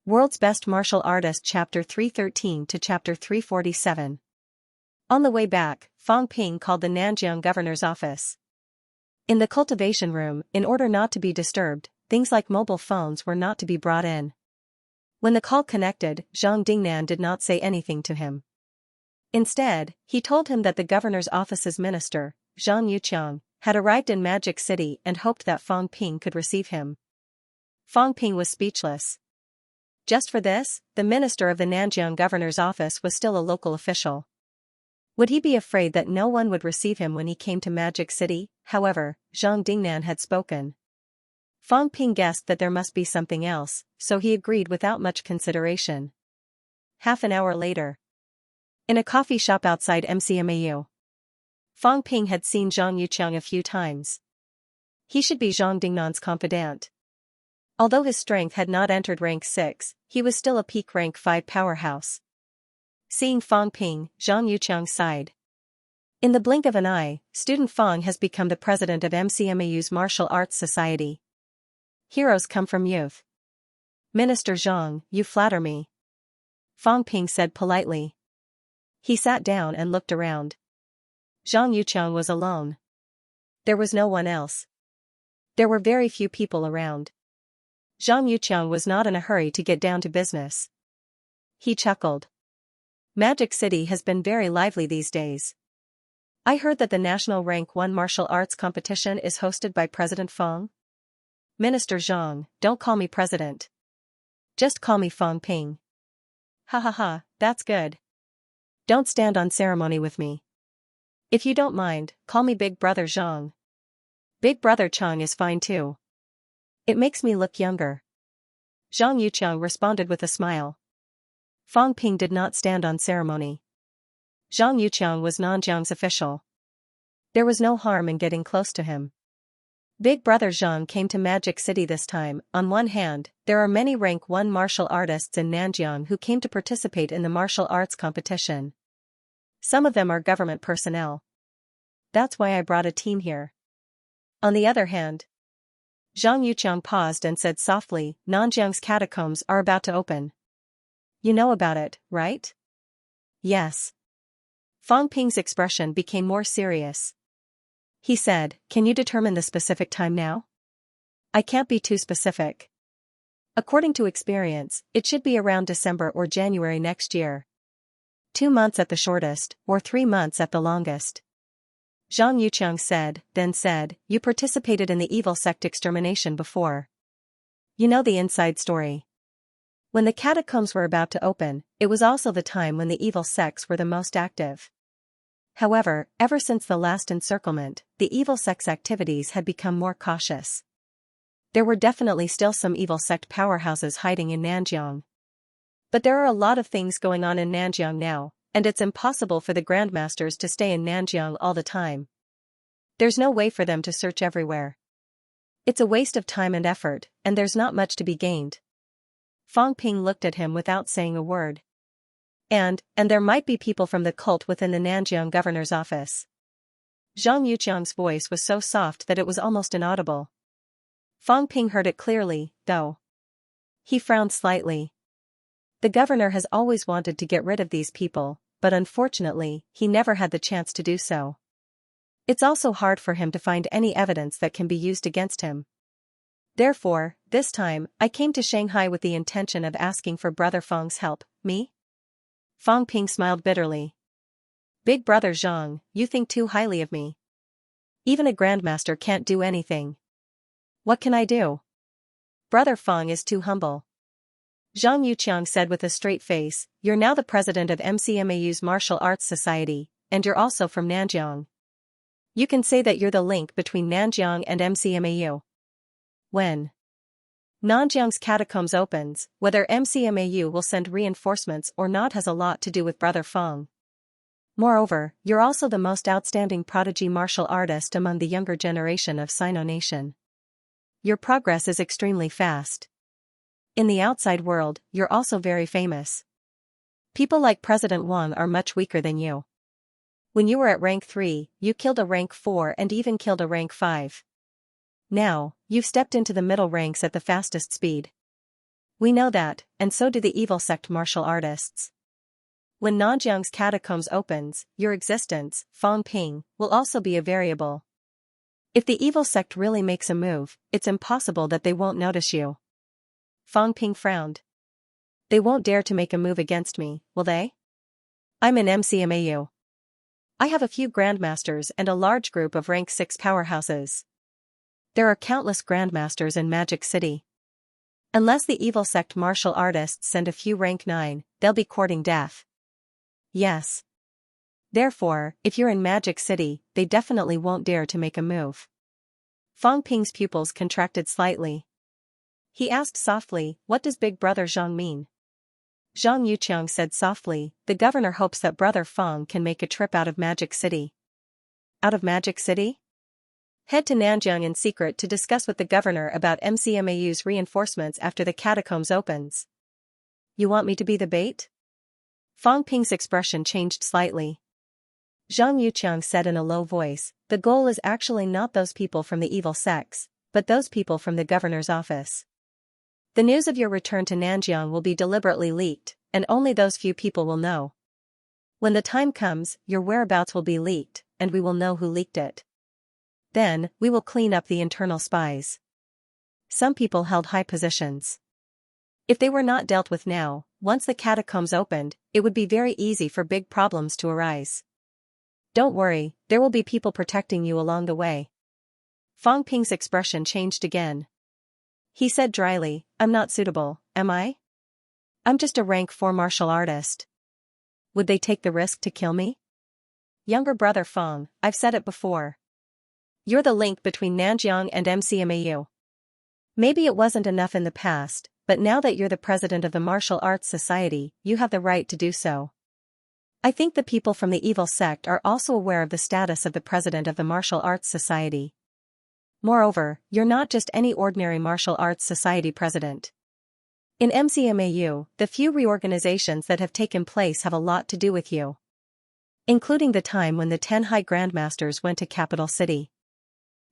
World's Best Martial Artist Chapter 313 to Chapter 347. On the way back, Fang Ping called the Nanjiang governor's office. In the cultivation room, in order not to be disturbed, things like mobile phones were not to be brought in. When the call connected, Zhang Dingnan did not say anything to him. Instead, he told him that the governor's office's minister, Zhang Yuqiang, had arrived in Magic City and hoped that Fang Ping could receive him. Fang Ping was speechless. Just for this, the minister of the Nanjiang governor's office was still a local official. Would he be afraid that no one would receive him when he came to Magic City? However, Zhang Dingnan had spoken. Fang Ping guessed that there must be something else, so he agreed without much consideration. Half an hour later. In a coffee shop outside MCMAU. Fang Ping had seen Zhang Yuqiang a few times. He should be Zhang Dingnan's confidant. Although his strength had not entered rank 6, he was still a peak rank 5 powerhouse. Seeing Fang Ping, Zhang Yuqiang sighed. In the blink of an eye, student Fang has become the president of MCMAU's Martial Arts Society. Heroes come from youth. Minister Zhang, you flatter me. Fang Ping said politely. He sat down and looked around. Zhang Yuqiang was alone. There was no one else. There were very few people around. Zhang Yuqiang was not in a hurry to get down to business. He chuckled. Magic City has been very lively these days. I heard that the National Rank 1 Martial Arts competition is hosted by President Fang. Minister Zhang, don't call me president. Just call me Fang Ping. Ha ha ha, that's good. Don't stand on ceremony with me. If you don't mind, call me Big Brother Zhang. Big Brother Chang is fine too. It makes me look younger. Zhang Yuqiang responded with a smile. Fang Ping did not stand on ceremony. Zhang Yuqiang was Nanjiang's official. There was no harm in getting close to him. Big Brother Zhang came to Magic City this time. On one hand, there are many rank 1 martial artists in Nanjiang who came to participate in the martial arts competition. Some of them are government personnel. That's why I brought a team here. On the other hand, Zhang Yuqiang paused and said softly, Nanjiang's catacombs are about to open. You know about it, right? Yes. Fang Ping's expression became more serious. He said, can you determine the specific time now? I can't be too specific. According to experience, it should be around December or January next year. 2 months at the shortest, or 3 months at the longest. Zhang Yuqiang said, then said, you participated in the evil sect extermination before. You know the inside story. When the catacombs were about to open, it was also the time when the evil sects were the most active. However, ever since the last encirclement, the evil sect's activities had become more cautious. There were definitely still some evil sect powerhouses hiding in Nanjiang. But there are a lot of things going on in Nanjiang now, and it's impossible for the grandmasters to stay in Nanjiang all the time. There's no way for them to search everywhere. It's a waste of time and effort, and there's not much to be gained. Fang Ping looked at him without saying a word. And there might be people from the cult within the Nanjiang governor's office. Zhang Yuqiang's voice was so soft that it was almost inaudible. Fang Ping heard it clearly, though. He frowned slightly. The governor has always wanted to get rid of these people, but unfortunately, he never had the chance to do so. It's also hard for him to find any evidence that can be used against him. Therefore, this time, I came to Shanghai with the intention of asking for Brother Fang's help. Me? Fang Ping smiled bitterly. Big Brother Zhang, you think too highly of me. Even a grandmaster can't do anything. What can I do? Brother Fang is too humble. Zhang Yuqiang said with a straight face, you're now the president of MCMAU's Martial Arts Society, and you're also from Nanjiang. You can say that you're the link between Nanjiang and MCMAU. When Nanjiang's catacombs opens, whether MCMAU will send reinforcements or not has a lot to do with Brother Fang. Moreover, you're also the most outstanding prodigy martial artist among the younger generation of Sino Nation. Your progress is extremely fast. In the outside world, you're also very famous. People like President Wang are much weaker than you. When you were at rank 3, you killed a rank 4 and even killed a rank 5. Now, you've stepped into the middle ranks at the fastest speed. We know that, and so do the evil sect martial artists. When Nanjiang's catacombs opens, your existence, Fang Ping, will also be a variable. If the evil sect really makes a move, it's impossible that they won't notice you. Fang Ping frowned. They won't dare to make a move against me, will they? I'm in MCMAU. I have a few grandmasters and a large group of rank 6 powerhouses. There are countless grandmasters in Magic City. Unless the evil sect martial artists send a few rank 9, they'll be courting death. Yes. Therefore, if you're in Magic City, they definitely won't dare to make a move. Fang Ping's pupils contracted slightly. He asked softly, what does Big Brother Zhang mean? Zhang Yuqiang said softly, the governor hopes that Brother Fang can make a trip out of Magic City. Out of Magic City? Head to Nanjiang in secret to discuss with the governor about MCMAU's reinforcements after the catacombs opens. You want me to be the bait? Fang Ping's expression changed slightly. Zhang Yuqiang said in a low voice, the goal is actually not those people from the evil sects, but those people from the governor's office. The news of your return to Nanjiang will be deliberately leaked, and only those few people will know. When the time comes, your whereabouts will be leaked, and we will know who leaked it. Then, we will clean up the internal spies. Some people held high positions. If they were not dealt with now, once the catacombs opened, it would be very easy for big problems to arise. Don't worry, there will be people protecting you along the way. Fang Ping's expression changed again. He said dryly, I'm not suitable, am I? I'm just a rank 4 martial artist. Would they take the risk to kill me? Younger brother Fang, I've said it before. You're the link between Nanjiang and MCMAU. Maybe it wasn't enough in the past, but now that you're the president of the Martial Arts Society, you have the right to do so. I think the people from the evil sect are also aware of the status of the president of the Martial Arts Society. Moreover, you're not just any ordinary martial arts society president. In MCMAU, the few reorganizations that have taken place have a lot to do with you. Including the time when the 10 high grandmasters went to Capital City.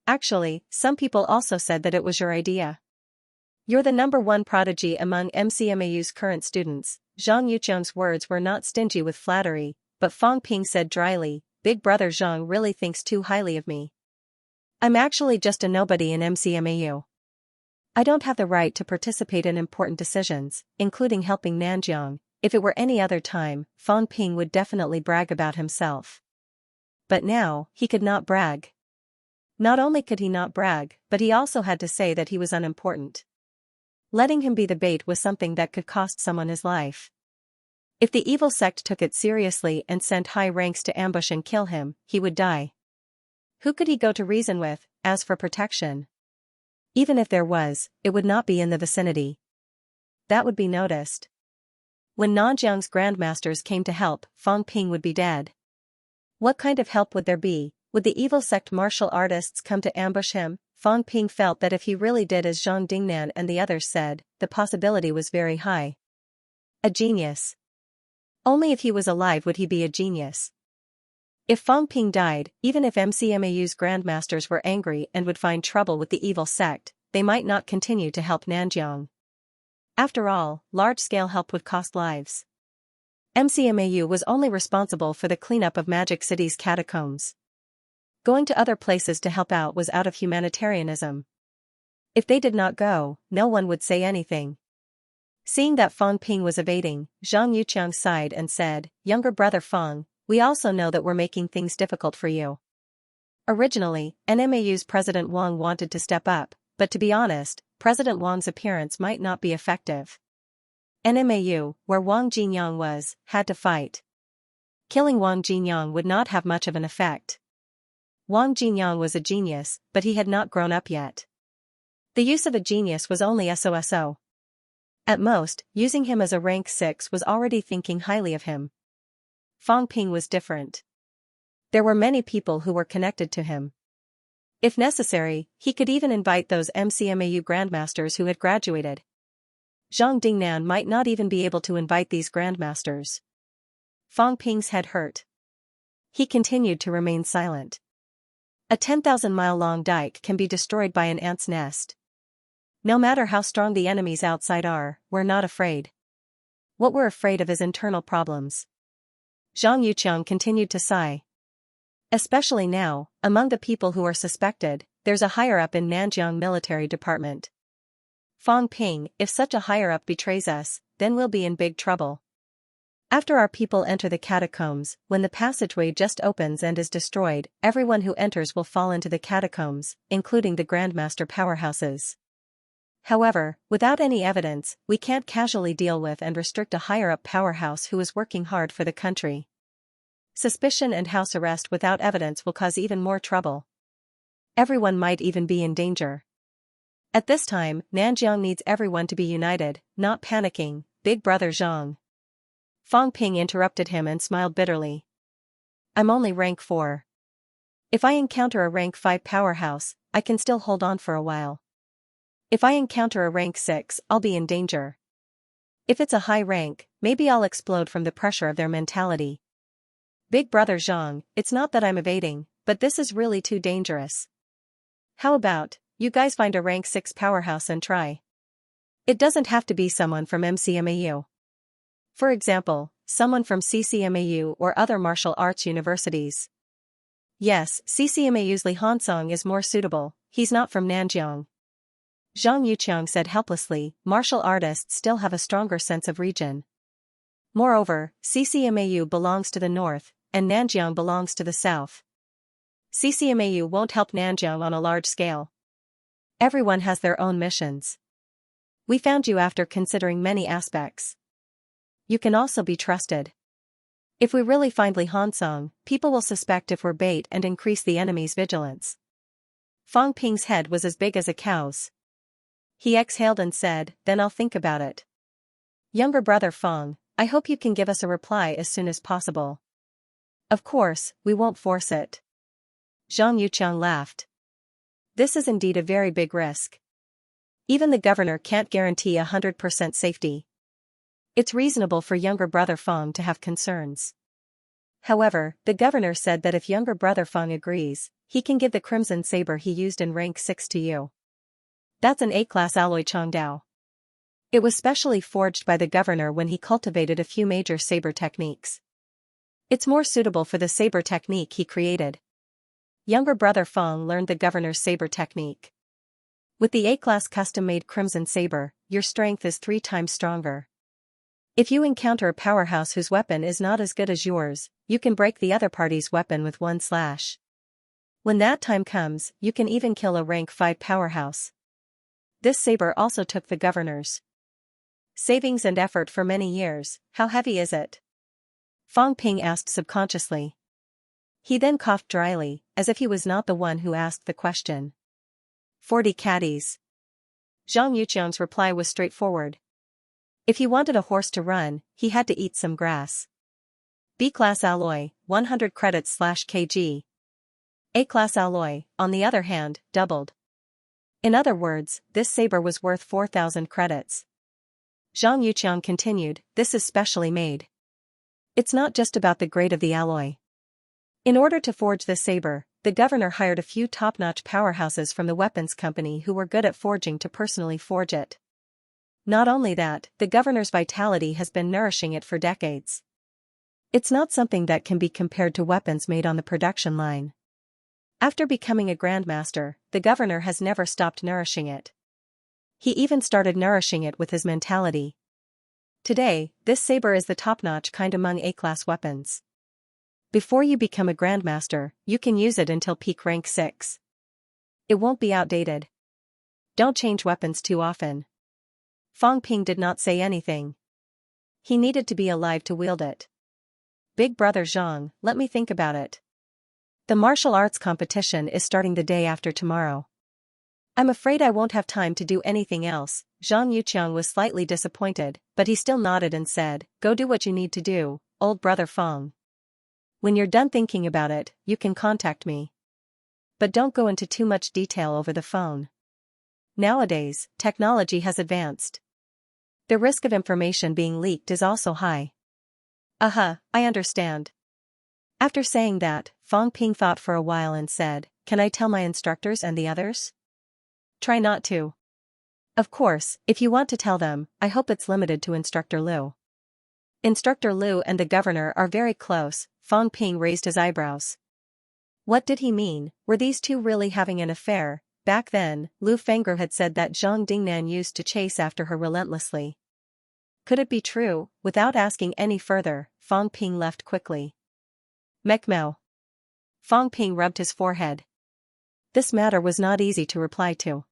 Actually, some people also said that it was your idea. You're the #1 prodigy among MCMAU's current students. Zhang Yuqiang's words were not stingy with flattery, but Fang Ping said dryly, Big Brother Zhang really thinks too highly of me. I'm actually just a nobody in MCMAU. I don't have the right to participate in important decisions, including helping Nanjiang. If it were any other time, Fang Ping would definitely brag about himself. But now, he could not brag. Not only could he not brag, but he also had to say that he was unimportant. Letting him be the bait was something that could cost someone his life. If the evil sect took it seriously and sent high ranks to ambush and kill him, he would die. Who could he go to reason with? As for protection? Even if there was, it would not be in the vicinity. That would be noticed. When Nanjiang's grandmasters came to help, Fang Ping would be dead. What kind of help would there be? Would the evil sect martial artists come to ambush him? Fang Ping felt that if he really did as Zhang Dingnan and the others said, the possibility was very high. A genius. Only if he was alive would he be a genius. If Fang Ping died, even if MCMAU's grandmasters were angry and would find trouble with the evil sect, they might not continue to help Nanjiang. After all, large-scale help would cost lives. MCMAU was only responsible for the cleanup of Magic City's catacombs. Going to other places to help out was out of humanitarianism. If they did not go, no one would say anything. Seeing that Fang Ping was evading, Zhang Yuqiang sighed and said, Younger brother Fang, we also know that we're making things difficult for you. Originally, NMAU's President Wang wanted to step up, but to be honest, President Wang's appearance might not be effective. NMAU, where Wang Jinyang was, had to fight. Killing Wang Jinyang would not have much of an effect. Wang Jinyang was a genius, but he had not grown up yet. The use of a genius was only SOSO. At most, using him as a rank 6 was already thinking highly of him. Fang Ping was different. There were many people who were connected to him. If necessary, he could even invite those MCMAU grandmasters who had graduated. Zhang Dingnan might not even be able to invite these grandmasters. Fang Ping's head hurt. He continued to remain silent. A 10,000-mile-long dike can be destroyed by an ant's nest. No matter how strong the enemies outside are, we're not afraid. What we're afraid of is internal problems. Xianxia continued to sigh. Especially now, among the people who are suspected, there's a higher-up in Nanjiang military department. Fang Ping, if such a higher-up betrays us, then we'll be in big trouble. After our people enter the catacombs, when the passageway just opens and is destroyed, everyone who enters will fall into the catacombs, including the Grandmaster powerhouses. However, without any evidence, we can't casually deal with and restrict a higher-up powerhouse who is working hard for the country. Suspicion and house arrest without evidence will cause even more trouble. Everyone might even be in danger. At this time, Nanjiang needs everyone to be united, not panicking, Big Brother Zhang. Fang Ping interrupted him and smiled bitterly. I'm only rank 4. If I encounter a rank 5 powerhouse, I can still hold on for a while. If I encounter a rank 6, I'll be in danger. If it's a high rank, maybe I'll explode from the pressure of their mentality. Big Brother Zhang, it's not that I'm evading, but this is really too dangerous. How about, you guys find a rank 6 powerhouse and try? It doesn't have to be someone from MCMAU. For example, someone from CCMAU or other martial arts universities. Yes, CCMAU's Li Hansong is more suitable, he's not from Nanjiang. Zhang Yuqiang said helplessly, martial artists still have a stronger sense of region. Moreover, CCMAU belongs to the north, and Nanjiang belongs to the south. CCMAU won't help Nanjiang on a large scale. Everyone has their own missions. We found you after considering many aspects. You can also be trusted. If we really find Li Hansong, people will suspect if we're bait and increase the enemy's vigilance. Fang Ping's head was as big as a cow's. He exhaled and said, then I'll think about it. Younger brother Fang, I hope you can give us a reply as soon as possible. Of course, we won't force it. Zhang Yuqiang laughed. This is indeed a very big risk. Even the governor can't guarantee 100% safety. It's reasonable for younger brother Fang to have concerns. However, the governor said that if younger brother Fang agrees, he can give the crimson saber he used in rank 6 to you. That's an A-class alloy Changdao. It was specially forged by the governor when he cultivated a few major saber techniques. It's more suitable for the saber technique he created. Younger brother Fang learned the governor's saber technique. With the A-class custom-made crimson saber, your strength is 3 times stronger. If you encounter a powerhouse whose weapon is not as good as yours, you can break the other party's weapon with 1 slash. When that time comes, you can even kill a rank 5 powerhouse. This saber also took the governor's savings and effort for many years. How heavy is it? Fang Ping asked subconsciously. He then coughed dryly, as if he was not the one who asked the question. 40 caddies. Zhang Yuqiang's reply was straightforward. If he wanted a horse to run, he had to eat some grass. B-class alloy, 100 credits /kg. A-class alloy, on the other hand, doubled. In other words, this saber was worth 4,000 credits. Zhang Yuqiang continued, this is specially made. It's not just about the grade of the alloy. In order to forge this saber, the governor hired a few top-notch powerhouses from the weapons company who were good at forging to personally forge it. Not only that, the governor's vitality has been nourishing it for decades. It's not something that can be compared to weapons made on the production line. After becoming a grandmaster, the governor has never stopped nourishing it. He even started nourishing it with his mentality. Today, this saber is the top-notch kind among A-class weapons. Before you become a grandmaster, you can use it until peak rank 6. It won't be outdated. Don't change weapons too often. Fang Ping did not say anything. He needed to be alive to wield it. Big brother Zhang, let me think about it. The martial arts competition is starting the day after tomorrow. I'm afraid I won't have time to do anything else. Zhang Yuqiang was slightly disappointed, but he still nodded and said, go do what you need to do, old brother Fang. When you're done thinking about it, you can contact me. But don't go into too much detail over the phone. Nowadays, technology has advanced. The risk of information being leaked is also high. I understand. After saying that, Fang Ping thought for a while and said, can I tell my instructors and the others? Try not to. Of course, if you want to tell them, I hope it's limited to Instructor Liu. Instructor Liu and the governor are very close. Fang Ping raised his eyebrows. What did he mean? Were these two really having an affair? Back then, Lu Fengru had said that Zhang Dingnan used to chase after her relentlessly. Could it be true? Without asking any further, Fang Ping left quickly. Mekmao. Fang Ping rubbed his forehead. This matter was not easy to reply to.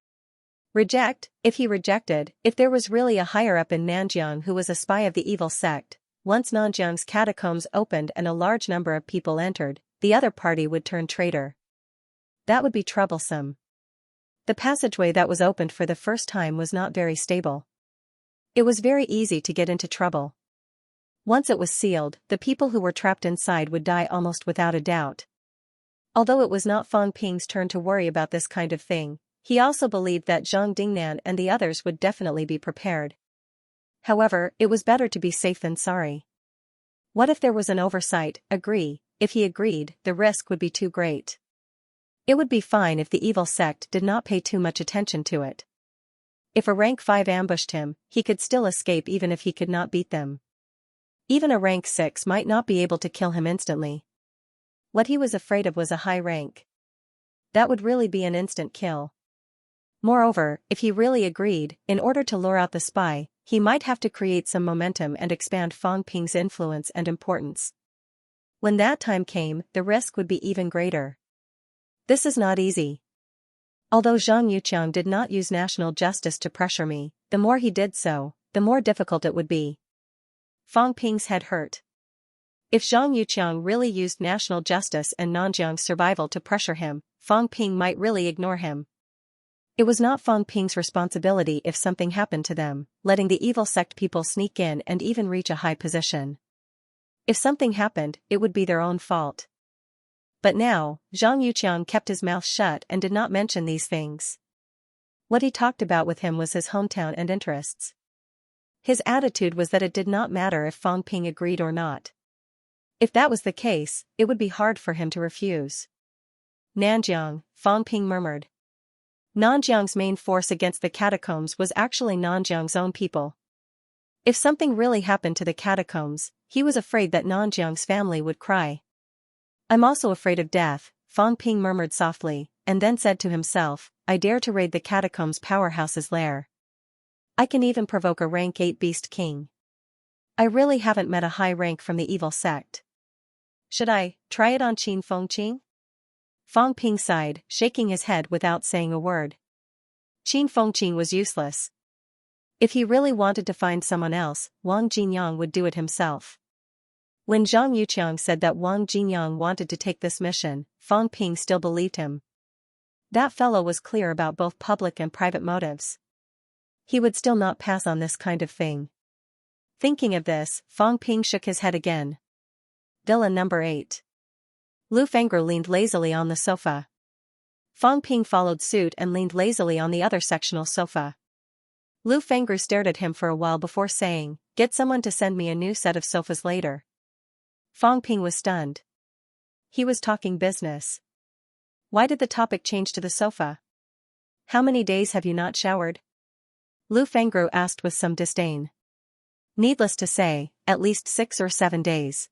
Reject? If he rejected, if there was really a higher-up in Nanjiang who was a spy of the evil sect, once Nanjiang's catacombs opened and a large number of people entered, the other party would turn traitor. That would be troublesome. The passageway that was opened for the first time was not very stable. It was very easy to get into trouble. Once it was sealed, the people who were trapped inside would die almost without a doubt. Although it was not Fang Ping's turn to worry about this kind of thing, he also believed that Zhang Dingnan and the others would definitely be prepared. However, it was better to be safe than sorry. What if there was an oversight? Agree. If he agreed, the risk would be too great. It would be fine if the evil sect did not pay too much attention to it. If a rank 5 ambushed him, he could still escape even if he could not beat them. Even a rank 6 might not be able to kill him instantly. What he was afraid of was a high rank. That would really be an instant kill. Moreover, if he really agreed, in order to lure out the spy, he might have to create some momentum and expand Fang Ping's influence and importance. When that time came, the risk would be even greater. This is not easy. Although Zhang Yuqiang did not use national justice to pressure me, the more he did so, the more difficult it would be. Fang Ping's head hurt. If Zhang Yuqiang really used national justice and Nanjiang's survival to pressure him, Fang Ping might really ignore him. It was not Fang Ping's responsibility if something happened to them, letting the evil sect people sneak in and even reach a high position. If something happened, it would be their own fault. But now, Zhang Yuqiang kept his mouth shut and did not mention these things. What he talked about with him was his hometown and interests. His attitude was that it did not matter if Fang Ping agreed or not. If that was the case, it would be hard for him to refuse. Nanjiang, Fang Ping murmured. Nanjiang's main force against the catacombs was actually Nanjiang's own people. If something really happened to the catacombs, he was afraid that Nanjiang's family would cry. I'm also afraid of death, Fang Ping murmured softly, and then said to himself, I dare to raid the catacombs powerhouse's lair. I can even provoke a rank 8 beast king. I really haven't met a high rank from the evil sect. Should I try it on Qin Fengqing? Fang Ping sighed, shaking his head without saying a word. Qin Fengqing was useless. If he really wanted to find someone else, Wang Jinyang would do it himself. When Zhang Yuqiang said that Wang Jinyang wanted to take this mission, Fang Ping still believed him. That fellow was clear about both public and private motives. He would still not pass on this kind of thing. Thinking of this, Fang Ping shook his head again. Villain number 8. Lu Fengru leaned lazily on the sofa. Fang Ping followed suit and leaned lazily on the other sectional sofa. Lu Fengru stared at him for a while before saying, Get someone to send me a new set of sofas later. Fang Ping was stunned. He was talking business. Why did the topic change to the sofa? How many days have you not showered? Lu Fengru asked with some disdain. Needless to say, at least 6 or 7 days.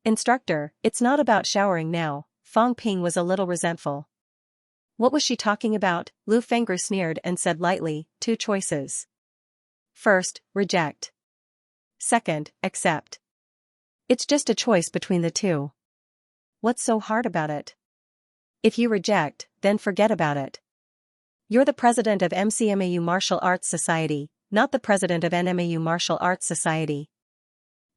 Instructor, it's not about showering now, Fang Ping was a little resentful. What was she talking about? Lu Fengru sneered and said lightly, 2 choices. First, reject. Second, accept. It's just a choice between the two. What's so hard about it? If you reject, then forget about it. You're the president of MCMAU Martial Arts Society, not the president of NMAU Martial Arts Society.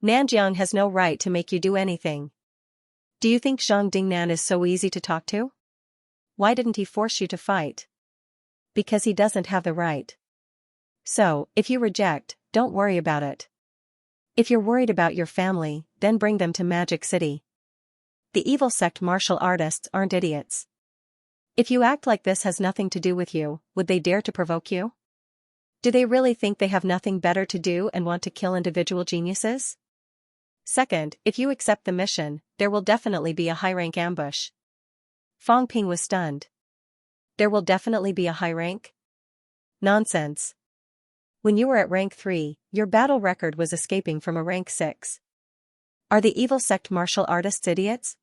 Nanjiang has no right to make you do anything. Do you think Zhang Dingnan is so easy to talk to? Why didn't he force you to fight? Because he doesn't have the right. So, if you reject, don't worry about it. If you're worried about your family, then bring them to Magic City. The evil sect martial artists aren't idiots. If you act like this has nothing to do with you, would they dare to provoke you? Do they really think they have nothing better to do and want to kill individual geniuses? Second, if you accept the mission, there will definitely be a high-rank ambush. Fang Ping was stunned. There will definitely be a high rank? Nonsense. When you were at rank 3, your battle record was escaping from a rank 6. Are the evil sect martial artists idiots?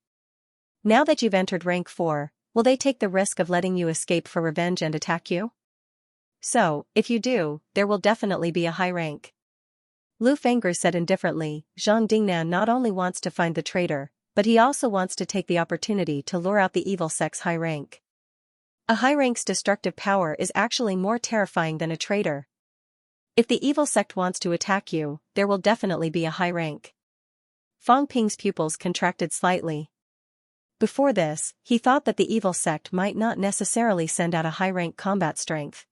Now that you've entered rank 4, will they take the risk of letting you escape for revenge and attack you? So, if you do, there will definitely be a high rank. Lu Fengru said indifferently. Zhang Dingnan not only wants to find the traitor, but he also wants to take the opportunity to lure out the evil sect's high rank. A high rank's destructive power is actually more terrifying than a traitor. If the evil sect wants to attack you, there will definitely be a high rank. Fang Ping's pupils contracted slightly. Before this, he thought that the evil sect might not necessarily send out a high-rank combat strength.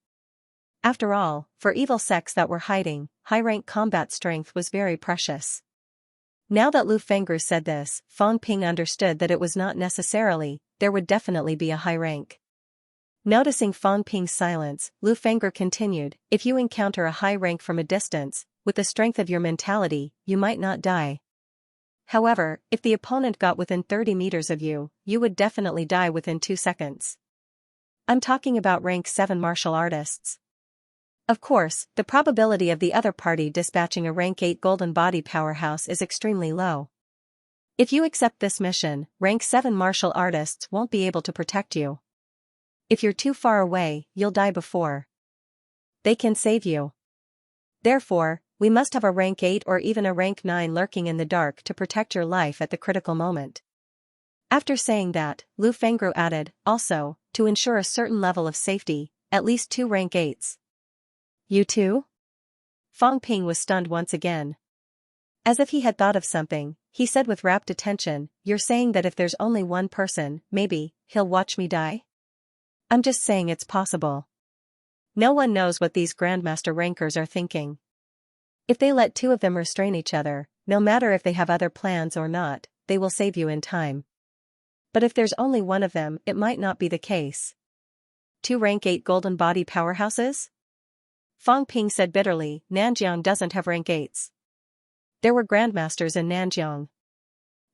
After all, for evil sects that were hiding, high-rank combat strength was very precious. Now that Lu Fengru said this, Fang Ping understood that it was not necessarily, there would definitely be a high rank. Noticing Fang Ping's silence, Lu Fengru continued, if you encounter a high rank from a distance, with the strength of your mentality, you might not die. However, if the opponent got within 30 meters of you, you would definitely die within 2 seconds. I'm talking about rank 7 martial artists. Of course, the probability of the other party dispatching a rank 8 golden body powerhouse is extremely low. If you accept this mission, rank 7 martial artists won't be able to protect you. If you're too far away, you'll die before they can save you. Therefore, we must have a rank 8 or even a rank 9 lurking in the dark to protect your life at the critical moment. After saying that, Lu Fengru added, also, to ensure a certain level of safety, at least 2 rank 8s. You too? Fang Ping was stunned once again. As if he had thought of something, he said with rapt attention, you're saying that if there's only one person, maybe, he'll watch me die? I'm just saying it's possible. No one knows what these Grandmaster rankers are thinking. If they let 2 of them restrain each other, no matter if they have other plans or not, they will save you in time. But if there's only one of them, it might not be the case. 2 rank 8 golden body powerhouses? Fang Ping said bitterly, Nanjiang doesn't have rank 8s. There were Grandmasters in Nanjiang.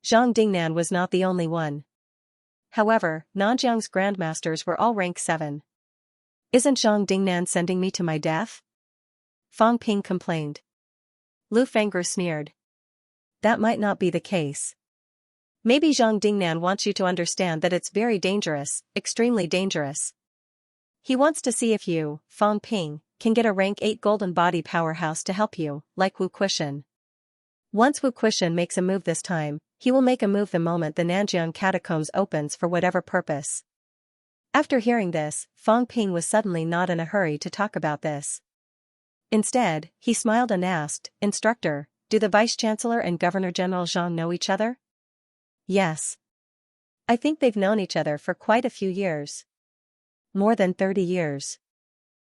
Zhang Dingnan was not the only one. However, Nanjiang's Grandmasters were all rank 7. Isn't Zhang Dingnan sending me to my death? Fang Ping complained. Lu Fengru sneered. That might not be the case. Maybe Zhang Dingnan wants you to understand that it's very dangerous, extremely dangerous. He wants to see if you, Fang Ping, can get a rank 8 golden body powerhouse to help you, like Wu Quishan. Once Wu Quishan makes a move this time, he will make a move the moment the Nanjiang catacombs opens for whatever purpose. After hearing this, Fang Ping was suddenly not in a hurry to talk about this. Instead, he smiled and asked, Instructor, do the Vice-Chancellor and Governor-General Zhang know each other? Yes. I think they've known each other for quite a few years. More than 30 years.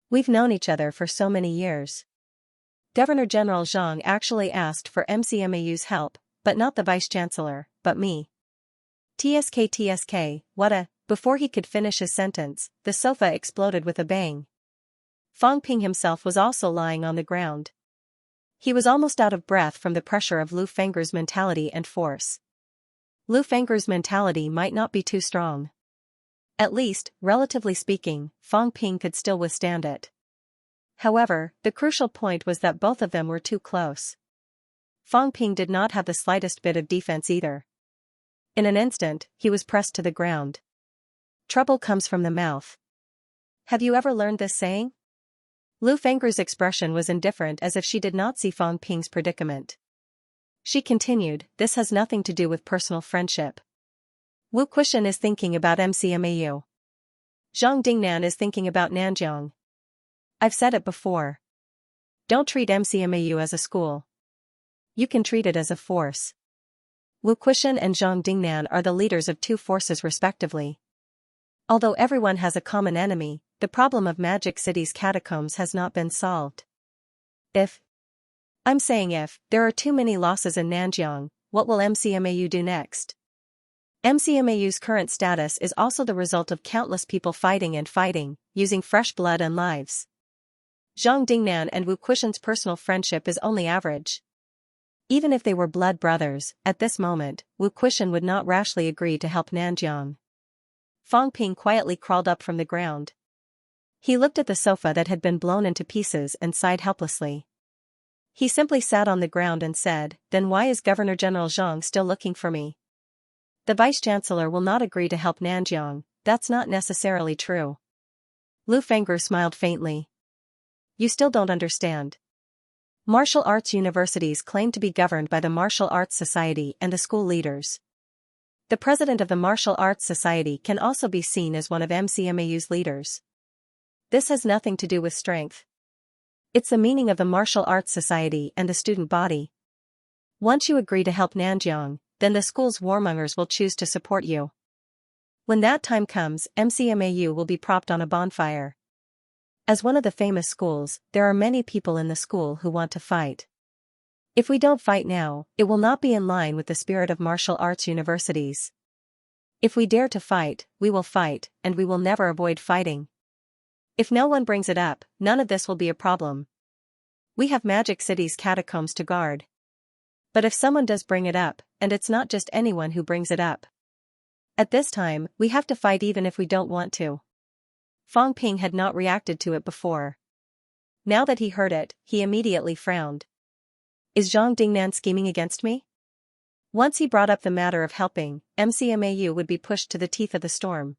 We've known each other for so many years. Governor-General Zhang actually asked for MCMAU's help, but not the Vice-Chancellor, but me. TSK, what a... Before he could finish his sentence, the sofa exploded with a bang. Fang Ping himself was also lying on the ground. He was almost out of breath from the pressure of Lu Fengru's mentality and force. Lu Fengru's mentality might not be too strong. At least, relatively speaking, Fang Ping could still withstand it. However, the crucial point was that both of them were too close. Fang Ping did not have the slightest bit of defense either. In an instant, he was pressed to the ground. Trouble comes from the mouth. Have you ever learned this saying? Lu Fengru's expression was indifferent as if she did not see Fang Ping's predicament. She continued, this has nothing to do with personal friendship. Wu Quishan is thinking about MCMAU. Zhang Dingnan is thinking about Nanjiang. I've said it before. Don't treat MCMAU as a school. You can treat it as a force. Wu Quishan and Zhang Dingnan are the leaders of 2 forces respectively. Although everyone has a common enemy, the problem of Magic City's catacombs has not been solved. I'm saying if there are too many losses in Nanjiang, what will MCMAU do next? MCMAU's current status is also the result of countless people fighting, using fresh blood and lives. Zhang Dingnan and Wu Quishan's personal friendship is only average. Even if they were blood brothers, at this moment, Wu Quishan would not rashly agree to help Nanjiang. Fang Ping quietly crawled up from the ground. He looked at the sofa that had been blown into pieces and sighed helplessly. He simply sat on the ground and said, "Then why is Governor General Zhang still looking for me? The Vice-Chancellor will not agree to help Nanjiang, that's not necessarily true." Lu Fengru smiled faintly. "You still don't understand. Martial arts universities claim to be governed by the Martial Arts Society and the school leaders. The president of the Martial Arts Society can also be seen as one of MCMAU's leaders. This has nothing to do with strength. It's the meaning of the Martial Arts Society and the student body. Once you agree to help Nanjiang, then the school's warmongers will choose to support you. When that time comes, MCMAU will be propped on a bonfire. As one of the famous schools, there are many people in the school who want to fight. If we don't fight now, it will not be in line with the spirit of martial arts universities. If we dare to fight, we will fight, and we will never avoid fighting. If no one brings it up, none of this will be a problem. We have Magic City's catacombs to guard. But if someone does bring it up, and it's not just anyone who brings it up. At this time, we have to fight even if we don't want to." Fang Ping had not reacted to it before. Now that he heard it, he immediately frowned. Is Zhang Dingnan scheming against me? Once he brought up the matter of helping, MCMAU would be pushed to the teeth of the storm.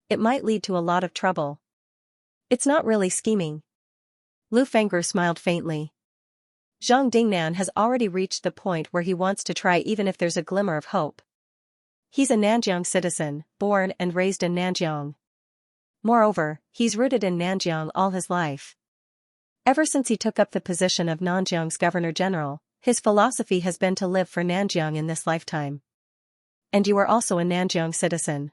It might lead to a lot of trouble. It's not really scheming. Lu Fengru smiled faintly. Zhang Dingnan has already reached the point where he wants to try even if there's a glimmer of hope. He's a Nanjiang citizen, born and raised in Nanjiang. Moreover, he's rooted in Nanjiang all his life. Ever since he took up the position of Nanjiang's Governor General, his philosophy has been to live for Nanjiang in this lifetime. And you are also a Nanjiang citizen.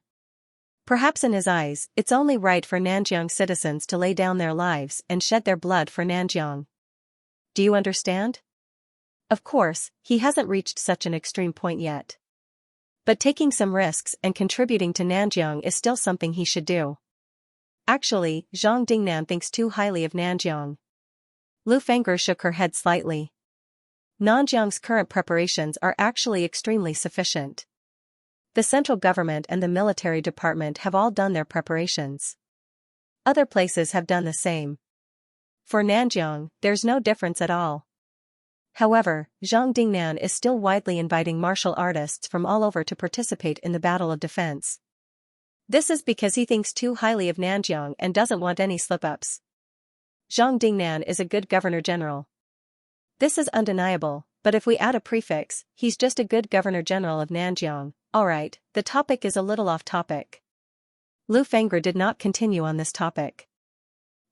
Perhaps in his eyes, it's only right for Nanjiang citizens to lay down their lives and shed their blood for Nanjiang. Do you understand? Of course, he hasn't reached such an extreme point yet. But taking some risks and contributing to Nanjiang is still something he should do. Actually, Zhang Dingnan thinks too highly of Nanjiang. Lu Fengru shook her head slightly. Nanjiang's current preparations are actually extremely sufficient. The central government and the military department have all done their preparations. Other places have done the same. For Nanjiang, there's no difference at all. However, Zhang Dingnan is still widely inviting martial artists from all over to participate in the battle of defense. This is because he thinks too highly of Nanjiang and doesn't want any slip-ups. Zhang Dingnan is a good governor general. This is undeniable, but if we add a prefix, he's just a good governor general of Nanjiang. Alright, the topic is a little off topic. Lu Fengru did not continue on this topic.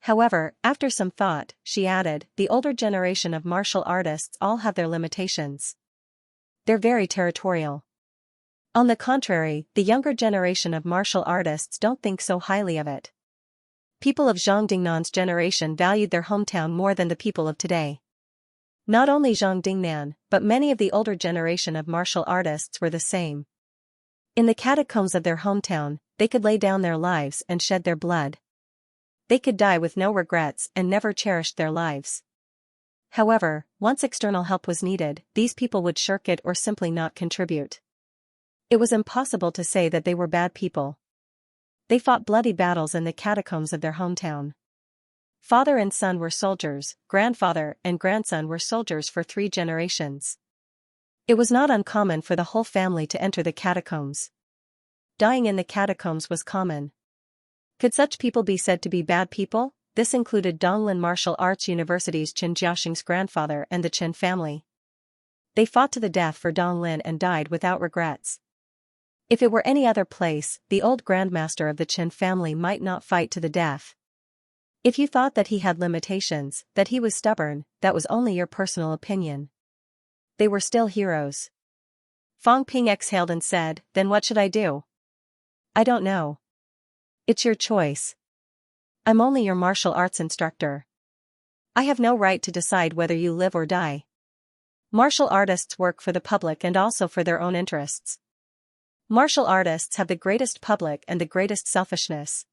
However, after some thought, she added, the older generation of martial artists all have their limitations. They're very territorial. On the contrary, the younger generation of martial artists don't think so highly of it. People of Zhang Dingnan's generation valued their hometown more than the people of today. Not only Zhang Dingnan, but many of the older generation of martial artists were the same. In the catacombs of their hometown, they could lay down their lives and shed their blood. They could die with no regrets and never cherished their lives. However, once external help was needed, these people would shirk it or simply not contribute. It was impossible to say that they were bad people. They fought bloody battles in the catacombs of their hometown. Father and son were soldiers, grandfather and grandson were soldiers for 3 generations. It was not uncommon for the whole family to enter the catacombs. Dying in the catacombs was common. Could such people be said to be bad people? This included Donglin Martial Arts University's Chen Jiaxing's grandfather and the Chen family. They fought to the death for Donglin and died without regrets. If it were any other place, the old grandmaster of the Chen family might not fight to the death. If you thought that he had limitations, that he was stubborn, that was only your personal opinion. They were still heroes. Fang Ping exhaled and said, then what should I do? I don't know. It's your choice. I'm only your martial arts instructor. I have no right to decide whether you live or die. Martial artists work for the public and also for their own interests. Martial artists have the greatest public and the greatest selfishness.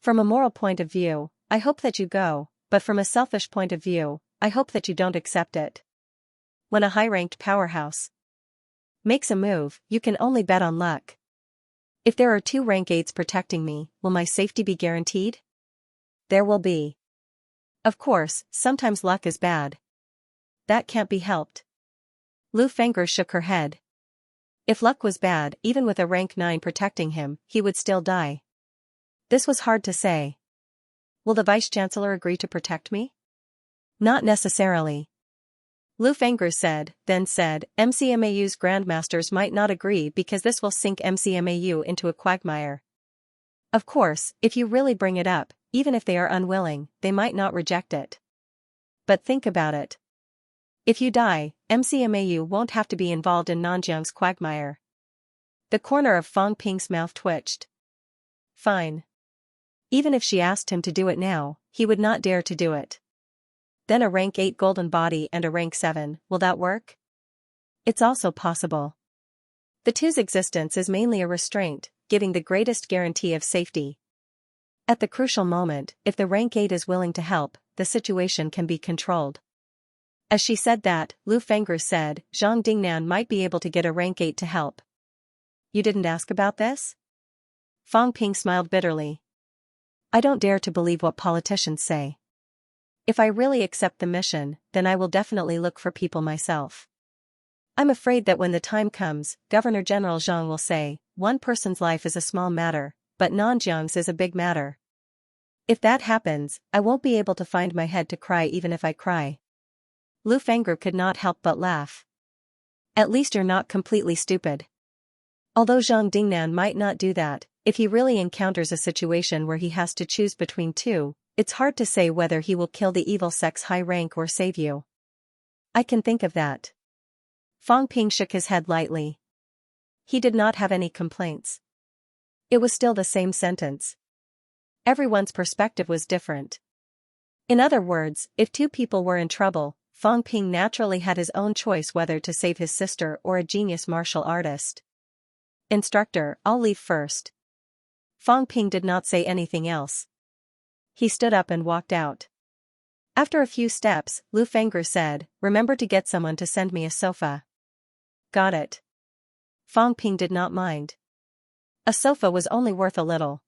From a moral point of view, I hope that you go, but from a selfish point of view, I hope that you don't accept it. When a high-ranked powerhouse makes a move, you can only bet on luck. If there are 2 rank 8s protecting me, will my safety be guaranteed? There will be. Of course, sometimes luck is bad. That can't be helped. Lu Fengger shook her head. If luck was bad, even with a rank 9 protecting him, he would still die. This was hard to say. Will the Vice-Chancellor agree to protect me? Not necessarily. Lu Fengger said, then said, MCMAU's grandmasters might not agree because this will sink MCMAU into a quagmire. Of course, if you really bring it up, even if they are unwilling, they might not reject it. But think about it. If you die, MCMAU won't have to be involved in Nanjiang's quagmire. The corner of Fang Ping's mouth twitched. Fine. Even if she asked him to do it now, he would not dare to do it. Then a rank 8 golden body and a rank 7, will that work? It's also possible. The two's existence is mainly a restraint, giving the greatest guarantee of safety. At the crucial moment, if the rank 8 is willing to help, the situation can be controlled. As she said that, Lu Fengger said, Zhang Dingnan might be able to get a rank 8 to help. You didn't ask about this? Fang Ping smiled bitterly. I don't dare to believe what politicians say. If I really accept the mission, then I will definitely look for people myself. I'm afraid that when the time comes, Governor General Zhang will say, one person's life is a small matter, but Nanjiang's is a big matter. If that happens, I won't be able to find my head to cry even if I cry. Lu Fengger could not help but laugh. At least you're not completely stupid. Although Zhang Dingnan might not do that, if he really encounters a situation where he has to choose between two, it's hard to say whether he will kill the evil sex high rank or save you. I can think of that. Fang Ping shook his head lightly. He did not have any complaints. It was still the same sentence. Everyone's perspective was different. In other words, if two people were in trouble, Fang Ping naturally had his own choice whether to save his sister or a genius martial artist. Instructor, I'll leave first. Fang Ping did not say anything else. He stood up and walked out. After a few steps, Lu Fengger said, remember to get someone to send me a sofa. Got it. Fang Ping did not mind. A sofa was only worth a little.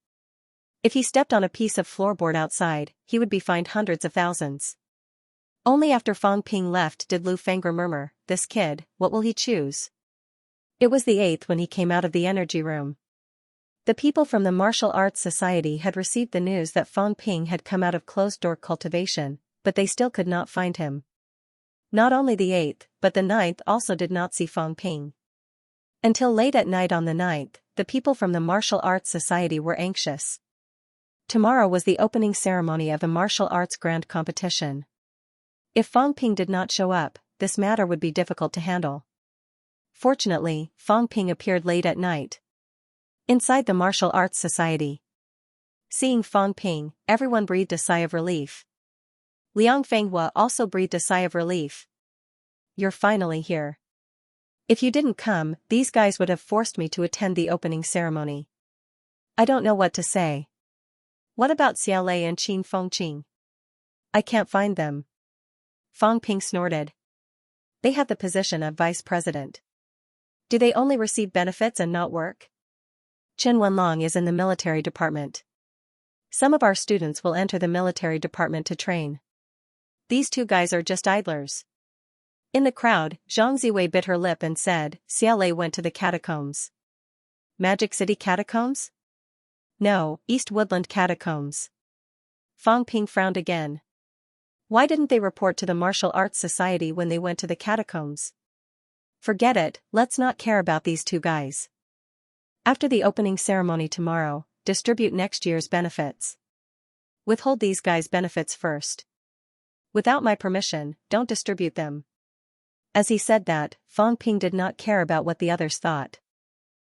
If he stepped on a piece of floorboard outside, he would be fined hundreds of thousands. Only after Fang Ping left did Lu Fengger murmur, this kid, what will he choose? It was the 8th when he came out of the energy room. The people from the Martial Arts Society had received the news that Fang Ping had come out of closed-door cultivation, but they still could not find him. Not only the 8th, but the 9th also did not see Fang Ping. Until late at night on the 9th, the people from the Martial Arts Society were anxious. Tomorrow was the opening ceremony of the martial arts grand competition. If Fang Ping did not show up, this matter would be difficult to handle. Fortunately, Fang Ping appeared late at night. Inside the Martial Arts Society. Seeing Fang Ping, everyone breathed a sigh of relief. Liang Fenghua also breathed a sigh of relief. You're finally here. If you didn't come, these guys would have forced me to attend the opening ceremony. I don't know what to say. What about Xiaolei and Qin Fengqing? I can't find them. Fang Ping snorted. They have the position of vice president. Do they only receive benefits and not work? Chen Wenlong is in the military department. Some of our students will enter the military department to train. These two guys are just idlers. In the crowd, Zhang Ziwei bit her lip and said, Xiaolei went to the catacombs. Magic City catacombs? No, East Woodland catacombs. Fang Ping frowned again. Why didn't they report to the Martial Arts Society when they went to the catacombs? Forget it, let's not care about these two guys. After the opening ceremony tomorrow, distribute next year's benefits. Withhold these guys' benefits first. Without my permission, don't distribute them. As he said that, Fang Ping did not care about what the others thought.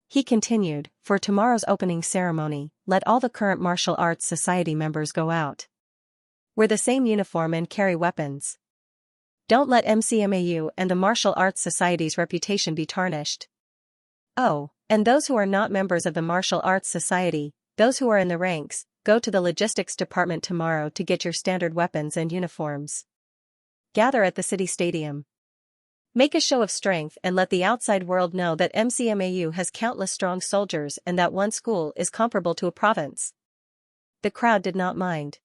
He continued, for tomorrow's opening ceremony, let all the current Martial Arts Society members go out. Wear the same uniform and carry weapons. Don't let MCMAU and the Martial Arts Society's reputation be tarnished. Oh, and those who are not members of the Martial Arts Society, those who are in the ranks, go to the logistics department tomorrow to get your standard weapons and uniforms. Gather at the city stadium. Make a show of strength and let the outside world know that MCMAU has countless strong soldiers and that one school is comparable to a province. The crowd did not mind.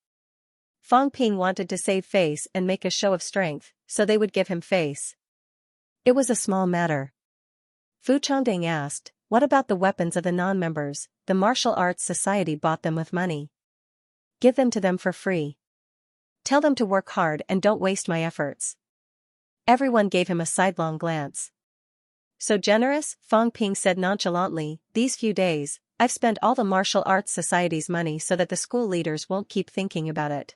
Fang Ping wanted to save face and make a show of strength, so they would give him face. It was a small matter. Fu Chongding asked, "What about the weapons of the non-members? The martial arts society bought them with money. Give them to them for free. Tell them to work hard and don't waste my efforts." Everyone gave him a sidelong glance. "So generous?" Fang Ping said nonchalantly. "These few days, I've spent all the martial arts society's money so that the school leaders won't keep thinking about it.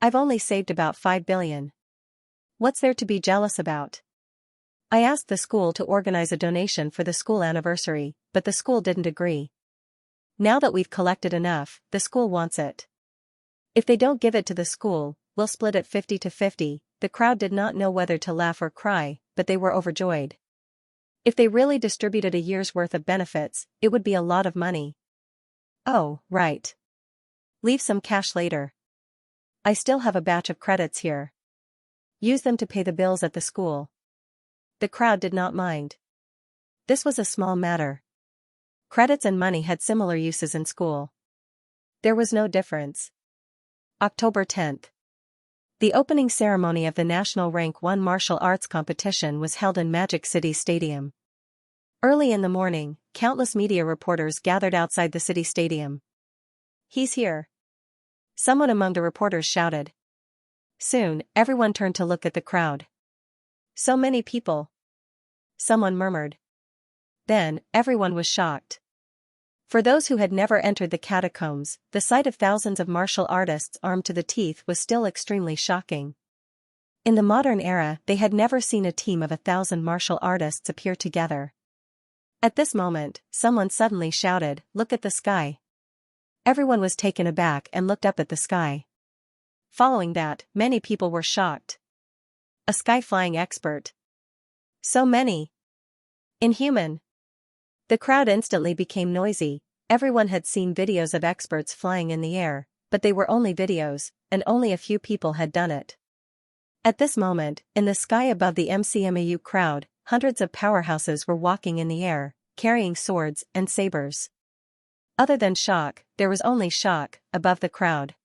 I've only saved about 5 billion. What's there to be jealous about? I asked the school to organize a donation for the school anniversary, but the school didn't agree. Now that we've collected enough, the school wants it. If they don't give it to the school, we'll split it 50-50. The crowd did not know whether to laugh or cry, but they were overjoyed. If they really distributed a year's worth of benefits, it would be a lot of money. Oh, right. Leave some cash later. I still have a batch of credits here. Use them to pay the bills at the school." The crowd did not mind. This was a small matter. Credits and money had similar uses in school. There was no difference. October 10th. The opening ceremony of the National Rank 1 Martial Arts Competition was held in Magic City Stadium. Early in the morning, countless media reporters gathered outside the city stadium. "He's here!" Someone among the reporters shouted. Soon, everyone turned to look at the crowd. "So many people," someone murmured. Then, everyone was shocked. For those who had never entered the catacombs, the sight of thousands of martial artists armed to the teeth was still extremely shocking. In the modern era, they had never seen a team of 1,000 martial artists appear together. At this moment, someone suddenly shouted, "Look at the sky." Everyone was taken aback and looked up at the sky. Following that, many people were shocked. A sky-flying expert. So many. Inhuman. The crowd instantly became noisy. Everyone had seen videos of experts flying in the air, but they were only videos, and only a few people had done it. At this moment, in the sky above the MCMAU crowd, hundreds of powerhouses were walking in the air, carrying swords and sabers. Other than shock, there was only shock above the crowd.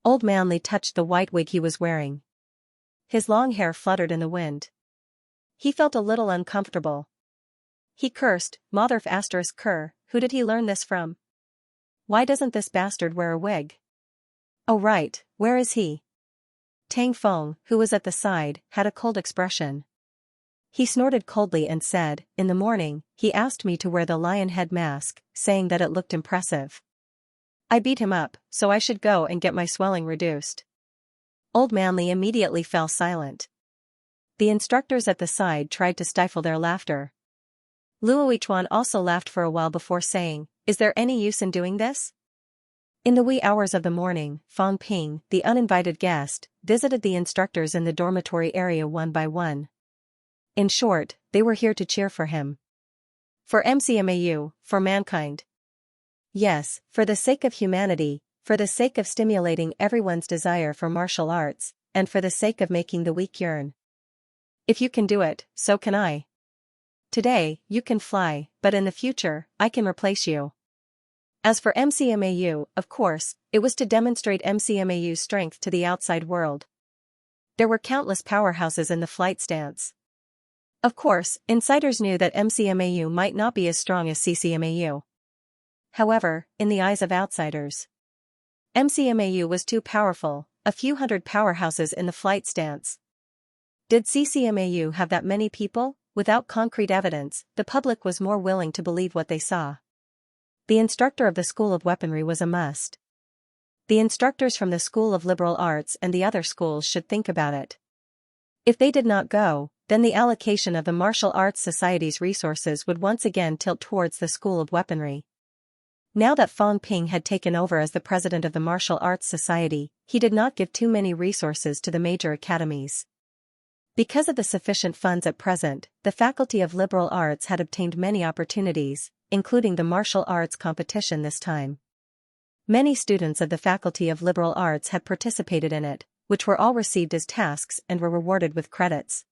Old Manly touched the white wig he was wearing. His long hair fluttered in the wind. He felt a little uncomfortable. He cursed, "Motherf asterisk cur, who did he learn this from? Why doesn't this bastard wear a wig? Oh right, where is he?" Tang Feng, who was at the side, had a cold expression. He snorted coldly and said, "In the morning, he asked me to wear the lion head mask, saying that it looked impressive. I beat him up, so I should go and get my swelling reduced." Old Manly immediately fell silent. The instructors at the side tried to stifle their laughter. Luo Yichuan also laughed for a while before saying, "Is there any use in doing this?" In the wee hours of the morning, Fang Ping, the uninvited guest, visited the instructors in the dormitory area one by one. In short, they were here to cheer for him. For MCMAU, for mankind. Yes, for the sake of humanity, for the sake of stimulating everyone's desire for martial arts, and for the sake of making the weak yearn. If you can do it, so can I. Today, you can fly, but in the future, I can replace you. As for MCMAU, of course, it was to demonstrate MCMAU's strength to the outside world. There were countless powerhouses in the flight stance. Of course, insiders knew that MCMAU might not be as strong as CCMAU. However, in the eyes of outsiders, MCMAU was too powerful, a few hundred powerhouses in the flight stance. Did CCMAU have that many people? Without concrete evidence, the public was more willing to believe what they saw. The instructor of the School of Weaponry was a must. The instructors from the School of Liberal Arts and the other schools should think about it. If they did not go, then the allocation of the Martial Arts Society's resources would once again tilt towards the School of Weaponry. Now that Fang Ping had taken over as the president of the Martial Arts Society, he did not give too many resources to the major academies. Because of the sufficient funds at present, the Faculty of Liberal Arts had obtained many opportunities, including the martial arts competition this time. Many students of the Faculty of Liberal Arts had participated in it, which were all received as tasks and were rewarded with credits.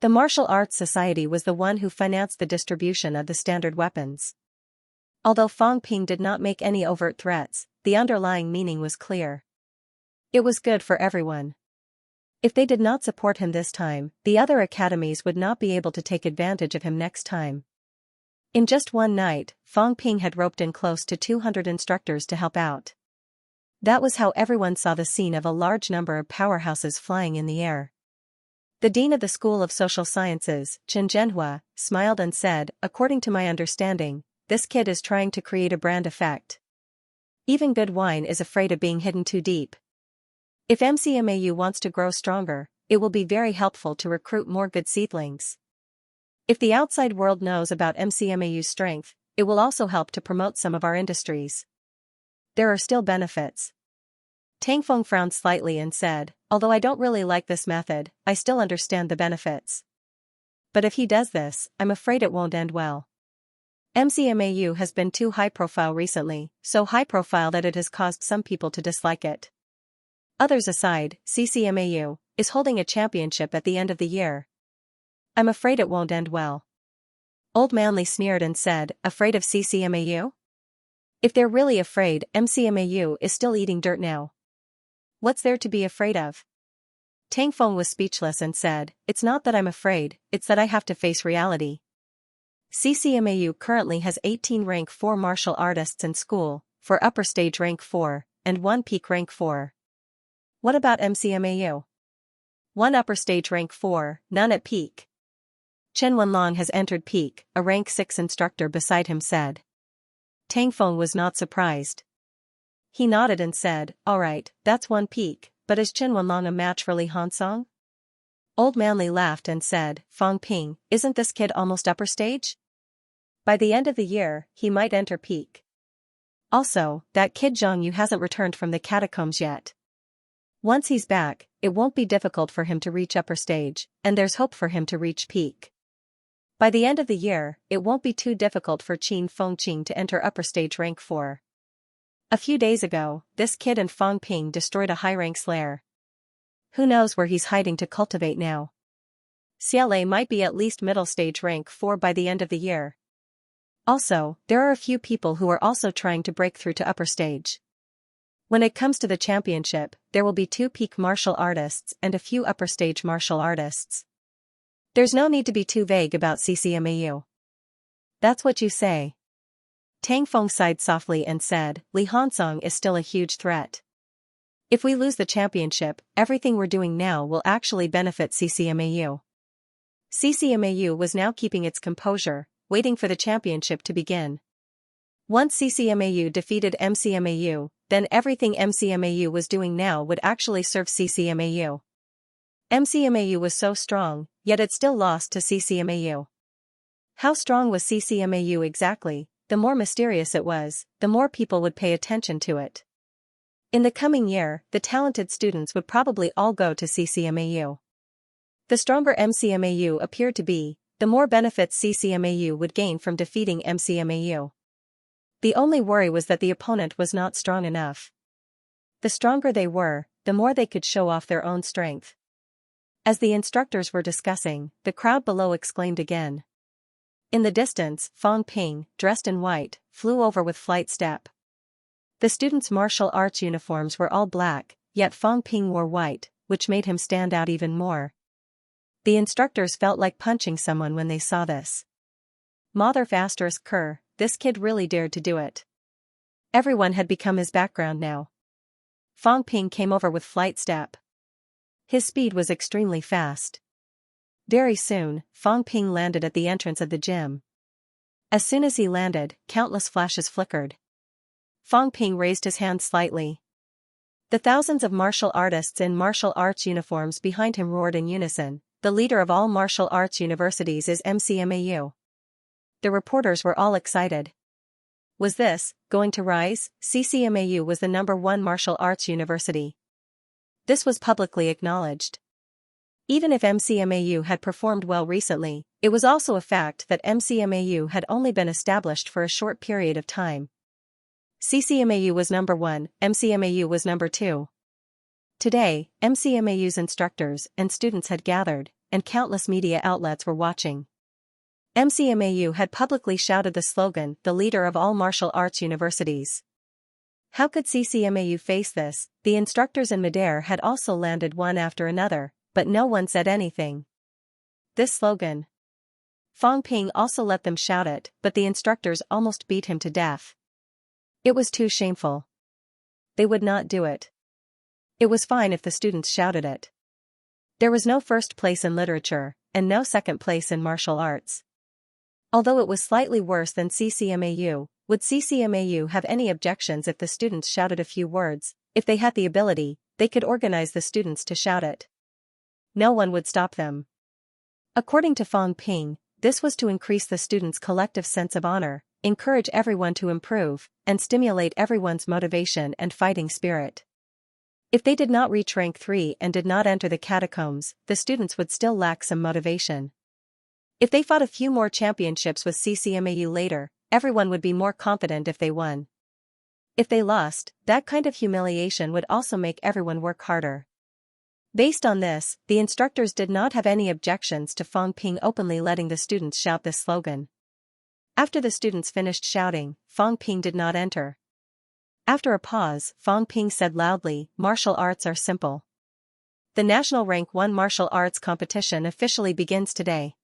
The Martial Arts Society was the one who financed the distribution of the standard weapons. Although Fang Ping did not make any overt threats, the underlying meaning was clear. It was good for everyone. If they did not support him this time, the other academies would not be able to take advantage of him next time. In just one night, Fang Ping had roped in close to 200 instructors to help out. That was how everyone saw the scene of a large number of powerhouses flying in the air. The dean of the School of Social Sciences, Xianxia, smiled and said, "According to my understanding, this kid is trying to create a brand effect. Even good wine is afraid of being hidden too deep. If MCMAU wants to grow stronger, it will be very helpful to recruit more good seedlings. If the outside world knows about MCMAU's strength, it will also help to promote some of our industries. There are still benefits." Tang Feng frowned slightly and said, "Although I don't really like this method, I still understand the benefits. But if he does this, I'm afraid it won't end well. MCMAU has been too high profile recently, so high profile that it has caused some people to dislike it. Others aside, CCMAU is holding a championship at the end of the year. I'm afraid it won't end well." Old Manly sneered and said, "Afraid of CCMAU? If they're really afraid, MCMAU is still eating dirt now. What's there to be afraid of?" Tang Feng was speechless and said, "It's not that I'm afraid, it's that I have to face reality. CCMAU currently has 18 rank 4 martial artists in school, for upper stage rank 4, and 1 peak rank 4. What about MCMAU? 1 upper stage rank 4, none at peak." "Chen Wenlong has entered peak," a rank 6 instructor beside him said. Tang Feng was not surprised. He nodded and said, "Alright, that's 1 peak, but is Chen Wenlong a match for Li Hansong?" Old Manly laughed and said, "Fang Ping, isn't this kid almost upper stage? By the end of the year, he might enter peak. Also, that kid Zhang Yu hasn't returned from the catacombs yet. Once he's back, it won't be difficult for him to reach upper stage, and there's hope for him to reach peak. By the end of the year, it won't be too difficult for Qin Fengqing to enter upper stage rank 4. A few days ago, this kid and Fang Ping destroyed a high-rank slayer. Who knows where he's hiding to cultivate now? Xiaolei might be at least middle stage rank 4 by the end of the year. Also, there are a few people who are also trying to break through to upper stage. When it comes to the championship, there will be 2 peak martial artists and a few upper stage martial artists. There's no need to be too vague about CCMAU." "That's what you say." Tang Feng sighed softly and said, "Li Hansong is still a huge threat. If we lose the championship, everything we're doing now will actually benefit CCMAU." CCMAU was now keeping its composure, waiting for the championship to begin. Once CCMAU defeated MCMAU, then everything MCMAU was doing now would actually serve CCMAU. MCMAU was so strong, yet it still lost to CCMAU. How strong was CCMAU exactly? The more mysterious it was, the more people would pay attention to it. In the coming year, the talented students would probably all go to CCMAU. The stronger MCMAU appeared to be, the more benefits CCMAU would gain from defeating MCMAU. The only worry was that the opponent was not strong enough. The stronger they were, the more they could show off their own strength. As the instructors were discussing, the crowd below exclaimed again. In the distance, Fang Ping, dressed in white, flew over with flight step. The students' martial arts uniforms were all black, yet Fang Ping wore white, which made him stand out even more. The instructors felt like punching someone when they saw this. Motherf asterisk Kerr, this kid really dared to do it. Everyone had become his background now. Fang Ping came over with flight step. His speed was extremely fast. Very soon, Fang Ping landed at the entrance of the gym. As soon as he landed, countless flashes flickered. Fang Ping raised his hand slightly. The thousands of martial artists in martial arts uniforms behind him roared in unison, "The leader of all martial arts universities is MCMAU." The reporters were all excited. Was this going to rise? CCMAU was the #1 martial arts university. This was publicly acknowledged. Even if MCMAU had performed well recently, it was also a fact that MCMAU had only been established for a short period of time. CCMAU was #1, MCMAU was #2. Today, MCMAU's instructors and students had gathered, and countless media outlets were watching. MCMAU had publicly shouted the slogan, "The leader of all martial arts universities." How could CCMAU face this? The instructors in midair had also landed one after another, but no one said anything. This slogan. Fang Ping also let them shout it, but the instructors almost beat him to death. It was too shameful. They would not do it. It was fine if the students shouted it. There was no first place in literature, and no second place in martial arts. Although it was slightly worse than CCMAU, would CCMAU have any objections if the students shouted a few words? If they had the ability, they could organize the students to shout it. No one would stop them. According to Fang Ping, this was to increase the students' collective sense of honor, encourage everyone to improve, and stimulate everyone's motivation and fighting spirit. If they did not reach rank 3 and did not enter the catacombs, the students would still lack some motivation. If they fought a few more championships with CCMAU later, everyone would be more confident if they won. If they lost, that kind of humiliation would also make everyone work harder. Based on this, the instructors did not have any objections to Fang Ping openly letting the students shout this slogan. After the students finished shouting, Fang Ping did not enter. After a pause, Fang Ping said loudly, "Martial arts are simple. The National Rank 1 martial arts competition officially begins today.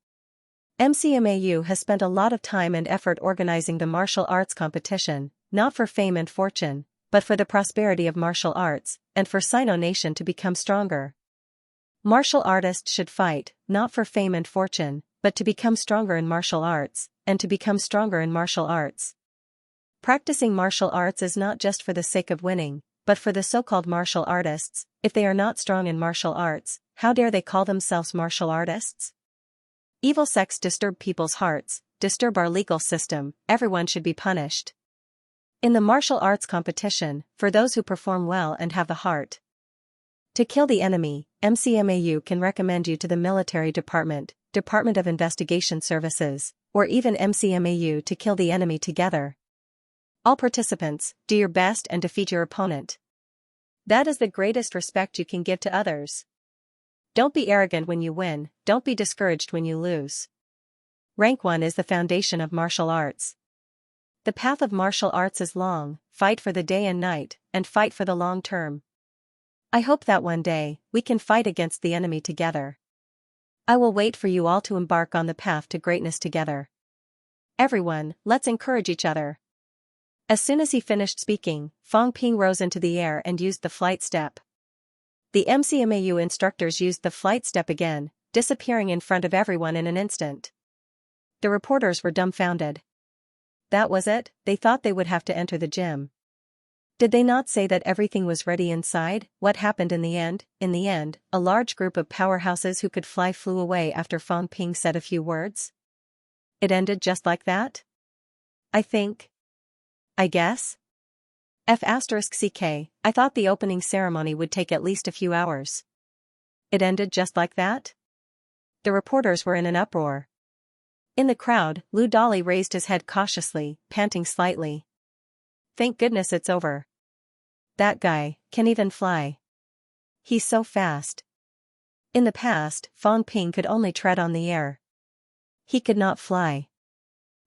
MCMAU has spent a lot of time and effort organizing the martial arts competition, not for fame and fortune, but for the prosperity of martial arts, and for Sino Nation to become stronger. Martial artists should fight, not for fame and fortune, but to become stronger in martial arts, and to become stronger in martial arts. Practicing martial arts is not just for the sake of winning, but for the so-called martial artists. If they are not strong in martial arts, how dare they call themselves martial artists? Evil sects disturb people's hearts, disturb our legal system, everyone should be punished. In the martial arts competition, for those who perform well and have the heart to kill the enemy, MCMAU can recommend you to the Military Department, Department of Investigation Services, or even MCMAU to kill the enemy together. All participants, do your best and defeat your opponent. That is the greatest respect you can give to others. Don't be arrogant when you win, don't be discouraged when you lose. Rank 1 is the foundation of martial arts. The path of martial arts is long, fight for the day and night, and fight for the long term. I hope that one day, we can fight against the enemy together. I will wait for you all to embark on the path to greatness together. Everyone, let's encourage each other." As soon as he finished speaking, Fang Ping rose into the air and used the flight step. The MCMAU instructors used the flight step again, disappearing in front of everyone in an instant. The reporters were dumbfounded. That was it? They thought they would have to enter the gym. Did they not say that everything was ready inside? What happened in the end? In the end, a large group of powerhouses who could fly flew away after Fang Ping said a few words. It ended just like that? I guess? F***ck, I thought the opening ceremony would take at least a few hours. It ended just like that? The reporters were in an uproar. In the crowd, Lu Dali raised his head cautiously, panting slightly. Thank goodness it's over. That guy can even fly. He's so fast. In the past, Fang Ping could only tread on the air. He could not fly.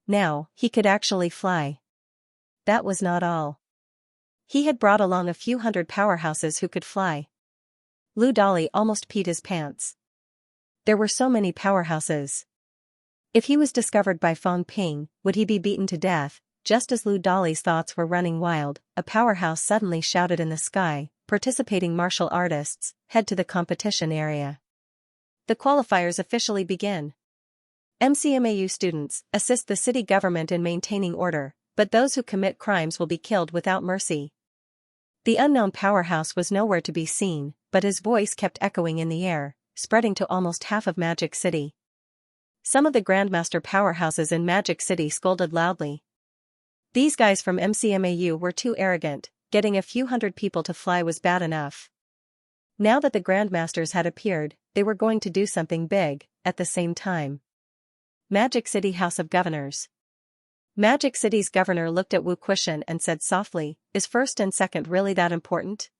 Now, he could actually fly. That was not all. He had brought along a few hundred powerhouses who could fly. Lu Dali almost peed his pants. There were so many powerhouses. If he was discovered by Fang Ping, would he be beaten to death? Just as Lu Dali's thoughts were running wild, a powerhouse suddenly shouted in the sky, "Participating martial artists, head to the competition area. The qualifiers officially begin. MCMAU students, assist the city government in maintaining order, but those who commit crimes will be killed without mercy." The unknown powerhouse was nowhere to be seen, but his voice kept echoing in the air, spreading to almost half of Magic City. Some of the Grandmaster powerhouses in Magic City scolded loudly. These guys from MCMAU were too arrogant, getting a few hundred people to fly was bad enough. Now that the Grandmasters had appeared, they were going to do something big, at the same time. Magic City House of Governors. Magic City's governor looked at Wu Quishan and said softly, "Is first and second really that important?"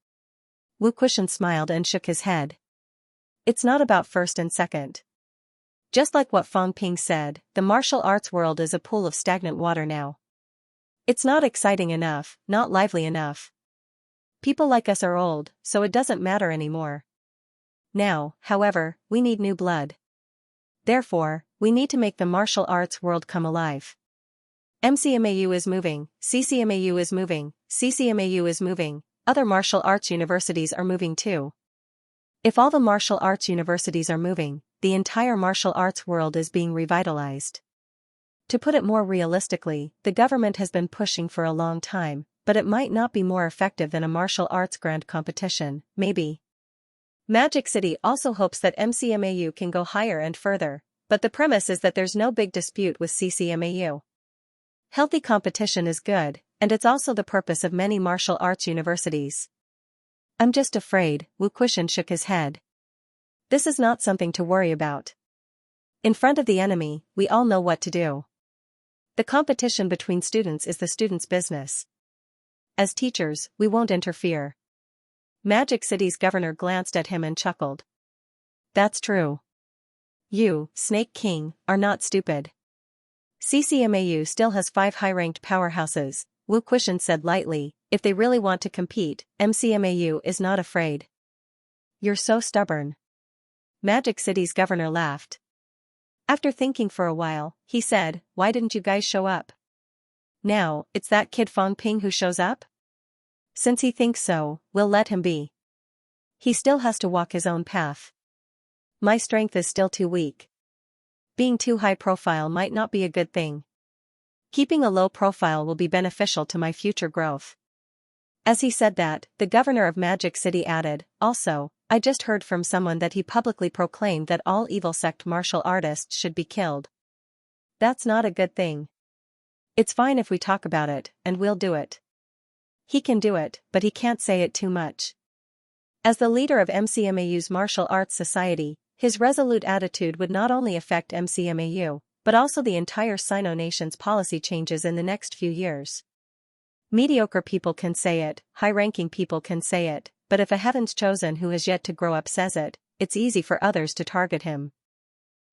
Wu Quishan smiled and shook his head. "It's not about first and second. Just like what Fang Ping said, the martial arts world is a pool of stagnant water now. It's not exciting enough, not lively enough. People like us are old, so it doesn't matter anymore. Now, however, we need new blood. Therefore, we need to make the martial arts world come alive. MCMAU is moving, CCMAU is moving, CCMAU is moving, other martial arts universities are moving too. If all the martial arts universities are moving, the entire martial arts world is being revitalized. To put it more realistically, the government has been pushing for a long time, but it might not be more effective than a martial arts grand competition, maybe. Magic City also hopes that MCMAU can go higher and further, but the premise is that there's no big dispute with CCMAU. Healthy competition is good, and it's also the purpose of many martial arts universities. I'm just afraid, Wu Quishan shook his head. This is not something to worry about. In front of the enemy, we all know what to do. The competition between students is the students' business. As teachers, we won't interfere. Magic City's governor glanced at him and chuckled. That's true. You, Snake King, are not stupid. CCMAU still has 5 high-ranked powerhouses, Wu Quishan said lightly. If they really want to compete, MCMAU is not afraid. You're so stubborn. Magic City's governor laughed. After thinking for a while, he said, why didn't you guys show up? Now, it's that kid Fong Ping who shows up? Since he thinks so, we'll let him be. He still has to walk his own path. My strength is still too weak. Being too high profile might not be a good thing. Keeping a low profile will be beneficial to my future growth. As he said that, the governor of Magic City added, also, I just heard from someone that he publicly proclaimed that all evil sect martial artists should be killed. That's not a good thing. It's fine if we talk about it, and we'll do it. He can do it, but he can't say it too much. As the leader of MCMAU's Martial Arts Society, his resolute attitude would not only affect MCMAU, but also the entire Sino nation's policy changes in the next few years. Mediocre people can say it, high-ranking people can say it, but if a heaven's chosen who has yet to grow up says it, it's easy for others to target him.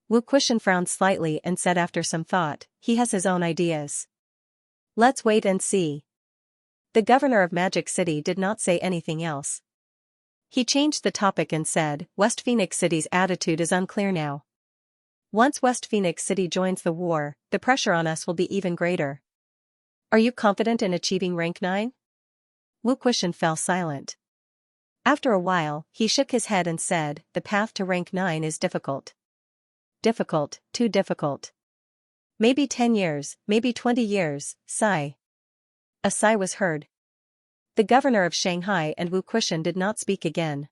Wu Quishan frowned slightly and said after some thought, he has his own ideas. Let's wait and see. The governor of Magic City did not say anything else. He changed the topic and said, West Phoenix City's attitude is unclear now. Once West Phoenix City joins the war, the pressure on us will be even greater. Are you confident in achieving rank 9? Wu Quishan fell silent. After a while, he shook his head and said, the path to rank 9 is difficult. Difficult, too difficult. Maybe 10 years, maybe 20 years, sigh. A sigh was heard. The governor of Shanghai and Wu Quishan did not speak again.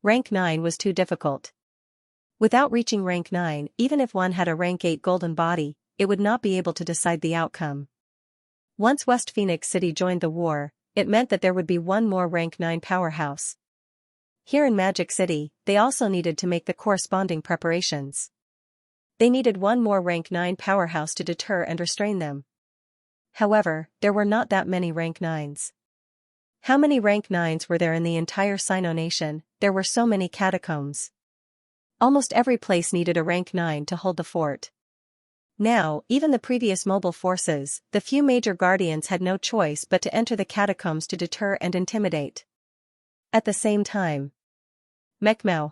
Rank 9 was too difficult. Without reaching rank 9, even if one had a rank 8 golden body, it would not be able to decide the outcome. Once West Phoenix City joined the war, it meant that there would be one more rank 9 powerhouse. Here in Magic City, they also needed to make the corresponding preparations. They needed one more rank 9 powerhouse to deter and restrain them. However, there were not that many rank 9s. How many rank 9s were there in the entire Sino nation? There were so many catacombs. Almost every place needed a rank 9 to hold the fort. Now, even the previous mobile forces, the few major guardians had no choice but to enter the catacombs to deter and intimidate. At the same time, Mekmao.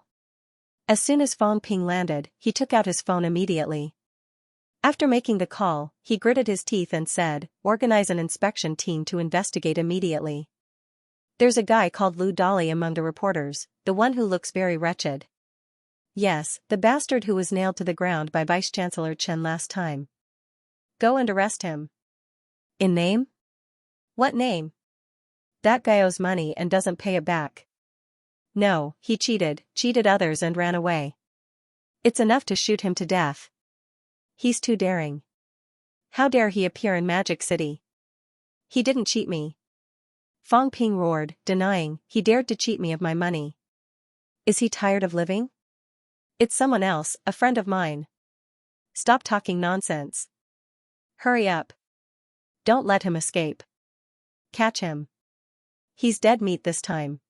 As soon as Fong Ping landed, he took out his phone immediately. After making the call, he gritted his teeth and said, organize an inspection team to investigate immediately. There's a guy called Lu Dolly among the reporters, the one who looks very wretched. Yes, the bastard who was nailed to the ground by Vice-Chancellor Chen last time. Go and arrest him. In name? What name? That guy owes money and doesn't pay it back. No, he cheated others and ran away. It's enough to shoot him to death. He's too daring. How dare he appear in Magic City? He didn't cheat me. Fong Ping roared, denying, he dared to cheat me of my money. Is he tired of living? It's someone else, a friend of mine. Stop talking nonsense. Hurry up. Don't let him escape. Catch him. He's dead meat this time.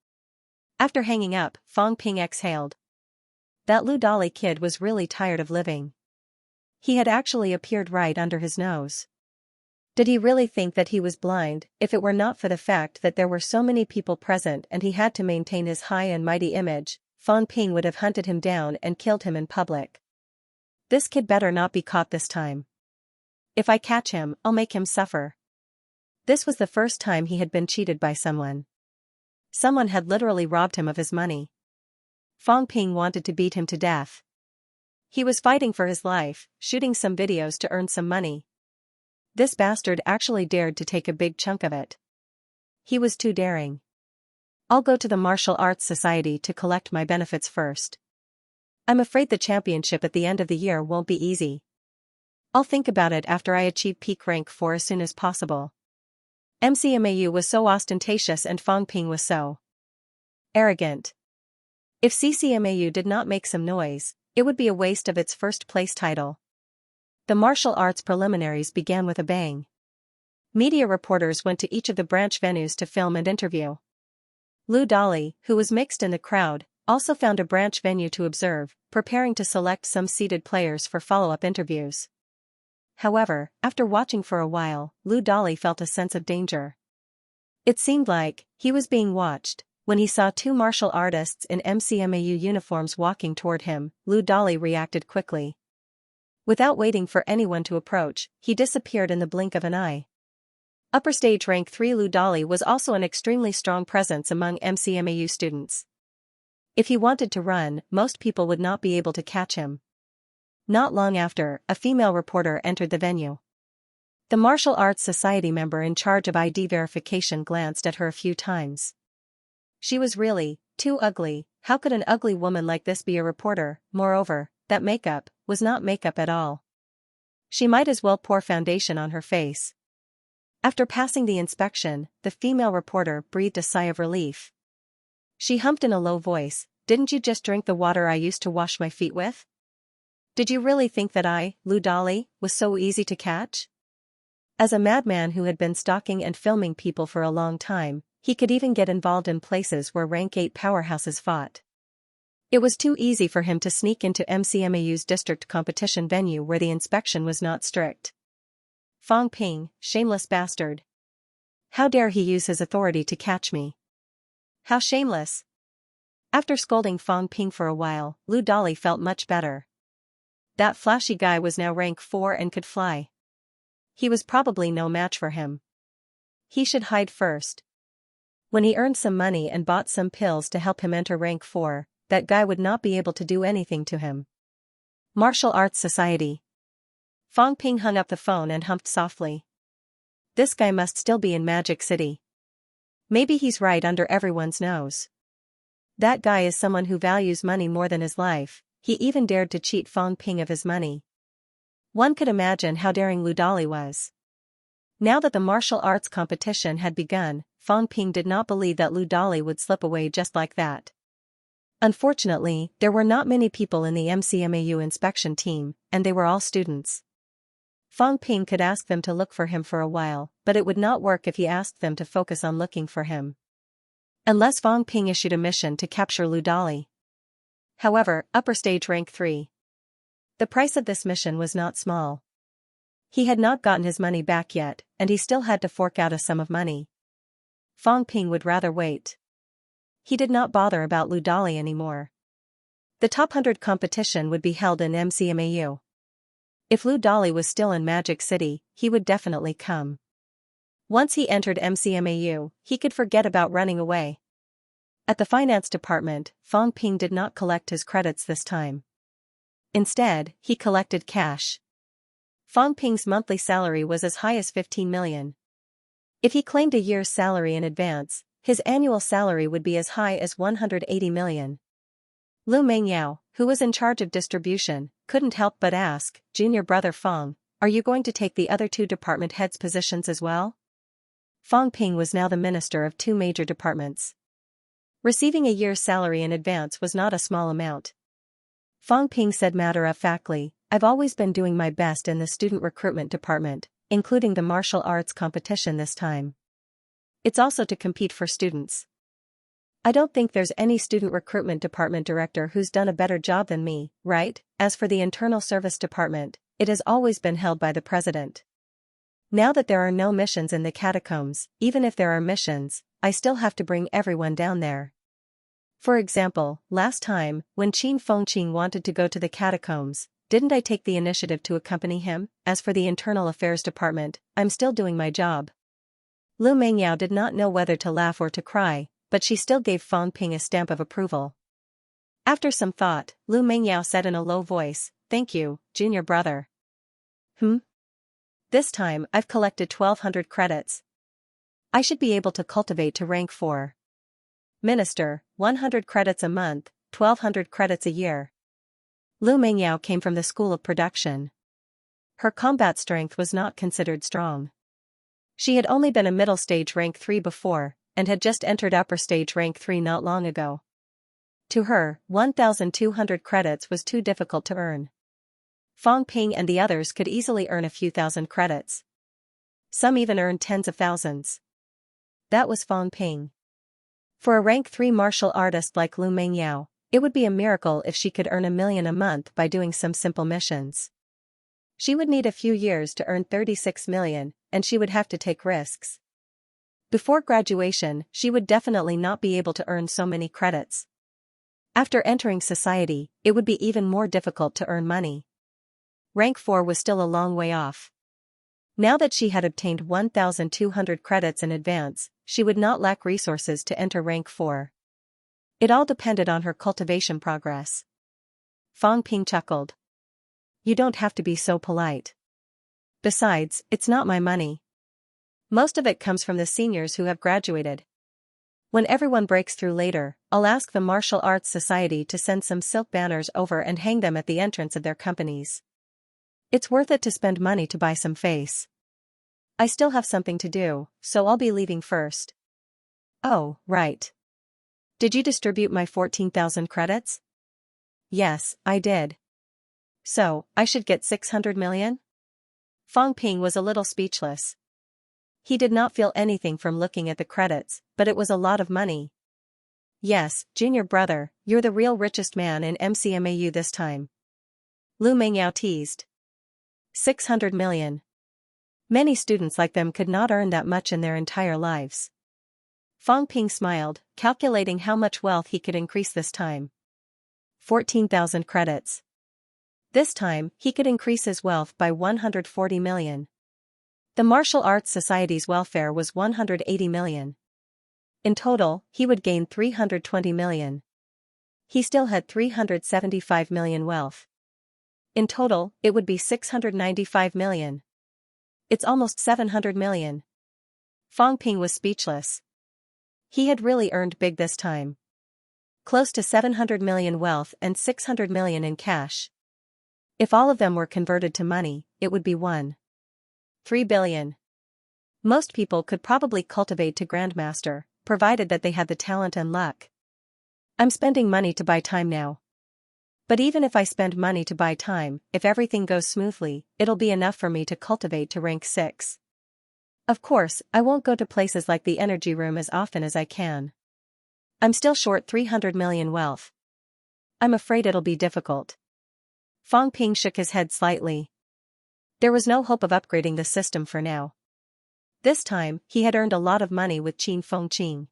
After hanging up, Fong Ping exhaled. That Lu Dolly kid was really tired of living. He had actually appeared right under his nose. Did he really think that he was blind? If it were not for the fact that there were so many people present and he had to maintain his high and mighty image, Fang Ping would have hunted him down and killed him in public. This kid better not be caught this time. If I catch him, I'll make him suffer. This was the first time he had been cheated by someone. Someone had literally robbed him of his money. Fang Ping wanted to beat him to death. He was fighting for his life, shooting some videos to earn some money. This bastard actually dared to take a big chunk of it. He was too daring. I'll go to the Martial Arts Society to collect my benefits first. I'm afraid the championship at the end of the year won't be easy. I'll think about it after I achieve peak rank 4 as soon as possible. MCMAU was so ostentatious and Fang Ping was so arrogant. If CCMAU did not make some noise, it would be a waste of its first place title. The martial arts preliminaries began with a bang. Media reporters went to each of the branch venues to film and interview. Lu Dali, who was mixed in the crowd, also found a branch venue to observe, preparing to select some seeded players for follow-up interviews. However, after watching for a while, Lu Dali felt a sense of danger. It seemed like he was being watched. When he saw 2 martial artists in MCMAU uniforms walking toward him, Lu Dali reacted quickly. Without waiting for anyone to approach, he disappeared in the blink of an eye. Upper stage rank 3 Lu Dali was also an extremely strong presence among MCMAU students. If he wanted to run, most people would not be able to catch him. Not long after, a female reporter entered the venue. The Martial Arts Society member in charge of ID verification glanced at her a few times. She was really too ugly. How could an ugly woman like this be a reporter? Moreover, that makeup was not makeup at all. She might as well pour foundation on her face. After passing the inspection, the female reporter breathed a sigh of relief. She humped in a low voice, "Didn't you just drink the water I used to wash my feet with? Did you really think that I, Lu Dali, was so easy to catch?" As a madman who had been stalking and filming people for a long time, he could even get involved in places where rank 8 powerhouses fought. It was too easy for him to sneak into MCMAU's district competition venue where the inspection was not strict. Fang Ping, shameless bastard. How dare he use his authority to catch me? How shameless. After scolding Fang Ping for a while, Lu Dali felt much better. That flashy guy was now rank 4 and could fly. He was probably no match for him. He should hide first. When he earned some money and bought some pills to help him enter rank 4, that guy would not be able to do anything to him. Martial Arts Society. Fang Ping hung up the phone and humped softly. This guy must still be in Magic City. Maybe he's right under everyone's nose. That guy is someone who values money more than his life. He even dared to cheat Fang Ping of his money. One could imagine how daring Lu Dali was. Now that the martial arts competition had begun, Fang Ping did not believe that Lu Dali would slip away just like that. Unfortunately, there were not many people in the MCMAU inspection team, and they were all students. Fang Ping could ask them to look for him for a while, but it would not work if he asked them to focus on looking for him. Unless Fang Ping issued a mission to capture Lu Dali. However, upper stage rank 3. The price of this mission was not small. He had not gotten his money back yet, and he still had to fork out a sum of money. Fang Ping would rather wait. He did not bother about Lu Dali anymore. The top 100 competition would be held in MCMAU. If Lu Dali was still in Magic City, he would definitely come. Once he entered MCMAU, he could forget about running away. At the finance department, Fang Ping did not collect his credits this time. Instead, he collected cash. Fang Ping's monthly salary was as high as 15 million. If he claimed a year's salary in advance, his annual salary would be as high as 180 million. Lu Mengyao, who was in charge of distribution, couldn't help but ask, "Junior brother Fang, are you going to take the other 2 department heads' positions as well?" Fang Ping was now the minister of 2 major departments. Receiving a year's salary in advance was not a small amount. Fang Ping said matter-of-factly, "I've always been doing my best in the student recruitment department, including the martial arts competition this time. It's also to compete for students. I don't think there's any student recruitment department director who's done a better job than me, right? As for the internal service department, it has always been held by the president. Now that there are no missions in the catacombs, even if there are missions, I still have to bring everyone down there. For example, last time, when Qin Fengqing wanted to go to the catacombs, didn't I take the initiative to accompany him? As for the Internal Affairs Department, I'm still doing my job. Lu Mengyao did not know whether to laugh or to cry, but she still gave Fang Ping a stamp of approval. After some thought, Lu Mengyao said in a low voice, "Thank you, junior brother." This time I've collected 1200 credits. I should be able to cultivate to rank 4. Minister, 100 credits a month, 1200 credits a year. Lu Mengyao came from the school of production. Her combat strength was not considered strong. She had only been a middle stage rank 3 before, and had just entered upper stage rank 3 not long ago. To her, 1,200 credits was too difficult to earn. Fang Ping and the others could easily earn a few thousand credits. Some even earned tens of thousands. That was Fang Ping. For a rank 3 martial artist like Lu Mengyao, it would be a miracle if she could earn 1 million a month by doing some simple missions. She would need a few years to earn 36 million, and she would have to take risks. Before graduation, she would definitely not be able to earn so many credits. After entering society, it would be even more difficult to earn money. Rank 4 was still a long way off. Now that she had obtained 1,200 credits in advance, she would not lack resources to enter rank 4. It all depended on her cultivation progress. Fang Ping chuckled. You don't have to be so polite. Besides, it's not my money. Most of it comes from the seniors who have graduated. When everyone breaks through later, I'll ask the Martial Arts Society to send some silk banners over and hang them at the entrance of their companies. It's worth it to spend money to buy some face. I still have something to do, so I'll be leaving first. Oh, right. Did you distribute my 14,000 credits? Yes, I did. So, I should get 600 million? Fang Ping was a little speechless. He did not feel anything from looking at the credits, but it was a lot of money. Yes, junior brother, you're the real richest man in MCMAU this time. Lu Mengyao teased. 600 million. Many students like them could not earn that much in their entire lives. Fang Ping smiled, calculating how much wealth he could increase this time. 14,000 credits. This time, he could increase his wealth by 140 million. The Martial Arts Society's welfare was 180 million. In total, he would gain 320 million. He still had 375 million wealth. In total, it would be 695 million. It's almost 700 million. Fang Ping was speechless. He had really earned big this time. Close to 700 million wealth and 600 million in cash. If all of them were converted to money, it would be 1.3 billion. Most people could probably cultivate to Grandmaster, provided that they had the talent and luck. I'm spending money to buy time now. But even if I spend money to buy time, if everything goes smoothly, it'll be enough for me to cultivate to rank 6. Of course, I won't go to places like the energy room as often as I can. I'm still short 300 million wealth. I'm afraid it'll be difficult. Fang Ping shook his head slightly. There was no hope of upgrading the system for now. This time, he had earned a lot of money with Qin Fengqing.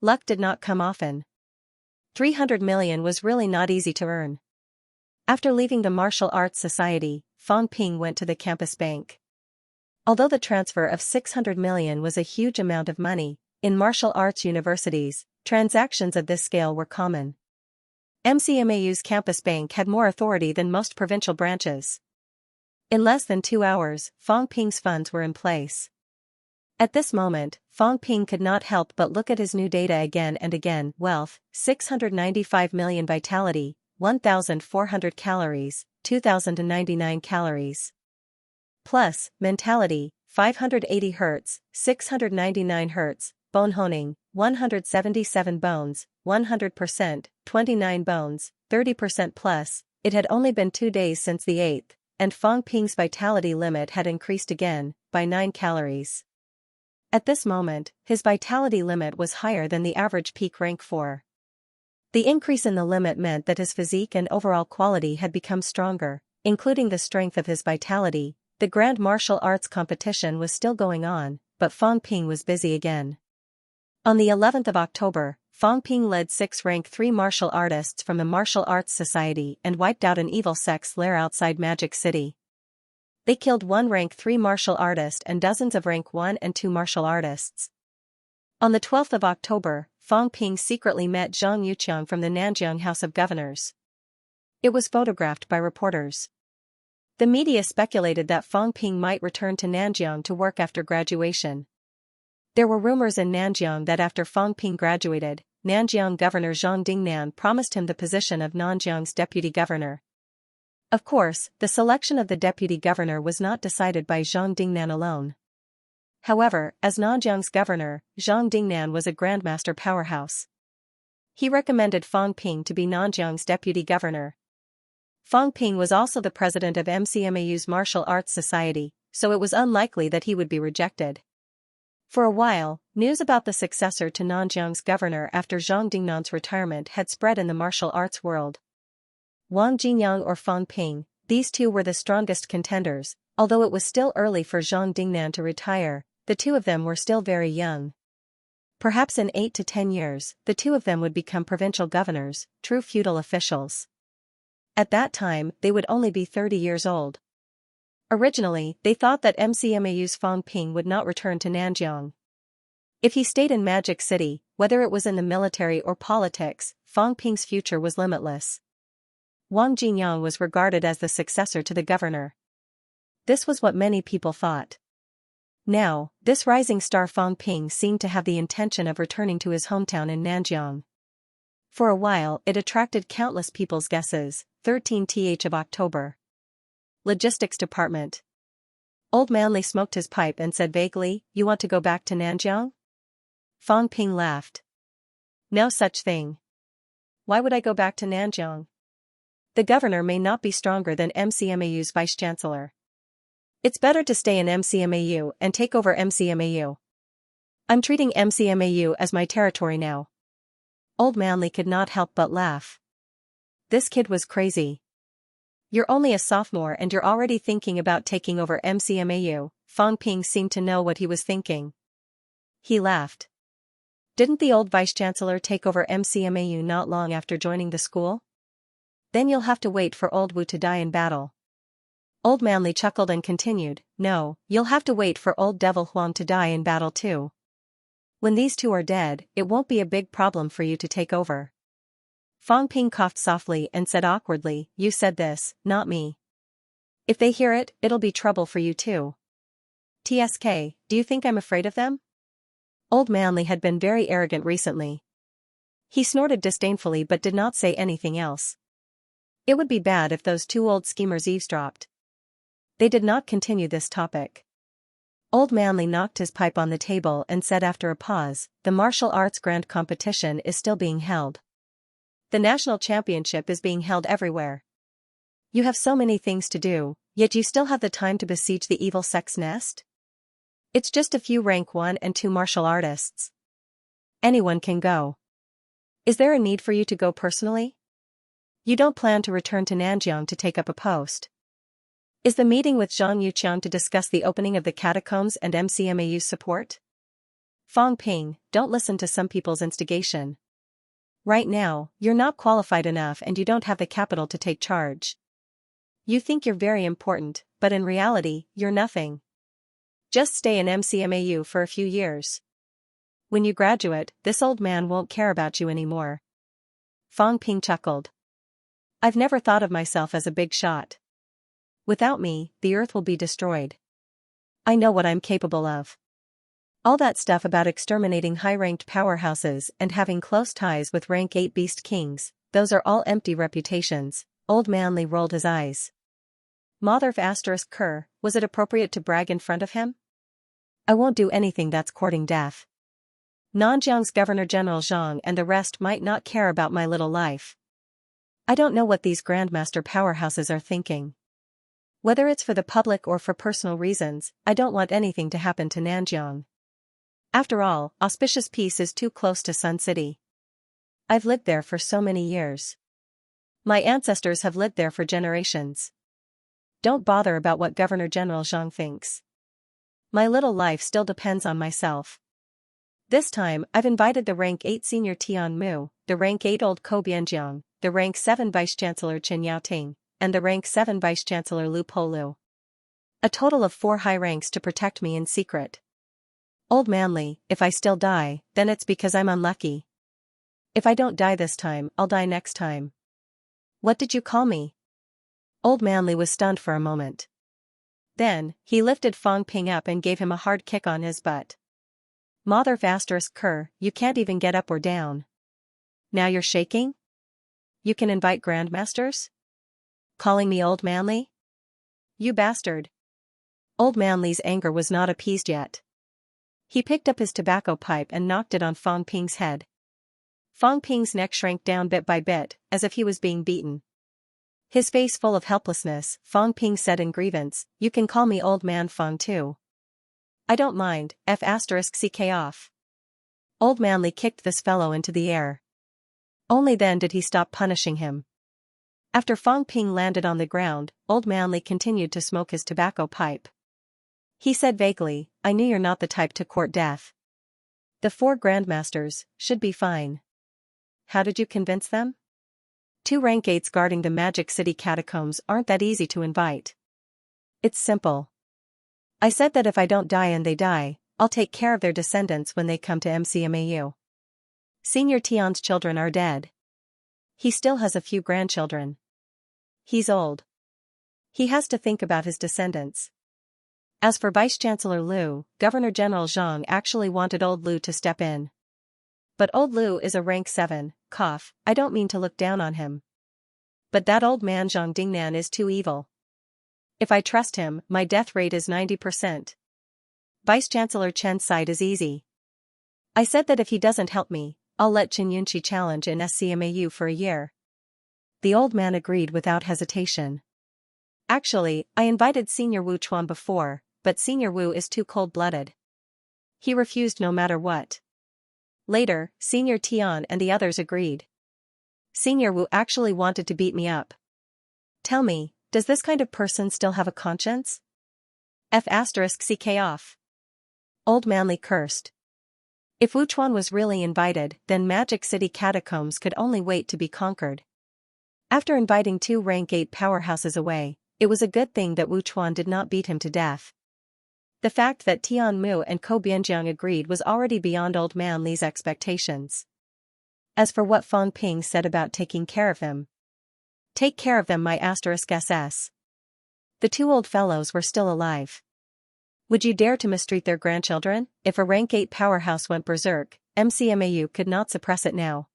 Luck did not come often. 300 million was really not easy to earn. After leaving the Martial Arts Society, Fang Ping went to the campus bank. Although the transfer of 600 million was a huge amount of money, in martial arts universities, transactions of this scale were common. MCMAU's campus bank had more authority than most provincial branches. In less than 2 hours, Fang Ping's funds were in place. At this moment, Fang Ping could not help but look at his new data again and again. Wealth, 695 million vitality, 1,400 calories, 2,099 calories. Plus, mentality, 580 Hz, 699 Hz, bone honing, 177 bones, 100%, 29 bones, 30% plus. It had only been 2 days since the 8th, and Fang Ping's vitality limit had increased again, by 9 calories. At this moment, his vitality limit was higher than the average peak rank 4. The increase in the limit meant that his physique and overall quality had become stronger, including the strength of his vitality, The grand martial arts competition was still going on, but Fang Ping was busy again. On the 11th of October, Fang Ping led 6 rank 3 martial artists from the Martial Arts Society and wiped out an evil sect's lair outside Magic City. They killed 1 rank 3 martial artist and dozens of rank 1 and 2 martial artists. On the 12th of October, Fang Ping secretly met Zhang Yuqiang from the Nanjiang House of Governors. It was photographed by reporters. The media speculated that Fang Ping might return to Nanjiang to work after graduation. There were rumors in Nanjiang that after Fang Ping graduated, Nanjiang Governor Zhang Dingnan promised him the position of Nanjiang's deputy governor. Of course, the selection of the deputy governor was not decided by Zhang Dingnan alone. However, as Nanjiang's governor, Zhang Dingnan was a grandmaster powerhouse. He recommended Fang Ping to be Nanjiang's deputy governor. Fang Ping was also the president of MCMAU's Martial Arts Society, so it was unlikely that he would be rejected. For a while, news about the successor to Nanjiang's governor after Zhang Dingnan's retirement had spread in the martial arts world. Wang Jinyang or Fang Ping, these two were the strongest contenders, although it was still early for Zhang Dingnan to retire, the two of them were still very young. Perhaps in 8 to 10 years, the two of them would become provincial governors, true feudal officials. At that time, they would only be 30 years old. Originally, they thought that MCMAU's Fang Ping would not return to Nanjiang. If he stayed in Magic City, whether it was in the military or politics, Fang Ping's future was limitless. Wang Jinyang was regarded as the successor to the governor. This was what many people thought. Now, this rising star Fang Ping seemed to have the intention of returning to his hometown in Nanjiang. For a while, it attracted countless people's guesses. 13th of October. Logistics Department. Old Manly smoked his pipe and said vaguely, "You want to go back to Nanjiang?" Fang Ping laughed. "No such thing. Why would I go back to Nanjiang? The governor may not be stronger than MCMAU's vice-chancellor. It's better to stay in MCMAU and take over MCMAU. I'm treating MCMAU as my territory now." Old Manly could not help but laugh. This kid was crazy. "You're only a sophomore and you're already thinking about taking over MCMAU, Fang Ping seemed to know what he was thinking. He laughed. "Didn't the old vice-chancellor take over MCMAU not long after joining the school? Then you'll have to wait for old Wu to die in battle." Old Manly chuckled and continued, "No, you'll have to wait for old Devil Huang to die in battle too. When these two are dead, it won't be a big problem for you to take over." Fang Ping coughed softly and said awkwardly, "You said this, not me. If they hear it, it'll be trouble for you too." "TSK, do you think I'm afraid of them?" Old Manly had been very arrogant recently. He snorted disdainfully but did not say anything else. It would be bad if those two old schemers eavesdropped. They did not continue this topic. Old Manly knocked his pipe on the table and said after a pause, "The martial arts grand competition is still being held. The national championship is being held everywhere. You have so many things to do, yet you still have the time to besiege the evil sect's nest? It's just a few rank 1 and 2 martial artists. Anyone can go. Is there a need for you to go personally? You don't plan to return to Nanjiang to take up a post. Is the meeting with Zhang Yuqiang to discuss the opening of the catacombs and MCMAU's support? Fang Ping, don't listen to some people's instigation. Right now, you're not qualified enough and you don't have the capital to take charge. You think you're very important, but in reality, you're nothing. Just stay in MCMAU for a few years. When you graduate, this old man won't care about you anymore." Fang Ping chuckled. "I've never thought of myself as a big shot. Without me, the earth will be destroyed. I know what I'm capable of. All that stuff about exterminating high-ranked powerhouses and having close ties with rank 8 beast kings, those are all empty reputations." Old Manly rolled his eyes. Motherf asterisk Kerr, was it appropriate to brag in front of him? "I won't do anything that's courting death. Nanjiang's Governor General Zhang and the rest might not care about my little life. I don't know what these grandmaster powerhouses are thinking. Whether it's for the public or for personal reasons, I don't want anything to happen to Nanjiang. After all, auspicious peace is too close to Sun City. I've lived there for so many years. My ancestors have lived there for generations. Don't bother about what Governor General Zhang thinks. My little life still depends on myself. This time, I've invited the rank 8 senior Tian Mu, the rank 8 old Ko Bianjiang, the rank 7 Vice-Chancellor Qin Yaoting, and the rank 7 Vice-Chancellor Lu Polu. A total of 4 high ranks to protect me in secret. Old Manly, if I still die, then it's because I'm unlucky. If I don't die this time, I'll die next time. What did you call me? Old Manly was stunned for a moment. Then, he lifted Fang Ping up and gave him a hard kick on his butt. Mother ***, you can't even get up or down. Now you're shaking? You can invite grandmasters? Calling me Old Manly? You bastard. Old Manly's anger was not appeased yet. He picked up his tobacco pipe and knocked it on Fang Ping's head. Fang Ping's neck shrank down bit by bit, as if he was being beaten. His face full of helplessness, Fang Ping said in grievance, "You can call me Old Man Fang too. I don't mind, ***ck off." Old Manly kicked this fellow into the air. Only then did he stop punishing him. After Fang Ping landed on the ground, Old Manly continued to smoke his tobacco pipe. He said vaguely, "I knew you're not the type to court death. The 4 grandmasters should be fine. How did you convince them? 2 rank 8s guarding the Magic City catacombs aren't that easy to invite. It's simple. I said that if I don't die and they die, I'll take care of their descendants when they come to MCMAU. Senior Tian's children are dead. He still has a few grandchildren. He's old. He has to think about his descendants. As for Vice-Chancellor Lu, Governor General Zhang actually wanted old Lu to step in. But old Lu is a rank 7, I don't mean to look down on him. But that old man Zhang Dingnan is too evil. If I trust him, my death rate is 90%. Vice-Chancellor Chen's side is easy. I said that if he doesn't help me, I'll let Xianxia challenge in SCMAU for a year. The old man agreed without hesitation. Actually, I invited Senior Wu Chuan before, but Senior Wu is too cold-blooded. He refused no matter what. Later, Senior Tian and the others agreed. Senior Wu actually wanted to beat me up. Tell me, does this kind of person still have a conscience? ***ck off. Old Manly cursed. If Wu Chuan was really invited, then Magic City catacombs could only wait to be conquered. After inviting 2 rank 8 powerhouses away, it was a good thing that Wu Chuan did not beat him to death. The fact that Tian Mu and Ko Bianjiang agreed was already beyond Old Man Li's expectations. As for what Fang Ping said about taking care of him. Take care of them, my **SS. The 2 old fellows were still alive. Would you dare to mistreat their grandchildren? If a rank 8 powerhouse went berserk, MCMAU could not suppress it now.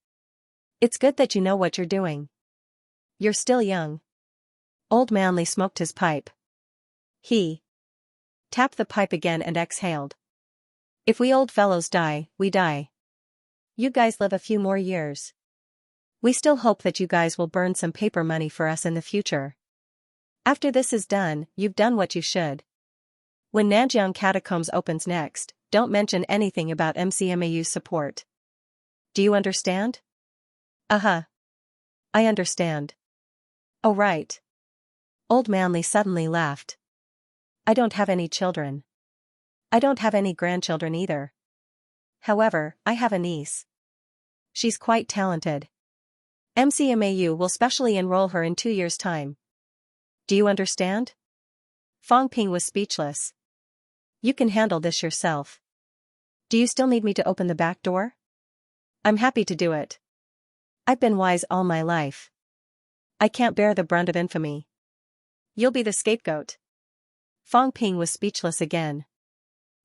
It's good that you know what you're doing. You're still young. Old Manly smoked his pipe. He tapped the pipe again and exhaled. If we old fellows die, we die. You guys live a few more years. We still hope that you guys will burn some paper money for us in the future. After this is done, you've done what you should. When Nanjiang Catacombs opens next, don't mention anything about MCMAU's support. Do you understand? I understand. Oh right. Old Manly suddenly laughed. I don't have any children. I don't have any grandchildren either. However, I have a niece. She's quite talented. MCMAU will specially enroll her in 2 years' time. Do you understand? Fang Ping was speechless. You can handle this yourself. Do you still need me to open the back door? I'm happy to do it. I've been wise all my life. I can't bear the brunt of infamy. You'll be the scapegoat. Fang Ping was speechless again.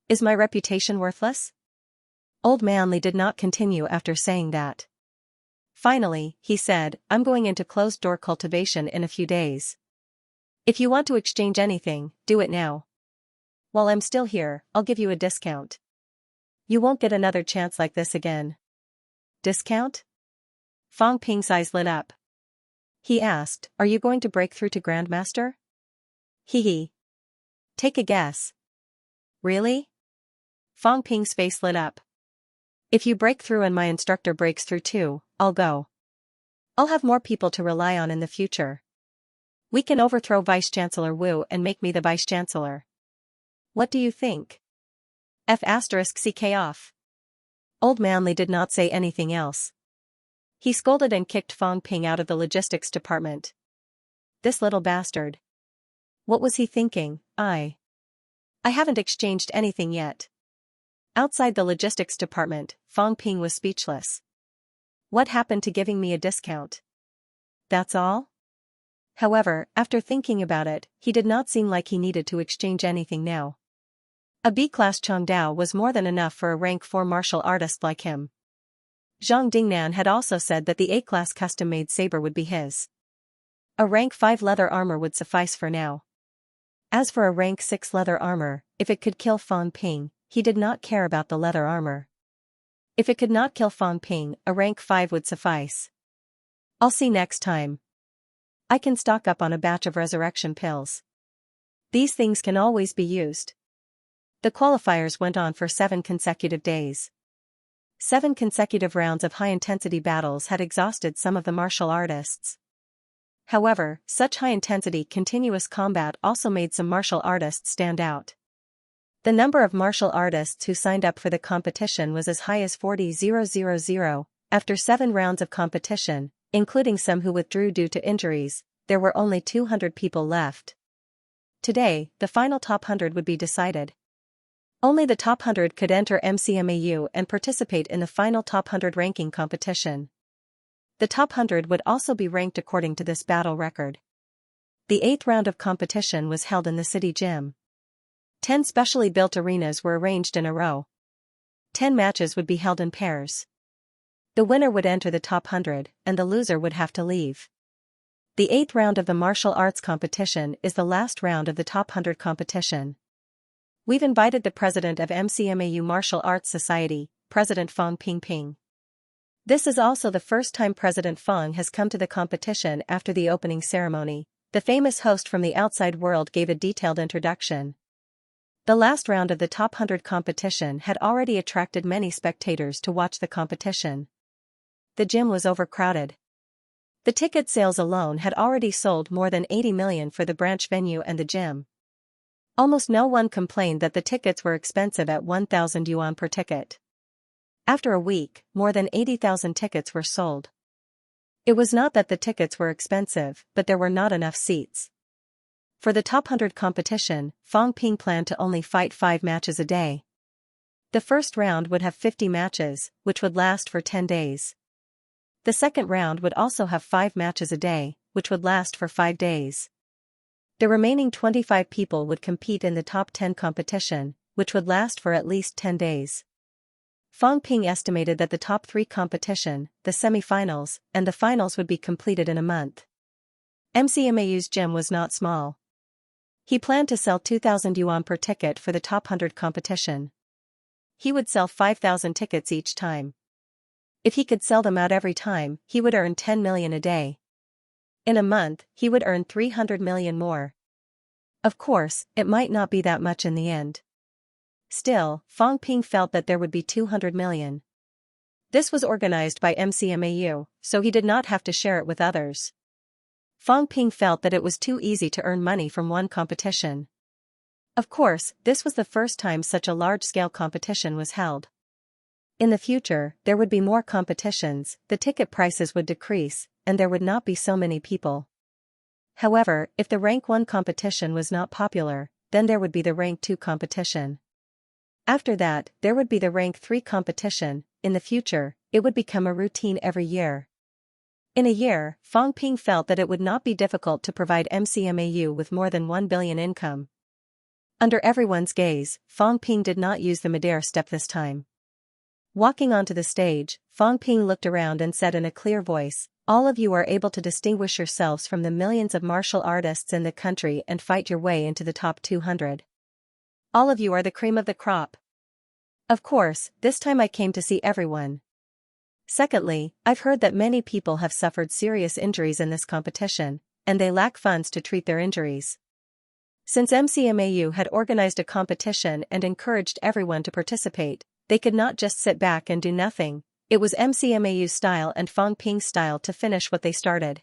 Is my reputation worthless? Old Manly did not continue after saying that. Finally, he said, I'm going into closed-door cultivation in a few days. If you want to exchange anything, do it now. While I'm still here, I'll give you a discount. You won't get another chance like this again. Discount? Fang Ping's eyes lit up. He asked, are you going to break through to Grandmaster? Hee. Take a guess. Really? Fang Ping's face lit up. If you break through and my instructor breaks through too, I'll go. I'll have more people to rely on in the future. We can overthrow Vice-Chancellor Wu and make me the Vice-Chancellor. What do you think? F***ck off. Old Manly did not say anything else. He scolded and kicked Fang Ping out of the logistics department. This little bastard. What was he thinking? I haven't exchanged anything yet. Outside the logistics department, Fang Ping was speechless. What happened to giving me a discount? That's all? However, after thinking about it, he did not seem like he needed to exchange anything now. A B-class Chongdao was more than enough for a rank 4 martial artist like him. Zhang Dingnan had also said that the A-class custom-made saber would be his. A rank 5 leather armor would suffice for now. As for a rank 6 leather armor, if it could kill Fang Ping, he did not care about the leather armor. If it could not kill Fang Ping, a rank 5 would suffice. I'll see next time. I can stock up on a batch of resurrection pills. These things can always be used. The qualifiers went on for 7 consecutive days. 7 consecutive rounds of high-intensity battles had exhausted some of the martial artists. However, such high-intensity continuous combat also made some martial artists stand out. The number of martial artists who signed up for the competition was as high as 40,000. After 7 rounds of competition, including some who withdrew due to injuries, there were only 200 people left. Today, the final top 100 would be decided. Only the top 100 could enter MCMAU and participate in the final top 100 ranking competition. The top 100 would also be ranked according to this battle record. The 8th round of competition was held in the city gym. 10 specially built arenas were arranged in a row. 10 matches would be held in pairs. The winner would enter the top 100, and the loser would have to leave. The 8th round of the martial arts competition is the last round of the top 100 competition. We've invited the president of MCMAU Martial Arts Society, President Fang Ping. This is also the first time President Fang has come to the competition after the opening ceremony. The famous host from the outside world gave a detailed introduction. The last round of the top 100 competition had already attracted many spectators to watch the competition. The gym was overcrowded. The ticket sales alone had already sold more than 80 million for the branch venue and the gym. Almost no one complained that the tickets were expensive at 1,000 yuan per ticket. After a week, more than 80,000 tickets were sold. It was not that the tickets were expensive, but there were not enough seats. For the top 100 competition, Fang Ping planned to only fight 5 matches a day. The first round would have 50 matches, which would last for 10 days. The second round would also have 5 matches a day, which would last for 5 days. The remaining 25 people would compete in the top 10 competition, which would last for at least 10 days. Fang Ping estimated that the top 3 competition, the semi-finals, and the finals would be completed in a month. MCMAU's gym was not small. He planned to sell 2,000 yuan per ticket for the top 100 competition. He would sell 5,000 tickets each time. If he could sell them out every time, he would earn 10 million a day. In a month, he would earn 300 million more. Of course, it might not be that much in the end. Still, Fang Ping felt that there would be 200 million. This was organized by MCMAU, so he did not have to share it with others. Fang Ping felt that it was too easy to earn money from one competition. Of course, this was the first time such a large-scale competition was held. In the future, there would be more competitions, the ticket prices would decrease, and there would not be so many people. However, if the rank 1 competition was not popular, then there would be the rank 2 competition. After that, there would be the rank 3 competition. In the future, it would become a routine every year. In a year, Fang Ping felt that it would not be difficult to provide MCMAU with more than 1 billion income. Under everyone's gaze, Fang Ping did not use the Madeira step this time. Walking onto the stage, Fang Ping looked around and said in a clear voice, "All of you are able to distinguish yourselves from the millions of martial artists in the country and fight your way into the top 200. All of you are the cream of the crop. Of course, this time I came to see everyone. Secondly, I've heard that many people have suffered serious injuries in this competition, and they lack funds to treat their injuries. Since MCMAU had organized a competition and encouraged everyone to participate, they could not just sit back and do nothing. It was MCMAU's style and Fang Ping's style to finish what they started.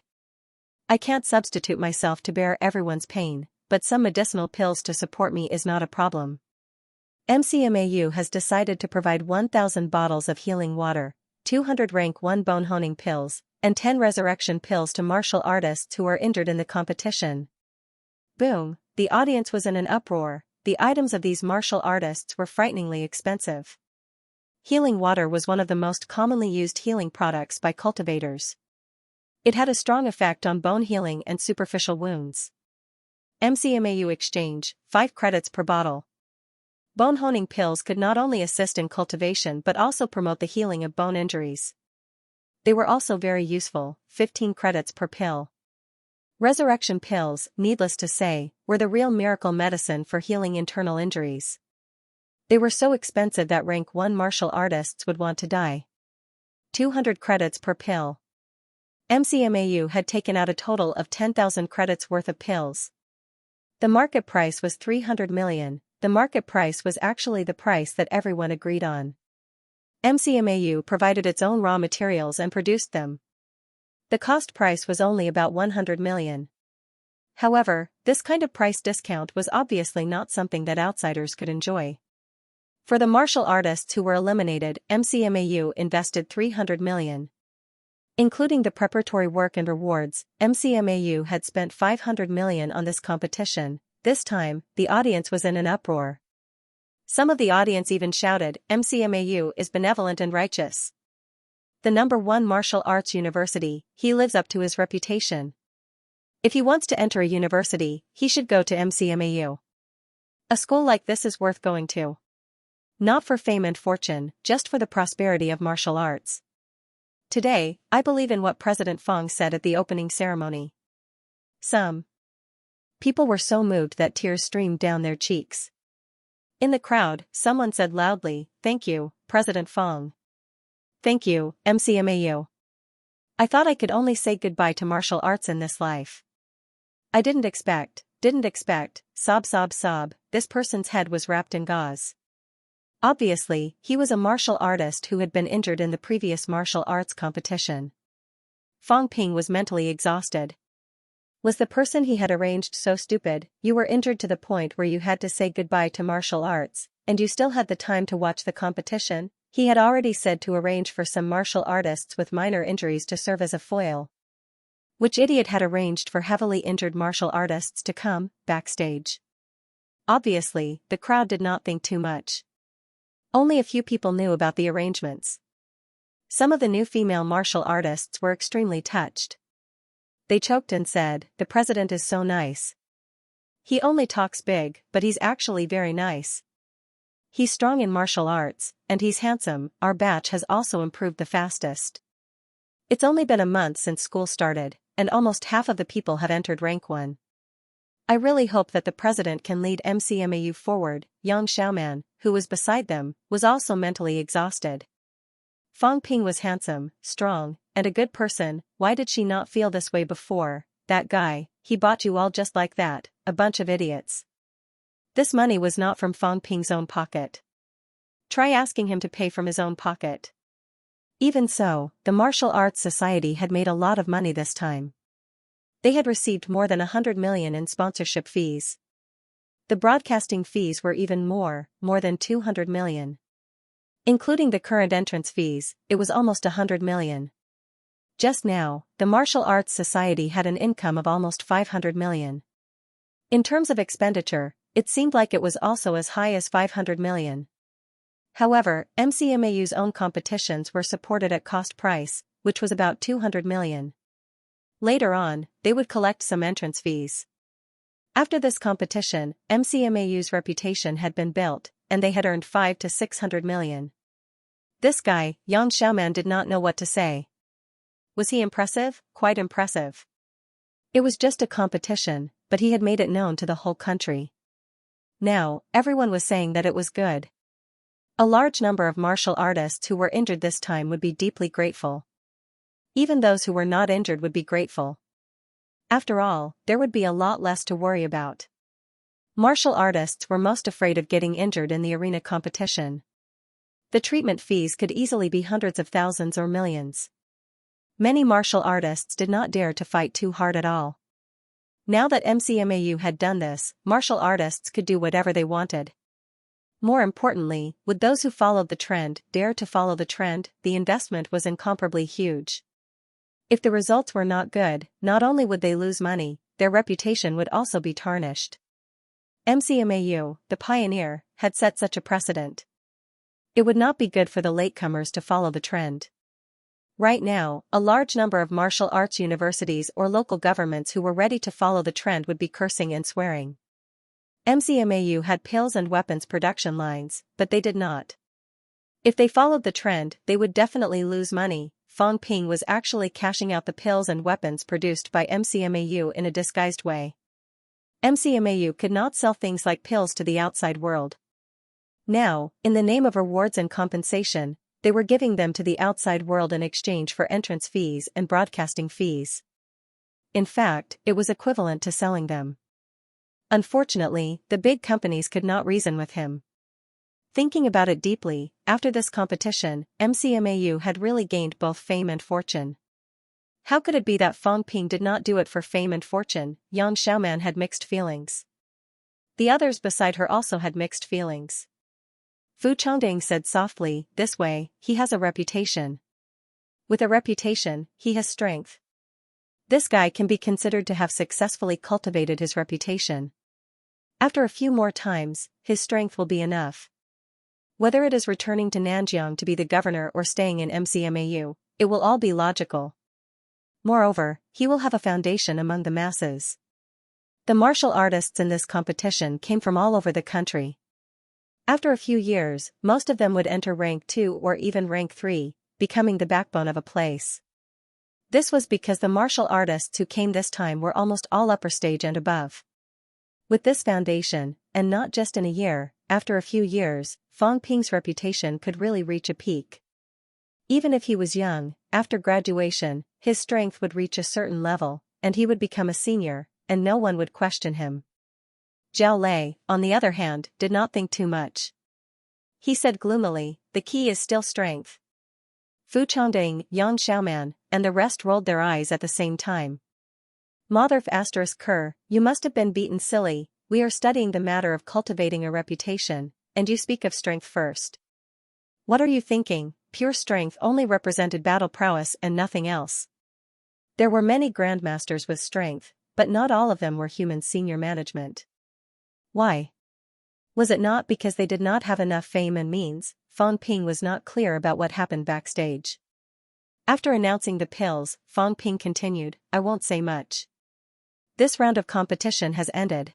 I can't substitute myself to bear everyone's pain, but some medicinal pills to support me is not a problem. MCMAU has decided to provide 1,000 bottles of healing water, 200 rank 1 bone-honing pills, and 10 resurrection pills to martial artists who are injured in the competition. Boom, the audience was in an uproar. The items of these martial artists were frighteningly expensive. Healing water was one of the most commonly used healing products by cultivators. It had a strong effect on bone healing and superficial wounds. MCMAU exchange, 5 credits per bottle. Bone-honing pills could not only assist in cultivation but also promote the healing of bone injuries. They were also very useful, 15 credits per pill. Resurrection pills, needless to say, were the real miracle medicine for healing internal injuries. They were so expensive that rank 1 martial artists would want to die. 200 credits per pill. MCMAU had taken out a total of 10,000 credits worth of pills. The market price was 300 million. The market price was actually the price that everyone agreed on. MCMAU provided its own raw materials and produced them. The cost price was only about 100 million. However, this kind of price discount was obviously not something that outsiders could enjoy. For the martial artists who were eliminated, MCMAU invested 300 million. Including the preparatory work and rewards, MCMAU had spent 500 million on this competition. This time, the audience was in an uproar. Some of the audience even shouted, "MCMAU is benevolent and righteous." The #1 martial arts university, he lives up to his reputation. If he wants to enter a university, he should go to MCMAU. A school like this is worth going to. Not for fame and fortune, just for the prosperity of martial arts. Today, I believe in what President Fong said at the opening ceremony. Some people were so moved that tears streamed down their cheeks. In the crowd, someone said loudly, "Thank you, President Fong. Thank you, MCMAU. I thought I could only say goodbye to martial arts in this life. I didn't expect, sob sob sob, this person's head was wrapped in gauze." Obviously, he was a martial artist who had been injured in the previous martial arts competition. Fong Ping was mentally exhausted. Was the person he had arranged so stupid? You were injured to the point where you had to say goodbye to martial arts, and you still had the time to watch the competition? He had already said to arrange for some martial artists with minor injuries to serve as a foil. Which idiot had arranged for heavily injured martial artists to come backstage? Obviously, the crowd did not think too much. Only a few people knew about the arrangements. Some of the new female martial artists were extremely touched. They choked and said, "The president is so nice. He only talks big, but he's actually very nice. He's strong in martial arts, and he's handsome. Our batch has also improved the fastest. It's only been a month since school started, and almost half of the people have entered rank 1. I really hope that the president can lead MCMAU forward." Yang Xiaoman, who was beside them, was also mentally exhausted. Fong Ping was handsome, strong, and a good person. Why did she not feel this way before? That guy, he bought you all just like that, a bunch of idiots. This money was not from Fong Ping's own pocket. Try asking him to pay from his own pocket. Even so, the Martial Arts Society had made a lot of money this time. They had received more than 100 million in sponsorship fees. The broadcasting fees were even more than 200 million. Including the current entrance fees, it was almost 100 million. Just now, the Martial Arts Society had an income of almost 500 million. In terms of expenditure, it seemed like it was also as high as 500 million. However, MCMAU's own competitions were supported at cost price, which was about 200 million. Later on, they would collect some entrance fees. After this competition, MCMAU's reputation had been built, and they had earned 500 to 600 million. This guy, Yang Xiaoman, did not know what to say. Was he impressive? Quite impressive. It was just a competition, but he had made it known to the whole country. Now, everyone was saying that it was good. A large number of martial artists who were injured this time would be deeply grateful. Even those who were not injured would be grateful. After all, there would be a lot less to worry about. Martial artists were most afraid of getting injured in the arena competition. The treatment fees could easily be hundreds of thousands or millions. Many martial artists did not dare to fight too hard at all. Now that MCMAU had done this, martial artists could do whatever they wanted. More importantly, would those who followed the trend dare to follow the trend? The investment was incomparably huge. If the results were not good, not only would they lose money, their reputation would also be tarnished. MCMAU, the pioneer, had set such a precedent. It would not be good for the latecomers to follow the trend. Right now, a large number of martial arts universities or local governments who were ready to follow the trend would be cursing and swearing. MCMAU had pills and weapons production lines, but they did not. If they followed the trend, they would definitely lose money. Fang Ping was actually cashing out the pills and weapons produced by MCMAU in a disguised way. MCMAU could not sell things like pills to the outside world. Now, in the name of rewards and compensation, they were giving them to the outside world in exchange for entrance fees and broadcasting fees. In fact, it was equivalent to selling them. Unfortunately, the big companies could not reason with him. Thinking about it deeply, after this competition, MCMAU had really gained both fame and fortune. How could it be that Fang Ping did not do it for fame and fortune? Xianxia had mixed feelings. The others beside her also had mixed feelings. Fu Chongding said softly, "This way, he has a reputation. With a reputation, he has strength. This guy can be considered to have successfully cultivated his reputation. After a few more times, his strength will be enough. Whether it is returning to Nanjiang to be the governor or staying in MCMAU, it will all be logical. Moreover, he will have a foundation among the masses." The martial artists in this competition came from all over the country. After a few years, most of them would enter rank 2 or even rank 3, becoming the backbone of a place. This was because the martial artists who came this time were almost all upper stage and above. With this foundation, and not just in a year, after a few years, Fang Ping's reputation could really reach a peak. Even if he was young, after graduation, his strength would reach a certain level, and he would become a senior, and no one would question him. Zhao Lei, on the other hand, did not think too much. He said gloomily, "The key is still strength." Fu Chongding, Yang Xiaoman, and the rest rolled their eyes at the same time. Motherf *Ker, you must have been beaten silly. We are studying the matter of cultivating a reputation, and you speak of strength first. What are you thinking? Pure strength only represented battle prowess and nothing else. There were many grandmasters with strength, but not all of them were human senior management. Why? Was it not because they did not have enough fame and means? Fang Ping was not clear about what happened backstage. After announcing the pills, Fang Ping continued, "I won't say much. This round of competition has ended.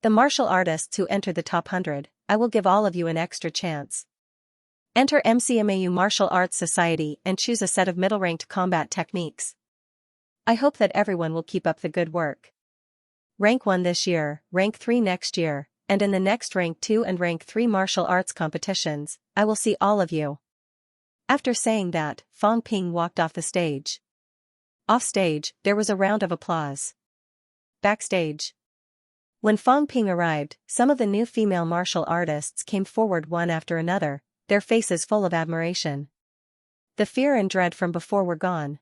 The martial artists who enter the top 100, I will give all of you an extra chance. Enter MCMAU Martial Arts Society and choose a set of middle-ranked combat techniques. I hope that everyone will keep up the good work. Rank 1 this year, rank 3 next year, and in the next rank 2 and rank 3 martial arts competitions, I will see all of you." After saying that, Fang Ping walked off the stage. Off stage, there was a round of applause. Backstage. When Fang Ping arrived, some of the new female martial artists came forward one after another, their faces full of admiration. The fear and dread from before were gone.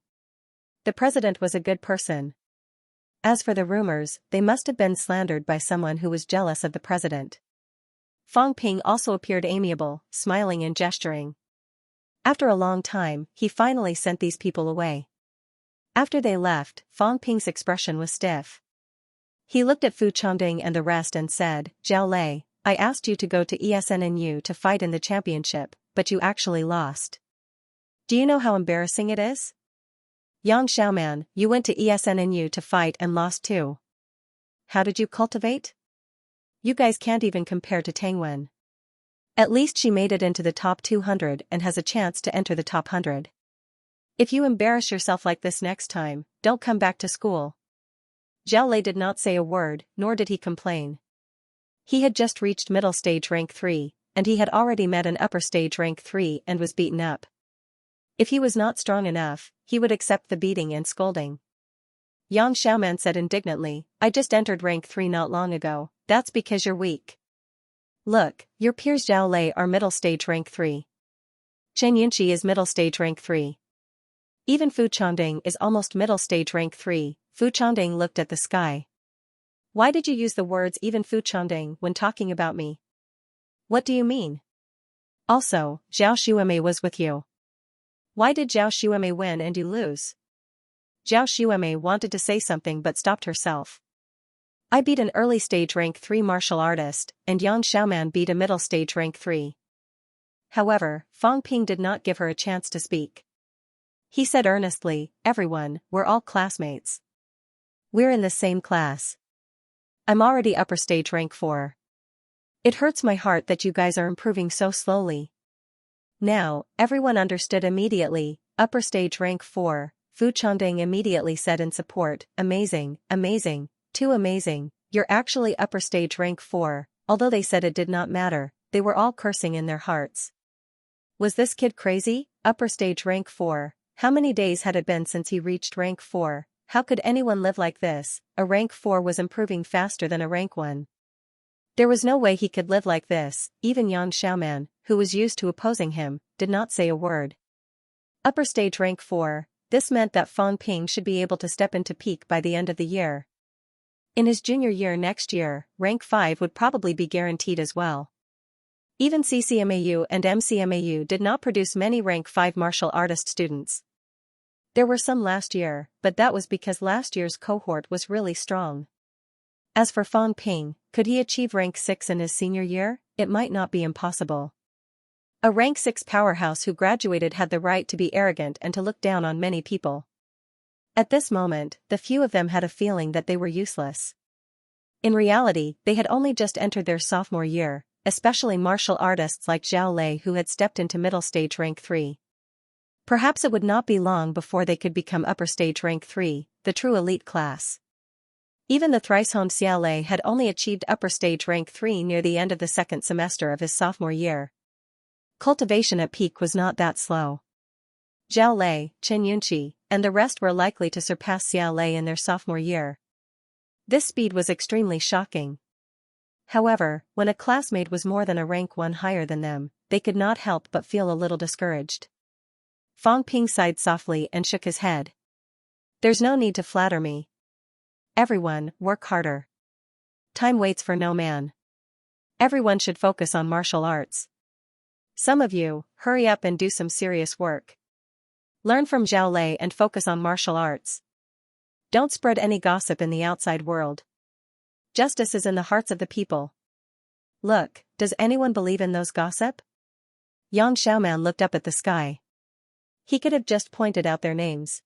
The president was a good person. As for the rumors, they must have been slandered by someone who was jealous of the president. Fang Ping also appeared amiable, smiling and gesturing. After a long time, he finally sent these people away. After they left, Fang Ping's expression was stiff. He looked at Fu Chongding and the rest and said, "Zhao Lei, I asked you to go to ESNNU to fight in the championship, but you actually lost. Do you know how embarrassing it is? Yang Xiaoman, you went to ESNNU to fight and lost too. How did you cultivate? You guys can't even compare to Tang Wen. At least she made it into the top 200 and has a chance to enter the top 100. If you embarrass yourself like this next time, don't come back to school." Zhao Lei did not say a word, nor did he complain. He had just reached middle stage rank 3, and he had already met an upper stage rank 3 and was beaten up. If he was not strong enough, he would accept the beating and scolding. Yang Xiaoman said indignantly, "I just entered rank 3 not long ago. That's because you're weak. Look, your peers Zhao Lei are middle stage rank 3. Chen Yunqi is middle stage rank 3. Even Fu Changding is almost middle stage rank 3, Fu Changding looked at the sky. Why did you use the words even Fu Changding when talking about me? What do you mean? Also, Zhao Xuemei was with you. Why did Zhao Xuemei win and you lose? Zhao Xuemei wanted to say something but stopped herself. I beat an early stage rank 3 martial artist, and Yang Xiaoman beat a middle stage rank 3. However, Fang Ping did not give her a chance to speak. He said earnestly, everyone, we're all classmates. We're in the same class. I'm already upper stage rank 4. It hurts my heart that you guys are improving so slowly. Now, everyone understood immediately, upper stage rank 4, Fu Changding immediately said in support, amazing, amazing, too amazing, you're actually upper stage rank 4, although they said it did not matter, they were all cursing in their hearts. Was this kid crazy? Upper stage rank 4, how many days had it been since he reached rank 4, how could anyone live like this? A rank 4 was improving faster than a rank 1. There was no way he could live like this. Even Yang Xiaoman, who was used to opposing him, did not say a word. Upper stage rank 4, this meant that Fang Ping should be able to step into peak by the end of the year. In his junior year next year, rank 5 would probably be guaranteed as well. Even CCMAU and MCMAU did not produce many rank 5 martial artist students. There were some last year, but that was because last year's cohort was really strong. As for Fang Ping, could he achieve rank 6 in his senior year? It might not be impossible. A rank 6 powerhouse who graduated had the right to be arrogant and to look down on many people. At this moment, the few of them had a feeling that they were useless. In reality, they had only just entered their sophomore year, especially martial artists like Zhao Lei who had stepped into middle stage rank 3. Perhaps it would not be long before they could become upper stage rank 3, the true elite class. Even the thrice-honed Xiao Lei had only achieved upper stage rank 3 near the end of the second semester of his sophomore year. Cultivation at peak was not that slow. Zhao Lei, Chen Yunqi, and the rest were likely to surpass Xiao Lei in their sophomore year. This speed was extremely shocking. However, when a classmate was more than a rank 1 higher than them, they could not help but feel a little discouraged. Fang Ping sighed softly and shook his head. There's no need to flatter me. Everyone, work harder. Time waits for no man. Everyone should focus on martial arts. Some of you, hurry up and do some serious work. Learn from Zhao Lei and focus on martial arts. Don't spread any gossip in the outside world. Justice is in the hearts of the people. Look, does anyone believe in those gossip? Yang Xiaoman looked up at the sky. He could have just pointed out their names.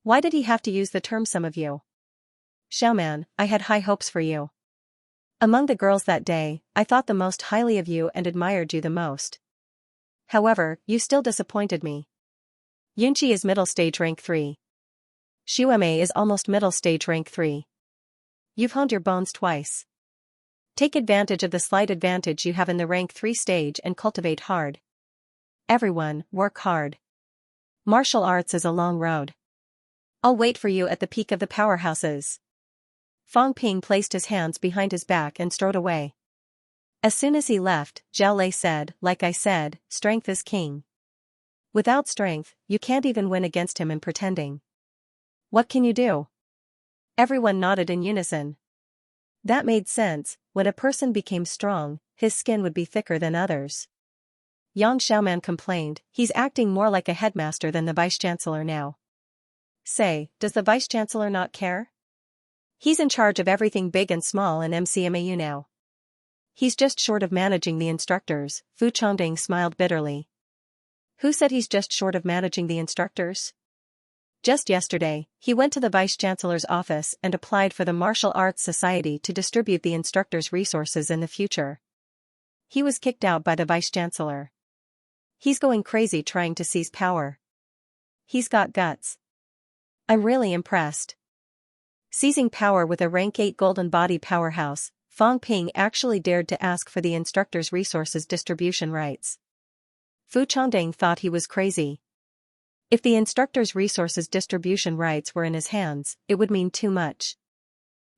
Why did he have to use the term some of you? Xiaoman, I had high hopes for you. Among the girls that day, I thought the most highly of you and admired you the most. However, you still disappointed me. Yunqi is middle stage rank 3. Xuemei is almost middle stage rank 3. You've honed your bones twice. Take advantage of the slight advantage you have in the rank 3 stage and cultivate hard. Everyone, work hard. Martial arts is a long road. I'll wait for you at the peak of the powerhouses. Fang Ping placed his hands behind his back and strode away. As soon as he left, Zhao Lei said, like I said, strength is king. Without strength, you can't even win against him in pretending. What can you do? Everyone nodded in unison. That made sense. When a person became strong, his skin would be thicker than others. Yang Xiaoman complained, he's acting more like a headmaster than the vice-chancellor now. Say, does the vice-chancellor not care? He's in charge of everything big and small in MCMAU now. He's just short of managing the instructors, Fu Changding smiled bitterly. Who said he's just short of managing the instructors? Just yesterday, he went to the vice-chancellor's office and applied for the Martial Arts Society to distribute the instructors' resources in the future. He was kicked out by the vice-chancellor. He's going crazy trying to seize power. He's got guts. I'm really impressed. Seizing power with a rank 8 golden body powerhouse, Fang Ping actually dared to ask for the instructor's resources distribution rights. Fu Changding thought he was crazy. If the instructor's resources distribution rights were in his hands, it would mean too much.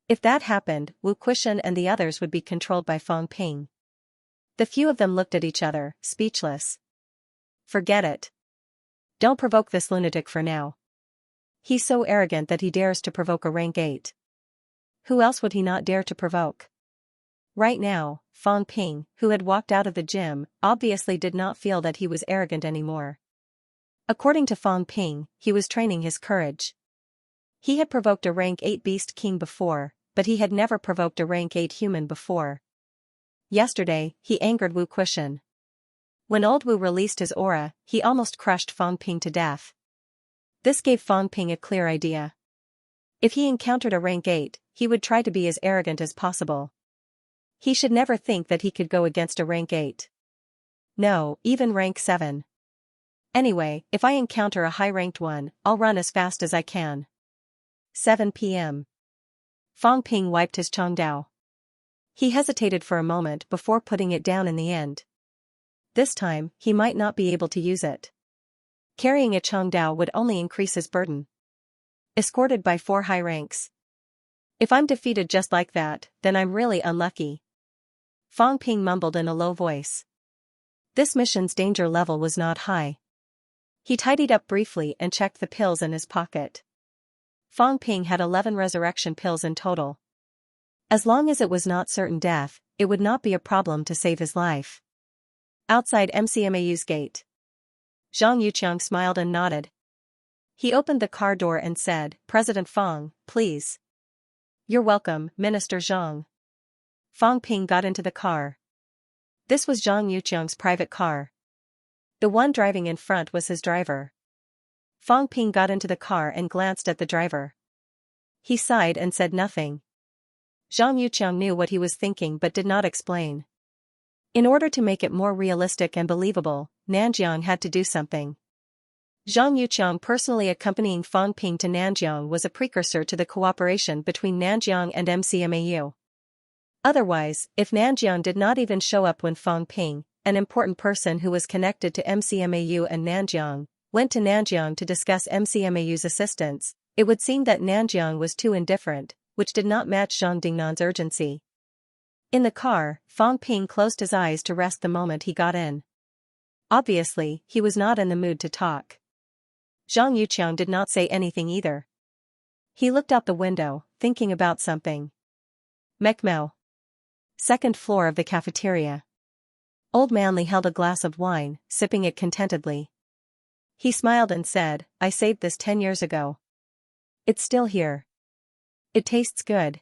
If that happened, Wu Quishan and the others would be controlled by Fang Ping. The few of them looked at each other, speechless. Forget it. Don't provoke this lunatic for now. He's so arrogant that he dares to provoke a rank 8. Who else would he not dare to provoke? Right now, Fang Ping, who had walked out of the gym, obviously did not feel that he was arrogant anymore. According to Fang Ping, he was training his courage. He had provoked a rank 8 beast king before, but he had never provoked a rank 8 human before. Yesterday, he angered Wu Quishan. When old Wu released his aura, he almost crushed Fang Ping to death. This gave Fang Ping a clear idea. If he encountered a rank 8, he would try to be as arrogant as possible. He should never think that he could go against a rank 8. No, even rank 7. Anyway, if I encounter a high-ranked one, I'll run as fast as I can. 7 p.m. Fang Ping wiped his Chongdao. He hesitated for a moment before putting it down in the end. This time, he might not be able to use it. Carrying a Chongdao would only increase his burden. Escorted by 4 high ranks. If I'm defeated just like that, then I'm really unlucky. Fang Ping mumbled in a low voice. This mission's danger level was not high. He tidied up briefly and checked the pills in his pocket. Fang Ping had 11 resurrection pills in total. As long as it was not certain death, it would not be a problem to save his life. Outside MCMAU's gate. Zhang Yuqiang smiled and nodded. He opened the car door and said, "President Fang, please." "You're welcome, Minister Zhang." Fang Ping got into the car. This was Zhang Yuqiang's private car. The one driving in front was his driver. Fang Ping got into the car and glanced at the driver. He sighed and said nothing. Zhang Yuqiang knew what he was thinking but did not explain. In order to make it more realistic and believable, Nanjiang had to do something. Zhang Yuqiang personally accompanying Fang Ping to Nanjiang was a precursor to the cooperation between Nanjiang and MCMAU. Otherwise, if Nanjiang did not even show up when Fang Ping, an important person who was connected to MCMAU and Nanjiang, went to Nanjiang to discuss MCMAU's assistance, it would seem that Nanjiang was too indifferent, which did not match Zhang Dingnan's urgency. In the car, Fang Ping closed his eyes to rest the moment he got in. Obviously, he was not in the mood to talk. Zhang Yuqiang did not say anything either. He looked out the window, thinking about something. Mekmo. Second floor of the cafeteria. Old Manly held a glass of wine, sipping it contentedly. He smiled and said, "I saved this 10 years ago. It's still here. It tastes good."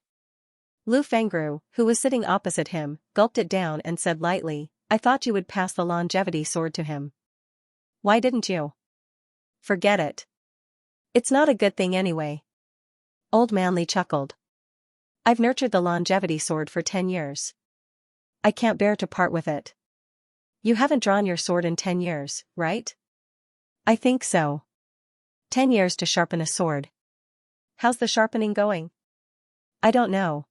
Lu Fengru, who was sitting opposite him, gulped it down and said lightly, "I thought you would pass the longevity sword to him. Why didn't you?" "Forget it. It's not a good thing anyway." Old Manly chuckled. "I've nurtured the longevity sword for 10 years. I can't bear to part with it." "You haven't drawn your sword in 10 years, right?" "I think so. 10 years to sharpen a sword. How's the sharpening going?" "I don't know."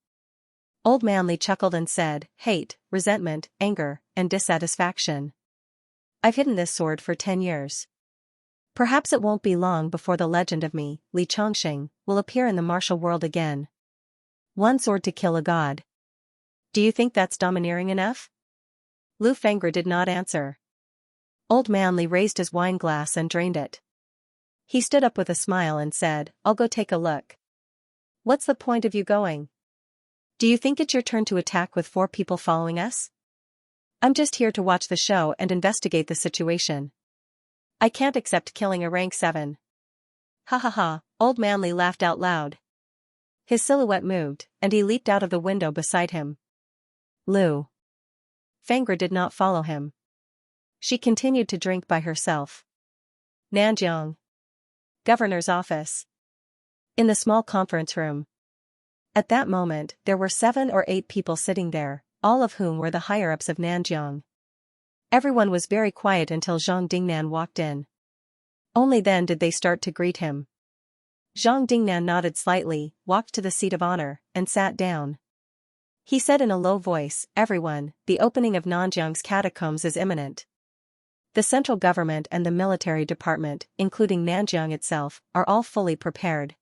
Old Manly chuckled and said, "Hate, resentment, anger, and dissatisfaction. I've hidden this sword for 10 years. Perhaps it won't be long before the legend of me, Li Chongqing, will appear in the martial world again. One sword to kill a god. Do you think that's domineering enough?" Lu Fengru did not answer. Old Manly raised his wine glass and drained it. He stood up with a smile and said, "I'll go take a look." "What's the point of you going? Do you think it's your turn to attack with 4 people following us?" "I'm just here to watch the show and investigate the situation. I can't accept killing a rank 7. Ha ha ha, Old Manly laughed out loud. His silhouette moved, and he leaped out of the window beside him. Lu Fengru did not follow him. She continued to drink by herself. Nanjiang. Governor's office. In the small conference room. At that moment, there were 7 or 8 people sitting there, all of whom were the higher-ups of Nanjiang. Everyone was very quiet until Zhang Dingnan walked in. Only then did they start to greet him. Zhang Dingnan nodded slightly, walked to the seat of honor, and sat down. He said in a low voice, "Everyone, the opening of Nanjiang's catacombs is imminent. The central government and the military department, including Nanjiang itself, are all fully prepared.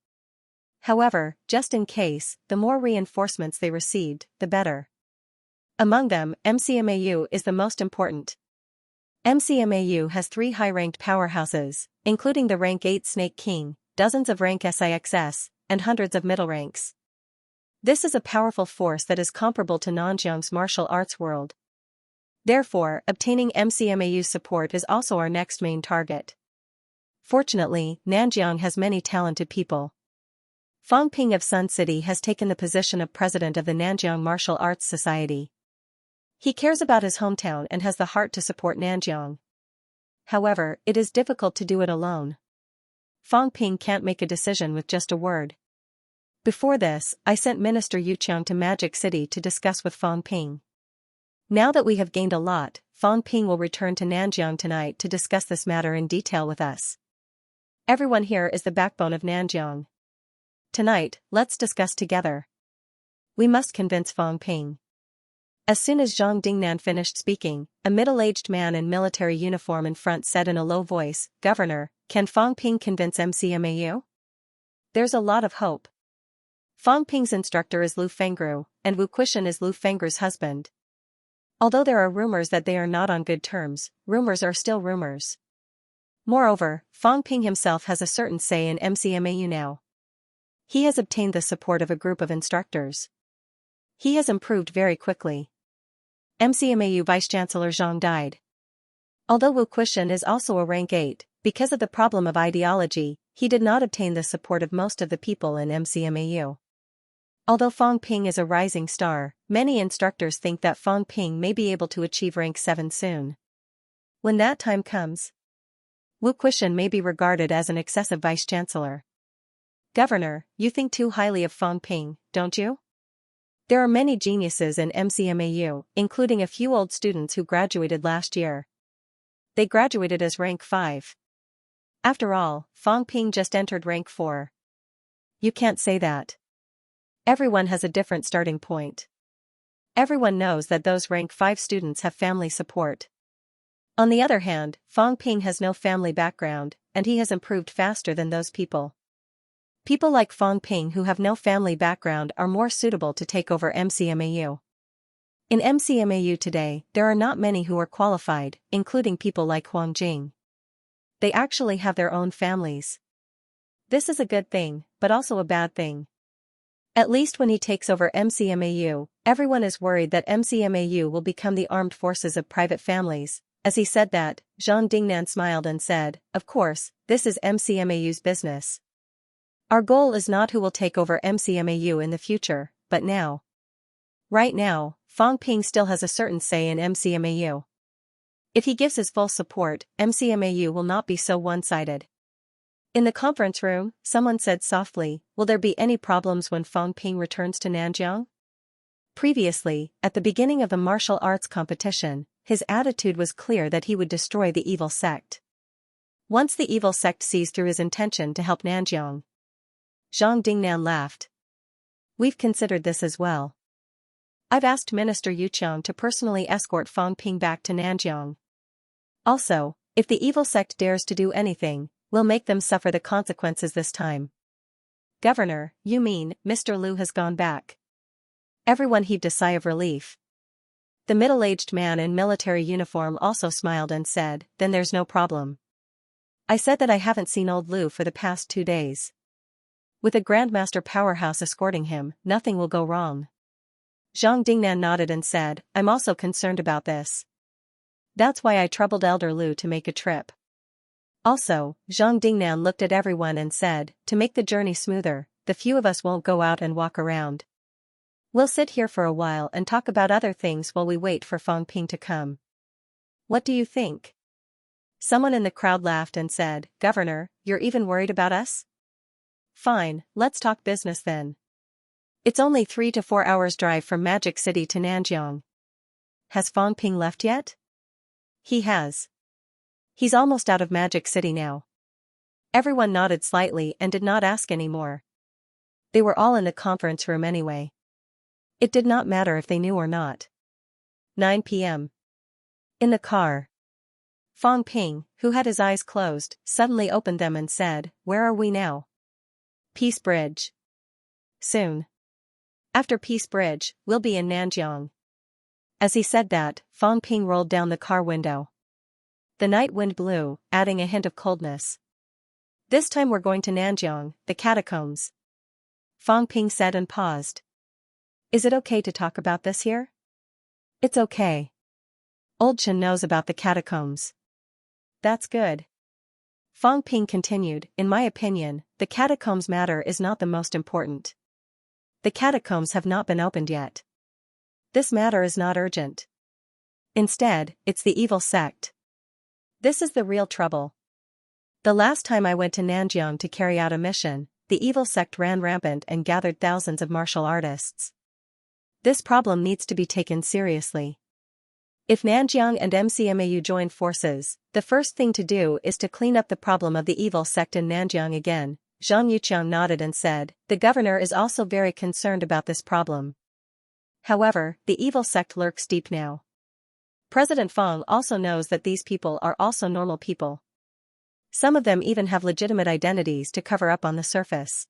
However, just in case, the more reinforcements they received, the better. Among them, MCMAU is the most important. MCMAU has 3 high-ranked powerhouses, including the rank 8 Snake King, dozens of rank SIXS, and hundreds of middle ranks. This is a powerful force that is comparable to Nanjiang's martial arts world. Therefore, obtaining MCMAU's support is also our next main target. Fortunately, Nanjiang has many talented people. Fang Ping of Sun City has taken the position of president of the Nanjiang Martial Arts Society. He cares about his hometown and has the heart to support Nanjiang. However, it is difficult to do it alone. Fang Ping can't make a decision with just a word. Before this, I sent Minister Yu Qiang to Magic City to discuss with Fang Ping. Now that we have gained a lot, Fang Ping will return to Nanjiang tonight to discuss this matter in detail with us. Everyone here is the backbone of Nanjiang. Tonight, let's discuss together. We must convince Fang Ping. As soon as Zhang Dingnan finished speaking, a middle-aged man in military uniform in front said in a low voice, "Governor, can Fang Ping convince MCMAU?" There's a lot of hope. Fang Ping's instructor is Lu Fengru, and Wu Quishan is Lu Fengru's husband. Although there are rumors that they are not on good terms, rumors are still rumors. Moreover, Fang Ping himself has a certain say in MCMAU now. He has obtained the support of a group of instructors. He has improved very quickly. MCMAU Vice-Chancellor Zhang died. Although Wu Quishan is also a rank 8, because of the problem of ideology, he did not obtain the support of most of the people in MCMAU. Although Fang Ping is a rising star, many instructors think that Fang Ping may be able to achieve rank 7 soon. When that time comes, Wu Quishan may be regarded as an excessive vice-chancellor. Governor, you think too highly of Fang Ping, don't you? There are many geniuses in MCMAU, including a few old students who graduated last year. They graduated as rank 5. After all, Fang Ping just entered rank 4. You can't say that. Everyone has a different starting point. Everyone knows that those rank 5 students have family support. On the other hand, Fang Ping has no family background, and he has improved faster than those people. People like Fang Ping who have no family background are more suitable to take over MCMAU. In MCMAU today, there are not many who are qualified, including people like Huang Jing. They actually have their own families. This is a good thing, but also a bad thing. At least when he takes over MCMAU, everyone is worried that MCMAU will become the armed forces of private families. As he said that, Zhang Dingnan smiled and said, "Of course, this is MCMAU's business. Our goal is not who will take over MCMAU in the future, but now." Right now, Fang Ping still has a certain say in MCMAU. If he gives his full support, MCMAU will not be so one-sided. In the conference room, someone said softly, "Will there be any problems when Fang Ping returns to Nanjiang?" Previously, at the beginning of the martial arts competition, his attitude was clear that he would destroy the evil sect. Once the evil sect sees through his intention to help Nanjiang. Zhang Dingnan laughed. "We've considered this as well. I've asked Minister Yu Qiang to personally escort Fang Ping back to Nanjiang. Also, if the evil sect dares to do anything, we'll make them suffer the consequences this time." "Governor, you mean, Mr. Liu has gone back?" Everyone heaved a sigh of relief. The middle-aged man in military uniform also smiled and said, "Then there's no problem. I said that I haven't seen old Liu for the past 2 days. With a Grandmaster powerhouse escorting him, nothing will go wrong." Zhang Dingnan nodded and said, "I'm also concerned about this. That's why I troubled Elder Liu to make a trip." Also, Zhang Dingnan looked at everyone and said, "To make the journey smoother, the few of us won't go out and walk around. We'll sit here for a while and talk about other things while we wait for Fang Ping to come. What do you think?" Someone in the crowd laughed and said, "Governor, you're even worried about us? Fine, let's talk business then. It's only 3 to 4 hours drive from Magic City to Nanjiang. Has Fang Ping left yet?" "He has. He's almost out of Magic City now." Everyone nodded slightly and did not ask any more. They were all in the conference room anyway. It did not matter if they knew or not. 9 p.m. In the car. Fang Ping, who had his eyes closed, suddenly opened them and said, "Where are we now?" "Peace Bridge. Soon. After Peace Bridge, we'll be in Nanjiang." As he said that, Fang Ping rolled down the car window. The night wind blew, adding a hint of coldness. This time we're going to Nanjiang, the catacombs. Fang Ping said and paused. Is it okay to talk about this here? It's okay. Old Chen knows about the catacombs. That's good. Fang Ping continued, in my opinion, the catacombs matter is not the most important. The catacombs have not been opened yet. This matter is not urgent. Instead, it's the evil sect. This is the real trouble. The last time I went to Nanjiang to carry out a mission, the evil sect ran rampant and gathered thousands of martial artists. This problem needs to be taken seriously. If Nanjiang and MCMAU join forces, the first thing to do is to clean up the problem of the evil sect in Nanjiang again. Zhang Yuqiang nodded and said, the governor is also very concerned about this problem. However, the evil sect lurks deep now. President Fang also knows that these people are also normal people. Some of them even have legitimate identities to cover up on the surface.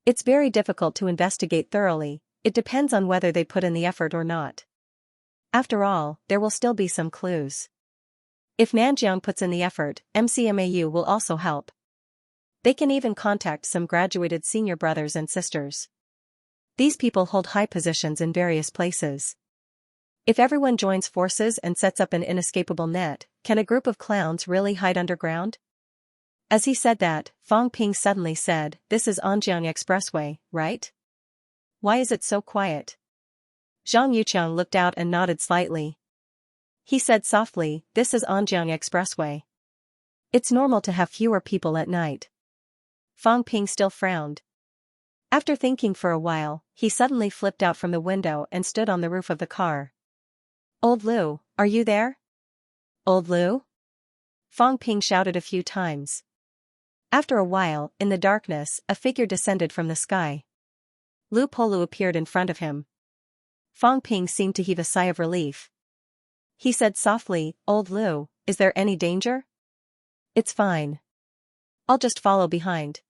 It's very difficult to investigate thoroughly, it depends on whether they put in the effort or not. After all, there will still be some clues. If Nanjiang puts in the effort, MCMAU will also help. They can even contact some graduated senior brothers and sisters. These people hold high positions in various places. If everyone joins forces and sets up an inescapable net, can a group of clowns really hide underground? As he said that, Fang Ping suddenly said, this is Anjiang Expressway, right? Why is it so quiet? Zhang Yuqiang looked out and nodded slightly. He said softly, this is Anjiang Expressway. It's normal to have fewer people at night. Fang Ping still frowned. After thinking for a while, he suddenly flipped out from the window and stood on the roof of the car. Old Lu, are you there? Old Lu? Fang Ping shouted a few times. After a while, in the darkness, a figure descended from the sky. Lu Polu appeared in front of him. Fang Ping seemed to heave a sigh of relief. He said softly, Old Lu, is there any danger? It's fine. I'll just follow behind.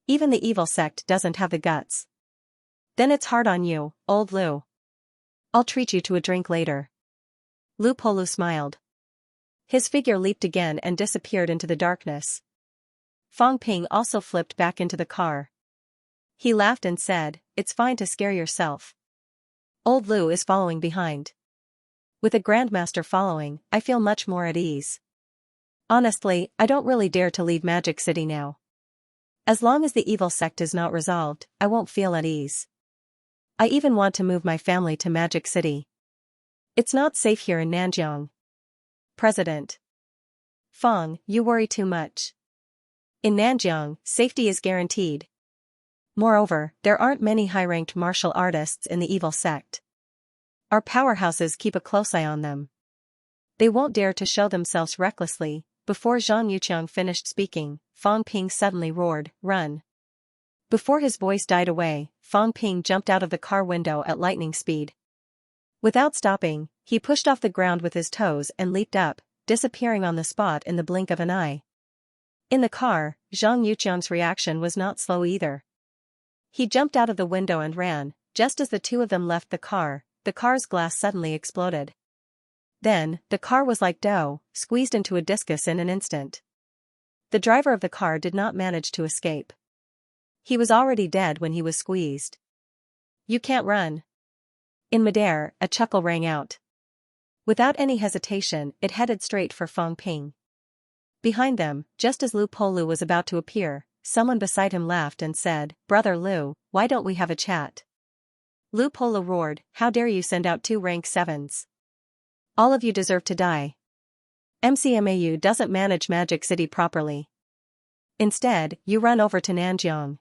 Even the evil sect doesn't have the guts. Then it's hard on you, Old Lu. I'll treat you to a drink later. Lu Polu smiled. His figure leaped again and disappeared into the darkness. Fang Ping also flipped back into the car. He laughed and said, it's fine to scare yourself. Old Lu is following behind. With a grandmaster following, I feel much more at ease. Honestly, I don't really dare to leave Magic City now. As long as the evil sect is not resolved, I won't feel at ease. I even want to move my family to Magic City. It's not safe here in Nanjiang. President Fang, you worry too much. In Nanjiang, safety is guaranteed. Moreover, there aren't many high-ranked martial artists in the evil sect. Our powerhouses keep a close eye on them. They won't dare to show themselves recklessly. Before Zhang Yuqiang finished speaking, Fang Ping suddenly roared, run. Before his voice died away, Fang Ping jumped out of the car window at lightning speed. Without stopping, he pushed off the ground with his toes and leaped up, disappearing on the spot in the blink of an eye. In the car, Zhang Yuqiang's reaction was not slow either. He jumped out of the window and ran. Just as the two of them left the car's glass suddenly exploded. Then, the car was like dough, squeezed into a discus in an instant. The driver of the car did not manage to escape. He was already dead when he was squeezed. You can't run. In midair, a chuckle rang out. Without any hesitation, it headed straight for Fang Ping. Behind them, just as Lu Polu was about to appear, someone beside him laughed and said, Brother Lu, why don't we have a chat? Lu Polu roared, how dare you send out 2 rank 7s? All of you deserve to die. MCMAU doesn't manage Magic City properly. Instead, you run over to Nanjiang.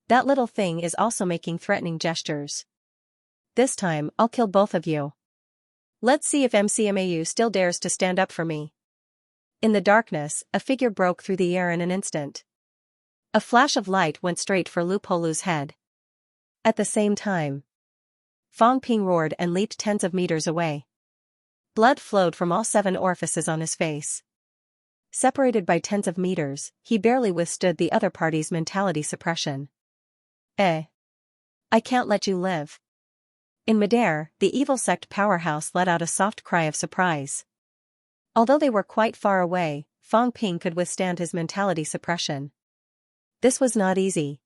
That little thing is also making threatening gestures. This time, I'll kill both of you. Let's see if MCMAU still dares to stand up for me. In the darkness, a figure broke through the air in an instant. A flash of light went straight for Lu Polu's head. At the same time, Fang Ping roared and leaped tens of meters away. Blood flowed from all 7 orifices on his face. Separated by tens of meters, he barely withstood the other party's mentality suppression. I can't let you live. In midair, the evil sect powerhouse let out a soft cry of surprise. Although they were quite far away, Fang Ping could withstand his mentality suppression. This was not easy.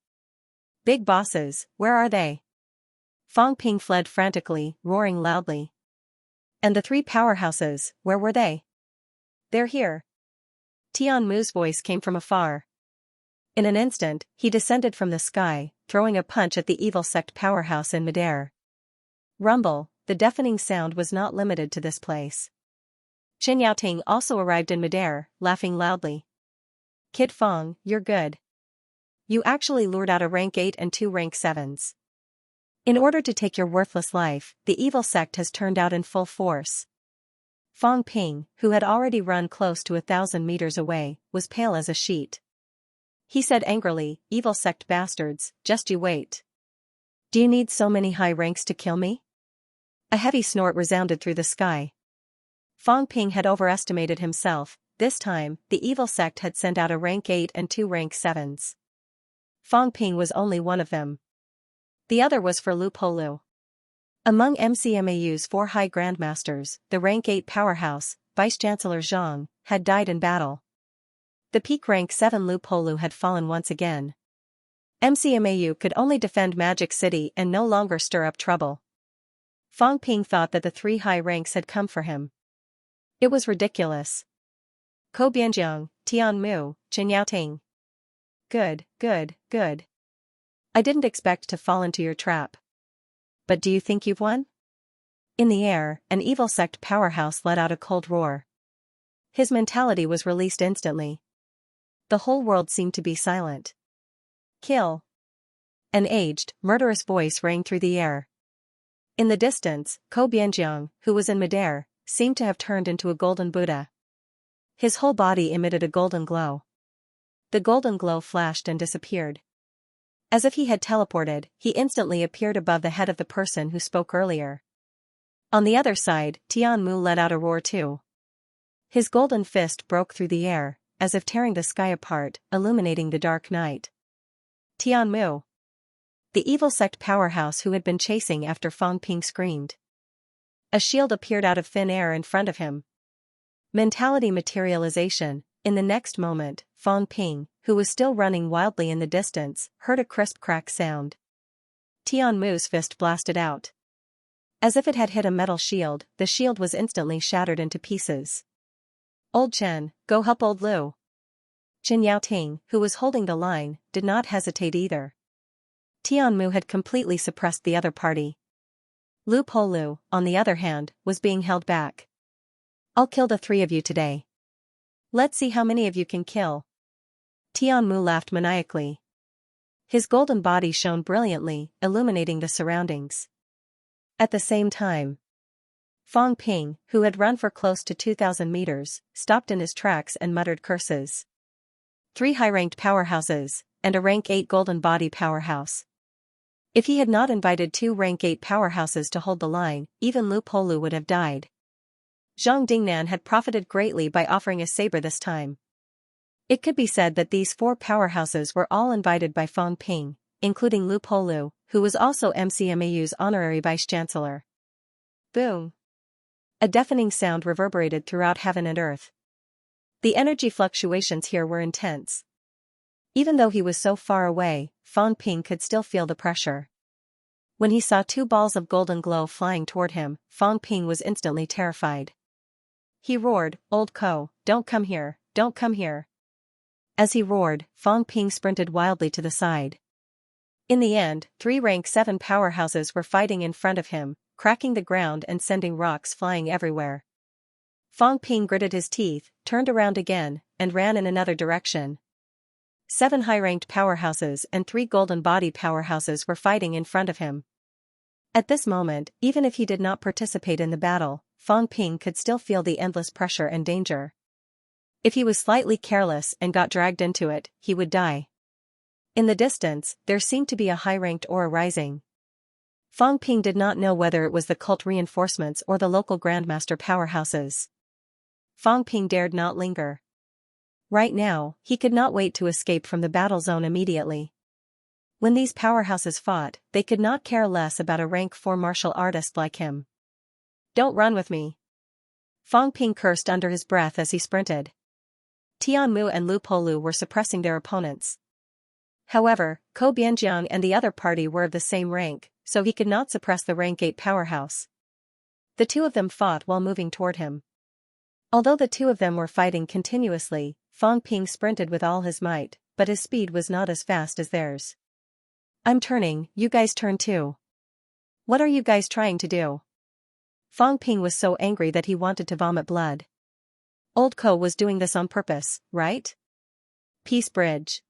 Big bosses, where are they? Fang Ping fled frantically, roaring loudly. And the three powerhouses, where were they? They're here. Tian Mu's voice came from afar. In an instant, he descended from the sky, throwing a punch at the evil sect powerhouse in midair. Rumble, the deafening sound was not limited to this place. Xianxia also arrived in midair, laughing loudly. Kid Fang, you're good. You actually lured out a rank 8 and 2 rank 7s. In order to take your worthless life, the evil sect has turned out in full force. Fang Ping, who had already run close to 1,000 meters away, was pale as a sheet. He said angrily, "Evil sect bastards, just you wait. Do you need so many high ranks to kill me?" A heavy snort resounded through the sky. Fang Ping had overestimated himself. This time, the evil sect had sent out a rank 8 and 2 rank 7s. Fang Ping was only one of them. The other was for Lu Polu. Among MCMAU's 4 high grandmasters, the rank 8 powerhouse, Vice-Chancellor Zhang, had died in battle. The peak rank 7 Lu Polu had fallen once again. MCMAU could only defend Magic City and no longer stir up trouble. Fang Ping thought that the 3 high ranks had come for him. It was ridiculous. Ko Bianjiang, Tian Mu, Xianxia. Good, good, good. I didn't expect to fall into your trap. But do you think you've won? In the air, an evil sect powerhouse let out a cold roar. His mentality was released instantly. The whole world seemed to be silent. Kill. An aged, murderous voice rang through the air. In the distance, Ko Bianjiang, who was in midair, seemed to have turned into a golden Buddha. His whole body emitted a golden glow. The golden glow flashed and disappeared. As if he had teleported, he instantly appeared above the head of the person who spoke earlier. On the other side, Tian Mu let out a roar too. His golden fist broke through the air, as if tearing the sky apart, illuminating the dark night. Tian Mu. The evil sect powerhouse who had been chasing after Fang Ping screamed. A shield appeared out of thin air in front of him. Mentality materialization. In the next moment, Fang Ping, who was still running wildly in the distance, heard a crisp crack sound. Tian Mu's fist blasted out. As if it had hit a metal shield, the shield was instantly shattered into pieces. Old Chen, go help old Lu. Xianxia, who was holding the line, did not hesitate either. Tian Mu had completely suppressed the other party. Lu Polu, on the other hand, was being held back. I'll kill the 3 of you today. Let's see how many of you can kill. Tian Mu laughed maniacally. His golden body shone brilliantly, illuminating the surroundings. At the same time, Fang Ping, who had run for close to 2,000 meters, stopped in his tracks and muttered curses. 3 high-ranked powerhouses, and a rank 8 golden body powerhouse. If he had not invited 2 rank 8 powerhouses to hold the line, even Lu Polu would have died. Zhang Dingnan had profited greatly by offering a saber this time. It could be said that these 4 powerhouses were all invited by Fang Ping, including Lu Polu, who was also MCMAU's honorary vice-chancellor. Boom! A deafening sound reverberated throughout heaven and earth. The energy fluctuations here were intense. Even though he was so far away, Fang Ping could still feel the pressure. When he saw 2 balls of golden glow flying toward him, Fang Ping was instantly terrified. He roared, "Old Ko, don't come here, don't come here." As he roared, Fang Ping sprinted wildly to the side. In the end, 3 rank 7 powerhouses were fighting in front of him, cracking the ground and sending rocks flying everywhere. Fang Ping gritted his teeth, turned around again, and ran in another direction. 7 high-ranked powerhouses and 3 golden body powerhouses were fighting in front of him. At this moment, even if he did not participate in the battle, Fang Ping could still feel the endless pressure and danger. If he was slightly careless and got dragged into it, he would die. In the distance, there seemed to be a high-ranked aura rising. Fang Ping did not know whether it was the cult reinforcements or the local grandmaster powerhouses. Fang Ping dared not linger. Right now, he could not wait to escape from the battle zone immediately. When these powerhouses fought, they could not care less about a rank 4 martial artist like him. Don't run with me. Fang Ping cursed under his breath as he sprinted. Tianmu and Lu Polu were suppressing their opponents. However, Ko Bianjiang and the other party were of the same rank, so he could not suppress the rank 8 powerhouse. The two of them fought while moving toward him. Although the two of them were fighting continuously, Fang Ping sprinted with all his might, but his speed was not as fast as theirs. I'm turning, you guys turn too. What are you guys trying to do? Fang Ping was so angry that he wanted to vomit blood. Old Ko was doing this on purpose, right? Peace Bridge.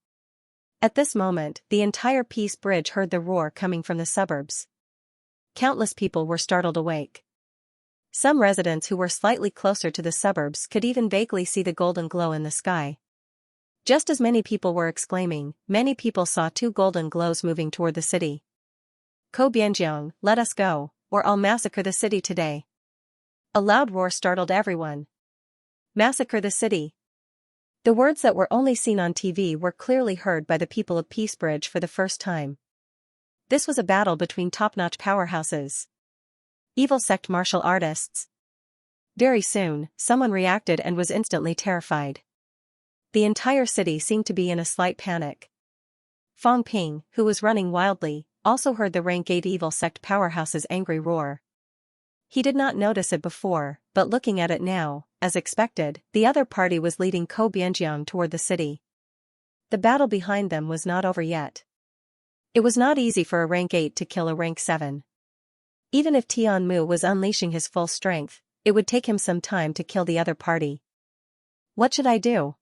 At this moment, the entire Peace Bridge heard the roar coming from the suburbs. Countless people were startled awake. Some residents who were slightly closer to the suburbs could even vaguely see the golden glow in the sky. Just as many people were exclaiming, many people saw two golden glows moving toward the city. Ko Bianjiang, let us go, or I'll massacre the city today. A loud roar startled everyone. Massacre the city. The words that were only seen on TV were clearly heard by the people of Peace Bridge for the first time. This was a battle between top-notch powerhouses. Evil sect martial artists. Very soon, someone reacted and was instantly terrified. The entire city seemed to be in a slight panic. Fang Ping, who was running wildly, also heard the rank 8 evil sect powerhouse's angry roar. He did not notice it before, but looking at it now, as expected, the other party was leading Ko Bianjiang toward the city. The battle behind them was not over yet. It was not easy for a rank 8 to kill a rank 7. Even if Tianmu was unleashing his full strength, it would take him some time to kill the other party. What should I do?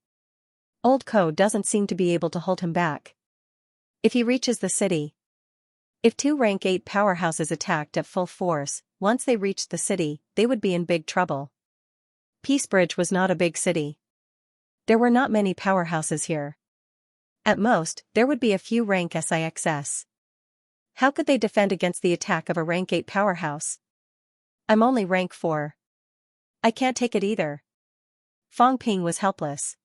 Old Ko doesn't seem to be able to hold him back. If he reaches the city. If two rank 8 powerhouses attacked at full force, once they reached the city, they would be in big trouble. Peace Bridge was not a big city. There were not many powerhouses here. At most, there would be a few rank SIXS. How could they defend against the attack of a rank 8 powerhouse? I'm only rank 4. I can't take it either. Fang Ping was helpless.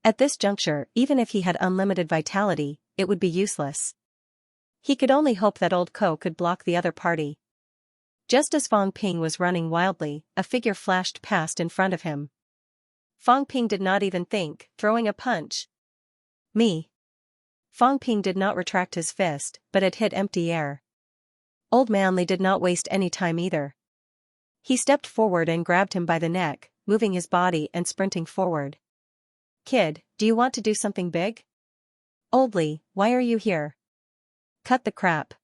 At this juncture, even if he had unlimited vitality, it would be useless. He could only hope that Old Ko could block the other party. Just as Fang Ping was running wildly, a figure flashed past in front of him. Fang Ping did not even think, throwing a punch. Me. Fang Ping did not retract his fist, but it hit empty air. Old Manly did not waste any time either. He stepped forward and grabbed him by the neck, moving his body and sprinting forward. Kid, do you want to do something big? Oldly, why are you here? Cut the crap.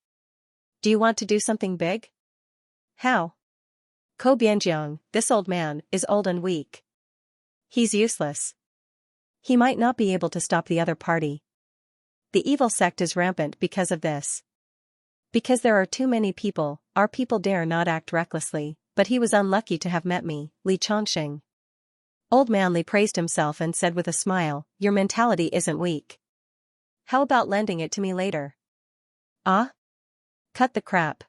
Do you want to do something big? How? Ko Bianjiang, this old man, is old and weak. He's useless. He might not be able to stop the other party. The evil sect is rampant because of this. Because there are too many people, our people dare not act recklessly, but he was unlucky to have met me, Xianxia. Old Manly praised himself and said with a smile, your mentality isn't weak. How about lending it to me later? Ah? Cut the crap.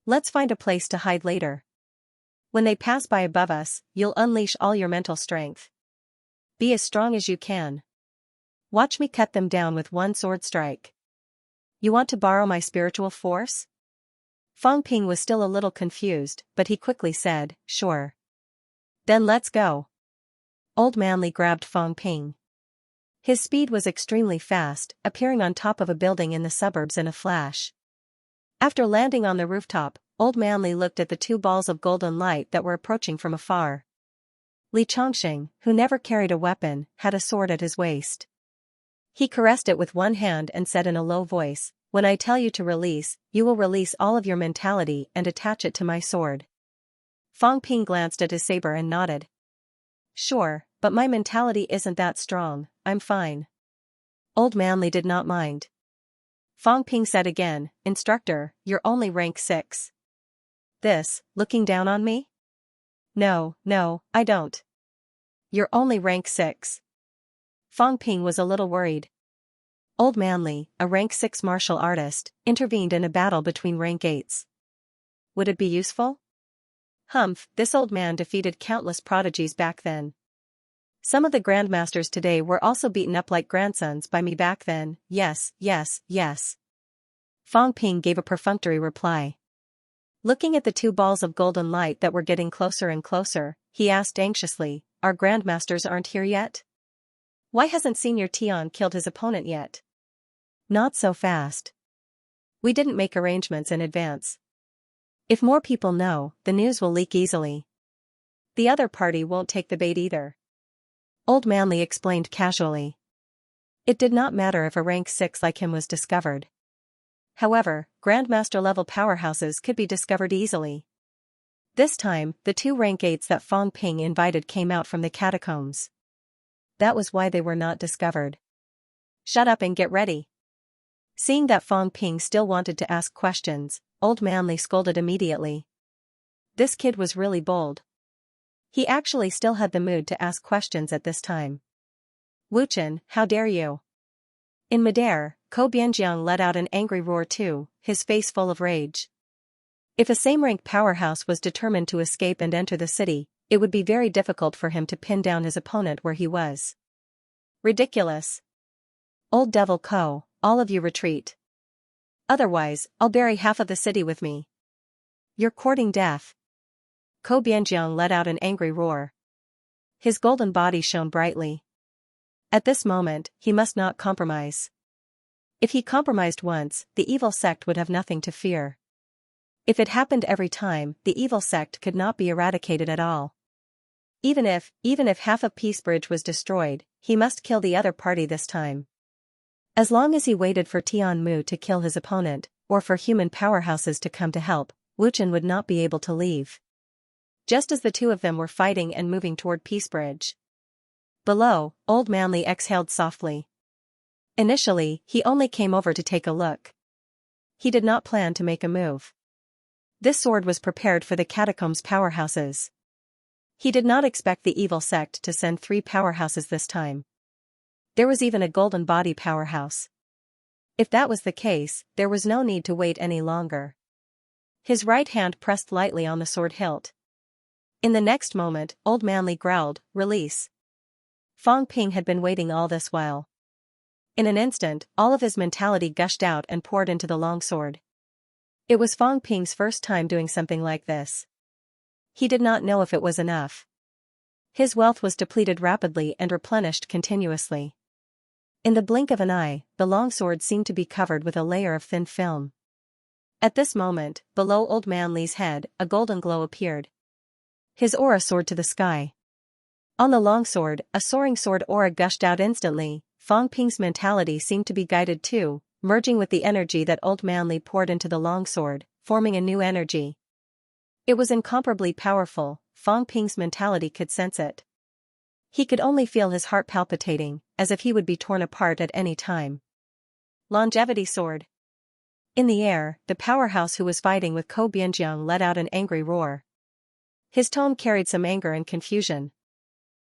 Let's find a place to hide later. When they pass by above us, you'll unleash all your mental strength. Be as strong as you can. Watch me cut them down with one sword strike. You want to borrow my spiritual force? Fang Ping was still a little confused, but he quickly said, sure. Then let's go. Old Manly grabbed Fang Ping. His speed was extremely fast, appearing on top of a building in the suburbs in a flash. After landing on the rooftop, Old Manly looked at the two balls of golden light that were approaching from afar. Xianxia, who never carried a weapon, had a sword at his waist. He caressed it with one hand and said in a low voice, when I tell you to release, you will release all of your mentality and attach it to my sword. Fang Ping glanced at his saber and nodded. Sure, but my mentality isn't that strong, I'm fine. Old Manly did not mind. Fang Ping said again, Instructor, you're only rank 6. This, looking down on me? No, I don't. You're only rank 6. Fang Ping was a little worried. Old Manly, a rank 6 martial artist, intervened in a battle between rank 8s. Would it be useful? Humph, this old man defeated countless prodigies back then. Some of the grandmasters today were also beaten up like grandsons by me back then, yes. Fang Ping gave a perfunctory reply. Looking at the two balls of golden light that were getting closer and closer, he asked anxiously, our grandmasters aren't here yet? Why hasn't Senior Tian killed his opponent yet? Not so fast. We didn't make arrangements in advance. If more people know, the news will leak easily. The other party won't take the bait either. Old Manly explained casually. It did not matter if a rank 6 like him was discovered. However, Grandmaster-level powerhouses could be discovered easily. This time, the 2 rank 8s that Fang Ping invited came out from the catacombs. That was why they were not discovered. Shut up and get ready. Seeing that Fang Ping still wanted to ask questions, Old Manly scolded immediately. This kid was really bold. He actually still had the mood to ask questions at this time. Wuchen, how dare you? In midair, Ko Bianjiang let out an angry roar too, his face full of rage. If a same-rank powerhouse was determined to escape and enter the city, it would be very difficult for him to pin down his opponent where he was. Ridiculous. Old Devil Ko, all of you retreat. Otherwise, I'll bury half of the city with me. You're courting death. Ko Bianjiang let out an angry roar. His golden body shone brightly. At this moment, he must not compromise. If he compromised once, the evil sect would have nothing to fear. If it happened every time, the evil sect could not be eradicated at all. Even if half of Peacebridge was destroyed, he must kill the other party this time. As long as he waited for Tian Mu to kill his opponent, or for human powerhouses to come to help, Wuchen would not be able to leave. Just as the 2 of them were fighting and moving toward Peacebridge. Below, Old Manly exhaled softly. Initially, he only came over to take a look. He did not plan to make a move. This sword was prepared for the catacombs powerhouses. He did not expect the evil sect to send 3 powerhouses this time. There was even a golden body powerhouse. If that was the case, there was no need to wait any longer. His right hand pressed lightly on the sword hilt. In the next moment, Old Manly growled, release. Fang Ping had been waiting all this while. In an instant, all of his mentality gushed out and poured into the longsword. It was Fang Ping's first time doing something like this. He did not know if it was enough. His wealth was depleted rapidly and replenished continuously. In the blink of an eye, the longsword seemed to be covered with a layer of thin film. At this moment, below Old Manly's head, a golden glow appeared. His aura soared to the sky. On the longsword, a soaring sword aura gushed out instantly. Fang Ping's mentality seemed to be guided too, merging with the energy that Old Manly poured into the longsword, forming a new energy. It was incomparably powerful. Fang Ping's mentality could sense it. He could only feel his heart palpitating, as if he would be torn apart at any time. Longevity sword. In the air, the powerhouse who was fighting with Ko Bianjiang let out an angry roar. His tone carried some anger and confusion.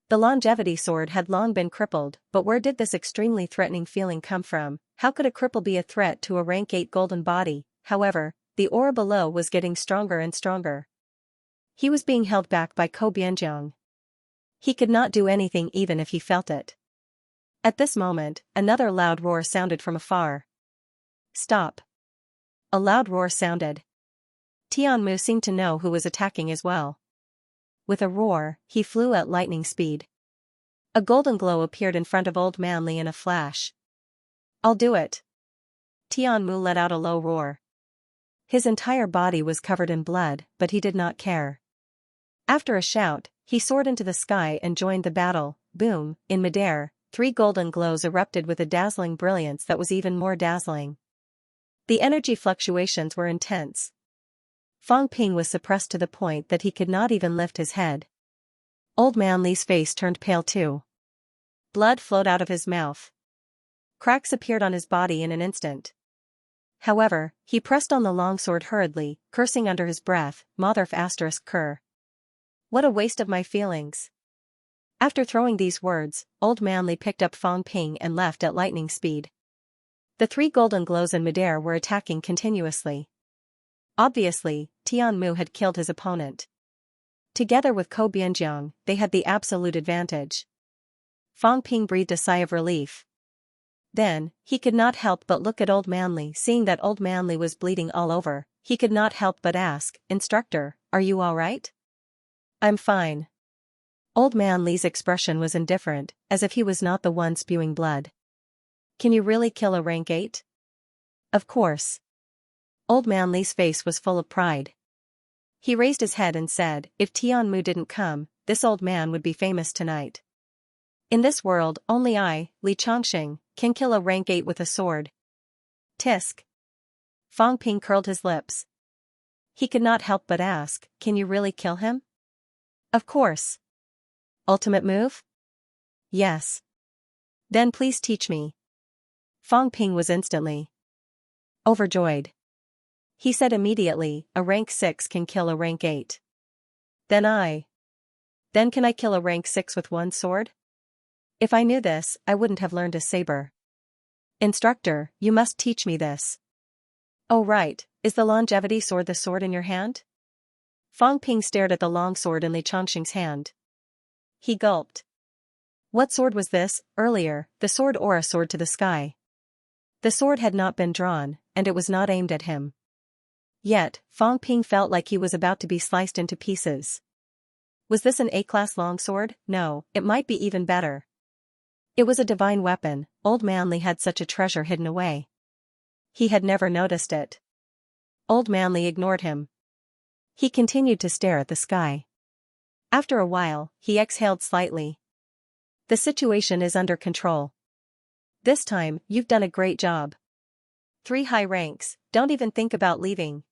The longevity sword had long been crippled, but where did this extremely threatening feeling come from? How could a cripple be a threat to a rank 8 golden body? However, the aura below was getting stronger and stronger. He was being held back by Ko Bianjiang. He could not do anything even if he felt it. At this moment, another loud roar sounded from afar. Stop. A loud roar sounded. Tian Mu seemed to know who was attacking as well. With a roar, he flew at lightning speed. A golden glow appeared in front of Old Manly in a flash. I'll do it. Tian Mu let out a low roar. His entire body was covered in blood, but he did not care. After a shout, he soared into the sky and joined the battle. Boom, in midair, 3 golden glows erupted with a dazzling brilliance that was even more dazzling. The energy fluctuations were intense. Fang Ping was suppressed to the point that he could not even lift his head. Old Manly's face turned pale too. Blood flowed out of his mouth. Cracks appeared on his body in an instant. However, he pressed on the longsword hurriedly, cursing under his breath, Motherf *****. What a waste of my feelings. After throwing these words, Old Manly picked up Fang Ping and left at lightning speed. The 3 golden glows in midair were attacking continuously. Obviously, Tian Mu had killed his opponent. Together with Ko Bianjiang, they had the absolute advantage. Fang Ping breathed a sigh of relief. Then, he could not help but look at Old Manly. Seeing that Old Manly was bleeding all over, he could not help but ask, Instructor, are you all right? I'm fine. Old Man Li's expression was indifferent, as if he was not the one spewing blood. Can you really kill a rank 8? Of course. Old Man Li's face was full of pride. He raised his head and said, if Tianmu didn't come, this old man would be famous tonight. In this world, only I, Li Chongqing, can kill a rank 8 with a sword. Tisk. Fang Ping curled his lips. He could not help but ask, can you really kill him? Of course. Ultimate move? Yes. Then please teach me. Fang Ping was instantly overjoyed. He said immediately, a rank 6 can kill a rank 8. Then can I kill a rank 6 with one sword? If I knew this, I wouldn't have learned a saber. Instructor, you must teach me this. Oh right, is the longevity sword the sword in your hand? Fang Ping stared at the long sword in Li Chongqing's hand. He gulped. What sword was this, earlier, the sword or a sword to the sky? The sword had not been drawn, and it was not aimed at him. Yet, Fang Ping felt like he was about to be sliced into pieces. Was this an A-class longsword? No, it might be even better. It was a divine weapon. Old Man Li had such a treasure hidden away. He had never noticed it. Old Man Li ignored him. He continued to stare at the sky. After a while, he exhaled slightly. The situation is under control. This time, you've done a great job. 3 high ranks, don't even think about leaving.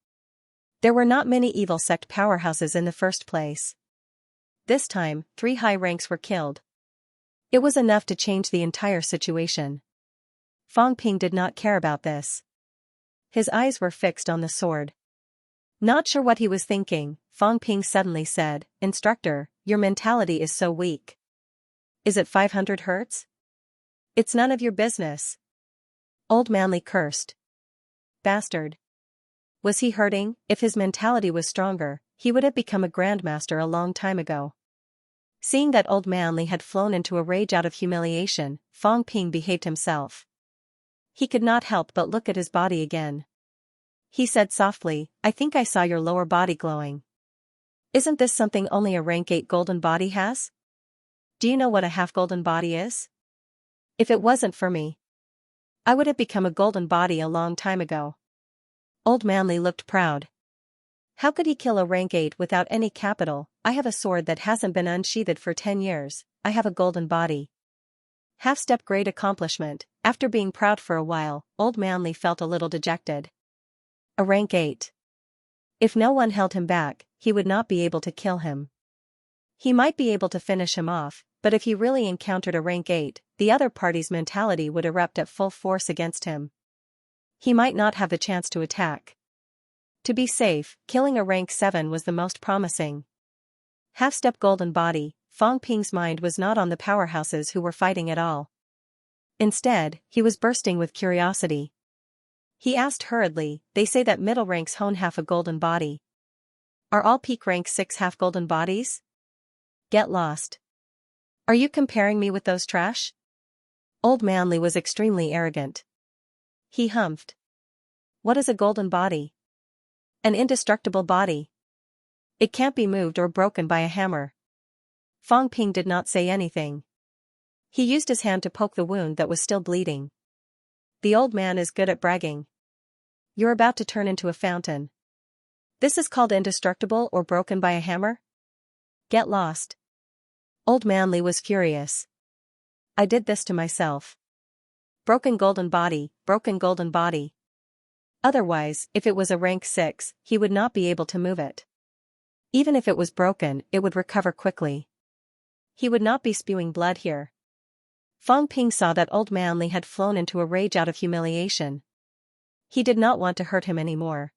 There were not many evil sect powerhouses in the first place. This time, 3 high ranks were killed. It was enough to change the entire situation. Fang Ping did not care about this. His eyes were fixed on the sword. Not sure what he was thinking, Fang Ping suddenly said, Instructor, your mentality is so weak. Is it 500 hertz? It's none of your business. Old Man Li cursed. Bastard. Was he hurting? If his mentality was stronger, he would have become a grandmaster a long time ago. Seeing that Old Man Li had flown into a rage out of humiliation, Fang Ping behaved himself. He could not help but look at his body again. He said softly, I think I saw your lower body glowing. Isn't this something only a rank 8 golden body has? Do you know what a half-golden body is? If it wasn't for me, I would have become a golden body a long time ago. Old Man Li looked proud. How could he kill a rank 8 without any capital? I have a sword that hasn't been unsheathed for 10 years, I have a golden body. Half-step great accomplishment. After being proud for a while, Old Man Li felt a little dejected. A rank 8. If no one held him back, he would not be able to kill him. He might be able to finish him off, but if he really encountered a rank 8, the other party's mentality would erupt at full force against him. He might not have the chance to attack. To be safe, killing a rank 7 was the most promising. Half-step golden body, Fang Ping's mind was not on the powerhouses who were fighting at all. Instead, he was bursting with curiosity. He asked hurriedly, they say that middle ranks hone half a golden body. Are all peak rank 6 half-golden bodies? Get lost. Are you comparing me with those trash? Old Man Li was extremely arrogant. He humphed. What is a golden body? An indestructible body. It can't be moved or broken by a hammer. Fang Ping did not say anything. He used his hand to poke the wound that was still bleeding. The old man is good at bragging. You're about to turn into a fountain. This is called indestructible or broken by a hammer? Get lost. Old Man Li was furious. I did this to myself. Broken golden body, broken golden body. Otherwise, if it was a rank 6, he would not be able to move it. Even if it was broken, it would recover quickly. He would not be spewing blood here. Fang Ping saw that Old Man Li had flown into a rage out of humiliation. He did not want to hurt him anymore.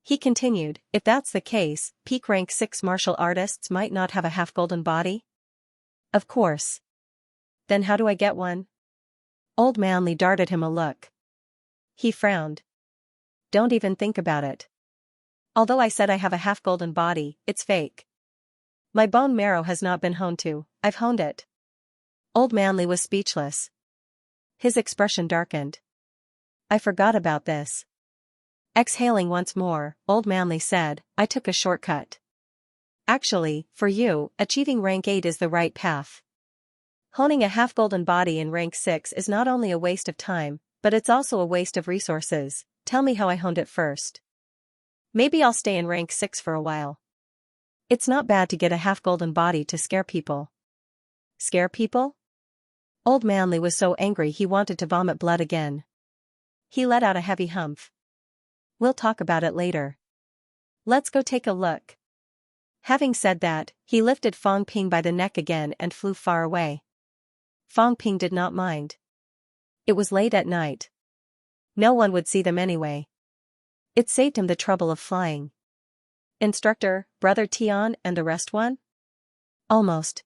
He continued, if that's the case, peak rank 6 martial artists might not have a half-golden body? Of course. Then how do I get one? Old Man Li darted him a look. He frowned. Don't even think about it. Although I said I have a half-golden body, it's fake. My bone marrow has not been honed to, I've honed it. Old Man Li was speechless. His expression darkened. I forgot about this. Exhaling once more, Old Man Li said, I took a shortcut. Actually, for you, achieving rank 8 is the right path. Honing a half-golden body in rank 6 is not only a waste of time, but it's also a waste of resources. Tell me how I honed it first. Maybe I'll stay in rank 6 for a while. It's not bad to get a half-golden body to scare people. Scare people? Old Manly was so angry he wanted to vomit blood again. He let out a heavy humph. We'll talk about it later. Let's go take a look. Having said that, he lifted Fong Ping by the neck again and flew far away. Fong Ping did not mind. It was late at night. No one would see them anyway. It saved him the trouble of flying. Instructor, Brother Tian and the rest won? Almost.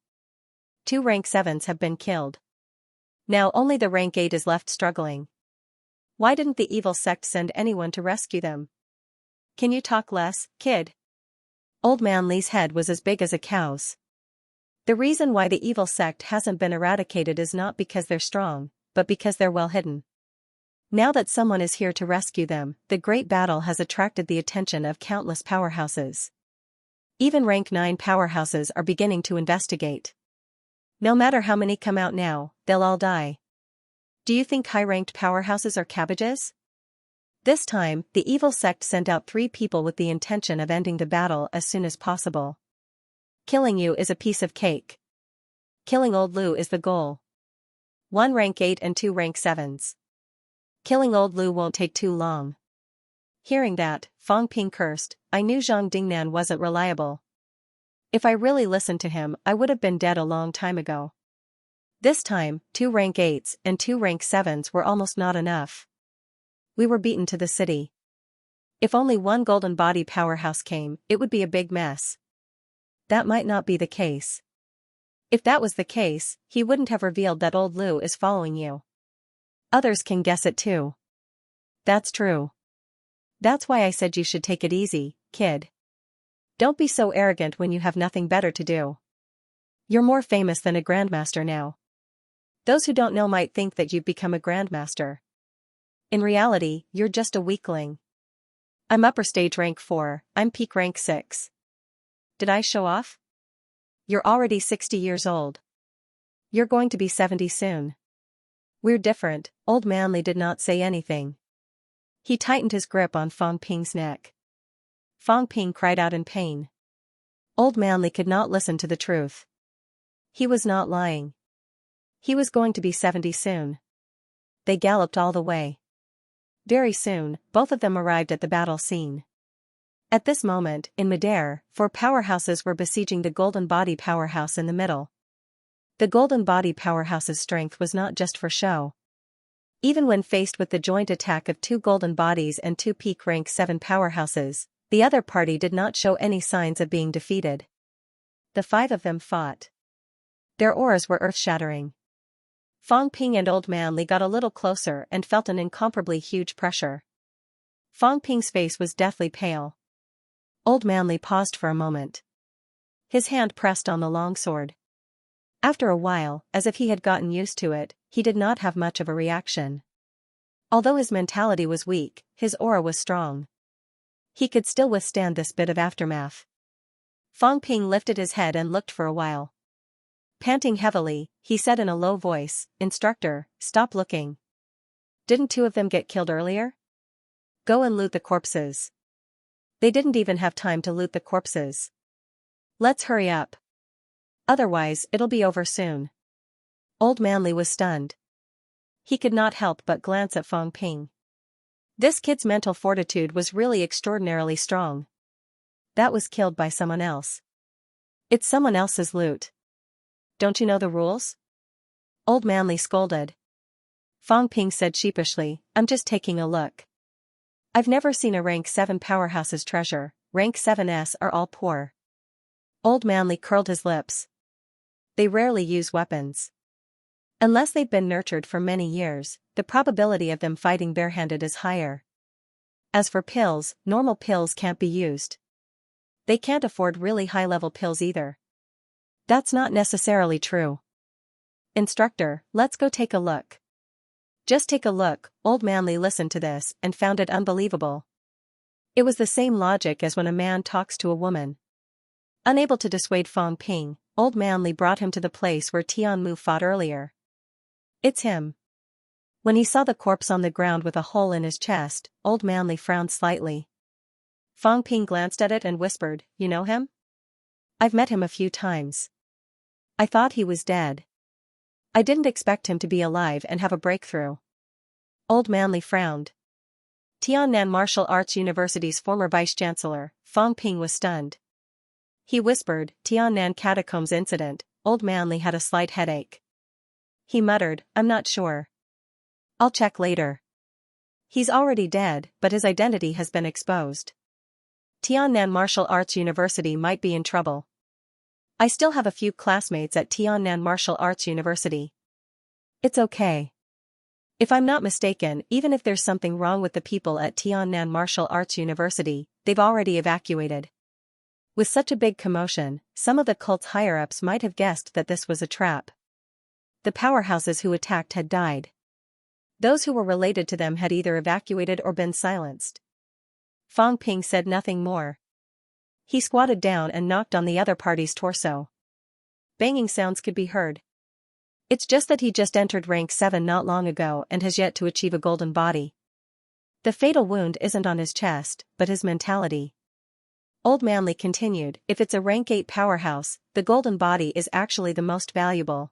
2 rank 7s have been killed. Now only the rank 8 is left struggling. Why didn't the evil sect send anyone to rescue them? Can you talk less, kid? Old Man Li's head was as big as a cow's. The reason why the evil sect hasn't been eradicated is not because they're strong, but because they're well hidden. Now that someone is here to rescue them, the great battle has attracted the attention of countless powerhouses. Even rank 9 powerhouses are beginning to investigate. No matter how many come out now, they'll all die. Do you think high-ranked powerhouses are cabbages? This time, the evil sect sent out 3 people with the intention of ending the battle as soon as possible. Killing you is a piece of cake. Killing Old Lu is the goal. 1 rank 8 and 2 rank 7s. Killing Old Lu won't take too long. Hearing that, Fong Ping cursed. I knew Zhang Dingnan wasn't reliable. If I really listened to him, I would have been dead a long time ago. This time, 2 rank 8s and 2 rank 7s were almost not enough. We were beaten to the city. If only 1 golden body powerhouse came, it would be a big mess. That might not be the case. If that was the case, he wouldn't have revealed that Old Lu is following you. Others can guess it too. That's true. That's why I said you should take it easy, kid. Don't be so arrogant when you have nothing better to do. You're more famous than a grandmaster now. Those who don't know might think that you've become a grandmaster. In reality, you're just a weakling. I'm upper stage rank 4, I'm peak rank 6. Did I show off? You're already 60 years old. You're going to be 70 soon. We're different. Old Manly did not say anything. He tightened his grip on Fong Ping's neck. Fong Ping cried out in pain. Old Manly could not listen to the truth. He was not lying. He was going to be 70 soon. They galloped all the way. Very soon, both of them arrived at the battle scene. At this moment, in midair, 4 powerhouses were besieging the Golden Body powerhouse in the middle. The Golden Body powerhouse's strength was not just for show. Even when faced with the joint attack of 2 Golden Bodies and 2 peak rank 7 powerhouses, the other party did not show any signs of being defeated. The 5 of them fought. Their auras were earth-shattering. Fong Ping and Old Manly got a little closer and felt an incomparably huge pressure. Fong Ping's face was deathly pale. Old Manly paused for a moment. His hand pressed on the longsword. After a while, as if he had gotten used to it, he did not have much of a reaction. Although his mentality was weak, his aura was strong. He could still withstand this bit of aftermath. Fong Ping lifted his head and looked for a while. Panting heavily, he said in a low voice, "Instructor, stop looking. Didn't 2 of them get killed earlier? Go and loot the corpses." They didn't even have time to loot the corpses. Let's hurry up. Otherwise, it'll be over soon. Old Manly was stunned. He could not help but glance at Fong Ping. This kid's mental fortitude was really extraordinarily strong. That was killed by someone else. It's someone else's loot. Don't you know the rules? Old Manly scolded. Fong Ping said sheepishly, I'm just taking a look. I've never seen a rank 7 powerhouse's treasure, rank 7s are all poor. Old Manly curled his lips. They rarely use weapons. Unless they've been nurtured for many years, the probability of them fighting barehanded is higher. As for pills, normal pills can't be used. They can't afford really high-level pills either. That's not necessarily true. Instructor, let's go take a look. Just take a look. Old Manly listened to this and found it unbelievable. It was the same logic as when a man talks to a woman. Unable to dissuade Fang Ping, Old Manly brought him to the place where Tian Mu fought earlier. It's him. When he saw the corpse on the ground with a hole in his chest, Old Manly frowned slightly. Fang Ping glanced at it and whispered, "You know him?" "I've met him a few times. I thought he was dead. I didn't expect him to be alive and have a breakthrough." Old Manly frowned. Tiannan Martial Arts University's former vice-chancellor, Fang Ping was stunned. He whispered, "Tiannan Catacombs incident." Old Manly had a slight headache. He muttered, "I'm not sure. I'll check later." He's already dead, but his identity has been exposed. Tiannan Martial Arts University might be in trouble. I still have a few classmates at Tiannan Martial Arts University. It's okay. If I'm not mistaken, even if there's something wrong with the people at Tiannan Martial Arts University, they've already evacuated. With such a big commotion, some of the cult's higher-ups might have guessed that this was a trap. The powerhouses who attacked had died. Those who were related to them had either evacuated or been silenced. Fang Ping said nothing more. He squatted down and knocked on the other party's torso. Banging sounds could be heard. It's just that he just entered rank 7 not long ago and has yet to achieve a golden body. The fatal wound isn't on his chest, but his mentality. Old Manly continued, "If it's a rank 8 powerhouse, the golden body is actually the most valuable.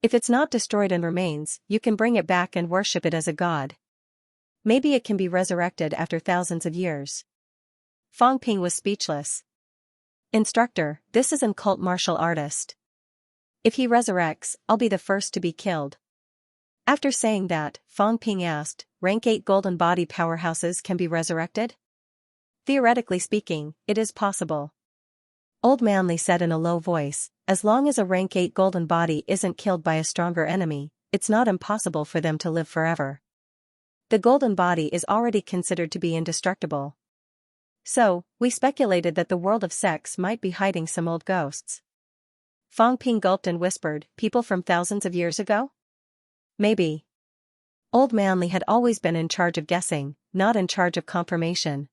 If it's not destroyed and remains, you can bring it back and worship it as a god. Maybe it can be resurrected after thousands of years." Fang Ping was speechless. "Instructor, this is an cult martial artist. If he resurrects, I'll be the first to be killed." After saying that, Fang Ping asked, "Rank 8 golden body powerhouses can be resurrected?" "Theoretically speaking, it is possible." Old Manly said in a low voice, "As long as a rank 8 golden body isn't killed by a stronger enemy, it's not impossible for them to live forever. The golden body is already considered to be indestructible. So, we speculated that the world of sex might be hiding some old ghosts." Fang Ping gulped and whispered, "People from thousands of years ago? Maybe." Old Manly had always been in charge of guessing, not in charge of confirmation.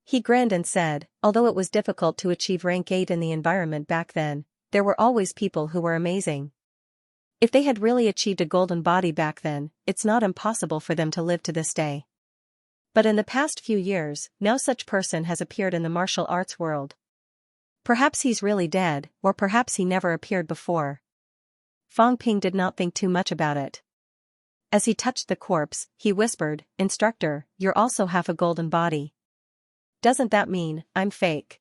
He grinned and said, "Although it was difficult to achieve rank 8 in the environment back then, there were always people who were amazing. If they had really achieved a golden body back then, it's not impossible for them to live to this day. But in the past few years, no such person has appeared in the martial arts world. Perhaps he's really dead, or perhaps he never appeared before." Fang Ping did not think too much about it. As he touched the corpse, he whispered, "Instructor, you're also half a golden body. Doesn't that mean I'm fake?"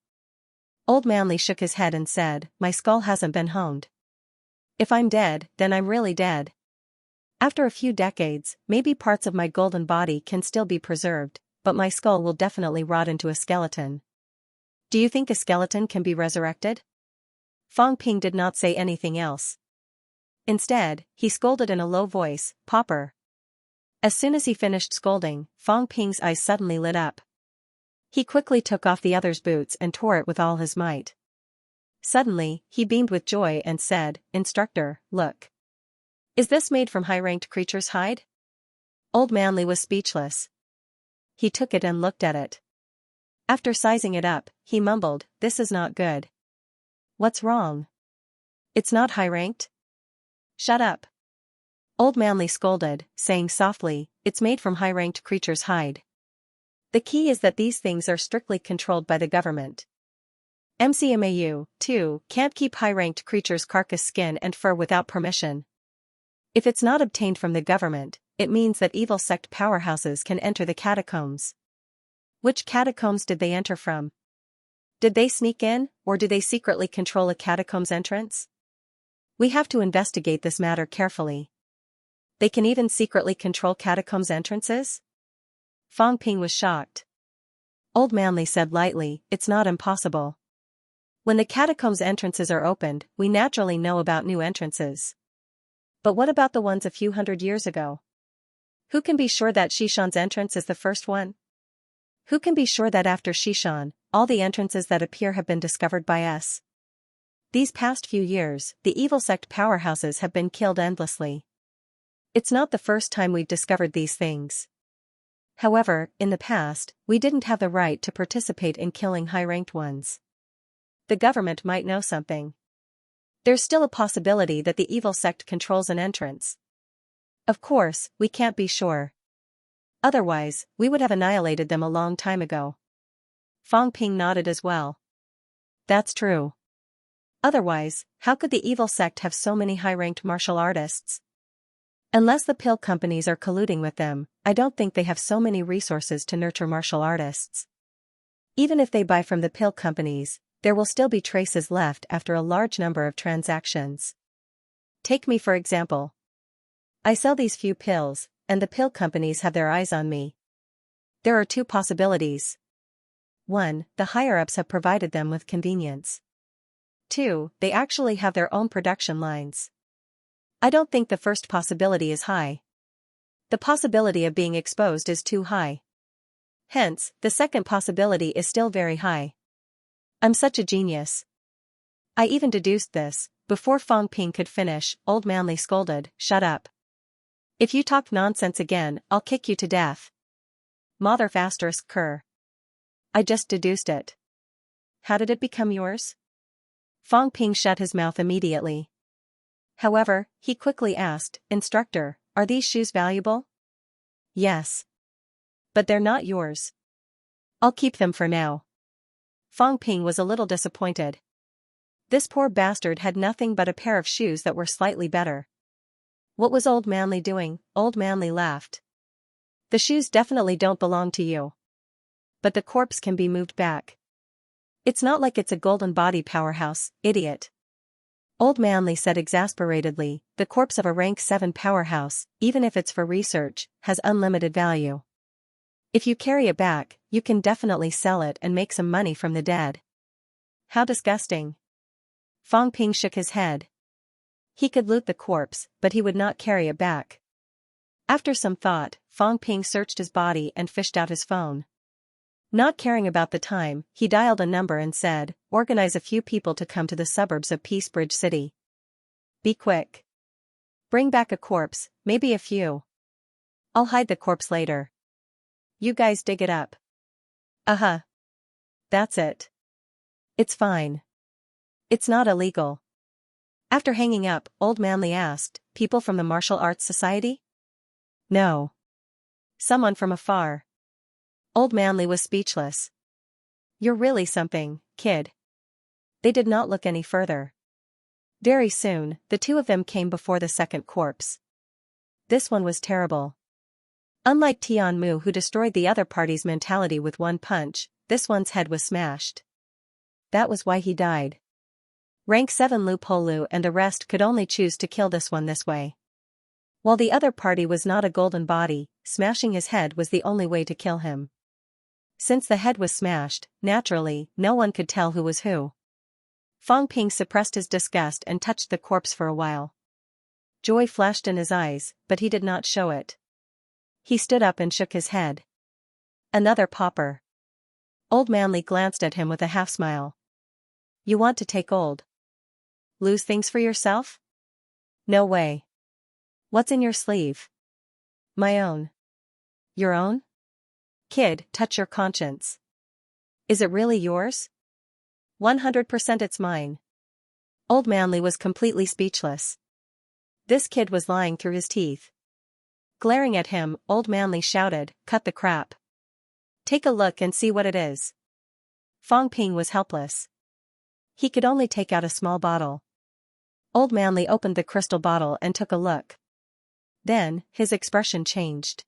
Old Manly shook his head and said, "My skull hasn't been honed. If I'm dead, then I'm really dead. After a few decades, maybe parts of my golden body can still be preserved, but my skull will definitely rot into a skeleton." "Do you think a skeleton can be resurrected?" Fang Ping did not say anything else. Instead, he scolded in a low voice, "Pauper." As soon as he finished scolding, Fang Ping's eyes suddenly lit up. He quickly took off the other's boots and tore it with all his might. Suddenly, he beamed with joy and said, "Instructor, look. Is this made from high-ranked creature's hide?" Old Manly was speechless. He took it and looked at it. After sizing it up, he mumbled, "This is not good." "What's wrong?" "It's not high-ranked." "Shut up." Old Manly scolded, saying softly, "It's made from high-ranked creature's hide. The key is that these things are strictly controlled by the government. MCMAU, too, can't keep high-ranked creatures' carcass skin and fur without permission. If it's not obtained from the government, it means that evil sect powerhouses can enter the catacombs." "Which catacombs did they enter from? Did they sneak in, or do they secretly control a catacombs entrance?" "We have to investigate this matter carefully." "They can even secretly control catacombs entrances?" Fang Ping was shocked. Old Manly said lightly, "It's not impossible. When the catacombs entrances are opened, we naturally know about new entrances. But what about the ones a few hundred years ago? Who can be sure that Xishan's entrance is the first one? Who can be sure that after Xishan, all the entrances that appear have been discovered by us? These past few years, the evil sect powerhouses have been killed endlessly. It's not the first time we've discovered these things. However, in the past, we didn't have the right to participate in killing high-ranked ones. the government might know something. There's still a possibility that the evil sect controls an entrance. Of course, we can't be sure. Otherwise, we would have annihilated them a long time ago. Fang Ping nodded as well. That's true. Otherwise, how could the evil sect have so many high-ranked martial artists? Unless the pill companies are colluding with them, I don't think they have so many resources to nurture martial artists. Even if they buy from the pill companies, there will still be traces left after a large number of transactions. Take me for example. I sell these few pills, and the pill companies have their eyes on me. There are two possibilities. 1. The higher-ups have provided them with convenience. 2. They actually have their own production lines. I don't think the first possibility is high. The possibility of being exposed is too high. Hence, the second possibility is still very high. I'm such a genius. I even deduced this. Before Fang Ping could finish, Old Manly scolded, "Shut up. If you talk nonsense again, I'll kick you to death." Mother ****. I just deduced it. How did it become yours? Fang Ping shut his mouth immediately. However, he quickly asked, "Instructor, are these shoes valuable?" "Yes. But they're not yours. I'll keep them for now." Fang Ping was a little disappointed. This poor bastard had nothing but a pair of shoes that were slightly better. What was Old Manly doing? Old Manly laughed. "The shoes definitely don't belong to you. But the corpse can be moved back. It's not like it's a golden body powerhouse, idiot." Old Manly said exasperatedly, "The corpse of a rank 7 powerhouse, even if it's for research, has unlimited value. If you carry it back, you can definitely sell it and make some money from the dead." How disgusting. Fang Ping shook his head. He could loot the corpse, but he would not carry it back. After some thought, Fang Ping searched his body and fished out his phone. Not caring about the time, he dialed a number and said, "Organize a few people to come to the suburbs of Peacebridge City. Be quick. Bring back a corpse, maybe a few. I'll hide the corpse later. You guys dig it up." "Uh-huh. That's it. It's fine. It's not illegal." After hanging up, Old Manly asked, "People from the Martial Arts Society?" "No. Someone from afar." Old Manly was speechless. "You're really something, kid." They did not look any further. Very soon, the two of them came before the second corpse. This one was terrible. Unlike Tian Mu, who destroyed the other party's mentality with one punch, this one's head was smashed. That was why he died. Rank 7 Lu Polu and the rest could only choose to kill this one this way. While the other party was not a golden body, smashing his head was the only way to kill him. Since the head was smashed, naturally, no one could tell who was who. Fang Ping suppressed his disgust and touched the corpse for a while. Joy flashed in his eyes, but he did not show it. He stood up and shook his head. Another pauper. Old Manly glanced at him with a half-smile. "You want to take old Lou's things for yourself?" "No way. What's in your sleeve?" "My own." "Your own?" "Kid, touch your conscience. Is it really yours?" 100% it's mine." Old Manly was completely speechless. This kid was lying through his teeth. Glaring at him, Old Manly shouted, "Cut the crap. Take a look and see what it is." Fang Ping was helpless. He could only take out a small bottle. Old Manly opened the crystal bottle and took a look. Then, his expression changed.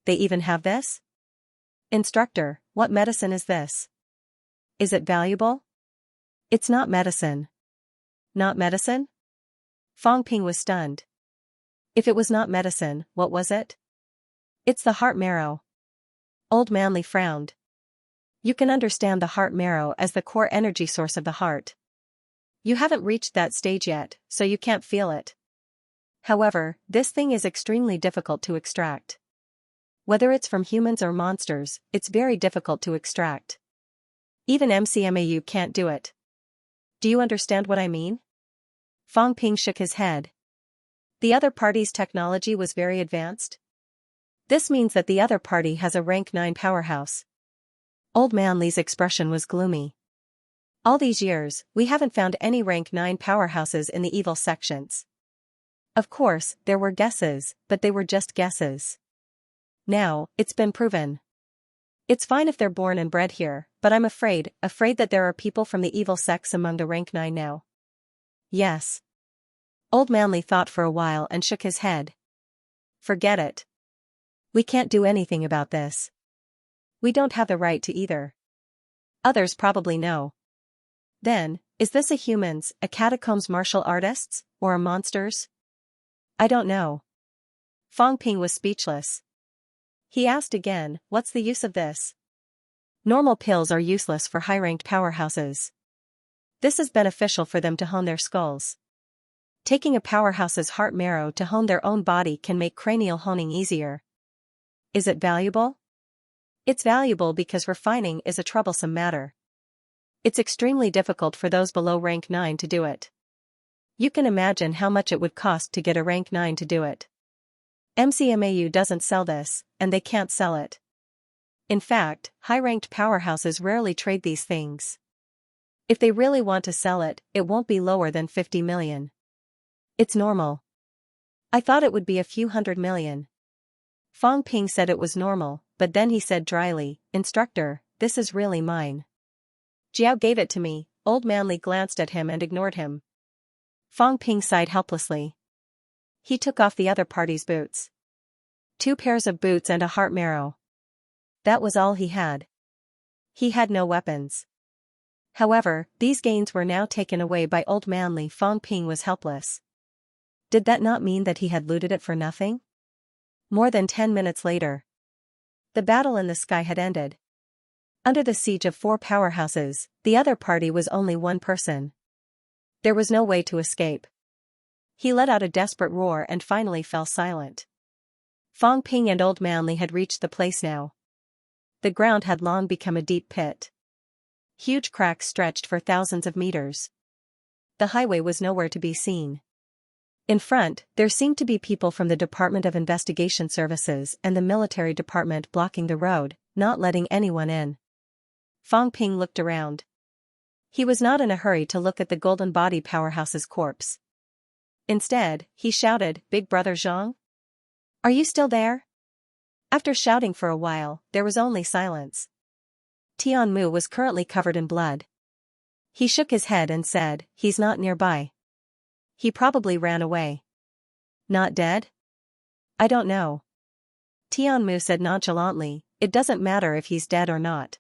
"They even have this? Instructor, what medicine is this? Is it valuable?" "It's not medicine." "Not medicine?" Fang Ping was stunned. If it was not medicine, what was it? "It's the heart marrow." Old Manly frowned. You can understand the heart marrow as the core energy source of the heart. You haven't reached that stage yet, so you can't feel it. However, this thing is extremely difficult to extract. Whether it's from humans or monsters, it's very difficult to extract. Even MCMAU can't do it. Do you understand what I mean? Fang Ping shook his head. The other party's technology was very advanced? This means that the other party has a rank 9 powerhouse. Old Manly's expression was gloomy. All these years, we haven't found any rank 9 powerhouses in the evil sections. Of course, there were guesses, but they were just guesses. Now, it's been proven. It's fine if they're born and bred here, but I'm afraid that there are people from the evil sects among the rank 9 now. Yes. Old Manly thought for a while and shook his head. Forget it. We can't do anything about this. We don't have the right to either. Others probably know. Then, is this a humans, a catacombs martial artists, or a monsters? I don't know. Fong Ping was speechless. He asked again, what's the use of this? Normal pills are useless for high-ranked powerhouses. This is beneficial for them to hone their skulls. Taking a powerhouse's heart marrow to hone their own body can make cranial honing easier. Is it valuable? It's valuable because refining is a troublesome matter. It's extremely difficult for those below rank 9 to do it. You can imagine how much it would cost to get a rank 9 to do it. MCMAU doesn't sell this, and they can't sell it. In fact, high-ranked powerhouses rarely trade these things. If they really want to sell it, it won't be lower than 50 million. It's normal. I thought it would be a few hundred million. Fong Ping said it was normal, but then he said dryly, Instructor, this is really mine. Jiao gave it to me. Old Manly glanced at him and ignored him. Fong Ping sighed helplessly. He took off the other party's boots. 2 pairs of boots and a heart marrow. That was all he had. He had no weapons. However, these gains were now taken away by Old Manly. Fong Ping was helpless. Did that not mean that he had looted it for nothing? More than 10 minutes later. The battle in the sky had ended. Under the siege of 4 powerhouses, the other party was only 1 person. There was no way to escape. He let out a desperate roar and finally fell silent. Fong Ping and Old Manly had reached the place now. The ground had long become a deep pit. Huge cracks stretched for thousands of meters. The highway was nowhere to be seen. In front, there seemed to be people from the Department of Investigation Services and the military department blocking the road, not letting anyone in. Fong Ping looked around. He was not in a hurry to look at the Golden Body Powerhouse's corpse. Instead, he shouted, Big Brother Zhang? Are you still there? After shouting for a while, there was only silence. Tian Mu was currently covered in blood. He shook his head and said, He's not nearby. He probably ran away. Not dead? I don't know. Tian Mu said nonchalantly, It doesn't matter if he's dead or not.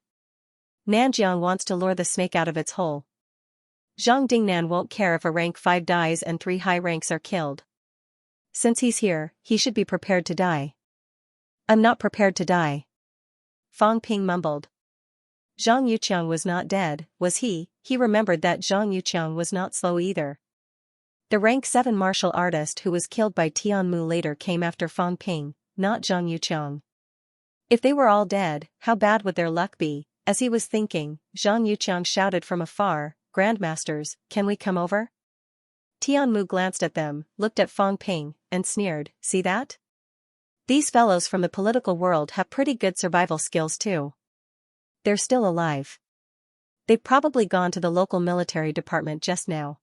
Nanjiang wants to lure the snake out of its hole. Zhang Dingnan won't care if a rank 5 dies and 3 high ranks are killed. Since he's here, he should be prepared to die. I'm not prepared to die. Fong Ping mumbled. Zhang Yuqiang was not dead, was he? He remembered that Zhang Yuqiang was not slow either. The rank 7 martial artist who was killed by Tian Mu later came after Fong Ping, not Zhang Yuqiang. If they were all dead, how bad would their luck be? As he was thinking, Zhang Yuqiang shouted from afar, Grandmasters, can we come over? Tian Mu glanced at them, looked at Fong Ping, and sneered, See that? These fellows from the political world have pretty good survival skills too. They're still alive. They've probably gone to the local military department just now.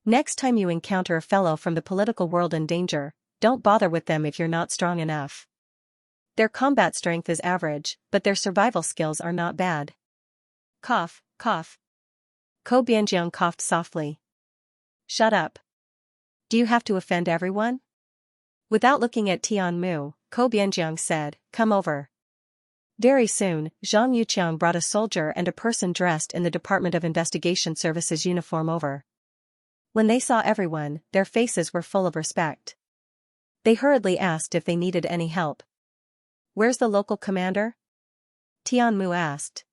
Next time you encounter a fellow from the political world in danger, don't bother with them if you're not strong enough. Their combat strength is average, but their survival skills are not bad. Cough, cough. Ko Bianjiang coughed softly. Shut up. Do you have to offend everyone? Without looking at Tian Mu, Ko Bianjiang said, Come over. Very soon, Zhang Yuqiang brought a soldier and a person dressed in the Department of Investigation Services uniform over. When they saw everyone, their faces were full of respect. They hurriedly asked if they needed any help. Where's the local commander? Tian Mu asked.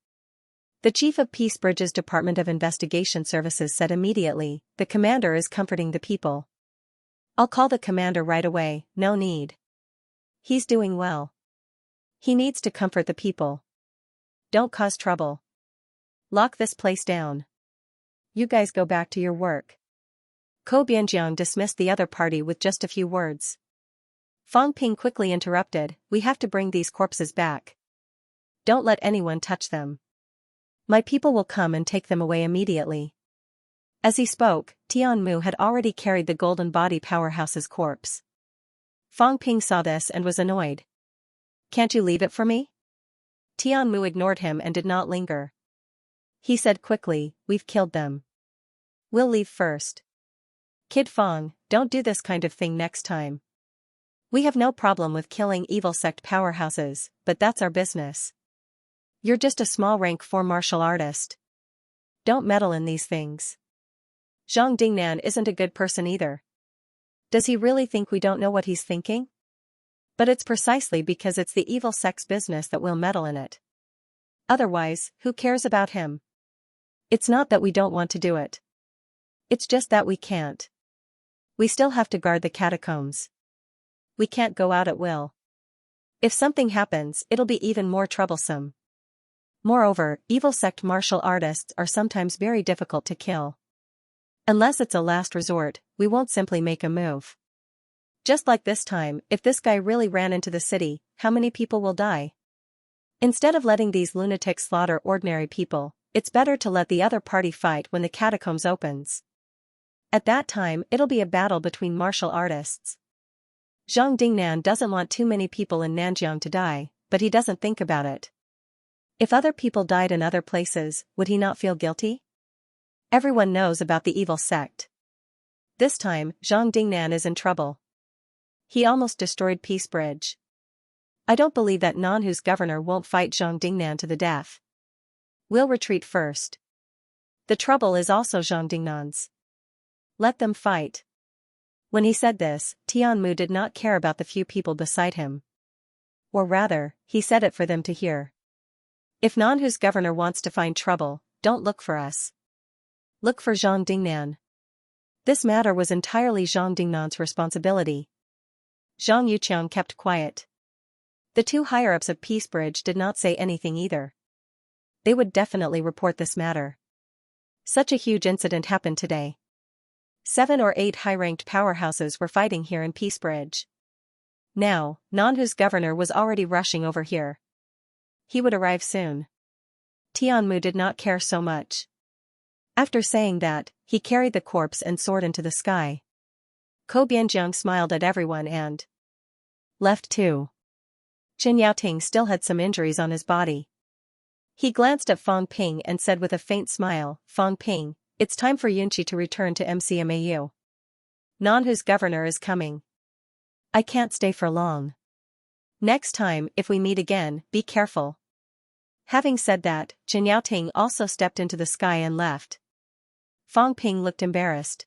The chief of Peace Bridge's Department of Investigation Services said immediately, The commander is comforting the people. I'll call the commander right away, no need. He's doing well. He needs to comfort the people. Don't cause trouble. Lock this place down. You guys go back to your work. Ko Bianjiang dismissed the other party with just a few words. Fong Ping quickly interrupted, We have to bring these corpses back. Don't let anyone touch them. My people will come and take them away immediately. As he spoke, Tianmu had already carried the golden body powerhouse's corpse. Fang Ping saw this and was annoyed. Can't you leave it for me? Tianmu ignored him and did not linger. He said quickly, we've killed them. We'll leave first. Kid Fang, don't do this kind of thing next time. We have no problem with killing evil sect powerhouses, but that's our business. You're just a small rank 4 martial artist. Don't meddle in these things. Zhang Dingnan isn't a good person either. Does he really think we don't know what he's thinking? But it's precisely because it's the evil sect's business that we'll meddle in it. Otherwise, who cares about him? It's not that we don't want to do it. It's just that we can't. We still have to guard the catacombs. We can't go out at will. If something happens, it'll be even more troublesome. Moreover, evil sect martial artists are sometimes very difficult to kill. Unless it's a last resort, we won't simply make a move. Just like this time, if this guy really ran into the city, how many people will die? Instead of letting these lunatics slaughter ordinary people, it's better to let the other party fight when the catacombs opens. At that time, it'll be a battle between martial artists. Zhang Dingnan doesn't want too many people in Nanjiang to die, but he doesn't think about it. If other people died in other places, would he not feel guilty? Everyone knows about the evil sect. This time, Zhang Dingnan is in trouble. He almost destroyed Peace Bridge. I don't believe that Nanhu's governor won't fight Zhang Dingnan to the death. We'll retreat first. The trouble is also Zhang Dingnan's. Let them fight. When he said this, Tianmu did not care about the few people beside him. Or rather, he said it for them to hear. If Nanhu's governor wants to find trouble, don't look for us. Look for Zhang Dingnan. This matter was entirely Zhang Dingnan's responsibility. Zhang Yuqiang kept quiet. The two higher-ups of Peace Bridge did not say anything either. They would definitely report this matter. Such a huge incident happened today. 7 or 8 high-ranked powerhouses were fighting here in Peace Bridge. Now, Nanhu's governor was already rushing over here. He would arrive soon. Tianmu did not care so much. After saying that, he carried the corpse and soared into the sky. Ko Bianjiang smiled at everyone and left too. Chen Yaoting still had some injuries on his body. He glanced at Fang Ping and said with a faint smile, Fang Ping, it's time for Yunqi to return to MCMAU. Nanhu's governor is coming. I can't stay for long. Next time, if we meet again, be careful. Having said that, Chen Yaoting also stepped into the sky and left. Fang Ping looked embarrassed.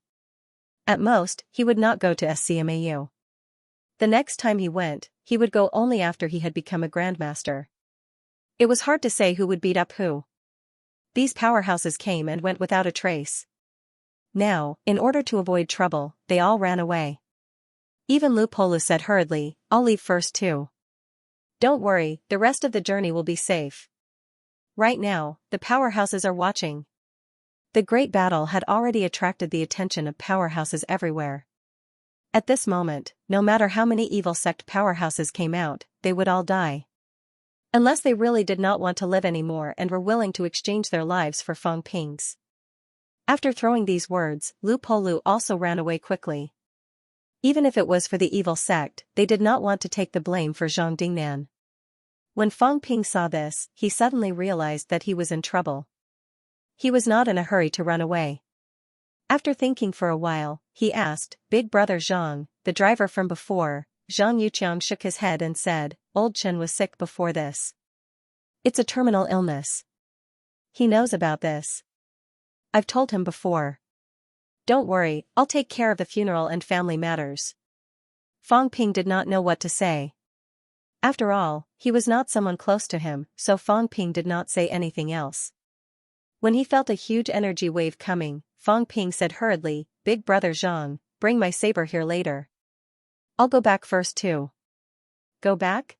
At most, he would not go to SCMAU. The next time he went, he would go only after he had become a grandmaster. It was hard to say who would beat up who. These powerhouses came and went without a trace. Now, in order to avoid trouble, they all ran away. Even Lu Polu said hurriedly, I'll leave first too. Don't worry, the rest of the journey will be safe. Right now, the powerhouses are watching. The great battle had already attracted the attention of powerhouses everywhere. At this moment, no matter how many evil sect powerhouses came out, they would all die. Unless they really did not want to live anymore and were willing to exchange their lives for Fang Ping's. After throwing these words, Lu Polu also ran away quickly. Even if it was for the evil sect, they did not want to take the blame for Zhang Dingnan. When Fang Ping saw this, he suddenly realized that he was in trouble. He was not in a hurry to run away. After thinking for a while, he asked, Big brother Zhang, the driver from before. Zhang Yuqiang shook his head and said, Old Chen was sick before this. It's a terminal illness. He knows about this. I've told him before. Don't worry, I'll take care of the funeral and family matters. Fang Ping did not know what to say. After all, he was not someone close to him, so Fang Ping did not say anything else. When he felt a huge energy wave coming, Fang Ping said hurriedly, Big brother Zhang, bring my saber here later. I'll go back first too. Go back?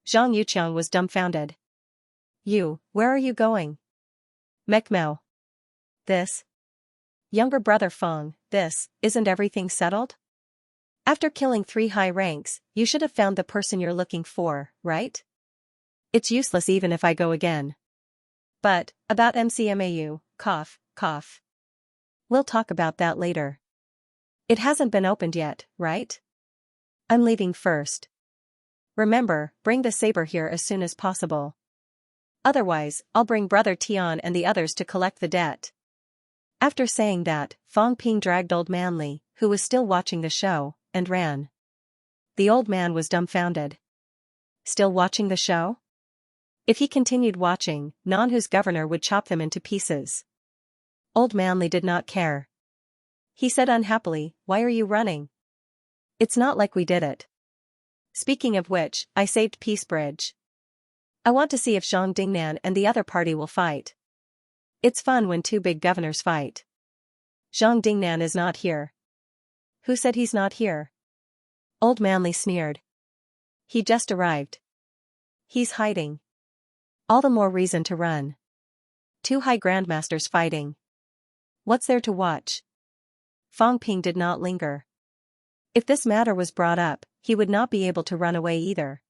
Zhang Yuqiang was dumbfounded. Where are you going? Mekmao. This? Younger brother Fang, isn't everything settled? After killing 3 high ranks, you should have found the person you're looking for, right? It's useless even if I go again. But, about MCMAU, cough, cough. We'll talk about that later. It hasn't been opened yet, right? I'm leaving first. Remember, bring the saber here as soon as possible. Otherwise, I'll bring Brother Tian and the others to collect the debt. After saying that, Fang Ping dragged Old Manly, who was still watching the show, and ran. The old man was dumbfounded. Still watching the show? If he continued watching, Nanhu's governor would chop them into pieces. Old Manly did not care. He said unhappily, "Why are you running? It's not like we did it. Speaking of which, I saved Peace Bridge. I want to see if Zhang Dingnan and the other party will fight. It's fun when two big governors fight. Zhang Dingnan is not here." Who said he's not here? Old Manly sneered. He just arrived. He's hiding. All the more reason to run. Two high grandmasters fighting. What's there to watch? Fang Ping did not linger. If this matter was brought up, he would not be able to run away either.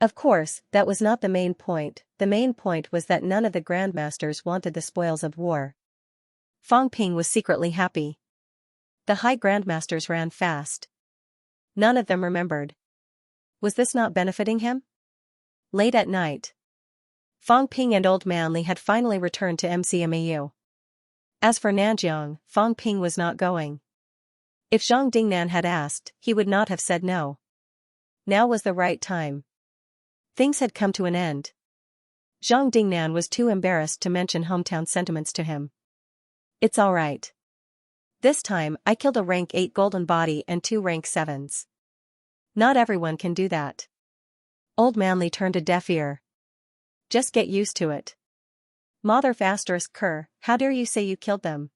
Of course, that was not the main point. The main point was that none of the grandmasters wanted the spoils of war. Fang Ping was secretly happy. The high grandmasters ran fast. None of them remembered. Was this not benefiting him? Late at night, Fang Ping and Old Manly had finally returned to MCMAU. As for Nanjiang, Fang Ping was not going. If Zhang Dingnan had asked, he would not have said no. Now was the right time. Things had come to an end. Zhang Dingnan was too embarrassed to mention hometown sentiments to him. It's all right. This time, I killed a rank 8 golden body and 2 rank 7s. Not everyone can do that. Old Manly turned a deaf ear. Just get used to it. Mother *Ker, how dare you say you killed them?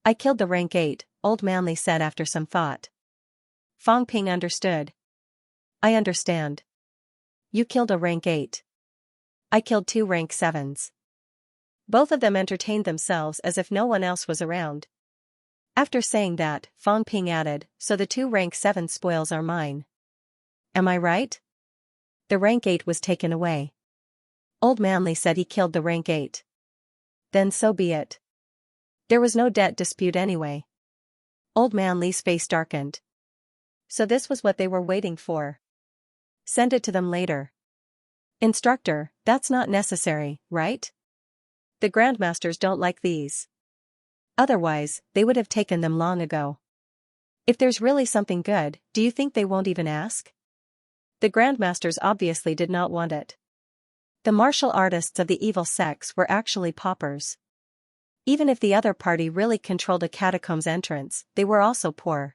I killed the rank 8, Old Manly said after some thought. Fang Ping understood. I understand. You killed a rank 8. I killed 2 rank 7s. Both of them entertained themselves as if no one else was around. After saying that, Fang Ping added, so the 2 rank 7 spoils are mine. Am I right? The rank 8 was taken away. Old Manly said he killed the rank 8. Then so be it. There was no debt dispute anyway. Old Manly's face darkened. So this was what they were waiting for. Send it to them later. Instructor, that's not necessary, right? The grandmasters don't like these. Otherwise, they would have taken them long ago. If there's really something good, do you think they won't even ask? The grandmasters obviously did not want it. The martial artists of the evil sects were actually paupers. Even if the other party really controlled a catacombs entrance, they were also poor.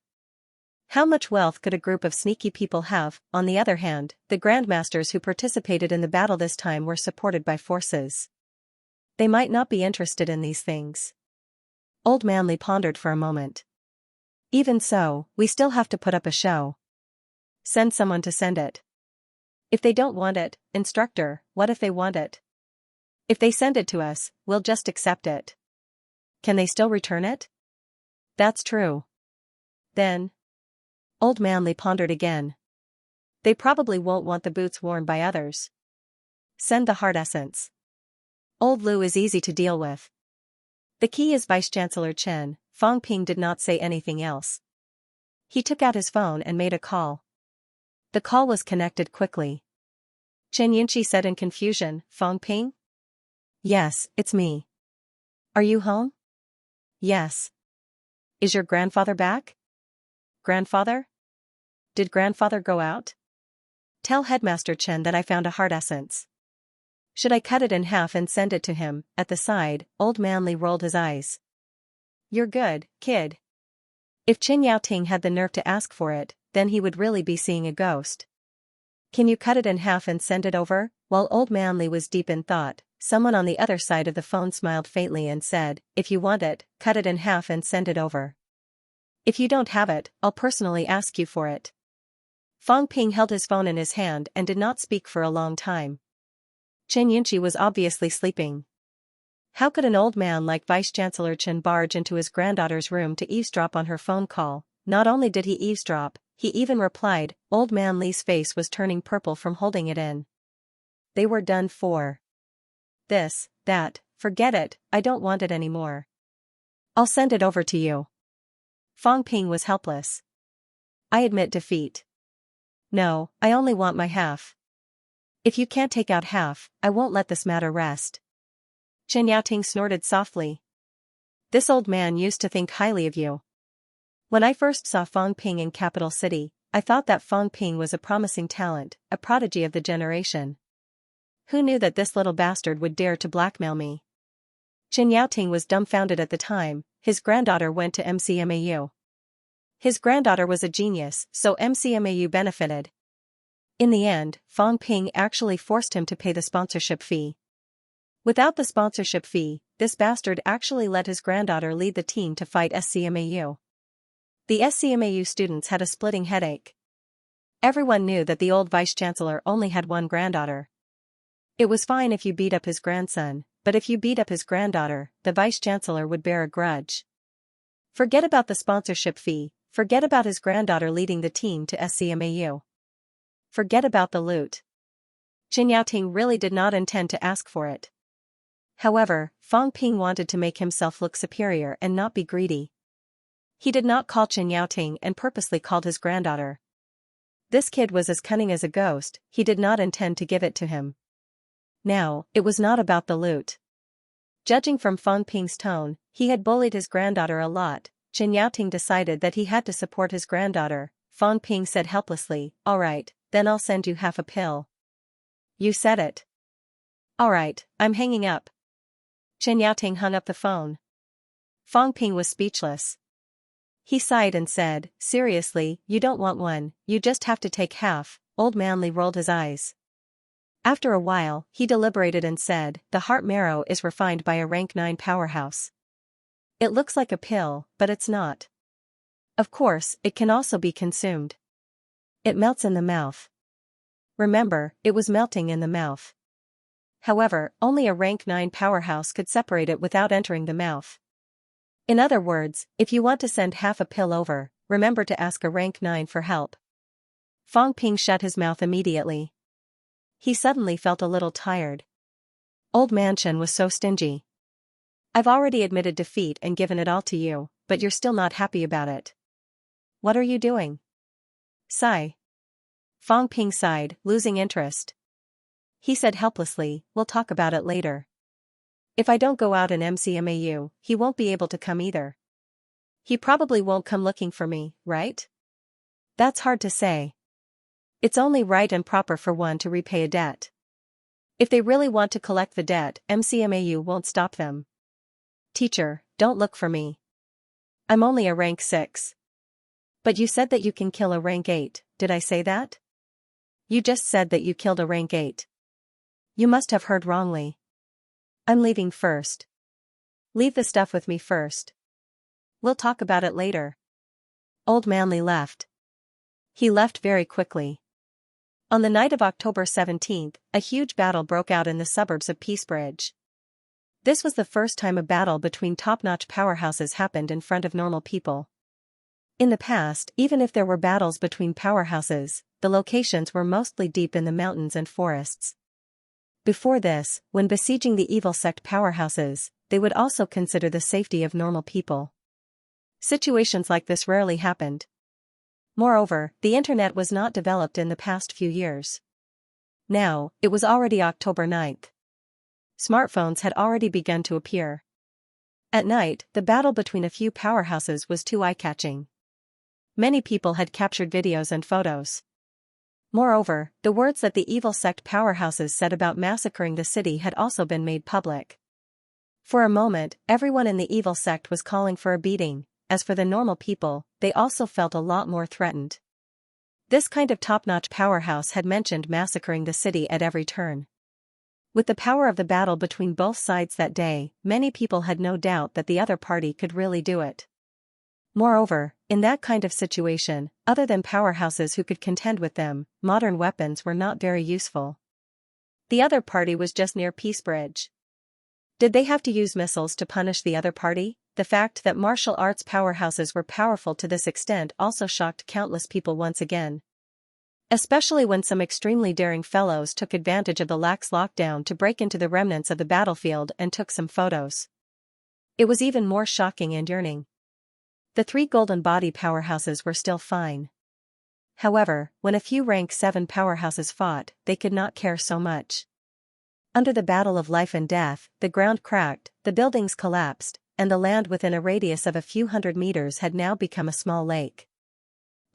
How much wealth could a group of sneaky people have? On the other hand, the grandmasters who participated in the battle this time were supported by forces. They might not be interested in these things. Old Manly pondered for a moment. Even so, we still have to put up a show. Send someone to send it. If they don't want it, instructor, what if they want it? If they send it to us, we'll just accept it. Can they still return it? That's true. Then. Old Manly pondered again. They probably won't want the boots worn by others. Send the heart essence. Old Lu is easy to deal with. The key is Vice-Chancellor Chen. Fang Ping did not say anything else. He took out his phone and made a call. The call was connected quickly. Xianxia said in confusion, Fang Ping? Yes, it's me. Are you home? Yes. Is your grandfather back? Grandfather? Did grandfather go out? Tell Headmaster Chen that I found a heart essence. Should I cut it in half and send it to him? At the side, Old Manly rolled his eyes. You're good, kid. If Qin Yaoting had the nerve to ask for it, then he would really be seeing a ghost. Can you cut it in half and send it over? While Old Manly was deep in thought, someone on the other side of the phone smiled faintly and said, if you want it, cut it in half and send it over. If you don't have it, I'll personally ask you for it. Fang Ping held his phone in his hand and did not speak for a long time. Xianxia was obviously sleeping. How could an old man like Vice-Chancellor Chen barge into his granddaughter's room to eavesdrop on her phone call? Not only did he eavesdrop, he even replied. Old Man Li's face was turning purple from holding it in. They were done for. This Forget it, I don't want it anymore. I'll send it over to you. Fang Ping was helpless. I admit defeat. No, I only want my half. If you can't take out half, I won't let this matter rest. Chen Yaoting snorted softly. This old man used to think highly of you. When I first saw Fang Ping in Capital City, I thought that Fang Ping was a promising talent, a prodigy of the generation. Who knew that this little bastard would dare to blackmail me? Chen Yaoting was dumbfounded at the time. His granddaughter went to MCMAU. His granddaughter was a genius, so MCMAU benefited. In the end, Fang Ping actually forced him to pay the sponsorship fee. Without the sponsorship fee, this bastard actually let his granddaughter lead the team to fight SCMAU. The SCMAU students had a splitting headache. Everyone knew that the old vice-chancellor only had one granddaughter. It was fine if you beat up his grandson, but if you beat up his granddaughter, the vice-chancellor would bear a grudge. Forget about the sponsorship fee, forget about his granddaughter leading the team to SCMAU. Forget about the loot. Chen Yaoting really did not intend to ask for it. However, Fang Ping wanted to make himself look superior and not be greedy. He did not call Chen Yaoting and purposely called his granddaughter. This kid was as cunning as a ghost, he did not intend to give it to him. Now, it was not about the loot. Judging from Fang Ping's tone, he had bullied his granddaughter a lot. Chen Yaoting decided that he had to support his granddaughter. Fang Ping said helplessly, "All right, then I'll send you half a pill." You said it. All right, I'm hanging up. Chen Yaoting hung up the phone. Fang Ping was speechless. He sighed and said, "Seriously, you don't want one, you just have to take half." Old Manly rolled his eyes. After a while, he deliberated and said, "The heart marrow is refined by a rank 9 powerhouse. It looks like a pill, but it's not. Of course, it can also be consumed. It melts in the mouth." Remember, it was melting in the mouth. However, only a rank 9 powerhouse could separate it without entering the mouth. In other words, if you want to send half a pill over, remember to ask a rank 9 for help. Fang Ping shut his mouth immediately. He suddenly felt a little tired. Old Man Chen was so stingy. I've already admitted defeat and given it all to you, but you're still not happy about it. What are you doing? Sigh. Fang Ping sighed, losing interest. He said helplessly, "We'll talk about it later. If I don't go out in MCMAU, he won't be able to come either. He probably won't come looking for me, right? That's hard to say. It's only right and proper for one to repay a debt. If they really want to collect the debt, MCMAU won't stop them. Teacher, don't look for me. I'm only a rank 6. But you said that you can kill a rank 8, did I say that? You just said that you killed a rank 8. You must have heard wrongly. I'm leaving first. Leave the stuff with me first. We'll talk about it later." Old Manly left. He left very quickly. On the night of October 17th, a huge battle broke out in the suburbs of Peacebridge. This was the first time a battle between top-notch powerhouses happened in front of normal people. In the past, even if there were battles between powerhouses, the locations were mostly deep in the mountains and forests. Before this, when besieging the evil sect powerhouses, they would also consider the safety of normal people. Situations like this rarely happened. Moreover, the internet was not developed in the past few years. Now, it was already October 9th. Smartphones had already begun to appear. At night, the battle between a few powerhouses was too eye-catching. Many people had captured videos and photos. Moreover, the words that the evil sect powerhouses said about massacring the city had also been made public. For a moment, everyone in the evil sect was calling for a beating. As for the normal people, they also felt a lot more threatened. This kind of top-notch powerhouse had mentioned massacring the city at every turn. With the power of the battle between both sides that day, many people had no doubt that the other party could really do it. Moreover, in that kind of situation, other than powerhouses who could contend with them, modern weapons were not very useful. The other party was just near Peacebridge. Did they have to use missiles to punish the other party? The fact that martial arts powerhouses were powerful to this extent also shocked countless people once again. especially when some extremely daring fellows took advantage of the lax lockdown to break into the remnants of the battlefield and took some photos. It was even more shocking and yearning. The three golden body powerhouses were still fine. However, when a few rank 7 powerhouses fought, they could not care so much. Under the battle of life and death, the ground cracked, the buildings collapsed, and the land within a radius of a few hundred meters had now become a small lake.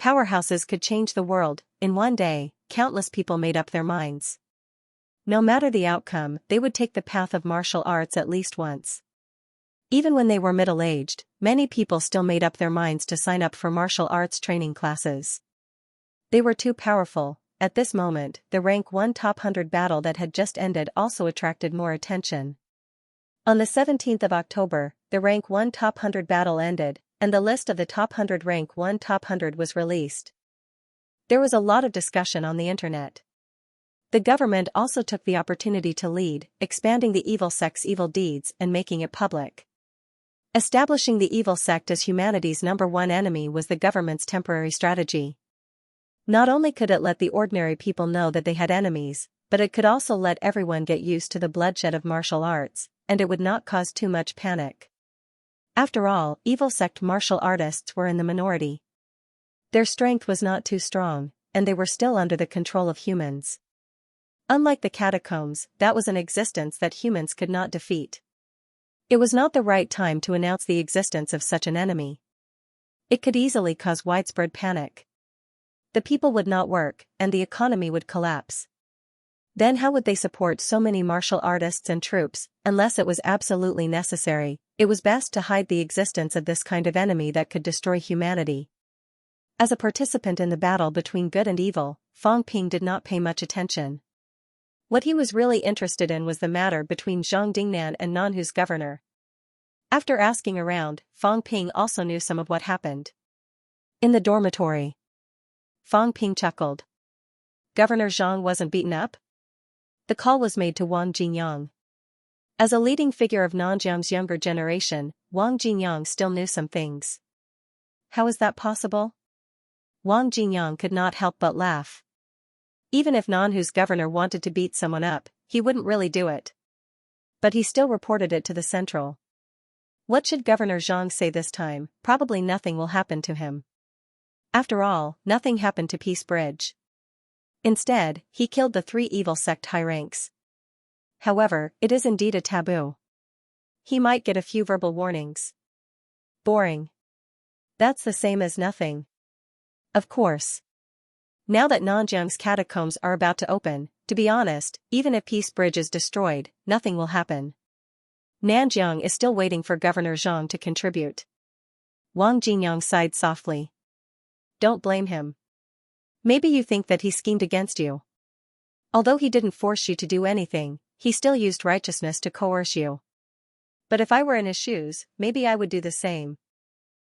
Powerhouses could change the world. In one day, countless people made up their minds. No matter the outcome, they would take the path of martial arts at least once. Even when they were middle-aged, many people still made up their minds to sign up for martial arts training classes. They were too powerful. At this moment, the rank 1 top 100 battle that had just ended also attracted more attention. On the 17th of October, the rank 1 top 100 battle ended, and the list of the top 100 rank 1 top 100 was released. There was a lot of discussion on the internet. The government also took the opportunity to lead, expanding the evil sect's evil deeds and making it public. Establishing the evil sect as humanity's #1 enemy was the government's temporary strategy. Not only could it let the ordinary people know that they had enemies, but it could also let everyone get used to the bloodshed of martial arts, and it would not cause too much panic. After all, evil sect martial artists were in the minority. Their strength was not too strong, and they were still under the control of humans. Unlike the catacombs, that was an existence that humans could not defeat. It was not the right time to announce the existence of such an enemy. It could easily cause widespread panic. The people would not work, and the economy would collapse. Then how would they support so many martial artists and troops, unless it was absolutely necessary? It was best to hide the existence of this kind of enemy that could destroy humanity. As a participant in the battle between good and evil, Fang Ping did not pay much attention. What he was really interested in was the matter between Zhang Dingnan and Nanhu's governor. After asking around, Fang Ping also knew some of what happened. In the dormitory, Fang Ping chuckled. Governor Zhang wasn't beaten up? The call was made to Wang Jinyang. As a leading figure of Nanjiang's younger generation, Wang Jinyang still knew some things. How is that possible? Wang Jinyang could not help but laugh. Even if Nanhu's governor wanted to beat someone up, he wouldn't really do it. But he still reported it to the central. What should Governor Zhang say this time? Probably nothing will happen to him. After all, nothing happened to Peace Bridge. Instead, he killed the 3 evil sect high ranks. However, it is indeed a taboo. He might get a few verbal warnings. Boring. That's the same as nothing. Of course. Now that Nanjiang's catacombs are about to open, to be honest, even if Peace Bridge is destroyed, nothing will happen. Nanjiang is still waiting for Governor Zhang to contribute. Wang Jinyang sighed softly. Don't blame him. Maybe you think that he schemed against you. Although he didn't force you to do anything, he still used righteousness to coerce you. But if I were in his shoes, maybe I would do the same.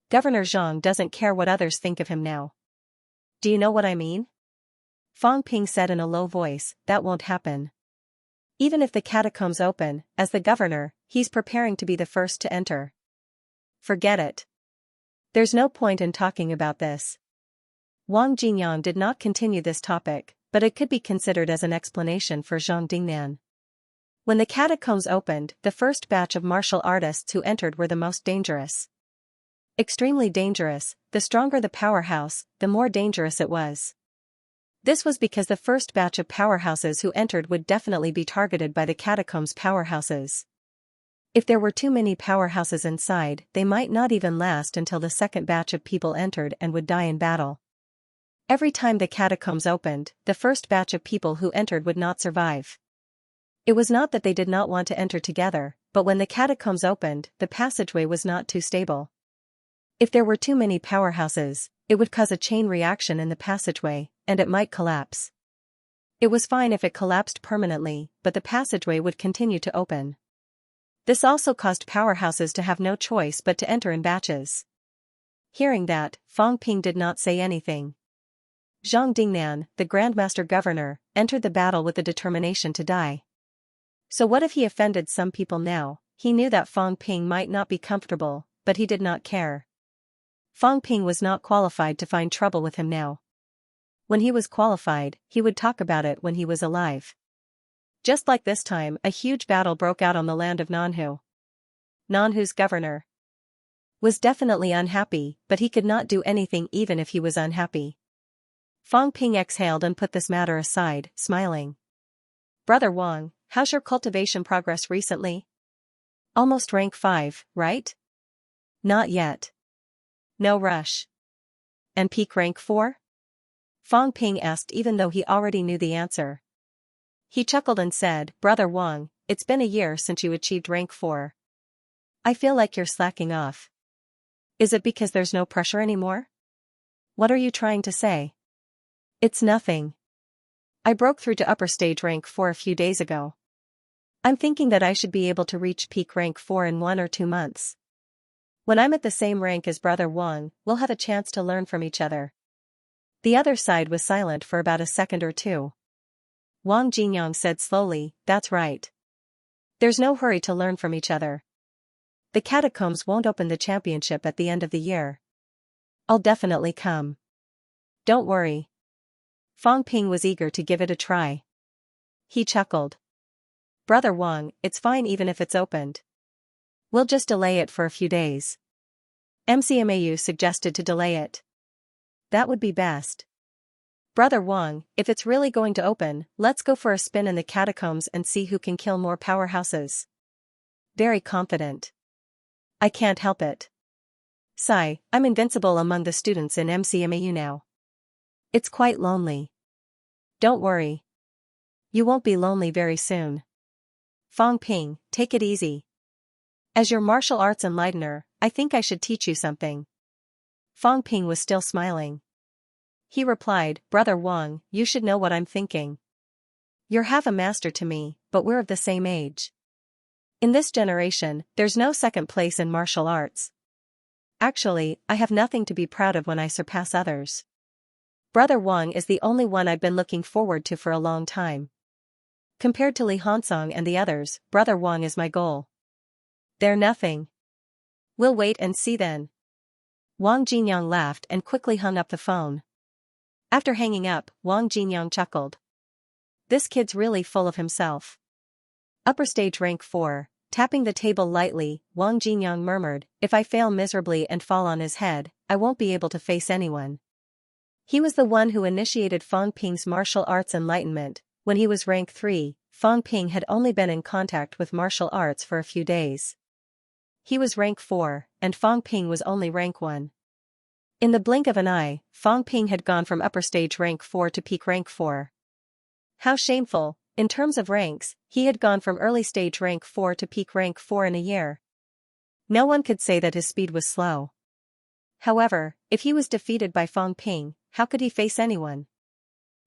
Governor Zhang doesn't care what others think of him now. Do you know what I mean? Fang Ping said in a low voice, that won't happen. Even if the catacombs open, as the governor, he's preparing to be the first to enter. Forget it. There's no point in talking about this. Wang Jinyang did not continue this topic, but it could be considered as an explanation for Zhang Dingnan. When the catacombs opened, the first batch of martial artists who entered were the most dangerous. Extremely dangerous. The stronger the powerhouse, the more dangerous it was. This was because the first batch of powerhouses who entered would definitely be targeted by the catacombs powerhouses. If there were too many powerhouses inside, they might not even last until the second batch of people entered and would die in battle. Every time the catacombs opened, the first batch of people who entered would not survive. It was not that they did not want to enter together, but when the catacombs opened, the passageway was not too stable. If there were too many powerhouses, it would cause a chain reaction in the passageway, and it might collapse. It was fine if it collapsed permanently, but the passageway would continue to open. This also caused powerhouses to have no choice but to enter in batches. Hearing that, Fang Ping did not say anything. Zhang Dingnan, the Grandmaster Governor, entered the battle with the determination to die. So what if he offended some people now? He knew that Fang Ping might not be comfortable, but he did not care. Fang Ping was not qualified to find trouble with him now. When he was qualified, he would talk about it when he was alive. Just like this time, a huge battle broke out on the land of Nanhu. Nanhu's governor was definitely unhappy, but he could not do anything even if he was unhappy. Fang Ping exhaled and put this matter aside, smiling. Brother Wang, how's your cultivation progress recently? Almost rank 5, right? Not yet. No rush. And peak rank 4? Fang Ping asked even though he already knew the answer. He chuckled and said, Brother Wang, it's been a year since you achieved rank 4. I feel like you're slacking off. Is it because there's no pressure anymore? What are you trying to say? It's nothing. I broke through to upper stage rank 4 a few days ago. I'm thinking that I should be able to reach peak rank 4 in 1 or 2 months. When I'm at the same rank as Brother Wang, we'll have a chance to learn from each other. The other side was silent for about a second or two. Wang Jinyang said slowly, that's right. There's no hurry to learn from each other. The catacombs won't open the championship at the end of the year. I'll definitely come. Don't worry. Fang Ping was eager to give it a try. He chuckled. Brother Wang, it's fine even if it's opened. We'll just delay it for a few days. MCMAU suggested to delay it. That would be best. Brother Wang, if it's really going to open, let's go for a spin in the catacombs and see who can kill more powerhouses. Very confident. I can't help it. Sigh, I'm invincible among the students in MCMAU now. It's quite lonely. Don't worry. You won't be lonely very soon. Fang Ping, take it easy. As your martial arts enlightener, I think I should teach you something. Fang Ping was still smiling. He replied, Brother Wang, you should know what I'm thinking. You're half a master to me, but we're of the same age. In this generation, there's no second place in martial arts. Actually, I have nothing to be proud of when I surpass others. Brother Wang is the only one I've been looking forward to for a long time. Compared to Li Hansong and the others, Brother Wang is my goal. They're nothing. We'll wait and see then. Wang Jinyang laughed and quickly hung up the phone. After hanging up, Wang Jinyang chuckled. This kid's really full of himself. Upper stage rank 4, tapping the table lightly, Wang Jinyang murmured, if I fail miserably and fall on his head, I won't be able to face anyone. He was the one who initiated Fang Ping's martial arts enlightenment. When he was rank 3, Fang Ping had only been in contact with martial arts for a few days. He was rank 4, and Fang Ping was only rank 1. In the blink of an eye, Fang Ping had gone from upper stage rank 4 to peak rank 4. How shameful, in terms of ranks, he had gone from early stage rank 4 to peak rank 4 in a year. No one could say that his speed was slow. However, if he was defeated by Fang Ping, how could he face anyone?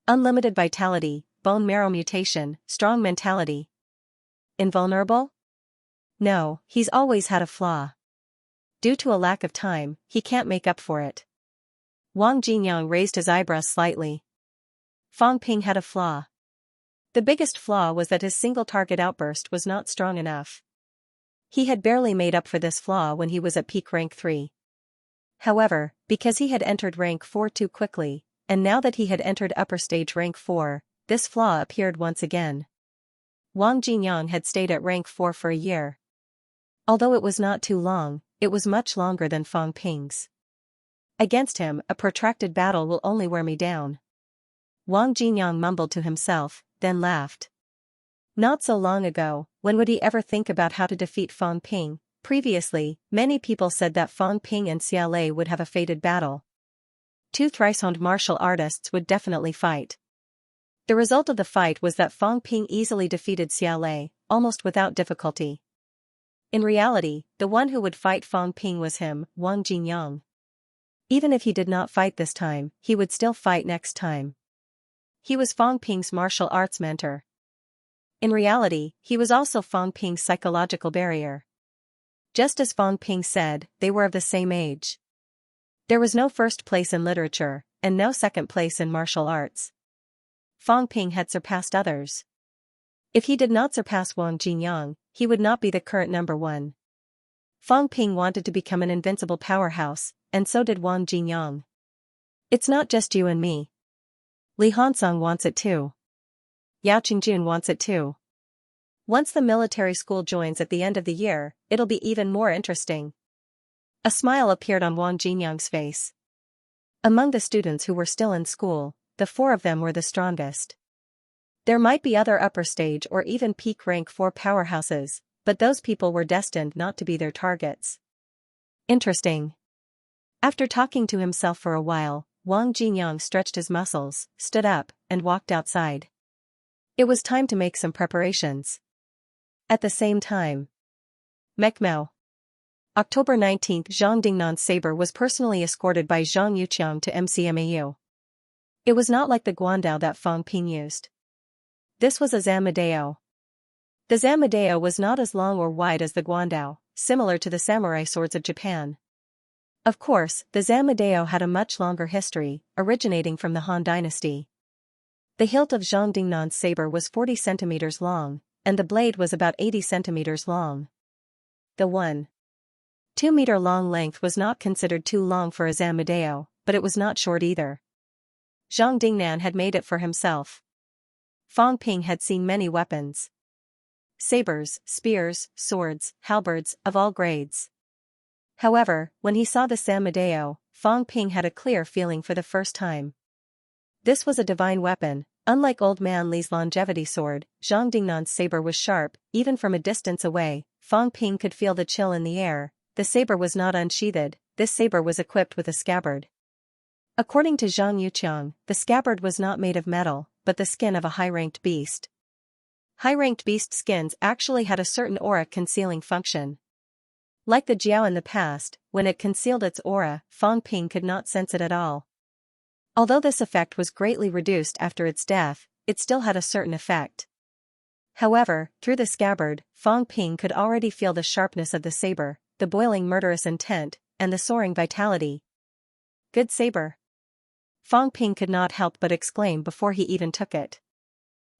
Unlimited vitality, bone marrow mutation, strong mentality. Invulnerable? No, he's always had a flaw. Due to a lack of time, he can't make up for it. Wang Jinyang raised his eyebrows slightly. Fang Ping had a flaw. The biggest flaw was that his single target outburst was not strong enough. He had barely made up for this flaw when he was at peak rank 3. However, because he had entered rank 4 too quickly, and now that he had entered upper stage rank 4, this flaw appeared once again. Wang Jinyang had stayed at rank 4 for a year. Although it was not too long, it was much longer than Fang Ping's. Against him, a protracted battle will only wear me down. Wang Jinyang mumbled to himself, then laughed. Not so long ago, when would he ever think about how to defeat Fang Ping? Previously, many people said that Fang Ping and Xia Lei would have a fated battle. Two thrice-honed martial artists would definitely fight. The result of the fight was that Fang Ping easily defeated Xia Lei, almost without difficulty. In reality, the one who would fight Fang Ping was him, Wang Jinyang. Even if he did not fight this time, he would still fight next time. He was Fang Ping's martial arts mentor. In reality, he was also Fang Ping's psychological barrier. Just as Fang Ping said, they were of the same age. There was no first place in literature, and no second place in martial arts. Fang Ping had surpassed others. If he did not surpass Wang Jinyang, he would not be the current number 1. Fang Ping wanted to become an invincible powerhouse, and so did Wang Jinyang. It's not just you and me. Li Hansong wants it too. Yao Qingjun wants it too. Once the military school joins at the end of the year, it'll be even more interesting. A smile appeared on Wang Jinyang's face. Among the students who were still in school, the 4 of them were the strongest. There might be other upper stage or even peak rank 4 powerhouses, but those people were destined not to be their targets. Interesting. After talking to himself for a while, Wang Jinyang stretched his muscles, stood up, and walked outside. It was time to make some preparations. At the same time, Mekmao. October 19, Zhang Dingnan's saber was personally escorted by Zhang Yuqiang to MCMAU. It was not like the guandao that Fang Ping used. This was a zamadeo. The zamadeo was not as long or wide as the guandao, similar to the samurai swords of Japan. Of course, the zamadeo had a much longer history, originating from the Han dynasty. The hilt of Zhang Dingnan's saber was 40 centimeters long, and the blade was about 80 centimeters long. The 1.2 meter long length was not considered too long for a zamadeo, but it was not short either. Zhang Dingnan had made it for himself. Fang Ping had seen many weapons. Sabers, spears, swords, halberds, of all grades. However, when he saw the zamadeo, Fang Ping had a clear feeling for the first time. This was a divine weapon. Unlike Old Man Li's longevity sword, Zhang Dingnan's saber was sharp. Even from a distance away, Fang Ping could feel the chill in the air. The saber was not unsheathed. This saber was equipped with a scabbard. According to Zhang Yuqiang, the scabbard was not made of metal, but the skin of a high-ranked beast. High-ranked beast skins actually had a certain aura concealing function. Like the jiao in the past, when it concealed its aura, Fang Ping could not sense it at all. Although this effect was greatly reduced after its death, it still had a certain effect. However, through the scabbard, Fang Ping could already feel the sharpness of the saber, the boiling murderous intent, and the soaring vitality. Good saber. Fang Ping could not help but exclaim before he even took it.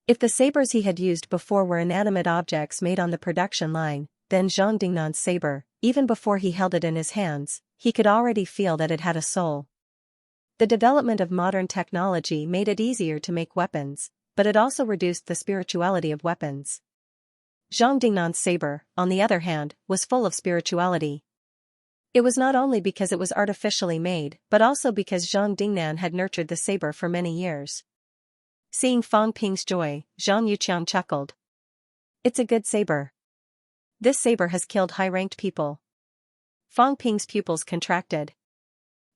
If the sabers he had used before were inanimate objects made on the production line, then Zhang Dingnan's saber, even before he held it in his hands, he could already feel that it had a soul. The development of modern technology made it easier to make weapons, but it also reduced the spirituality of weapons. Zhang Dingnan's saber, on the other hand, was full of spirituality. It was not only because it was artificially made, but also because Zhang Dingnan had nurtured the saber for many years. Seeing Fang Ping's joy, Zhang Yuqiang chuckled. It's a good saber. This saber has killed high-ranked people. Fang Ping's pupils contracted.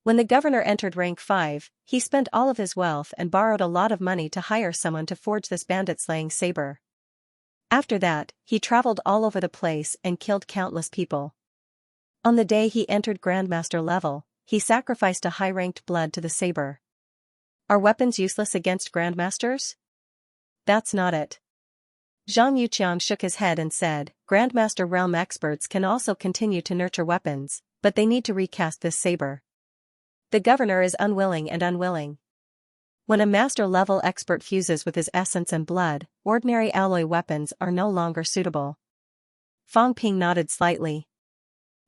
When the governor entered rank 5, he spent all of his wealth and borrowed a lot of money to hire someone to forge this bandit-slaying saber. After that, he traveled all over the place and killed countless people. On the day he entered Grandmaster level, he sacrificed a high-ranked blood to the saber. Are weapons useless against Grandmasters? That's not it. Zhang Yuqiang shook his head and said, Grandmaster realm experts can also continue to nurture weapons, but they need to recast this saber. The governor is unwilling and unwilling. When a master-level expert fuses with his essence and blood, ordinary alloy weapons are no longer suitable. Fang Ping nodded slightly.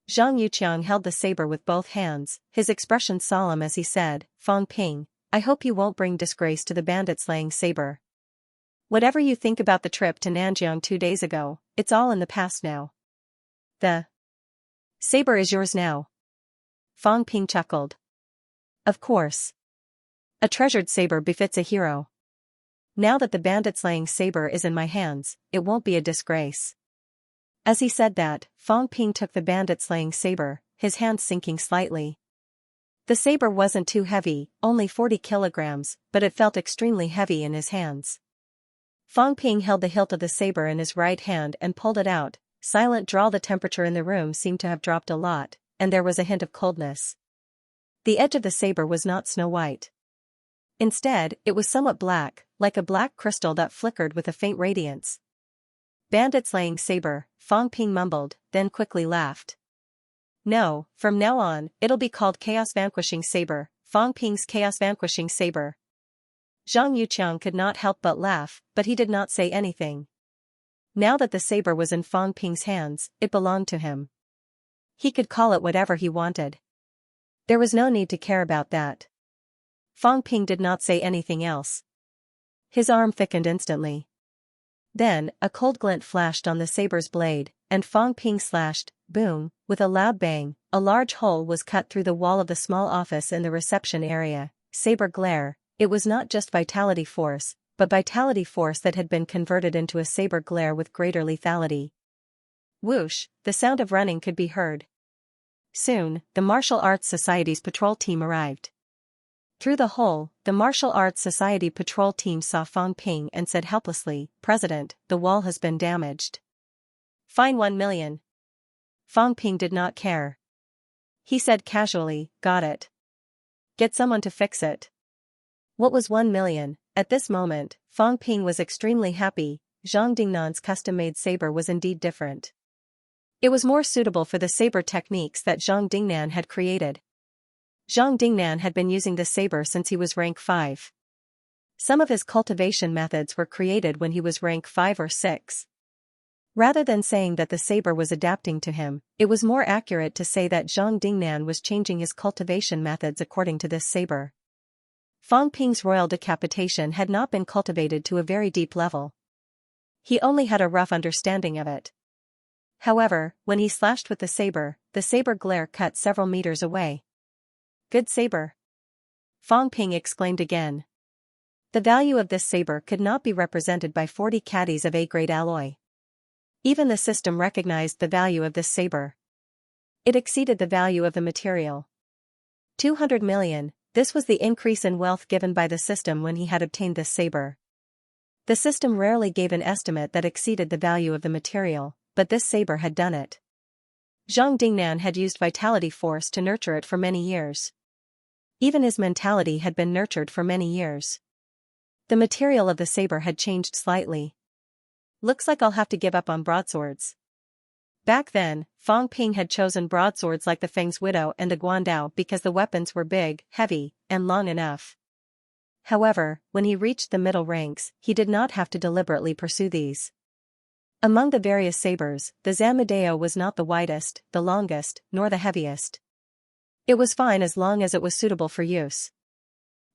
Zhang Yuqiang held the saber with both hands, his expression solemn as he said, Fang Ping, I hope you won't bring disgrace to the bandit-slaying saber. Whatever you think about the trip to Nanjiang 2 days ago, it's all in the past now. The saber is yours now. Fang Ping chuckled. Of course. A treasured saber befits a hero. Now that the bandit-slaying saber is in my hands, it won't be a disgrace. As he said that, Fang Ping took the bandit-slaying saber, his hands sinking slightly. The saber wasn't too heavy, only 40 kilograms, but it felt extremely heavy in his hands. Fang Ping held the hilt of the saber in his right hand and pulled it out. Silent drawl. The temperature in the room seemed to have dropped a lot, and there was a hint of coldness. The edge of the saber was not snow white. Instead, it was somewhat black, like a black crystal that flickered with a faint radiance. Bandit-slaying saber, Fang Ping mumbled, then quickly laughed. No, from now on, it'll be called Chaos Vanquishing Saber, Fang Ping's Chaos Vanquishing Saber. Zhang Yuqiang could not help but laugh, but he did not say anything. Now that the saber was in Fang Ping's hands, it belonged to him. He could call it whatever he wanted. There was no need to care about that. Fang Ping did not say anything else. His arm thickened instantly. Then, a cold glint flashed on the saber's blade, and Fang Ping slashed, boom, with a loud bang. A large hole was cut through the wall of the small office in the reception area. Saber glare, it was not just vitality force, but vitality force that had been converted into a saber glare with greater lethality. Whoosh, the sound of running could be heard. Soon, the Martial Arts Society's patrol team arrived. Through the hole, the Martial Arts Society patrol team saw Fang Ping and said helplessly, "President, the wall has been damaged. Fine 1 million. Fang Ping did not care. He said casually, "Got it. Get someone to fix it." What was 1 million? At this moment, Fang Ping was extremely happy. Zhang Dingnan's custom-made saber was indeed different. It was more suitable for the saber techniques that Zhang Dingnan had created. Zhang Dingnan had been using the saber since he was rank 5. Some of his cultivation methods were created when he was rank 5 or 6. Rather than saying that the saber was adapting to him, it was more accurate to say that Zhang Dingnan was changing his cultivation methods according to this saber. Fang Ping's royal decapitation had not been cultivated to a very deep level. He only had a rough understanding of it. However, when he slashed with the saber glare cut several meters away. Good saber. Fang Ping exclaimed again. The value of this saber could not be represented by 40 caddies of A-grade alloy. Even the system recognized the value of this saber. It exceeded the value of the material. 200 million, this was the increase in wealth given by the system when he had obtained this saber. The system rarely gave an estimate that exceeded the value of the material, but this saber had done it. Zhang Dingnan had used vitality force to nurture it for many years. Even his mentality had been nurtured for many years. The material of the saber had changed slightly. Looks like I'll have to give up on broadswords. Back then, Fang Ping had chosen broadswords like the Feng's Widow and the Guandao because the weapons were big, heavy, and long enough. However, when he reached the middle ranks, he did not have to deliberately pursue these. Among the various sabers, the Zamadeo was not the widest, the longest, nor the heaviest. It was fine as long as it was suitable for use.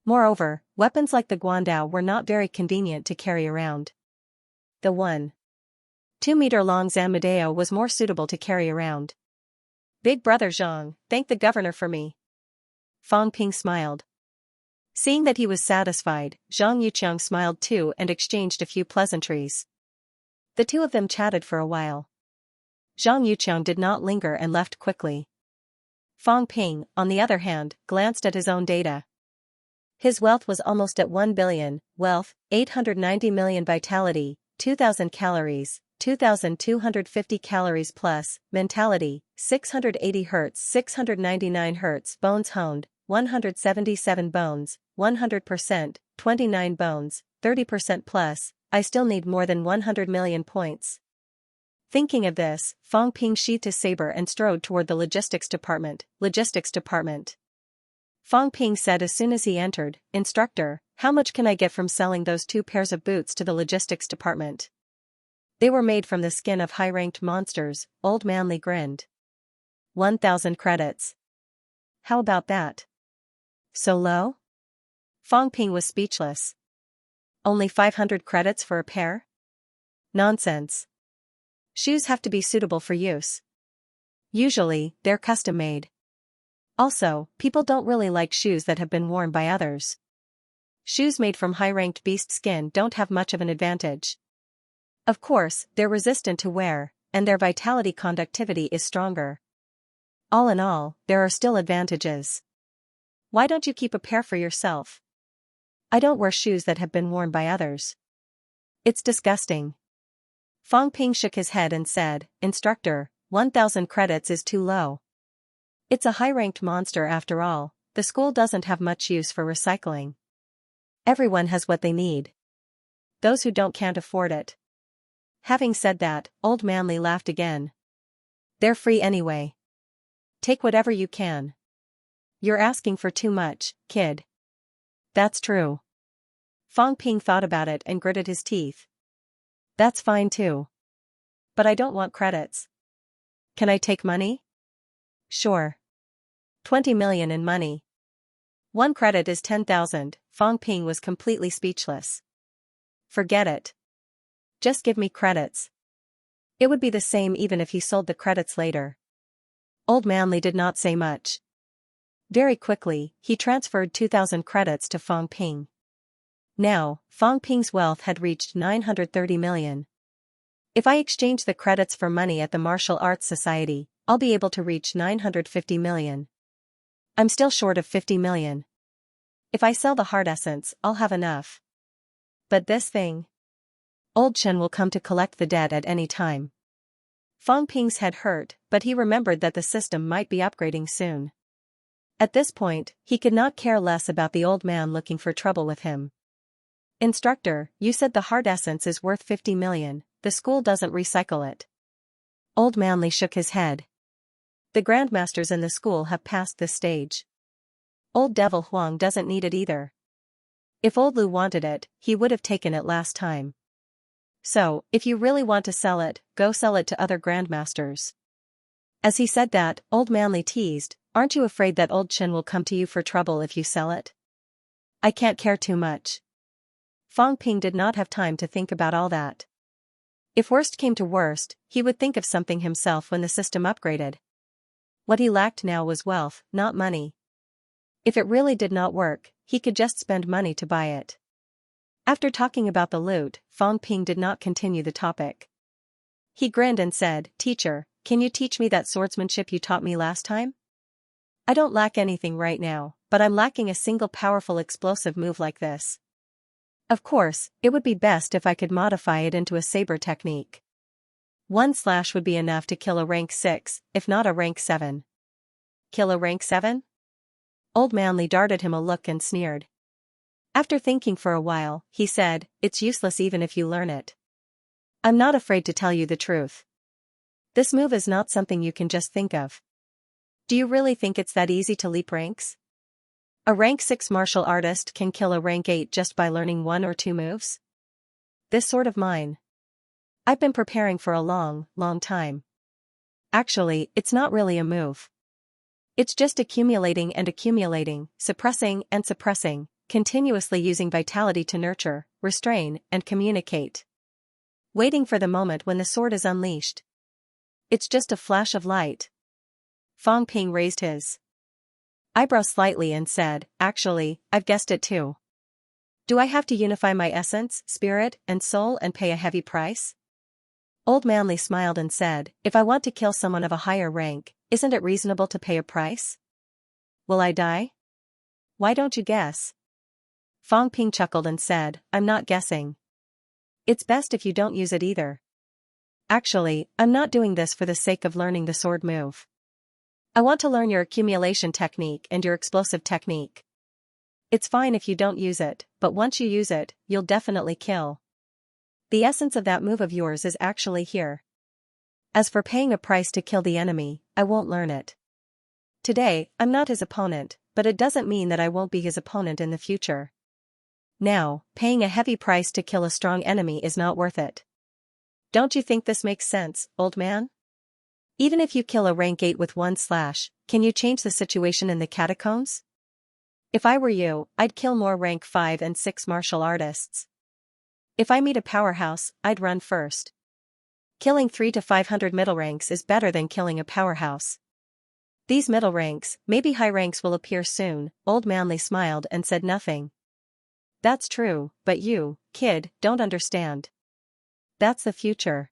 Moreover, weapons like the Guandao were not very convenient to carry around. The 1.2-meter-long Zamadeo was more suitable to carry around. Big brother Zhang, thank the governor for me. Fang Ping smiled. Seeing that he was satisfied, Zhang Yuqiang smiled too and exchanged a few pleasantries. The two of them chatted for a while. Zhang Yuqiang did not linger and left quickly. Fang Ping, on the other hand, glanced at his own data. His wealth was almost at 1 billion, wealth, 890 million vitality, 2,000 calories, 2,250 calories plus, mentality, 680 Hz 699 Hz bones honed, 177 bones, 100%, 29 bones, 30% plus, I still need more than 100 million points. Thinking of this, Fang Ping sheathed his saber and strode toward the logistics department. Fang Ping said as soon as he entered, "Instructor, how much can I get from selling those 2 pairs of boots to the logistics department?" They were made from the skin of high-ranked monsters, Old Manly grinned. 1,000 credits. How about that? So low? Fang Ping was speechless. Only 500 credits for a pair? Nonsense. Shoes have to be suitable for use. Usually, they're custom-made. Also, people don't really like shoes that have been worn by others. Shoes made from high-ranked beast skin don't have much of an advantage. Of course, they're resistant to wear, and their vitality conductivity is stronger. All in all, there are still advantages. Why don't you keep a pair for yourself? I don't wear shoes that have been worn by others. It's disgusting. Fang Ping shook his head and said, "Instructor, 1,000 credits is too low. It's a high-ranked monster after all, the school doesn't have much use for recycling. Everyone has what they need. Those who don't can't afford it." Having said that, Old Manly laughed again. "They're free anyway. Take whatever you can. You're asking for too much, kid." "That's true." Fang Ping thought about it and gritted his teeth. "That's fine too. But I don't want credits. Can I take money?" "Sure. 20 million in money." 1 credit is 10,000, Fang Ping was completely speechless. Forget it. Just give me credits. It would be the same even if he sold the credits later. Old Manly did not say much. Very quickly, he transferred 2,000 credits to Fang Ping. Now, Fang Ping's wealth had reached 930 million. If I exchange the credits for money at the Martial Arts Society, I'll be able to reach 950 million. I'm still short of 50 million. If I sell the heart essence, I'll have enough. But this thing? Old Chen will come to collect the debt at any time. Fang Ping's head hurt, but he remembered that the system might be upgrading soon. At this point, he could not care less about the old man looking for trouble with him. Instructor, you said the heart essence is worth 50 million, the school doesn't recycle it. Old Manly shook his head. The grandmasters in the school have passed this stage. Old Devil Huang doesn't need it either. If Old Lu wanted it, he would have taken it last time. So, if you really want to sell it, go sell it to other grandmasters. As he said that, Old Manly teased, aren't you afraid that Old Chen will come to you for trouble if you sell it? I can't care too much. Fang Ping did not have time to think about all that. If worst came to worst, he would think of something himself when the system upgraded. What he lacked now was wealth, not money. If it really did not work, he could just spend money to buy it. After talking about the loot, Fang Ping did not continue the topic. He grinned and said, Teacher, can you teach me that swordsmanship you taught me last time? I don't lack anything right now, but I'm lacking a single powerful explosive move like this. Of course, it would be best if I could modify it into a saber technique. 1 slash would be enough to kill a rank 6, if not a rank 7. Kill a rank 7? Old Manly darted him a look and sneered. After thinking for a while, he said, it's useless even if you learn it. I'm not afraid to tell you the truth. This move is not something you can just think of. Do you really think it's that easy to leap ranks? A rank 6 martial artist can kill a rank 8 just by learning 1 or 2 moves? This sword of mine. I've been preparing for a long, long time. Actually, it's not really a move. It's just accumulating and accumulating, suppressing and suppressing, continuously using vitality to nurture, restrain, and communicate. Waiting for the moment when the sword is unleashed. It's just a flash of light. Fang Ping raised his eyebrow slightly and said, actually, I've guessed it too. Do I have to unify my essence, spirit, and soul and pay a heavy price? Old Manly smiled and said, if I want to kill someone of a higher rank, isn't it reasonable to pay a price? Will I die? Why don't you guess? Fang Ping chuckled and said, I'm not guessing. It's best if you don't use it either. Actually, I'm not doing this for the sake of learning the sword move. I want to learn your accumulation technique and your explosive technique. It's fine if you don't use it, but once you use it, you'll definitely kill. The essence of that move of yours is actually here. As for paying a price to kill the enemy, I won't learn it. Today, I'm not his opponent, but it doesn't mean that I won't be his opponent in the future. Now, paying a heavy price to kill a strong enemy is not worth it. Don't you think this makes sense, old man? Even if you kill a rank 8 with 1 slash, can you change the situation in the catacombs? If I were you, I'd kill more rank 5 and 6 martial artists. If I meet a powerhouse, I'd run first. Killing 3 to 500 middle ranks is better than killing a powerhouse. These middle ranks, maybe high ranks will appear soon. Old Manly smiled and said nothing. That's true, but you, kid, don't understand. That's the future.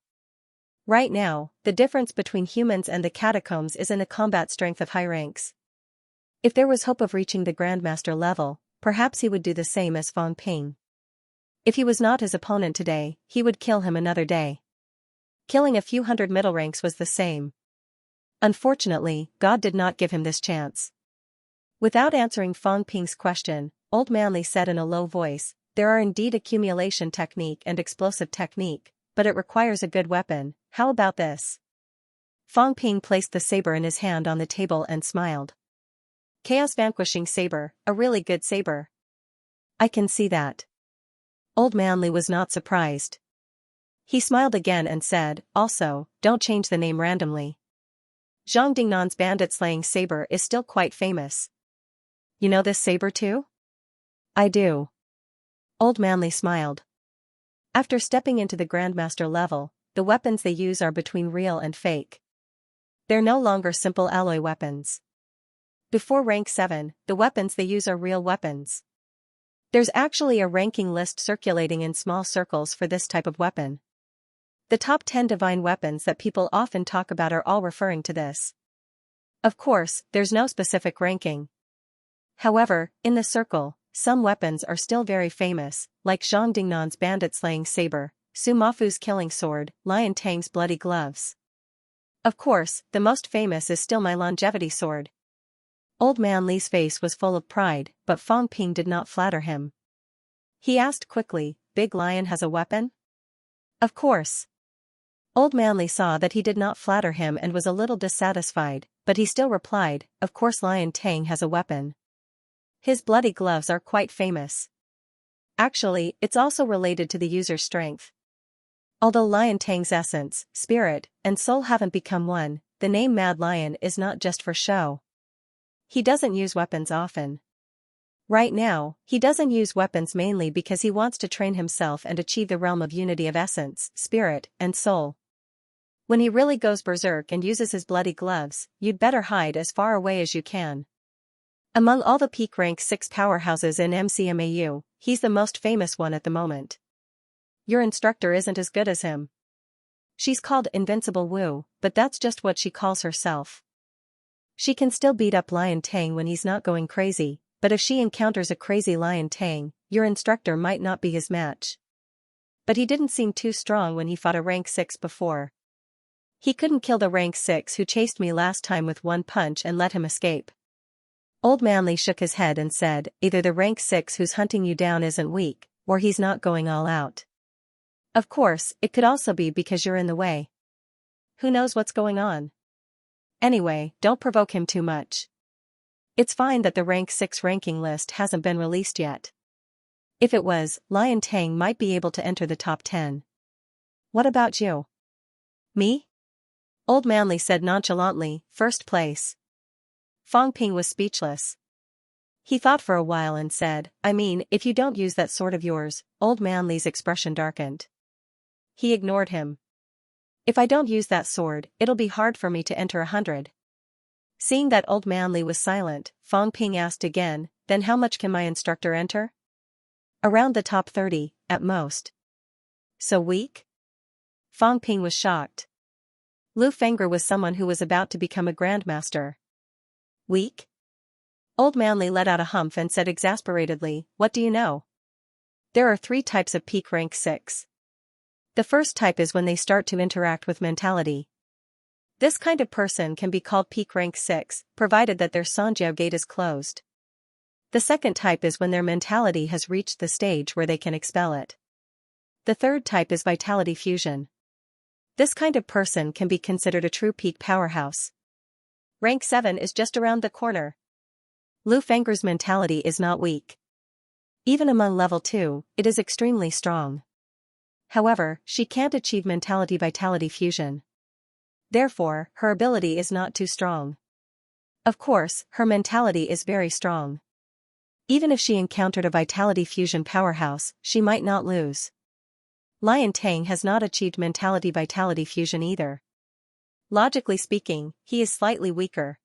Right now, the difference between humans and the catacombs is in the combat strength of high ranks. If there was hope of reaching the Grandmaster level, perhaps he would do the same as Fang Ping. If he was not his opponent today, he would kill him another day. Killing a few hundred middle ranks was the same. Unfortunately, God did not give him this chance. Without answering Fang Ping's question, Old Manly said in a low voice, there are indeed accumulation technique and explosive technique, but it requires a good weapon. How about this? Fang Ping placed the saber in his hand on the table and smiled. Chaos Vanquishing Saber, a really good saber. I can see that. Old Manly was not surprised. He smiled again and said, also, don't change the name randomly. Zhang Dingnan's bandit-slaying saber is still quite famous. You know this saber too? I do. Old Manly smiled. After stepping into the Grandmaster level, the weapons they use are between real and fake. They're no longer simple alloy weapons. Before rank 7, the weapons they use are real weapons. There's actually a ranking list circulating in small circles for this type of weapon. The top 10 divine weapons that people often talk about are all referring to this. Of course, there's no specific ranking. However, in the circle, some weapons are still very famous, like Zhang Dingnan's bandit-slaying saber, Su Mafu's killing sword, Lion Tang's bloody gloves. Of course, the most famous is still my longevity sword. Old Man Li's face was full of pride, but Fang Ping did not flatter him. He asked quickly, Big Lion has a weapon? Of course. Old Man Li saw that he did not flatter him and was a little dissatisfied, but he still replied, of course Lion Tang has a weapon. His bloody gloves are quite famous. Actually, it's also related to the user's strength. Although Lion Tang's essence, spirit, and soul haven't become one, the name Mad Lion is not just for show. He doesn't use weapons often. Right now, he doesn't use weapons mainly because he wants to train himself and achieve the realm of unity of essence, spirit, and soul. When he really goes berserk and uses his bloody gloves, you'd better hide as far away as you can. Among all the peak rank 6 powerhouses in MCMAU, he's the most famous one at the moment. Your instructor isn't as good as him. She's called Invincible Wu, but that's just what she calls herself. She can still beat up Lion Tang when he's not going crazy, but if she encounters a crazy Lion Tang, your instructor might not be his match. But he didn't seem too strong when he fought a rank 6 before. He couldn't kill the rank 6 who chased me last time with one punch and let him escape. Old Manly shook his head and said, either the rank 6 who's hunting you down isn't weak, or he's not going all out. Of course, it could also be because you're in the way. Who knows what's going on? Anyway, don't provoke him too much. It's fine that the rank 6 ranking list hasn't been released yet. If it was, Lion Tang might be able to enter the top 10. What about you? Me? Old Manly said nonchalantly, first place. Fang Ping was speechless. He thought for a while and said, I mean, if you don't use that sword of yours. Old Manly's expression darkened. He ignored him. If I don't use that sword, it'll be hard for me to enter 100. Seeing that Old Manly was silent, Fang Ping asked again, then how much can my instructor enter? Around the top 30, at most. So weak? Fang Ping was shocked. Lu Fengger was someone who was about to become a grandmaster. Weak? Old Manly let out a humph and said exasperatedly, what do you know? There are 3 types of peak rank 6. The first type is when they start to interact with mentality. This kind of person can be called peak rank 6, provided that their Sanjiao gate is closed. The second type is when their mentality has reached the stage where they can expel it. The third type is vitality fusion. This kind of person can be considered a true peak powerhouse. Rank 7 is just around the corner. Lu Fengger's mentality is not weak. Even among level 2, it is extremely strong. However, she can't achieve mentality-vitality fusion. Therefore, her ability is not too strong. Of course, her mentality is very strong. Even if she encountered a vitality fusion powerhouse, she might not lose. Lion Tang has not achieved mentality-vitality fusion either. Logically speaking, he is slightly weaker.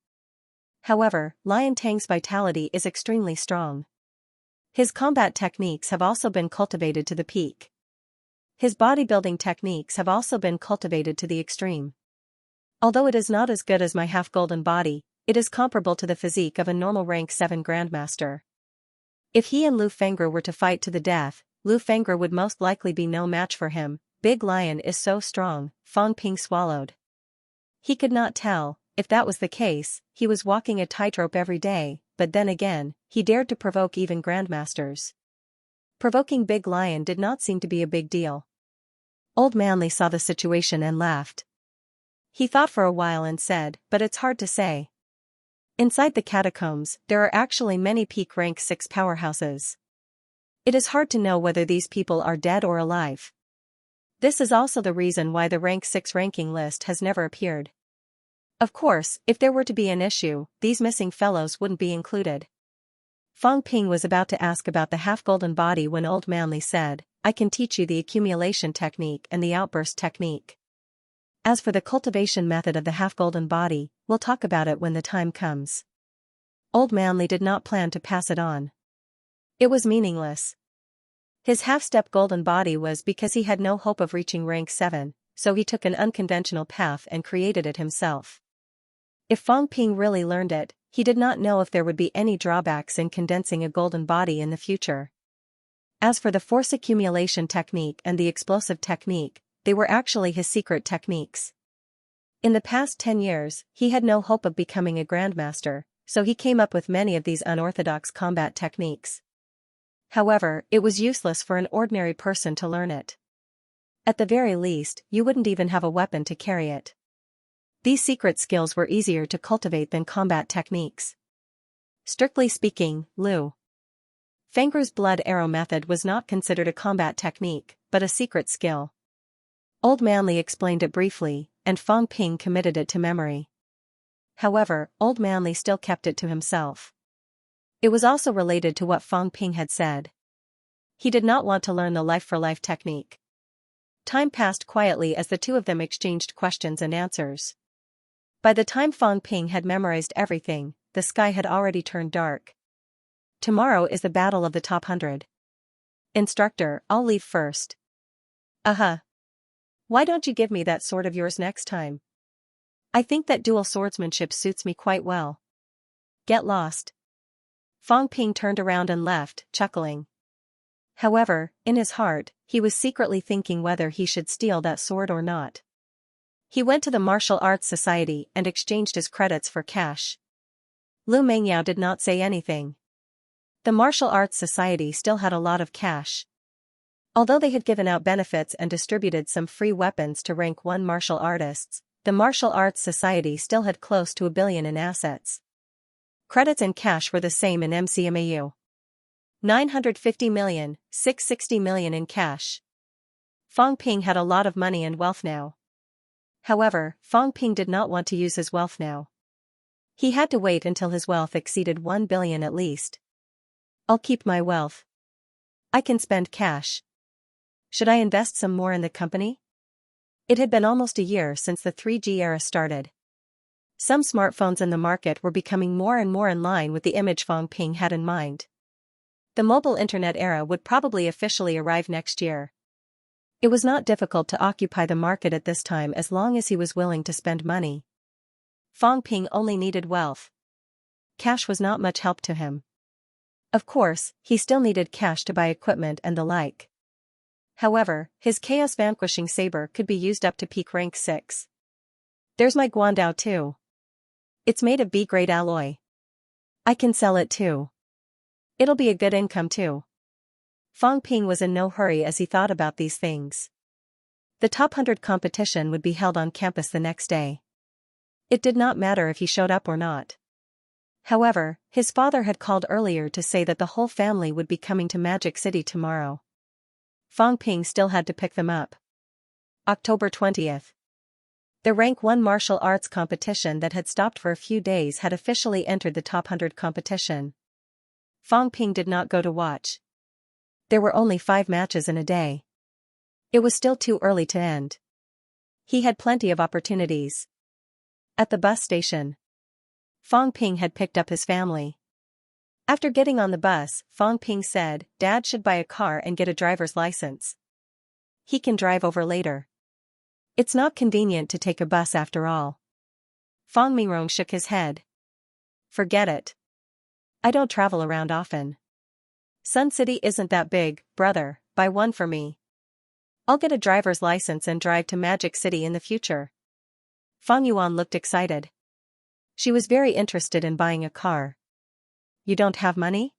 However, Lion Tang's vitality is extremely strong. His combat techniques have also been cultivated to the peak. His bodybuilding techniques have also been cultivated to the extreme. Although it is not as good as my half-golden body, it is comparable to the physique of a normal rank 7 grandmaster. If he and Lu Fengger were to fight to the death, Lu Fengger would most likely be no match for him. Big Lion is so strong, Fang Ping swallowed. He could not tell, if that was the case, he was walking a tightrope every day, but then again, he dared to provoke even grandmasters. Provoking Big Lion did not seem to be a big deal. Old Manly saw the situation and laughed. He thought for a while and said, but it's hard to say. Inside the catacombs, there are actually many peak rank 6 powerhouses. It is hard to know whether these people are dead or alive. This is also the reason why the rank 6 ranking list has never appeared. Of course, if there were to be an issue, these missing fellows wouldn't be included. Fang Ping was about to ask about the half-golden body when Old Manly said, I can teach you the accumulation technique and the outburst technique. As for the cultivation method of the half-golden body, we'll talk about it when the time comes. Old Manly did not plan to pass it on. It was meaningless. His half-step golden body was because he had no hope of reaching rank 7, so he took an unconventional path and created it himself. If Fang Ping really learned it, he did not know if there would be any drawbacks in condensing a golden body in the future. As for the force accumulation technique and the explosive technique, they were actually his secret techniques. In the past 10 years, he had no hope of becoming a grandmaster, so he came up with many of these unorthodox combat techniques. However, it was useless for an ordinary person to learn it. At the very least, you wouldn't even have a weapon to carry it. These secret skills were easier to cultivate than combat techniques. Strictly speaking, Liu Fengru's blood arrow method was not considered a combat technique, but a secret skill. Old Manly explained it briefly, and Fang Ping committed it to memory. However, Old Manly still kept it to himself. It was also related to what Fang Ping had said. He did not want to learn the life-for-life technique. Time passed quietly as the two of them exchanged questions and answers. By the time Fang Ping had memorized everything, the sky had already turned dark. Tomorrow is the battle of the top 100. Instructor, I'll leave first. Why don't you give me that sword of yours next time? I think that dual swordsmanship suits me quite well. Get lost. Fang Ping turned around and left, chuckling. However, in his heart, he was secretly thinking whether he should steal that sword or not. He went to the Martial Arts Society and exchanged his credits for cash. Lu Mengyao did not say anything. The Martial Arts Society still had a lot of cash. Although they had given out benefits and distributed some free weapons to rank 1 martial artists, the Martial Arts Society still had close to $1 billion in assets. Credits and cash were the same in MCMAU. 950 million, 660 million in cash. Fang Ping had a lot of money and wealth now. However, Fang Ping did not want to use his wealth now. He had to wait until his wealth exceeded 1 billion at least. I'll keep my wealth. I can spend cash. Should I invest some more in the company? It had been almost a year since the 3G era started. Some smartphones in the market were becoming more and more in line with the image Fang Ping had in mind. The mobile internet era would probably officially arrive next year. It was not difficult to occupy the market at this time as long as he was willing to spend money. Fang Ping only needed wealth. Cash was not much help to him. Of course, he still needed cash to buy equipment and the like. However, his Chaos Vanquishing Saber could be used up to peak rank 6. There's my Guandao too. It's made of B-grade alloy. I can sell it too. It'll be a good income too. Fang Ping was in no hurry as he thought about these things. The top 100 competition would be held on campus the next day. It did not matter if he showed up or not. However, his father had called earlier to say that the whole family would be coming to Magic City tomorrow. Fang Ping still had to pick them up. October 20th. The Rank 1 martial arts competition that had stopped for a few days had officially entered the top 100 competition. Fang Ping did not go to watch. There were only 5 matches in a day. It was still too early to end. He had plenty of opportunities. At the bus station, Fang Ping had picked up his family. After getting on the bus, Fang Ping said, Dad should buy a car and get a driver's license. He can drive over later. It's not convenient to take a bus after all. Fang Mingrong shook his head. Forget it. I don't travel around often. Sun City isn't that big, brother, buy one for me. I'll get a driver's license and drive to Magic City in the future. Fang Yuan looked excited. She was very interested in buying a car. You don't have money?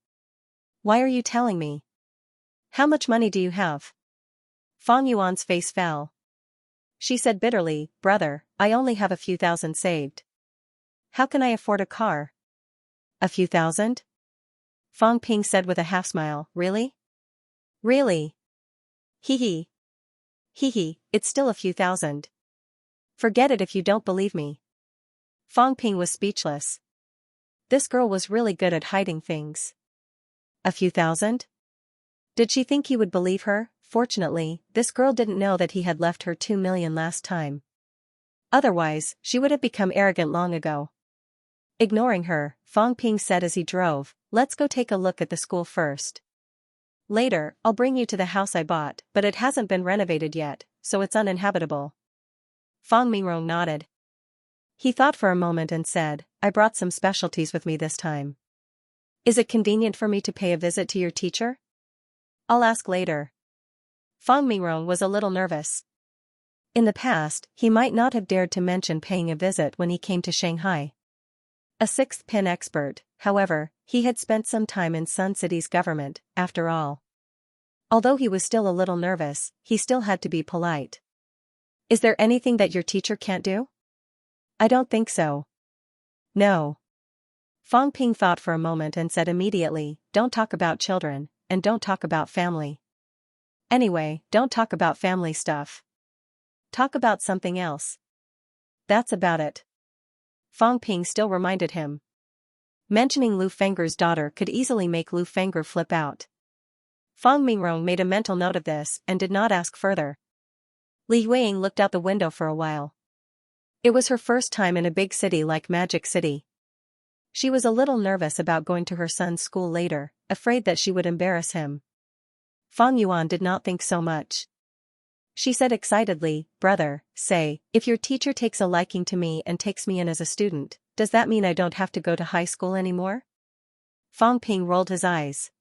Why are you telling me? How much money do you have? Fang Yuan's face fell. She said bitterly, Brother, I only have a few thousand saved. How can I afford a car? A few thousand? Fang Ping said with a half-smile, Really? Really? Hee hee. Hee hee, it's still a few thousand. Forget it if you don't believe me. Fang Ping was speechless. This girl was really good at hiding things. A few thousand? Did she think he would believe her? Fortunately, this girl didn't know that he had left her 2 million last time. Otherwise, she would have become arrogant long ago. Ignoring her, Fang Ping said as he drove, "Let's go take a look at the school first. Later, I'll bring you to the house I bought, but it hasn't been renovated yet, so it's uninhabitable." Fang Mingrong nodded. He thought for a moment and said, "I brought some specialties with me this time. Is it convenient for me to pay a visit to your teacher?" "I'll ask later." Fang Mingrong was a little nervous. In the past, he might not have dared to mention paying a visit when he came to Shanghai. A sixth pin expert, however, he had spent some time in Sun City's government, after all. Although he was still a little nervous, he still had to be polite. "Is there anything that your teacher can't do?" "I don't think so." "No." Fang Ping thought for a moment and said immediately, "Don't talk about children, and don't talk about family. Anyway, don't talk about family stuff. Talk about something else." "That's about it." Fang Ping still reminded him. Mentioning Lu Fenger's daughter could easily make Lu Fenger flip out. Fang Mingrong made a mental note of this and did not ask further. Li Yueying looked out the window for a while. It was her first time in a big city like Magic City. She was a little nervous about going to her son's school later, afraid that she would embarrass him. Fang Yuan did not think so much. She said excitedly, "Brother, say, if your teacher takes a liking to me and takes me in as a student, does that mean I don't have to go to high school anymore?" Fang Ping rolled his eyes.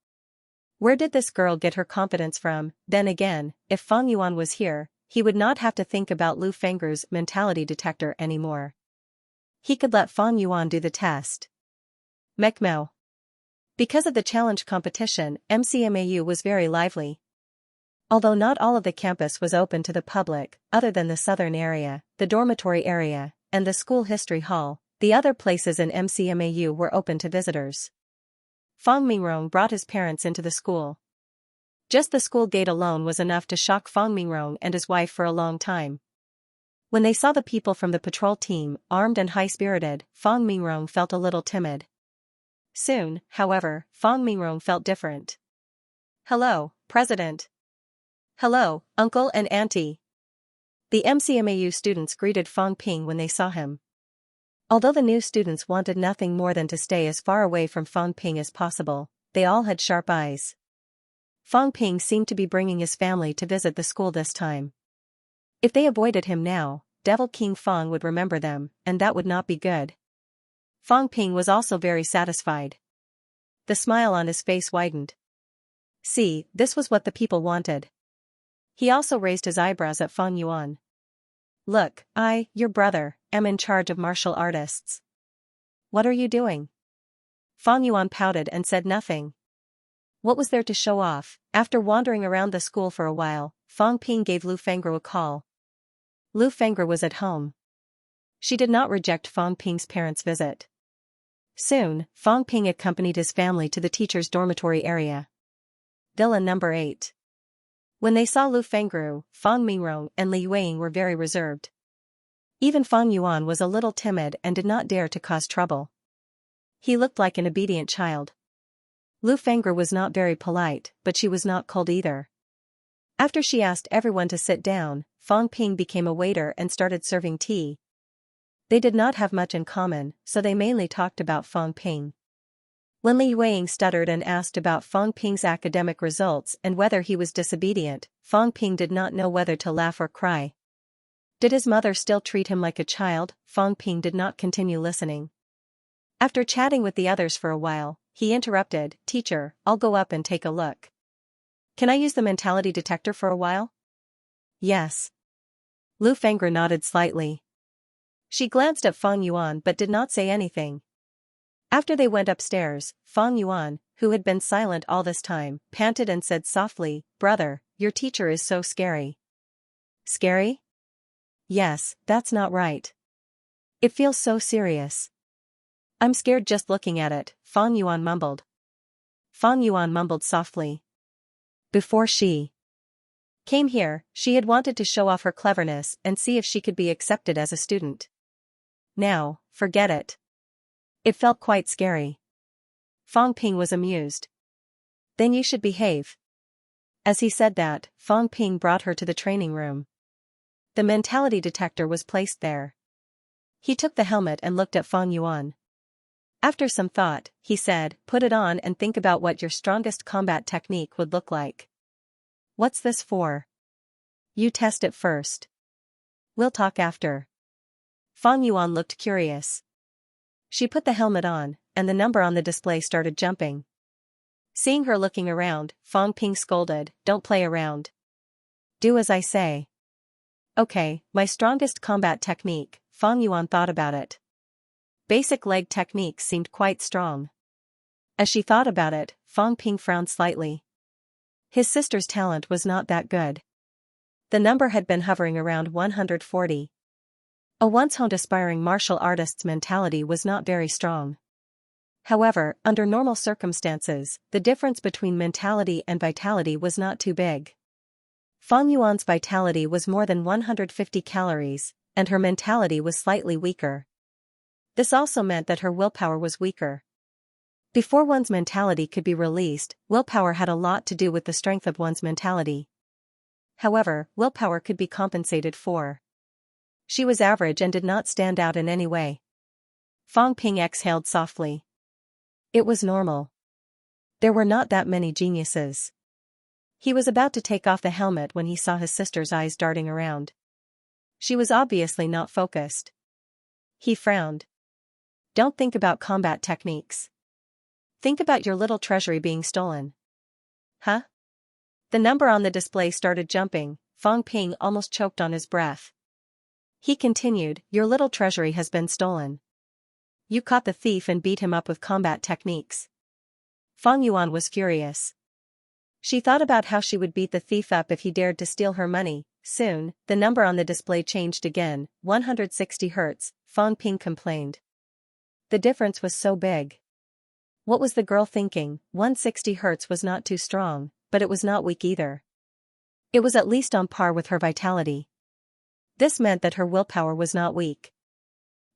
Where did this girl get her confidence from? Then again, if Fang Yuan was here, he would not have to think about Lu Fenger's mentality detector anymore. He could let Fang Yuan do the test. Mekmao. Because of the challenge competition, MCMAU was very lively. Although not all of the campus was open to the public, other than the southern area, the dormitory area, and the school history hall, the other places in MCMAU were open to visitors. Fang Mingrong brought his parents into the school. Just the school gate alone was enough to shock Fang Mingrong and his wife for a long time. When they saw the people from the patrol team, armed and high-spirited, Fang Mingrong felt a little timid. Soon, however, Fang Mingrong felt different. "Hello, President." "Hello, Uncle and Auntie." The MCMAU students greeted Fang Ping when they saw him. Although the new students wanted nothing more than to stay as far away from Fang Ping as possible, they all had sharp eyes. Fang Ping seemed to be bringing his family to visit the school this time. If they avoided him now, Devil King Fang would remember them, and that would not be good. Fang Ping was also very satisfied. The smile on his face widened. See, this was what the people wanted. He also raised his eyebrows at Fang Yuan. "Look, your brother, am in charge of martial artists." "What are you doing?" Fang Yuan pouted and said nothing. What was there to show off? After wandering around the school for a while, Fang Ping gave Lu Fenger a call. Lu Fenger was at home. She did not reject Fang Ping's parents' visit. Soon, Fang Ping accompanied his family to the teacher's dormitory area. Villa number 8. When they saw Lu Fengru, Fang Mingrong and Li Yueying were very reserved. Even Fang Yuan was a little timid and did not dare to cause trouble. He looked like an obedient child. Lu Fengru was not very polite, but she was not cold either. After she asked everyone to sit down, Fang Ping became a waiter and started serving tea. They did not have much in common, so they mainly talked about Fang Ping. When Li Yueying stuttered and asked about Fang Ping's academic results and whether he was disobedient, Fang Ping did not know whether to laugh or cry. Did his mother still treat him like a child? Fang Ping did not continue listening. After chatting with the others for a while, he interrupted, "Teacher, I'll go up and take a look. Can I use the mentality detector for a while?" "Yes." Lu Fenger nodded slightly. She glanced at Fang Yuan but did not say anything. After they went upstairs, Fang Yuan, who had been silent all this time, panted and said softly, "Brother, your teacher is so scary." "Scary?" "Yes, that's not right. It feels so serious." "I'm scared just looking at it," Fang Yuan mumbled. Fang Yuan mumbled softly. Before she came here, she had wanted to show off her cleverness and see if she could be accepted as a student. Now, forget it. It felt quite scary. Fang Ping was amused. Then you should behave. As he said that, Fang Ping brought her to the training room. The mentality detector was placed there. He took the helmet and looked at Fang Yuan. After some thought, he said, "Put it on and think about what your strongest combat technique would look like." "What's this for?" "You test it first. We'll talk after." Fang Yuan looked curious. She put the helmet on, and the number on the display started jumping. Seeing her looking around, Fang Ping scolded, "Don't play around. Do as I say." "Okay, my strongest combat technique." Fang Yuan thought about it. Basic leg techniques seemed quite strong. As she thought about it, Fang Ping frowned slightly. His sister's talent was not that good. The number had been hovering around 140. A once-honed aspiring martial artist's mentality was not very strong. However, under normal circumstances, the difference between mentality and vitality was not too big. Fang Yuan's vitality was more than 150 calories, and her mentality was slightly weaker. This also meant that her willpower was weaker. Before one's mentality could be released, willpower had a lot to do with the strength of one's mentality. However, willpower could be compensated for. She was average and did not stand out in any way. Fang Ping exhaled softly. It was normal. There were not that many geniuses. He was about to take off the helmet when he saw his sister's eyes darting around. She was obviously not focused. He frowned. "Don't think about combat techniques. Think about your little treasury being stolen." "Huh?" The number on the display started jumping. Fang Ping almost choked on his breath. He continued, "Your little treasury has been stolen. You caught the thief and beat him up with combat techniques." Fang Yuan was furious. She thought about how she would beat the thief up if he dared to steal her money. Soon, the number on the display changed again, 160 Hz, Fang Ping complained. The difference was so big. What was the girl thinking? 160 Hz was not too strong, but it was not weak either. It was at least on par with her vitality. This meant that her willpower was not weak.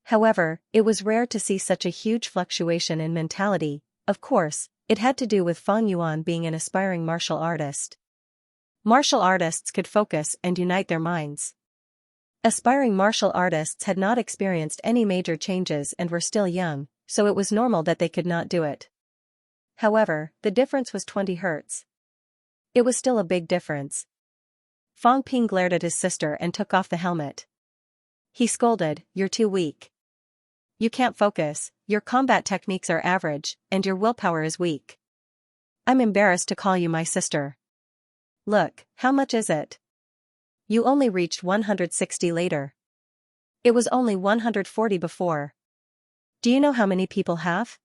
However, it was rare to see such a huge fluctuation in mentality. Of course, it had to do with Fang Yuan being an aspiring martial artist. Martial artists could focus and unite their minds. Aspiring martial artists had not experienced any major changes and were still young, so it was normal that they could not do it. However, the difference was 20 Hz. It was still a big difference. Fang Ping glared at his sister and took off the helmet. He scolded, "You're too weak. You can't focus, your combat techniques are average, and your willpower is weak. I'm embarrassed to call you my sister. Look, how much is it? You only reached 160 later. It was only 140 before. Do you know how many people have?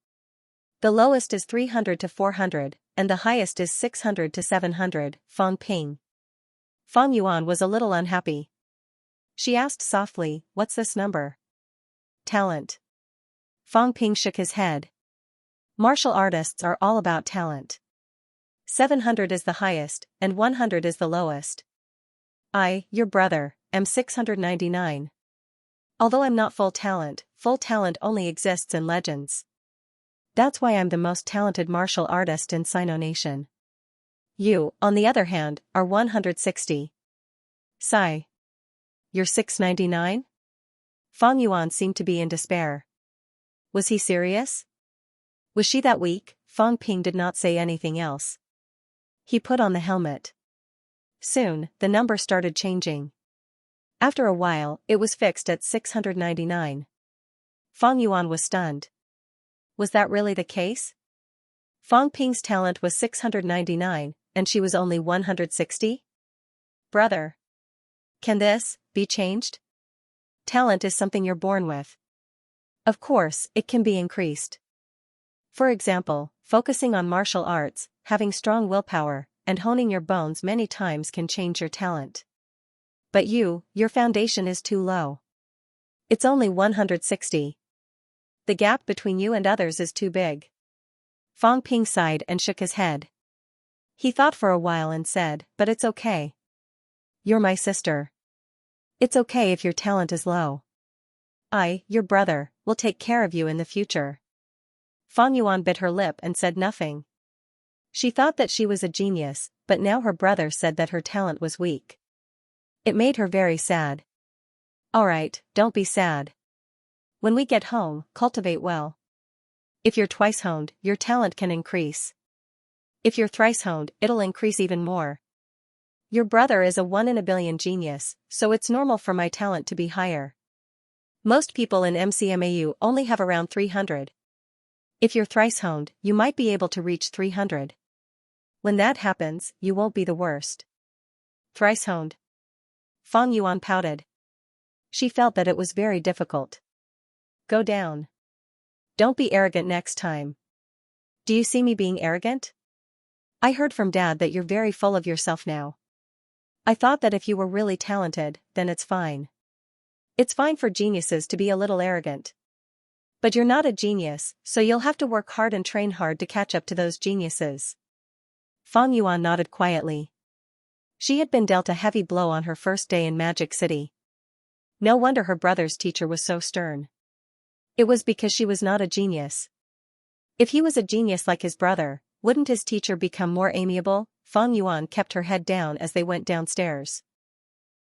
The lowest is 300 to 400, and the highest is 600 to 700, Fang Ping." Fang Yuan was a little unhappy. She asked softly, "What's this number?" "Talent." Fang Ping shook his head. Martial artists are all about talent. 700 is the highest, and 100 is the lowest. I, your brother, am 699. Although I'm not full talent only exists in legends. That's why I'm the most talented martial artist in Sino Nation. You, on the other hand, are 160. Sigh. You're 699? Fang Yuan seemed to be in despair. Was he serious? Was she that weak? Fang Ping did not say anything else. He put on the helmet. Soon, the number started changing. After a while, it was fixed at 699. Fang Yuan was stunned. Was that really the case? Fang Ping's talent was 699, and she was only 160? Brother. Can this be changed? Talent is something you're born with. Of course, it can be increased. For example, focusing on martial arts, having strong willpower, and honing your bones many times can change your talent. But your foundation is too low. It's only 160. The gap between you and others is too big. Fang Ping sighed and shook his head. He thought for a while and said, "But it's okay. You're my sister. It's okay if your talent is low. I, your brother, will take care of you in the future." Fang Yuan bit her lip and said nothing. She thought that she was a genius, but now her brother said that her talent was weak. It made her very sad. Alright, don't be sad. When we get home, cultivate well. If you're twice honed, your talent can increase. If you're thrice honed, it'll increase even more. Your brother is a 1 in a billion genius, so it's normal for my talent to be higher. Most people in MCMAU only have around 300. If you're thrice honed, you might be able to reach 300. When that happens, you won't be the worst. Thrice honed. Fang Yuan pouted. She felt that it was very difficult. Go down. Don't be arrogant next time. Do you see me being arrogant? I heard from Dad that you're very full of yourself now. I thought that if you were really talented, then it's fine. It's fine for geniuses to be a little arrogant. But you're not a genius, so you'll have to work hard and train hard to catch up to those geniuses. Fang Yuan nodded quietly. She had been dealt a heavy blow on her first day in Magic City. No wonder her brother's teacher was so stern. It was because she was not a genius. If he was a genius like his brother, wouldn't his teacher become more amiable? Fang Yuan kept her head down as they went downstairs.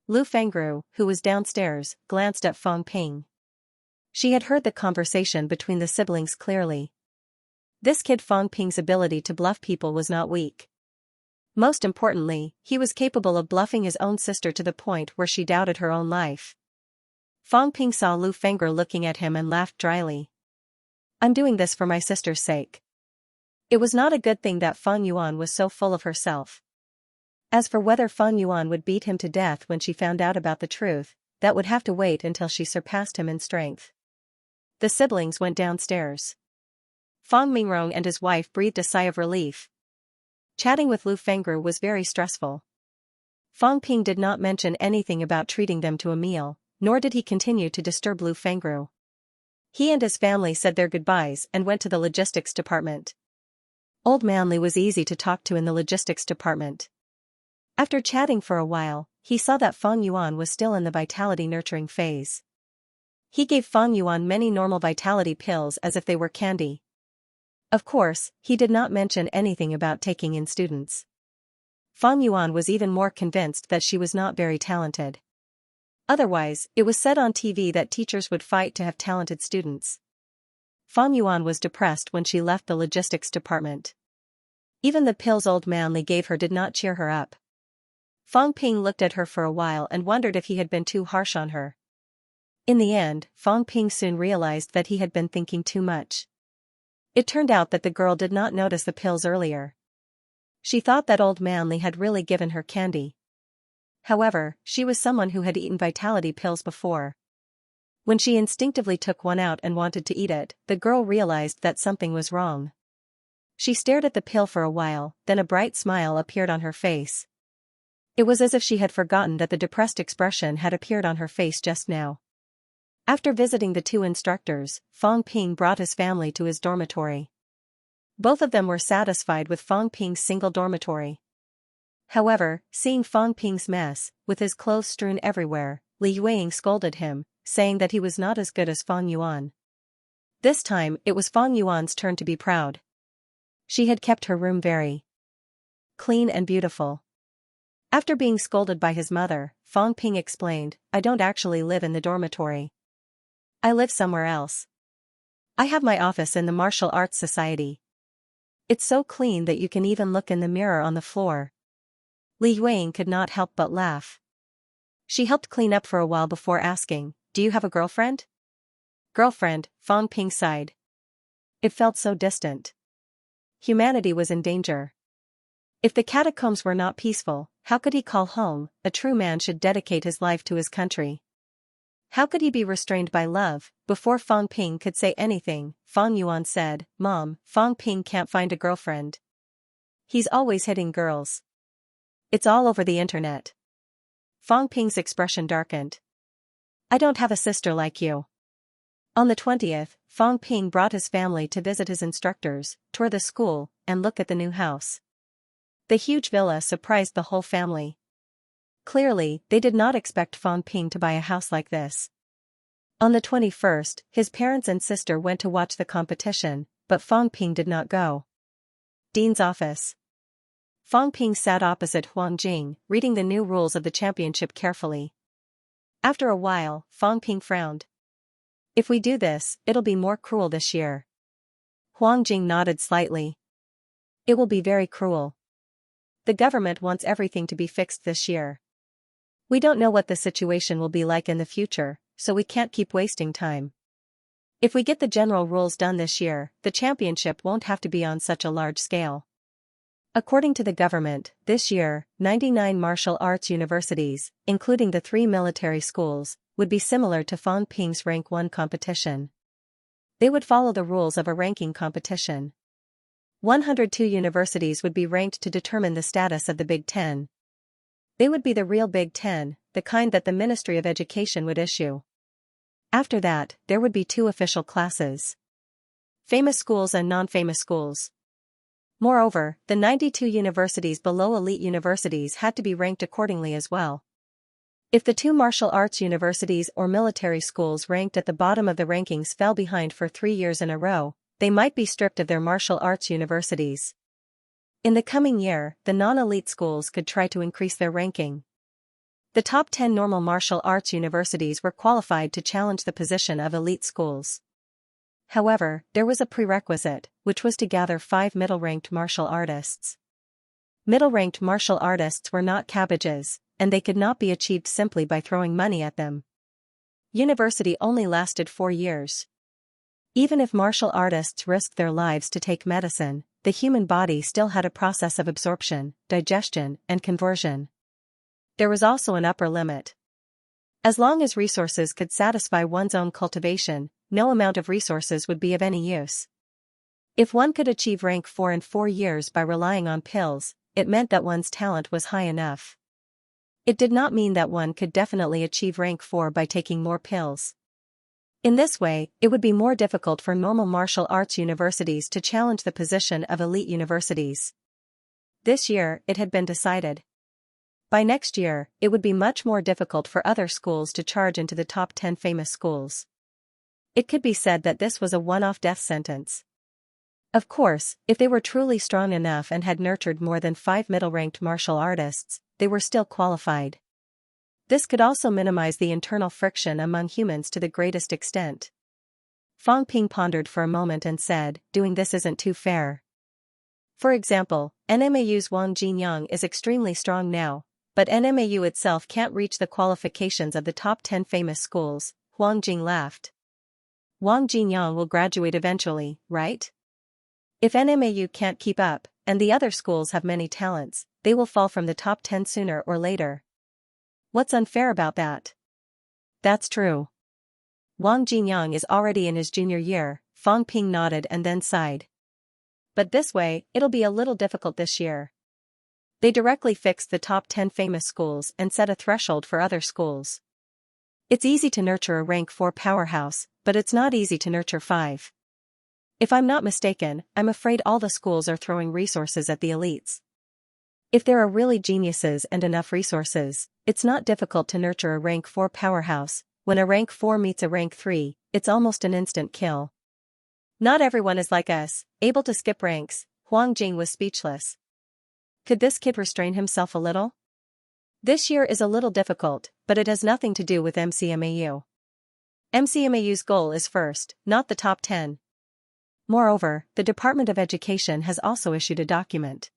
Lu Fengru, who was downstairs, glanced at Fang Ping. She had heard the conversation between the siblings clearly. This kid Fang Ping's ability to bluff people was not weak. Most importantly, he was capable of bluffing his own sister to the point where she doubted her own life. Fang Ping saw Lu Fengru looking at him and laughed dryly. I'm doing this for my sister's sake. It was not a good thing that Fang Yuan was so full of herself. As for whether Fang Yuan would beat him to death when she found out about the truth, that would have to wait until she surpassed him in strength. The siblings went downstairs. Fang Mingrong and his wife breathed a sigh of relief. Chatting with Lu Fengru was very stressful. Fang Ping did not mention anything about treating them to a meal, nor did he continue to disturb Lu Fengru. He and his family said their goodbyes and went to the logistics department. Old Man Li was easy to talk to in the logistics department. After chatting for a while, he saw that Fang Yuan was still in the vitality nurturing phase. He gave Fang Yuan many normal vitality pills as if they were candy. Of course, he did not mention anything about taking in students. Fang Yuan was even more convinced that she was not very talented. Otherwise, it was said on TV that teachers would fight to have talented students. Fang Yuan was depressed when she left the logistics department. Even the pills Old Man Li gave her did not cheer her up. Fang Ping looked at her for a while and wondered if he had been too harsh on her. In the end, Fang Ping soon realized that he had been thinking too much. It turned out that the girl did not notice the pills earlier. She thought that Old Man Li had really given her candy. However, she was someone who had eaten vitality pills before. When she instinctively took one out and wanted to eat it, the girl realized that something was wrong. She stared at the pill for a while, then a bright smile appeared on her face. It was as if she had forgotten that the depressed expression had appeared on her face just now. After visiting the two instructors, Fang Ping brought his family to his dormitory. Both of them were satisfied with Fang Ping's single dormitory. However, seeing Fang Ping's mess, with his clothes strewn everywhere, Li Yueying scolded him, saying that he was not as good as Fang Yuan. This time, it was Fang Yuan's turn to be proud. She had kept her room very clean and beautiful. After being scolded by his mother, Fang Ping explained, I don't actually live in the dormitory. I live somewhere else. I have my office in the Martial Arts Society. It's so clean that you can even look in the mirror on the floor. Li Yueying could not help but laugh. She helped clean up for a while before asking, do you have a girlfriend? Girlfriend, Fang Ping sighed. It felt so distant. Humanity was in danger. If the catacombs were not peaceful, how could he call home? A true man should dedicate his life to his country. How could he be restrained by love? Before Fang Ping could say anything, Fang Yuan said, Mom, Fang Ping can't find a girlfriend. He's always hitting girls. It's all over the internet. Fang Ping's expression darkened. I don't have a sister like you. On the 20th, Fang Ping brought his family to visit his instructors, tour the school, and look at the new house. The huge villa surprised the whole family. Clearly, they did not expect Fang Ping to buy a house like this. On the 21st, his parents and sister went to watch the competition, but Fang Ping did not go. Dean's office. Fang Ping sat opposite Huang Jing, reading the new rules of the championship carefully. After a while, Fang Ping frowned. If we do this, it'll be more cruel this year. Huang Jing nodded slightly. It will be very cruel. The government wants everything to be fixed this year. We don't know what the situation will be like in the future, so we can't keep wasting time. If we get the general rules done this year, the championship won't have to be on such a large scale. According to the government, this year, 99 martial arts universities, including the 3 military schools, would be similar to Fang Ping's Rank 1 competition. They would follow the rules of a ranking competition. 102 universities would be ranked to determine the status of the Big Ten. They would be the real Big Ten, the kind that the Ministry of Education would issue. After that, there would be 2 official classes. Famous schools and non-famous schools. Moreover, the 92 universities below elite universities had to be ranked accordingly as well. If the 2 martial arts universities or military schools ranked at the bottom of the rankings fell behind for 3 years in a row, they might be stripped of their martial arts universities. In the coming year, the non-elite schools could try to increase their ranking. The top 10 normal martial arts universities were qualified to challenge the position of elite schools. However, there was a prerequisite, which was to gather 5 middle-ranked martial artists. Middle-ranked martial artists were not cabbages, and they could not be achieved simply by throwing money at them. University only lasted 4 years. Even if martial artists risked their lives to take medicine, the human body still had a process of absorption, digestion, and conversion. There was also an upper limit. As long as resources could satisfy one's own cultivation, no amount of resources would be of any use. If one could achieve rank 4 in 4 years by relying on pills, it meant that one's talent was high enough. It did not mean that one could definitely achieve rank 4 by taking more pills. In this way, it would be more difficult for normal martial arts universities to challenge the position of elite universities. This year, it had been decided. By next year, it would be much more difficult for other schools to charge into the top 10 famous schools. It could be said that this was a one-off death sentence. Of course, if they were truly strong enough and had nurtured more than 5 middle-ranked martial artists, they were still qualified. This could also minimize the internal friction among humans to the greatest extent. Fang Ping pondered for a moment and said, doing this isn't too fair. For example, NMAU's Wang Jinyang is extremely strong now, but NMAU itself can't reach the qualifications of the top 10 famous schools. Huang Jing laughed. Wang Jinyang will graduate eventually, right? If NMAU can't keep up, and the other schools have many talents, they will fall from the top 10 sooner or later. What's unfair about that? That's true. Wang Jinyang is already in his junior year. Fang Ping nodded and then sighed. But this way, it'll be a little difficult this year. They directly fixed the top 10 famous schools and set a threshold for other schools. It's easy to nurture a rank 4 powerhouse, but it's not easy to nurture 5. If I'm not mistaken, I'm afraid all the schools are throwing resources at the elites. If there are really geniuses and enough resources, it's not difficult to nurture a rank 4 powerhouse. When a rank 4 meets a rank 3, it's almost an instant kill. Not everyone is like us, able to skip ranks. Huang Jing was speechless. Could this kid restrain himself a little? This year is a little difficult, but it has nothing to do with MCMAU. MCMAU's goal is first, not the top 10. Moreover, the Department of Education has also issued a document.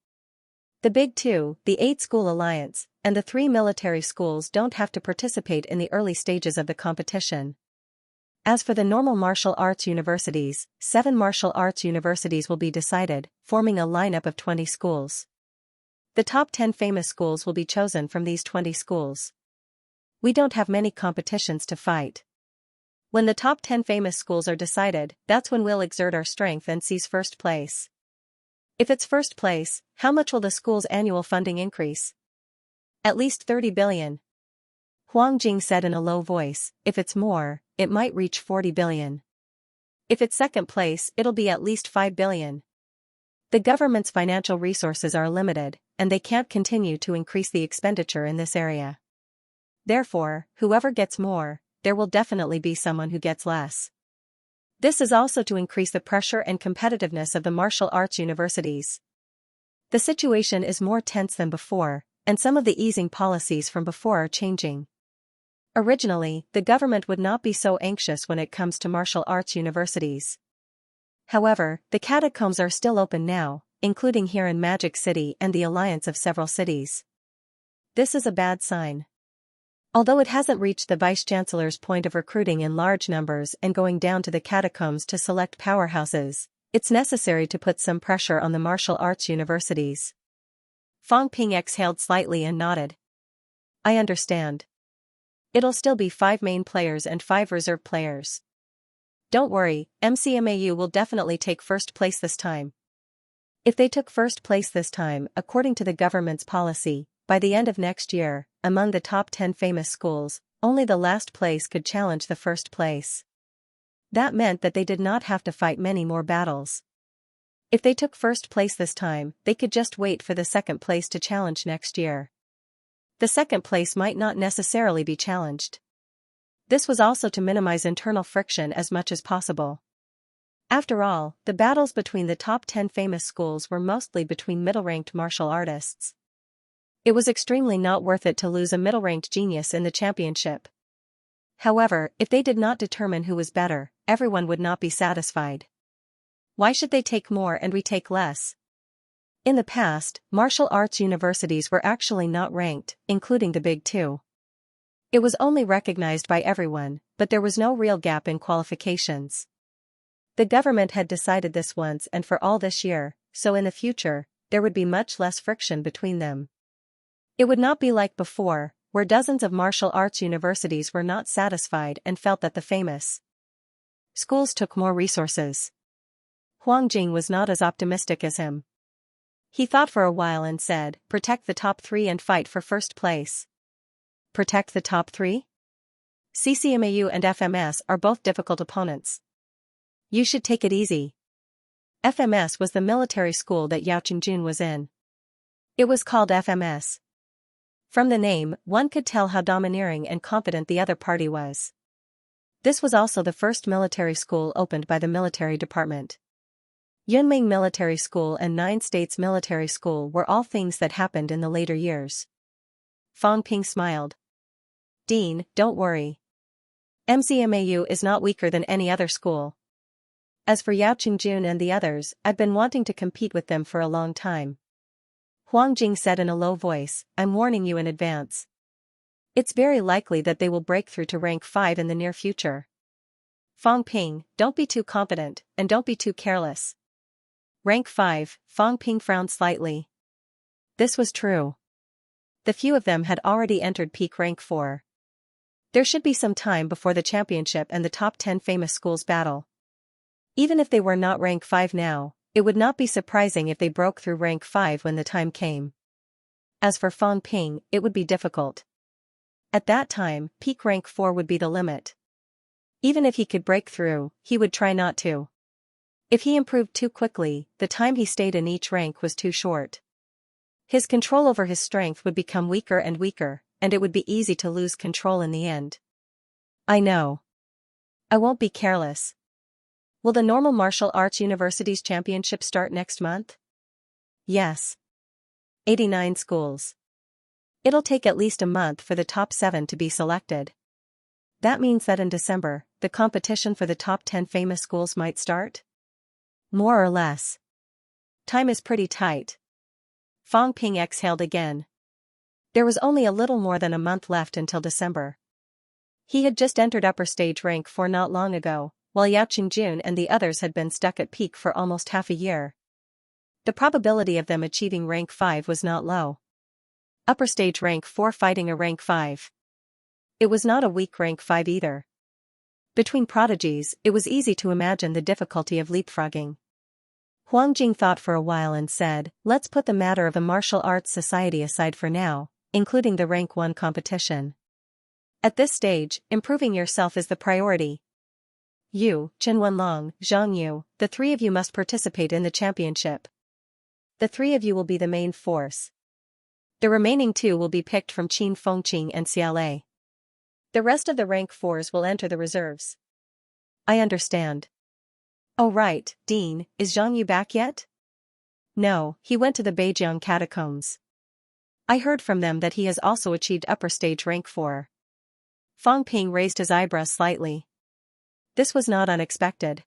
The Big 2, the 8-school alliance, and the 3 military schools don't have to participate in the early stages of the competition. As for the normal martial arts universities, 7 martial arts universities will be decided, forming a lineup of 20 schools. The top 10 famous schools will be chosen from these 20 schools. We don't have many competitions to fight. When the top 10 famous schools are decided, that's when we'll exert our strength and seize first place. If it's first place, how much will the school's annual funding increase? At least 30 billion. Huang Jing said in a low voice, if it's more, it might reach 40 billion. If it's second place, it'll be at least 5 billion. The government's financial resources are limited, and they can't continue to increase the expenditure in this area. Therefore, whoever gets more, there will definitely be someone who gets less. This is also to increase the pressure and competitiveness of the martial arts universities. The situation is more tense than before, and some of the easing policies from before are changing. Originally, the government would not be so anxious when it comes to martial arts universities. However, the catacombs are still open now, including here in Magic City and the alliance of several cities. This is a bad sign. Although it hasn't reached the vice-chancellor's point of recruiting in large numbers and going down to the catacombs to select powerhouses, it's necessary to put some pressure on the martial arts universities. Fang Ping exhaled slightly and nodded. I understand. It'll still be 5 main players and 5 reserve players. Don't worry, MCMAU will definitely take first place this time. If they took first place this time, according to the government's policy, by the end of next year, among the top 10 famous schools, only the last place could challenge the first place. That meant that they did not have to fight many more battles. If they took first place this time, they could just wait for the second place to challenge next year. The second place might not necessarily be challenged. This was also to minimize internal friction as much as possible. After all, the battles between the top 10 famous schools were mostly between middle-ranked martial artists. It was extremely not worth it to lose a middle-ranked genius in the championship. However, if they did not determine who was better, everyone would not be satisfied. Why should they take more and we take less? In the past, martial arts universities were actually not ranked, including the Big Two. It was only recognized by everyone, but there was no real gap in qualifications. The government had decided this once and for all this year, so in the future, there would be much less friction between them. It would not be like before, where dozens of martial arts universities were not satisfied and felt that the famous schools took more resources. Huang Jing was not as optimistic as him. He thought for a while and said, protect the top 3 and fight for first place. Protect the top 3? CCMAU and FMS are both difficult opponents. You should take it easy. FMS was the military school that Yao Qingjun was in. It was called FMS. From the name, one could tell how domineering and confident the other party was. This was also the first military school opened by the military department. Yunming Military School and Nine States Military School were all things that happened in the later years. Fang Ping smiled. Dean, don't worry. MCMAU is not weaker than any other school. As for Yao Qingjun and the others, I've been wanting to compete with them for a long time. Huang Jing said in a low voice, I'm warning you in advance. It's very likely that they will break through to rank 5 in the near future. Fang Ping, don't be too confident, and don't be too careless. Rank 5, Fang Ping frowned slightly. This was true. The few of them had already entered peak rank 4. There should be some time before the championship and the top 10 famous schools battle. Even if they were not rank 5 now, it would not be surprising if they broke through rank 5 when the time came. As for Fang Ping, it would be difficult. At that time, peak rank 4 would be the limit. Even if he could break through, he would try not to. If he improved too quickly, the time he stayed in each rank was too short. His control over his strength would become weaker and weaker, and it would be easy to lose control in the end. I know. I won't be careless. Will the normal martial arts university's championship start next month? Yes. 89 schools. It'll take at least a month for the top 7 to be selected. That means that in December, the competition for the top 10 famous schools might start? More or less. Time is pretty tight. Fang Ping exhaled again. There was only a little more than a month left until December. He had just entered upper stage rank 4 not long ago, while Yao Qingjun and the others had been stuck at peak for almost half a year. The probability of them achieving rank 5 was not low. Upper stage rank 4 fighting a rank 5. It was not a weak rank 5 either. Between prodigies, it was easy to imagine the difficulty of leapfrogging. Huang Jing thought for a while and said, let's put the matter of a martial arts society aside for now, including the rank 1 competition. At this stage, improving yourself is the priority. You, Chen Wenlong, Zhang Yu, the 3 of you must participate in the championship. The 3 of you will be the main force. The remaining 2 will be picked from Qin Fengqing and Xiaolei. The rest of the rank 4s will enter the reserves. I understand. Oh right, Dean, is Zhang Yu back yet? No, he went to the Beijiang catacombs. I heard from them that he has also achieved upper stage rank 4. Fang Ping raised his eyebrows slightly. This was not unexpected.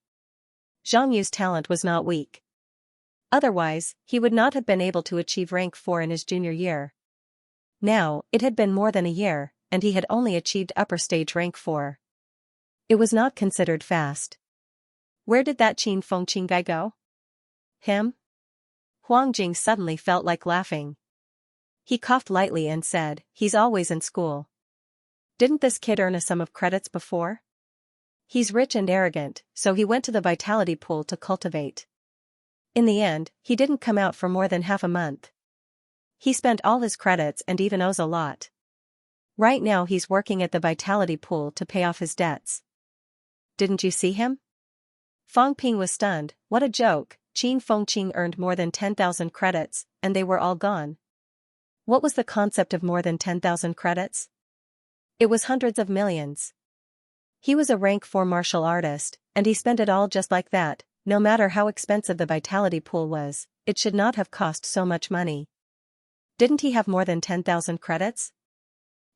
Zhang Yu's talent was not weak. Otherwise, he would not have been able to achieve rank 4 in his junior year. Now, it had been more than a year, and he had only achieved upper stage rank 4. It was not considered fast. Where did that Qin Fengqing guy go? Him? Huang Jing suddenly felt like laughing. He coughed lightly and said, he's always in school. Didn't this kid earn a sum of credits before? He's rich and arrogant, so he went to the vitality pool to cultivate. In the end, he didn't come out for more than half a month. He spent all his credits and even owes a lot. Right now he's working at the vitality pool to pay off his debts. Didn't you see him? Fang Ping was stunned. What a joke. Qin Fengqing earned more than 10,000 credits, and they were all gone. What was the concept of more than 10,000 credits? It was hundreds of millions. He was a rank 4 martial artist, and he spent it all just like that. No matter how expensive the vitality pool was, it should not have cost so much money. Didn't he have more than 10,000 credits?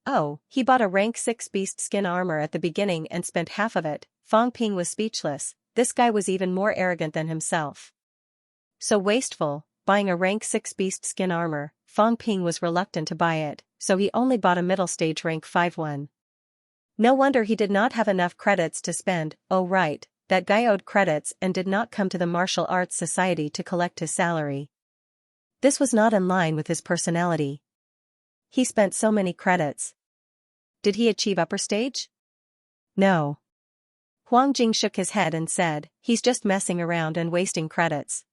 Oh, he bought a rank 6 beast skin armor at the beginning and spent half of it. Fang Ping was speechless. This guy was even more arrogant than himself. So wasteful, buying a rank 6 beast skin armor. Fang Ping was reluctant to buy it, so he only bought a middle stage rank 5 one. No wonder he did not have enough credits to spend. Oh right, that guy owed credits and did not come to the Martial Arts Society to collect his salary. This was not in line with his personality. He spent so many credits. Did he achieve upper stage? No. Huang Jing shook his head and said, he's just messing around and wasting credits.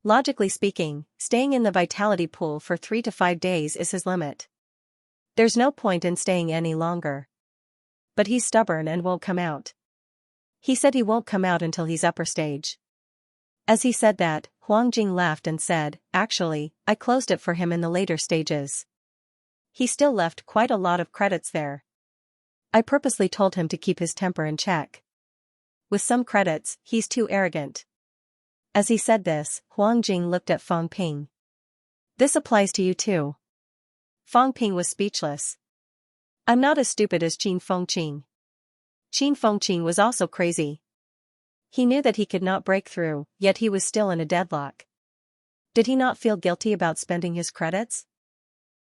Logically speaking, staying in the vitality pool for 3 to 5 days is his limit. There's no point in staying any longer. But he's stubborn and won't come out. He said he won't come out until he's upper stage. As he said that, Huang Jing laughed and said, actually, I closed it for him in the later stages. He still left quite a lot of credits there. I purposely told him to keep his temper in check. With some credits, he's too arrogant. As he said this, Huang Jing looked at Fang Ping. This applies to you too. Fang Ping was speechless. I'm not as stupid as Qin Fengqing. Qin Fengqing was also crazy. He knew that he could not break through, yet he was still in a deadlock. Did he not feel guilty about spending his credits?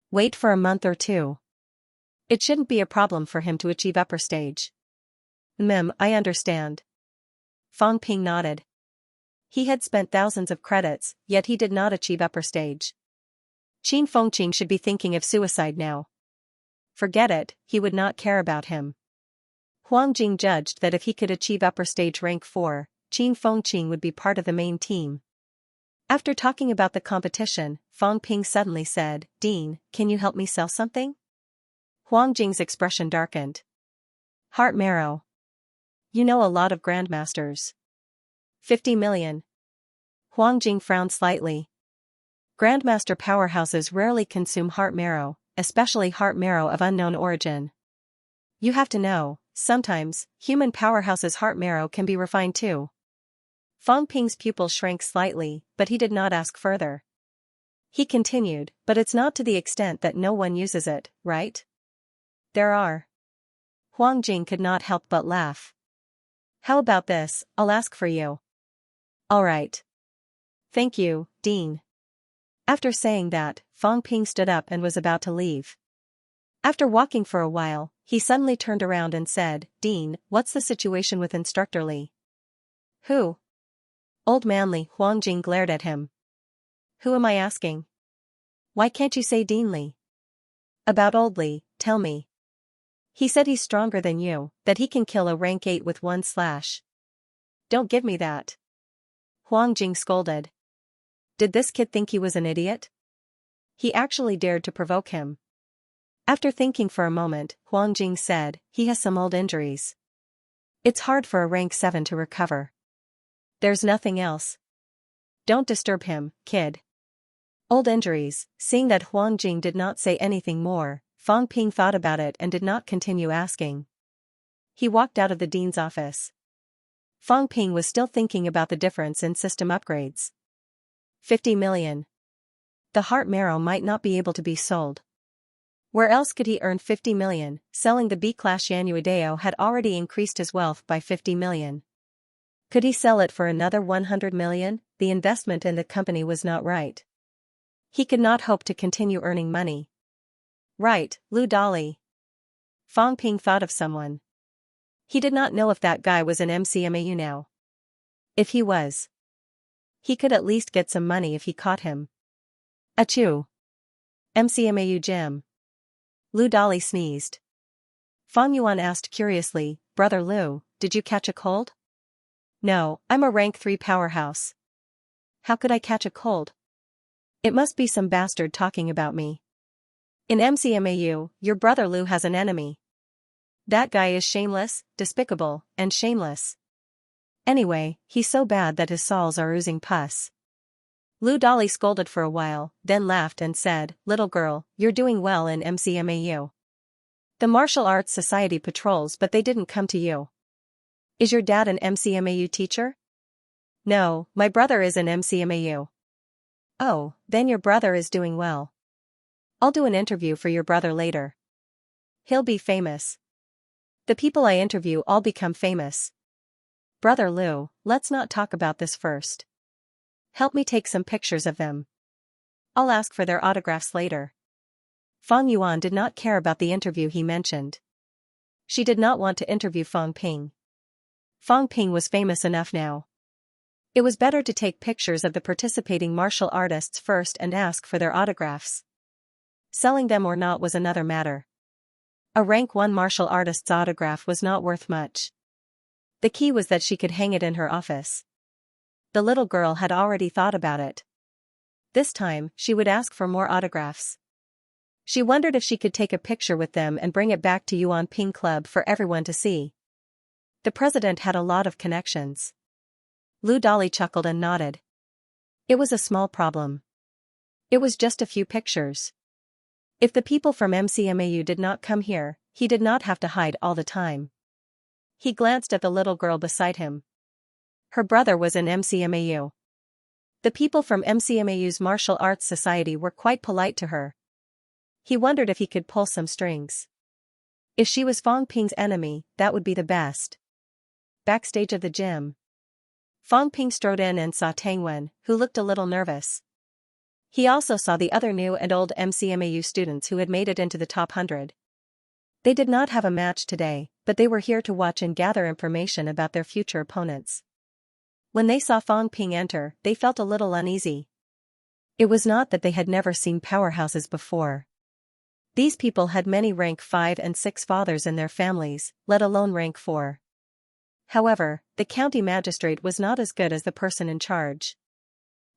Wait for a month or 2. It shouldn't be a problem for him to achieve upper stage. I understand. Fang Ping nodded. He had spent thousands of credits, yet he did not achieve upper stage. Qin Fengqing should be thinking of suicide now. Forget it, he would not care about him. Huang Jing judged that if he could achieve upper stage rank 4, Qin Fengqing would be part of the main team. After talking about the competition, Fang Ping suddenly said, Dean, can you help me sell something? Huang Jing's expression darkened. Heart marrow. You know a lot of grandmasters. 50 million. Huang Jing frowned slightly. Grandmaster powerhouses rarely consume heart marrow, especially heart marrow of unknown origin. You have to know, sometimes, human powerhouses' heart marrow can be refined too. Fang Ping's pupil shrank slightly, but he did not ask further. He continued, but it's not to the extent that no one uses it, right? There are. Huang Jing could not help but laugh. How about this, I'll ask for you. All right. Thank you, Dean. After saying that, Fang Ping stood up and was about to leave. After walking for a while, he suddenly turned around and said, Dean, what's the situation with Instructor Li? Who? Old Man Li. Huang Jing glared at him. Who am I asking? Why can't you say Dean Li? About Old Li, tell me. He said he's stronger than you, that he can kill a rank 8 with one slash. Don't give me that. Huang Jing scolded. Did this kid think he was an idiot? He actually dared to provoke him. After thinking for a moment, Huang Jing said, he has some old injuries. It's hard for a rank 7 to recover. There's nothing else. Don't disturb him, kid. Old injuries. Seeing that Huang Jing did not say anything more, Fang Ping thought about it and did not continue asking. He walked out of the dean's office. Fang Ping was still thinking about the difference in system upgrades. 50 million. The heart marrow might not be able to be sold. Where else could he earn 50 million? Selling the B-class Xianxia had already increased his wealth by 50 million. Could he sell it for another 100 million? The investment in the company was not right. He could not hope to continue earning money. Right, Lu Dali. Fang Ping thought of someone. He did not know if that guy was in MCMAU now. If he was, he could at least get some money if he caught him. Achoo. MCMAU gym. Lu Dali sneezed. Fang Yuan asked curiously, Brother Lu, did you catch a cold? No, I'm a rank 3 powerhouse. How could I catch a cold? It must be some bastard talking about me. In MCMAU, your brother Lu has an enemy. That guy is shameless, despicable, and shameless. Anyway, he's so bad that his soles are oozing pus. Lu Dali scolded for a while, then laughed and said, Little girl, you're doing well in MCMAU. The Martial Arts Society patrols, but they didn't come to you. Is your dad an MCMAU teacher? No, my brother is an MCMAU. Oh, then your brother is doing well. I'll do an interview for your brother later. He'll be famous. The people I interview all become famous. Brother Lu, let's not talk about this first. Help me take some pictures of them. I'll ask for their autographs later. Fang Yuan did not care about the interview he mentioned. She did not want to interview Fang Ping. Fang Ping was famous enough now. It was better to take pictures of the participating martial artists first and ask for their autographs. Selling them or not was another matter. A rank 1 martial artist's autograph was not worth much. The key was that she could hang it in her office. The little girl had already thought about it. This time, she would ask for more autographs. She wondered if she could take a picture with them and bring it back to Yuan Ping Club for everyone to see. The president had a lot of connections. Lu Dali chuckled and nodded. It was a small problem. It was just a few pictures. If the people from MCMAU did not come here, he did not have to hide all the time. He glanced at the little girl beside him. Her brother was in MCMAU. The people from MCMAU's Martial Arts Society were quite polite to her. He wondered if he could pull some strings. If she was Fang Ping's enemy, that would be the best. Backstage of the gym. Fang Ping strode in and saw Tang Wen, who looked a little nervous. He also saw the other new and old MCMAU students who had made it into the top 100. They did not have a match today, but they were here to watch and gather information about their future opponents. When they saw Fang Ping enter, they felt a little uneasy. It was not that they had never seen powerhouses before. These people had many rank 5 and 6 fathers in their families, let alone rank 4. However, the county magistrate was not as good as the person in charge.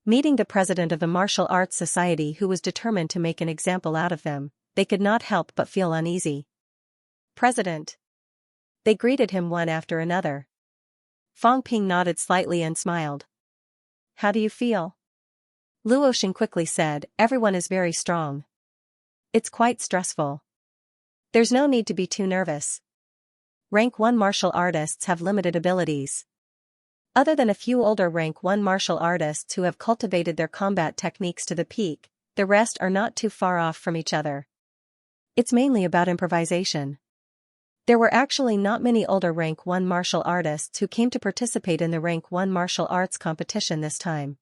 Meeting the president of the Martial Arts Society, who was determined to make an example out of them, they could not help but feel uneasy. President. They greeted him one after another. Fang Ping nodded slightly and smiled. How do you feel? Luo Xin quickly said, everyone is very strong. It's quite stressful. There's no need to be too nervous. Rank 1 martial artists have limited abilities. Other than a few older rank 1 martial artists who have cultivated their combat techniques to the peak, the rest are not too far off from each other. It's mainly about improvisation. There were actually not many older rank 1 martial artists who came to participate in the rank 1 martial arts competition this time.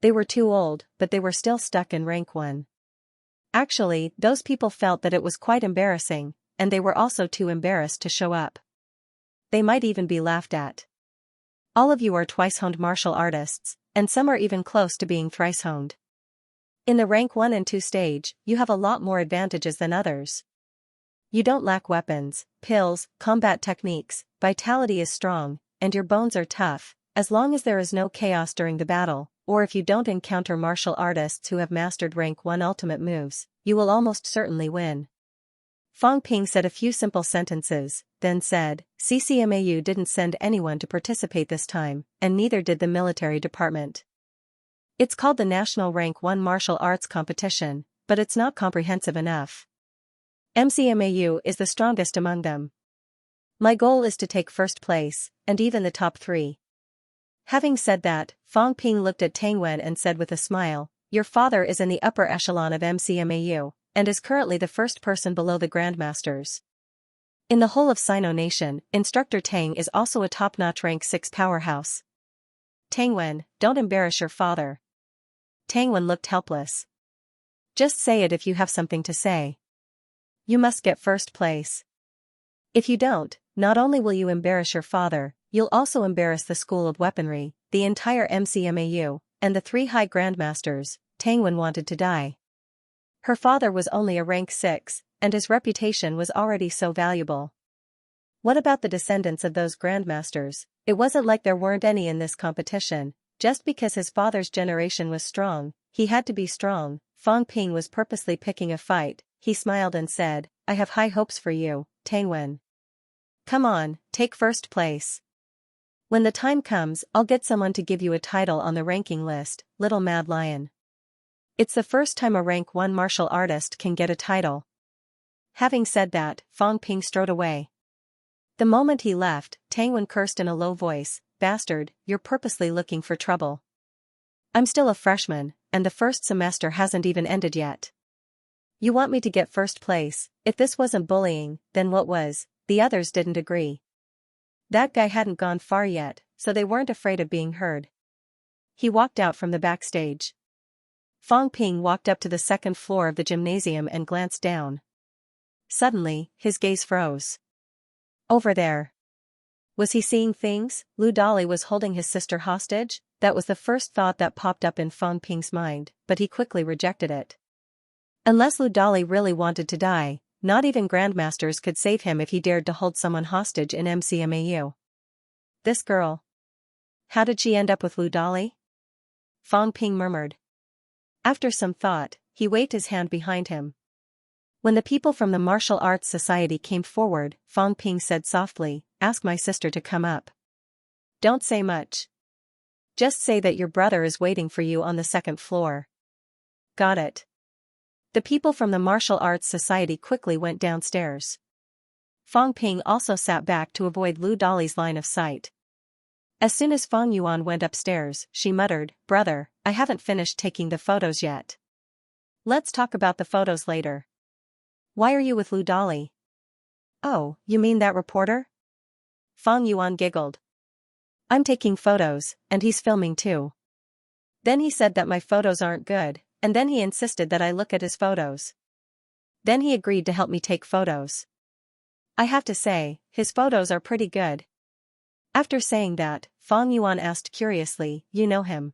They were too old, but they were still stuck in rank 1. Actually, those people felt that it was quite embarrassing, and they were also too embarrassed to show up. They might even be laughed at. All of you are twice-honed martial artists, and some are even close to being thrice-honed. In the rank 1 and 2 stage, you have a lot more advantages than others. You don't lack weapons, pills, combat techniques, vitality is strong, and your bones are tough, as long as there is no chaos during the battle, or if you don't encounter martial artists who have mastered rank 1 ultimate moves, you will almost certainly win. Fang Ping said a few simple sentences, then said, CCMAU didn't send anyone to participate this time, and neither did the military department. It's called the National Rank 1 Martial Arts Competition, but it's not comprehensive enough. MCMAU is the strongest among them. My goal is to take first place, and even the top 3. Having said that, Fang Ping looked at Tang Wen and said with a smile, "Your father is in the upper echelon of MCMAU, and is currently the first person below the Grandmasters. In the whole of Sino Nation, Instructor Tang is also a top-notch rank 6 powerhouse. Tang Wen, don't embarrass your father." Tang Wen looked helpless. "Just say it if you have something to say. You must get first place. If you don't, not only will you embarrass your father, you'll also embarrass the School of Weaponry, the entire MCMAU, and the 3 High Grandmasters." Tang Wen wanted to die. Her father was only a rank 6, and his reputation was already so valuable. What about the descendants of those Grandmasters? It wasn't like there weren't any in this competition. Just because his father's generation was strong, he had to be strong. Fang Ping was purposely picking a fight. He smiled and said, "I have high hopes for you, Tang Wen. Come on, take first place. When the time comes, I'll get someone to give you a title on the ranking list, little mad lion. It's the first time a rank 1 martial artist can get a title." Having said that, Fang Ping strode away. The moment he left, Tang Wen cursed in a low voice, "Bastard, you're purposely looking for trouble. I'm still a freshman, and the first semester hasn't even ended yet. You want me to get first place? If this wasn't bullying, then what was?" The others didn't agree. That guy hadn't gone far yet, so they weren't afraid of being heard. He walked out from the backstage. Fang Ping walked up to the second floor of the gymnasium and glanced down. Suddenly, his gaze froze. Over there. Was he seeing things? Lu Dali was holding his sister hostage? That was the first thought that popped up in Fang Ping's mind, but he quickly rejected it. Unless Lu Dali really wanted to die, not even Grandmasters could save him if he dared to hold someone hostage in MCMAU. This girl. How did she end up with Lu Dali? Fang Ping murmured. After some thought, he waved his hand behind him. When the people from the Martial Arts Society came forward, Fang Ping said softly, "Ask my sister to come up. Don't say much. Just say that your brother is waiting for you on the second floor." Got it. The people from the Martial Arts Society quickly went downstairs. Fang Ping also sat back to avoid Lu Dali's line of sight. As soon as Fang Yuan went upstairs, she muttered, "Brother, I haven't finished taking the photos yet. Let's talk about the photos later. Why are you with Lu Dali?" "Oh, you mean that reporter?" Fang Yuan giggled. "I'm taking photos, and he's filming too. Then he said that my photos aren't good, and then he insisted that I look at his photos. Then he agreed to help me take photos. I have to say, his photos are pretty good." After saying that, Fang Yuan asked curiously, "You know him?"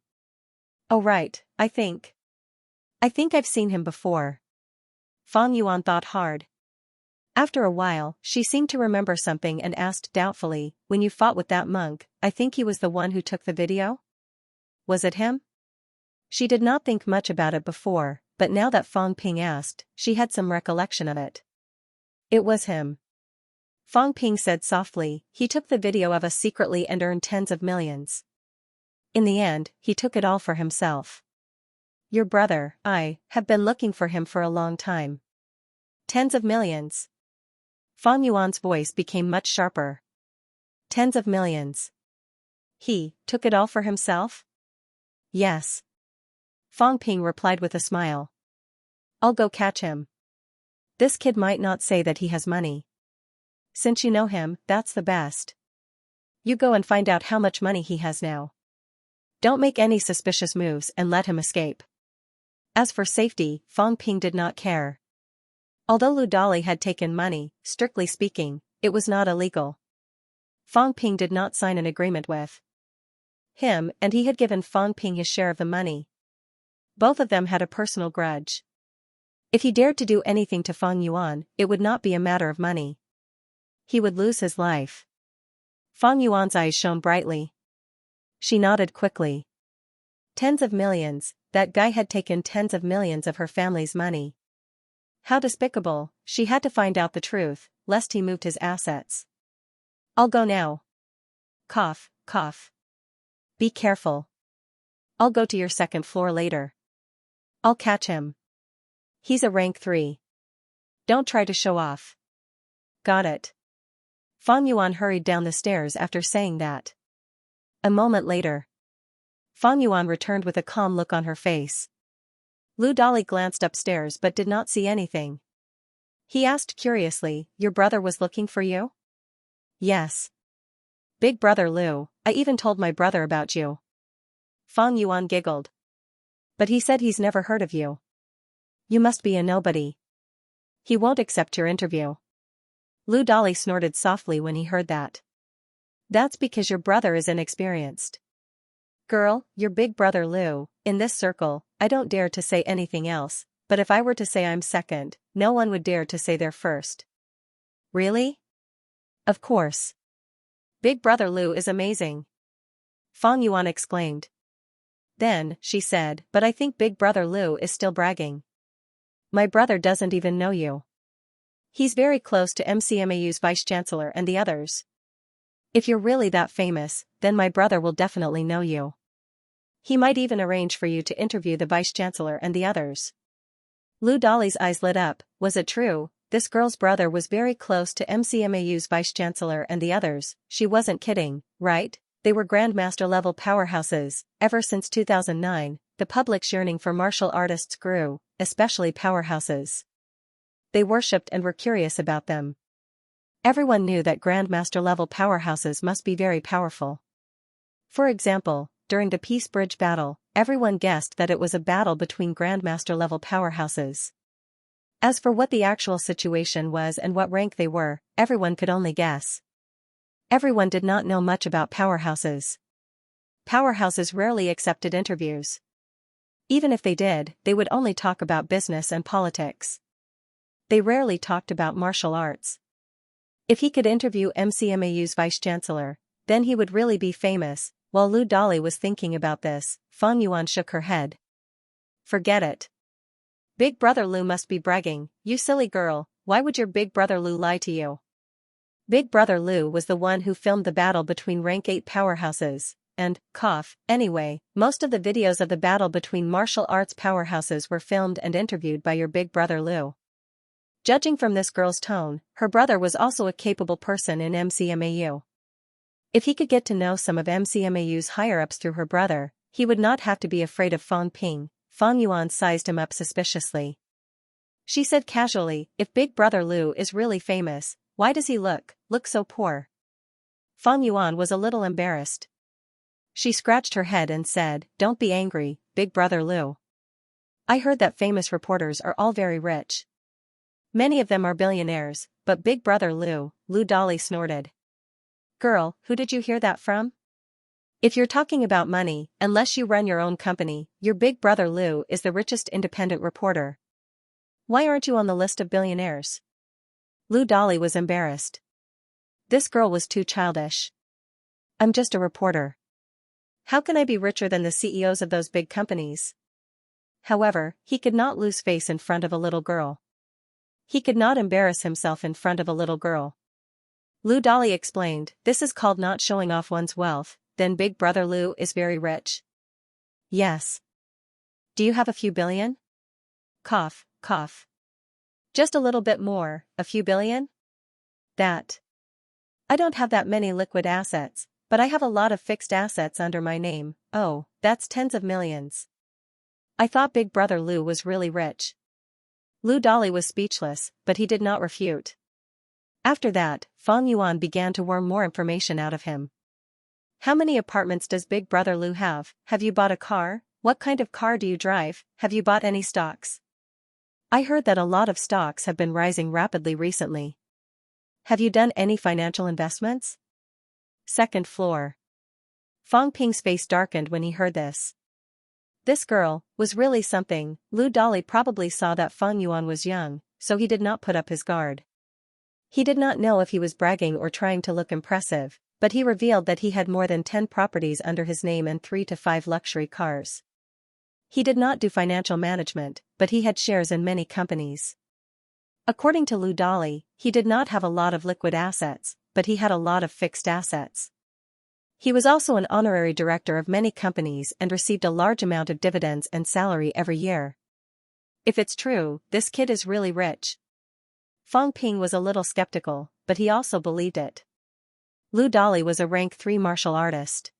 "Oh right, I think I've seen him before." Fang Yuan thought hard. After a while, she seemed to remember something and asked doubtfully, "When you fought with that monk, I think he was the one who took the video? Was it him?" She did not think much about it before, but now that Fang Ping asked, she had some recollection of it. "It was him." Fang Ping said softly, "He took the video of us secretly and earned tens of millions. In the end, he took it all for himself. Your brother, I, have been looking for him for a long time." "Tens of millions?" Fang Yuan's voice became much sharper. "Tens of millions. He took it all for himself?" "Yes." Fang Ping replied with a smile. "I'll go catch him. This kid might not say that he has money. Since you know him, that's the best. You go and find out how much money he has now. Don't make any suspicious moves and let him escape." As for safety, Fang Ping did not care. Although Lu Dali had taken money, strictly speaking, it was not illegal. Fang Ping did not sign an agreement with him, and he had given Fang Ping his share of the money. Both of them had a personal grudge. If he dared to do anything to Fang Yuan, it would not be a matter of money. He would lose his life. Fang Yuan's eyes shone brightly. She nodded quickly. Tens of millions, that guy had taken tens of millions of her family's money. How despicable, she had to find out the truth, lest he moved his assets. "I'll go now." Cough, cough. "Be careful. I'll go to your second floor later. I'll catch him. He's a rank 3. Don't try to show off." "Got it." Fang Yuan hurried down the stairs after saying that. A moment later, Fang Yuan returned with a calm look on her face. Lu Dali glanced upstairs but did not see anything. He asked curiously, "Your brother was looking for you?" "Yes. Big brother Lu, I even told my brother about you." Fang Yuan giggled. "But he said he's never heard of you. You must be a nobody. He won't accept your interview." Lu Dali snorted softly when he heard that. "That's because your brother is inexperienced. Girl, your big brother Lu, in this circle, I don't dare to say anything else, but if I were to say I'm second, no one would dare to say they're first." "Really?" "Of course. Big brother Lu is amazing," Fang Yuan exclaimed. Then, she said, "But I think big brother Lu is still bragging. My brother doesn't even know you. He's very close to MCMAU's vice-chancellor and the others. If you're really that famous, then my brother will definitely know you. He might even arrange for you to interview the vice-chancellor and the others." Lu Dali's eyes lit up. Was it true? This girl's brother was very close to MCMAU's vice-chancellor and the others. She wasn't kidding, right? They were grandmaster-level powerhouses. Ever since 2009, the public's yearning for martial artists grew, especially powerhouses. They worshipped and were curious about them. Everyone knew that grandmaster-level powerhouses must be very powerful. For example, during the Peace Bridge battle, everyone guessed that it was a battle between grandmaster-level powerhouses. As for what the actual situation was and what rank they were, everyone could only guess. Everyone did not know much about powerhouses. Powerhouses rarely accepted interviews. Even if they did, they would only talk about business and politics. They rarely talked about martial arts. If he could interview MCMAU's vice-chancellor, then he would really be famous. While Lu Dali was thinking about this, Fang Yuan shook her head. "Forget it. Big brother Lu must be bragging. You silly girl, why would your big brother Lu lie to you? Big brother Lu was the one who filmed the battle between rank 8 powerhouses, and, anyway, most of the videos of the battle between martial arts powerhouses were filmed and interviewed by your big brother Lu." Judging from this girl's tone, her brother was also a capable person in MCMAU. If he could get to know some of MCMAU's higher-ups through her brother, he would not have to be afraid of Fang Ping. Fang Yuan sized him up suspiciously. She said casually, "If big brother Lu is really famous, why does he look so poor?" Fang Yuan was a little embarrassed. She scratched her head and said, "Don't be angry, big brother Lu. I heard that famous reporters are all very rich. Many of them are billionaires, but big brother Lu," Lu Dali snorted. "Girl, who did you hear that from? If you're talking about money, unless you run your own company, your big brother Lu is the richest independent reporter. Why aren't you on the list of billionaires?" Lu Dali was embarrassed. This girl was too childish. "I'm just a reporter. How can I be richer than the CEOs of those big companies?" However, he could not lose face in front of a little girl. He could not embarrass himself in front of a little girl. Lu Dali explained, "This is called not showing off one's wealth." "Then big brother Lu is very rich?" "Yes." "Do you have a few billion?" Cough, cough. "Just a little bit more, a few billion?" "That. I don't have that many liquid assets, but I have a lot of fixed assets under my name. Oh, that's tens of millions." "I thought big brother Lu was really rich." Lu Dali was speechless, but he did not refute. After that, Fang Yuan began to worm more information out of him. "How many apartments does big brother Lu have? Have you bought a car? What kind of car do you drive? Have you bought any stocks? I heard that a lot of stocks have been rising rapidly recently. Have you done any financial investments?" Second floor. Fang Ping's face darkened when he heard this. This girl was really something. Lu Dali probably saw that Fang Yuan was young, so he did not put up his guard. He did not know if he was bragging or trying to look impressive, but he revealed that he had more than 10 properties under his name and 3 to 5 luxury cars. He did not do financial management, but he had shares in many companies. According to Lu Dali, he did not have a lot of liquid assets, but he had a lot of fixed assets. He was also an honorary director of many companies and received a large amount of dividends and salary every year. If it's true, this kid is really rich. Fang Ping was a little skeptical, but he also believed it. Lu Dali was a rank 3 martial artist.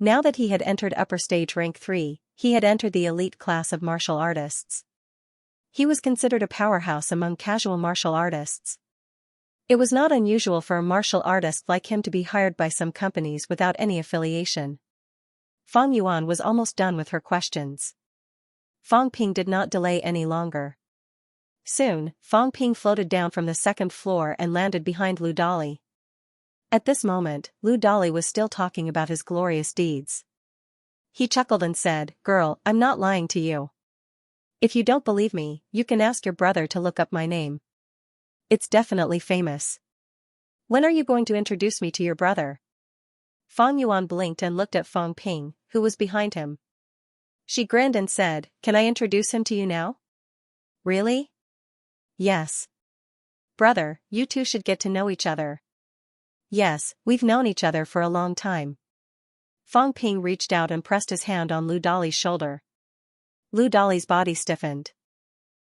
Now that he had entered upper stage rank 3, he had entered the elite class of martial artists. He was considered a powerhouse among casual martial artists. It was not unusual for a martial artist like him to be hired by some companies without any affiliation. Fang Yuan was almost done with her questions. Fang Ping did not delay any longer. Soon, Fang Ping floated down from the second floor and landed behind Lu Dali. At this moment, Lu Dali was still talking about his glorious deeds. He chuckled and said, "Girl, I'm not lying to you. If you don't believe me, you can ask your brother to look up my name. It's definitely famous. When are you going to introduce me to your brother?" Fang Yuan blinked and looked at Fang Ping, who was behind him. She grinned and said, "Can I introduce him to you now?" "Really?" "Yes. Brother, you two should get to know each other." "Yes, we've known each other for a long time." Fang Ping reached out and pressed his hand on Lu Dali's shoulder. Lu Dali's body stiffened.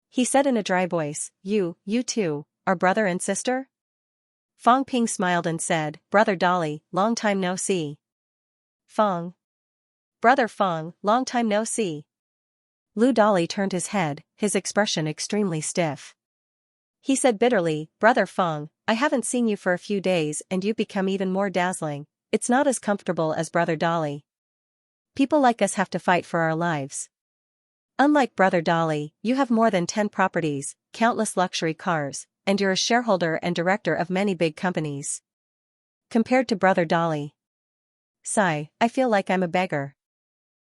He said in a dry voice, You two, are brother and sister?" Fang Ping smiled and said, "Brother Dali, long time no see." "Fang. Brother Fang, long time no see." Lu Dali turned his head, his expression extremely stiff. He said bitterly, "Brother Fang, I haven't seen you for a few days and you've become even more dazzling. It's not as comfortable as Brother Dali. People like us have to fight for our lives. Unlike Brother Dali, you have more than 10 properties, countless luxury cars, and you're a shareholder and director of many big companies. Compared to Brother Dali. Sigh, I feel like I'm a beggar.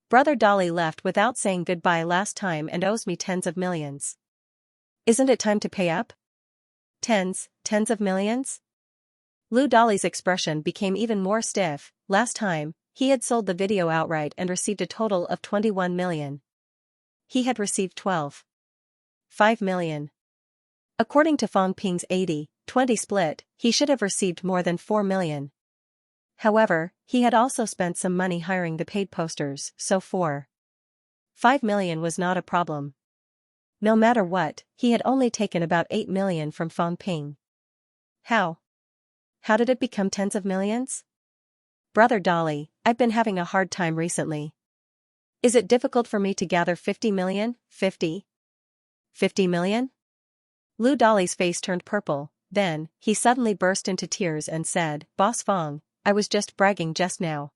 Brother Dali left without saying goodbye last time and owes me tens of millions. Isn't it time to pay up? Tens of millions? Lu Dali's expression became even more stiff. Last time, he had sold the video outright and received a total of 21 million. He had received 5 million. According to Fang Ping's 80-20 split, he should have received more than 4 million. However, he had also spent some money hiring the paid posters, so 5 million was not a problem. No matter what, he had only taken about 8 million from Fang Ping. How did it become tens of millions? Brother Dali, I've been having a hard time recently. Is it difficult for me to gather 50 million? 50 million? Lu Dali's face turned purple, then, he suddenly burst into tears and said, "Boss Fang, I was just bragging just now.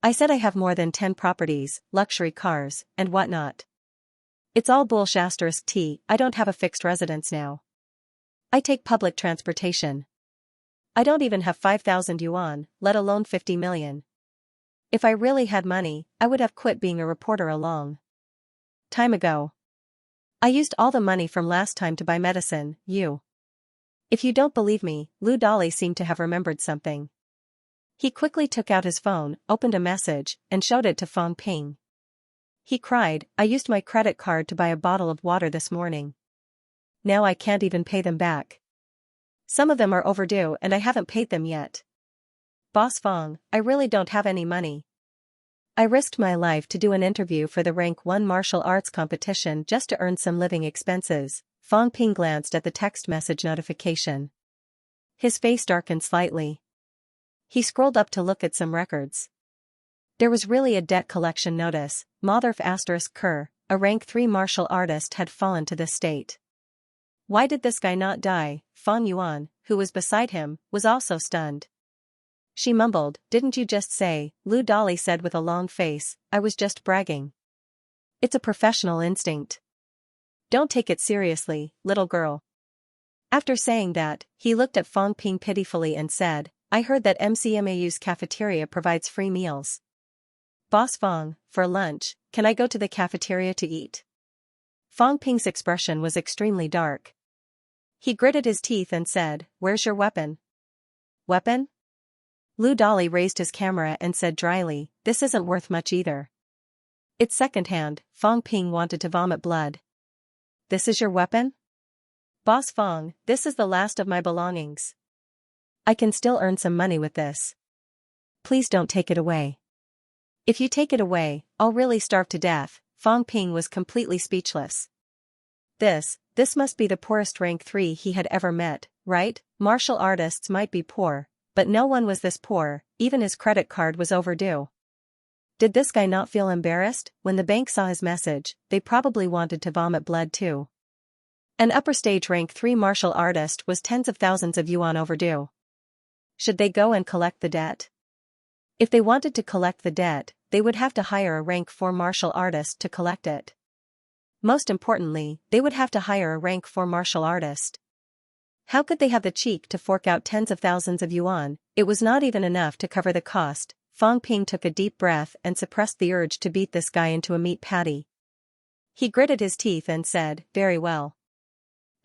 I said I have more than 10 properties, luxury cars, and whatnot. It's all bullshit. I don't have a fixed residence now. I take public transportation. I don't even have 5,000 yuan, let alone 50 million. If I really had money, I would have quit being a reporter a long time ago. I used all the money from last time to buy medicine, If you don't believe me," Lu Dali seemed to have remembered something. He quickly took out his phone, opened a message, and showed it to Fang Ping. He cried, "I used my credit card to buy a bottle of water this morning. Now I can't even pay them back. Some of them are overdue and I haven't paid them yet. Boss Fang, I really don't have any money. I risked my life to do an interview for the rank 1 martial arts competition just to earn some living expenses." Fang Ping glanced at the text message notification. His face darkened slightly. He scrolled up to look at some records. There was really a debt collection notice. Motherf *Ker, a rank 3 martial artist, had fallen to this state. Why did this guy not die? Fang Yuan, who was beside him, was also stunned. She mumbled, "Didn't you just say?" Lu Dali said with a long face, "I was just bragging. It's a professional instinct. Don't take it seriously, little girl." After saying that, he looked at Fang Ping pitifully and said, "I heard that MCMAU's cafeteria provides free meals. Boss Fang, for lunch, can I go to the cafeteria to eat?" Fang Ping's expression was extremely dark. He gritted his teeth and said, "Where's your weapon?" "Weapon?" Lu Dali raised his camera and said dryly, "This isn't worth much either. It's secondhand." Fang Ping wanted to vomit blood. "This is your weapon?" "Boss Fang, this is the last of my belongings. I can still earn some money with this. Please don't take it away. If you take it away, I'll really starve to death." Fang Ping was completely speechless. This must be the poorest rank 3 he had ever met, right? Martial artists might be poor, but no one was this poor, even his credit card was overdue. Did this guy not feel embarrassed? When the bank saw his message, they probably wanted to vomit blood too. An upper stage rank 3 martial artist was tens of thousands of yuan overdue. Should they go and collect the debt? If they wanted to collect the debt, they would have to hire a rank 4 martial artist to collect it. Most importantly, they would have to hire a rank 4 martial artist. How could they have the cheek to fork out tens of thousands of yuan? It was not even enough to cover the cost. Fang Ping took a deep breath and suppressed the urge to beat this guy into a meat patty. He gritted his teeth and said, "Very well.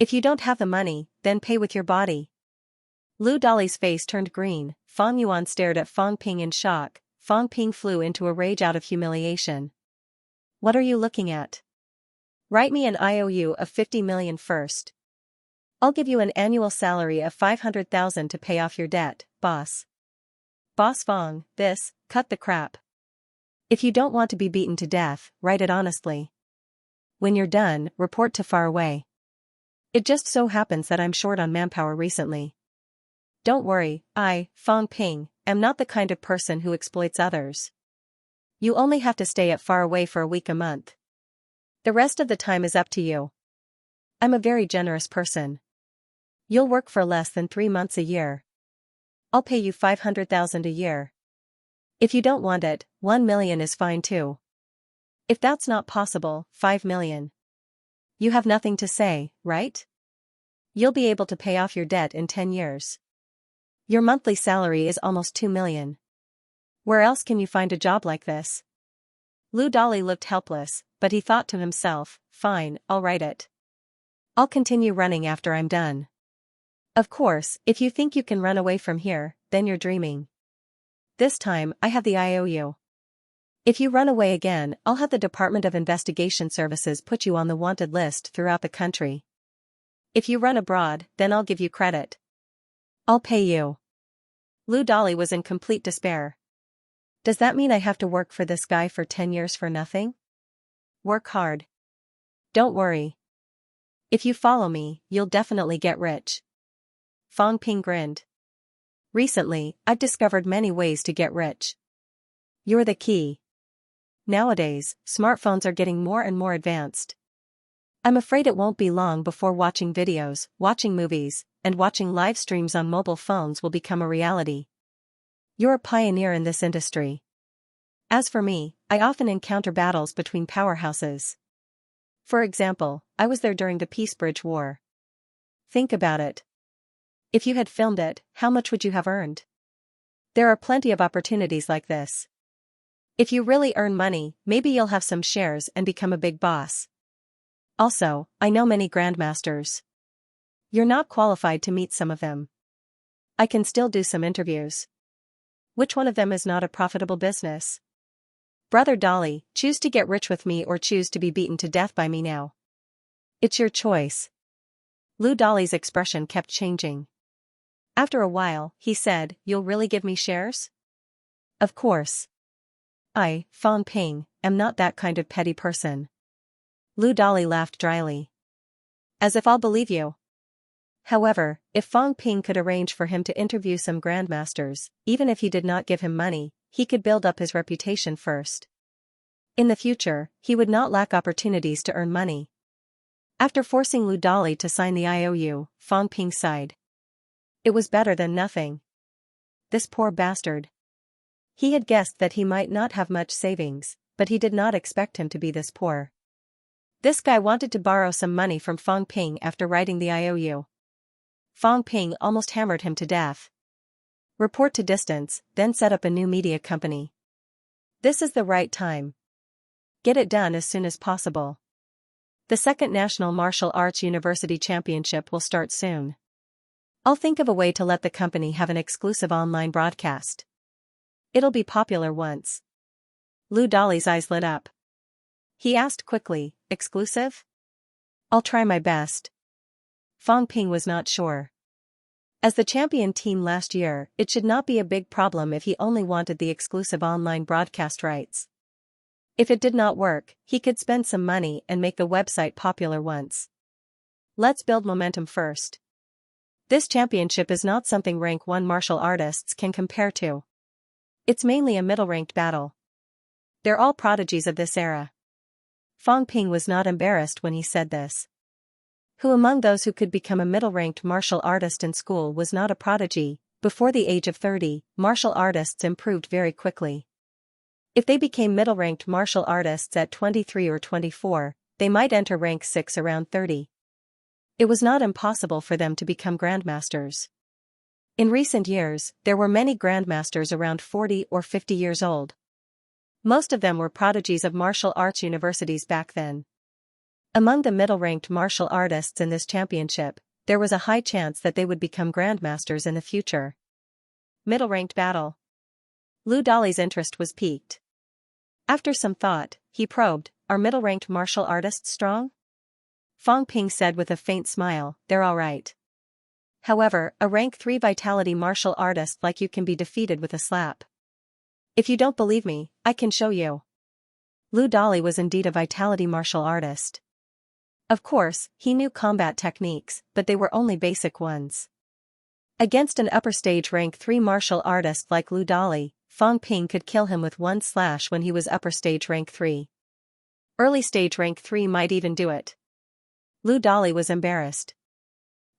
If you don't have the money, then pay with your body." Lu Dali's face turned green. Fang Yuan stared at Fang Ping in shock. Fang Ping flew into a rage out of humiliation. "What are you looking at? Write me an IOU of 50 million first. I'll give you an annual salary of 500,000 to pay off your debt, boss." "Boss Fang, cut the crap. If you don't want to be beaten to death, write it honestly. When you're done, report to far away. It just so happens that I'm short on manpower recently. Don't worry, I, Fang Ping, am not the kind of person who exploits others. You only have to stay at far away for a week a month. The rest of the time is up to you. I'm a very generous person. You'll work for less than 3 months a year. I'll pay you 500,000 a year. If you don't want it, 1 million is fine too. If that's not possible, 5 million. You have nothing to say, right? You'll be able to pay off your debt in 10 years. Your monthly salary is almost 2 million. Where else can you find a job like this?" Lu Dali looked helpless, but he thought to himself, "Fine, I'll write it. I'll continue running after I'm done. Of course, if you think you can run away from here, then you're dreaming. This time, I have the IOU. If you run away again, I'll have the Department of Investigation Services put you on the wanted list throughout the country. If you run abroad, then I'll give you credit. I'll pay you." Lu Dali was in complete despair. Does that mean I have to work for this guy for 10 years for nothing? Work hard. Don't worry. If you follow me, you'll definitely get rich. Fang Ping grinned. Recently, I've discovered many ways to get rich. You're the key. Nowadays, smartphones are getting more and more advanced. I'm afraid it won't be long before watching videos, watching movies, and watching live streams on mobile phones will become a reality. You're a pioneer in this industry. As for me, I often encounter battles between powerhouses. For example, I was there during the Peace Bridge War. Think about it. If you had filmed it, how much would you have earned? There are plenty of opportunities like this. If you really earn money, maybe you'll have some shares and become a big boss. Also, I know many grandmasters. You're not qualified to meet some of them. I can still do some interviews. Which one of them is not a profitable business? Brother Dali, choose to get rich with me or choose to be beaten to death by me now. It's your choice. Lu Dali's expression kept changing. After a while, he said, "You'll really give me shares?" "Of course. I, Fang Ping, am not that kind of petty person." Lu Dali laughed dryly. "As if I'll believe you." However, if Fang Ping could arrange for him to interview some grandmasters, even if he did not give him money, he could build up his reputation first. In the future, he would not lack opportunities to earn money. After forcing Lu Dali to sign the IOU, Fang Ping sighed. It was better than nothing. This poor bastard. He had guessed that he might not have much savings, but he did not expect him to be this poor. This guy wanted to borrow some money from Fang Ping after writing the IOU. Fang Ping almost hammered him to death. Report to distance, then set up a new media company. This is the right time. Get it done as soon as possible. The second National Martial Arts University Championship will start soon. I'll think of a way to let the company have an exclusive online broadcast. It'll be popular once. Lu Dali's eyes lit up. He asked quickly, "Exclusive?" "I'll try my best." Fang Ping was not sure. As the champion team last year, it should not be a big problem if he only wanted the exclusive online broadcast rights. If it did not work, he could spend some money and make the website popular once. Let's build momentum first. This championship is not something rank 1 martial artists can compare to. It's mainly a middle-ranked battle. They're all prodigies of this era. Fang Ping was not embarrassed when he said this. Who among those who could become a middle-ranked martial artist in school was not a prodigy? Before the age of 30, martial artists improved very quickly. If they became middle-ranked martial artists at 23 or 24, they might enter rank 6 around 30. It was not impossible for them to become grandmasters. In recent years, there were many grandmasters around 40 or 50 years old. Most of them were prodigies of martial arts universities back then. Among the middle-ranked martial artists in this championship, there was a high chance that they would become grandmasters in the future. Middle-ranked battle. Lu Dali's interest was piqued. After some thought, he probed, "Are middle-ranked martial artists strong?" Fang Ping said with a faint smile, "They're all right. However, a rank 3 vitality martial artist like you can be defeated with a slap. If you don't believe me, I can show you." Lu Dali was indeed a vitality martial artist. Of course, he knew combat techniques, but they were only basic ones. Against an upper stage rank 3 martial artist like Lu Dali, Fang Ping could kill him with one slash when he was upper stage rank 3. Early stage rank 3 might even do it. Lu Dali was embarrassed.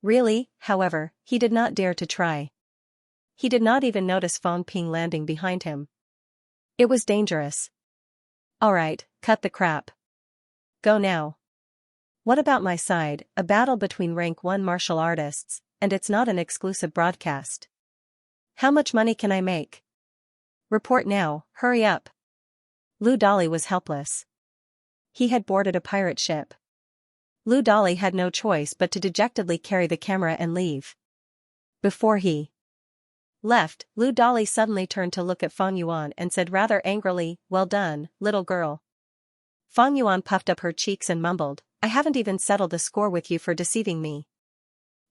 Really, however, he did not dare to try. He did not even notice Fang Ping landing behind him. It was dangerous. Alright, cut the crap. Go now. What about my side, a battle between rank 1 martial artists, and it's not an exclusive broadcast. How much money can I make? Report now, hurry up. Lu Dali was helpless. He had boarded a pirate ship. Lu Dali had no choice but to dejectedly carry the camera and leave. Before he left, Lu Dali suddenly turned to look at Fang Yuan and said rather angrily, "Well done, little girl." Fang Yuan puffed up her cheeks and mumbled, "I haven't even settled the score with you for deceiving me."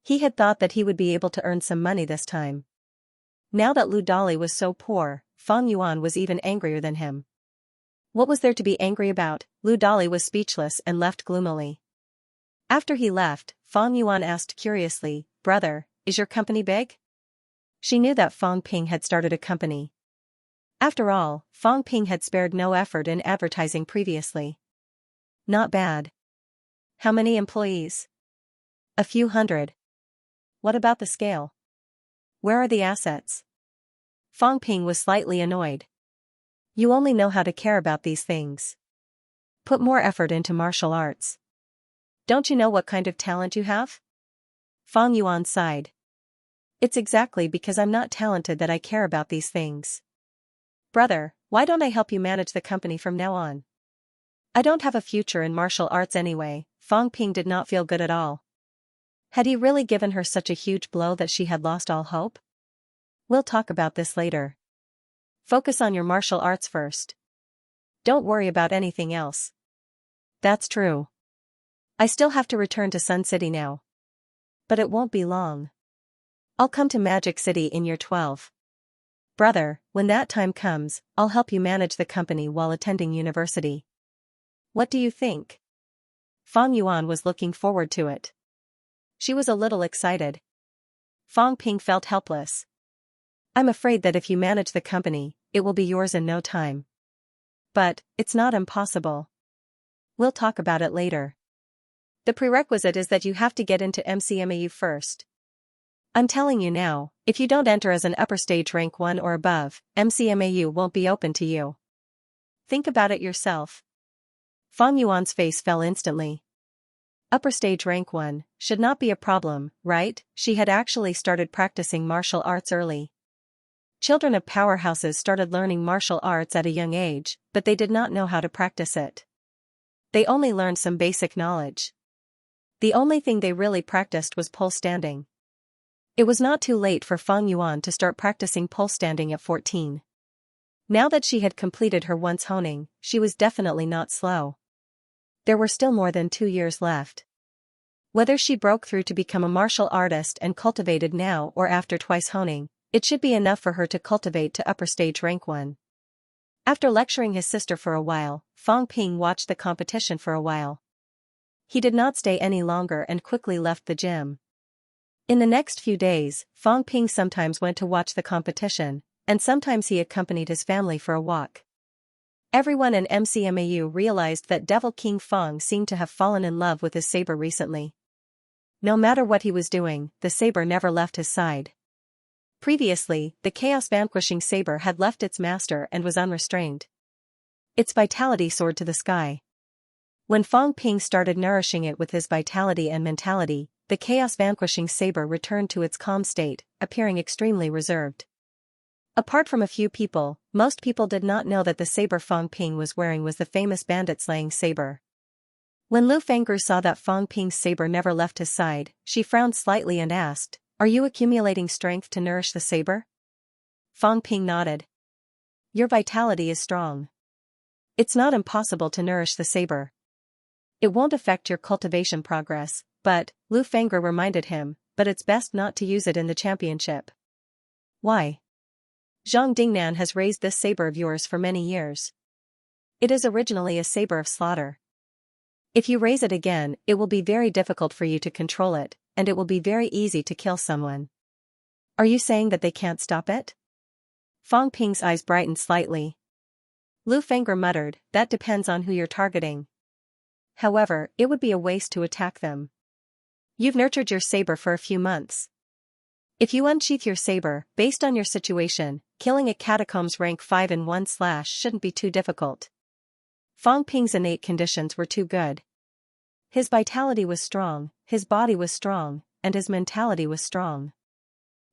He had thought that he would be able to earn some money this time. Now that Lu Dali was so poor, Fang Yuan was even angrier than him. What was there to be angry about? Lu Dali was speechless and left gloomily. After he left, Fang Yuan asked curiously, "Brother, is your company big?" She knew that Fang Ping had started a company. After all, Fang Ping had spared no effort in advertising previously. Not bad. How many employees? A few hundred. What about the scale? Where are the assets? Fang Ping was slightly annoyed. You only know how to care about these things. Put more effort into martial arts. Don't you know what kind of talent you have? Fang Yuan sighed. It's exactly because I'm not talented that I care about these things. Brother, why don't I help you manage the company from now on? I don't have a future in martial arts anyway. Fang Ping did not feel good at all. Had he really given her such a huge blow that she had lost all hope? We'll talk about this later. Focus on your martial arts first. Don't worry about anything else. That's true. I still have to return to Sun City now. But it won't be long. I'll come to Magic City in year 12. Brother, when that time comes, I'll help you manage the company while attending university. What do you think? Fang Yuan was looking forward to it. She was a little excited. Fang Ping felt helpless. I'm afraid that if you manage the company, it will be yours in no time. But, it's not impossible. We'll talk about it later. The prerequisite is that you have to get into MCMAU first. I'm telling you now, if you don't enter as an upper stage rank 1 or above, MCMAU won't be open to you. Think about it yourself. Fang Yuan's face fell instantly. Upper stage rank 1 should not be a problem, right? She had actually started practicing martial arts early. Children of powerhouses started learning martial arts at a young age, but they did not know how to practice it. They only learned some basic knowledge. The only thing they really practiced was pole standing. It was not too late for Fang Yuan to start practicing pole standing at 14. Now that she had completed her once honing, she was definitely not slow. There were still more than 2 years left. Whether she broke through to become a martial artist and cultivated now or after twice honing, it should be enough for her to cultivate to upper stage rank 1. After lecturing his sister for a while, Fang Ping watched the competition for a while. He did not stay any longer and quickly left the gym. In the next few days, Fang Ping sometimes went to watch the competition, and sometimes he accompanied his family for a walk. Everyone in MCMAU realized that Devil King Fong seemed to have fallen in love with his saber recently. No matter what he was doing, the saber never left his side. Previously, the chaos-vanquishing saber had left its master and was unrestrained. Its vitality soared to the sky. When Fong Ping started nourishing it with his vitality and mentality, the chaos-vanquishing saber returned to its calm state, appearing extremely reserved. Apart from a few people, most people did not know that the saber Fong Ping was wearing was the famous bandit-slaying saber. When Lu Fengru saw that Fong Ping's saber never left his side, she frowned slightly and asked, "Are you accumulating strength to nourish the saber?" Fong Ping nodded. "Your vitality is strong. It's not impossible to nourish the saber. It won't affect your cultivation progress, but," Lu Fengru reminded him, "but it's best not to use it in the championship." "Why?" "Zhang Dingnan has raised this saber of yours for many years. It is originally a saber of slaughter. If you raise it again, it will be very difficult for you to control it, and it will be very easy to kill someone." "Are you saying that they can't stop it?" Fong Ping's eyes brightened slightly. Lu Fengru muttered, "That depends on who you're targeting. However, it would be a waste to attack them. You've nurtured your saber for a few months. If you unsheath your saber, based on your situation, killing a catacombs rank 5 in 1/ shouldn't be too difficult." Fong Ping's innate conditions were too good. His vitality was strong, his body was strong, and his mentality was strong.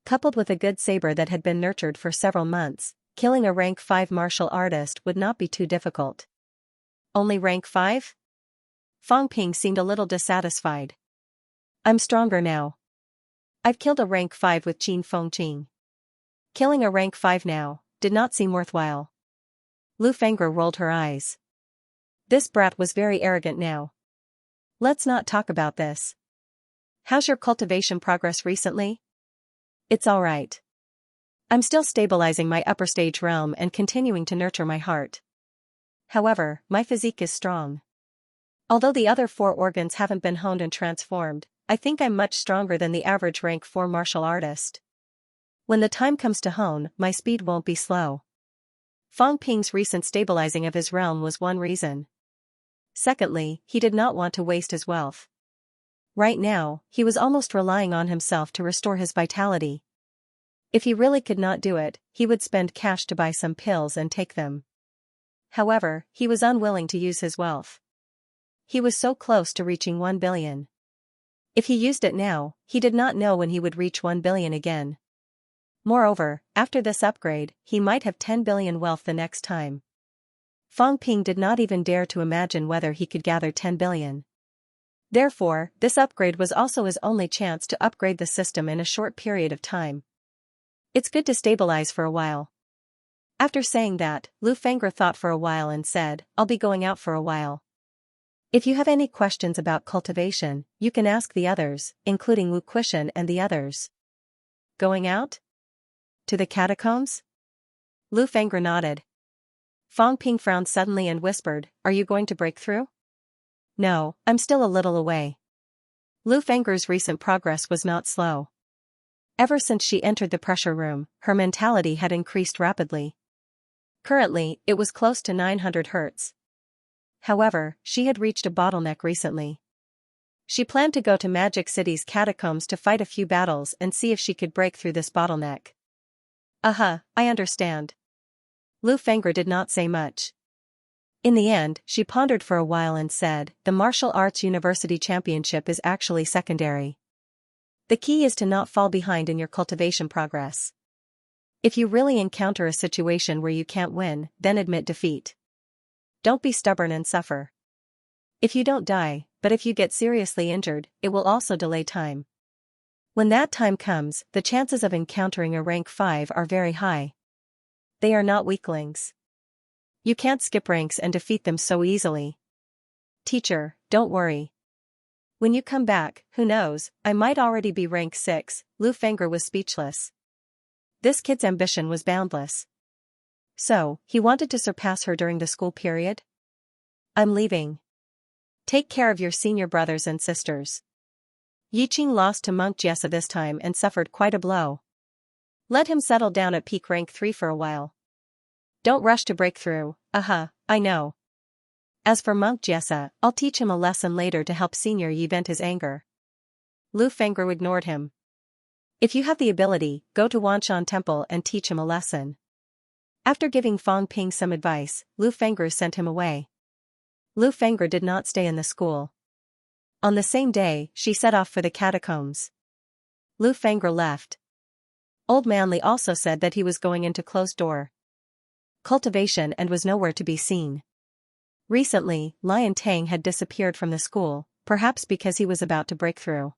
Coupled with a good saber that had been nurtured for several months, killing a rank 5 martial artist would not be too difficult. "Only rank 5? Fong Ping seemed a little dissatisfied. "I'm stronger now. I've killed a rank 5 with Qin Feng Qing. Killing a rank 5 now did not seem worthwhile." Lu Fengru rolled her eyes. This brat was very arrogant now. "Let's not talk about this. How's your cultivation progress recently?" "It's alright. I'm still stabilizing my upper stage realm and continuing to nurture my heart. However, my physique is strong. Although the other 4 organs haven't been honed and transformed, I think I'm much stronger than the average rank 4 martial artist. When the time comes to hone, my speed won't be slow." Fong Ping's recent stabilizing of his realm was one reason. Secondly, he did not want to waste his wealth. Right now, he was almost relying on himself to restore his vitality. If he really could not do it, he would spend cash to buy some pills and take them. However, he was unwilling to use his wealth. He was so close to reaching 1 billion. If he used it now, he did not know when he would reach 1 billion again. Moreover, after this upgrade, he might have 10 billion wealth the next time. Fong Ping did not even dare to imagine whether he could gather 10 billion. Therefore, this upgrade was also his only chance to upgrade the system in a short period of time. It's good to stabilize for a while. After saying that, Lu Fengru thought for a while and said, "I'll be going out for a while. If you have any questions about cultivation, you can ask the others, including Wu Quishan and the others." "Going out? To the catacombs?" Lu Fengru nodded. Fong Ping frowned suddenly and whispered, "Are you going to break through?" "No, I'm still a little away." Lu Fengru's recent progress was not slow. Ever since she entered the pressure room, her mentality had increased rapidly. Currently, it was close to 900 Hz. However, she had reached a bottleneck recently. She planned to go to Magic City's catacombs to fight a few battles and see if she could break through this bottleneck. I understand." Lu Fengru did not say much. In the end, she pondered for a while and said, "The Martial Arts University Championship is actually secondary. The key is to not fall behind in your cultivation progress. If you really encounter a situation where you can't win, then admit defeat. Don't be stubborn and suffer. If you don't die, but if you get seriously injured, it will also delay time. When that time comes, the chances of encountering a rank 5 are very high. They are not weaklings. You can't skip ranks and defeat them so easily. Teacher, don't worry. When you come back, who knows, I might already be rank 6, Lu Fengru was speechless. This kid's ambition was boundless. So, he wanted to surpass her during the school period? "I'm leaving. Take care of your senior brothers and sisters." Yiqing lost to Monk Jessa this time and suffered quite a blow. Let him settle down at peak rank 3 for a while. Don't rush to break through, I know. As for monk Jessa, I'll teach him a lesson later to help Senior Yi vent his anger. Lu Fengru ignored him. If you have the ability, go to Wanshan Temple and teach him a lesson. After giving Fang Ping some advice, Lu Fengru sent him away. Lu Fengru did not stay in the school. On the same day, she set off for the catacombs. Lu Fengru left. Old Man Li also said that he was going into closed door cultivation and was nowhere to be seen. Recently, Lion Tang had disappeared from the school, perhaps because he was about to break through.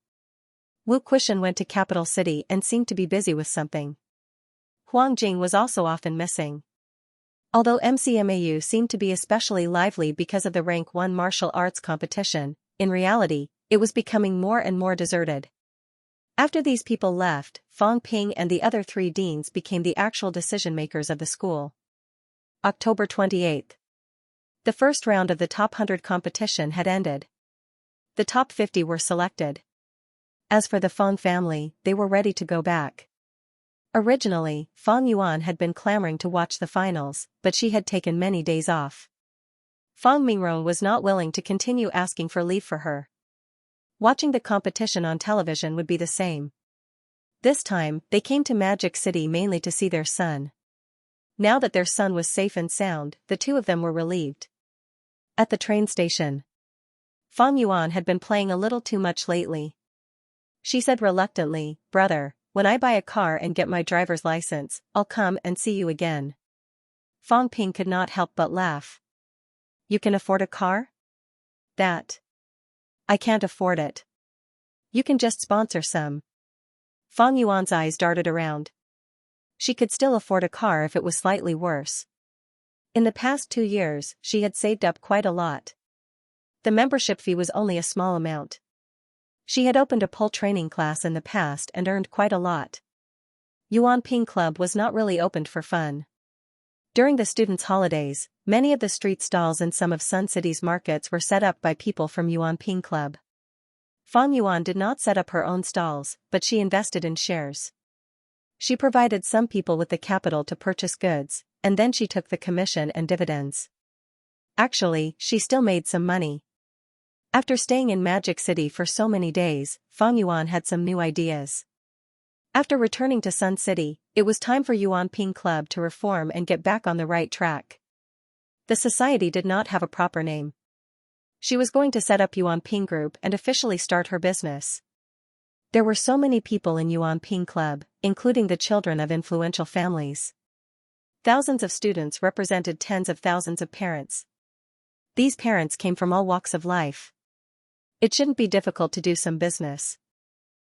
Wu Quishan went to capital city and seemed to be busy with something. Huang Jing was also often missing. Although MCMAU seemed to be especially lively because of the rank 1 martial arts competition, in reality, it was becoming more and more deserted. After these people left, Fang Ping and the other 3 deans became the actual decision-makers of the school. October 28. The first round of the top 100 competition had ended. The top 50 were selected. As for the Fang family, they were ready to go back. Originally, Fang Yuan had been clamoring to watch the finals, but she had taken many days off. Fang Mingrong was not willing to continue asking for leave for her. Watching the competition on television would be the same. This time, they came to Magic City mainly to see their son. Now that their son was safe and sound, the two of them were relieved. At the train station, Fang Yuan had been playing a little too much lately. She said reluctantly, "Brother, when I buy a car and get my driver's license, I'll come and see you again." Fang Ping could not help but laugh. "You can afford a car?" "That. I can't afford it." "You can just sponsor some." Fang Yuan's eyes darted around. She could still afford a car if it was slightly worse. In the past 2 years, she had saved up quite a lot. The membership fee was only a small amount. She had opened a pole training class in the past and earned quite a lot. Yuan Ping Club was not really opened for fun. During the students' holidays, many of the street stalls in some of Sun City's markets were set up by people from Yuan Ping Club. Fang Yuan did not set up her own stalls, but she invested in shares. She provided some people with the capital to purchase goods, and then she took the commission and dividends. Actually, she still made some money. After staying in Magic City for so many days, Fang Yuan had some new ideas. After returning to Sun City, it was time for Yuan Ping Club to reform and get back on the right track. The society did not have a proper name. She was going to set up Yuan Ping Group and officially start her business. There were so many people in Yuan Ping Club, including the children of influential families. Thousands of students represented tens of thousands of parents. These parents came from all walks of life. It shouldn't be difficult to do some business.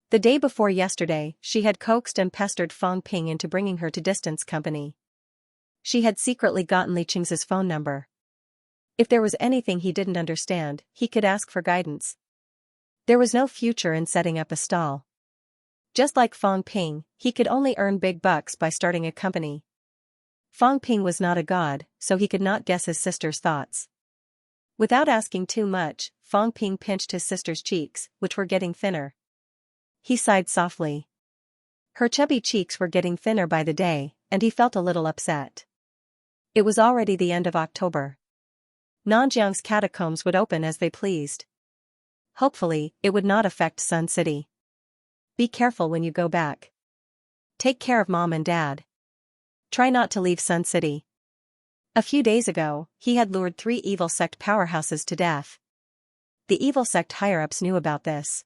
The day before yesterday, she had coaxed and pestered Fang Ping into bringing her to Distance Company. She had secretly gotten Li Qing's phone number. If there was anything he didn't understand, he could ask for guidance. There was no future in setting up a stall. Just like Fang Ping, he could only earn big bucks by starting a company. Fang Ping was not a god, so he could not guess his sister's thoughts. Without asking too much, Fang Ping pinched his sister's cheeks, which were getting thinner. He sighed softly. Her chubby cheeks were getting thinner by the day, and he felt a little upset. It was already the end of October. Nanjiang's catacombs would open as they pleased. Hopefully, it would not affect Sun City. Be careful when you go back. Take care of Mom and Dad. Try not to leave Sun City. A few days ago, he had lured 3 evil sect powerhouses to death. The evil sect higher-ups knew about this.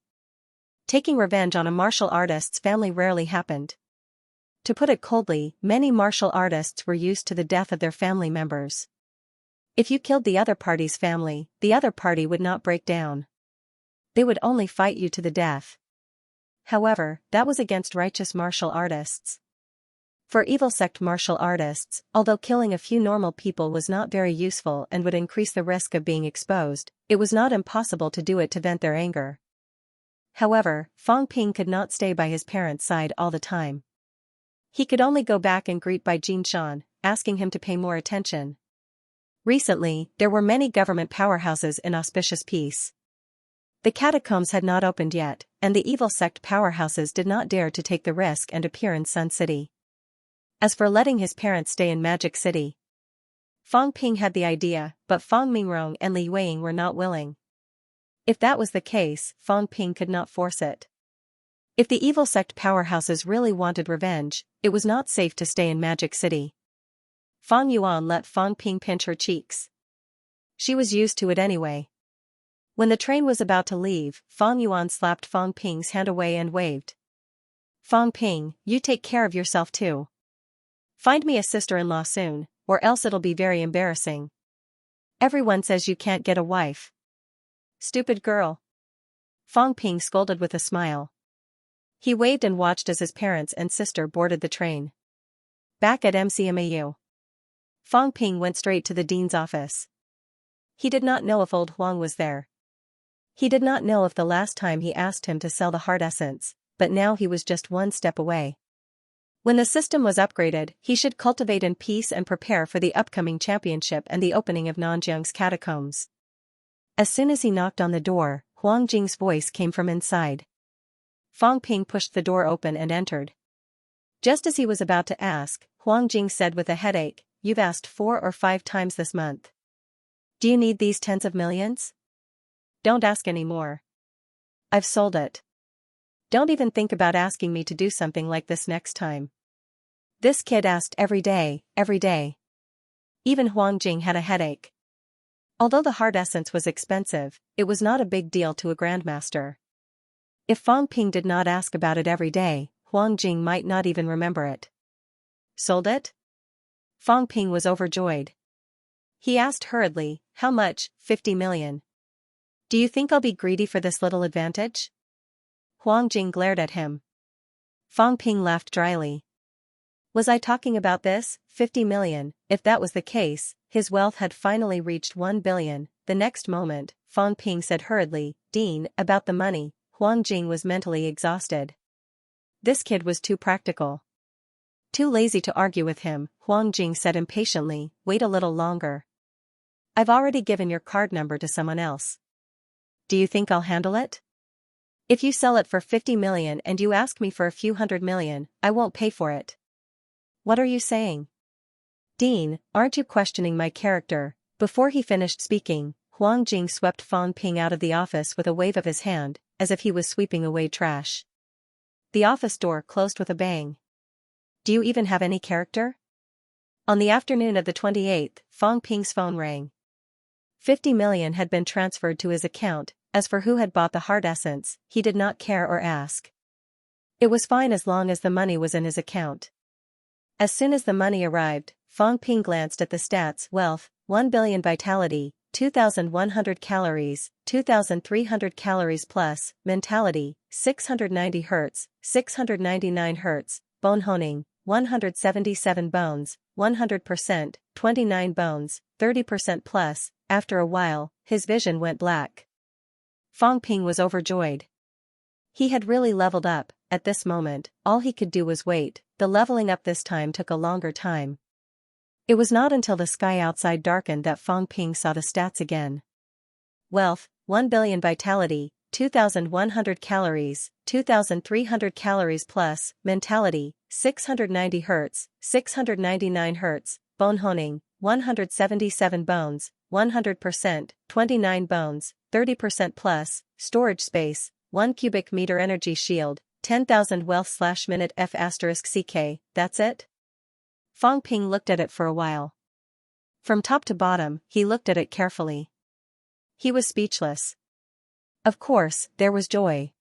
Taking revenge on a martial artist's family rarely happened. To put it coldly, many martial artists were used to the death of their family members. If you killed the other party's family, the other party would not break down. They would only fight you to the death. However, that was against righteous martial artists. For evil sect martial artists, although killing a few normal people was not very useful and would increase the risk of being exposed, it was not impossible to do it to vent their anger. However, Fang Ping could not stay by his parents' side all the time. He could only go back and greet by Jin Shan, asking him to pay more attention. Recently, there were many government powerhouses in auspicious peace. The catacombs had not opened yet, and the evil sect powerhouses did not dare to take the risk and appear in Sun City. As for letting his parents stay in Magic City, Fang Ping had the idea, but Fang Mingrong and Li Weiying were not willing. If that was the case, Fang Ping could not force it. If the evil sect powerhouses really wanted revenge, it was not safe to stay in Magic City. Fang Yuan let Fang Ping pinch her cheeks. She was used to it anyway. When the train was about to leave, Fang Yuan slapped Fang Ping's hand away and waved. Fang Ping, you take care of yourself too. Find me a sister-in-law soon, or else it'll be very embarrassing. Everyone says you can't get a wife. Stupid girl. Fang Ping scolded with a smile. He waved and watched as his parents and sister boarded the train. Back at MCMAU. Fang Ping went straight to the dean's office. He did not know if old Huang was there. He did not know if the last time he asked him to sell the heart essence, but now he was just one step away. When the system was upgraded, he should cultivate in peace and prepare for the upcoming championship and the opening of Nanjiang's catacombs. As soon as he knocked on the door, Huang Jing's voice came from inside. Fang Ping pushed the door open and entered. Just as he was about to ask, Huang Jing said with a headache, "You've asked 4 or 5 times this month. Do you need these tens of millions? Don't ask any more. I've sold it. Don't even think about asking me to do something like this next time." This kid asked every day, every day. Even Huang Jing had a headache. Although the heart essence was expensive, it was not a big deal to a grandmaster. If Fang Ping did not ask about it every day, Huang Jing might not even remember it. Sold it? Fang Ping was overjoyed. He asked hurriedly, "How much?" 50 million. "Do you think I'll be greedy for this little advantage?" Huang Jing glared at him. Fang Ping laughed dryly. Was I talking about this? 50 million, if that was the case, his wealth had finally reached 1 billion. The next moment, Fang Ping said hurriedly, "Dean, about the money." Huang Jing was mentally exhausted. This kid was too practical. Too lazy to argue with him, Huang Jing said impatiently, "Wait a little longer. I've already given your card number to someone else. Do you think I'll handle it? If you sell it for 50 million and you ask me for a few hundred million, I won't pay for it." What are you saying? Dean, aren't you questioning my character? Before he finished speaking, Huang Jing swept Fang Ping out of the office with a wave of his hand, as if he was sweeping away trash. The office door closed with a bang. Do you even have any character? On the afternoon of the 28th, Fang Ping's phone rang. 50 million had been transferred to his account. As for who had bought the heart essence, he did not care or ask. It was fine as long as the money was in his account. As soon as the money arrived, Fang Ping glanced at the stats: wealth, 1 billion, vitality, 2,100 calories, 2,300 calories plus, mentality, 690 Hz, 699 Hz, bone honing, 177 bones, 100%, 29 bones, 30% plus. After a while, his vision went black. Fang Ping was overjoyed. He had really leveled up. At this moment, all he could do was wait. The leveling up this time took a longer time. It was not until the sky outside darkened that Fang Ping saw the stats again. Wealth, 1 billion, vitality, 2,100 calories, 2,300 calories plus, mentality, 690 Hz, 699 Hz, bone honing, 177 bones, 100%, 29 bones, 30% plus, storage space, 1 cubic meter, energy shield, 10,000 wealth/minute f*ck, that's it? Fang Ping looked at it for a while. From top to bottom, he looked at it carefully. He was speechless. Of course, there was joy.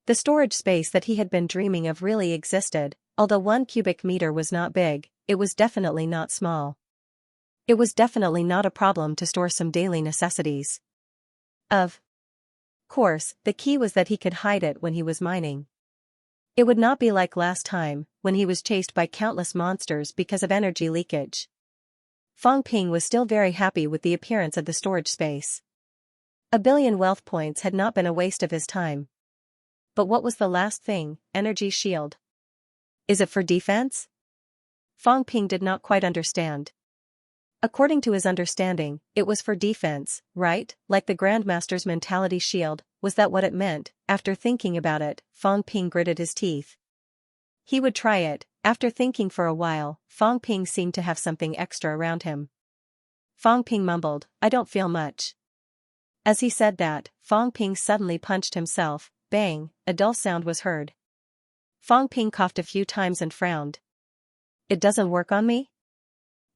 The storage space that he had been dreaming of really existed. Although 1 cubic meter was not big, it was definitely not small. It was definitely not a problem to store some daily necessities. Of course, the key was that he could hide it when he was mining. It would not be like last time, when he was chased by countless monsters because of energy leakage. Fang Ping was still very happy with the appearance of the storage space. 1 billion wealth points had not been a waste of his time. But what was the last thing? Energy shield. Is it for defense? Fang Ping did not quite understand. According to his understanding, it was for defense, right? Like the Grandmaster's mentality shield. Was that what it meant? After thinking about it, Fang Ping gritted his teeth. He would try it. After thinking for a while, Fang Ping seemed to have something extra around him. Fang Ping mumbled, I don't feel much. As he said that, Fang Ping suddenly punched himself. Bang, a dull sound was heard. Fang Ping coughed a few times and frowned. It doesn't work on me?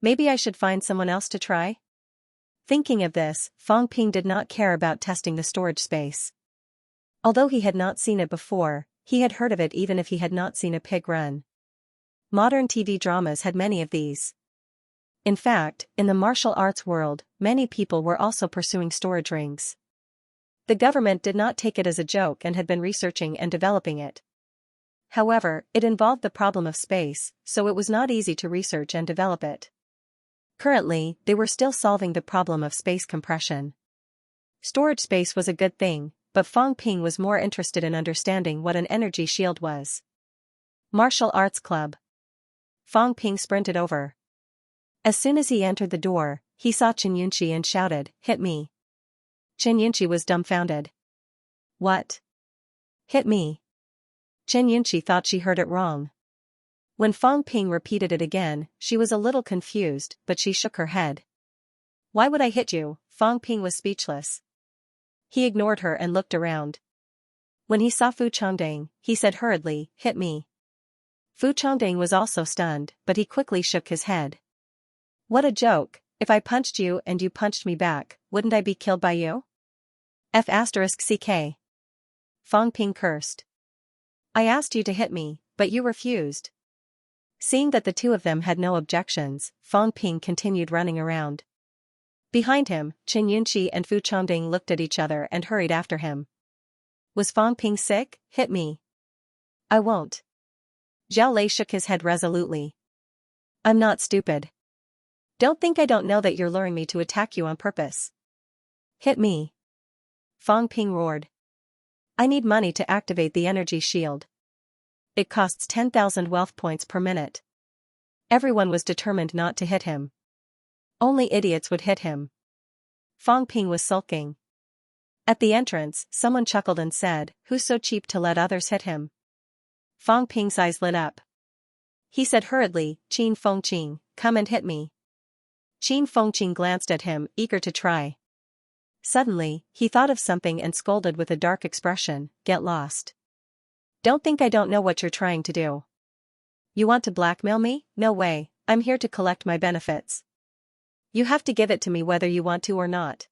Maybe I should find someone else to try? Thinking of this, Fang Ping did not care about testing the storage space. Although he had not seen it before, he had heard of it even if he had not seen a pig run. Modern TV dramas had many of these. In fact, in the martial arts world, many people were also pursuing storage rings. The government did not take it as a joke and had been researching and developing it. However, it involved the problem of space, so it was not easy to research and develop it. Currently, they were still solving the problem of space compression. Storage space was a good thing, but Fang Ping was more interested in understanding what an energy shield was. Martial Arts Club. Fang Ping sprinted over. As soon as he entered the door, he saw Xianxia and shouted, hit me. Xianxia was dumbfounded. What? Hit me? Xianxia thought she heard it wrong. When Fang Ping repeated it again, she was a little confused, but she shook her head. Why would I hit you? Fang Ping was speechless. He ignored her and looked around. When he saw Fu Chongding, he said hurriedly, hit me. Fu Chongding was also stunned, but he quickly shook his head. What a joke, if I punched you and you punched me back, wouldn't I be killed by you? F***ck. Fang Ping cursed. I asked you to hit me, but you refused. Seeing that the two of them had no objections, Fang Ping continued running around. Behind him, Xianxia and Fu Chongding looked at each other and hurried after him. Was Fang Ping sick? Hit me. I won't. Zhao Lei shook his head resolutely. I'm not stupid. Don't think I don't know that you're luring me to attack you on purpose. Hit me. Fang Ping roared. I need money to activate the energy shield. It costs 10,000 wealth points per minute. Everyone was determined not to hit him. Only idiots would hit him. Fang Ping was sulking. At the entrance, someone chuckled and said, who's so cheap to let others hit him? Fang Ping's eyes lit up. He said hurriedly, Qin Fengqing, come and hit me. Qin Fengqing glanced at him, eager to try. Suddenly, he thought of something and scolded with a dark expression, get lost. Don't think I don't know what you're trying to do. You want to blackmail me? No way, I'm here to collect my benefits. You have to give it to me whether you want to or not.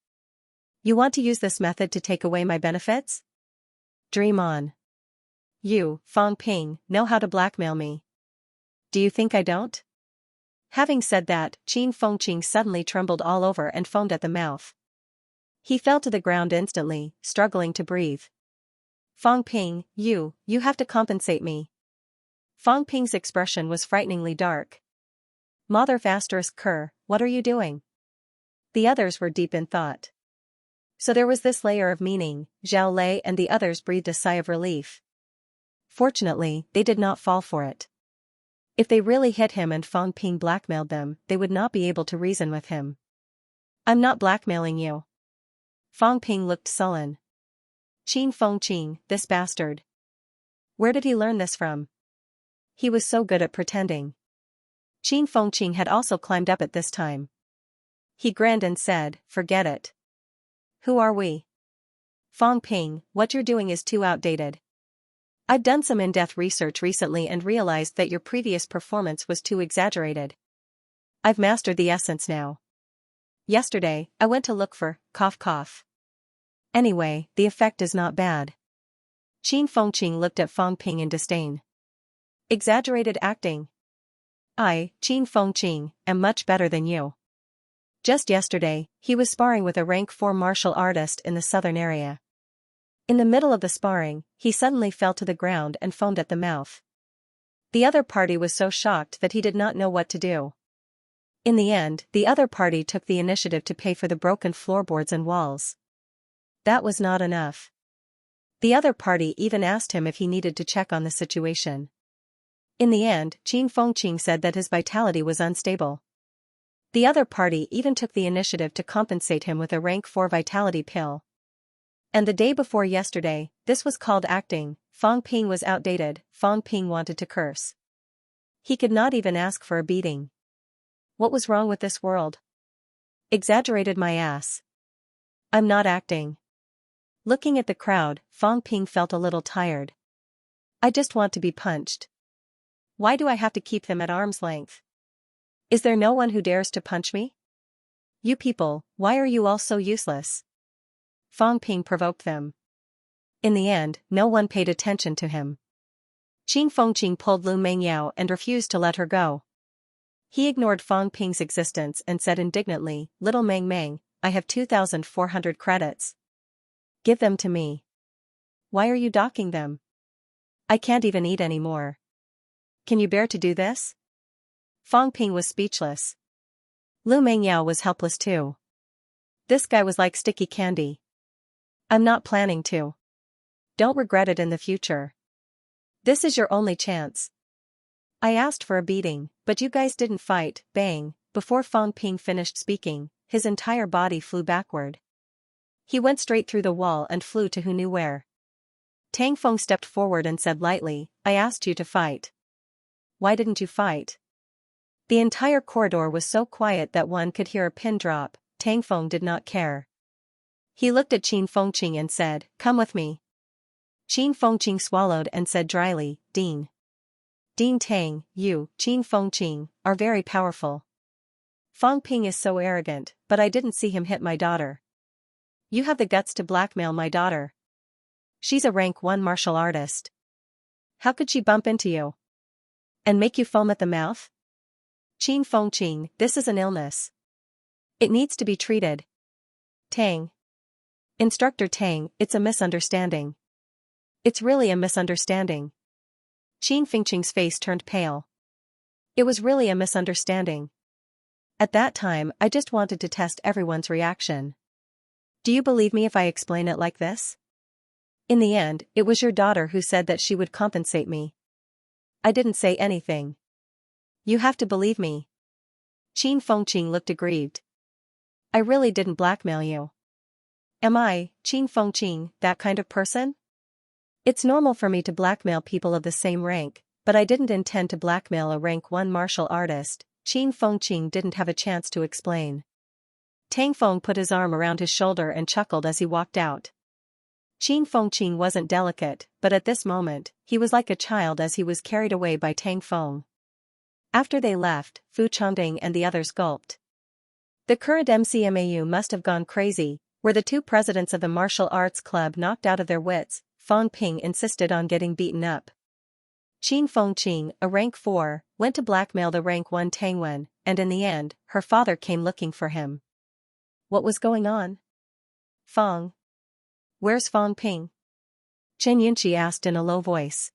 You want to use this method to take away my benefits? Dream on. You, Fang Ping, know how to blackmail me. Do you think I don't? Having said that, Qin Fengqing suddenly trembled all over and foamed at the mouth. He fell to the ground instantly, struggling to breathe. Fang Ping, you have to compensate me. Fang Ping's expression was frighteningly dark. Mother ***, what are you doing? The others were deep in thought. So there was this layer of meaning. Zhao Lei and the others breathed a sigh of relief. Fortunately, they did not fall for it. If they really hit him and Fang Ping blackmailed them, they would not be able to reason with him. I'm not blackmailing you. Fang Ping looked sullen. Qin Fengqing, this bastard. Where did he learn this from? He was so good at pretending. Qin Fengqing had also climbed up at this time. He grinned and said, forget it. Who are we? Fang Ping, what you're doing is too outdated. I've done some in-depth research recently and realized that your previous performance was too exaggerated. I've mastered the essence now. Yesterday, I went to look for, cough. Anyway, the effect is not bad. Qin Fengqing looked at Fang Ping in disdain. Exaggerated acting. I, Qin Fengqing, am much better than you. Just yesterday, he was sparring with a rank 4 martial artist in the southern area. In the middle of the sparring, he suddenly fell to the ground and foamed at the mouth. The other party was so shocked that he did not know what to do. In the end, the other party took the initiative to pay for the broken floorboards and walls. That was not enough. The other party even asked him if he needed to check on the situation. In the end, Qin Fengqing said that his vitality was unstable. The other party even took the initiative to compensate him with a rank 4 vitality pill. And the day before yesterday, this was called acting. Fang Ping was outdated. Fang Ping wanted to curse. He could not even ask for a beating. What was wrong with this world? Exaggerated my ass. I'm not acting. Looking at the crowd, Fang Ping felt a little tired. I just want to be punched. Why do I have to keep them at arm's length? Is there no one who dares to punch me? You people, why are you all so useless? Fang Ping provoked them. In the end, no one paid attention to him. Qin Fengqing pulled Lu Mengyao and refused to let her go. He ignored Fang Ping's existence and said indignantly, "Little Meng Meng, I have 2,400 credits. Give them to me. Why are you docking them? I can't even eat anymore. Can you bear to do this?" Fang Ping was speechless. Lu Mengyao was helpless too. This guy was like sticky candy. I'm not planning to. Don't regret it in the future. This is your only chance. I asked for a beating, but you guys didn't fight. Bang, before Fang Ping finished speaking, his entire body flew backward. He went straight through the wall and flew to who knew where. Tang Feng stepped forward and said lightly, "I asked you to fight. Why didn't you fight?" The entire corridor was so quiet that one could hear a pin drop. Tang Feng did not care. He looked at Qin Fengqing and said, "Come with me." Qin Fengqing swallowed and said dryly, "Dean. Dean Tang, you, Qin Fengqing, are very powerful. Fang Ping is so arrogant, but I didn't see him hit my daughter. You have the guts to blackmail my daughter. She's a rank 1 martial artist. How could she bump into you? And make you foam at the mouth? Qin Fengqing, this is an illness. It needs to be treated. Tang. Instructor Tang, it's a misunderstanding. It's really a misunderstanding." Qin Fengqing's face turned pale. It was really a misunderstanding. At that time, I just wanted to test everyone's reaction. Do you believe me if I explain it like this? In the end, it was your daughter who said that she would compensate me. I didn't say anything. You have to believe me. Qin Fengqing looked aggrieved. I really didn't blackmail you. Am I, Qin Fengqing, that kind of person? It's normal for me to blackmail people of the same rank, but I didn't intend to blackmail a rank 1 martial artist. Qin Fengqing didn't have a chance to explain. Tang Feng put his arm around his shoulder and chuckled as he walked out. Qin Fengqing wasn't delicate, but at this moment, he was like a child as he was carried away by Tang Feng. After they left, Fu Changding and the others gulped. The current MCMAU must have gone crazy. Were the two presidents of the martial arts club knocked out of their wits? Fang Ping insisted on getting beaten up. Qin Fengqing, a rank 4, went to blackmail the rank 1 Tang Wen, and in the end, her father came looking for him. What was going on? Fang. Where's Fang Ping? Xianxia asked in a low voice.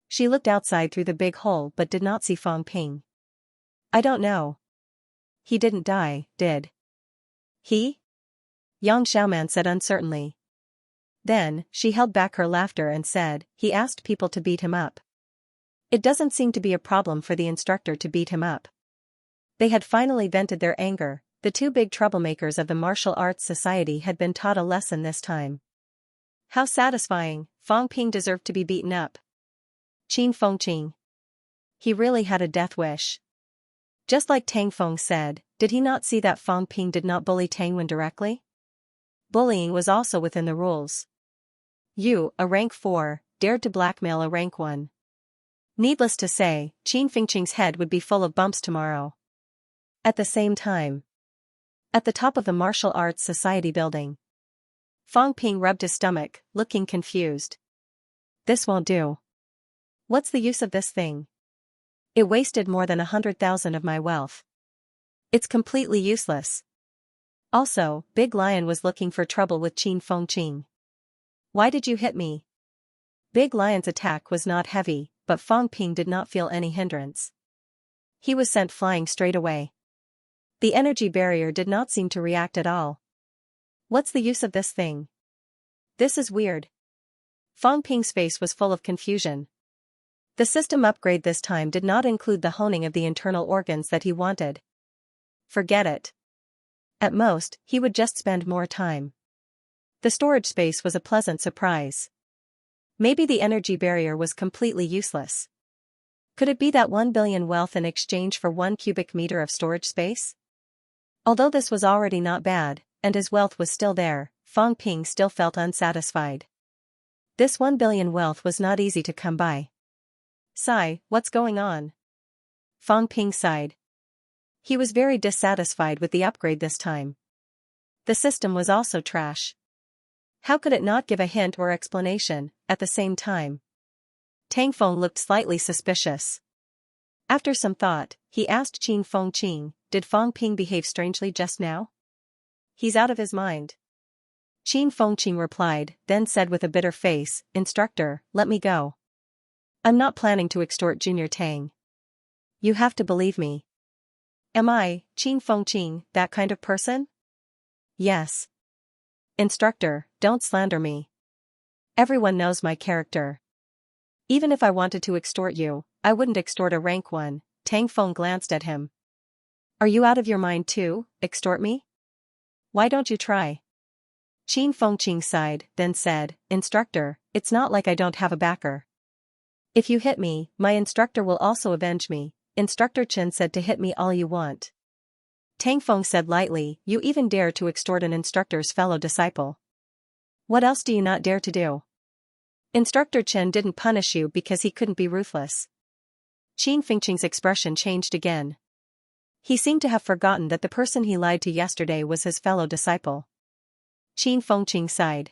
She looked outside through the big hole but did not see Fang Ping. I don't know. He didn't die, did he? Yang Xiaoman said uncertainly. Then, she held back her laughter and said, he asked people to beat him up. It doesn't seem to be a problem for the instructor to beat him up. They had finally vented their anger. The two big troublemakers of the martial arts society had been taught a lesson this time. How satisfying. Fang Ping deserved to be beaten up. Qin Fengqing. He really had a death wish. Just like Tang Feng said, did he not see that Fang Ping did not bully Tang Wen directly? Bullying was also within the rules. You, a rank 4, dared to blackmail a rank 1. Needless to say, Qin Fengqing's head would be full of bumps tomorrow. At the same time, at the top of the martial arts society building, Fang Ping rubbed his stomach, looking confused. This won't do. What's the use of this thing? It wasted more than 100,000 of my wealth. It's completely useless. Also, Big Lion was looking for trouble with Qin Fengqing. Why did you hit me? Big Lion's attack was not heavy, but Fang Ping did not feel any hindrance. He was sent flying straight away. The energy barrier did not seem to react at all. What's the use of this thing? This is weird. Fang Ping's face was full of confusion. The system upgrade this time did not include the honing of the internal organs that he wanted. Forget it. At most, he would just spend more time. The storage space was a pleasant surprise. Maybe the energy barrier was completely useless. Could it be that 1 billion wealth in exchange for 1 cubic meter of storage space? Although this was already not bad, and his wealth was still there, Fang Ping still felt unsatisfied. This 1 billion wealth was not easy to come by. Sigh, what's going on? Fang Ping sighed. He was very dissatisfied with the upgrade this time. The system was also trash. How could it not give a hint or explanation, at the same time? Tang Feng looked slightly suspicious. After some thought, he asked Qin Feng Qing, did Fang Ping behave strangely just now? He's out of his mind. Qin Feng Qing replied, then said with a bitter face, Instructor, let me go. I'm not planning to extort Junior Tang. You have to believe me. Am I, Qin Feng Qing, that kind of person? Yes. Instructor, don't slander me. Everyone knows my character. Even if I wanted to extort you, I wouldn't extort a rank 1, Tang Feng glanced at him. Are you out of your mind too, extort me? Why don't you try? Qin Feng Qing sighed, then said, Instructor, it's not like I don't have a backer. If you hit me, my instructor will also avenge me. Instructor Chen said to hit me all you want. Tang Feng said lightly, you even dare to extort an instructor's fellow disciple. What else do you not dare to do? Instructor Chen didn't punish you because he couldn't be ruthless. Qin Fengqing's expression changed again. He seemed to have forgotten that the person he lied to yesterday was his fellow disciple. Qin Fengqing sighed.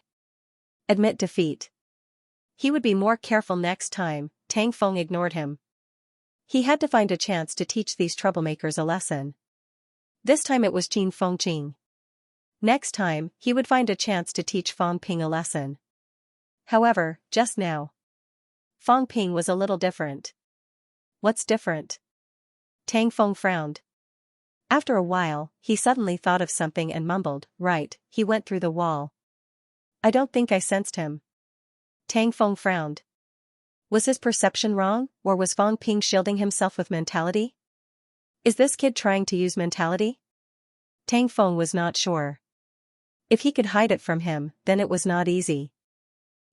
Admit defeat. He would be more careful next time. Tang Feng ignored him. He had to find a chance to teach these troublemakers a lesson. This time it was Qin Fengqing. Next time, he would find a chance to teach Fang Ping a lesson. However, just now, Fang Ping was a little different. What's different? Tang Feng frowned. After a while, he suddenly thought of something and mumbled, right, he went through the wall. I don't think I sensed him. Tang Feng frowned. Was his perception wrong, or was Fang Ping shielding himself with mentality? Is this kid trying to use mentality? Tang Feng was not sure. If he could hide it from him, then it was not easy.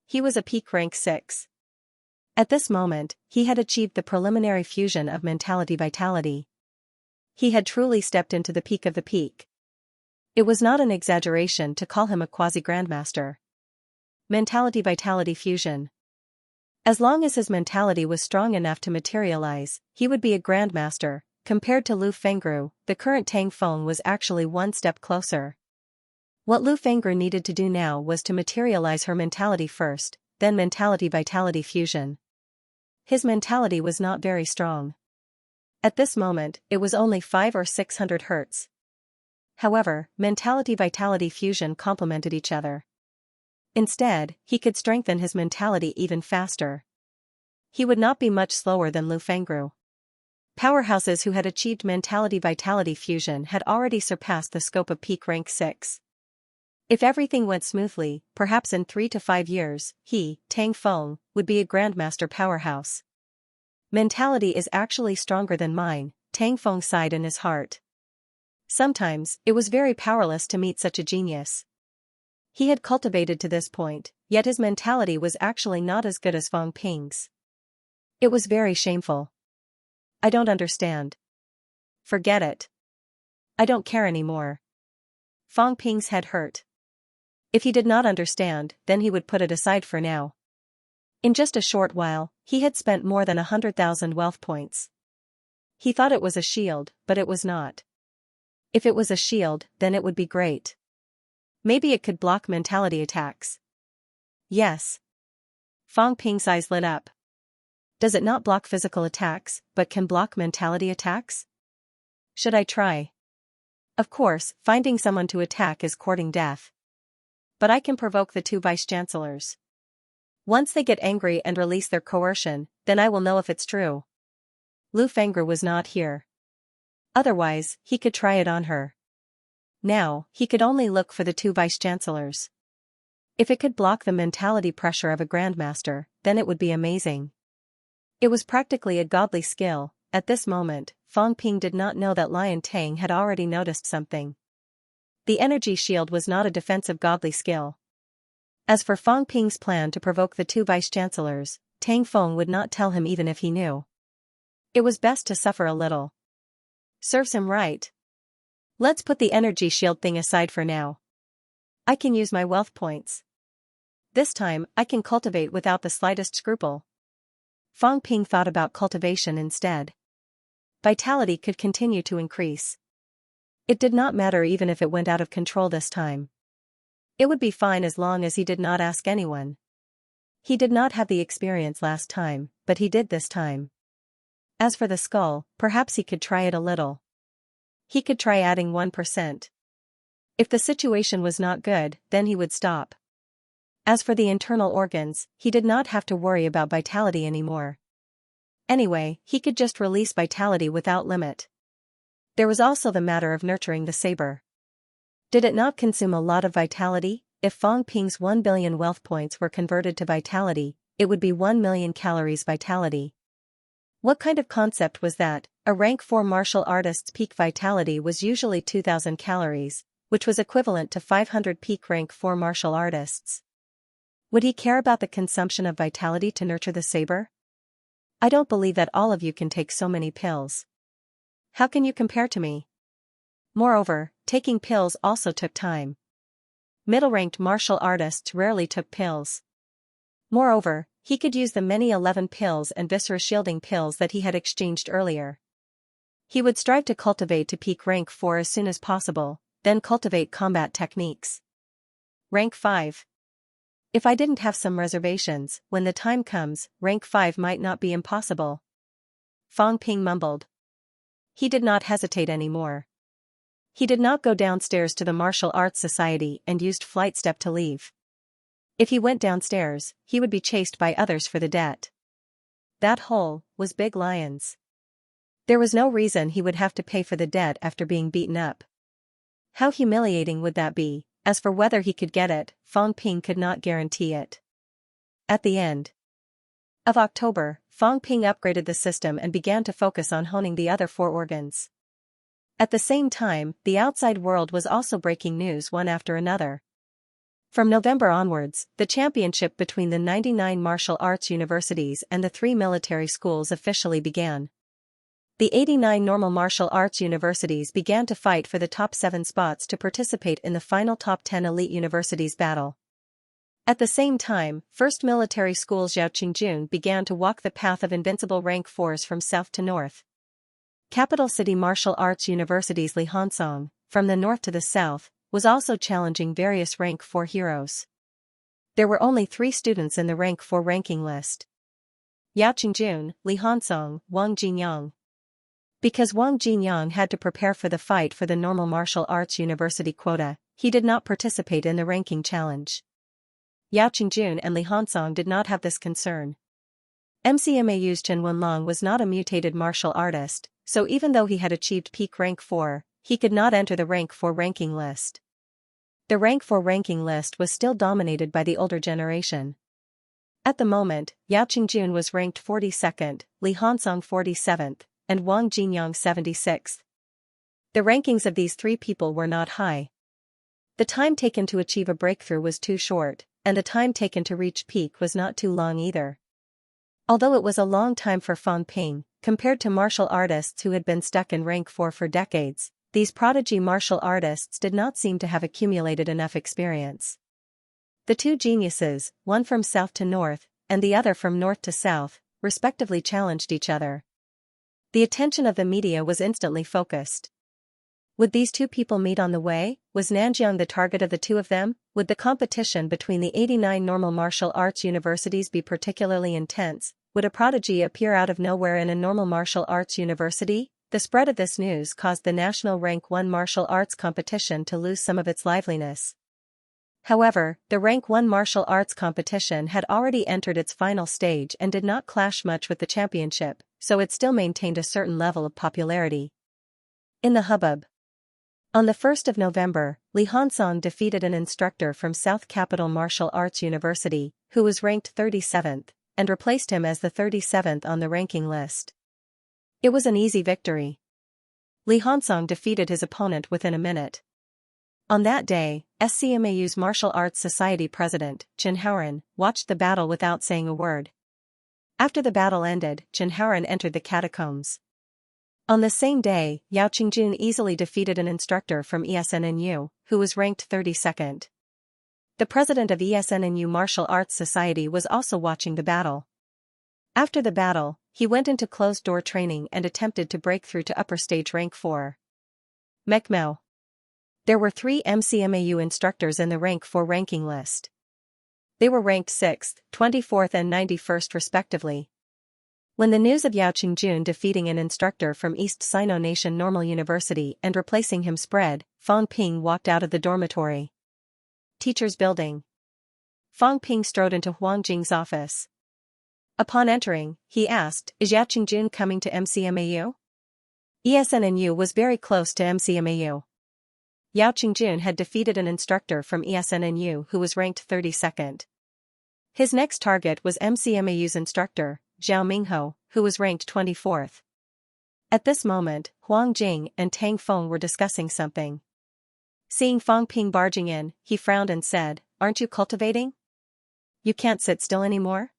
He was a peak rank 6. At this moment, he had achieved the preliminary fusion of mentality-vitality. He had truly stepped into the peak of the peak. It was not an exaggeration to call him a quasi-grandmaster. Mentality-vitality fusion. As long as his mentality was strong enough to materialize, he would be a grandmaster. Compared to Lu Fengru, the current Tang Feng was actually one step closer. What Lu Fengru needed to do now was to materialize her mentality first, then mentality-vitality fusion. His mentality was not very strong. At this moment, it was only 500 or 600 Hz. However, mentality-vitality fusion complemented each other. Instead, he could strengthen his mentality even faster. He would not be much slower than Lu Fengru. Powerhouses who had achieved mentality-vitality fusion had already surpassed the scope of peak rank 6. If everything went smoothly, perhaps in 3 to 5 years, he, Tang Feng, would be a grandmaster powerhouse. Mentality is actually stronger than mine, Tang Feng sighed in his heart. Sometimes, it was very powerless to meet such a genius. He had cultivated to this point, yet his mentality was actually not as good as Fang Ping's. It was very shameful. I don't understand. Forget it. I don't care anymore. Fang Ping's head hurt. If he did not understand, then he would put it aside for now. In just a short while, he had spent more than 100,000 wealth points. He thought it was a shield, but it was not. If it was a shield, then it would be great. Maybe it could block mentality attacks. Yes. Fang Ping's eyes lit up. Does it not block physical attacks, but can block mentality attacks? Should I try? Of course, finding someone to attack is courting death. But I can provoke the 2 vice-chancellors. Once they get angry and release their coercion, then I will know if it's true. Lu Fengru was not here. Otherwise, he could try it on her. Now, he could only look for the 2 vice-chancellors. If it could block the mentality pressure of a grandmaster, then it would be amazing. It was practically a godly skill. At this moment, Fang Ping did not know that Lion Tang had already noticed something. The energy shield was not a defensive godly skill. As for Fang Ping's plan to provoke the 2 vice-chancellors, Tang Feng would not tell him even if he knew. It was best to suffer a little. Serves him right. Let's put the energy shield thing aside for now. I can use my wealth points. This time, I can cultivate without the slightest scruple. Fang Ping thought about cultivation instead. Vitality could continue to increase. It did not matter even if it went out of control this time. It would be fine as long as he did not ask anyone. He did not have the experience last time, but he did this time. As for the skull, perhaps he could try it a little. He could try adding 1%. If the situation was not good, then he would stop. As for the internal organs, he did not have to worry about vitality anymore. Anyway, he could just release vitality without limit. There was also the matter of nurturing the saber. Did it not consume a lot of vitality? If Fang Ping's 1 billion wealth points were converted to vitality, it would be 1 million calories vitality. What kind of concept was that? A rank 4 martial artist's peak vitality was usually 2,000 calories, which was equivalent to 500 peak rank 4 martial artists. Would he care about the consumption of vitality to nurture the saber? I don't believe that all of you can take so many pills. How can you compare to me? Moreover, taking pills also took time. Middle-ranked martial artists rarely took pills. Moreover, he could use the many 11 pills and viscera shielding pills that he had exchanged earlier. He would strive to cultivate to peak rank 4 as soon as possible, then cultivate combat techniques. Rank 5. If I didn't have some reservations, when the time comes, rank 5 might not be impossible. Fang Ping mumbled. He did not hesitate anymore. He did not go downstairs to the Martial Arts Society and used flight step to leave. If he went downstairs, he would be chased by others for the debt. That hole was Big Lion's. There was no reason he would have to pay for the debt after being beaten up. How humiliating would that be? As for whether he could get it, Fang Ping could not guarantee it. At the end of October, Fang Ping upgraded the system and began to focus on honing the other 4 organs. At the same time, the outside world was also breaking news one after another. From November onwards, the championship between the 99 martial arts universities and the 3 military schools officially began. The 89 normal martial arts universities began to fight for the top 7 spots to participate in the final top 10 elite universities battle. At the same time, first military schools Xianxia began to walk the path of invincible rank 4s from south to north. Capital city martial arts universities Lihansong, from the north to the south, was also challenging various rank 4 heroes. There were only 3 students in the rank 4 ranking list. Yaoqingjun, Lihansong, Wang Jinyang. Because Wang Jinyang had to prepare for the fight for the normal martial arts university quota, he did not participate in the ranking challenge. Yaoqingjun and Lihansong did not have this concern. MCMAU's Chen Wenlong was not a mutated martial artist, so even though he had achieved peak rank 4, he could not enter the rank 4 ranking list. The rank 4 ranking list was still dominated by the older generation. At the moment, Yaoqingjun was ranked 42nd, Lihansong 47th, and Wang Jinyang 76th. The rankings of these 3 people were not high. The time taken to achieve a breakthrough was too short, and the time taken to reach peak was not too long either. Although it was a long time for Fang Ping, compared to martial artists who had been stuck in rank 4 for decades, these prodigy martial artists did not seem to have accumulated enough experience. The 2 geniuses, one from south to north, and the other from north to south, respectively challenged each other. The attention of the media was instantly focused. Would these 2 people meet on the way? Was Nanjiang the target of the 2 of them? Would the competition between the 89 normal martial arts universities be particularly intense? Would a prodigy appear out of nowhere in a normal martial arts university? The spread of this news caused the national rank 1 martial arts competition to lose some of its liveliness. However, the rank 1 martial arts competition had already entered its final stage and did not clash much with the championship, so it still maintained a certain level of popularity. In the hubbub. On the 1st of November, Li Hansong defeated an instructor from South Capital Martial Arts University, who was ranked 37th, and replaced him as the 37th on the ranking list. It was an easy victory. Li Hansong defeated his opponent within a minute. On that day, SCMAU's Martial Arts Society president, Chen Haoran, watched the battle without saying a word. After the battle ended, Chen Haoran entered the catacombs. On the same day, Yao Qingjun easily defeated an instructor from ESNNU, who was ranked 32nd. The president of ESNNU Martial Arts Society was also watching the battle. After the battle, he went into closed-door training and attempted to break through to upper stage rank 4. Mekmao. There were 3 MCMAU instructors in the rank 4 ranking list. They were ranked 6th, 24th and 91st respectively. When the news of Yao Qingjun defeating an instructor from East Sino Nation Normal University and replacing him spread, Fang Ping walked out of the dormitory. Teacher's building. Fang Ping strode into Huang Jing's office. Upon entering, he asked, "Is Yao Qingjun coming to MCMAU?" ESNNU was very close to MCMAU. Yao Qingjun had defeated an instructor from ESNNU who was ranked 32nd. His next target was MCMAU's instructor, Zhao Mingho, who was ranked 24th. At this moment, Huang Jing and Tang Feng were discussing something. Seeing Fang Ping barging in, he frowned and said, "Aren't you cultivating? You can't sit still anymore?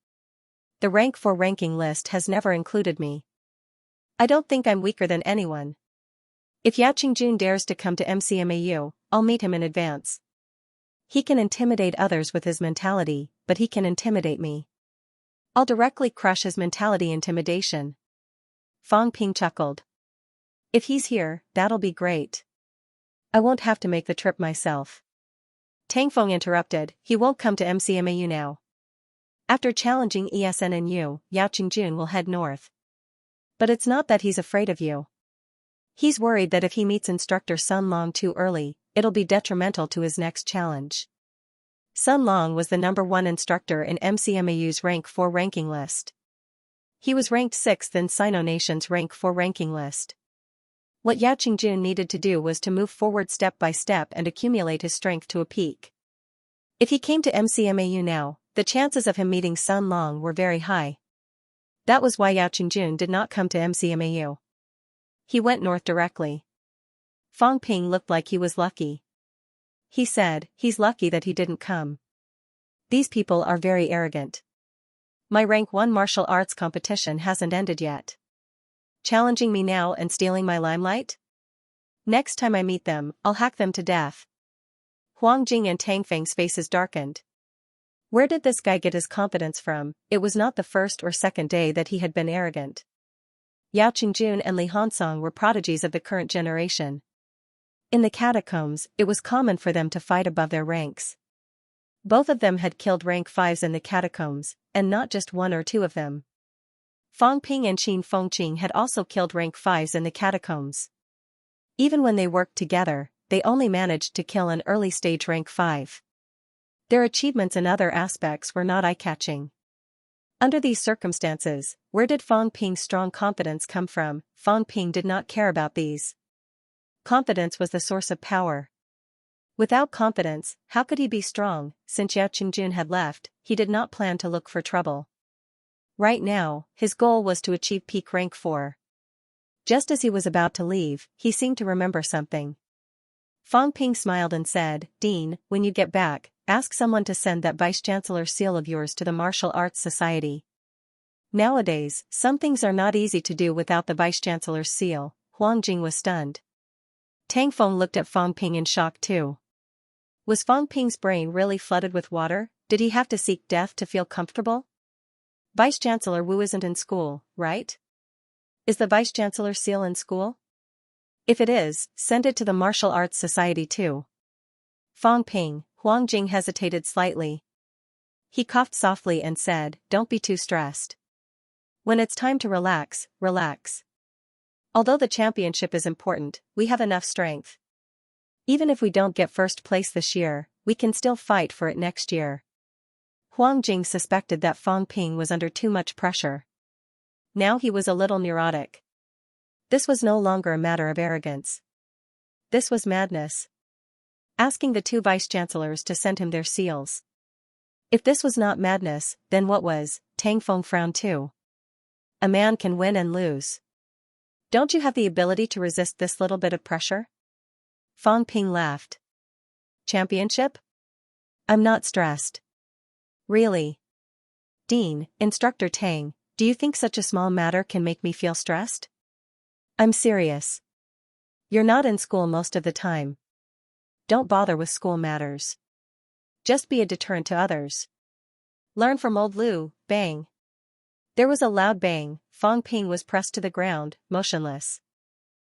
The rank 4 ranking list has never included me. I don't think I'm weaker than anyone. If Yao Qingjun dares to come to MCMAU, I'll meet him in advance. He can intimidate others with his mentality, but he can intimidate me. I'll directly crush his mentality intimidation." Fang Ping chuckled. "If he's here, that'll be great. I won't have to make the trip myself." Tang Feng interrupted, "He won't come to MCMAU now. After challenging ESNNU, Yao Qingjun will head north. But it's not that he's afraid of you. He's worried that if he meets instructor Sun Long too early, it'll be detrimental to his next challenge." Sun Long was the number 1 instructor in MCMAU's rank 4 ranking list. He was ranked 6th in Sino Nation's rank 4 ranking list. What Yao Qingjun needed to do was to move forward step by step and accumulate his strength to a peak. If he came to MCMAU now, the chances of him meeting Sun Long were very high. That was why Yao Qingjun did not come to MCMAU. He went north directly. Fang Ping looked like he was lucky. He said, "He's lucky that he didn't come. These people are very arrogant. My rank 1 martial arts competition hasn't ended yet. Challenging me now and stealing my limelight? Next time I meet them, I'll hack them to death." Huang Jing and Tang Feng's faces darkened. Where did this guy get his confidence from? It was not the first or second day that he had been arrogant. Yao Qingjun and Li Hansong were prodigies of the current generation. In the catacombs, it was common for them to fight above their ranks. Both of them had killed rank 5s in the catacombs, and not just 1 or 2 of them. Fang Ping and Qin Fengqing had also killed rank 5s in the catacombs. Even when they worked together, they only managed to kill an early-stage rank 5. Their achievements in other aspects were not eye-catching. Under these circumstances, where did Fang Ping's strong confidence come from? Fang Ping did not care about these. Confidence was the source of power. Without confidence, how could he be strong? Since Yao Qingjun had left, he did not plan to look for trouble. Right now, his goal was to achieve peak rank 4. Just as he was about to leave, he seemed to remember something. Fang Ping smiled and said, "Dean, when you get back, ask someone to send that Vice-Chancellor seal of yours to the Martial Arts Society. Nowadays, some things are not easy to do without the Vice-Chancellor's seal." Huang Jing was stunned. Tang Feng looked at Fang Ping in shock too. Was Fang Ping's brain really flooded with water? Did he have to seek death to feel comfortable? Vice-Chancellor Wu isn't in school, right? Is the Vice-Chancellor seal in school? If it is, send it to the Martial Arts Society too. Fang Ping. Huang Jing hesitated slightly. He coughed softly and said, "Don't be too stressed. When it's time to relax, relax. Although the championship is important, we have enough strength. Even if we don't get first place this year, we can still fight for it next year." Huang Jing suspected that Fang Ping was under too much pressure. Now he was a little neurotic. This was no longer a matter of arrogance. This was madness. Asking the 2 vice-chancellors to send him their seals. If this was not madness, then what was? Tang Feng frowned too. A man can win and lose. Don't you have the ability to resist this little bit of pressure? Fang Ping laughed. Championship? I'm not stressed. Really? Dean, Instructor Tang, do you think such a small matter can make me feel stressed? I'm serious. You're not in school most of the time. Don't bother with school matters. Just be a deterrent to others. Learn from old Lu. Bang. There was a loud bang. Fang Ping was pressed to the ground, motionless.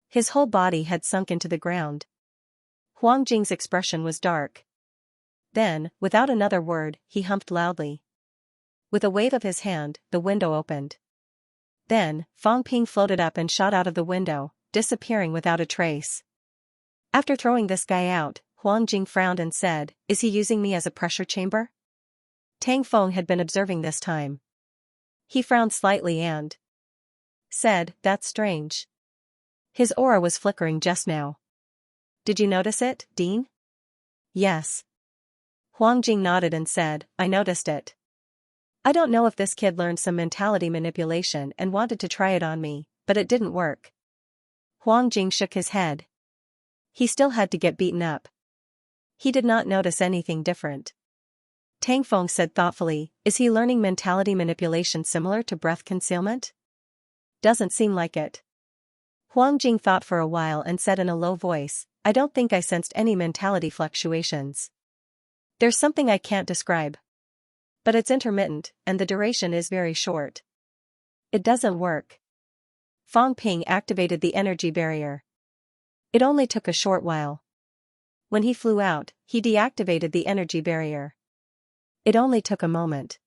His whole body had sunk into the ground. Huang Jing's expression was dark. Then, without another word, he humped loudly. With a wave of his hand, the window opened. Then, Fang Ping floated up and shot out of the window, disappearing without a trace. After throwing this guy out, Huang Jing frowned and said, "Is he using me as a pressure chamber?" Tang Feng had been observing this time. He frowned slightly and said, "That's strange. His aura was flickering just now. Did you notice it, Dean?" "Yes." Huang Jing nodded and said, "I noticed it. I don't know if this kid learned some mentality manipulation and wanted to try it on me, but it didn't work." Huang Jing shook his head. He still had to get beaten up. He did not notice anything different. Tang Feng said thoughtfully, "Is he learning mentality manipulation similar to breath concealment?" "Doesn't seem like it." Huang Jing thought for a while and said in a low voice, "I don't think I sensed any mentality fluctuations. There's something I can't describe. But it's intermittent, and the duration is very short. It doesn't work." Fang Ping activated the energy barrier. It only took a short while. When he flew out, he deactivated the energy barrier. It only took a moment.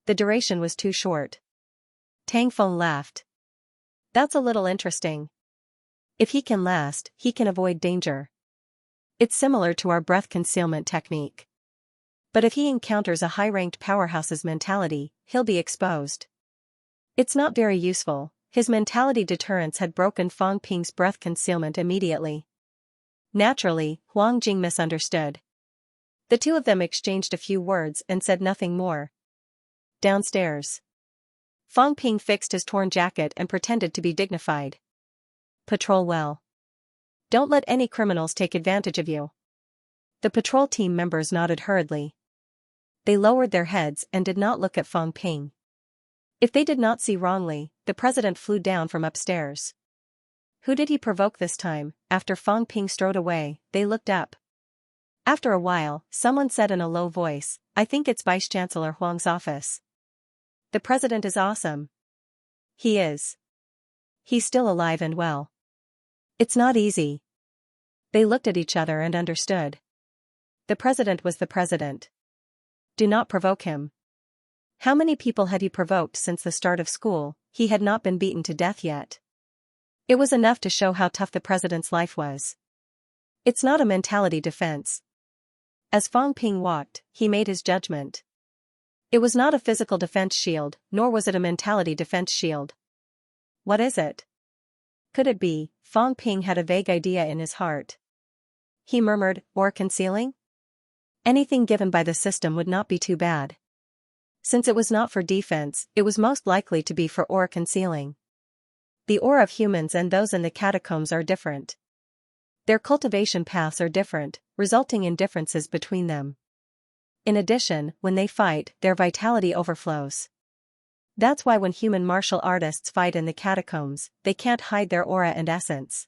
The duration was too short. Tang Feng laughed. "That's a little interesting. If he can last, he can avoid danger. It's similar to our breath concealment technique. But if he encounters a high-ranked powerhouse's mentality, he'll be exposed. It's not very useful." His mentality deterrence had broken Fang Ping's breath concealment immediately. Naturally, Huang Jing misunderstood. The two of them exchanged a few words and said nothing more. Downstairs. Fang Ping fixed his torn jacket and pretended to be dignified. "Patrol well. Don't let any criminals take advantage of you." The patrol team members nodded hurriedly. They lowered their heads and did not look at Fang Ping. If they did not see wrongly, the president flew down from upstairs. Who did he provoke this time? After Fang Ping strode away, they looked up. After a while, someone said in a low voice, "I think it's Vice Chancellor Huang's office. The president is awesome." "He is. He's still alive and well. It's not easy." They looked at each other and understood. The president was the president. Do not provoke him. How many people had he provoked since the start of school? He had not been beaten to death yet. It was enough to show how tough the president's life was. It's not a mentality defense. As Fang Ping walked, he made his judgment. It was not a physical defense shield, nor was it a mentality defense shield. What is it? Could it be? Fang Ping had a vague idea in his heart. He murmured, "Or concealing?" Anything given by the system would not be too bad. Since it was not for defense, it was most likely to be for aura concealing. The aura of humans and those in the catacombs are different. Their cultivation paths are different, resulting in differences between them. In addition, when they fight, their vitality overflows. That's why when human martial artists fight in the catacombs, they can't hide their aura and essence.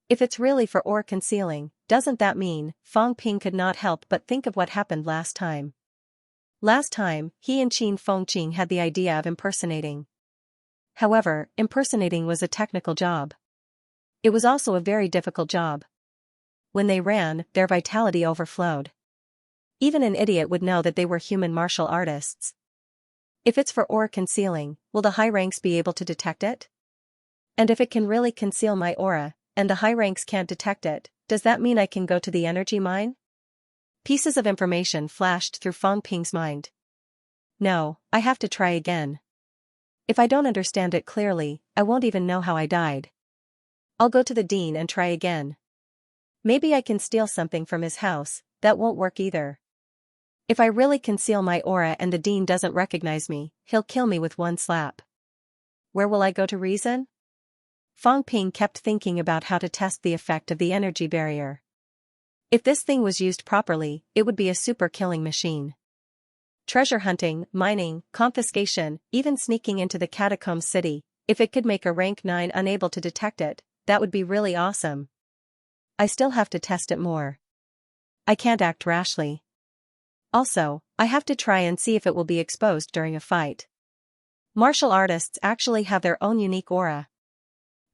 If it's really for aura concealing, doesn't that mean Fang Ping could not help but think of what happened last time? Last time, he and Qin Fengqing had the idea of impersonating. However, impersonating was a technical job. It was also a very difficult job. When they ran, their vitality overflowed. Even an idiot would know that they were human martial artists. If it's for aura concealing, will the high ranks be able to detect it? And if it can really conceal my aura, and the high ranks can't detect it, does that mean I can go to the energy mine? Pieces of information flashed through Fang Ping's mind. No, I have to try again. If I don't understand it clearly, I won't even know how I died. I'll go to the dean and try again. Maybe I can steal something from his house. That won't work either. If I really conceal my aura and the dean doesn't recognize me, he'll kill me with one slap. Where will I go to reason? Fang Ping kept thinking about how to test the effect of the energy barrier. If this thing was used properly, it would be a super killing machine. Treasure hunting, mining, confiscation, even sneaking into the catacomb city, If it could make a rank 9 unable to detect it, that would be really awesome. I still have to test it more. I can't act rashly. Also, I have to try and see if it will be exposed during a fight. Martial artists actually have their own unique aura.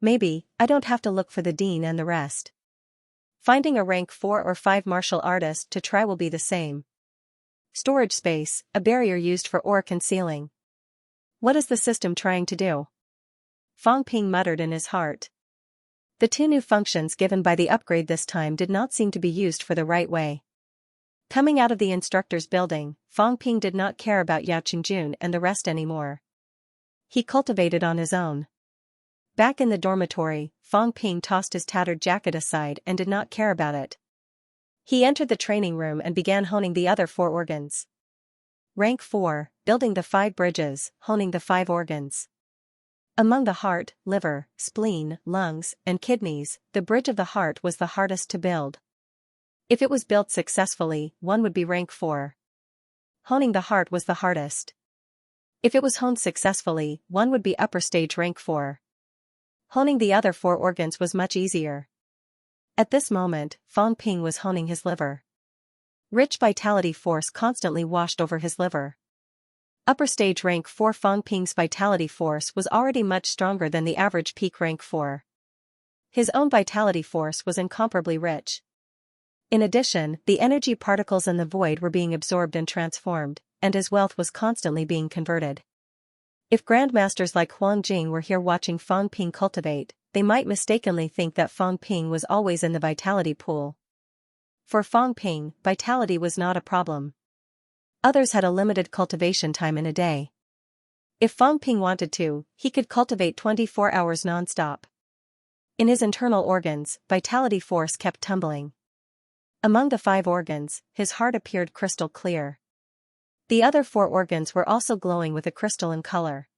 Maybe, I don't have to look for the dean and the rest. Finding a rank 4 or 5 martial artist to try will be the same. Storage space, a barrier used for aura concealing. What is the system trying to do? Fang Ping muttered in his heart. The 2 new functions given by the upgrade this time did not seem to be used for the right way. Coming out of the instructor's building, Fang Ping did not care about Yao Qingjun and the rest anymore. He cultivated on his own. Back in the dormitory, Fang Ping tossed his tattered jacket aside and did not care about it. He entered the training room and began honing the other 4 organs. Rank 4, building the 5 bridges, honing the 5 organs. Among the heart, liver, spleen, lungs, and kidneys, the bridge of the heart was the hardest to build. If it was built successfully, one would be rank 4. Honing the heart was the hardest. If it was honed successfully, one would be upper stage rank 4. Honing the other 4 organs was much easier. At this moment, Fang Ping was honing his liver. Rich vitality force constantly washed over his liver. Upper stage rank 4 Fang Ping's vitality force was already much stronger than the average peak rank 4. His own vitality force was incomparably rich. In addition, the energy particles in the void were being absorbed and transformed, and his wealth was constantly being converted. If grandmasters like Huang Jing were here watching Fang Ping cultivate, they might mistakenly think that Fang Ping was always in the vitality pool. For Fang Ping, vitality was not a problem. Others had a limited cultivation time in a day. If Fang Ping wanted to, he could cultivate 24 hours non-stop. In his internal organs, vitality force kept tumbling. Among the 5 organs, his heart appeared crystal clear. The other 4 organs were also glowing with a crystalline color.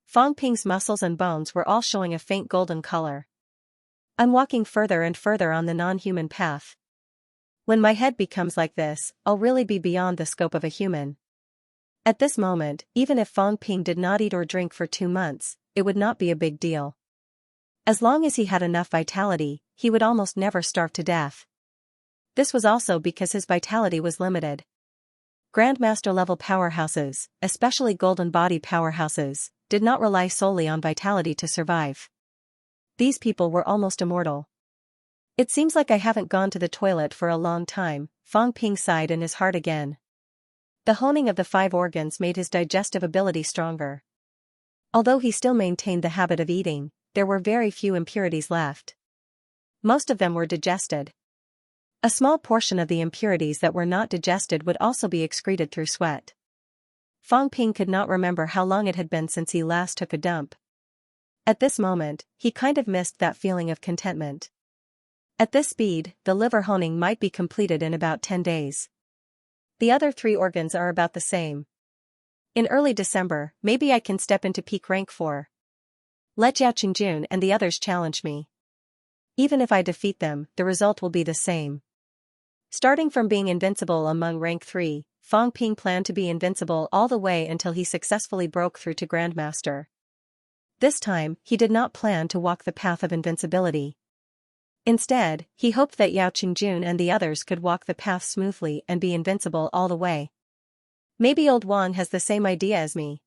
Fang Ping's muscles and bones were all showing a faint golden color. I'm walking further and further on the non-human path. When my head becomes like this, I'll really be beyond the scope of a human. At this moment, even if Fang Ping did not eat or drink for 2 months, it would not be a big deal. As long as he had enough vitality, he would almost never starve to death. This was also because his vitality was limited. Grandmaster-level powerhouses, especially golden body powerhouses, did not rely solely on vitality to survive. These people were almost immortal. It seems like I haven't gone to the toilet for a long time, Fang Ping sighed in his heart again. The honing of the 5 organs made his digestive ability stronger. Although he still maintained the habit of eating, there were very few impurities left. Most of them were digested. A small portion of the impurities that were not digested would also be excreted through sweat. Fang Ping could not remember how long it had been since he last took a dump. At this moment, he kind of missed that feeling of contentment. At this speed, the liver honing might be completed in about 10 days. The other 3 organs are about the same. In early December, maybe I can step into peak rank 4. Let Yao Qingjun and the others challenge me. Even if I defeat them, the result will be the same. Starting from being invincible among rank 3, Fang Ping planned to be invincible all the way until he successfully broke through to Grandmaster. This time, he did not plan to walk the path of invincibility. Instead, he hoped that Yao Qingjun and the others could walk the path smoothly and be invincible all the way. Maybe Old Wang has the same idea as me.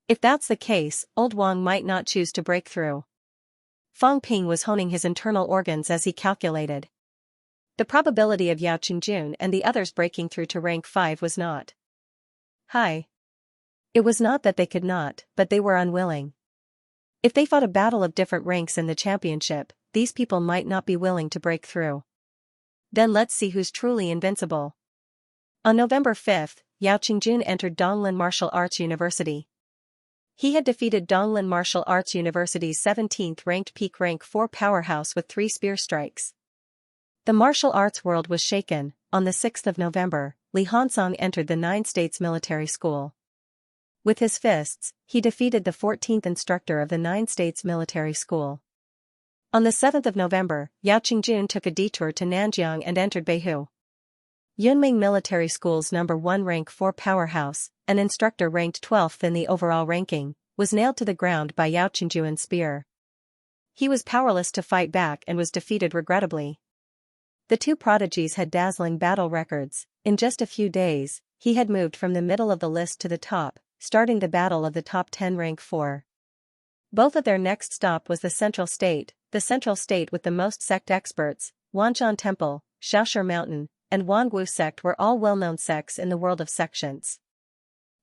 If that's the case, Old Wang might not choose to break through. Fang Ping was honing his internal organs as he calculated. The probability of Yao Qingjun and the others breaking through to rank 5 was not high. It was not that they could not, but they were unwilling. If they fought a battle of different ranks in the championship, these people might not be willing to break through. Then let's see who's truly invincible. On November 5th, Yao Qingjun entered Donglin Martial Arts University. He had defeated Donglin Martial Arts University's 17th ranked peak rank 4 powerhouse with 3 spear strikes. The martial arts world was shaken. On the 6th of November, Li Hansong entered the 9 States Military School. With his fists, he defeated the 14th instructor of the 9 States Military School. On the 7th of November, Yao Qingjun took a detour to Nanjiang and entered Beihu. Yunming Military School's number 1 rank 4 powerhouse, an instructor ranked 12th in the overall ranking, was nailed to the ground by Yao Qingjuan's spear. He was powerless to fight back and was defeated regrettably. The two prodigies had dazzling battle records. In just a few days, he had moved from the middle of the list to the top, starting the battle of the top 10 rank 4. Both of their next stop was the central state with the most sect experts. Wanshan Temple, Xiaoshi Mountain, and Wangwu sect were all well-known sects in the world of sections.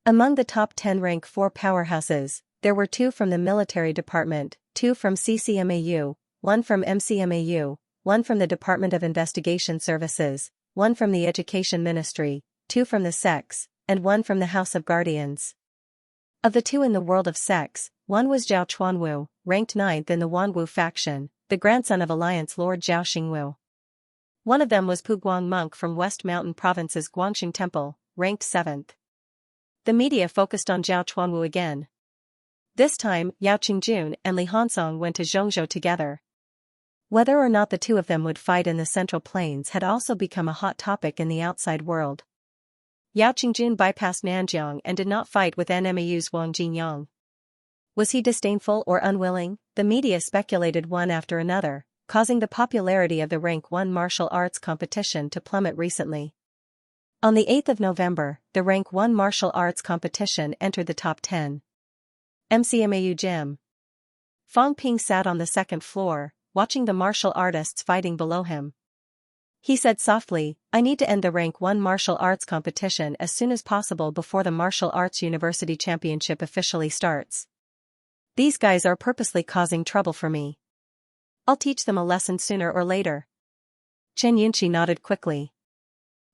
Among the top 10 rank 4 powerhouses, there were 2 from the military department, 2 from CCMAU, 1 from MCMAU, 1 from the Department of Investigation Services, 1 from the Education Ministry, 2 from the sects, and 1 from the House of Guardians. Of the 2 in the world of sects, one was Zhao Chuanwu, ranked 9th in the Wanwu faction, the grandson of Alliance Lord Zhao Xingwu. One of them was Pu Guang monk from West Mountain Province's Guangxing Temple, ranked 7th. The media focused on Zhao Chuanwu again. This time, Yao Qingjun and Li Hansong went to Zhongzhou together. Whether or not the two of them would fight in the Central Plains had also become a hot topic in the outside world. Yao Qingjun bypassed Nanjiang and did not fight with NMAU's Wang Jinyang. Was he disdainful or unwilling? The media speculated one after another, causing the popularity of the Rank 1 martial arts competition to plummet recently. On the 8th of November, the Rank 1 martial arts competition entered the top 10. MCMAU Gym. Fang Ping sat on the second floor, watching the martial artists fighting below him. He said softly, "I need to end the Rank 1 martial arts competition as soon as possible before the Martial Arts University Championship officially starts. These guys are purposely causing trouble for me. I'll teach them a lesson sooner or later." Chen Yunqi nodded quickly.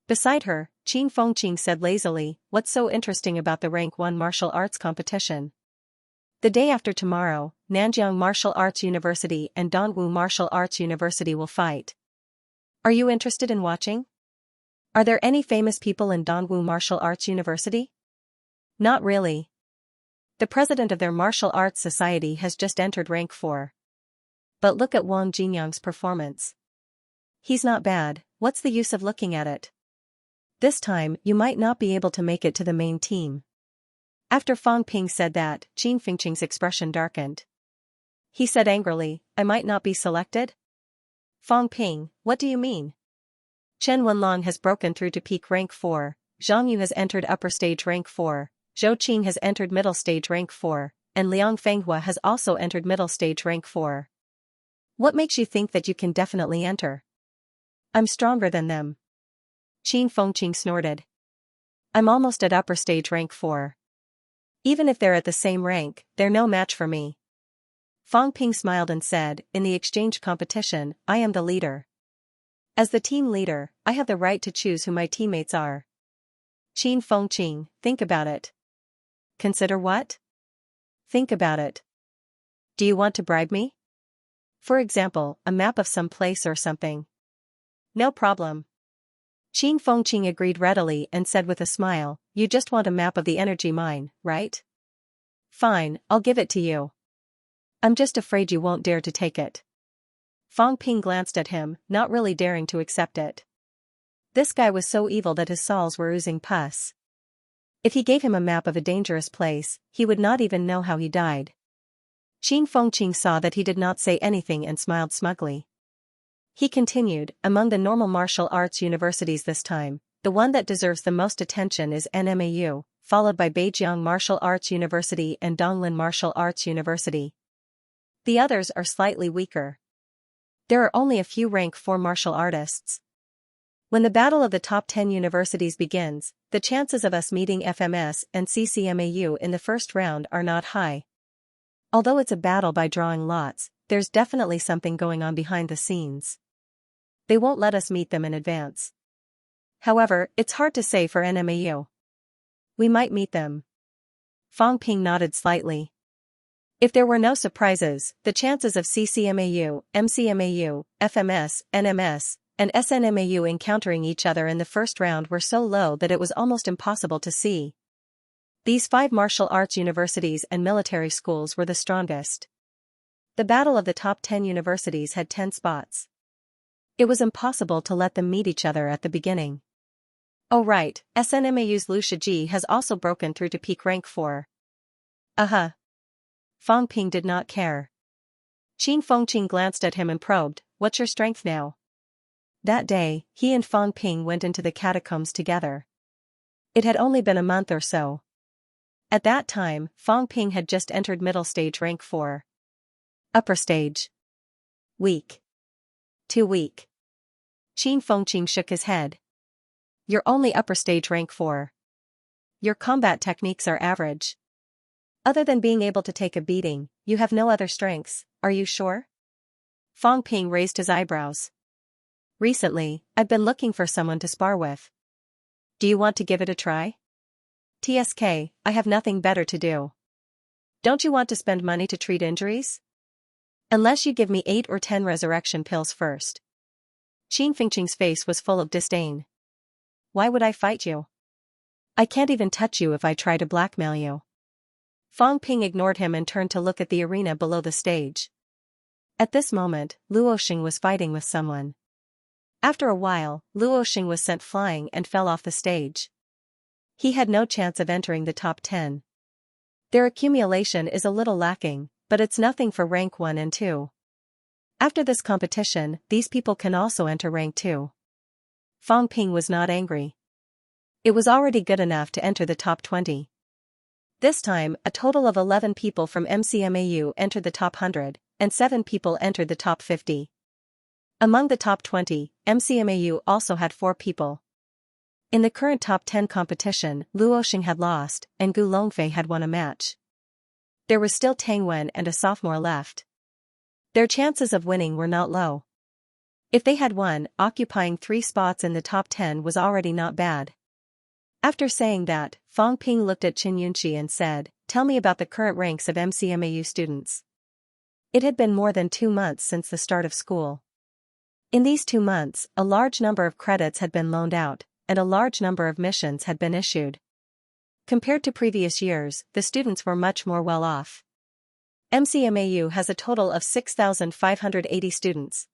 Beside her, Qin Fengqing said lazily, "What's so interesting about the Rank 1 martial arts competition? The day after tomorrow, Nanjiang Martial Arts University and Dongwu Martial Arts University will fight. Are you interested in watching? Are there any famous people in Dongwu Martial Arts University?" "Not really. The president of their martial arts society has just entered rank 4. But look at Wang Jinyang's performance. He's not bad. What's the use of looking at it? This time, you might not be able to make it to the main team." After Fang Ping said that, Qin Fengqing's expression darkened. He said angrily, "I might not be selected?" "Fang Ping, what do you mean?" "Chen Wenlong has broken through to peak rank 4, Zhang Yu has entered upper stage rank 4, Zhou Qing has entered middle stage rank 4, and Liang Fenghua has also entered middle stage rank 4. What makes you think that you can definitely enter?" "I'm stronger than them." Qin Fengqing snorted. "I'm almost at upper stage rank 4. Even if they're at the same rank, they're no match for me." Fang Ping smiled and said, "In the exchange competition, I am the leader. As the team leader, I have the right to choose who my teammates are." Qin Fengqing, think about it. "Consider what?" "Think about it. Do you want to bribe me? For example, a map of some place or something." "No problem." Qin Fengqing agreed readily and said with a smile, "You just want a map of the energy mine, right? Fine, I'll give it to you. I'm just afraid you won't dare to take it." Fang Ping glanced at him, not really daring to accept it. This guy was so evil that his soles were oozing pus. If he gave him a map of a dangerous place, he would not even know how he died. Qin Fengqing saw that he did not say anything and smiled smugly. He continued, "Among the normal martial arts universities this time, the one that deserves the most attention is NMAU, followed by Beijiang Martial Arts University and Donglin Martial Arts University. The others are slightly weaker. There are only a few rank 4 martial artists. When the battle of the top 10 universities begins, the chances of us meeting FMS and CCMAU in the first round are not high. Although it's a battle by drawing lots, there's definitely something going on behind the scenes. They won't let us meet them in advance. However, it's hard to say for NMAU. We might meet them." Fang Ping nodded slightly. If there were no surprises, the chances of CCMAU, MCMAU, FMS, NMS, and SNMAU encountering each other in the first round were so low that it was almost impossible to see. These 5 martial arts universities and military schools were the strongest. The battle of the top 10 universities had 10 spots. It was impossible to let them meet each other at the beginning. Oh right, SNMAU's Liu Shiji has also broken through to peak rank 4. Uh-huh. Fang Ping did not care. Qin Fengqing glanced at him and probed, "What's your strength now?" That day, he and Fang Ping went into the catacombs together. It had only been a month or so. At that time, Fang Ping had just entered middle stage rank 4. Upper stage. Weak. Too weak. Qin Fengqing shook his head. You're only upper stage rank 4. Your combat techniques are average. Other than being able to take a beating, you have no other strengths, are you sure? Fang Ping raised his eyebrows. Recently, I've been looking for someone to spar with. Do you want to give it a try? TSK, I have nothing better to do. Don't you want to spend money to treat injuries? Unless you give me 8 or 10 resurrection pills first. Qin Fengqing's face was full of disdain. Why would I fight you? I can't even touch you if I try to blackmail you. Fang Ping ignored him and turned to look at the arena below the stage. At this moment, Luo Xing was fighting with someone. After a while, Luo Xing was sent flying and fell off the stage. He had no chance of entering the top 10. Their accumulation is a little lacking, but it's nothing for rank 1 and 2. After this competition, these people can also enter rank 2. Fang Ping was not angry. It was already good enough to enter the top 20. This time, a total of 11 people from MCMAU entered the top 100, and 7 people entered the top 50. Among the top 20, MCMAU also had 4 people. In the current top 10 competition, Luo Xing had lost, and Gu Longfei had won a match. There was still Tang Wen and a sophomore left. Their chances of winning were not low. If they had won, occupying 3 spots in the top 10 was already not bad. After saying that, Fang Ping looked at Xianxia and said, "Tell me about the current ranks of MCMAU students." It had been more than 2 months since the start of school. In these 2 months, a large number of credits had been loaned out, and a large number of missions had been issued. Compared to previous years, the students were much more well off. MCMAU has a total of 6,580 students.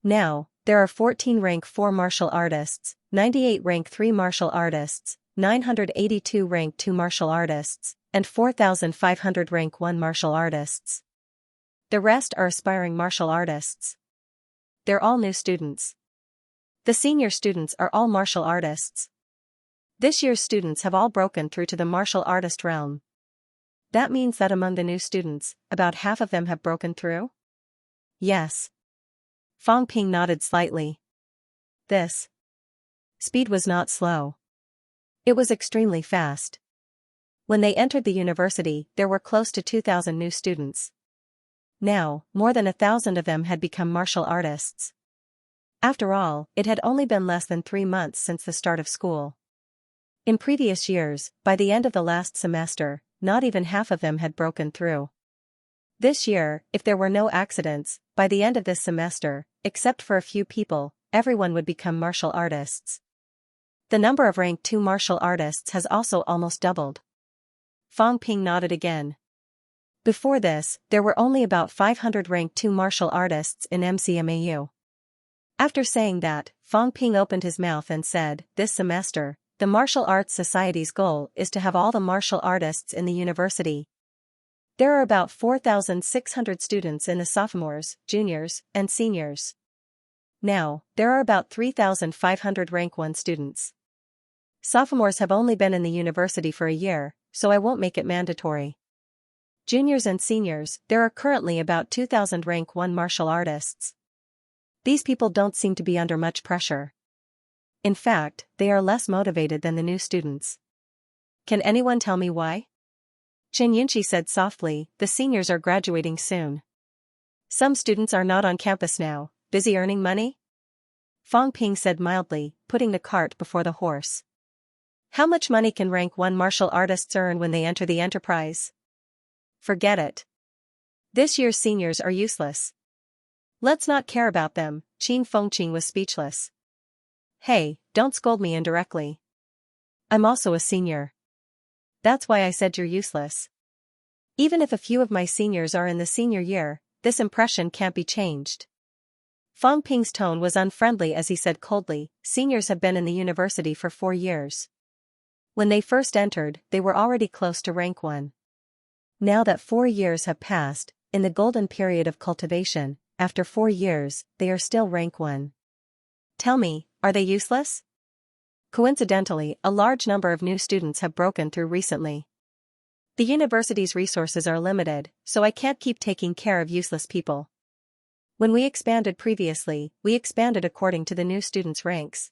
Now, there are 14 rank 4 martial artists, 98 rank 3 martial artists, 982 rank 2 martial artists, and 4,500 rank 1 martial artists. The rest are aspiring martial artists. They're all new students. The senior students are all martial artists. This year's students have all broken through to the martial artist realm. That means that among the new students, about half of them have broken through? Yes. Fang Ping nodded slightly. This speed was not slow. It was extremely fast. When they entered the university, there were close to 2,000 new students. Now, more than 1,000 of them had become martial artists. After all, it had only been less than 3 months since the start of school. In previous years, by the end of the last semester, not even half of them had broken through. This year, if there were no accidents, by the end of this semester, except for a few people, everyone would become martial artists. The number of rank 2 martial artists has also almost doubled. Fang Ping nodded again. Before this, there were only about 500 rank 2 martial artists in MCMAU. After saying that, Fang Ping opened his mouth and said, "This semester, the Martial Arts Society's goal is to have all the martial artists in the university. There are about 4,600 students in the sophomores, juniors, and seniors. Now, there are about 3,500 rank 1 students. Sophomores have only been in the university for a year, so I won't make it mandatory. Juniors and seniors, there are currently about 2,000 rank 1 martial artists. These people don't seem to be under much pressure. In fact, they are less motivated than the new students. Can anyone tell me why?" Xianxia said softly, "The seniors are graduating soon. Some students are not on campus now, busy earning money?" Fang Ping said mildly, putting the cart before the horse. "How much money can rank 1 martial artists earn when they enter the enterprise? Forget it. This year's seniors are useless. Let's not care about them." Qin Fengqing was speechless. "Hey, don't scold me indirectly. I'm also a senior. That's why I said you're useless. Even if a few of my seniors are in the senior year, this impression can't be changed." Fang Ping's tone was unfriendly as he said coldly, "Seniors have been in the university for 4 years. When they first entered, they were already close to rank 1. Now that 4 years have passed, in the golden period of cultivation, after 4 years, they are still rank 1. Tell me, are they useless? Coincidentally, a large number of new students have broken through recently. The university's resources are limited, so I can't keep taking care of useless people. When we expanded previously, we expanded according to the new students' ranks.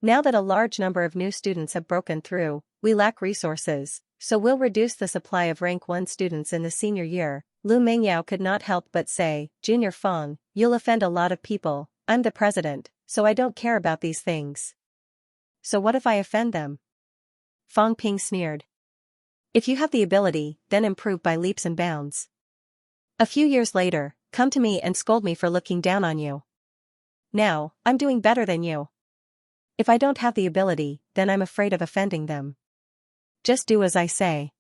Now that a large number of new students have broken through, we lack resources, so we'll reduce the supply of rank 1 students in the senior year. Lu Mengyao could not help but say, Junior Feng, you'll offend a lot of people, I'm the president, so I don't care about these things. So what if I offend them? Feng Ping sneered. If you have the ability, then improve by leaps and bounds. A few years later, come to me and scold me for looking down on you. Now, I'm doing better than you. If I don't have the ability, then I'm afraid of offending them. Just do as I say.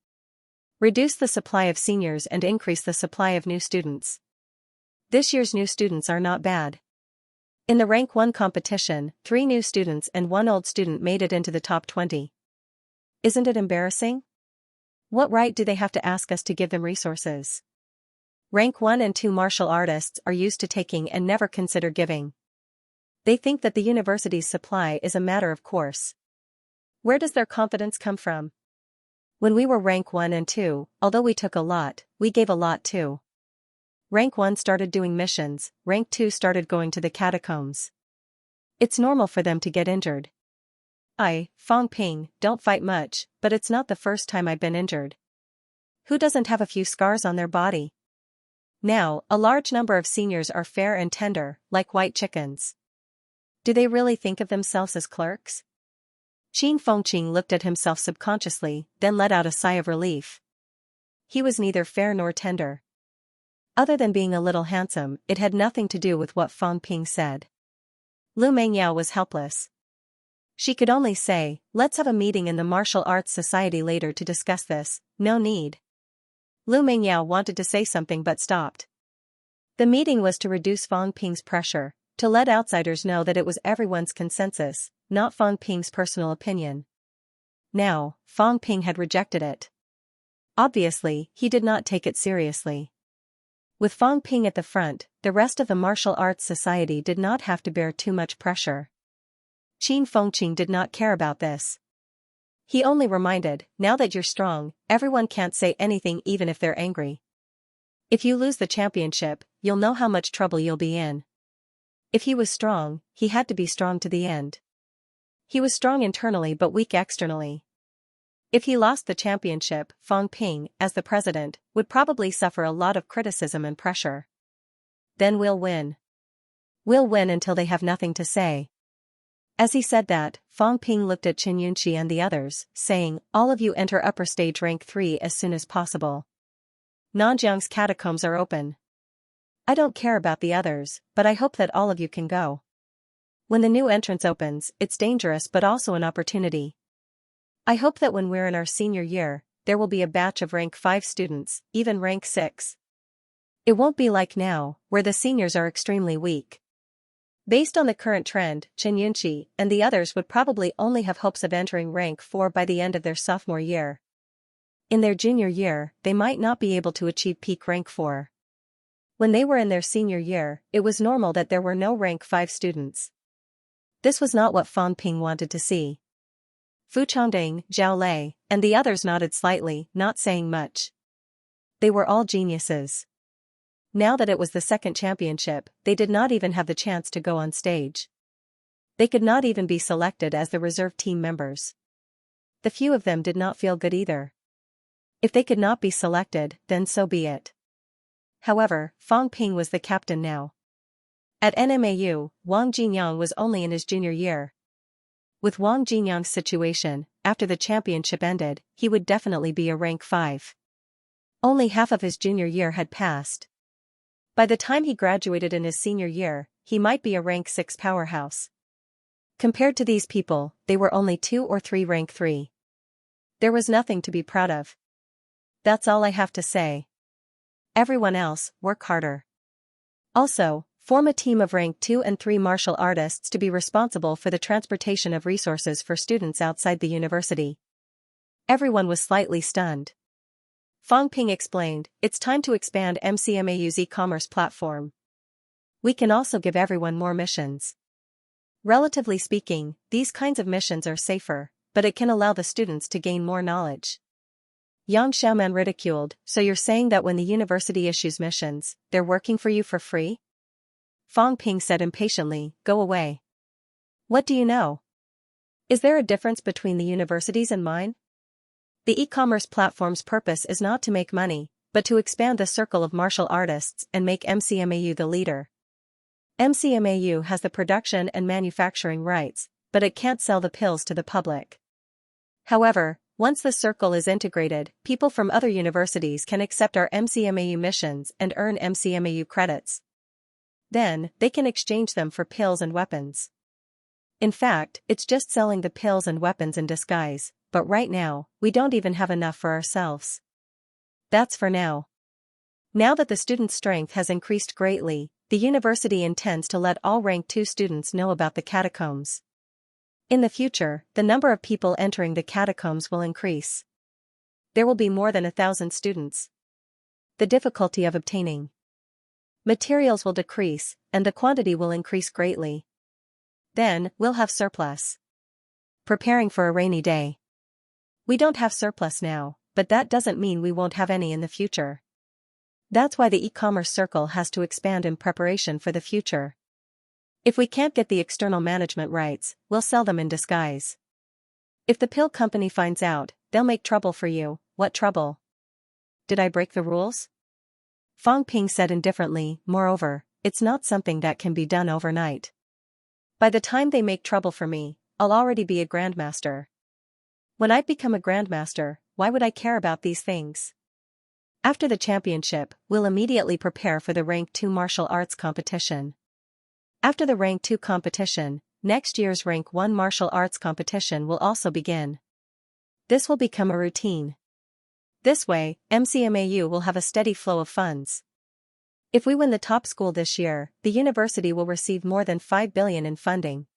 Reduce the supply of seniors and increase the supply of new students. This year's new students are not bad. In the rank 1 competition, 3 new students and 1 old student made it into the top 20. Isn't it embarrassing? What right do they have to ask us to give them resources? Rank 1 and 2 martial artists are used to taking and never consider giving. They think that the university's supply is a matter of course. Where does their confidence come from? When we were rank 1 and 2, although we took a lot, we gave a lot too. Rank 1 started doing missions, rank 2 started going to the catacombs. It's normal for them to get injured. Feng Ping, don't fight much, but it's not the first time I've been injured. Who doesn't have a few scars on their body? Now, a large number of seniors are fair and tender, like white chickens. Do they really think of themselves as clerks? Qin Fengqing looked at himself subconsciously, then let out a sigh of relief. He was neither fair nor tender. Other than being a little handsome, it had nothing to do with what Feng Ping said. Lu Mengyao was helpless. She could only say, let's have a meeting in the Martial Arts Society later to discuss this, no need. Lu Mengyao wanted to say something but stopped. The meeting was to reduce Feng Ping's pressure, to let outsiders know that it was everyone's consensus, not Feng Ping's personal opinion. Now, Feng Ping had rejected it. Obviously, he did not take it seriously. With Feng Ping at the front, the rest of the Martial Arts Society did not have to bear too much pressure. Qin Fengqing did not care about this. He only reminded, now that you're strong, everyone can't say anything even if they're angry. If you lose the championship, you'll know how much trouble you'll be in. If he was strong, he had to be strong to the end. He was strong internally but weak externally. If he lost the championship, Feng Ping, as the president, would probably suffer a lot of criticism and pressure. Then we'll win. We'll win until they have nothing to say. As he said that, Feng Ping looked at Xianxia and the others, saying, all of you enter upper stage rank 3 as soon as possible. Nanjiang's catacombs are open. I don't care about the others, but I hope that all of you can go. When the new entrance opens, it's dangerous but also an opportunity. I hope that when we're in our senior year, there will be a batch of rank 5 students, even rank 6. It won't be like now, where the seniors are extremely weak. Based on the current trend, Chen Yunqi and the others would probably only have hopes of entering rank 4 by the end of their sophomore year. In their junior year, they might not be able to achieve peak rank 4. When they were in their senior year, it was normal that there were no rank 5 students. This was not what Feng Ping wanted to see. Fu Chongding, Zhao Lei, and the others nodded slightly, not saying much. They were all geniuses. Now that it was the second championship, they did not even have the chance to go on stage. They could not even be selected as the reserve team members. The few of them did not feel good either. If they could not be selected, then so be it. However, Feng Ping was the captain now. At NMAU, Wang Jinyang was only in his junior year. With Wang Jinyang's situation, after the championship ended, he would definitely be a rank 5. Only half of his junior year had passed. By the time he graduated in his senior year, he might be a rank 6 powerhouse. Compared to these people, they were only 2 or 3 rank 3. There was nothing to be proud of. That's all I have to say. Everyone else, work harder. Also, form a team of rank 2 and 3 martial artists to be responsible for the transportation of resources for students outside the university. Everyone was slightly stunned. Fang Ping explained, it's time to expand MCMAU's e-commerce platform. We can also give everyone more missions. Relatively speaking, these kinds of missions are safer, but it can allow the students to gain more knowledge. Yang Xiaoman ridiculed, so you're saying that when the university issues missions, they're working for you for free? Fang Ping said impatiently, go away. What do you know? Is there a difference between the universities and mine? The e-commerce platform's purpose is not to make money, but to expand the circle of martial artists and make MCMAU the leader. MCMAU has the production and manufacturing rights, but it can't sell the pills to the public. However, once the circle is integrated, people from other universities can accept our MCMAU missions and earn MCMAU credits. Then, they can exchange them for pills and weapons. In fact, it's just selling the pills and weapons in disguise, but right now, we don't even have enough for ourselves. That's for now. Now that the student strength has increased greatly, the university intends to let all Rank 2 students know about the catacombs. In the future, the number of people entering the catacombs will increase. There will be more than 1,000 students. The difficulty of obtaining materials will decrease, and the quantity will increase greatly. Then, we'll have surplus. Preparing for a rainy day. We don't have surplus now, but that doesn't mean we won't have any in the future. That's why the e-commerce circle has to expand in preparation for the future. If we can't get the external management rights, we'll sell them in disguise. If the pill company finds out, they'll make trouble for you. What trouble? Did I break the rules? Fang Ping said indifferently, moreover, it's not something that can be done overnight. By the time they make trouble for me, I'll already be a grandmaster. When I become a grandmaster, why would I care about these things? After the championship, we'll immediately prepare for the Rank 2 martial arts competition. After the Rank 2 competition, next year's Rank 1 martial arts competition will also begin. This will become a routine. This way, MCMAU will have a steady flow of funds. If we win the top school this year, the university will receive more than 5 billion in funding.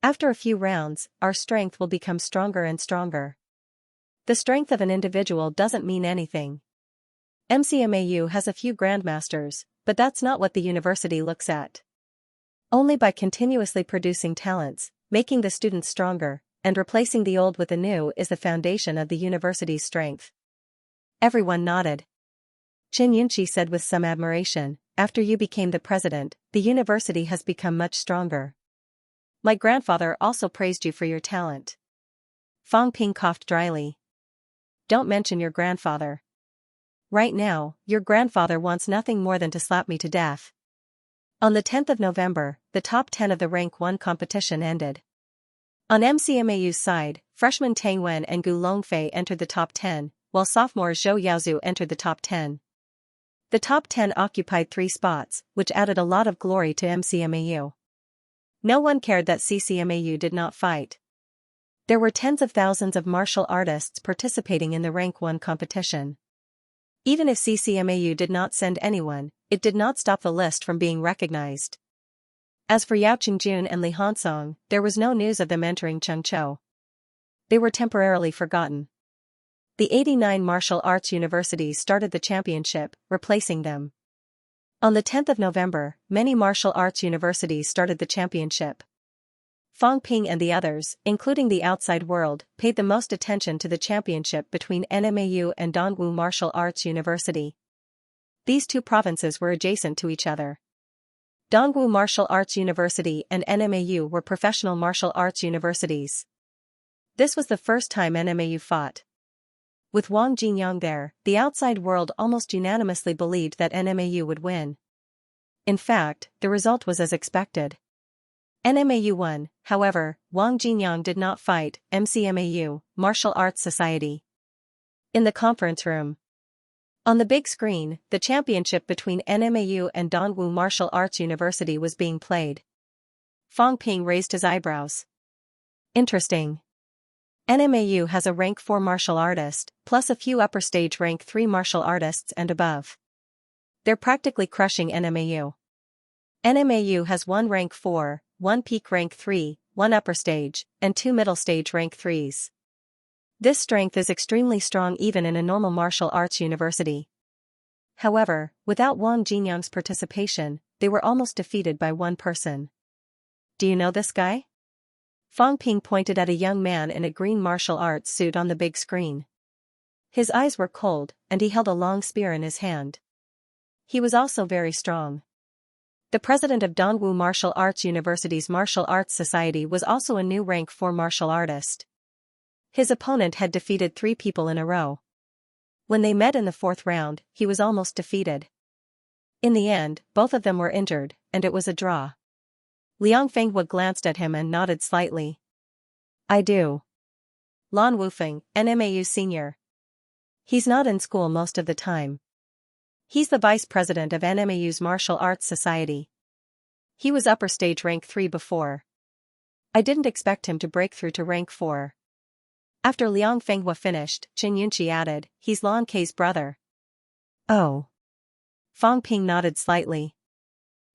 After a few rounds, our strength will become stronger and stronger. The strength of an individual doesn't mean anything. MCMAU has a few grandmasters, but that's not what the university looks at. Only by continuously producing talents, making the students stronger, and replacing the old with the new is the foundation of the university's strength. Everyone nodded. Xianxia said with some admiration, after you became the president, the university has become much stronger. My grandfather also praised you for your talent. Fang Ping coughed dryly. Don't mention your grandfather. Right now, your grandfather wants nothing more than to slap me to death. On the 10th of November, the top 10 of the Rank 1 competition ended. On MCMAU's side, freshmen Tang Wen and Gu Longfei entered the top 10, while sophomore Zhou Yaozu entered the top 10. The top 10 occupied 3 spots, which added a lot of glory to MCMAU. No one cared that CCMAU did not fight. There were tens of thousands of martial artists participating in the Rank 1 competition. Even if CCMAU did not send anyone, it did not stop the list from being recognized. As for Yao Qingjun and Li Hansong, there was no news of them entering Chengzhou. They were temporarily forgotten. The 89 martial arts universities started the championship, replacing them. On the 10th of November, many martial arts universities started the championship. Fang Ping and the others, including the outside world, paid the most attention to the championship between NMAU and Dongwu Martial Arts University. These two provinces were adjacent to each other. Dongwu Martial Arts University and NMAU were professional martial arts universities. This was the first time NMAU fought. With Wang Jinyang there, the outside world almost unanimously believed that NMAU would win. In fact, the result was as expected. NMAU won, however, Wang Jinyang did not fight MCMAU, Martial Arts Society. In the conference room. On the big screen, the championship between NMAU and Dongwu Martial Arts University was being played. Fang Ping raised his eyebrows. Interesting. NMAU has a rank 4 martial artist, plus a few upper stage rank 3 martial artists and above. They're practically crushing NMAU. NMAU has 1 rank 4, 1 peak rank 3, 1 upper stage, and 2 middle stage rank 3s. This strength is extremely strong even in a normal martial arts university. However, without Wang Jinyang's participation, they were almost defeated by one person. Do you know this guy? Fang Ping pointed at a young man in a green martial arts suit on the big screen. His eyes were cold, and he held a long spear in his hand. He was also very strong. The president of Dongwu Martial Arts University's Martial Arts Society was also a new rank 4 martial artist. His opponent had defeated 3 people in a row. When they met in the 4th round, he was almost defeated. In the end, both of them were injured, and it was a draw. Liang Fenghua glanced at him and nodded slightly. I do. Lan Wufeng, NMAU senior. He's not in school most of the time. He's the vice president of NMAU's Martial Arts Society. He was upper stage rank 3 before. I didn't expect him to break through to rank 4. After Liang Fenghua finished, Xianxia added, he's Lan Kei's brother. Oh. Fang Ping nodded slightly.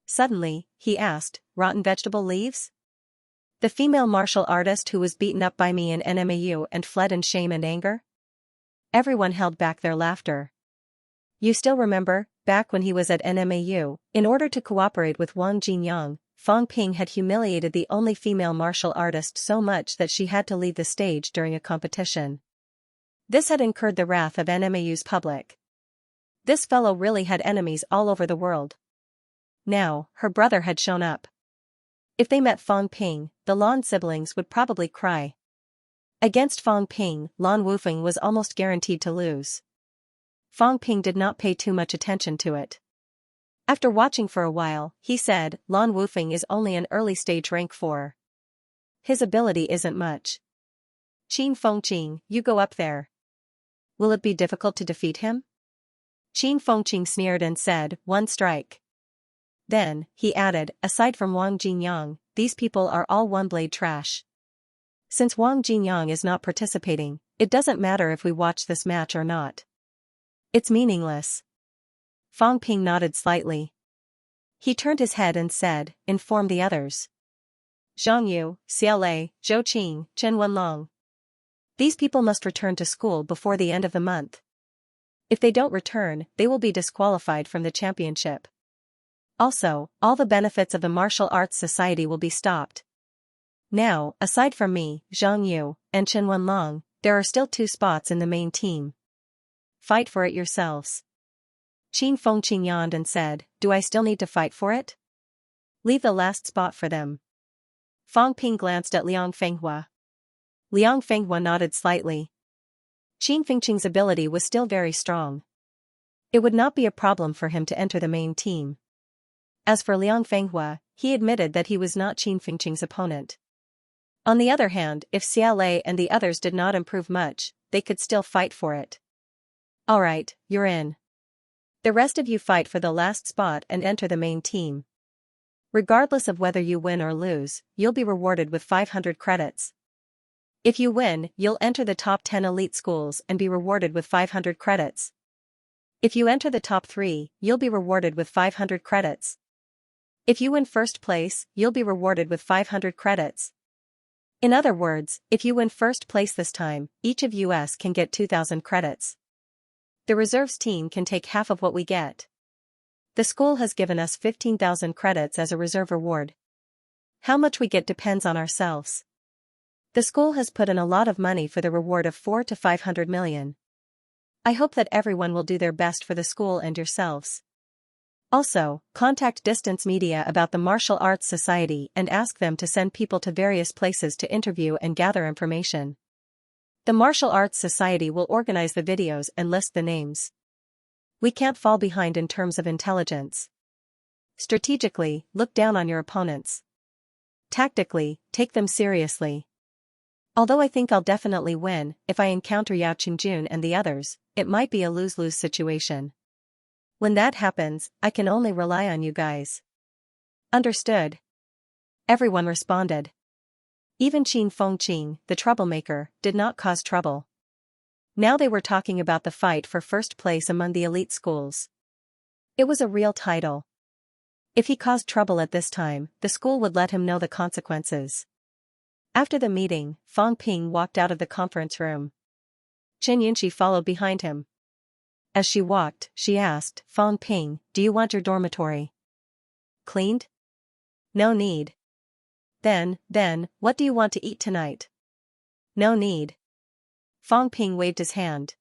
Suddenly, he asked, rotten vegetable leaves? The female martial artist who was beaten up by me in NMAU and fled in shame and anger? Everyone held back their laughter. You still remember, back when he was at NMAU, in order to cooperate with Wang Jinyang, Fang Ping had humiliated the only female martial artist so much that she had to leave the stage during a competition. This had incurred the wrath of NMAU's public. This fellow really had enemies all over the world. Now, her brother had shown up. If they met Fang Ping, the Lan siblings would probably cry. Against Fang Ping, Lan Wufeng was almost guaranteed to lose. Fang Ping did not pay too much attention to it. After watching for a while, he said, Lan Wufeng is only an early stage rank 4. His ability isn't much. Qin Fengqing, you go up there. Will it be difficult to defeat him? Qin Fengqing sneered and said, 1 strike. Then, he added, aside from Wang Jinyang, these people are all one-blade trash. Since Wang Jinyang is not participating, it doesn't matter if we watch this match or not. It's meaningless. Fang Ping nodded slightly. He turned his head and said, inform the others. Zhang Yu, Xiaolei, Zhou Qing, Chen Wenlong. These people must return to school before the end of the month. If they don't return, they will be disqualified from the championship. Also, all the benefits of the Martial Arts Society will be stopped. Now, aside from me, Zhang Yu, and Chen Wenlong, there are still 2 spots in the main team. Fight for it yourselves. Qin Fengqing yawned and said, do I still need to fight for it? Leave the last spot for them. Fang Ping glanced at Liang Fenghua. Liang Fenghua nodded slightly. Qin Fengqing's ability was still very strong. It would not be a problem for him to enter the main team. As for Liang Fenghua, he admitted that he was not Qin Fengqing's opponent. On the other hand, if Xiaolei and the others did not improve much, they could still fight for it. Alright, you're in. The rest of you fight for the last spot and enter the main team. Regardless of whether you win or lose, you'll be rewarded with 500 credits. If you win, you'll enter the top 10 elite schools and be rewarded with 500 credits. If you enter the top 3, you'll be rewarded with 500 credits. If you win first place, you'll be rewarded with 500 credits. In other words, if you win first place this time, each of us can get 2,000 credits. The reserves team can take half of what we get. The school has given us 15,000 credits as a reserve reward. How much we get depends on ourselves. The school has put in a lot of money for the reward of 4 to 500 million. I hope that everyone will do their best for the school and yourselves. Also, contact Distance Media about the Martial Arts Society and ask them to send people to various places to interview and gather information. The Martial Arts Society will organize the videos and list the names. We can't fall behind in terms of intelligence. Strategically, look down on your opponents. Tactically, take them seriously. Although I think I'll definitely win, if I encounter Yao Qingjun and the others, it might be a lose-lose situation. When that happens, I can only rely on you guys. Understood. Everyone responded. Even Qin Fengqing, the troublemaker, did not cause trouble. Now they were talking about the fight for first place among the elite schools. It was a real title. If he caused trouble at this time, the school would let him know the consequences. After the meeting, Fang Ping walked out of the conference room. Xianxia followed behind him. As she walked, she asked, Fang Ping, do you want your dormitory cleaned? No need. Then, what do you want to eat tonight? No need. Fang Ping waved his hand.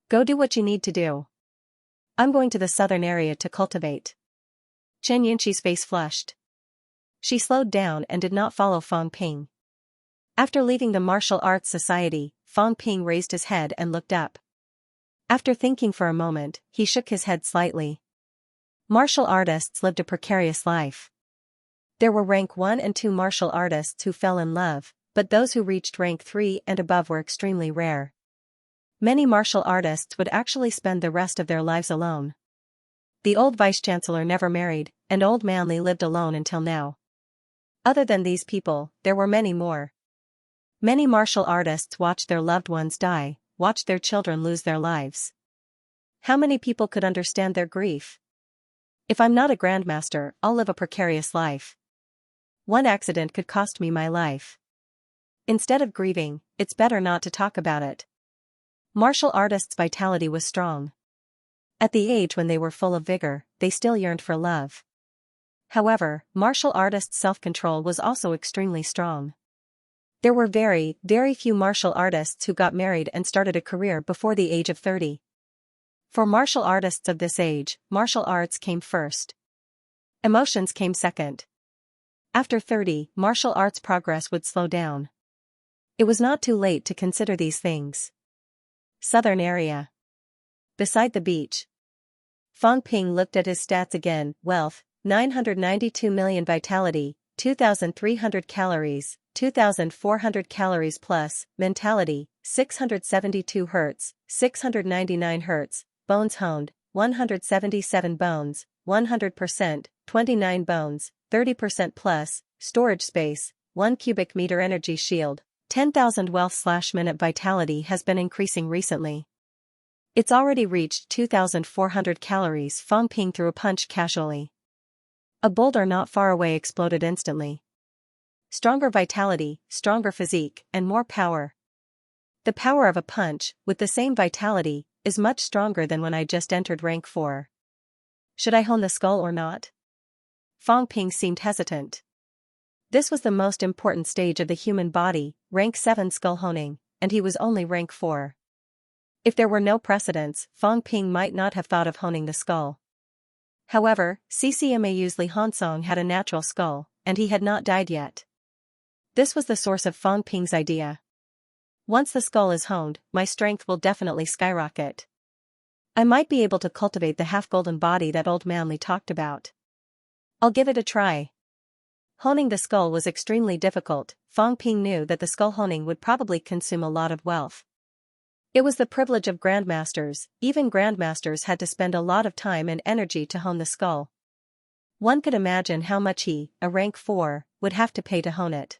Go do what you need to do. I'm going to the southern area to cultivate. Xianxia's face flushed. She slowed down and did not follow Fang Ping. After leaving the martial arts society, Fang Ping raised his head and looked up. After thinking for a moment, he shook his head slightly. Martial artists lived a precarious life. There were rank 1 and 2 martial artists who fell in love, but those who reached rank 3 and above were extremely rare. Many martial artists would actually spend the rest of their lives alone. The old vice-chancellor never married, and old Manly lived alone until now. Other than these people, there were many more. Many martial artists watched their loved ones die, watched their children lose their lives. How many people could understand their grief? If I'm not a grandmaster, I'll live a precarious life. One accident could cost me my life. Instead of grieving, it's better not to talk about it. Martial artists' vitality was strong. At the age when they were full of vigor, they still yearned for love. However, martial artists' self-control was also extremely strong. There were very, very few martial artists who got married and started a career before the age of 30. For martial artists of this age, martial arts came first. Emotions came second. After 30, martial arts progress would slow down. It was not too late to consider these things. Southern area. Beside the beach. Fang Ping looked at his stats again. Wealth, 992 million. Vitality, 2,300 calories, 2,400 calories plus. Mentality, 672 Hz, 699 Hz. Bones honed, 177 bones, 100%, 29 bones, 30% plus. Storage space, 1 cubic meter. Energy shield, 10,000 wealth/minute. Vitality has been increasing recently. It's already reached 2,400 calories. Fang Ping threw a punch casually. A boulder not far away exploded instantly. Stronger vitality, stronger physique, and more power. The power of a punch, with the same vitality, is much stronger than when I just entered rank 4. Should I hone the skull or not? Fang Ping seemed hesitant. This was the most important stage of the human body, rank 7 skull honing, and he was only rank 4. If there were no precedents, Fang Ping might not have thought of honing the skull. However, CCMAU's Li Hansong had a natural skull, and he had not died yet. This was the source of Fang Ping's idea. Once the skull is honed, my strength will definitely skyrocket. I might be able to cultivate the half-golden body that old Manly talked about. I'll give it a try. Honing the skull was extremely difficult. Fang Ping knew that the skull honing would probably consume a lot of wealth. It was the privilege of grandmasters. Even grandmasters had to spend a lot of time and energy to hone the skull. One could imagine how much he, a rank 4, would have to pay to hone it.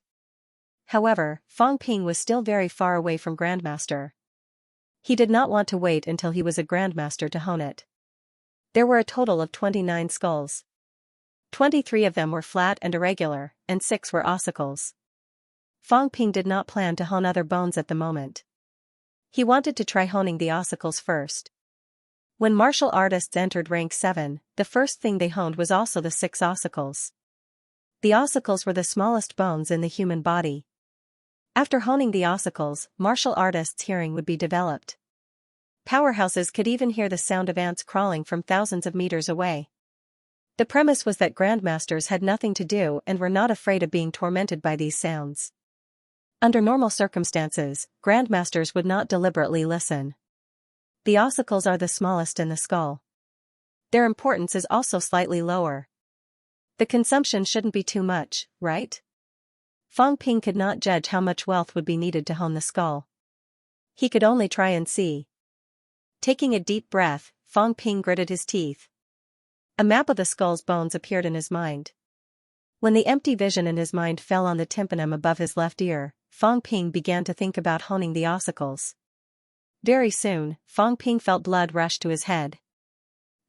However, Fang Ping was still very far away from grandmaster. He did not want to wait until he was a grandmaster to hone it. There were a total of 29 skulls. 23 of them were flat and irregular, and 6 were ossicles. Fang Ping did not plan to hone other bones at the moment. He wanted to try honing the ossicles first. When martial artists entered rank 7, the first thing they honed was also the 6 ossicles. The ossicles were the smallest bones in the human body. After honing the ossicles, martial artists' hearing would be developed. Powerhouses could even hear the sound of ants crawling from thousands of meters away. The premise was that grandmasters had nothing to do and were not afraid of being tormented by these sounds. Under normal circumstances, grandmasters would not deliberately listen. The ossicles are the smallest in the skull. Their importance is also slightly lower. The consumption shouldn't be too much, right? Fang Ping could not judge how much wealth would be needed to hone the skull. He could only try and see. Taking a deep breath, Fang Ping gritted his teeth. A map of the skull's bones appeared in his mind. When the empty vision in his mind fell on the tympanum above his left ear, Fang Ping began to think about honing the ossicles. Very soon, Fang Ping felt blood rush to his head.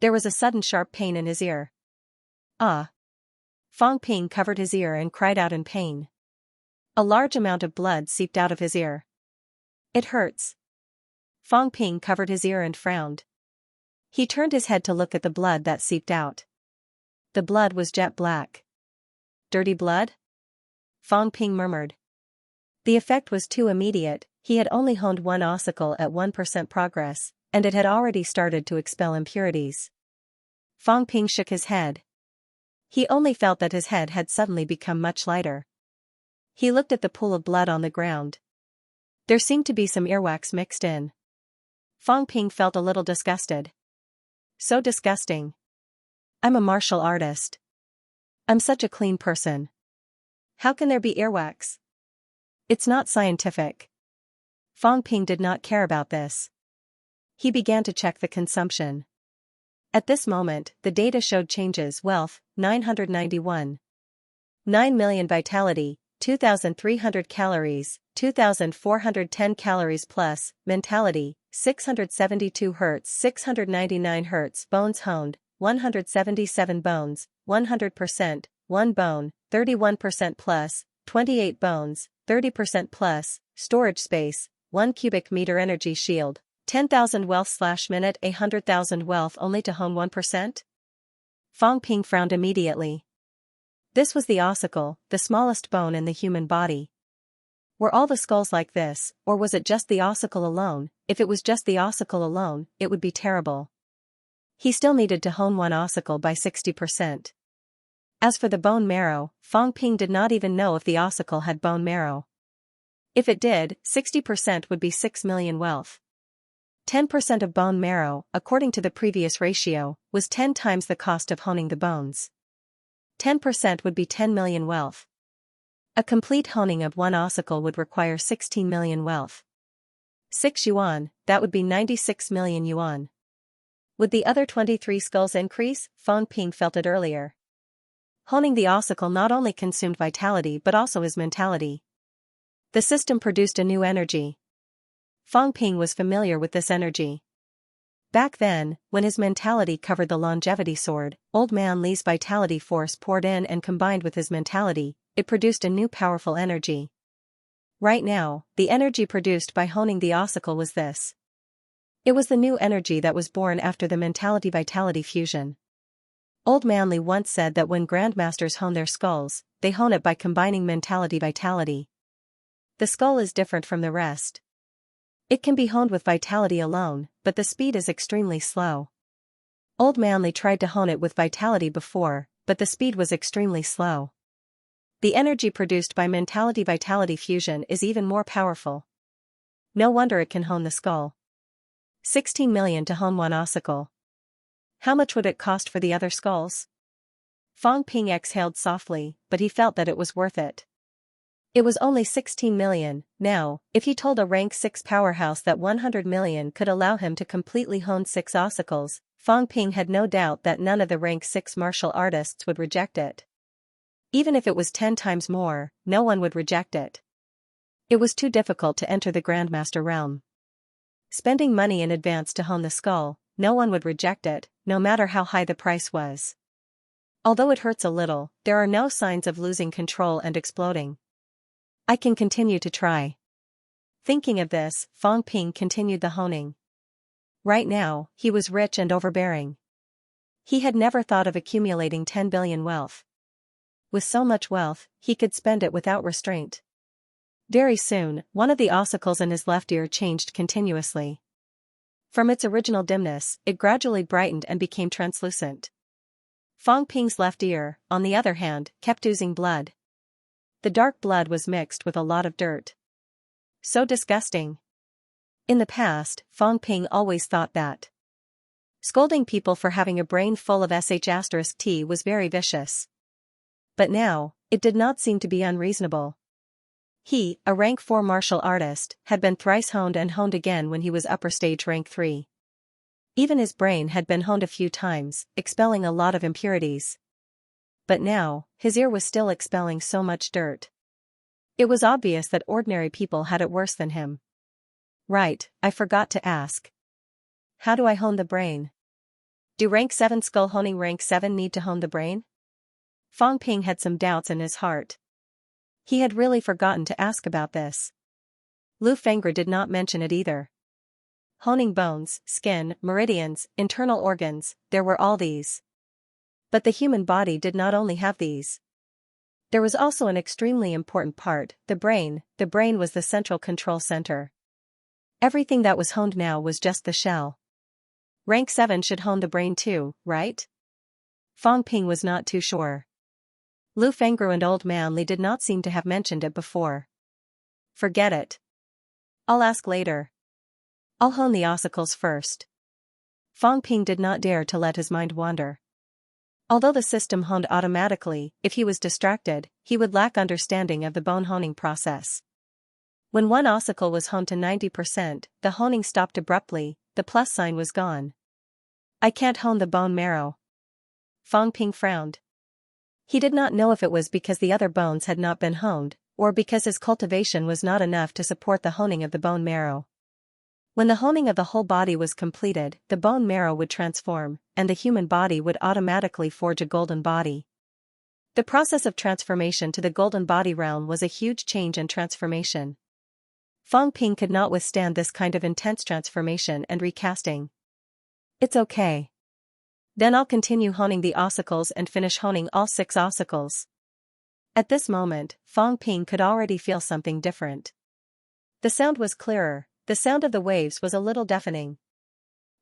There was a sudden sharp pain in his ear. Ah! Fang Ping covered his ear and cried out in pain. A large amount of blood seeped out of his ear. It hurts. Fang Ping covered his ear and frowned. He turned his head to look at the blood that seeped out. The blood was jet black. Dirty blood? Fang Ping murmured. The effect was too immediate. He had only honed one ossicle at 1% progress, and it had already started to expel impurities. Fang Ping shook his head. He only felt that his head had suddenly become much lighter. He looked at the pool of blood on the ground. There seemed to be some earwax mixed in. Fang Ping felt a little disgusted. So disgusting. I'm a martial artist. I'm such a clean person. How can there be earwax? It's not scientific. Fang Ping did not care about this. He began to check the consumption. At this moment, the data showed changes: wealth, 991. 9 million vitality, 2,300 calories, 2,410 calories plus, mentality, 672 Hz, 699 Hz, bones honed, 177 bones, 100%, 1 bone, 31% plus, 28 bones, 30% plus, storage space, 1 cubic meter energy shield, 10,000 wealth/minute, 100,000 wealth only to hone 1%? Fang Ping frowned immediately. This was the ossicle, the smallest bone in the human body. Were all the skulls like this, or was it just the ossicle alone? If it was just the ossicle alone, it would be terrible. He still needed to hone one ossicle by 60%. As for the bone marrow, Fang Ping did not even know if the ossicle had bone marrow. If it did, 60% would be 6 million wealth. 10% of bone marrow, according to the previous ratio, was 10 times the cost of honing the bones. 10% would be 10 million wealth. A complete honing of one ossicle would require 16 million wealth. 6 yuan, that would be 96 million yuan. Would the other 23 skulls increase? Fang Ping felt it earlier. Honing the ossicle not only consumed vitality but also his mentality. The system produced a new energy. Fang Ping was familiar with this energy. Back then, when his mentality covered the longevity sword, Old Man Li's vitality force poured in and combined with his mentality, it produced a new powerful energy. Right now, the energy produced by honing the ossicle was this. It was the new energy that was born after the mentality-vitality fusion. Old Man Li once said that when grandmasters hone their skulls, they hone it by combining mentality-vitality. The skull is different from the rest. It can be honed with vitality alone, but the speed is extremely slow. Old Man Li tried to hone it with vitality before, but the speed was extremely slow. The energy produced by mentality-vitality fusion is even more powerful. No wonder it can hone the skull. 16 million to hone one ossicle. How much would it cost for the other skulls? Fang Ping exhaled softly, but he felt that it was worth it. It was only 16 million, now, if he told a rank 6 powerhouse that 100 million could allow him to completely hone 6 ossicles, Fang Ping had no doubt that none of the rank 6 martial artists would reject it. Even if it was 10 times more, no one would reject it. It was too difficult to enter the Grandmaster realm. Spending money in advance to hone the skull, no one would reject it, no matter how high the price was. Although it hurts a little, there are no signs of losing control and exploding. I can continue to try. Thinking of this, Fang Ping continued the honing. Right now, he was rich and overbearing. He had never thought of accumulating 10 billion wealth. With so much wealth, he could spend it without restraint. Very soon, one of the ossicles in his left ear changed continuously. From its original dimness, it gradually brightened and became translucent. Fang Ping's left ear, on the other hand, kept oozing blood. The dark blood was mixed with a lot of dirt. So disgusting. In the past, Fang Ping always thought that scolding people for having a brain full of sh*t was very vicious. But now, it did not seem to be unreasonable. He, a rank 4 martial artist, had been thrice honed and honed again when he was upper stage rank 3. Even his brain had been honed a few times, expelling a lot of impurities. But now, his ear was still expelling so much dirt. It was obvious that ordinary people had it worse than him. Right, I forgot to ask. How do I hone the brain? Do rank 7 skull honing rank 7 need to hone the brain? Fang Ping had some doubts in his heart. He had really forgotten to ask about this. Lu Fengre did not mention it either. honing bones, skin, meridians, internal organs, there were all these. But the human body did not only have these. There was also an extremely important part, the brain. The brain was the central control center. Everything that was honed now was just the shell. Rank 7 should hone the brain too, right? Fang Ping was not too sure. Lu Fengru and Old Man Li did not seem to have mentioned it before. Forget it. I'll ask later. I'll hone the ossicles first. Fang Ping did not dare to let his mind wander. Although the system honed automatically, if he was distracted, he would lack understanding of the bone honing process. When one ossicle was honed to 90%, the honing stopped abruptly, the plus sign was gone. I can't hone the bone marrow. Fang Ping frowned. He did not know if it was because the other bones had not been honed, or because his cultivation was not enough to support the honing of the bone marrow. When the honing of the whole body was completed, the bone marrow would transform, and the human body would automatically forge a golden body. The process of transformation to the golden body realm was a huge change and transformation. Fang Ping could not withstand this kind of intense transformation and recasting. It's okay. Then I'll continue honing the ossicles and finish honing all 6 ossicles. At this moment, Fang Ping could already feel something different. The sound was clearer, the sound of the waves was a little deafening.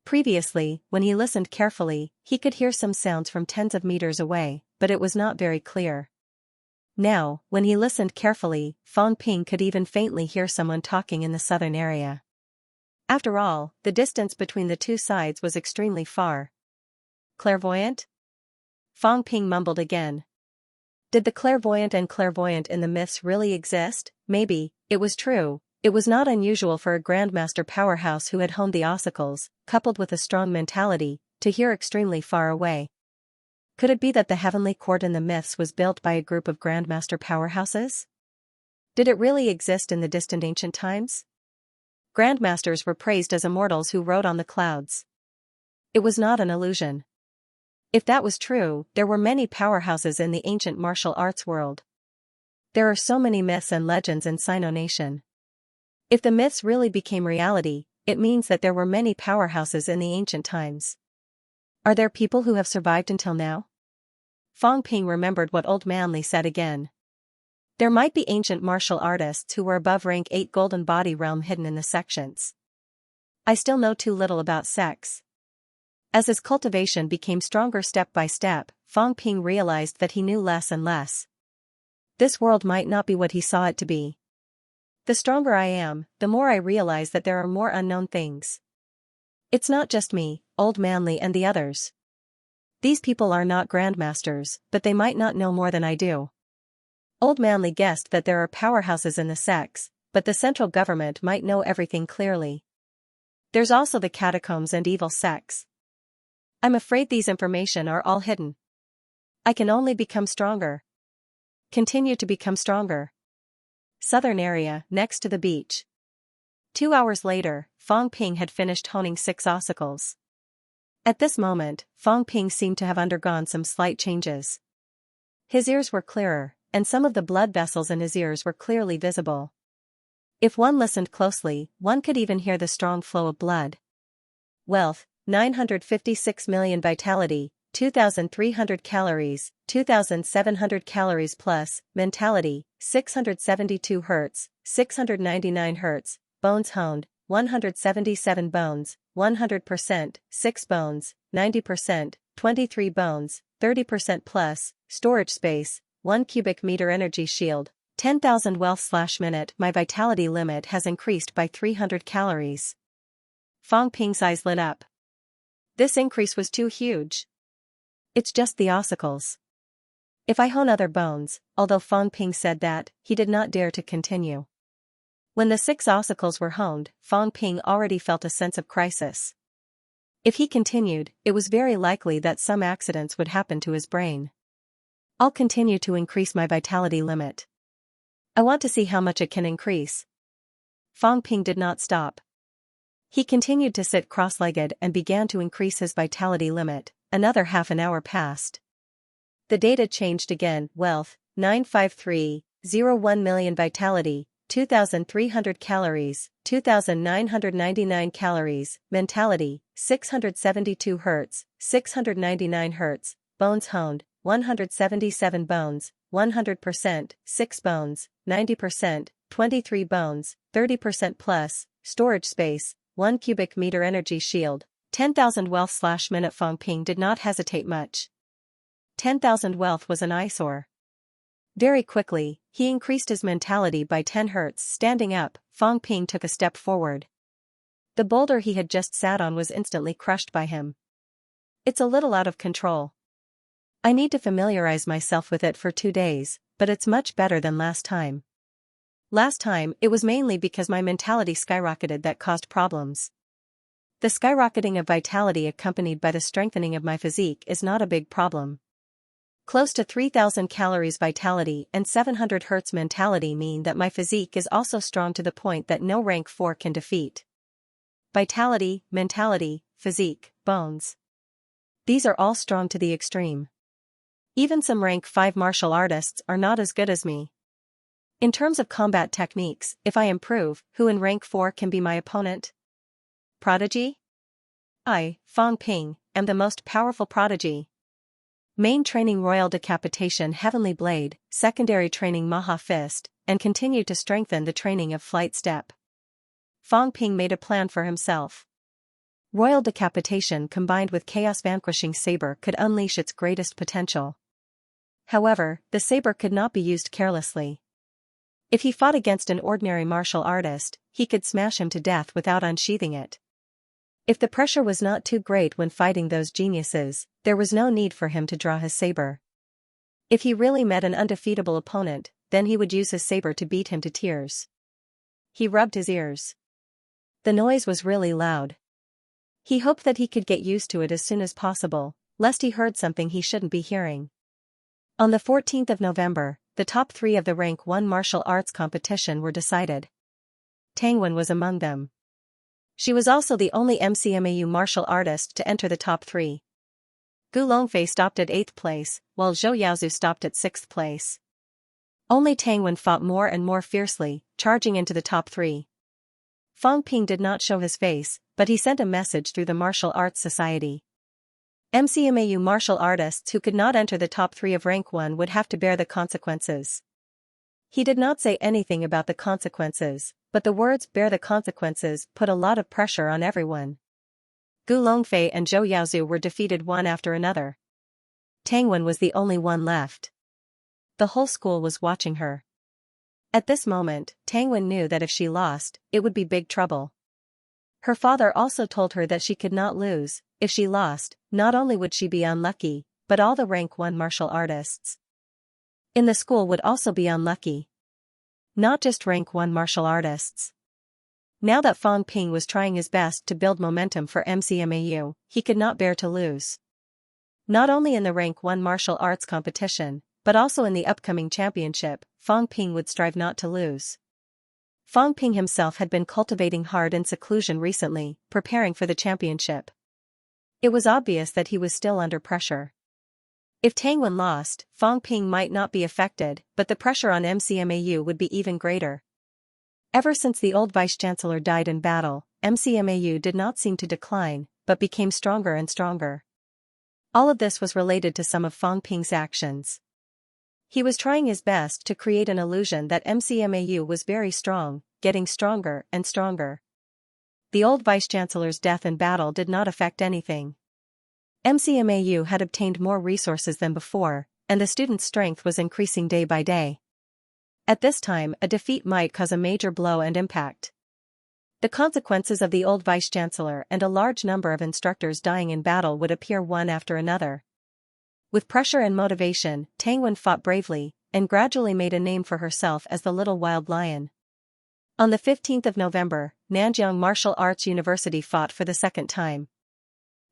Previously, when he listened carefully, he could hear some sounds from tens of meters away, but it was not very clear. Now, when he listened carefully, Fang Ping could even faintly hear someone talking in the southern area. After all, the distance between the two sides was extremely far. Clairvoyant? Fang Ping mumbled again. Did the clairvoyant and clairvoyant in the myths really exist? Maybe, it was true. It was not unusual for a grandmaster powerhouse who had honed the ossicles, coupled with a strong mentality, to hear extremely far away. Could it be that the heavenly court in the myths was built by a group of grandmaster powerhouses? Did it really exist in the distant ancient times? Grandmasters were praised as immortals who rode on the clouds. It was not an illusion. If that was true, there were many powerhouses in the ancient martial arts world. There are so many myths and legends in Sino Nation. If the myths really became reality, it means that there were many powerhouses in the ancient times. Are there people who have survived until now? Fang Ping remembered what Old Man Li said again. There might be ancient martial artists who were above rank 8 golden body realm hidden in the sections. I still know too little about sex. As his cultivation became stronger step by step, Fang Ping realized that he knew less and less. This world might not be what he saw it to be. The stronger I am, the more I realize that there are more unknown things. It's not just me, Old Man Li and the others. These people are not grandmasters, but they might not know more than I do. Old Man Li guessed that there are powerhouses in the sects, but the central government might know everything clearly. There's also the catacombs and evil sects. I'm afraid these information are all hidden. I can only become stronger. Continue to become stronger. Southern area, next to the beach. 2 hours later, Fang Ping had finished honing 6 ossicles. At this moment, Fang Ping seemed to have undergone some slight changes. His ears were clearer, and some of the blood vessels in his ears were clearly visible. If one listened closely, one could even hear the strong flow of blood. Wealth, 956 million vitality, 2,300 calories, 2,700 calories plus, mentality, 672 Hz, 699 Hz, bones honed, 177 bones, 100%, 6 bones, 90%, 23 bones, 30% plus, storage space, 1 cubic meter energy shield, 10,000 wealth/minute. My vitality limit has increased by 300 calories. Fang Ping's eyes lit up. This increase was too huge. It's just the ossicles. If I hone other bones, although Fang Ping said that, he did not dare to continue. When the 6 ossicles were honed, Fang Ping already felt a sense of crisis. If he continued, it was very likely that some accidents would happen to his brain. I'll continue to increase my vitality limit. I want to see how much it can increase. Fang Ping did not stop. He continued to sit cross-legged and began to increase his vitality limit. Another half an hour passed. The data changed again. Wealth, 95301 million vitality, 2,300 calories, 2,999 calories, mentality, 672 Hz, 699 Hz, bones honed, 177 bones, 100%, 6 bones, 90%, 23 bones, 30% plus, storage space, 1 cubic meter energy shield, 10,000 wealth/minute. Fong Ping did not hesitate much. 10,000 wealth was an eyesore. Very quickly, he increased his mentality by 10 Hz. Standing up, Fong Ping took a step forward. The boulder he had just sat on was instantly crushed by him. It's a little out of control. I need to familiarize myself with it for 2 days, but it's much better than last time. Last time, it was mainly because my mentality skyrocketed that caused problems. The skyrocketing of vitality accompanied by the strengthening of my physique is not a big problem. Close to 3,000 calories vitality and 700 Hz mentality mean that my physique is also strong to the point that no rank 4 can defeat. Vitality, mentality, physique, bones. These are all strong to the extreme. Even some rank 5 martial artists are not as good as me. In terms of combat techniques, if I improve, who in rank 4 can be my opponent? Prodigy? I, Fong Ping, am the most powerful prodigy. Main training Royal Decapitation Heavenly Blade, secondary training Maha Fist, and continued to strengthen the training of Flight Step. Fong Ping made a plan for himself. Royal Decapitation combined with Chaos Vanquishing Saber could unleash its greatest potential. However, the saber could not be used carelessly. If he fought against an ordinary martial artist, he could smash him to death without unsheathing it. If the pressure was not too great when fighting those geniuses, there was no need for him to draw his saber. If he really met an undefeatable opponent, then he would use his saber to beat him to tears. He rubbed his ears. The noise was really loud. He hoped that he could get used to it as soon as possible, lest he heard something he shouldn't be hearing. On the 14th of November, the top 3 of the Rank 1 martial arts competition were decided. Tang Wen was among them. She was also the only MCMAU martial artist to enter the top 3. Gu Longfei stopped at 8th place, while Zhou Yaozu stopped at 6th place. Only Tang Wen fought more and more fiercely, charging into the top 3. Fong Ping did not show his face, but he sent a message through the Martial Arts Society. MCMAU martial artists who could not enter the top 3 of Rank 1 would have to bear the consequences. He did not say anything about the consequences, but the words "bear the consequences" put a lot of pressure on everyone. Gu Longfei and Zhou Yaozu were defeated one after another. Tang Wen was the only one left. The whole school was watching her. At this moment, Tang Wen knew that if she lost, it would be big trouble. Her father also told her that she could not lose. If she lost, not only would she be unlucky, but all the Rank 1 martial artists in the school would also be unlucky. Not just Rank 1 martial artists. Now that Fong Ping was trying his best to build momentum for MCMAU, he could not bear to lose. Not only in the Rank 1 martial arts competition, but also in the upcoming championship, Fong Ping would strive not to lose. Fong Ping himself had been cultivating hard in seclusion recently, preparing for the championship. It was obvious that he was still under pressure. If Tang Wen lost, Fong Ping might not be affected, but the pressure on MCMAU would be even greater. Ever since the old vice-chancellor died in battle, MCMAU did not seem to decline, but became stronger and stronger. All of this was related to some of Fong Ping's actions. He was trying his best to create an illusion that MCMAU was very strong, getting stronger and stronger. The old vice-chancellor's death in battle did not affect anything. MCMAU had obtained more resources than before, and the students' strength was increasing day by day. At this time, a defeat might cause a major blow and impact. The consequences of the old vice-chancellor and a large number of instructors dying in battle would appear one after another. With pressure and motivation, Tang Wen fought bravely, and gradually made a name for herself as the Little Wild Lion. On the 15th of November, Nanjiang Martial Arts University fought for the second time.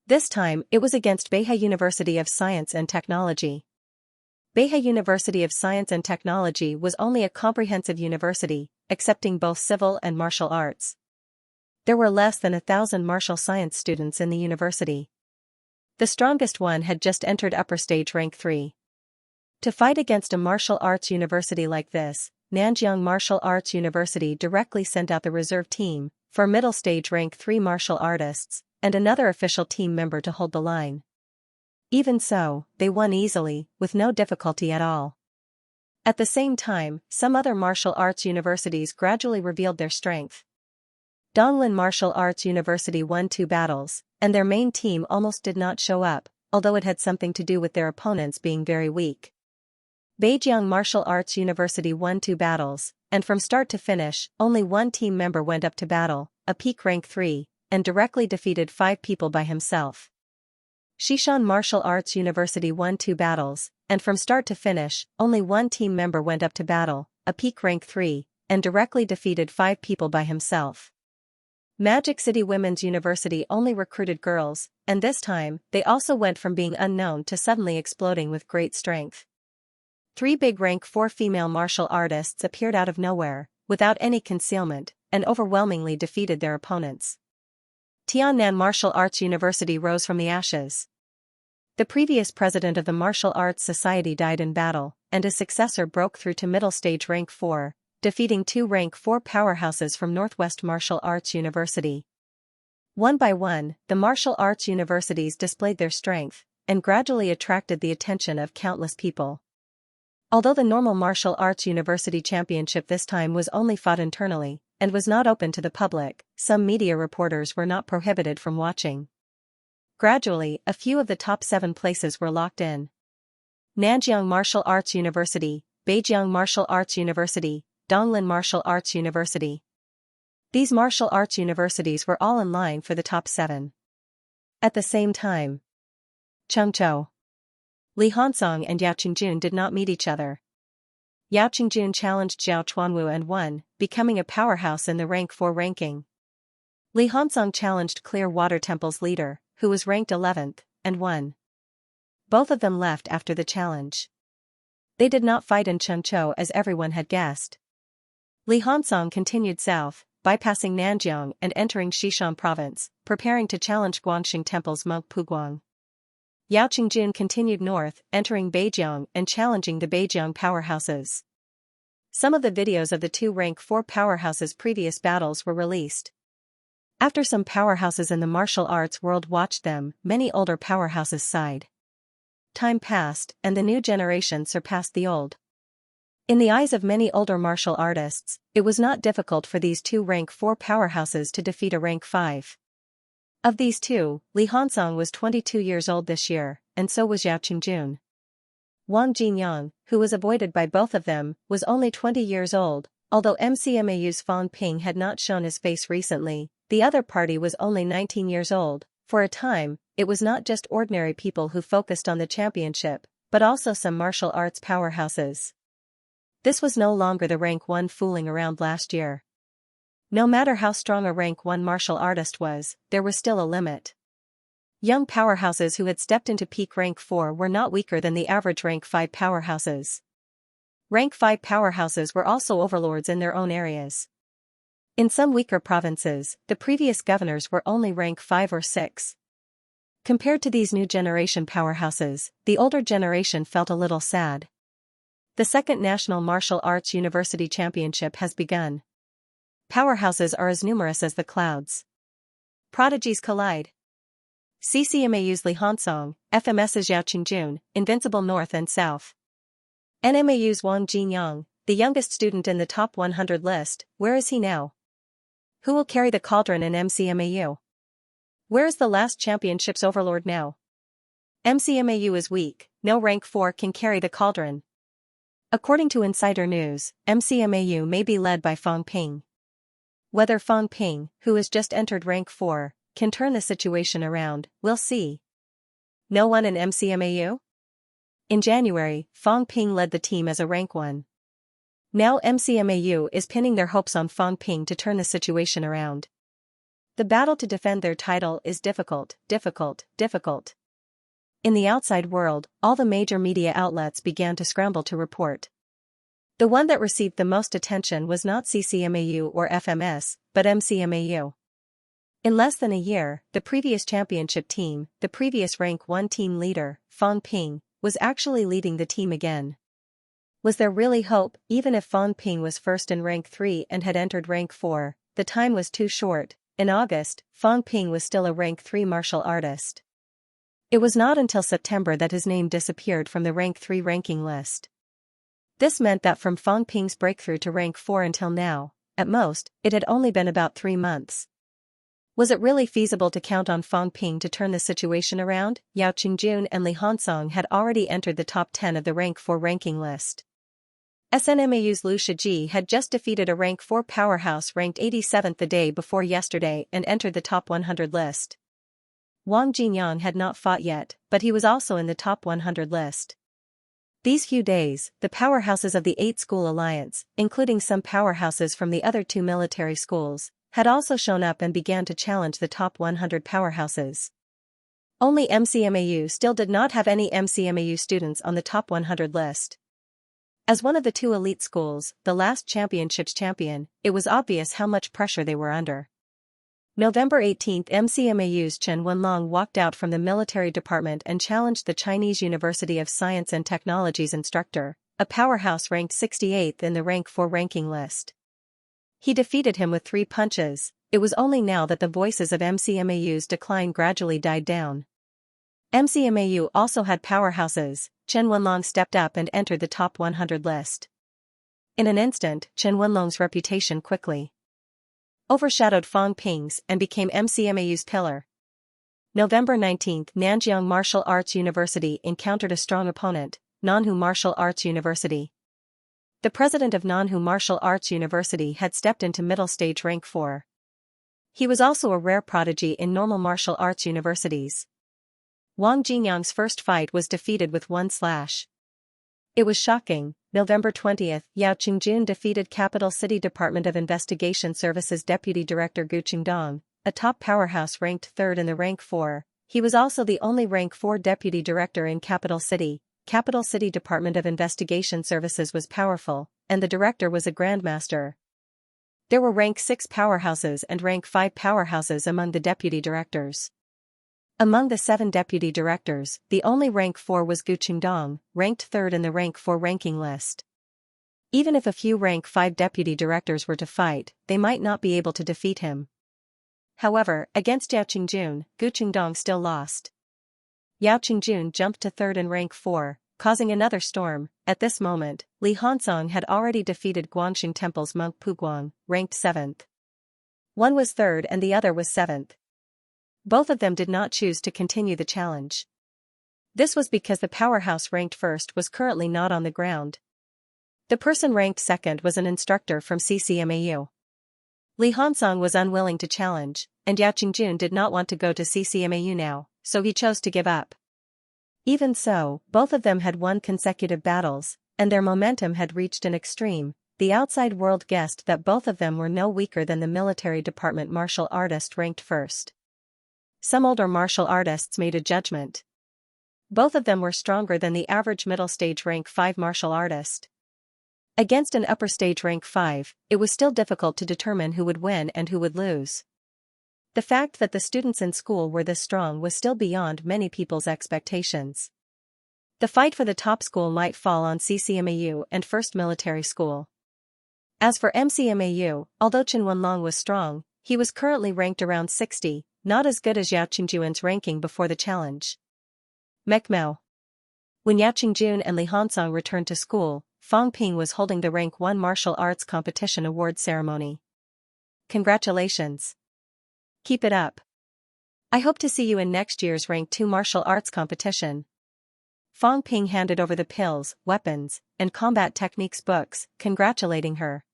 This time, it was against Beihai University of Science and Technology. Beihai University of Science and Technology was only a comprehensive university, accepting both civil and martial arts. There were less than 1,000 martial science students in the university. The strongest one had just entered upper stage rank 3. To fight against a martial arts university like this, Nanjiang Martial Arts University directly sent out the reserve team, for middle stage rank 3 martial artists, and another official team member to hold the line. Even so, they won easily, with no difficulty at all. At the same time, some other martial arts universities gradually revealed their strength. Donglin Martial Arts University won 2 battles, and their main team almost did not show up, although it had something to do with their opponents being very weak. Beijiang Martial Arts University won 2 battles, and from start to finish, only one team member went up to battle, a peak rank 3, and directly defeated 5 people by himself. Xishan Martial Arts University won 2 battles, and from start to finish, only one team member went up to battle, a peak rank 3, and directly defeated 5 people by himself. Magic City Women's University only recruited girls, and this time, they also went from being unknown to suddenly exploding with great strength. 3 big rank 4 female martial artists appeared out of nowhere, without any concealment, and overwhelmingly defeated their opponents. Tiannan Martial Arts University rose from the ashes. The previous president of the Martial Arts Society died in battle, and his successor broke through to middle stage rank 4, defeating 2 rank 4 powerhouses from Northwest Martial Arts University. One by one, the martial arts universities displayed their strength, and gradually attracted the attention of countless people. Although the normal martial arts university championship this time was only fought internally, and was not open to the public, some media reporters were not prohibited from watching. Gradually, a few of the top 7 places were locked in. Nanjiang Martial Arts University, Beijiang Martial Arts University, Donglin Martial Arts University. These martial arts universities were all in line for the top 7. At the same time, Chengzhou, Li Hansong and Yao Qingjun did not meet each other. Yao Qingjun challenged Zhao Chuanwu and won, becoming a powerhouse in the rank 4 ranking. Li Hansong challenged Clear Water Temple's leader, who was ranked 11th, and won. Both of them left after the challenge. They did not fight in Chengzhou as everyone had guessed. Li Hansong continued south, bypassing Nanjiang and entering Xishan province, preparing to challenge Guangxing Temple's monk Puguang. Yao Qingjun continued north, entering Beijiang and challenging the Beijiang powerhouses. Some of the videos of the 2 rank 4 powerhouses' previous battles were released. After some powerhouses in the martial arts world watched them, many older powerhouses sighed. Time passed, and the new generation surpassed the old. In the eyes of many older martial artists, it was not difficult for these 2 rank 4 powerhouses to defeat a rank 5. Of these 2, Li Hansong was 22 years old this year, and so was Yao Qingjun. Wang Jinyang, who was avoided by both of them, was only 20 years old, although MCMAU's Fang Ping had not shown his face recently. The other party was only 19 years old. For a time, it was not just ordinary people who focused on the championship, but also some martial arts powerhouses. This was no longer the rank 1 fooling around last year. No matter how strong a rank 1 martial artist was, there was still a limit. Young powerhouses who had stepped into peak rank 4 were not weaker than the average rank 5 powerhouses. Rank 5 powerhouses were also overlords in their own areas. In some weaker provinces, the previous governors were only rank 5 or 6. Compared to these new generation powerhouses, the older generation felt a little sad. The second National Martial Arts University Championship has begun. Powerhouses are as numerous as the clouds. Prodigies collide. CCMAU's Li Hansong, FMS's Yao Qingjun, invincible north and south. NMAU's Wang Jinyang, the youngest student in the top 100 list, where is he now? Who will carry the cauldron in MCMAU? Where is the last championship's overlord now? MCMAU is weak, no rank 4 can carry the cauldron. According to insider news, MCMAU may be led by Fang Ping. Whether Fang Ping, who has just entered rank 4, can turn the situation around, we'll see. No one in MCMAU? In January, Fang Ping led the team as a rank 1. Now MCMAU is pinning their hopes on Fang Ping to turn the situation around. The battle to defend their title is difficult. In the outside world, all the major media outlets began to scramble to report. The one that received the most attention was not CCMAU or FMS, but MCMAU. In less than a year, the previous championship team, the previous rank 1 team leader, Fang Ping, was actually leading the team again. Was there really hope? Even if Fang Ping was first in rank 3 and had entered rank 4, the time was too short. In August, Fang Ping was still a rank 3 martial artist. It was not until September that his name disappeared from the rank 3 ranking list. This meant that from Fang Ping's breakthrough to rank 4 until now, at most, it had only been about 3 months. Was it really feasible to count on Fang Ping to turn the situation around? Yao Qingjun and Li Hansong had already entered the top 10 of the rank 4 ranking list. SNMAU's Liu Shiji had just defeated a rank 4 powerhouse ranked 87th the day before yesterday and entered the top 100 list. Wang Jinyang had not fought yet, but he was also in the top 100 list. These few days, the powerhouses of the 8-school alliance, including some powerhouses from the other 2 military schools, had also shown up and began to challenge the top 100 powerhouses. Only MCMAU still did not have any MCMAU students on the top 100 list. As one of the 2 elite schools, the last championship's champion, it was obvious how much pressure they were under. November 18, MCMAU's Chen Wenlong walked out from the military department and challenged the Chinese University of Science and Technology's instructor, a powerhouse ranked 68th in the rank 4 ranking list. He defeated him with 3 punches. It was only now that the voices of MCMAU's decline gradually died down. MCMAU also had powerhouses. Chen Wenlong stepped up and entered the top 100 list. In an instant, Chen Wenlong's reputation quickly overshadowed Fang Ping's and became MCMAU's pillar. November 19, Nanjiang Martial Arts University encountered a strong opponent, Nanhu Martial Arts University. The president of Nanhu Martial Arts University had stepped into middle stage rank 4. He was also a rare prodigy in normal martial arts universities. Wang Jinyang's first fight was defeated with 1 slash. It was shocking. November 20, Yao Qingjun defeated Capital City Department of Investigation Services Deputy Director Gu Qingdong, a top powerhouse ranked 3rd in the rank 4. He was also the only rank 4 deputy director in Capital City. Capital City Department of Investigation Services was powerful, and the director was a grandmaster. There were rank 6 powerhouses and rank 5 powerhouses among the deputy directors. Among the 7 deputy directors, the only rank 4 was Gu Qingdong, ranked 3rd in the rank 4 ranking list. Even if a few rank 5 deputy directors were to fight, they might not be able to defeat him. However, against Yao Qingjun, Gu Qingdong still lost. Yao Qingjun jumped to 3rd in rank 4, causing another storm. At this moment, Li Hansong had already defeated Guangxing Temple's monk Puguang, ranked 7th. One was 3rd and the other was 7th. Both of them did not choose to continue the challenge. This was because the powerhouse ranked 1st was currently not on the ground. The person ranked 2nd was an instructor from CCMAU. Li Hansong was unwilling to challenge, and Yao Qingjun did not want to go to CCMAU now, so he chose to give up. Even so, both of them had won consecutive battles, and their momentum had reached an extreme. The outside world guessed that both of them were no weaker than the military department martial artist ranked 1st. Some older martial artists made a judgment. Both of them were stronger than the average middle stage rank 5 martial artist. Against an upper stage rank 5, it was still difficult to determine who would win and who would lose. The fact that the students in school were this strong was still beyond many people's expectations. The fight for the top school might fall on CCMAU and 1st Military School. As for MCMAU, although Chen Wenlong was strong, he was currently ranked around 60, not as good as Yao Qingjun's ranking before the challenge. Mekmao. When Yao Qingjun and Li Hansong returned to school, Fang Ping was holding the rank 1 martial arts competition award ceremony. Congratulations. Keep it up. I hope to see you in next year's rank 2 martial arts competition. Fang Ping handed over the pills, weapons, and combat techniques books, congratulating her.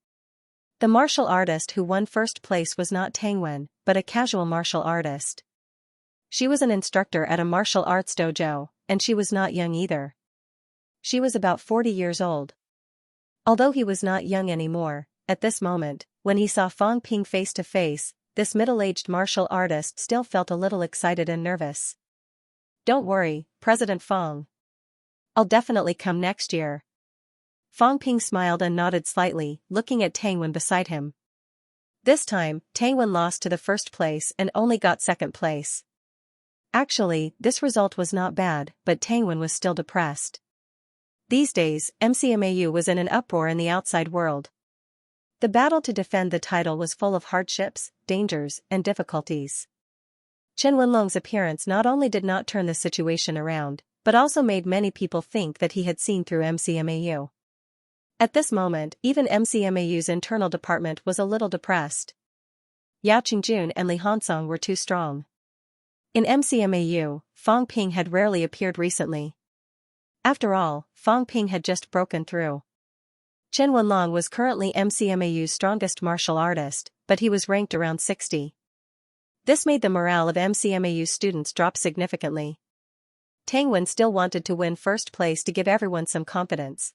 The martial artist who won 1st place was not Tang Wen, but a casual martial artist. She was an instructor at a martial arts dojo, and she was not young either. She was about 40 years old. Although he was not young anymore, at this moment, when he saw Fang Ping face to face, this middle-aged martial artist still felt a little excited and nervous. Don't worry, President Fang. I'll definitely come next year. Fang Ping smiled and nodded slightly, looking at Tang Wen beside him. This time, Tang Wen lost to the 1st place and only got 2nd place. Actually, this result was not bad, but Tang Wen was still depressed. These days, MCMAU was in an uproar in the outside world. The battle to defend the title was full of hardships, dangers, and difficulties. Chen Wenlong's appearance not only did not turn the situation around, but also made many people think that he had seen through MCMAU. At this moment, even MCMAU's internal department was a little depressed. Yao Qingjun and Li Hansong were too strong. In MCMAU, Fang Ping had rarely appeared recently. After all, Fang Ping had just broken through. Chen Wenlong was currently MCMAU's strongest martial artist, but he was ranked around 60. This made the morale of MCMAU students drop significantly. Tang Wen still wanted to win first place to give everyone some confidence.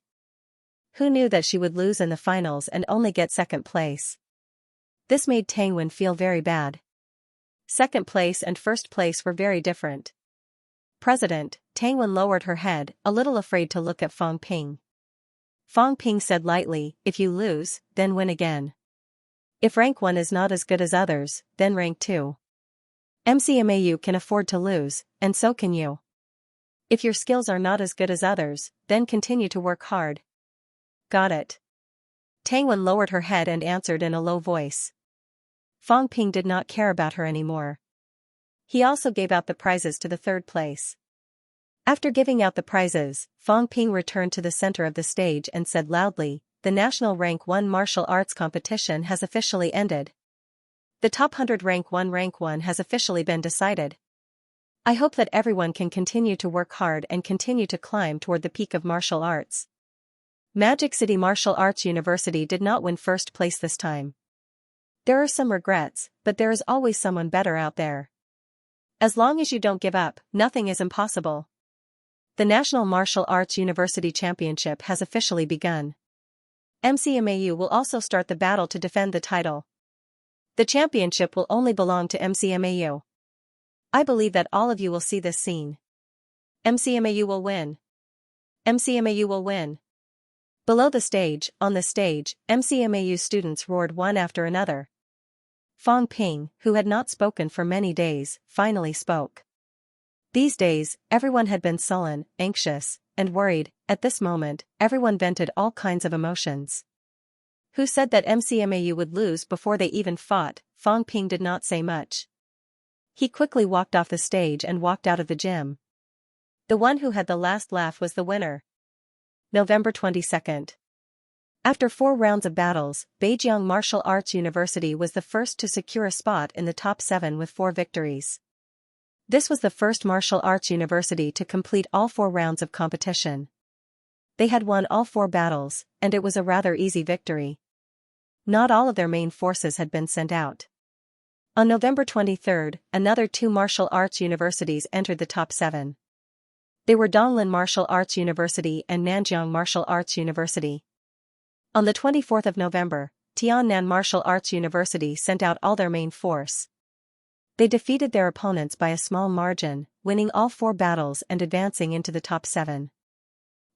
Who knew that she would lose in the finals and only get second place? This made Tang Wen feel very bad. Second place and first place were very different. President, Tang Wen lowered her head, a little afraid to look at Fang Ping. Fang Ping said lightly, "If you lose, then win again. If rank 1 is not as good as others, then rank 2. MCMAU can afford to lose, and so can you. If your skills are not as good as others, then continue to work hard." Got it. Tang Wen lowered her head and answered in a low voice. Fang Ping did not care about her anymore. He also gave out the prizes to the third place. After giving out the prizes, Fang Ping returned to the center of the stage and said loudly, "The National Rank 1 Martial Arts Competition has officially ended. The top 100 Rank 1 has officially been decided. I hope that everyone can continue to work hard and continue to climb toward the peak of martial arts." Magic City Martial Arts University did not win first place this time. There are some regrets, but there is always someone better out there. As long as you don't give up, nothing is impossible. The National Martial Arts University Championship has officially begun. MCMAU will also start the battle to defend the title. The championship will only belong to MCMAU. I believe that all of you will see this scene. MCMAU will win. MCMAU will win. Below the stage, on the stage, MCMAU students roared one after another. Fang Ping, who had not spoken for many days, finally spoke. These days, everyone had been sullen, anxious, and worried. At this moment, everyone vented all kinds of emotions. Who said that MCMAU would lose before they even fought? Fang Ping did not say much. He quickly walked off the stage and walked out of the gym. The one who had the last laugh was the winner. November 22nd. After 4 rounds of battles, Beijiang Martial Arts University was the first to secure a spot in the top 7 with 4 victories. This was the first martial arts university to complete all 4 rounds of competition. They had won all 4 battles, and it was a rather easy victory. Not all of their main forces had been sent out. On November 23rd, another 2 martial arts universities entered the top 7. They were Donglin Martial Arts University and Nanjiang Martial Arts University. On the 24th of November, Tiannan Martial Arts University sent out all their main force. They defeated their opponents by a small margin, winning all 4 battles and advancing into the top 7.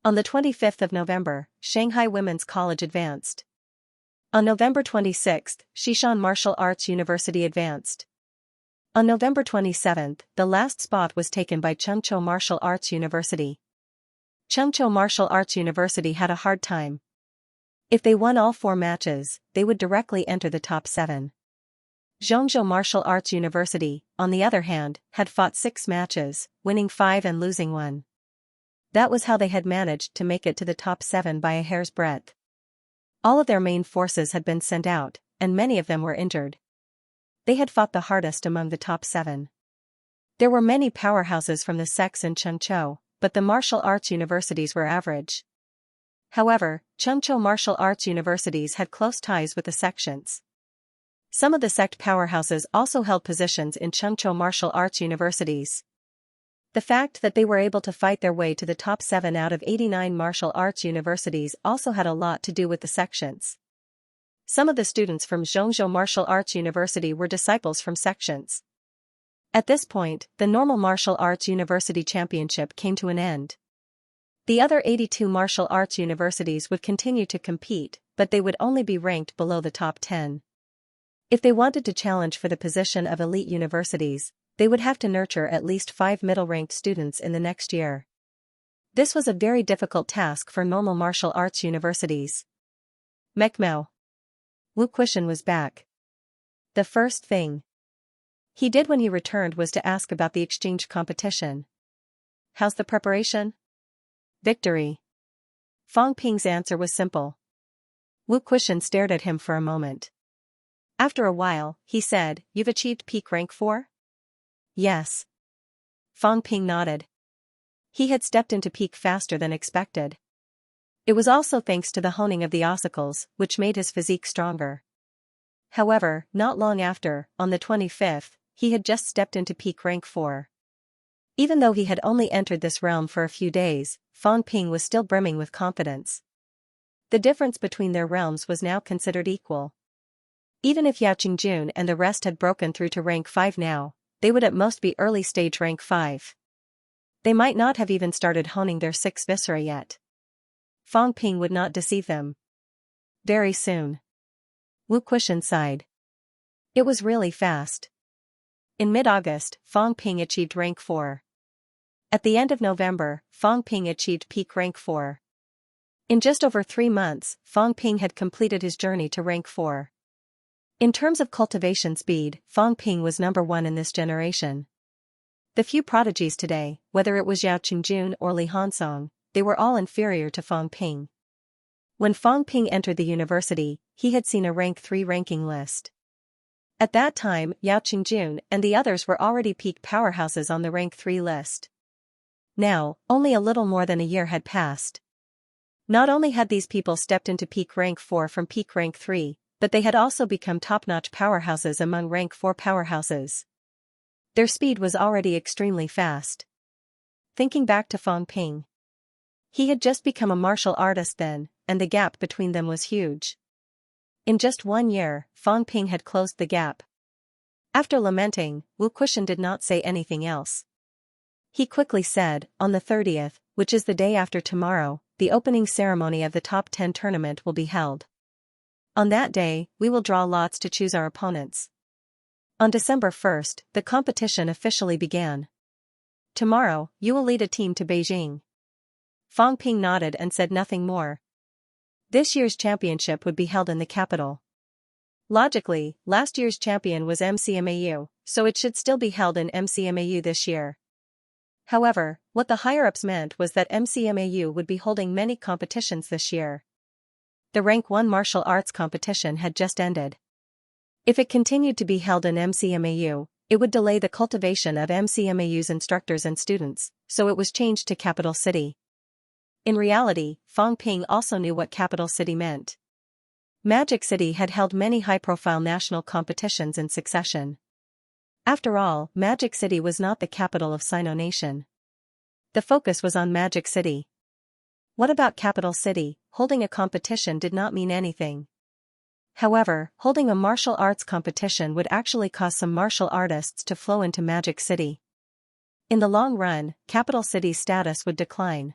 On the 25th of November, Shanghai Women's College advanced. On November 26th, Xishan Martial Arts University advanced. On November 27th, the last spot was taken by Chengzhou Martial Arts University. Chengzhou Martial Arts University had a hard time. If they won all 4 matches, they would directly enter the top 7. Zhongzhou Martial Arts University, on the other hand, had fought 6 matches, winning 5 and losing 1. That was how they had managed to make it to the top 7 by a hair's breadth. All of their main forces had been sent out, and many of them were injured. They had fought the hardest among the top 7. There were many powerhouses from the sects in Chengzhou, but the martial arts universities were average. However, Chengzhou martial arts universities had close ties with the sections. Some of the sect powerhouses also held positions in Chengzhou martial arts universities. The fact that they were able to fight their way to the top 7 out of 89 martial arts universities also had a lot to do with the sections. Some of the students from Zhongzhou Martial Arts University were disciples from sections. At this point, the normal martial arts university championship came to an end. The other 82 martial arts universities would continue to compete, but they would only be ranked below the top 10. If they wanted to challenge for the position of elite universities, they would have to nurture at least 5 middle-ranked students in the next year. This was a very difficult task for normal martial arts universities. Mekmo. Wu Quishan was back. The first thing he did when he returned was to ask about the exchange competition. How's the preparation? Victory. Fang Ping's answer was simple. Wu Quishan stared at him for a moment. After a while, he said, "You've achieved peak rank 4? Yes. Fang Ping nodded. He had stepped into peak faster than expected. It was also thanks to the honing of the ossicles, which made his physique stronger. However, not long after, on the 25th, he had just stepped into peak rank 4. Even though he had only entered this realm for a few days, Fang Ping was still brimming with confidence. The difference between their realms was now considered equal. Even if Yao Qingjun and the rest had broken through to rank 5 now, they would at most be early stage rank 5. They might not have even started honing their 6 viscera yet. Fang Ping would not deceive them. Very soon. Wu Quishan sighed. It was really fast. In mid-August, Fang Ping achieved rank 4. At the end of November, Fang Ping achieved peak rank 4. In just over 3 months, Fang Ping had completed his journey to rank 4. In terms of cultivation speed, Fang Ping was number 1 in this generation. The few prodigies today, whether it was Yao Qingjun or Li Hansong, they were all inferior to Fang Ping. When Fang Ping entered the university, he had seen a rank 3 ranking list. At that time, Yao Qingjun and the others were already peak powerhouses on the rank 3 list. Now, only a little more than a year had passed. Not only had these people stepped into peak rank 4 from peak rank 3, but they had also become top-notch powerhouses among rank 4 powerhouses. Their speed was already extremely fast. Thinking back to Fang Ping. He had just become a martial artist then, and the gap between them was huge. In just 1 year, Fang Ping had closed the gap. After lamenting, Wu Quishan did not say anything else. He quickly said, "On the 30th, which is the day after tomorrow, the opening ceremony of the top 10 tournament will be held. On that day, we will draw lots to choose our opponents." On December 1st, the competition officially began. "Tomorrow, you will lead a team to Beijing." Fang Ping nodded and said nothing more. This year's championship would be held in the capital. Logically, last year's champion was MCMAU, so it should still be held in MCMAU this year. However, what the higher-ups meant was that MCMAU would be holding many competitions this year. The Rank 1 martial arts competition had just ended. If it continued to be held in MCMAU, it would delay the cultivation of MCMAU's instructors and students, so it was changed to Capital City. In reality, Fang Ping also knew what Capital City meant. Magic City had held many high-profile national competitions in succession. After all, Magic City was not the capital of Sino Nation. The focus was on Magic City. What about Capital City? Holding a competition did not mean anything. However, holding a martial arts competition would actually cause some martial artists to flow into Magic City. In the long run, Capital City's status would decline.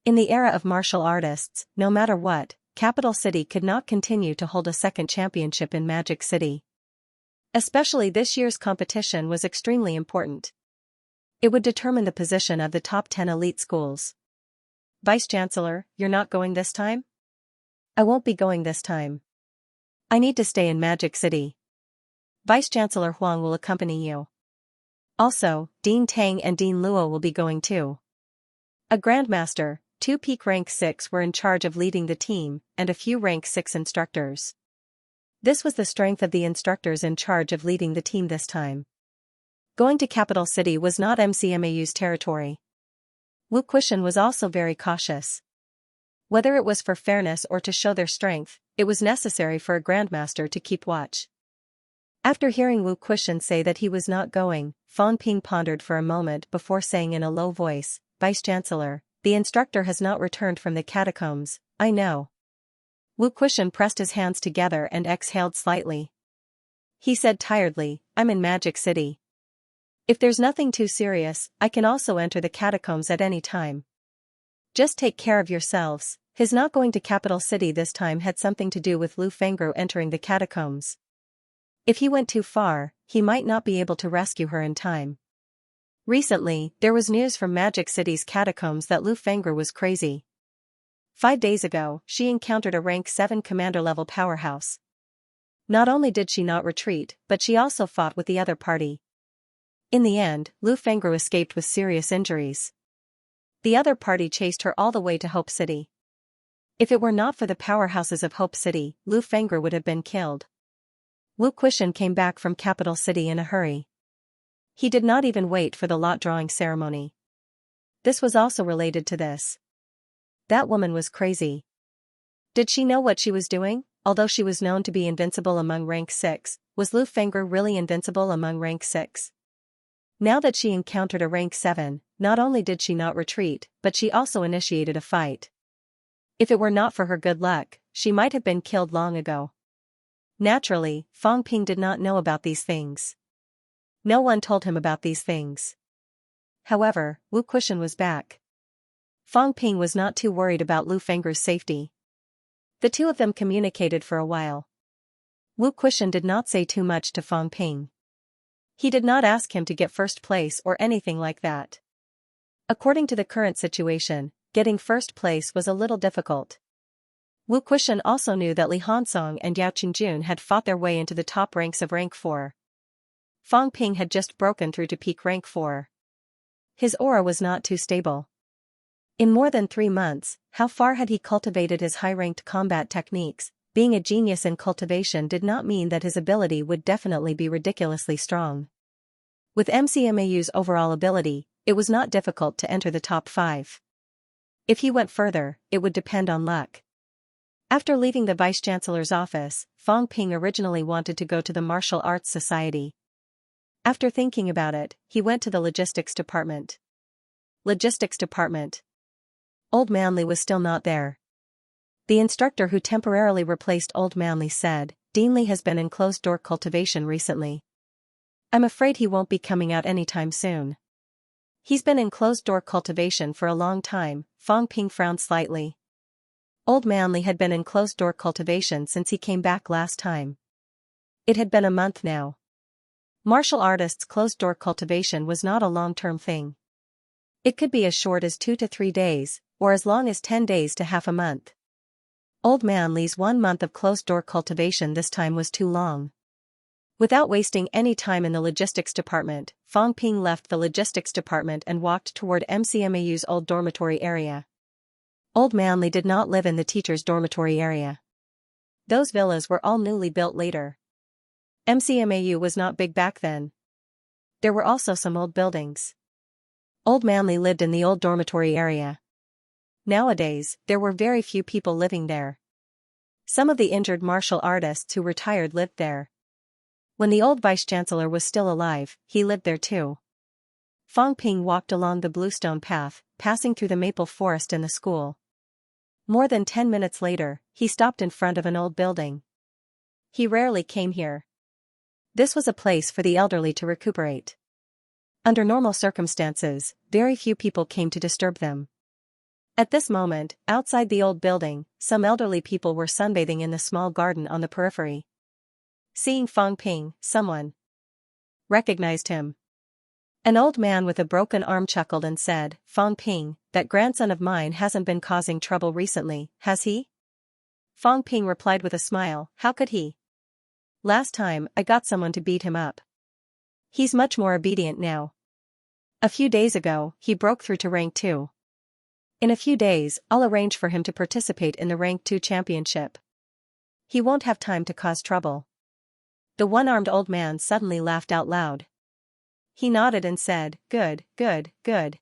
In the era of martial artists, no matter what, Capital City could not continue to hold a second championship in Magic City. Especially this year's competition was extremely important. It would determine the position of the top 10 elite schools. "Vice-Chancellor, you're not going this time?" "I won't be going this time. I need to stay in Magic City. Vice-Chancellor Huang will accompany you. Also, Dean Tang and Dean Luo will be going too." A Grandmaster, 2 peak rank 6 were in charge of leading the team, and a few rank 6 instructors. This was the strength of the instructors in charge of leading the team this time. Going to Capital City was not MCMAU's territory. Wu Quishan was also very cautious. Whether it was for fairness or to show their strength, it was necessary for a Grandmaster to keep watch. After hearing Wu Quishan say that he was not going, Fang Ping pondered for a moment before saying in a low voice, "Vice-Chancellor, the instructor has not returned from the catacombs, I know." Wu Quishan pressed his hands together and exhaled slightly. He said tiredly, "I'm in Magic City. If there's nothing too serious, I can also enter the catacombs at any time. Just take care of yourselves." His not going to Capital City this time had something to do with Lu Fengru entering the catacombs. If he went too far, he might not be able to rescue her in time. Recently, there was news from Magic City's catacombs that Lu Fengru was crazy. 5 days ago, she encountered a rank 7 commander-level powerhouse. Not only did she not retreat, but she also fought with the other party. In the end, Lu Fengru escaped with serious injuries. The other party chased her all the way to Hope City. If it were not for the powerhouses of Hope City, Lu Fengru would have been killed. Wu Quishan came back from Capital City in a hurry. He did not even wait for the lot-drawing ceremony. This was also related to this. That woman was crazy. Did she know what she was doing? Although she was known to be invincible among rank 6, was Lu Fengru really invincible among rank 6? Now that she encountered a rank 7, not only did she not retreat, but she also initiated a fight. If it were not for her good luck, she might have been killed long ago. Naturally, Fang Ping did not know about these things. No one told him about these things. However, Wu Quishan was back. Fang Ping was not too worried about Lu Fengru's safety. The two of them communicated for a while. Wu Quishan did not say too much to Fang Ping. He did not ask him to get first place or anything like that. According to the current situation, getting first place was a little difficult. Wu Quishan also knew that Li Hansong and Yao Qingjun had fought their way into the top ranks of rank 4. Fang Ping had just broken through to peak rank 4. His aura was not too stable. In more than 3 months, how far had he cultivated his high-ranked combat techniques? Being a genius in cultivation did not mean that his ability would definitely be ridiculously strong. With MCMAU's overall ability, it was not difficult to enter the top 5. If he went further, it would depend on luck. After leaving the Vice-Chancellor's office, Fang Ping originally wanted to go to the Martial Arts Society. After thinking about it, he went to the Logistics Department. Logistics Department. Old Manly was still not there. The instructor who temporarily replaced Old Manly said, "Dean Li has been in closed-door cultivation recently. I'm afraid he won't be coming out anytime soon." He's been in closed-door cultivation for a long time, Fang Ping frowned slightly. Old Manly had been in closed-door cultivation since he came back last time. It had been a month now. Martial artists' closed-door cultivation was not a long-term thing. It could be as short as 2 to 3 days, or as long as 10 days to half a month. Old Manly's 1 month of closed-door cultivation this time was too long. Without wasting any time in the logistics department, Fang Ping left the logistics department and walked toward MCMAU's old dormitory area. Old Manly did not live in the teacher's dormitory area. Those villas were all newly built later. MCMAU was not big back then. There were also some old buildings. Old Manly lived in the old dormitory area. Nowadays, there were very few people living there. Some of the injured martial artists who retired lived there. When the old vice-chancellor was still alive, he lived there too. Fang Ping walked along the bluestone path, passing through the maple forest and the school. More than 10 minutes later, he stopped in front of an old building. He rarely came here. This was a place for the elderly to recuperate. Under normal circumstances, very few people came to disturb them. At this moment, outside the old building, some elderly people were sunbathing in the small garden on the periphery. Seeing Fang Ping, someone recognized him. An old man with a broken arm chuckled and said, "Fang Ping, that grandson of mine hasn't been causing trouble recently, has he?" Fang Ping replied with a smile, "How could he? Last time, I got someone to beat him up. He's much more obedient now. A few days ago, he broke through to rank 2. In a few days, I'll arrange for him to participate in the rank 2 championship. He won't have time to cause trouble." The one-armed old man suddenly laughed out loud. He nodded and said, "Good, good, good.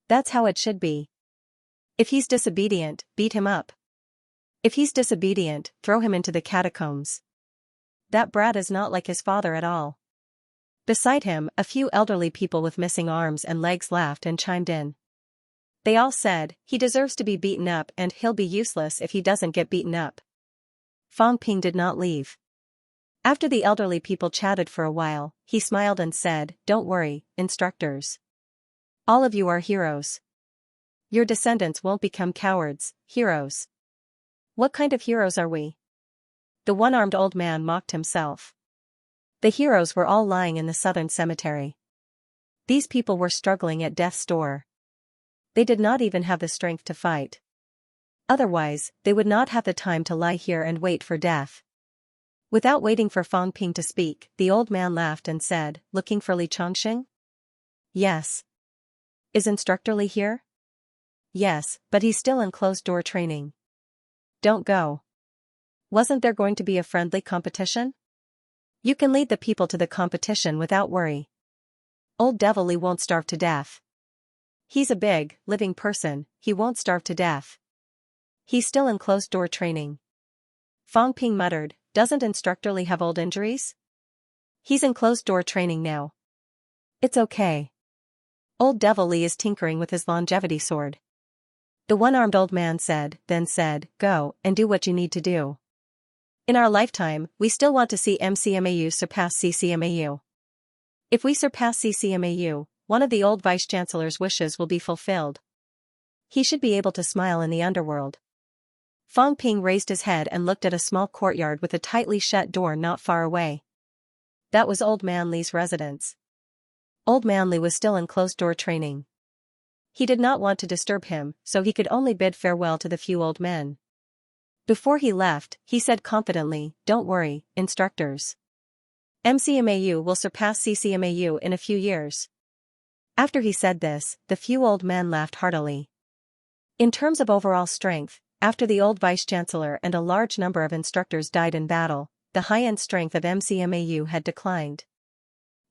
That's how it should be. If he's disobedient, beat him up. If he's disobedient, throw him into the catacombs. That brat is not like his father at all." Beside him, a few elderly people with missing arms and legs laughed and chimed in. They all said, "He deserves to be beaten up and he'll be useless if he doesn't get beaten up." Fang Ping did not leave. After the elderly people chatted for a while, he smiled and said, "Don't worry, instructors. All of you are heroes. Your descendants won't become cowards, heroes." "What kind of heroes are we?" The one-armed old man mocked himself. The heroes were all lying in the southern cemetery. These people were struggling at death's door. They did not even have the strength to fight. Otherwise, they would not have the time to lie here and wait for death. Without waiting for Fang Ping to speak, the old man laughed and said, "Looking for Li Chongqing?" "Yes." "Is Instructor Li here?" "Yes, but he's still in closed-door training." "Don't go. Wasn't there going to be a friendly competition?" "You can lead the people to the competition without worry. Old Devil Li won't starve to death. He's a big, living person, he won't starve to death. He's still in closed-door training." Fang Ping muttered, "Doesn't Instructor Li have old injuries?" "He's in closed-door training now. It's okay. Old Devil Li is tinkering with his longevity sword." The one-armed old man then said, "Go, and do what you need to do. In our lifetime, we still want to see MCMAU surpass CCMAU. If we surpass CCMAU, one of the old vice-chancellor's wishes will be fulfilled. He should be able to smile in the underworld." Fang Ping raised his head and looked at a small courtyard with a tightly shut door not far away. That was Old Man Li's residence. Old Man Li was still in closed-door training. He did not want to disturb him, so he could only bid farewell to the few old men. Before he left, he said confidently, "Don't worry, instructors. MCMAU will surpass CCMAU in a few years." After he said this, the few old men laughed heartily. In terms of overall strength, after the old vice-chancellor and a large number of instructors died in battle, the high-end strength of MCMAU had declined.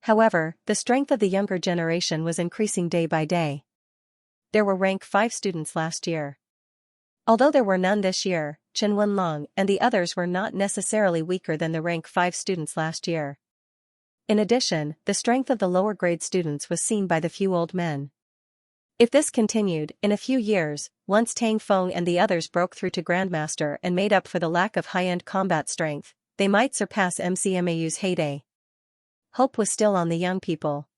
However, the strength of the younger generation was increasing day by day. There were rank 5 students last year. Although there were none this year, Chen Wenlong and the others were not necessarily weaker than the rank 5 students last year. In addition, the strength of the lower-grade students was seen by the few old men. If this continued, in a few years, once Tang Feng and the others broke through to Grandmaster and made up for the lack of high-end combat strength, they might surpass MCMAU's heyday. Hope was still on the young people.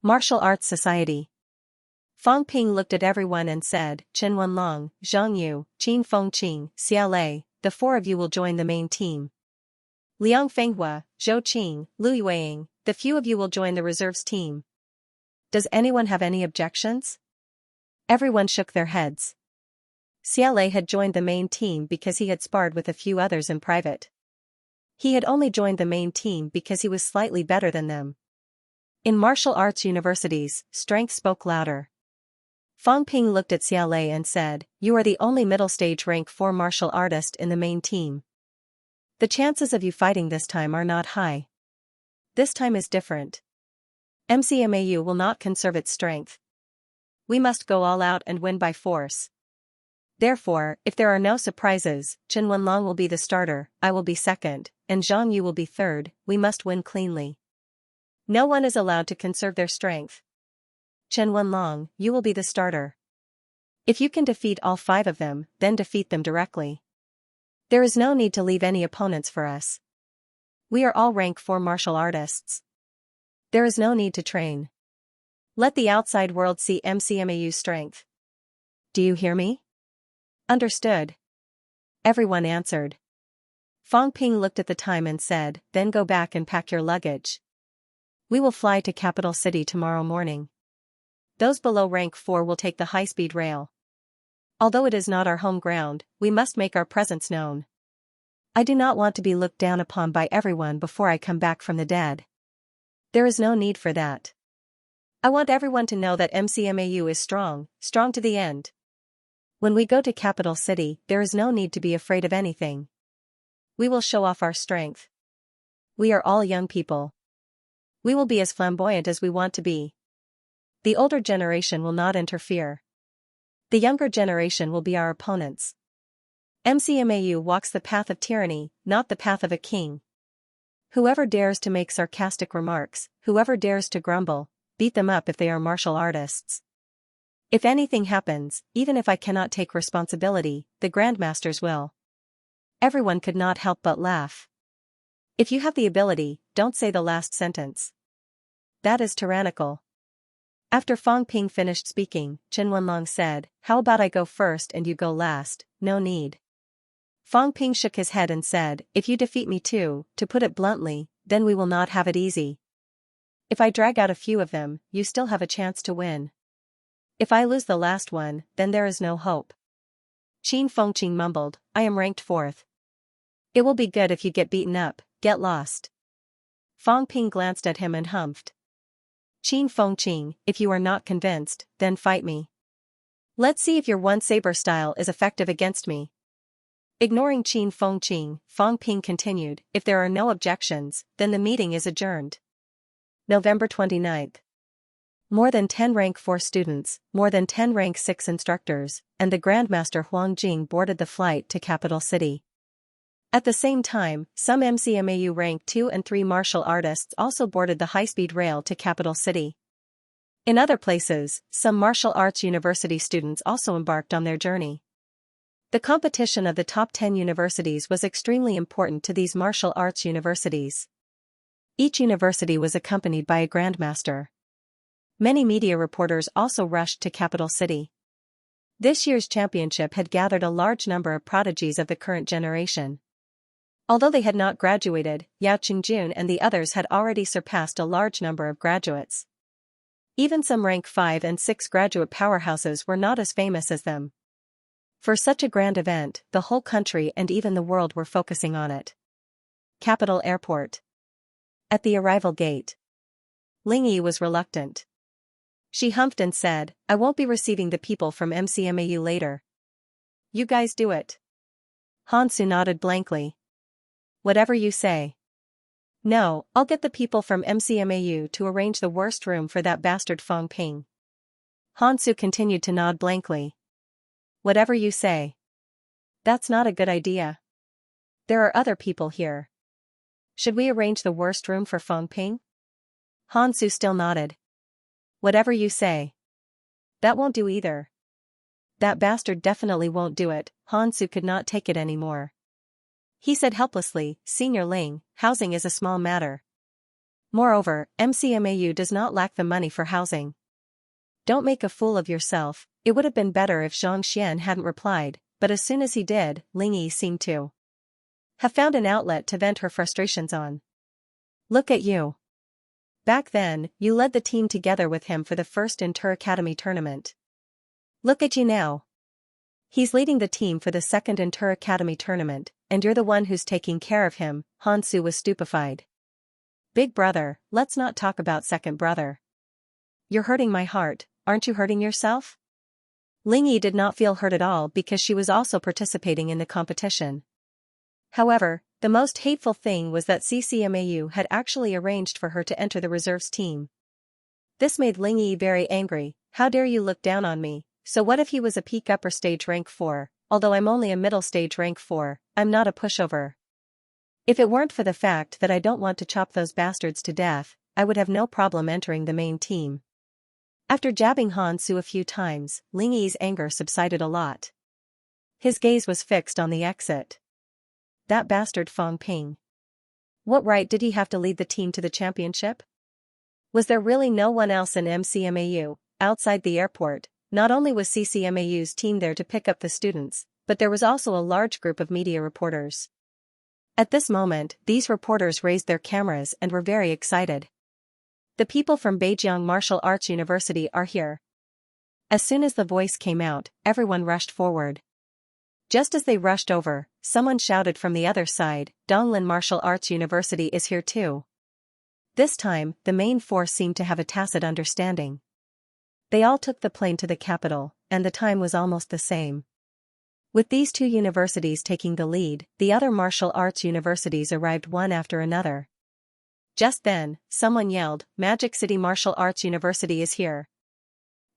Martial Arts Society. Fang Ping looked at everyone and said, "Chen Wenlong, Zhang Yu, Qin Fengqing, Xia Lei, the 4 of you will join the main team. Liang Fenghua, Zhou Qing, Lu Yueying, the few of you will join the reserves team. Does anyone have any objections?" Everyone shook their heads. Xia Lei had joined the main team because he had sparred with a few others in private. He had only joined the main team because he was slightly better than them. In martial arts universities, strength spoke louder. Fang Ping looked at Xia Lei and said, "You are the only middle-stage rank 4 martial artist in the main team. The chances of you fighting this time are not high. This time is different. MCMAU will not conserve its strength. We must go all out and win by force. Therefore, if there are no surprises, Chen Wenlong will be the starter, I will be second, and Zhang Yu will be third. We must win cleanly. No one is allowed to conserve their strength. Chen Wenlong, you will be the starter. If you can defeat all 5 of them, then defeat them directly. There is no need to leave any opponents for us. We are all rank 4 martial artists. There is no need to train. Let the outside world see MCMAU's strength. Do you hear me?" "Understood." Everyone answered. Fang Ping looked at the time and said, "Then go back and pack your luggage. We will fly to capital city tomorrow morning. Those below rank 4 will take the high-speed rail. Although it is not our home ground, we must make our presence known. I do not want to be looked down upon by everyone before I come back from the dead. There is no need for that. I want everyone to know that MCMAU is strong, strong to the end. When we go to capital city, there is no need to be afraid of anything. We will show off our strength. We are all young people. We will be as flamboyant as we want to be. The older generation will not interfere. The younger generation will be our opponents. MCMAU walks the path of tyranny, not the path of a king. Whoever dares to make sarcastic remarks, whoever dares to grumble, beat them up if they are martial artists. If anything happens, even if I cannot take responsibility, the grandmasters will." Everyone could not help but laugh. If you have the ability, don't say the last sentence. That is tyrannical. After Fang Ping finished speaking, Chen Wenlong said, "How about I go first and you go last?" "No need." Fang Ping shook his head and said, "If you defeat me too, to put it bluntly, then we will not have it easy." If I drag out a few of them, you still have a chance to win. If I lose the last one, then there is no hope. Qin Fengqing mumbled, I am ranked 4th. It will be good if you get beaten up, get lost. Fang Ping glanced at him and humphed. Qin Fengqing, if you are not convinced, then fight me. Let's see if your one saber style is effective against me. Ignoring Qin Fengqing, Fang Ping continued, if there are no objections, then the meeting is adjourned. November 29th. More than 10 rank 4 students, more than 10 rank 6 instructors, and the Grandmaster Huang Jing boarded the flight to capital city. At the same time, some MCMAU rank 2 and 3 martial artists also boarded the high-speed rail to capital city. In other places, some martial arts university students also embarked on their journey. The competition of the top 10 universities was extremely important to these martial arts universities. Each university was accompanied by a grandmaster. Many media reporters also rushed to capital city. This year's championship had gathered a large number of prodigies of the current generation. Although they had not graduated, Yao Qingjun and the others had already surpassed a large number of graduates. Even some rank 5 and 6 graduate powerhouses were not as famous as them. For such a grand event, the whole country and even the world were focusing on it. Capital Airport. At the arrival gate, Ling Yi was reluctant. She humphed and said, I won't be receiving the people from MCMAU later. You guys do it. Hansu nodded blankly. Whatever you say. No, I'll get the people from MCMAU to arrange the worst room for that bastard Fang Ping. Hansu continued to nod blankly. Whatever you say. That's not a good idea. There are other people here. Should we arrange the worst room for Fang Ping? Hansu still nodded. Whatever you say. That won't do either. That bastard definitely won't do it. Hansu could not take it anymore. He said helplessly, Senior Ling, housing is a small matter. Moreover, MCMAU does not lack the money for housing. Don't make a fool of yourself. It would have been better if Xianxia hadn't replied, but as soon as he did, Ling Yi seemed to have found an outlet to vent her frustrations on. Look at you. Back then, you led the team together with him for the first Inter-Academy tournament. Look at you now. He's leading the team for the second Inter-Academy tournament, and you're the one who's taking care of him. Hansu was stupefied. Big brother, let's not talk about second brother. You're hurting my heart, aren't you hurting yourself? Ling Yi did not feel hurt at all because she was also participating in the competition. However, the most hateful thing was that CCMAU had actually arranged for her to enter the reserves team. This made Ling Yi very angry. How dare you look down on me? So what if he was a peak upper stage rank 4, although I'm only a middle stage rank 4, I'm not a pushover. If it weren't for the fact that I don't want to chop those bastards to death, I would have no problem entering the main team. After jabbing Hansu a few times, Ling Yi's anger subsided a lot. His gaze was fixed on the exit. That bastard Fang Ping. What right did he have to lead the team to the championship? Was there really no one else in MCMAU, outside the airport? Not only was CCMAU's team there to pick up the students, but there was also a large group of media reporters. At this moment, these reporters raised their cameras and were very excited. The people from Beijing Martial Arts University are here. As soon as the voice came out, everyone rushed forward. Just as they rushed over, someone shouted from the other side, Donglin Martial Arts University is here too. This time, the main force seemed to have a tacit understanding. They all took the plane to the capital, and the time was almost the same. With these two universities taking the lead, the other martial arts universities arrived one after another. Just then, someone yelled, Magic City Martial Arts University is here.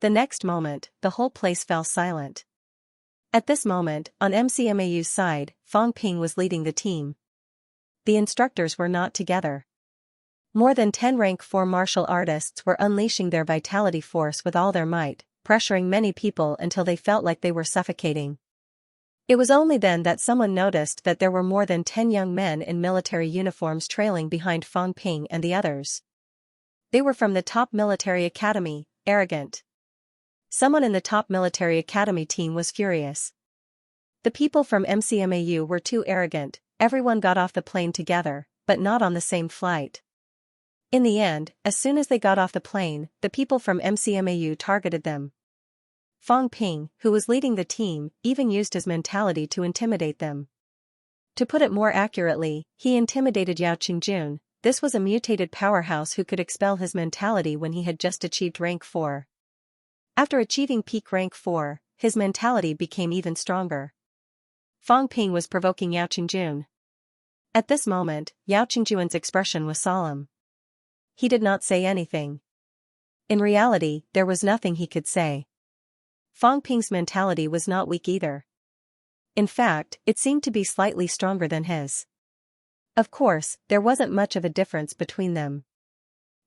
The next moment, the whole place fell silent. At this moment, on MCMAU's side, Fang Ping was leading the team. The instructors were not together. More than 10 rank 4 martial artists were unleashing their vitality force with all their might, pressuring many people until they felt like they were suffocating. It was only then that someone noticed that there were more than 10 young men in military uniforms trailing behind Fang Ping and the others. They were from the top military academy, arrogant. Someone in the top military academy team was furious. The people from MCMAU were too arrogant. Everyone got off the plane together, but not on the same flight. In the end, as soon as they got off the plane, the people from MCMAU targeted them. Fang Ping, who was leading the team, even used his mentality to intimidate them. To put it more accurately, he intimidated Yao Qingjun. This was a mutated powerhouse who could expel his mentality when he had just achieved rank 4. After achieving peak rank 4, his mentality became even stronger. Fang Ping was provoking Yao Qingjun. At this moment, Yao Qingjun's expression was solemn. He did not say anything. In reality, there was nothing he could say. Fang Ping's mentality was not weak either. In fact, it seemed to be slightly stronger than his. Of course, there wasn't much of a difference between them.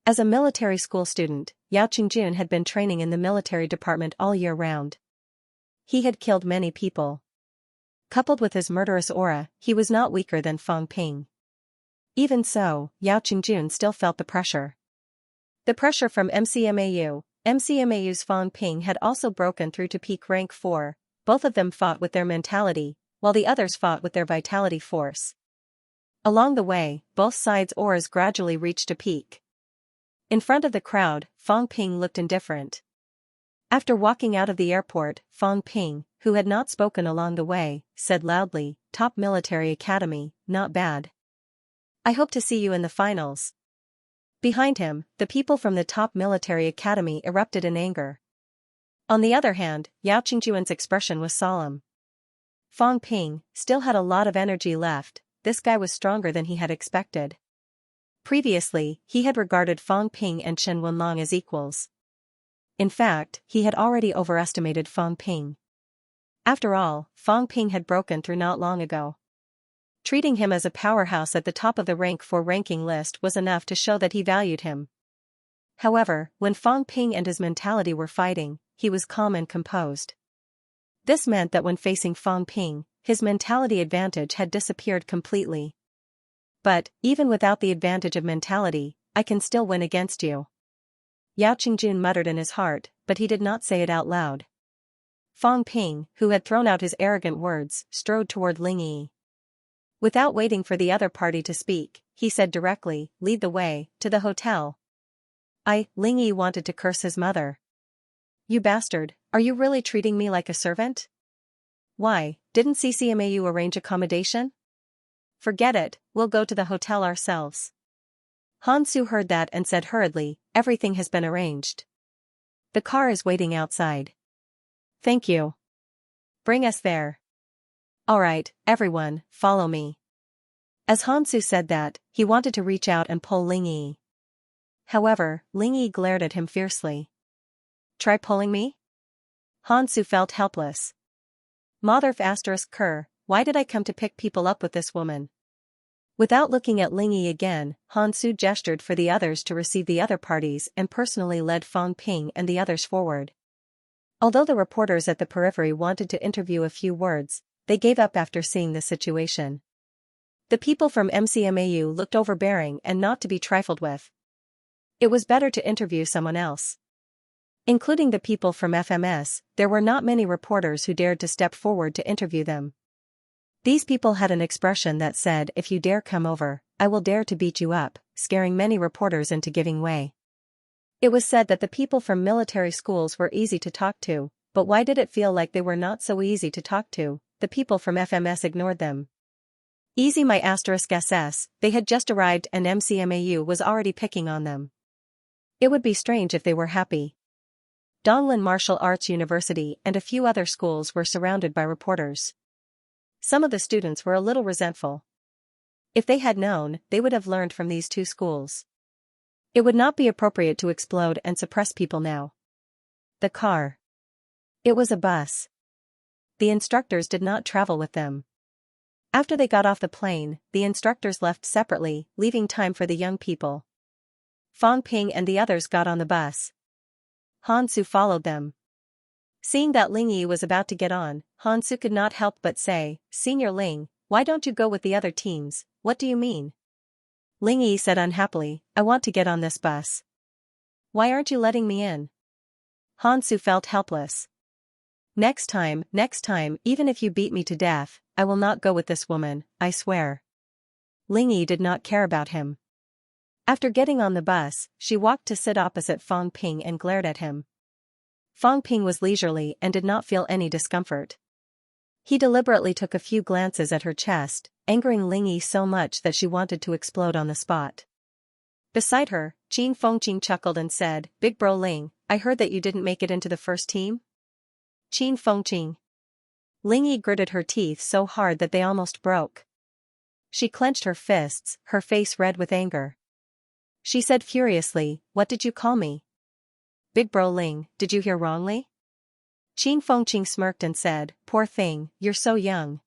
As a military school student, Yao Qingjun had been training in the military department all year round. He had killed many people. Coupled with his murderous aura, he was not weaker than Fang Ping. Even so, Yao Qingjun still felt the pressure. The pressure from MCMAU. MCMAU's Fang Ping had also broken through to peak rank 4, both of them fought with their mentality, while the others fought with their vitality force. Along the way, both sides' auras gradually reached a peak. In front of the crowd, Fang Ping looked indifferent. After walking out of the airport, Fang Ping, who had not spoken along the way, said loudly, "Top military academy, not bad. I hope to see you in the finals." Behind him, the people from the top military academy erupted in anger. On the other hand, Yao Qingjun's expression was solemn. Fang Ping still had a lot of energy left. This guy was stronger than he had expected. Previously, he had regarded Fang Ping and Chen Wenlong as equals. In fact, he had already overestimated Fang Ping. After all, Fang Ping had broken through not long ago. Treating him as a powerhouse at the top of the rank 4 ranking list was enough to show that he valued him. However, when Fang Ping and his mentality were fighting, he was calm and composed. This meant that when facing Fang Ping, his mentality advantage had disappeared completely. But, even without the advantage of mentality, I can still win against you. Yao Qingjun muttered in his heart, but he did not say it out loud. Fang Ping, who had thrown out his arrogant words, strode toward Ling Yi. Without waiting for the other party to speak, he said directly, "Lead the way, to the hotel." Ling Yi wanted to curse his mother. "You bastard, are you really treating me like a servant? Why, didn't CCMAU arrange accommodation? Forget it, we'll go to the hotel ourselves." Han Su heard that and said hurriedly, "Everything has been arranged. The car is waiting outside." "Thank you. Bring us there." "Alright, everyone, follow me." As Han Su said that, he wanted to reach out and pull Ling Yi. However, Ling Yi glared at him fiercely. "Try pulling me?" Han Su felt helpless. Motherf *Ker, why did I come to pick people up with this woman? Without looking at Ling Yi again, Han Su gestured for the others to receive the other parties and personally led Fang Ping and the others forward. Although the reporters at the periphery wanted to interview a few words, they gave up after seeing the situation. The people from MCMAU looked overbearing and not to be trifled with. It was better to interview someone else. Including the people from FMS, there were not many reporters who dared to step forward to interview them. These people had an expression that said, "If you dare come over, I will dare to beat you up," scaring many reporters into giving way. It was said that the people from military schools were easy to talk to, but why did it feel like they were not so easy to talk to? The people from FMS ignored them. Easy my *SS, they had just arrived and MCMAU was already picking on them. It would be strange if they were happy. Donglin Martial Arts University and a few other schools were surrounded by reporters. Some of the students were a little resentful. If they had known, they would have learned from these two schools. It would not be appropriate to explode and suppress people now. The car. It was a bus. The instructors did not travel with them. After they got off the plane, the instructors left separately, leaving time for the young people. Fang Ping and the others got on the bus. Han Su followed them. Seeing that Ling Yi was about to get on, Han Su could not help but say, "Senior Ling, why don't you go with the other teams? What do you mean?" Ling Yi said unhappily, "I want to get on this bus." "Why aren't you letting me in?" Han Su felt helpless. Next time, even if you beat me to death, I will not go with this woman, I swear." Ling Yi did not care about him. After getting on the bus, she walked to sit opposite Fang Ping and glared at him. Fang Ping was leisurely and did not feel any discomfort. He deliberately took a few glances at her chest, angering Ling Yi so much that she wanted to explode on the spot. Beside her, Qin Fengqing chuckled and said, "Big bro Ling, I heard that you didn't make it into the first team?" Qin Fengqing. Ling Yi gritted her teeth so hard that they almost broke. She clenched her fists, her face red with anger. She said furiously, "What did you call me? Big bro Ling, did you hear wrongly?" Qin Fengqing smirked and said, "Poor thing, you're so young."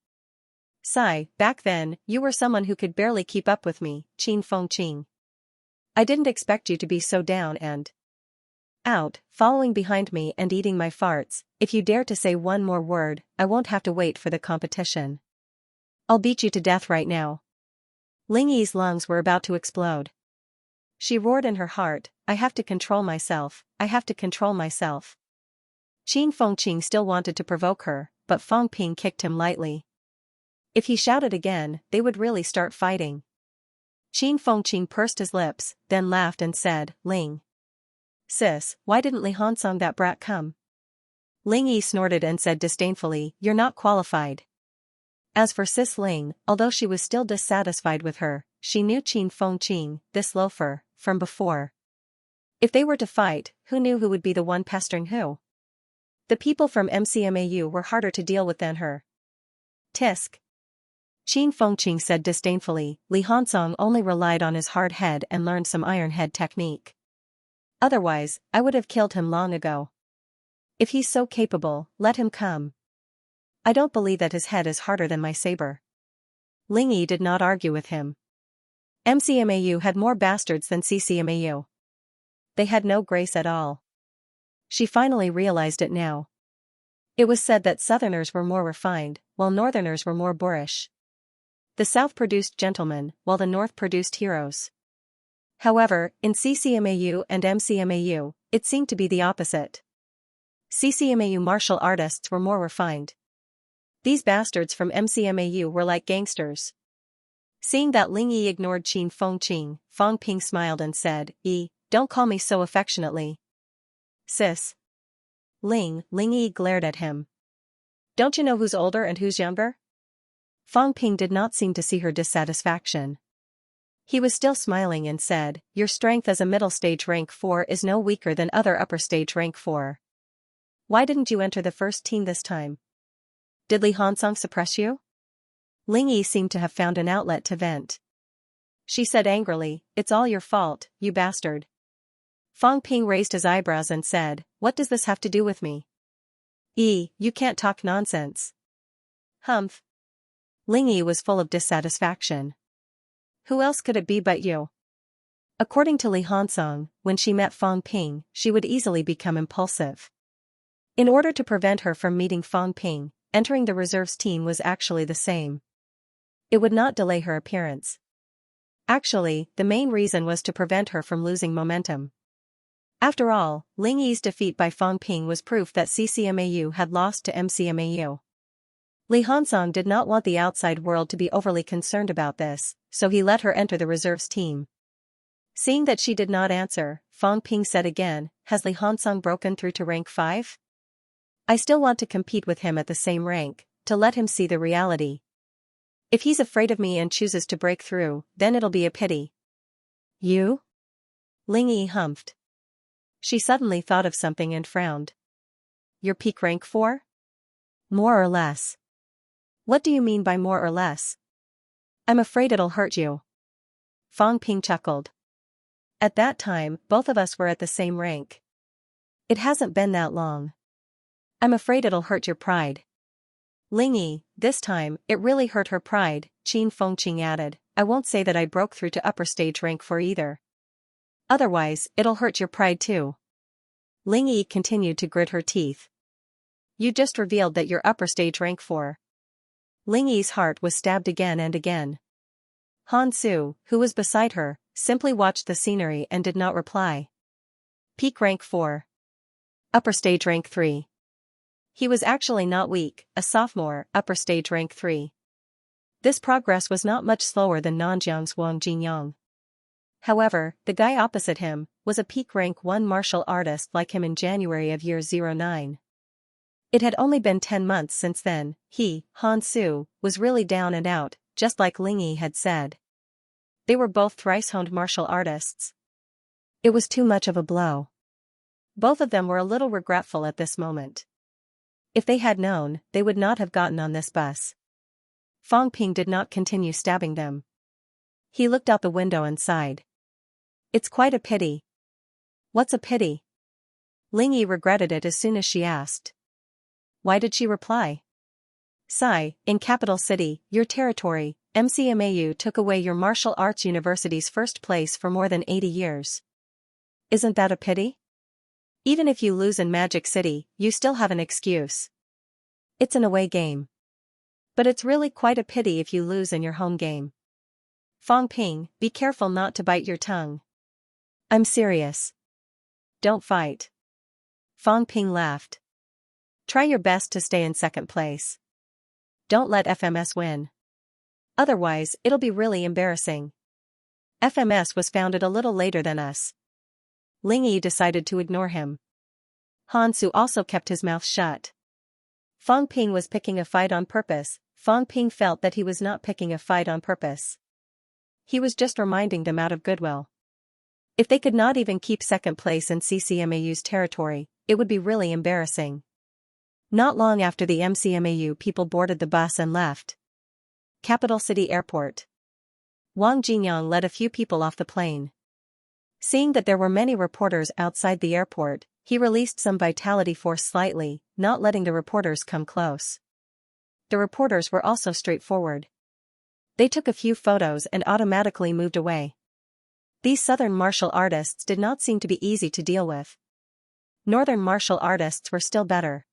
"Sigh, back then, you were someone who could barely keep up with me, Qin Fengqing. I didn't expect you to be so down and out, following behind me and eating my farts. If you dare to say one more word, I won't have to wait for the competition. I'll beat you to death right now." Ling Yi's lungs were about to explode. She roared in her heart, "I have to control myself, I have to control myself." Qin Fengqing still wanted to provoke her, but Fang Ping kicked him lightly. If he shouted again, they would really start fighting. Qin Fengqing pursed his lips, then laughed and said, "Ling. Sis, why didn't Li Hansong that brat come?" Ling Yi snorted and said disdainfully, "You're not qualified." As for Sis Ling, although she was still dissatisfied with her, she knew Qin Fengqing, this loafer, from before. If they were to fight, who knew who would be the one pestering who? The people from MCMAU were harder to deal with than her. Tisk. Qin Fengqing said disdainfully, "Li Hansong only relied on his hard head and learned some iron head technique. Otherwise, I would have killed him long ago. If he's so capable, let him come. I don't believe that his head is harder than my saber." Ling Yi did not argue with him. MCMAU had more bastards than CCMAU. They had no grace at all. She finally realized it now. It was said that Southerners were more refined, while Northerners were more boorish. The South produced gentlemen, while the North produced heroes. However, in CCMAU and MCMAU, it seemed to be the opposite. CCMAU martial artists were more refined. These bastards from MCMAU were like gangsters. Seeing that Ling Yi ignored Qin Fengqing, Fang Ping smiled and said, Don't call me so affectionately. Sis. Ling Yi glared at him. Don't you know who's older and who's younger? Fang Ping did not seem to see her dissatisfaction. He was still smiling and said, "Your strength as a middle stage rank 4 is no weaker than other upper stage rank 4. Why didn't you enter the first team this time? Did Li Hansong suppress you?" Ling Yi seemed to have found an outlet to vent. She said angrily, "It's all your fault, you bastard." Fang Ping raised his eyebrows and said, "What does this have to do with me?" You can't talk nonsense." Humph. Ling Yi was full of dissatisfaction. Who else could it be but you? According to Li Hansong, when she met Fang Ping, she would easily become impulsive. In order to prevent her from meeting Fang Ping, entering the reserves team was actually the same. It would not delay her appearance. Actually, the main reason was to prevent her from losing momentum. After all, Ling Yi's defeat by Fang Ping was proof that CCMAU had lost to MCMAU. Li Hansong did not want the outside world to be overly concerned about this, so he let her enter the reserves team. Seeing that she did not answer, Fang Ping said again, "Has Li Hansong broken through to rank 5? I still want to compete with him at the same rank, to let him see the reality. If he's afraid of me and chooses to break through, then it'll be a pity." You? Ling Yi humphed. She suddenly thought of something and frowned. Your peak rank 4? More or less. What do you mean by more or less? I'm afraid it'll hurt you. Fang Ping chuckled. At that time, both of us were at the same rank. It hasn't been that long. I'm afraid it'll hurt your pride. Ling Yi, this time, it really hurt her pride, Qin Fengqing added. I won't say that I broke through to upper stage rank 4 either. Otherwise, it'll hurt your pride too. Ling Yi continued to grit her teeth. You just revealed that you're upper stage rank 4. Ling Yi's heart was stabbed again and again. Han Su, who was beside her, simply watched the scenery and did not reply. Peak rank 4. Upper stage rank 3. He was actually not weak, a sophomore, upper stage rank 3. This progress was not much slower than Nanjiang's Wang Jinyang. However, the guy opposite him was a peak rank 1 martial artist like him in January of year 09. It had only been 10 months since then. Han Su, was really down and out, just like Ling Yi had said. They were both thrice-honed martial artists. It was too much of a blow. Both of them were a little regretful at this moment. If they had known, they would not have gotten on this bus. Fang Ping did not continue stabbing them. He looked out the window and sighed. It's quite a pity. What's a pity? Ling Yi regretted it as soon as she asked. Why did she reply? Sigh, in capital city, your territory, MCMAU took away your martial arts university's first place for more than 80 years. Isn't that a pity? Even if you lose in Magic City, you still have an excuse. It's an away game. But it's really quite a pity if you lose in your home game. Fang Ping, be careful not to bite your tongue. I'm serious. Don't fight. Fang Ping laughed. Try your best to stay in second place. Don't let FMS win. Otherwise, it'll be really embarrassing. FMS was founded a little later than us. Ling Yi decided to ignore him. Han Su also kept his mouth shut. Fang Ping was picking a fight on purpose. Fang Ping felt that he was not picking a fight on purpose. He was just reminding them out of goodwill. If they could not even keep second place in CCMAU's territory, it would be really embarrassing. Not long after the MCMAU people boarded the bus and left. Capital City Airport. Wang Jinyang led a few people off the plane. Seeing that there were many reporters outside the airport, he released some vitality force slightly, not letting the reporters come close. The reporters were also straightforward. They took a few photos and automatically moved away. These southern martial artists did not seem to be easy to deal with. Northern martial artists were still better.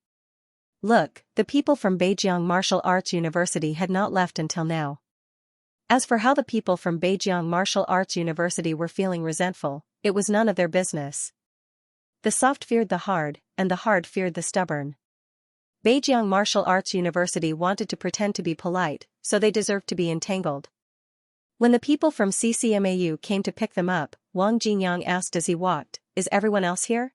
Look, the people from Beijiang Martial Arts University had not left until now. As for how the people from Beijiang Martial Arts University were feeling resentful, it was none of their business. The soft feared the hard, and the hard feared the stubborn. Beijiang Martial Arts University wanted to pretend to be polite, so they deserved to be entangled. When the people from CCMAU came to pick them up, Wang Jinyang asked as he walked, "Is everyone else here?"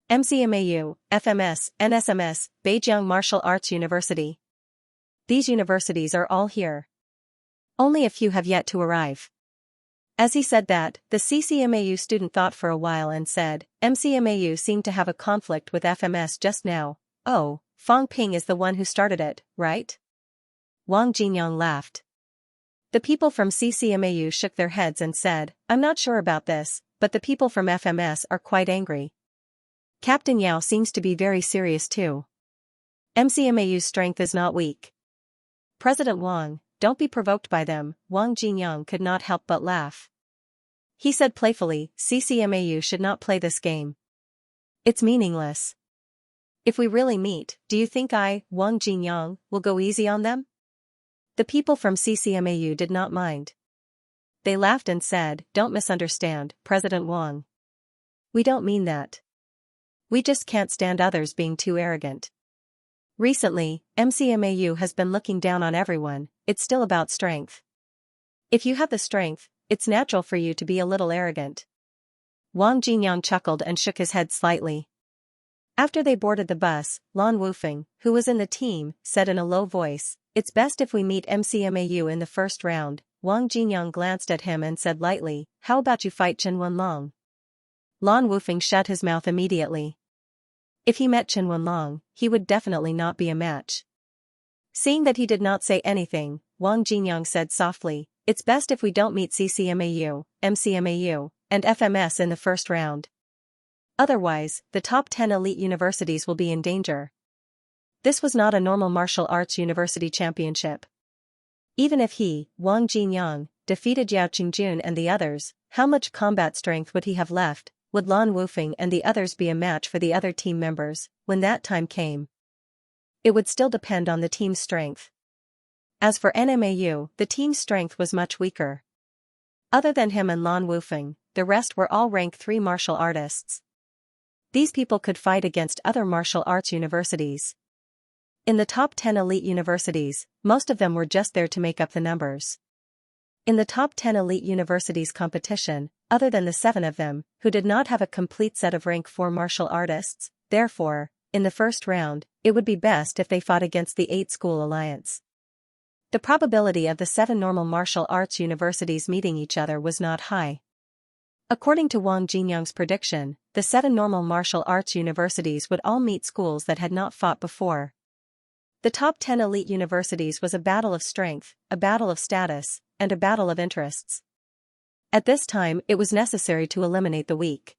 MCMAU, FMS, NSMS, Beijiang Martial Arts University. These universities are all here. Only a few have yet to arrive. As he said that, the CCMAU student thought for a while and said, MCMAU seemed to have a conflict with FMS just now. Oh, Fang Ping is the one who started it, right? Wang Jinyang laughed. The people from CCMAU shook their heads and said, I'm not sure about this, but the people from FMS are quite angry. Captain Yao seems to be very serious too. MCMAU's strength is not weak. President Wang, don't be provoked by them. Wang Jinyang could not help but laugh. He said playfully, CCMAU should not play this game. It's meaningless. If we really meet, do you think Wang Jinyang, will go easy on them? The people from CCMAU did not mind. They laughed and said, don't misunderstand, President Wang. We don't mean that. We just can't stand others being too arrogant. Recently, MCMAU has been looking down on everyone. It's still about strength. If you have the strength, it's natural for you to be a little arrogant. Wang Jinyang chuckled and shook his head slightly. After they boarded the bus, Lan Wufeng, who was in the team, said in a low voice, it's best if we meet MCMAU in the first round. Wang Jinyang glanced at him and said lightly, how about you fight Chen Wenlong? Lan Wufeng shut his mouth immediately. If he met Chen Wenlong, he would definitely not be a match. Seeing that he did not say anything, Wang Jinyang said softly, it's best if we don't meet CCMAU, MCMAU, and FMS in the first round. Otherwise, the top 10 elite universities will be in danger. This was not a normal martial arts university championship. Even if he, Wang Jinyang, defeated Yao Qingjun and the others, how much combat strength would he have left? Would Lan Wufeng and the others be a match for the other team members, when that time came? It would still depend on the team's strength. As for NMAU, the team's strength was much weaker. Other than him and Lan Wufeng, the rest were all rank 3 martial artists. These people could fight against other martial arts universities. In the top 10 elite universities, most of them were just there to make up the numbers. In the top 10 elite universities competition, other than the 7 of them, who did not have a complete set of rank 4 martial artists, therefore, in the first round, it would be best if they fought against the 8-school alliance. The probability of the 7 normal martial arts universities meeting each other was not high. According to Wang Jinyang's prediction, the 7 normal martial arts universities would all meet schools that had not fought before. The top 10 elite universities was a battle of strength, a battle of status, and a battle of interests. At this time, it was necessary to eliminate the weak.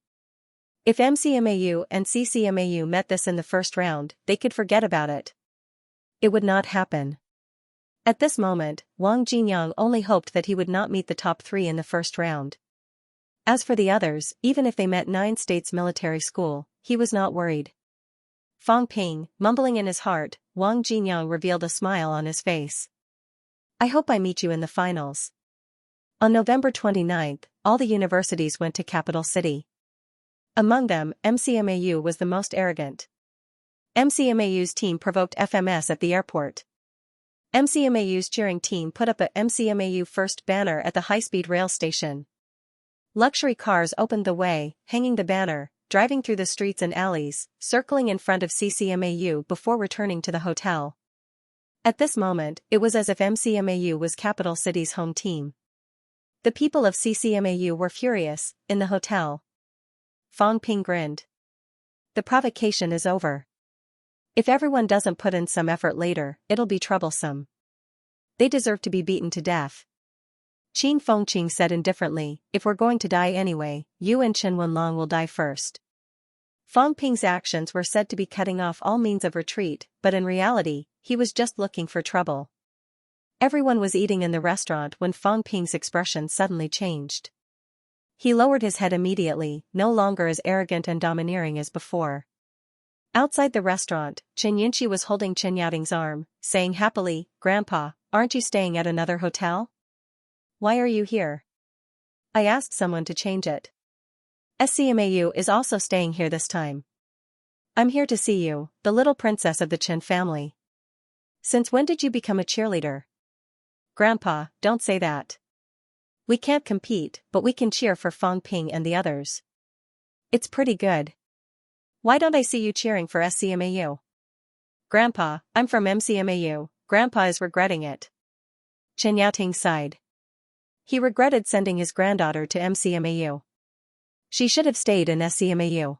If MCMAU and CCMAU met this in the first round, they could forget about it. It would not happen. At this moment, Wang Jinyang only hoped that he would not meet the top 3 in the first round. As for the others, even if they met 9 states military school, he was not worried. Fang Ping, mumbling in his heart, Wang Jinyang revealed a smile on his face. I hope I meet you in the finals. On November 29th, all the universities went to capital city. Among them, MCMAU was the most arrogant. MCMAU's team provoked FMS at the airport. MCMAU's cheering team put up a MCMAU first banner at the high-speed rail station. Luxury cars opened the way, hanging the banner, driving through the streets and alleys, circling in front of CCMAU before returning to the hotel. At this moment, it was as if MCMAU was capital city's home team. The people of CCMAU were furious. In the hotel, Fang Ping grinned. The provocation is over. If everyone doesn't put in some effort later, it'll be troublesome. They deserve to be beaten to death. Qin Fengqing said indifferently, if we're going to die anyway, you and Chen Wenlong will die first. Fang Ping's actions were said to be cutting off all means of retreat, but in reality, he was just looking for trouble. Everyone was eating in the restaurant when Fang Ping's expression suddenly changed. He lowered his head immediately, no longer as arrogant and domineering as before. Outside the restaurant, Chen Yunqi was holding Chen Yaoting's arm, saying happily, Grandpa, aren't you staying at another hotel? Why are you here? I asked someone to change it. SCMAU is also staying here this time. I'm here to see you, the little princess of the Chen family. Since when did you become a cheerleader? Grandpa, don't say that. We can't compete, but we can cheer for Fang Ping and the others. It's pretty good. Why don't I see you cheering for SCMAU? Grandpa, I'm from MCMAU, Grandpa is regretting it. Chen Yaoting sighed. He regretted sending his granddaughter to MCMAU. She should have stayed in SCMAU.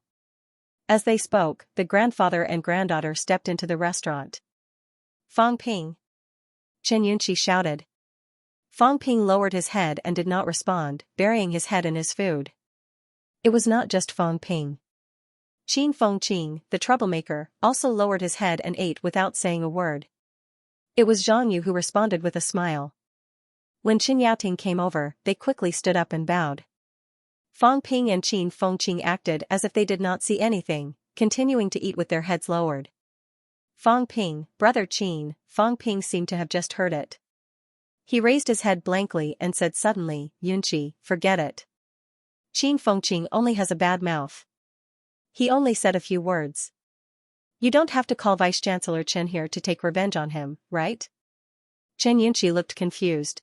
As they spoke, the grandfather and granddaughter stepped into the restaurant. Fang Ping. Chen Yunqi shouted. Fang Ping lowered his head and did not respond, burying his head in his food. It was not just Fang Ping. Qin Fengqing, the troublemaker, also lowered his head and ate without saying a word. It was Zhang Yu who responded with a smile. When Chen Yaoting came over, they quickly stood up and bowed. Fang Ping and Qin Fengqing acted as if they did not see anything, continuing to eat with their heads lowered. Fang Ping, brother Qin, Fang Ping seemed to have just heard it. He raised his head blankly and said suddenly, Yunqi, forget it. Qin Fengqing only has a bad mouth. He only said a few words. You don't have to call Vice-Chancellor Chen here to take revenge on him, right? Chen Yunqi looked confused.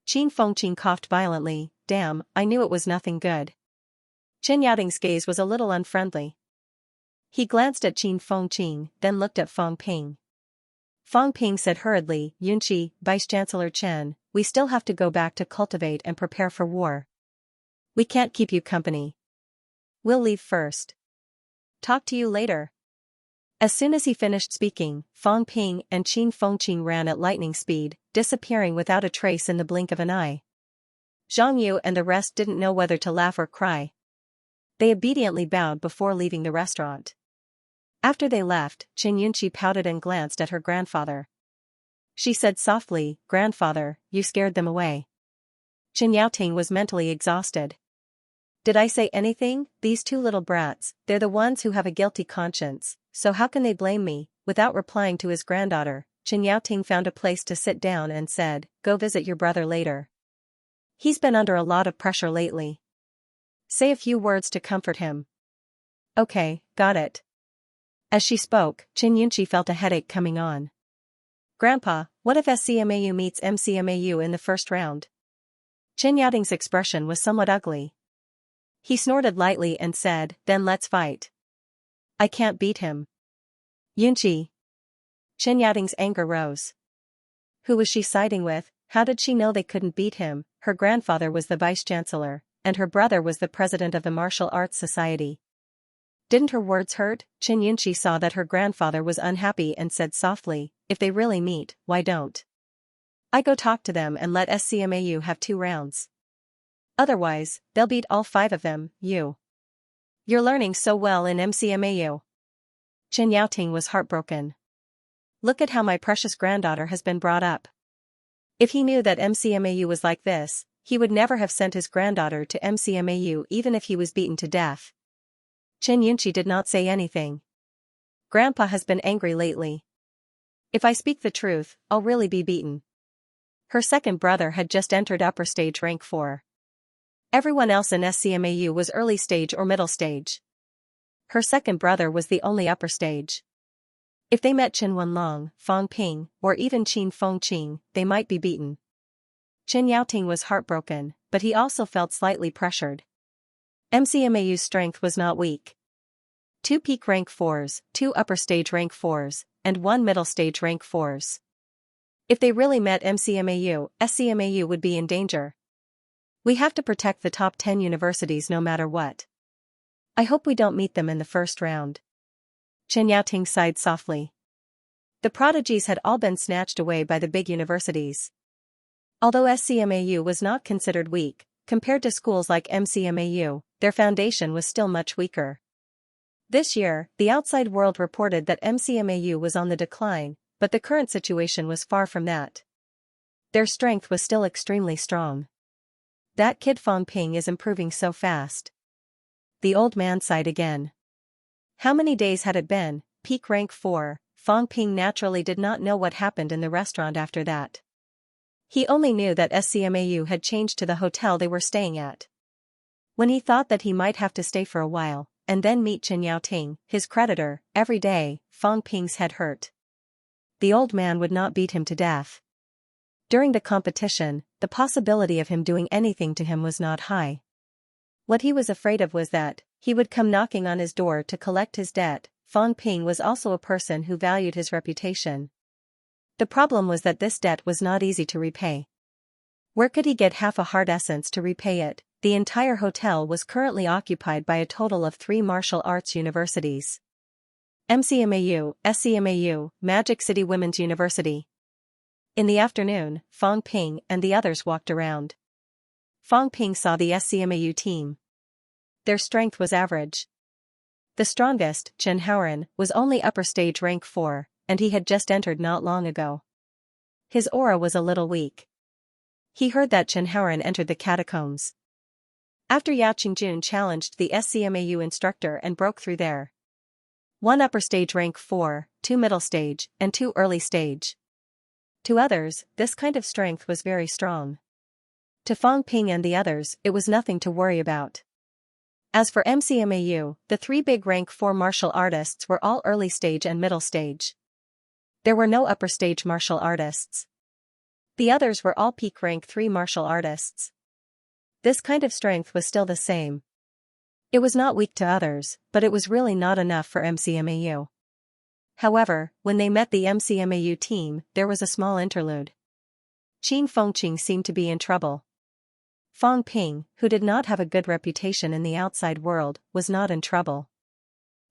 Qin Fengqing coughed violently, damn, I knew it was nothing good. Chen Yaoting's gaze was a little unfriendly. He glanced at Qin Fengqing, then looked at Fang Ping. Fang Ping said hurriedly, Yunqi, Vice-Chancellor Chen, we still have to go back to cultivate and prepare for war. We can't keep you company. We'll leave first. Talk to you later. As soon as he finished speaking, Fang Ping and Qin Fengqing ran at lightning speed, disappearing without a trace in the blink of an eye. Zhang Yu and the rest didn't know whether to laugh or cry. They obediently bowed before leaving the restaurant. After they left, Chen Yunqi pouted and glanced at her grandfather. She said softly, Grandfather, you scared them away. Chen Yaoting was mentally exhausted. Did I say anything? These two little brats, they're the ones who have a guilty conscience, so how can they blame me? Without replying to his granddaughter, Chen Yaoting found a place to sit down and said, Go visit your brother later. He's been under a lot of pressure lately. Say a few words to comfort him. Okay, got it. As she spoke, Chen Yunqi felt a headache coming on. Grandpa, what if SCMAU meets MCMAU in the first round? Chen Yating's expression was somewhat ugly. He snorted lightly and said, "Then let's fight. I can't beat him." Yunqi. Chen Yating's anger rose. Who was she siding with? How did she know they couldn't beat him? Her grandfather was the vice-chancellor, and her brother was the president of the Martial Arts Society. Didn't her words hurt? Chen Yunqi saw that her grandfather was unhappy and said softly, "If they really meet, why don't I go talk to them and let SCMAU have 2 rounds? Otherwise, they'll beat all 5 of them, You're learning so well in MCMAU." Chen Yaoting was heartbroken. Look at how my precious granddaughter has been brought up. If he knew that MCMAU was like this, he would never have sent his granddaughter to MCMAU even if he was beaten to death. Chen Yunqi did not say anything. Grandpa has been angry lately. If I speak the truth, I'll really be beaten. Her second brother had just entered upper stage rank 4. Everyone else in SCMAU was early stage or middle stage. Her second brother was the only upper stage. If they met Chen Wenlong, Fang Ping, or even Qin Fengqing, they might be beaten. Chen Yaoting was heartbroken, but he also felt slightly pressured. MCMAU's strength was not weak. 2 peak rank 4s, 2 upper stage rank 4s, and 1 middle stage rank 4s. If they really met MCMAU, SCMAU would be in danger. We have to protect the top 10 universities no matter what. I hope we don't meet them in the first round. Chen Yaoting sighed softly. The prodigies had all been snatched away by the big universities. Although SCMAU was not considered weak, compared to schools like MCMAU, their foundation was still much weaker. This year, the outside world reported that MCMAU was on the decline, but the current situation was far from that. Their strength was still extremely strong. That kid Fang Ping is improving so fast. The old man sighed again. How many days had it been? Peak rank 4, Fang Ping naturally did not know what happened in the restaurant after that. He only knew that SCMAU had changed to the hotel they were staying at. When he thought that he might have to stay for a while, and then meet Chen Yaoting, his creditor, every day, Fang Ping's head hurt. The old man would not beat him to death. During the competition, the possibility of him doing anything to him was not high. What he was afraid of was that he would come knocking on his door to collect his debt. Fang Ping was also a person who valued his reputation. The problem was that this debt was not easy to repay. Where could he get half a heart essence to repay it? The entire hotel was currently occupied by a total of 3 martial arts universities. MCMAU, SCMAU, Magic City Women's University. In the afternoon, Fang Ping and the others walked around. Fang Ping saw the SCMAU team. Their strength was average. The strongest, Chen Haoran, was only upper stage rank 4, and he had just entered not long ago. His aura was a little weak. He heard that Chen Haoran entered the catacombs. After Yao Qingjun challenged the SCMAU instructor and broke through there. 1 upper stage rank 4, 2 middle stage, and 2 early stage. To others, this kind of strength was very strong. To Fang Ping and the others, it was nothing to worry about. As for MCMAU, the 3 big rank 4 martial artists were all early stage and middle stage. There were no upper stage martial artists. The others were all peak rank 3 martial artists. This kind of strength was still the same. It was not weak to others, but it was really not enough for MCMAU. However, when they met the MCMAU team, there was a small interlude. Qin Fengqing seemed to be in trouble. Fang Ping, who did not have a good reputation in the outside world, was not in trouble.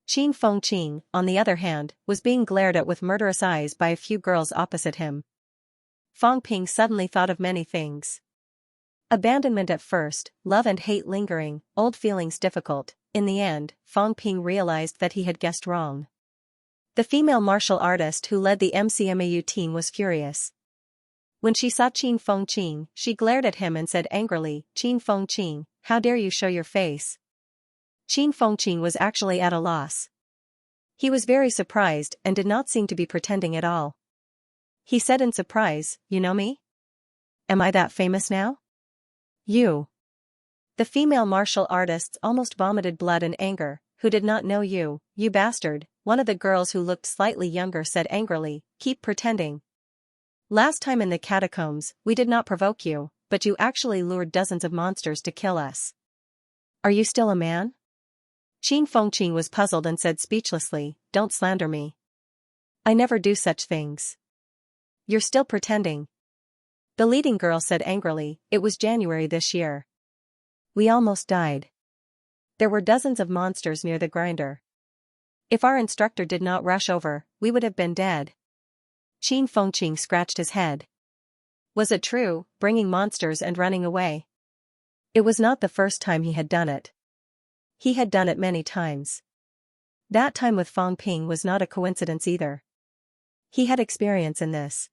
Qin Fengqing, on the other hand, was being glared at with murderous eyes by a few girls opposite him. Fang Ping suddenly thought of many things. Abandonment at first, love and hate lingering, old feelings difficult. In the end, Fang Ping realized that he had guessed wrong. The female martial artist who led the MCMAU team was furious. When she saw Qin Fengqing, she glared at him and said angrily, "Qin Fengqing, how dare you show your face?" Qin Fengqing was actually at a loss. He was very surprised and did not seem to be pretending at all. He said in surprise, "You know me? Am I that famous now?" "You." The female martial artists almost vomited blood and anger. "Who did not know you, you bastard?" One of the girls who looked slightly younger said angrily, "Keep pretending. Last time in the catacombs, we did not provoke you, but you actually lured dozens of monsters to kill us. Are you still a man? Qin Fengqin was puzzled and said speechlessly, "Don't slander me. I never do such things." "You're still pretending." The leading girl said angrily, "It was January this year. We almost died. There were dozens of monsters near the grinder. If our instructor did not rush over, we would have been dead." Qin Fengqin scratched his head. Was it true, bringing monsters and running away? It was not the first time he had done it. He had done it many times. That time with Fang Ping was not a coincidence either. He had experience in this.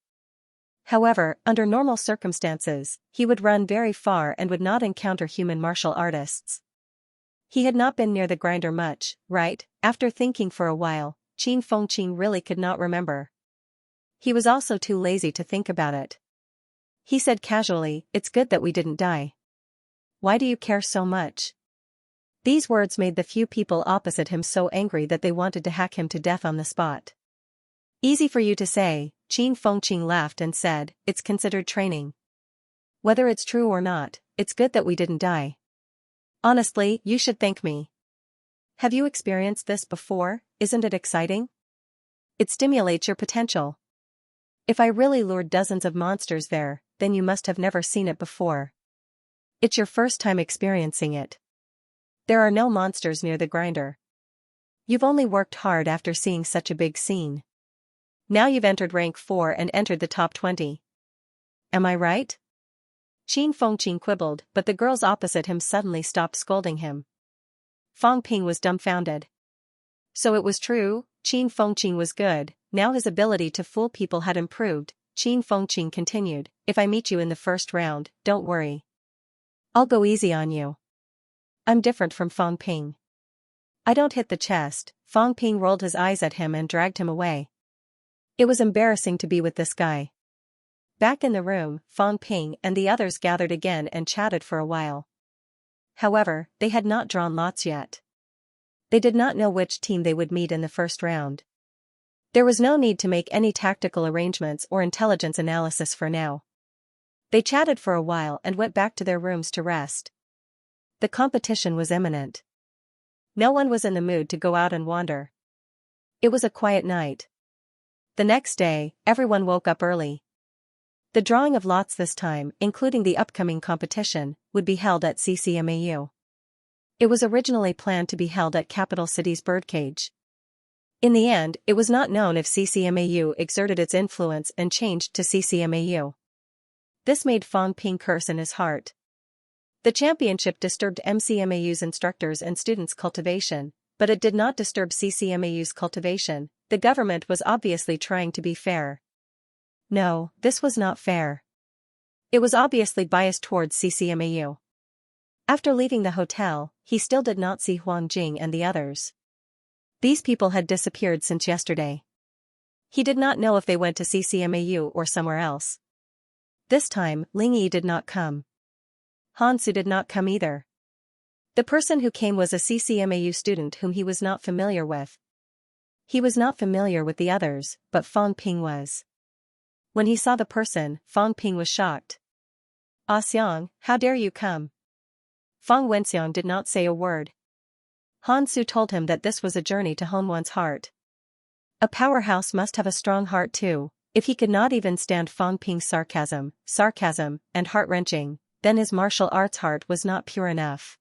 However, under normal circumstances, he would run very far and would not encounter human martial artists. He had not been near the grinder much, right? After thinking for a while, Qin Fengqin really could not remember. He was also too lazy to think about it. He said casually, "It's good that we didn't die. Why do you care so much?" These words made the few people opposite him so angry that they wanted to hack him to death on the spot. "Easy for you to say," Qin Fengqin laughed and said, "It's considered training. Whether it's true or not, it's good that we didn't die. Honestly, you should thank me. Have you experienced this before? Isn't it exciting? It stimulates your potential. If I really lured dozens of monsters there, then you must have never seen it before. It's your first time experiencing it. There are no monsters near the grinder. You've only worked hard after seeing such a big scene. Now you've entered rank 4 and entered the top 20. Am I right?" Qin Fengqin quibbled, but the girls opposite him suddenly stopped scolding him. Fang Ping was dumbfounded. So it was true, Qin Fengqin was good, now his ability to fool people had improved. Qin Fengqin continued, "If I meet you in the first round, don't worry. I'll go easy on you. I'm different from Fang Ping. I don't hit the chest." Fang Ping rolled his eyes at him and dragged him away. It was embarrassing to be with this guy. Back in the room, Fang Ping and the others gathered again and chatted for a while. However, they had not drawn lots yet. They did not know which team they would meet in the first round. There was no need to make any tactical arrangements or intelligence analysis for now. They chatted for a while and went back to their rooms to rest. The competition was imminent. No one was in the mood to go out and wander. It was a quiet night. The next day, everyone woke up early. The drawing of lots this time, including the upcoming competition, would be held at CCMAU. It was originally planned to be held at Capital City's birdcage. In the end, it was not known if CCMAU exerted its influence and changed to CCMAU. This made Fang Ping curse in his heart. The championship disturbed MCMAU's instructors and students' cultivation, but it did not disturb CCMAU's cultivation. The government was obviously trying to be fair. No, this was not fair. It was obviously biased towards CCMAU. After leaving the hotel, he still did not see Huang Jing and the others. These people had disappeared since yesterday. He did not know if they went to CCMAU or somewhere else. This time, Ling Yi did not come. Han Su did not come either. The person who came was a CCMAU student whom he was not familiar with. He was not familiar with the others, but Fang Ping was. When he saw the person, Fang Ping was shocked. "Ah Xiang, how dare you come?" Fang Wenxiang did not say a word. Han Su told him that this was a journey to hone one's heart. A powerhouse must have a strong heart too. If he could not even stand Fang Ping's sarcasm, and heart-wrenching, then his martial arts heart was not pure enough.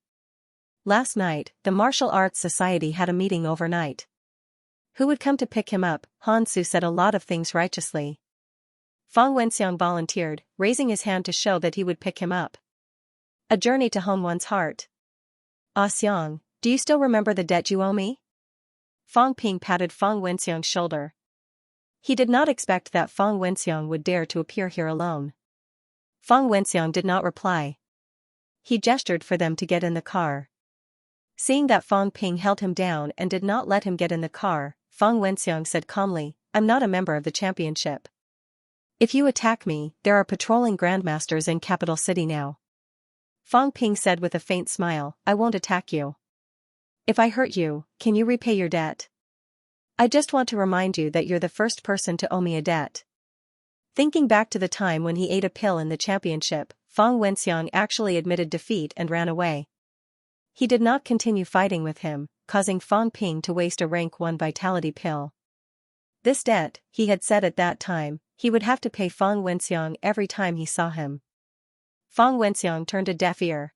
Last night, the Martial Arts Society had a meeting overnight. Who would come to pick him up? Han Su said a lot of things righteously. Fang Wenxiang volunteered, raising his hand to show that he would pick him up. A journey to hone one's heart. "Ah Xiang, do you still remember the debt you owe me?" Fang Ping patted Fang Wenxiang's shoulder. He did not expect that Fang Wenxiang would dare to appear here alone. Fang Wenxiang did not reply. He gestured for them to get in the car. Seeing that Fang Ping held him down and did not let him get in the car, Fang Wenxiang said calmly, "I'm not a member of the championship. If you attack me, there are patrolling grandmasters in Capital City now." Fang Ping said with a faint smile, "I won't attack you. If I hurt you, can you repay your debt? I just want to remind you that you're the first person to owe me a debt." Thinking back to the time when he ate a pill in the championship, Fang Wenxiang actually admitted defeat and ran away. He did not continue fighting with him, causing Fang Ping to waste a rank 1 vitality pill. This debt, he had said at that time, he would have to pay Fang Wenxiang every time he saw him. Fang Wenxiang turned a deaf ear.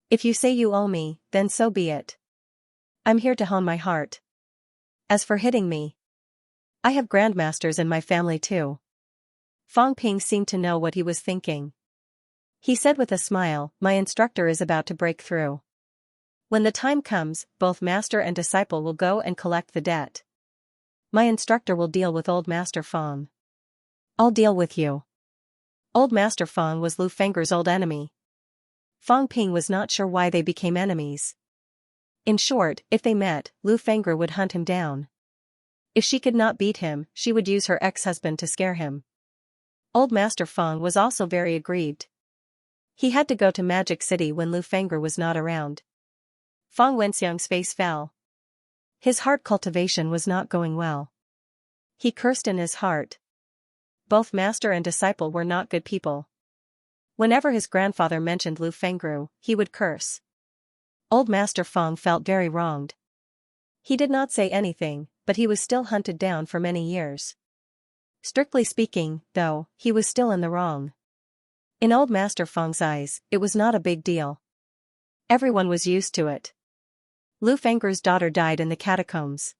If you say you owe me, then so be it. I'm here to hone my heart. As for hitting me, I have grandmasters in my family too. Fang Ping seemed to know what he was thinking. He said with a smile, my instructor is about to break through. When the time comes, both master and disciple will go and collect the debt. My instructor will deal with old Master Fang. I'll deal with you. Old Master Fang was Lu Fengger's old enemy. Fang Ping was not sure why they became enemies. In short, if they met, Lu Fengger would hunt him down. If she could not beat him, she would use her ex-husband to scare him. Old Master Fang was also very aggrieved. He had to go to Magic City when Lu Fengger was not around. Fang Wenxiang's face fell. His heart cultivation was not going well. He cursed in his heart. Both master and disciple were not good people. Whenever his grandfather mentioned Lu Fengger, he would curse. Old Master Fang felt very wronged. He did not say anything, but he was still hunted down for many years. Strictly speaking, though, he was still in the wrong. In Old Master Fang's eyes, it was not a big deal. Everyone was used to it. Lu Fengger's daughter died in the catacombs.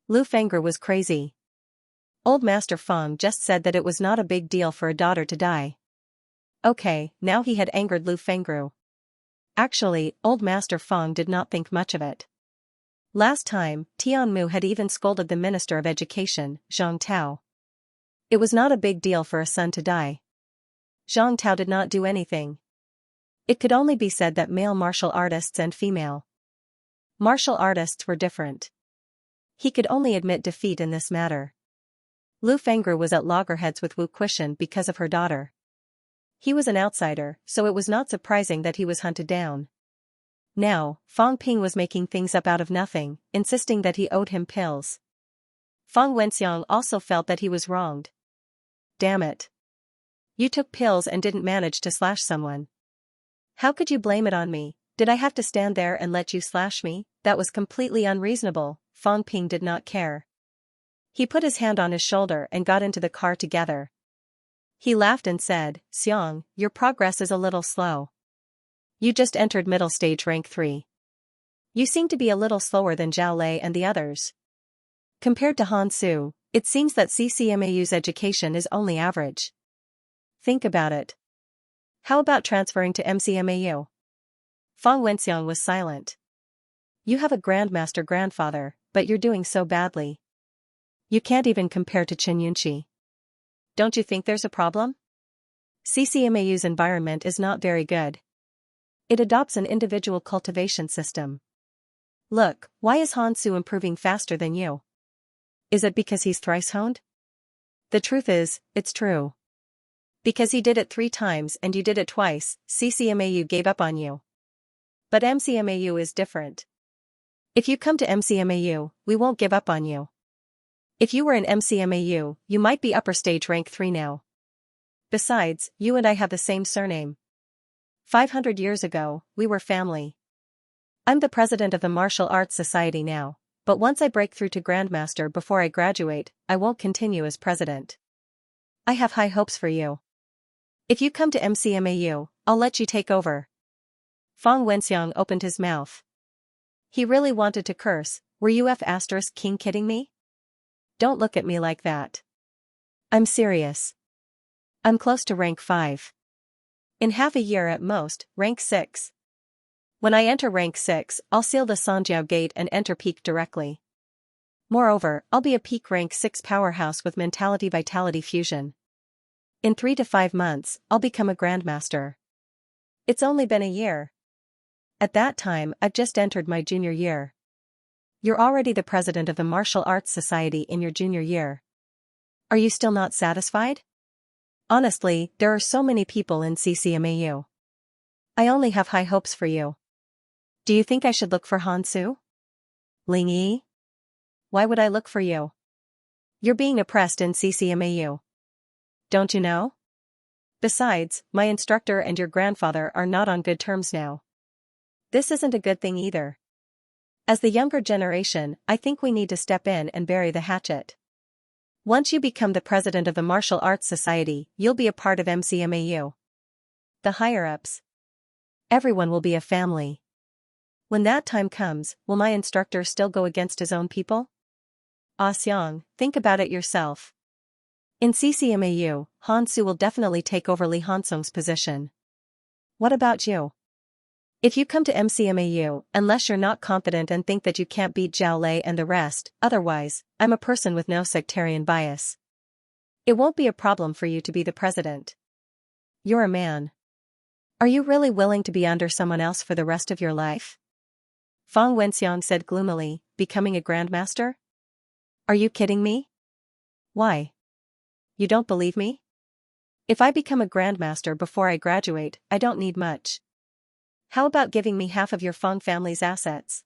Lu Fengger was crazy. Old Master Fang just said that it was not a big deal for a daughter to die. Okay, now he had angered Lu Fengger. Actually, Old Master Fang did not think much of it. Last time, Tianmu had even scolded the Minister of Education, Zhang Tao. It was not a big deal for a son to die. Zhang Tao did not do anything. It could only be said that male martial artists and female martial artists were different. He could only admit defeat in this matter. Lu Fengger was at loggerheads with Wu Quishan because of her daughter. He was an outsider, so it was not surprising that he was hunted down. Now, Fang Ping was making things up out of nothing, insisting that he owed him pills. Fang Wenxiang also felt that he was wronged. Damn it. You took pills and didn't manage to slash someone. How could you blame it on me? Did I have to stand there and let you slash me? That was completely unreasonable. Fang Ping did not care. He put his hand on his shoulder and got into the car together. He laughed and said, Xiang, your progress is a little slow. You just entered middle stage rank 3. You seem to be a little slower than Zhao Lei and the others. Compared to Han Su, it seems that CCMAU's education is only average. Think about it. How about transferring to MCMAU? Fang Wenxiang was silent. You have a grandmaster grandfather, but you're doing so badly. You can't even compare to Chen Yunqi. Don't you think there's a problem? CCMAU's environment is not very good. It adopts an individual cultivation system. Look, why is Han Su improving faster than you? Is it because he's thrice honed? The truth is, it's true. Because he did it 3 times and you did it twice, CCMAU gave up on you. But MCMAU is different. If you come to MCMAU, we won't give up on you. If you were in MCMAU, you might be upper stage rank 3 now. Besides, you and I have the same surname. 500 years ago, we were family. I'm the president of the Martial Arts Society now, but once I break through to Grandmaster before I graduate, I won't continue as president. I have high hopes for you. If you come to MCMAU, I'll let you take over. Fang Wenxiang opened his mouth. He really wanted to curse. Were you F***king kidding me? Don't look at me like that. I'm serious. I'm close to rank 5. In half a year at most, rank 6. When I enter rank 6, I'll seal the Sanjiao gate and enter peak directly. Moreover, I'll be a peak rank 6 powerhouse with mentality vitality fusion. In 3 to 5 months, I'll become a grandmaster. It's only been a year. At that time, I've just entered my junior year. You're already the president of the Martial Arts Society in your junior year. Are you still not satisfied? Honestly, there are so many people in CCMAU. I only have high hopes for you. Do you think I should look for Han Su? Ling Yi? Why would I look for you? You're being oppressed in CCMAU. Don't you know? Besides, my instructor and your grandfather are not on good terms now. This isn't a good thing either. As the younger generation, I think we need to step in and bury the hatchet. Once you become the president of the Martial Arts Society, you'll be a part of MCMAU. The higher-ups. Everyone will be a family. When that time comes, will my instructor still go against his own people? Ah Xiang, think about it yourself. In CCMAU, Han Su will definitely take over Li Hansong's position. What about you? If you come to MCMAU, unless you're not confident and think that you can't beat Zhao Lei and the rest, otherwise, I'm a person with no sectarian bias. It won't be a problem for you to be the president. You're a man. Are you really willing to be under someone else for the rest of your life? Fang Wenxiang said gloomily, becoming a grandmaster? Are you kidding me? Why? You don't believe me? If I become a grandmaster before I graduate, I don't need much. How about giving me half of your Fang family's assets?